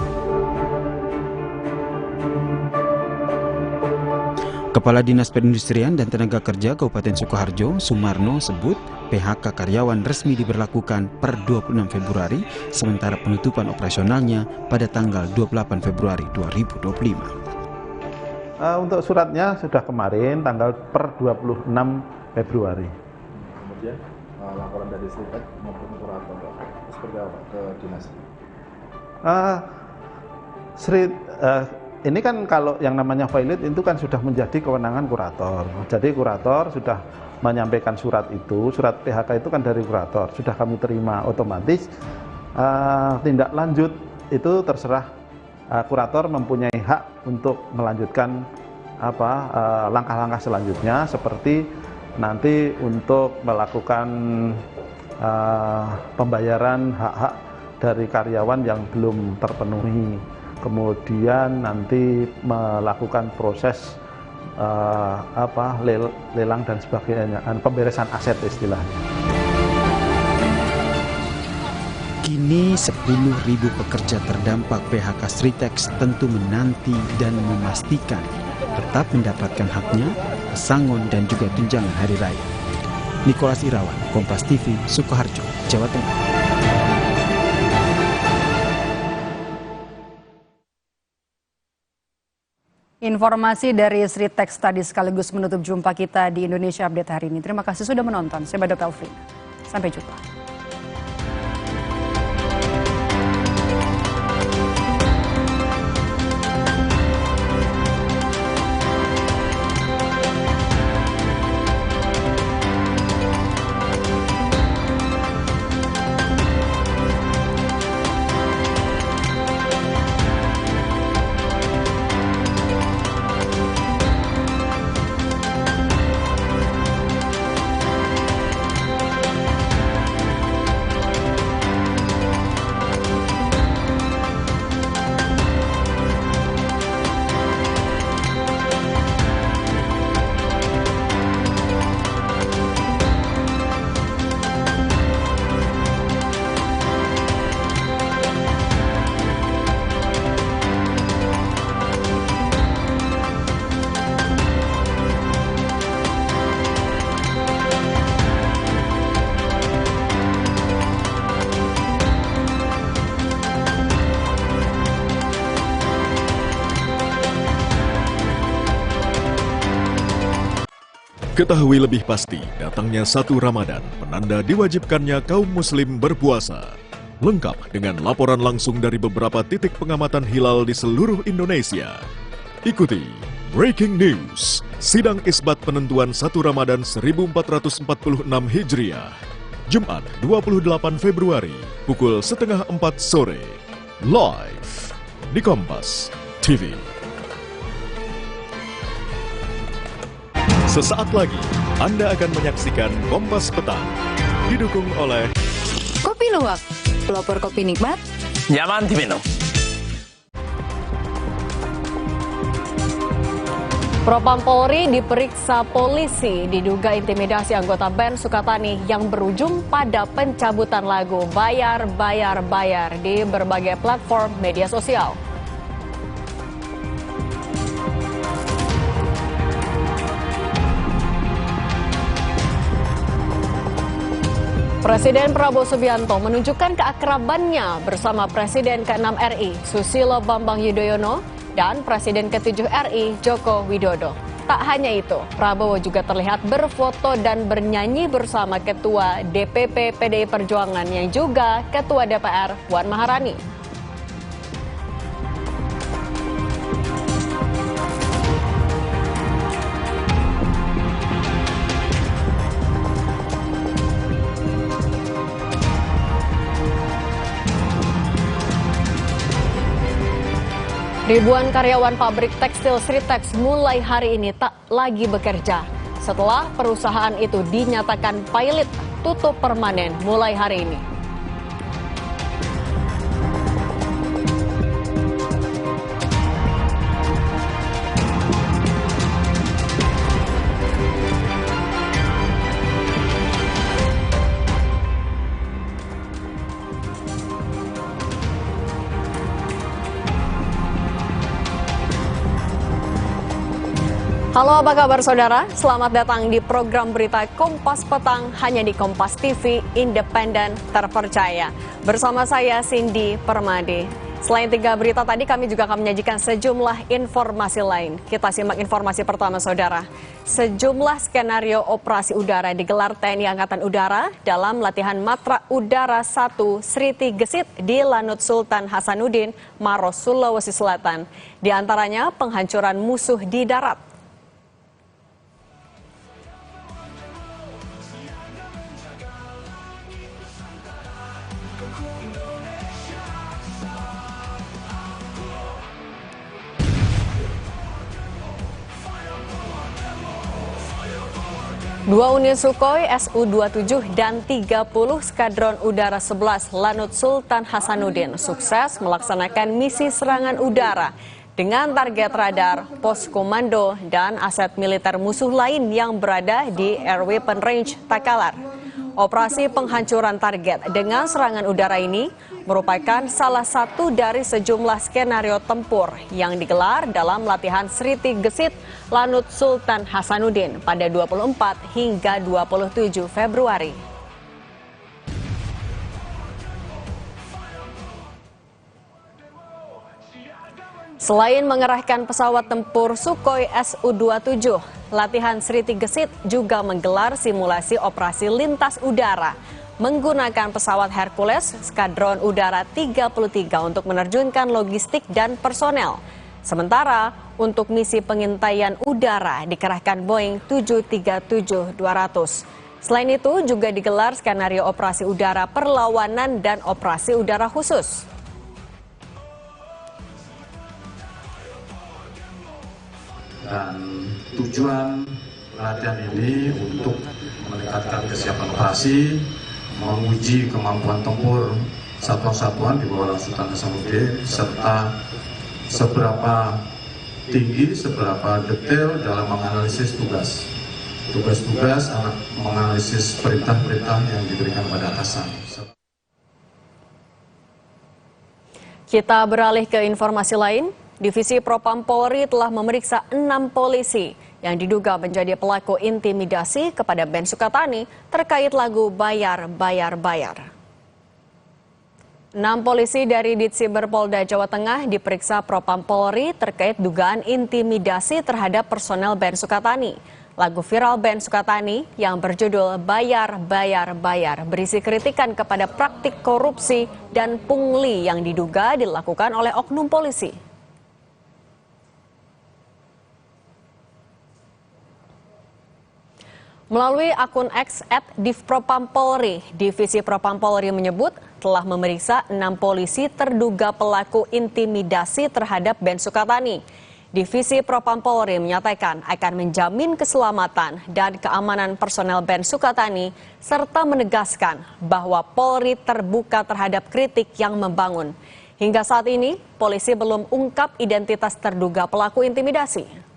Kepala Dinas Perindustrian dan Tenaga Kerja Kabupaten Sukoharjo, Sumarno, sebut PHK karyawan resmi diberlakukan per 26 Februari, sementara penutupan operasionalnya pada tanggal 28 Februari 2025. Untuk suratnya sudah kemarin tanggal per 26 Februari. Kemudian laporan dari Stritex maupun kurator seperti apa ke dinas? Ini kan kalau yang namanya pilot itu kan sudah menjadi kewenangan kurator. Jadi kurator sudah menyampaikan surat itu, surat PHK itu kan dari kurator, sudah kami terima, otomatis tindak lanjut itu terserah kurator mempunyai hak untuk melanjutkan langkah-langkah selanjutnya, seperti nanti untuk melakukan pembayaran hak-hak dari karyawan yang belum terpenuhi, kemudian nanti melakukan proses lelang dan sebagainya, pemberesan aset istilahnya. Kini 10.000 pekerja terdampak PHK Stritex tentu menanti dan memastikan tetap mendapatkan haknya, pesangon dan juga tunjangan hari raya. Nikolas Irawan, Kompas TV, Sukoharjo, Jawa Tengah. Informasi dari Stritex tadi sekaligus menutup jumpa kita di Indonesia Update hari ini. Terima kasih sudah menonton. Saya Badok Elvin. Sampai jumpa. Ketahui lebih pasti, datangnya 1 Ramadan penanda diwajibkannya kaum muslim berpuasa. Lengkap dengan laporan langsung dari beberapa titik pengamatan hilal di seluruh Indonesia. Ikuti Breaking News, sidang isbat penentuan 1 Ramadan 1446 Hijriah, Jumat 28 Februari, pukul 3:30 sore, live di Kompas TV. Sesaat lagi, Anda akan menyaksikan Kompas Petang, didukung oleh Kopi Luwak, pelopor kopi nikmat, nyaman diminum. Propam Polri diperiksa polisi diduga intimidasi anggota band Sukatani yang berujung pada pencabutan lagu Bayar Bayar Bayar di berbagai platform media sosial. Presiden Prabowo Subianto menunjukkan keakrabannya bersama Presiden ke-6 RI Susilo Bambang Yudhoyono dan Presiden ke-7 RI Joko Widodo. Tak hanya itu, Prabowo juga terlihat berfoto dan bernyanyi bersama Ketua DPP PDI Perjuangan yang juga Ketua DPR Puan Maharani. Ribuan karyawan pabrik tekstil Sritex mulai hari ini tak lagi bekerja setelah perusahaan itu dinyatakan pilot tutup permanen mulai hari ini. Halo, apa kabar saudara? Selamat datang di program berita Kompas Petang hanya di Kompas TV, independen, terpercaya. Bersama saya Cindy Permadi. Selain 3 berita tadi, kami juga akan menyajikan sejumlah informasi lain. Kita simak informasi pertama saudara. Sejumlah skenario operasi udara digelar TNI Angkatan Udara dalam latihan Matra Udara 1 Sriti Gesit di Lanut Sultan Hasanuddin, Maros, Sulawesi Selatan. Di antaranya penghancuran musuh di darat. Dua unit Sukhoi Su-27 dan 30 Skadron Udara 11 Lanut Sultan Hasanuddin sukses melaksanakan misi serangan udara dengan target radar, pos komando, dan aset militer musuh lain yang berada di Air Weapon Range Takalar. Operasi penghancuran target dengan serangan udara ini merupakan salah satu dari sejumlah skenario tempur yang digelar dalam latihan Sriti Gesit Lanut Sultan Hasanuddin pada 24 hingga 27 Februari. Selain mengerahkan pesawat tempur Sukhoi Su-27, latihan Sriti Gesit juga menggelar simulasi operasi lintas udara menggunakan pesawat Hercules Skadron Udara 33 untuk menerjunkan logistik dan personel. Sementara untuk misi pengintaian udara dikerahkan Boeing 737-200. Selain itu juga digelar skenario operasi udara perlawanan dan operasi udara khusus. Dan tujuan latihan ini untuk meningkatkan kesiapan operasi, menguji kemampuan tempur satuan-satuan di bawah Sultan Hasanuddin, serta seberapa tinggi, seberapa detail dalam menganalisis tugas-tugas, menganalisis perintah-perintah yang diberikan pada atasan. Kita beralih ke informasi lain. Divisi Propam Polri telah memeriksa 6 polisi yang diduga menjadi pelaku intimidasi kepada band Sukatani terkait lagu Bayar Bayar Bayar. 6 polisi dari Ditsiber Polda Jawa Tengah diperiksa Propam Polri terkait dugaan intimidasi terhadap personel band Sukatani. Lagu viral band Sukatani yang berjudul Bayar, Bayar, Bayar berisi kritikan kepada praktik korupsi dan pungli yang diduga dilakukan oleh oknum polisi. Melalui akun X @divpropampolri, Divisi Propampolri menyebut telah memeriksa 6 polisi terduga pelaku intimidasi terhadap band Sukatani. Divisi Propampolri menyatakan akan menjamin keselamatan dan keamanan personel band Sukatani serta menegaskan bahwa Polri terbuka terhadap kritik yang membangun. Hingga saat ini, polisi belum ungkap identitas terduga pelaku intimidasi.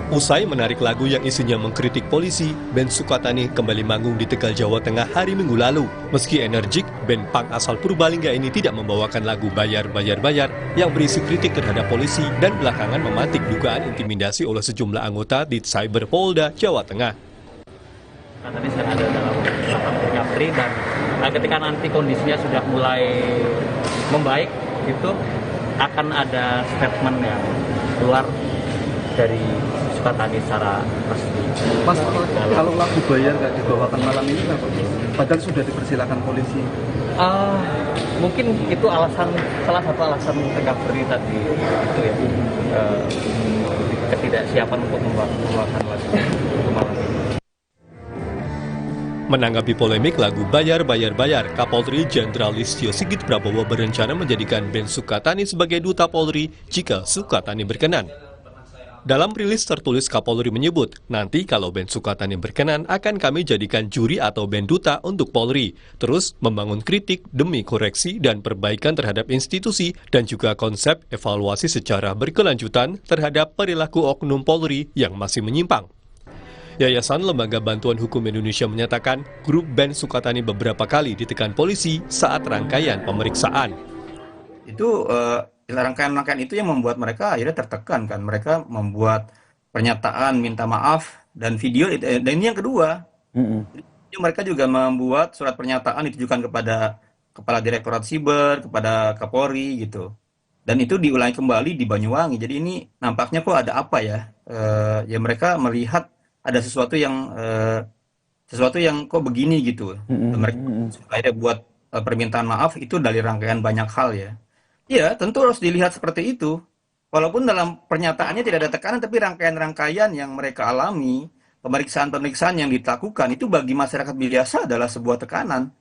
Usai menarik lagu yang isinya mengkritik polisi, band Sukatani kembali manggung di Tegal, Jawa Tengah hari Minggu lalu. Meski energik, band punk asal Purbalingga ini tidak membawakan lagu Bayar, Bayar, Bayar yang berisi kritik terhadap polisi dan belakangan memantik dugaan intimidasi oleh sejumlah anggota di Cyber Polda, Jawa Tengah. Tadi saya ada dalam recovery dan ketika nanti kondisinya sudah mulai membaik, itu akan ada statement yang keluar dari Sukatani secara resmi. Mas, kalau lagu Bayar nggak dibawakan malam ini apa? Padahal sudah dipersilakan polisi. Mungkin itu salah satu alasan recovery tadi itu ya, ketidaksiapan untuk membawakan lagu malam ini. Menanggapi polemik lagu Bayar, Bayar, Bayar, Kapolri Jenderal Listio Sigit Prabowo berencana menjadikan band Sukatani sebagai duta Polri jika Sukatani berkenan. Dalam rilis tertulis, Kapolri menyebut, nanti kalau band Sukatani berkenan akan kami jadikan juri atau band duta untuk Polri, terus membangun kritik demi koreksi dan perbaikan terhadap institusi dan juga konsep evaluasi secara berkelanjutan terhadap perilaku oknum Polri yang masih menyimpang. Yayasan Lembaga Bantuan Hukum Indonesia menyatakan, grup band Sukatani beberapa kali ditekan polisi saat rangkaian pemeriksaan. Itu rangkaian-rangkaian itu yang membuat mereka akhirnya tertekan kan. Mereka membuat pernyataan minta maaf dan video. Dan ini yang kedua, mereka juga membuat surat pernyataan ditujukan kepada Kepala Direktorat Siber, kepada Kapolri gitu. Dan itu diulangi kembali di Banyuwangi. Jadi ini nampaknya kok ada apa ya? Ya mereka melihat ada sesuatu yang kok begini gitu. Mereka akhirnya buat permintaan maaf itu dari rangkaian banyak hal ya. Ya, tentu harus dilihat seperti itu. Walaupun dalam pernyataannya tidak ada tekanan, tapi rangkaian-rangkaian yang mereka alami, pemeriksaan-pemeriksaan yang dilakukan, itu bagi masyarakat biasa adalah sebuah tekanan.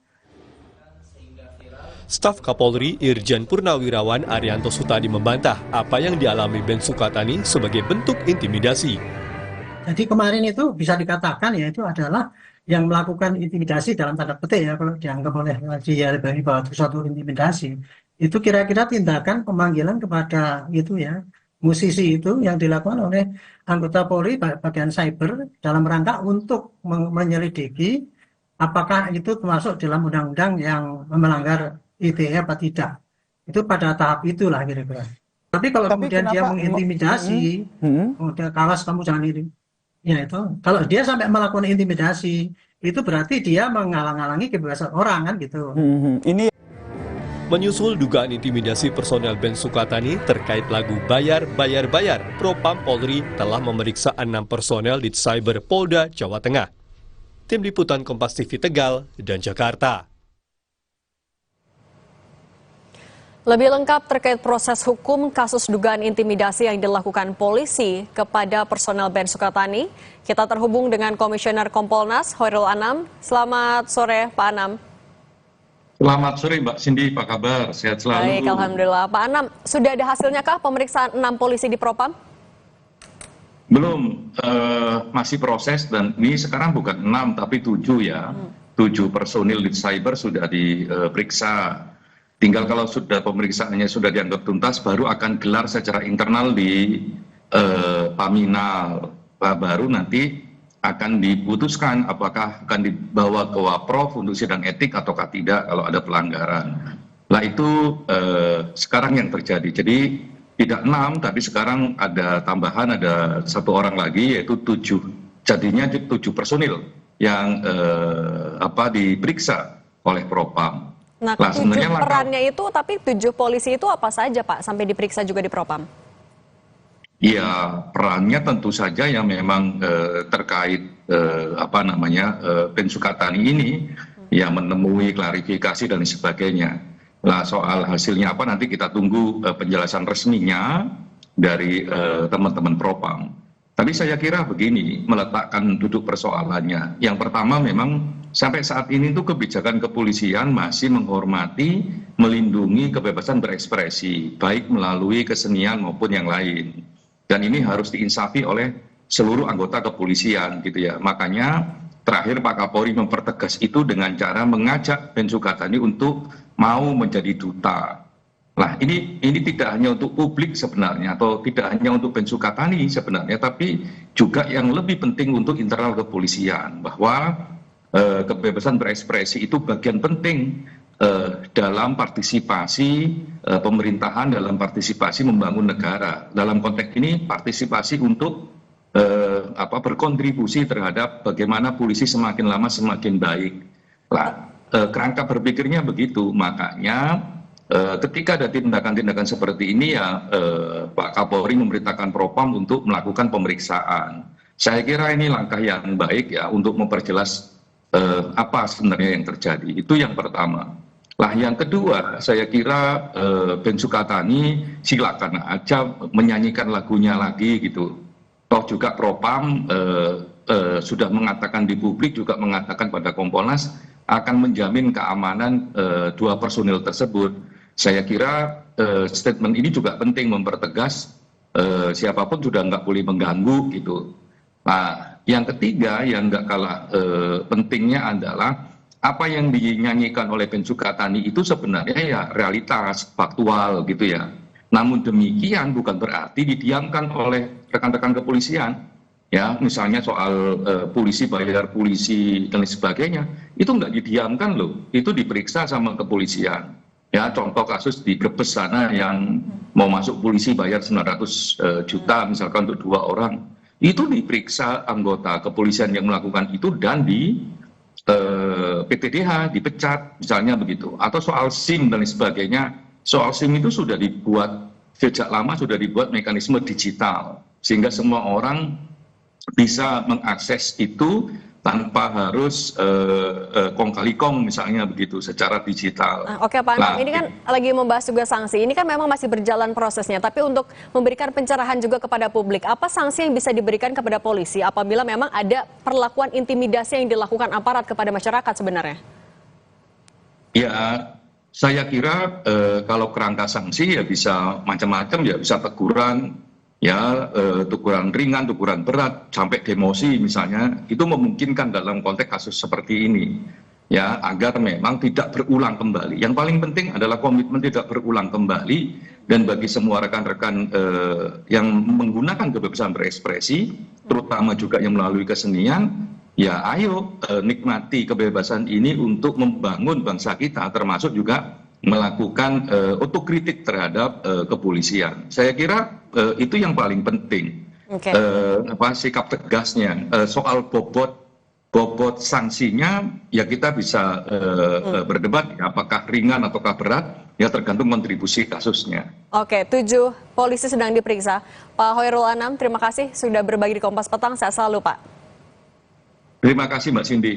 Staf Kapolri Irjen Purnawirawan Arianto Sutadi membantah apa yang dialami band Sukatani sebagai bentuk intimidasi. Jadi kemarin itu bisa dikatakan ya itu adalah yang melakukan intimidasi dalam tanda petik ya, kalau dianggap oleh dia bahwa itu suatu intimidasi. Itu kira-kira tindakan pemanggilan kepada itu ya musisi itu yang dilakukan oleh anggota Polri bagian cyber dalam rangka untuk menyelidiki apakah itu termasuk dalam undang-undang yang melanggar ITE apa tidak. Itu pada tahap itulah kira-kira. Tapi kalau kemudian dia mengintimidasi, udah kawas kamu jangan ini. Ya itu, kalau dia sampai melakukan intimidasi, itu berarti dia menghalang-halangi kebebasan orang kan gitu. Ini menyusul dugaan intimidasi personel band Sukatani terkait lagu Bayar, Bayar, Bayar, Propam Polri telah memeriksa 6 personel di Cyber Polda, Jawa Tengah. Tim Liputan Kompas TV Tegal dan Jakarta. Lebih lengkap terkait proses hukum kasus dugaan intimidasi yang dilakukan polisi kepada personel band Sukatani, kita terhubung dengan Komisioner Kompolnas, Hoirul Anam. Selamat sore, Pak Anam. Selamat sore, Mbak Cindy. Apa kabar? Sehat selalu. Baik, alhamdulillah. Pak Anam, sudah ada hasilnya kah pemeriksaan 6 polisi di Propam? Belum, masih proses dan ini sekarang bukan 6 tapi 7 ya. 7 personil di cyber sudah diperiksa. Tinggal kalau sudah pemeriksaannya sudah dianggap tuntas, baru akan gelar secara internal di Paminal. Baru nanti akan diputuskan apakah akan dibawa ke Waprov untuk sidang etik ataukah tidak kalau ada pelanggaran. Nah itu sekarang yang terjadi. Jadi tidak 6, tapi sekarang ada tambahan, ada 1 orang lagi yaitu 7. Jadinya 7 personil yang diperiksa oleh Propam. Nah, ketujuh perannya itu, tapi 7 polisi itu apa saja Pak, sampai diperiksa juga di Propam? Ya, perannya tentu saja yang memang terkait Ben Sukatani ini, ya menemui klarifikasi dan sebagainya. Lah soal hasilnya apa nanti kita tunggu penjelasan resminya dari teman-teman Propam. Tapi saya kira begini, meletakkan duduk persoalannya. Yang pertama memang sampai saat ini tuh kebijakan kepolisian masih menghormati, melindungi kebebasan berekspresi, baik melalui kesenian maupun yang lain. Dan ini harus diinsafi oleh seluruh anggota kepolisian gitu ya. Makanya terakhir Pak Kapolri mempertegas itu dengan cara mengajak Ben Sukatani untuk mau menjadi duta. Nah ini tidak hanya untuk publik sebenarnya, atau tidak hanya untuk Ben Sukatani sebenarnya, tapi juga yang lebih penting untuk internal kepolisian, bahwa kebebasan berekspresi itu bagian penting dalam partisipasi pemerintahan, dalam partisipasi membangun negara. Dalam konteks ini partisipasi untuk berkontribusi terhadap bagaimana polisi semakin lama semakin baik. Nah, kerangka berpikirnya begitu, makanya ketika ada tindakan-tindakan seperti ini ya Pak Kapolri memerintahkan Propam untuk melakukan pemeriksaan. Saya kira ini langkah yang baik ya untuk memperjelas apa sebenarnya yang terjadi. Itu yang pertama. Lah yang kedua, saya kira Ben Sukatani silakan aja menyanyikan lagunya lagi gitu. Toh juga Propam sudah mengatakan di publik, juga mengatakan pada Kompolnas akan menjamin keamanan 2 personil tersebut. Saya kira statement ini juga penting mempertegas siapapun sudah nggak boleh mengganggu gitu. Nah, yang ketiga yang nggak kalah pentingnya adalah apa yang dinyanyikan oleh Ben Sukatani itu sebenarnya ya realitas faktual gitu ya. Namun demikian bukan berarti didiamkan oleh rekan-rekan kepolisian. Ya, misalnya soal polisi bayar polisi dan sebagainya, itu nggak didiamkan loh. Itu diperiksa sama kepolisian. Ya, contoh kasus di Brebes sana yang mau masuk polisi bayar 900 juta misalkan untuk 2 orang. Itu diperiksa anggota kepolisian yang melakukan itu dan di PTDH dipecat misalnya begitu. Atau soal SIM dan sebagainya. Soal SIM itu sudah dibuat sejak lama, sudah dibuat mekanisme digital sehingga semua orang bisa mengakses itu tanpa harus kong kali kong misalnya begitu secara digital. Oke Pak Antam, ini kan lagi membahas juga sanksi. Ini kan memang masih berjalan prosesnya, tapi untuk memberikan pencerahan juga kepada publik, apa sanksi yang bisa diberikan kepada polisi apabila memang ada perlakuan intimidasi yang dilakukan aparat kepada masyarakat sebenarnya? Ya, saya kira kalau kerangka sanksi ya bisa macam-macam, ya bisa teguran, ya teguran ringan, teguran berat, sampai demosi misalnya, itu memungkinkan dalam konteks kasus seperti ini, ya agar memang tidak berulang kembali. Yang paling penting adalah komitmen tidak berulang kembali, dan bagi semua rekan-rekan yang menggunakan kebebasan berekspresi, terutama juga yang melalui kesenian, ya ayo nikmati kebebasan ini untuk membangun bangsa kita, termasuk juga melakukan otokritik terhadap kepolisian. Saya kira itu yang paling penting. Sikap tegasnya. Soal bobot sanksinya ya kita bisa berdebat apakah ringan ataukah berat, ya tergantung kontribusi kasusnya. Oke, 7 polisi sedang diperiksa. Pak Hoirul Anam, terima kasih sudah berbagi di Kompas Petang. Sehat selalu Pak. Terima kasih Mbak Cindy.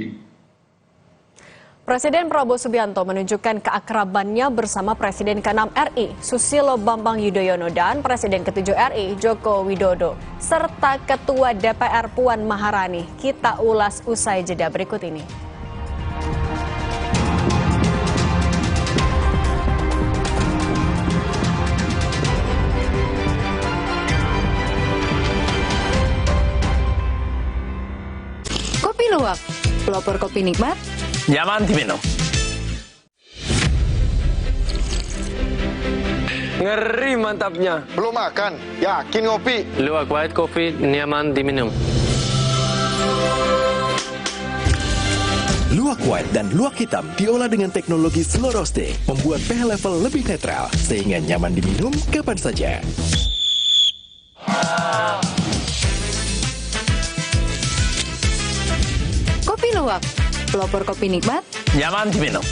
Presiden Prabowo Subianto menunjukkan keakrabannya bersama Presiden ke-6 RI Susilo Bambang Yudhoyono dan Presiden ke-7 RI Joko Widodo serta Ketua DPR Puan Maharani. Kita ulas usai jeda berikut ini. Kopi luwak, pelopor kopi nikmat, nyaman diminum. Ngeri mantapnya. Belum makan, yakin ngopi. Luwak White Coffee nyaman diminum. Luwak White dan luwak hitam diolah dengan teknologi slow roasting, membuat pH level lebih netral sehingga nyaman diminum kapan saja. Kopi luwak, pelopor kopi nikmat, nyaman diminum.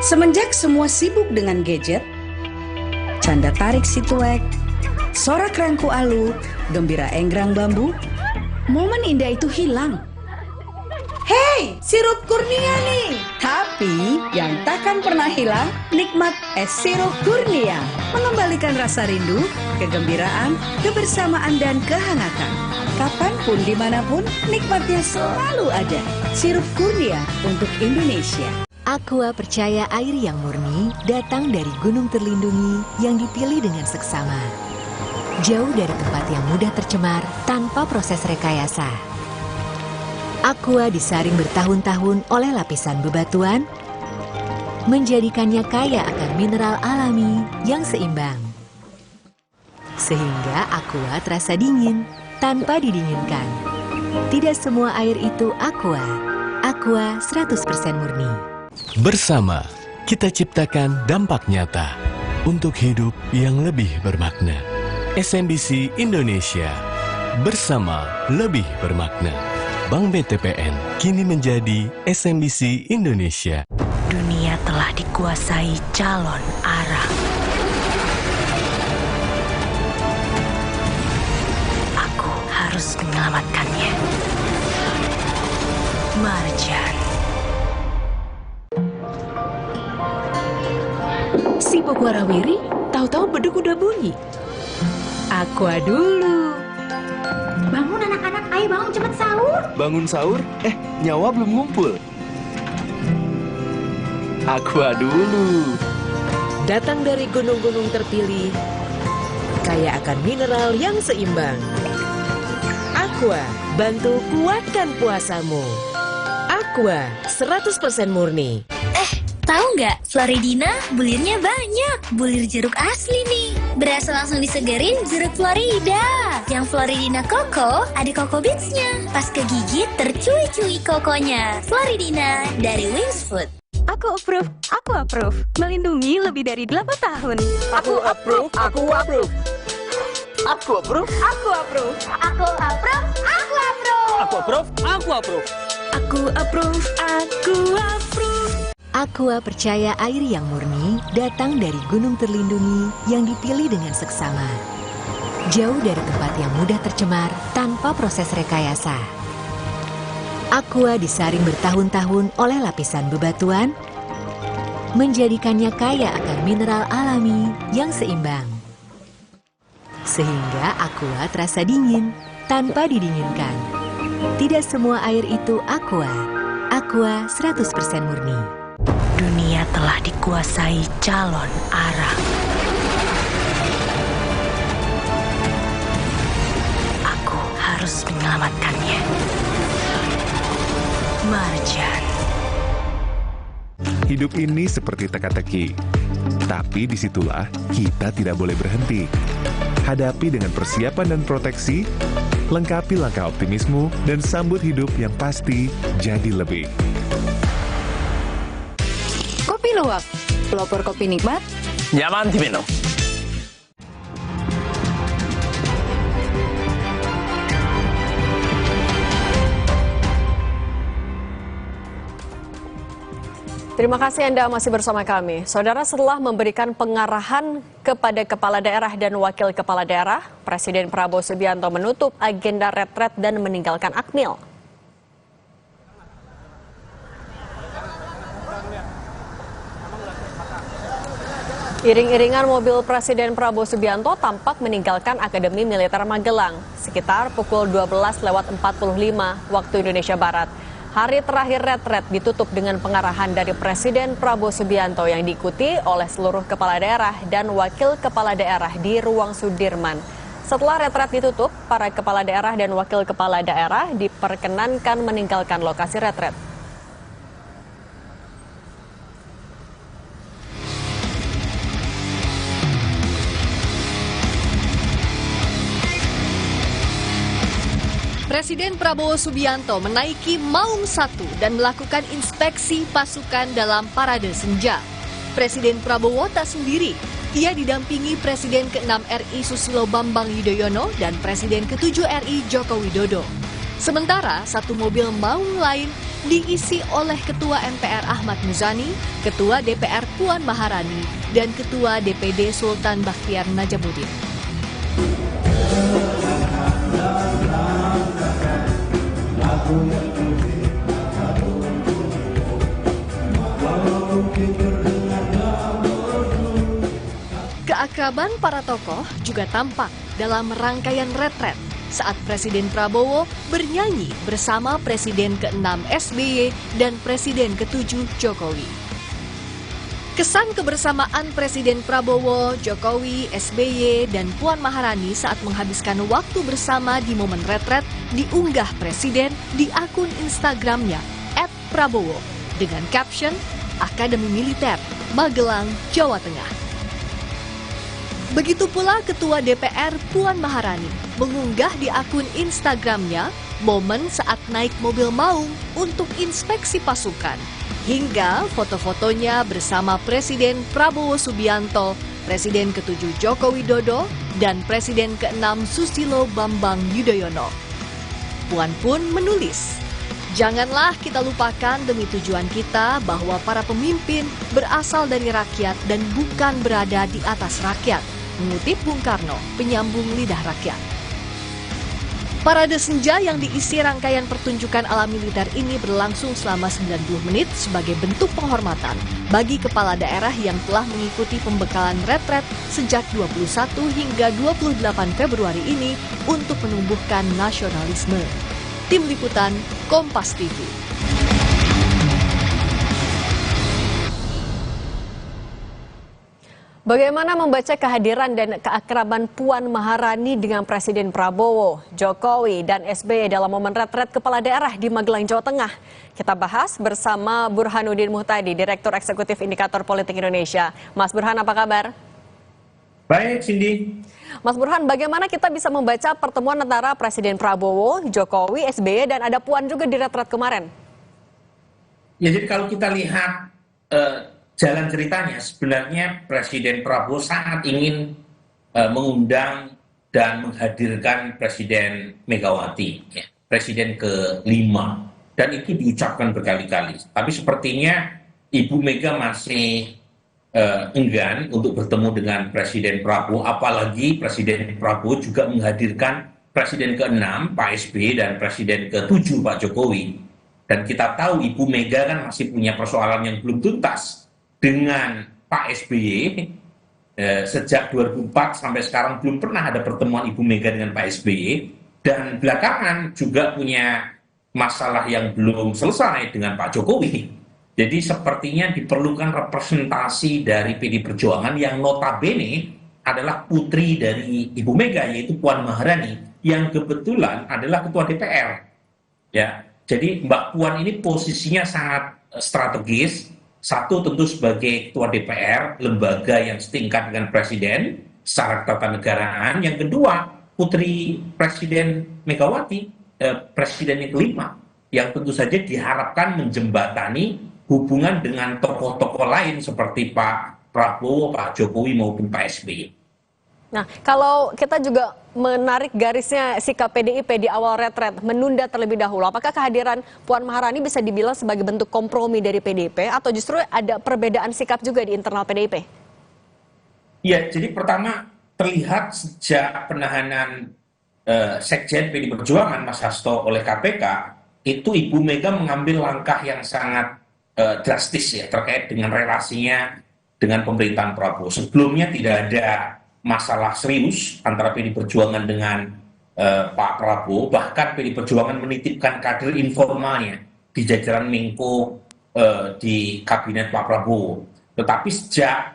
Semenjak semua sibuk dengan gadget, canda tarik si tuek, sorak rangku alu, gembira enggrang bambu, momen indah itu hilang. Hei, sirup Kurnia nih! Tapi yang takkan pernah hilang, nikmat es sirup Kurnia. Mengembalikan rasa rindu, kegembiraan, kebersamaan, dan kehangatan. Kapanpun, dimanapun, nikmatnya selalu ada. Sirup Kurnia untuk Indonesia. Aqua percaya air yang murni datang dari gunung terlindungi yang dipilih dengan seksama. Jauh dari tempat yang mudah tercemar tanpa proses rekayasa. Aqua disaring bertahun-tahun oleh lapisan bebatuan, menjadikannya kaya akan mineral alami yang seimbang. Sehingga Aqua terasa dingin tanpa didinginkan. Tidak semua air itu Aqua. Aqua 100% murni. Bersama, kita ciptakan dampak nyata untuk hidup yang lebih bermakna. SMBC Indonesia, bersama lebih bermakna. Bank BTPN kini menjadi SMBC Indonesia. Dunia telah dikuasai calon arang. Aku harus menyelamatkannya. Marjan. Sibuk warawiri, tahu-tahu beduk udah bunyi. Aqua dulu. Bangun anak-anak, ayo bangun cepet sahur. Bangun sahur? Nyawa belum ngumpul. Aqua dulu. Datang dari gunung-gunung terpilih, kaya akan mineral yang seimbang. Aqua, bantu kuatkan puasamu. Aqua, 100% murni. Tahu nggak, Floridina bulirnya banyak. Bulir jeruk asli nih. Berasa langsung disegerin jeruk Florida. Yang Floridina Koko, ada Koko Beats-nya. Pas kegigit, tercui-cui kokonya. Floridina dari Wings Food. Aku approve, aku approve. Melindungi lebih dari 8 tahun. Aku approve, aku approve. Aku approve, Aku approve. Aku approve. Aku approve. aku approve, aku approve. Aku approve, aku approve. Aqua percaya air yang murni datang dari gunung terlindungi yang dipilih dengan seksama. Jauh dari tempat yang mudah tercemar tanpa proses rekayasa. Aqua disaring bertahun-tahun oleh lapisan bebatuan, menjadikannya kaya akan mineral alami yang seimbang. Sehingga Aqua terasa dingin tanpa didinginkan. Tidak semua air itu Aqua. Aqua 100% murni. Dunia telah dikuasai calon arang. Aku harus menyelamatkannya. Marjan. Hidup ini seperti teka-teki, tapi disitulah kita tidak boleh berhenti. Hadapi dengan persiapan dan proteksi, lengkapi langkah optimismu, dan sambut hidup yang pasti jadi lebih. Kopi luwak, pelopor kopi nikmat. Nyaman diminum. Terima kasih Anda masih bersama kami. Saudara, setelah memberikan pengarahan kepada kepala daerah dan wakil kepala daerah, Presiden Prabowo Subianto menutup agenda retret dan meninggalkan Akmil. Iring-iringan mobil Presiden Prabowo Subianto tampak meninggalkan Akademi Militer Magelang sekitar pukul 12:45 waktu Indonesia Barat. Hari terakhir retret ditutup dengan pengarahan dari Presiden Prabowo Subianto yang diikuti oleh seluruh kepala daerah dan wakil kepala daerah di Ruang Sudirman. Setelah retret ditutup, para kepala daerah dan wakil kepala daerah diperkenankan meninggalkan lokasi retret. Presiden Prabowo Subianto menaiki Maung 1 dan melakukan inspeksi pasukan dalam parade senja. Presiden Prabowo tak sendiri. Ia didampingi Presiden ke-6 RI Susilo Bambang Yudhoyono dan Presiden ke-7 RI Joko Widodo. Sementara satu mobil Maung lain diisi oleh Ketua MPR Ahmad Muzani, Ketua DPR Puan Maharani, dan Ketua DPD Sultan Bakhtiar Najamuddin. Keakraban para tokoh juga tampak dalam rangkaian retret saat Presiden Prabowo bernyanyi bersama Presiden ke-6 SBY dan Presiden ke-7 Jokowi. Kesan kebersamaan Presiden Prabowo, Jokowi, SBY, dan Puan Maharani saat menghabiskan waktu bersama di momen retret diunggah Presiden di akun Instagramnya @prabowo dengan caption Akademi Militer, Magelang, Jawa Tengah. Begitu pula Ketua DPR Puan Maharani mengunggah di akun Instagramnya momen saat naik mobil Maung untuk inspeksi pasukan, hingga foto-fotonya bersama Presiden Prabowo Subianto, Presiden ke-7 Joko Widodo, dan Presiden ke-6 Susilo Bambang Yudhoyono. Puan pun menulis, "Janganlah kita lupakan demi tujuan kita bahwa para pemimpin berasal dari rakyat dan bukan berada di atas rakyat," mengutip Bung Karno, penyambung lidah rakyat. Parade senja yang diisi rangkaian pertunjukan ala militer ini berlangsung selama 90 menit sebagai bentuk penghormatan bagi kepala daerah yang telah mengikuti pembekalan retret sejak 21 hingga 28 Februari ini untuk menumbuhkan nasionalisme. Tim Liputan, Kompas TV. Bagaimana membaca kehadiran dan keakraban Puan Maharani dengan Presiden Prabowo, Jokowi, dan SBY dalam momen retret kepala daerah di Magelang, Jawa Tengah? Kita bahas bersama Burhanuddin Muhtadi, Direktur Eksekutif Indikator Politik Indonesia. Mas Burhan, apa kabar? Baik, Cindy. Mas Burhan, bagaimana kita bisa membaca pertemuan antara Presiden Prabowo, Jokowi, SBY, dan ada Puan juga di retret kemarin? Ya, jadi kalau kita lihat jalan ceritanya, sebenarnya Presiden Prabowo sangat ingin mengundang dan menghadirkan Presiden Megawati, ya, Presiden ke-5. Dan itu diucapkan berkali-kali. Tapi sepertinya Ibu Mega masih enggan untuk bertemu dengan Presiden Prabowo, apalagi Presiden Prabowo juga menghadirkan Presiden ke-6, Pak SBY, dan Presiden ke-7, Pak Jokowi. Dan kita tahu Ibu Mega kan masih punya persoalan yang belum tuntas dengan Pak SBY. Sejak 2004 sampai sekarang belum pernah ada pertemuan Ibu Mega dengan Pak SBY, dan belakangan juga punya masalah yang belum selesai dengan Pak Jokowi. Jadi sepertinya diperlukan representasi dari PD Perjuangan yang notabene adalah putri dari Ibu Mega, yaitu Puan Maharani, yang kebetulan adalah Ketua DPR. Ya, jadi Mbak Puan ini posisinya sangat strategis. Satu, tentu sebagai Ketua DPR, lembaga yang setingkat dengan Presiden secara ketatanegaraan. Yang kedua, putri Presiden Megawati, Presiden yang ke-5, yang tentu saja diharapkan menjembatani hubungan dengan tokoh-tokoh lain seperti Pak Prabowo, Pak Jokowi maupun Pak SBY. Nah, kalau kita juga menarik garisnya sikap PDIP di awal retret, menunda terlebih dahulu, apakah kehadiran Puan Maharani bisa dibilang sebagai bentuk kompromi dari PDIP atau justru ada perbedaan sikap juga di internal PDIP? Ya, jadi pertama terlihat sejak penahanan Sekjen PD Perjuangan Mas Hasto oleh KPK, itu Ibu Mega mengambil langkah yang sangat drastis ya terkait dengan relasinya dengan pemerintahan Prabowo. Sebelumnya tidak ada masalah serius antara PD Perjuangan dengan Pak Prabowo, bahkan PD Perjuangan menitipkan kader informalnya di jajaran Menko di kabinet Pak Prabowo. Tetapi sejak